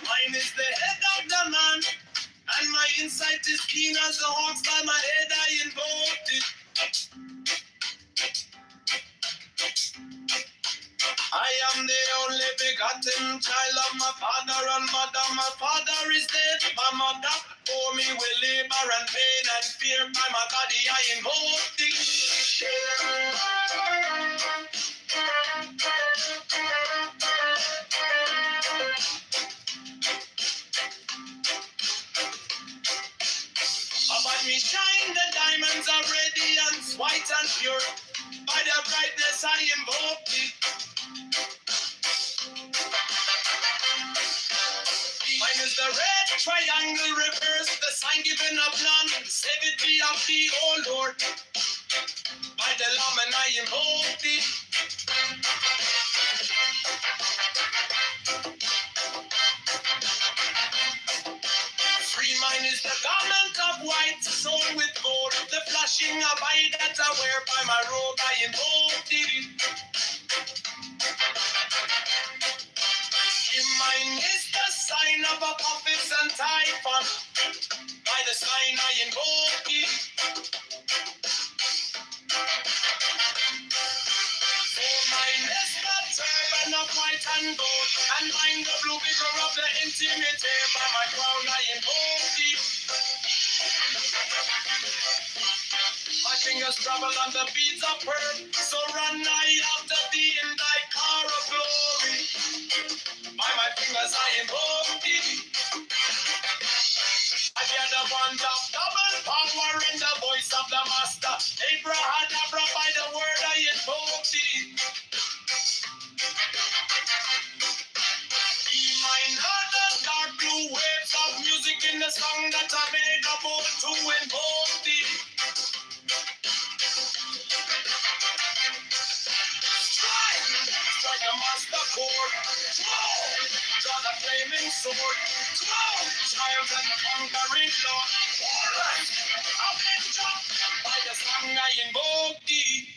Mine is the head of the man, and my insight is keen as the hawks. By my head I invoked it. I am the only begotten child of my father and mother. My father is dead. My mother bore me with labor and pain and fear. By my body I invoke thee. About me shine the diamonds of radiance, white and pure. By their brightness I invoke thee. Mine is the red triangle, reverse the sign given of none. Save it be of thee, O Lord. By the Lamb and I invoke thee. Free mine is the garment of white, sewn with gold, the flash Washing a bite that I wear by my robe, I invoke thee. In mine is the sign of Apophis and Typhon. By the sign I invoke thee. For mine is the turban of white and gold, and mine the blue vigor of the intimate. By my crown I invoke thee. My fingers travel on the beads of pearl, so run I after thee in thy car of glory. By my fingers I invoke thee. I hear the bond of double power in the voice of the master. Abrahadabra, by the word I invoke thee. Be mine are the dark blue waves of music in the song that I made a bold to invoke thee. Strike the master chord. Draw the flaming sword. Triumph and the conquering Lord. Alright, Avenger, by the song I invoke thee.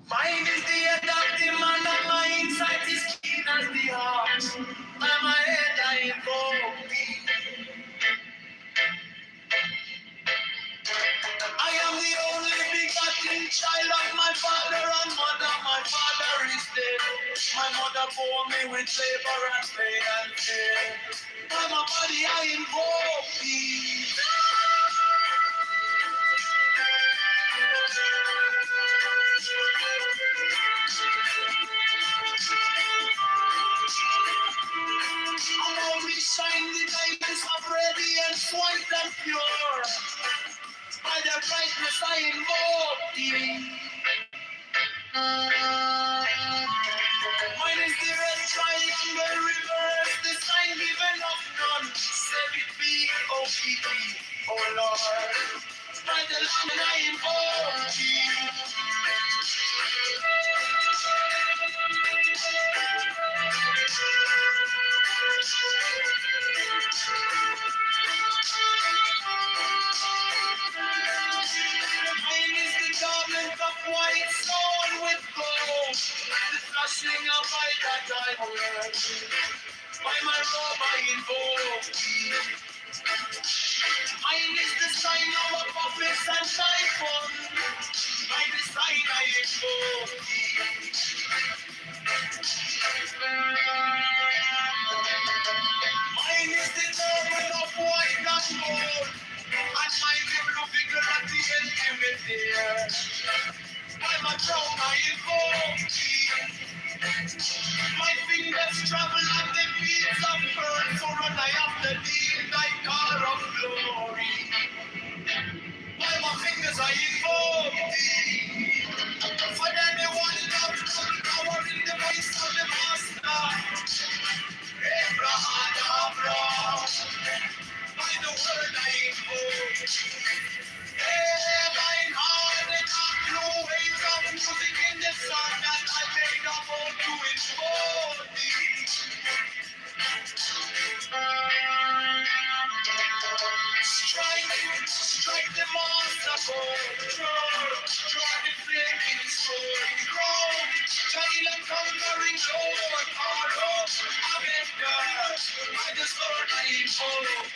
Mind is the head of the man, and my insight is keen as the heart. By my head I invoke thee. I am the only begotten child of my father and mother. My father is dead. My mother bore me with labor and pain and fear. By my body I invoke thee. Allow me shine the diamonds of radiance, white and pure. By the brightness I invoke thee. Mine is the red triangle reverse, the sign given of none. Save it be, O keep me, O Lord. By the Lamb I invoke thee. Mine is the garment of white stone with gold, the flashing of light that I wear. By my robe I invoke thee. Mine is the sign of Apophis and Typhon. By the sign I invoke thee. Mine is the turban of white and gold, and mine the blue figure at the end of it there. By my crown I invoke thee. My fingers travel on the beats of pearl, so run I after thee in thy car of glory. By my fingers I invoke thee. For anyone that power in the voice the flaming sword, grow. Child of conquering Lord, Avenger, by the sword I invoke.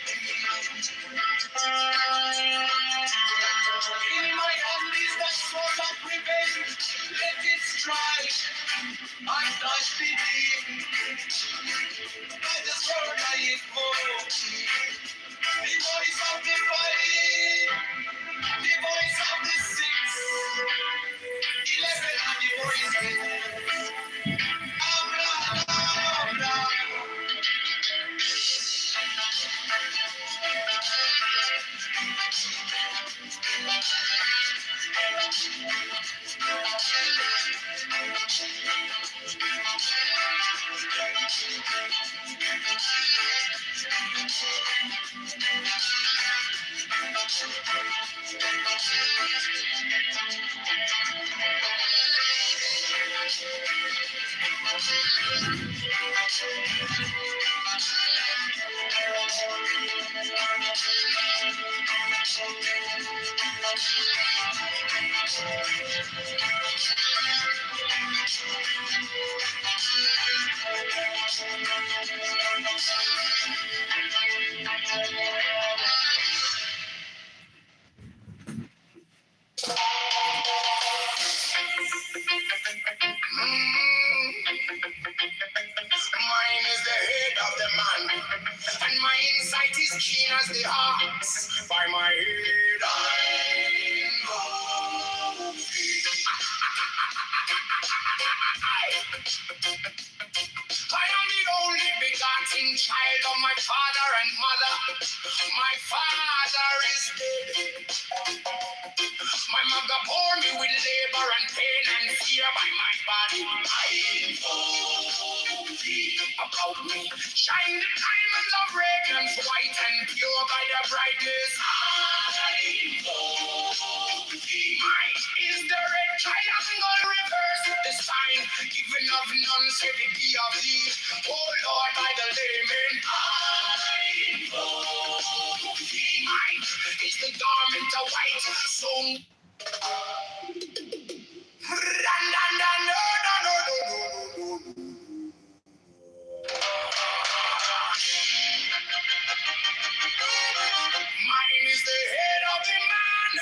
In my hand is the sword of revenge. Let it strike. I touch the deep. By the sword I invoke. The voice of the fight. The voice of the six. 11 and the voices. Mine is the head of the man, and my insight is keen as the ox. By my head I know thee. I am the only begotten child of my father and mother. My father is dead. My mother bore me with labor and pain and fear by my body. I know thee about me. Shine the diamonds of radiance, white and pure by their brightness. I know thee. Mine is the red triangle reverse, the sign given of none, said it be of thee. Oh Lord, by the layman. I know thee. Mine is the garment of white, so mine is the head of the man,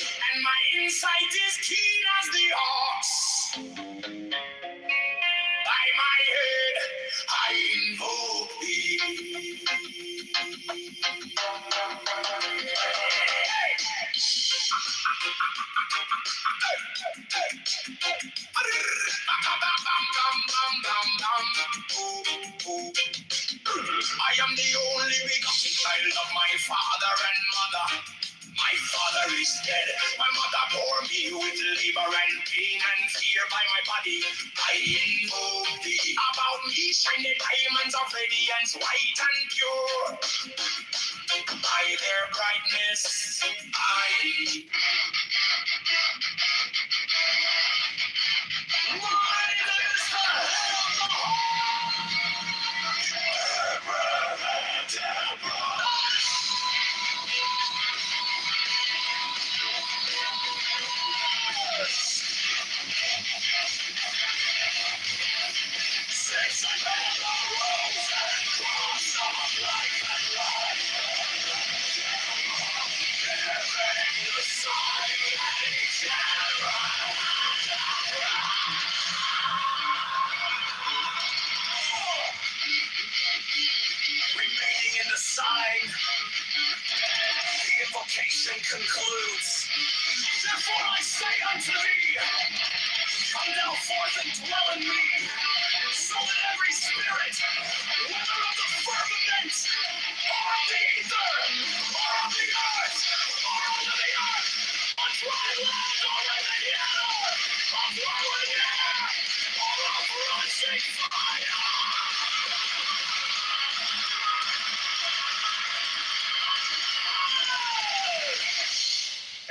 and my insight is keen as the ox. By my head, I invoke thee. I am the only begotten child of my father and mother. My father is dead. My mother bore me with labor and pain and fear by my body. I invoke thee. About me shine the diamonds of radiance, white and pure. By their brightness, remaining in the sign, the invocation concludes. Therefore I say unto thee, come thou forth and dwell in me, so that every spirit, whether of the firmament, or of the ether, or of the earth, or under the earth, on dry land, or in the air, of whirling air, or of rushing fire.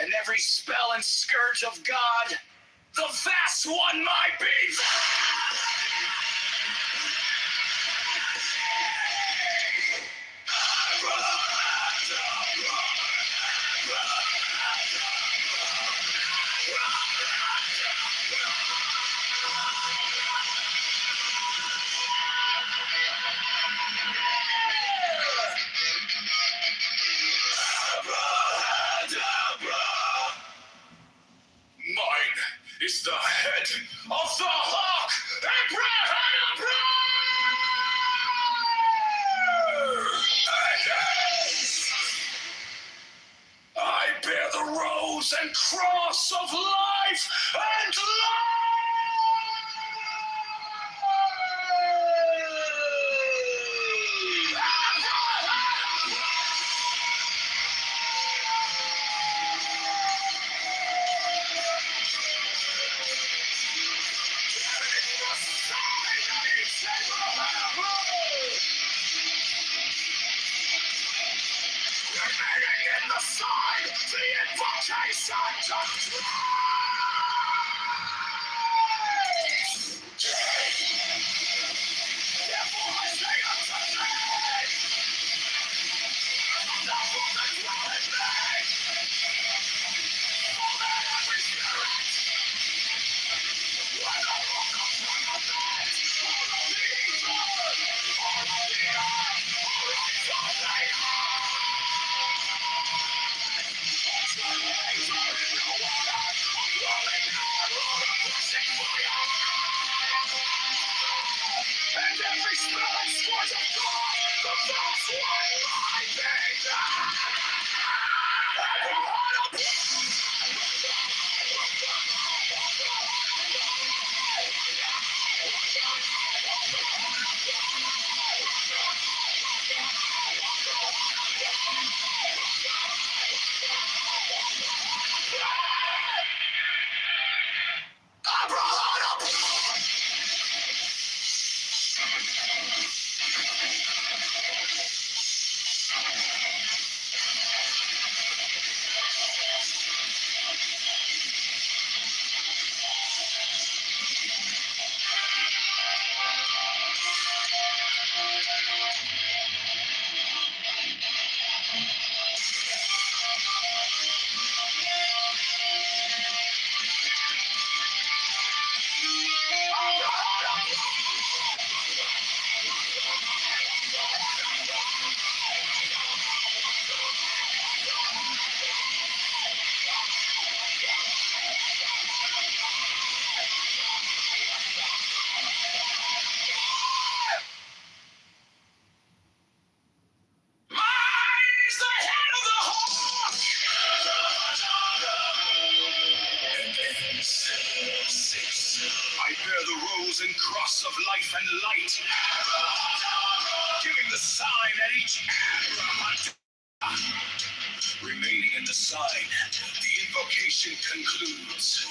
And every spell and scourge of God, the vast one might be. is the head of the hawk, Abraham. I bear the rose and cross of life and in the side, the invocation to therefore I say unto thee, thou woman dwell in me, for that every spirit, whether walk upon the bed, or on the ether, or on the earth, or on the and every spell and scourge of God, the false one rising. I bear the rose and cross of life and light, giving the sign at each remaining in the sign, the invocation concludes.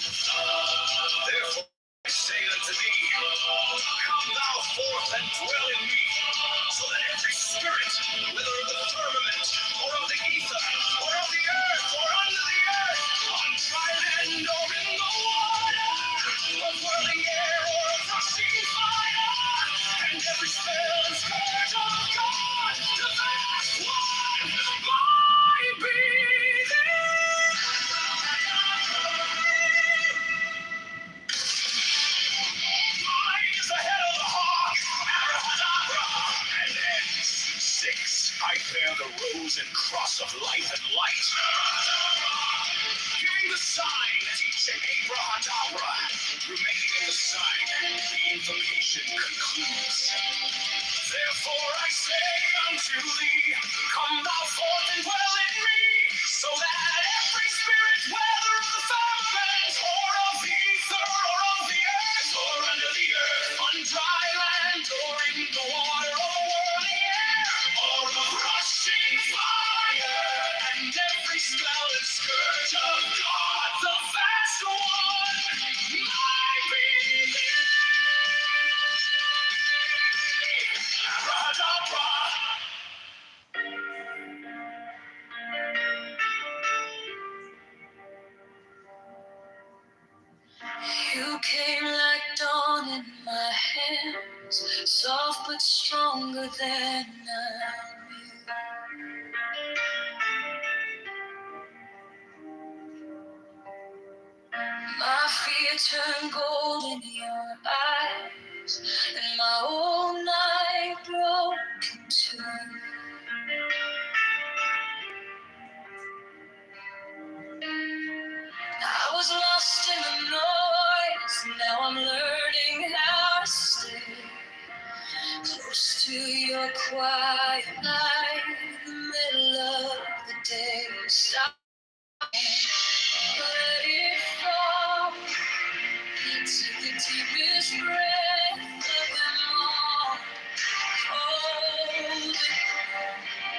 Therefore I say unto thee, come thou forth and dwell in me, so that every spirit, whether of the firmament, or of the ether, or of the earth, or under the earth, on dry land or in the water, of whirling air or of rushing fire, and every spell and scourge of God, the vast one, might be mine is the head of the hawk, abracadabra, and then 6, I bear the rose and cross of life and light, giving the sign at each abracadabra, remaining in the sign, the invocation concludes. Therefore I say unto thee, come thou forth and dwell in me, so that every spirit, whether of the firmament, or of the ether, or of the earth, or under the earth, on dry land, or in the water, or whirling air, or of rushing fire, and every spell and scourge of God, the vast one, might be you came like dawn in my hands, soft but stronger than I knew. My fear turned gold in your eyes, and my whole night broke in two. I was lost in the noise. close to your quiet night, in the middle of the day. Stop, let it fall. Take the deepest breath of them all. Hold it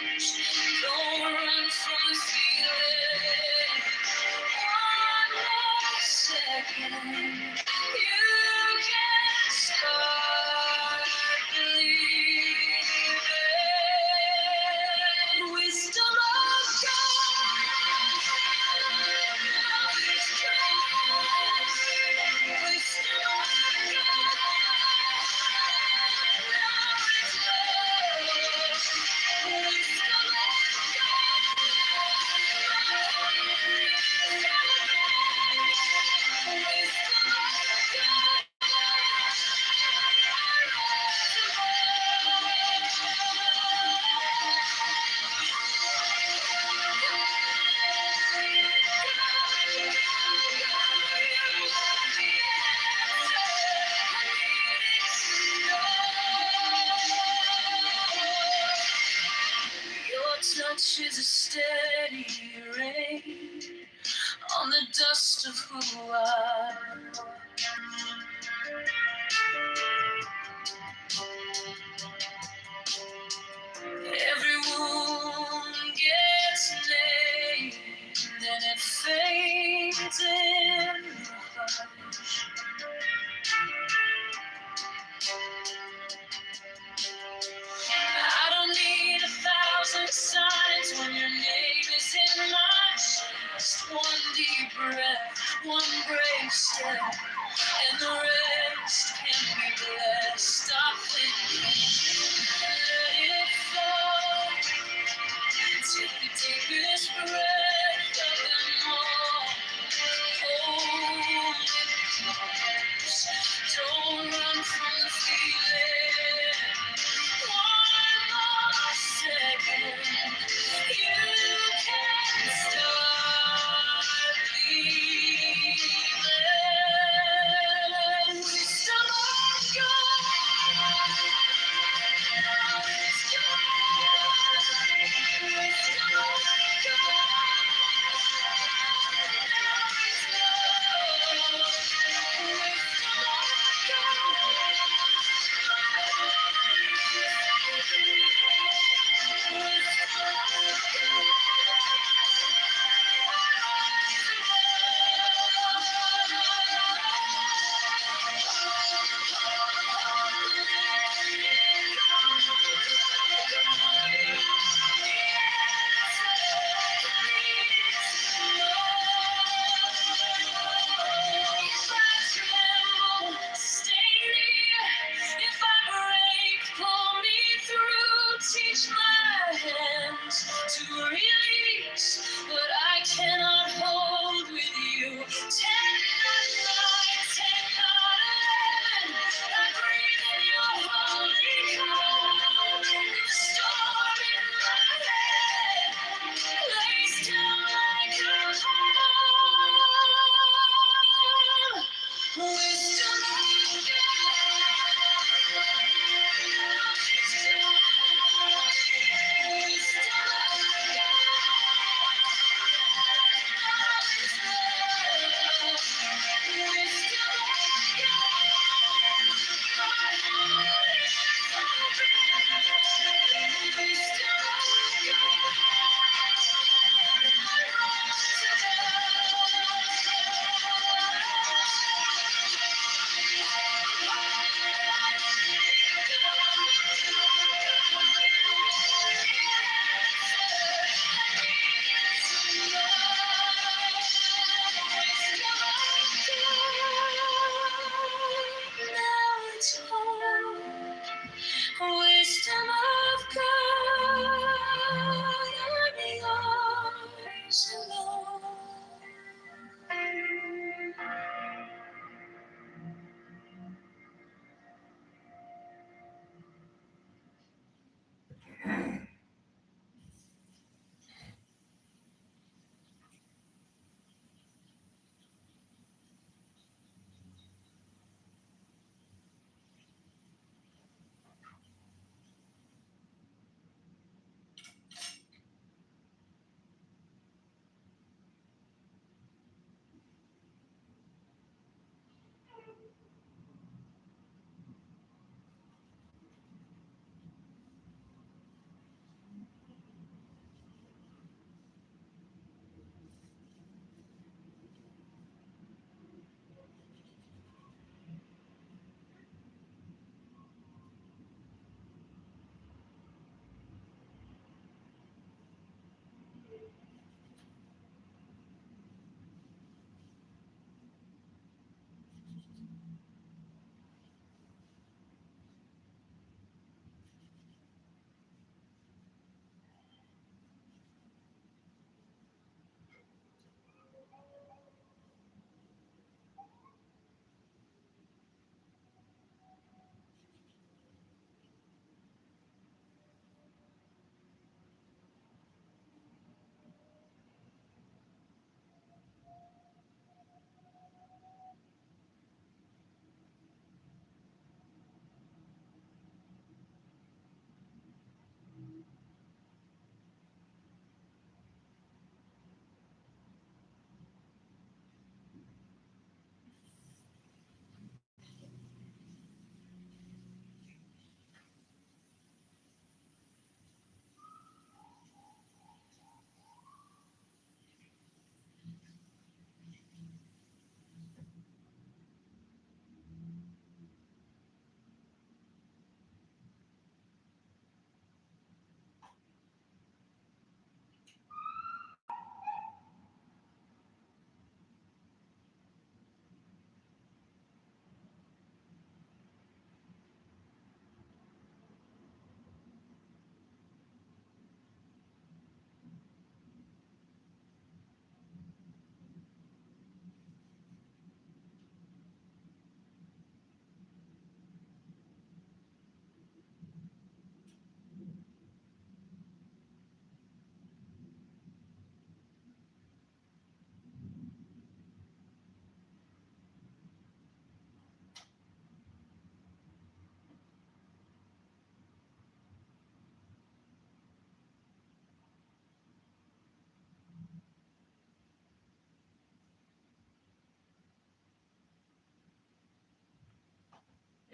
close. Don't run from the feeling. One more second. You can start believing. Wisdom of God. Wisdom of Your touch is a steady rain on the dust of who I am. Every wound gets named and it fades in the hush. I don't need 1,000 signs when your name is in my chest. One deep breath, one brave step, and the rest can be blessed. Stop thinking, let it fall. Take the deepest breath of them all. Hold it close. Don't run from the feeling. One more second. You can start believing. Wisdom of God. Wisdom of teach my hands to release what I cannot hold with you. 10 not 9, 10 not 11. I breathe in your holy calm. The storm in my head lays down like a palm. Wisdom of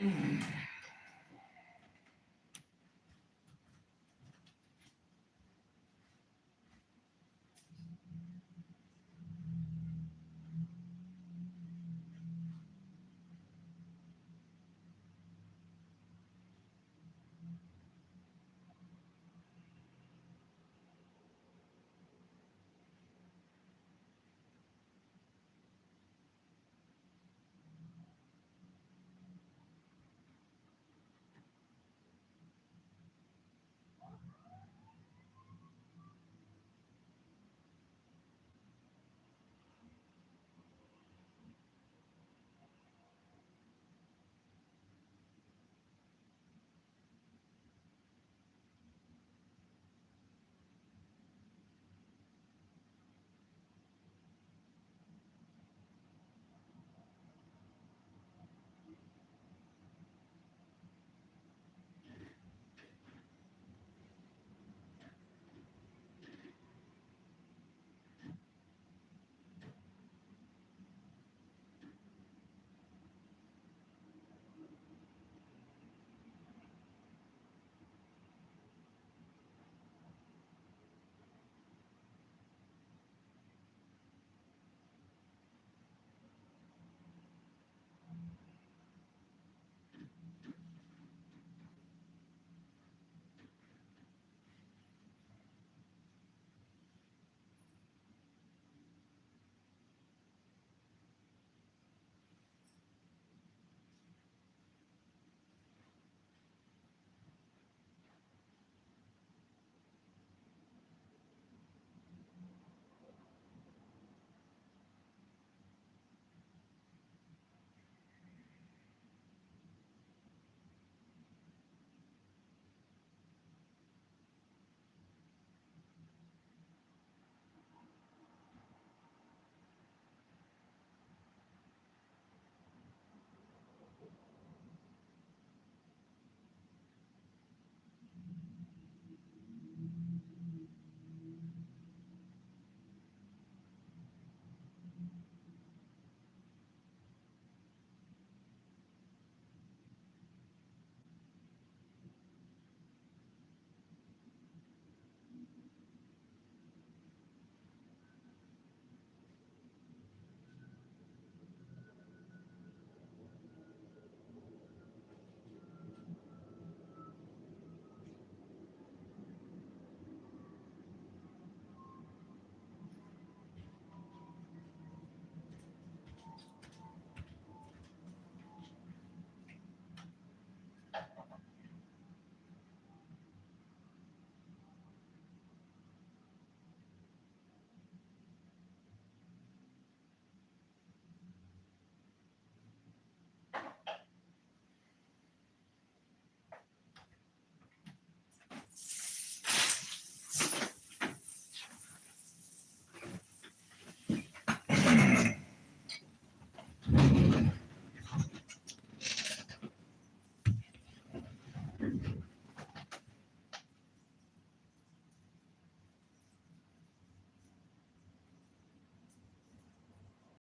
Mm.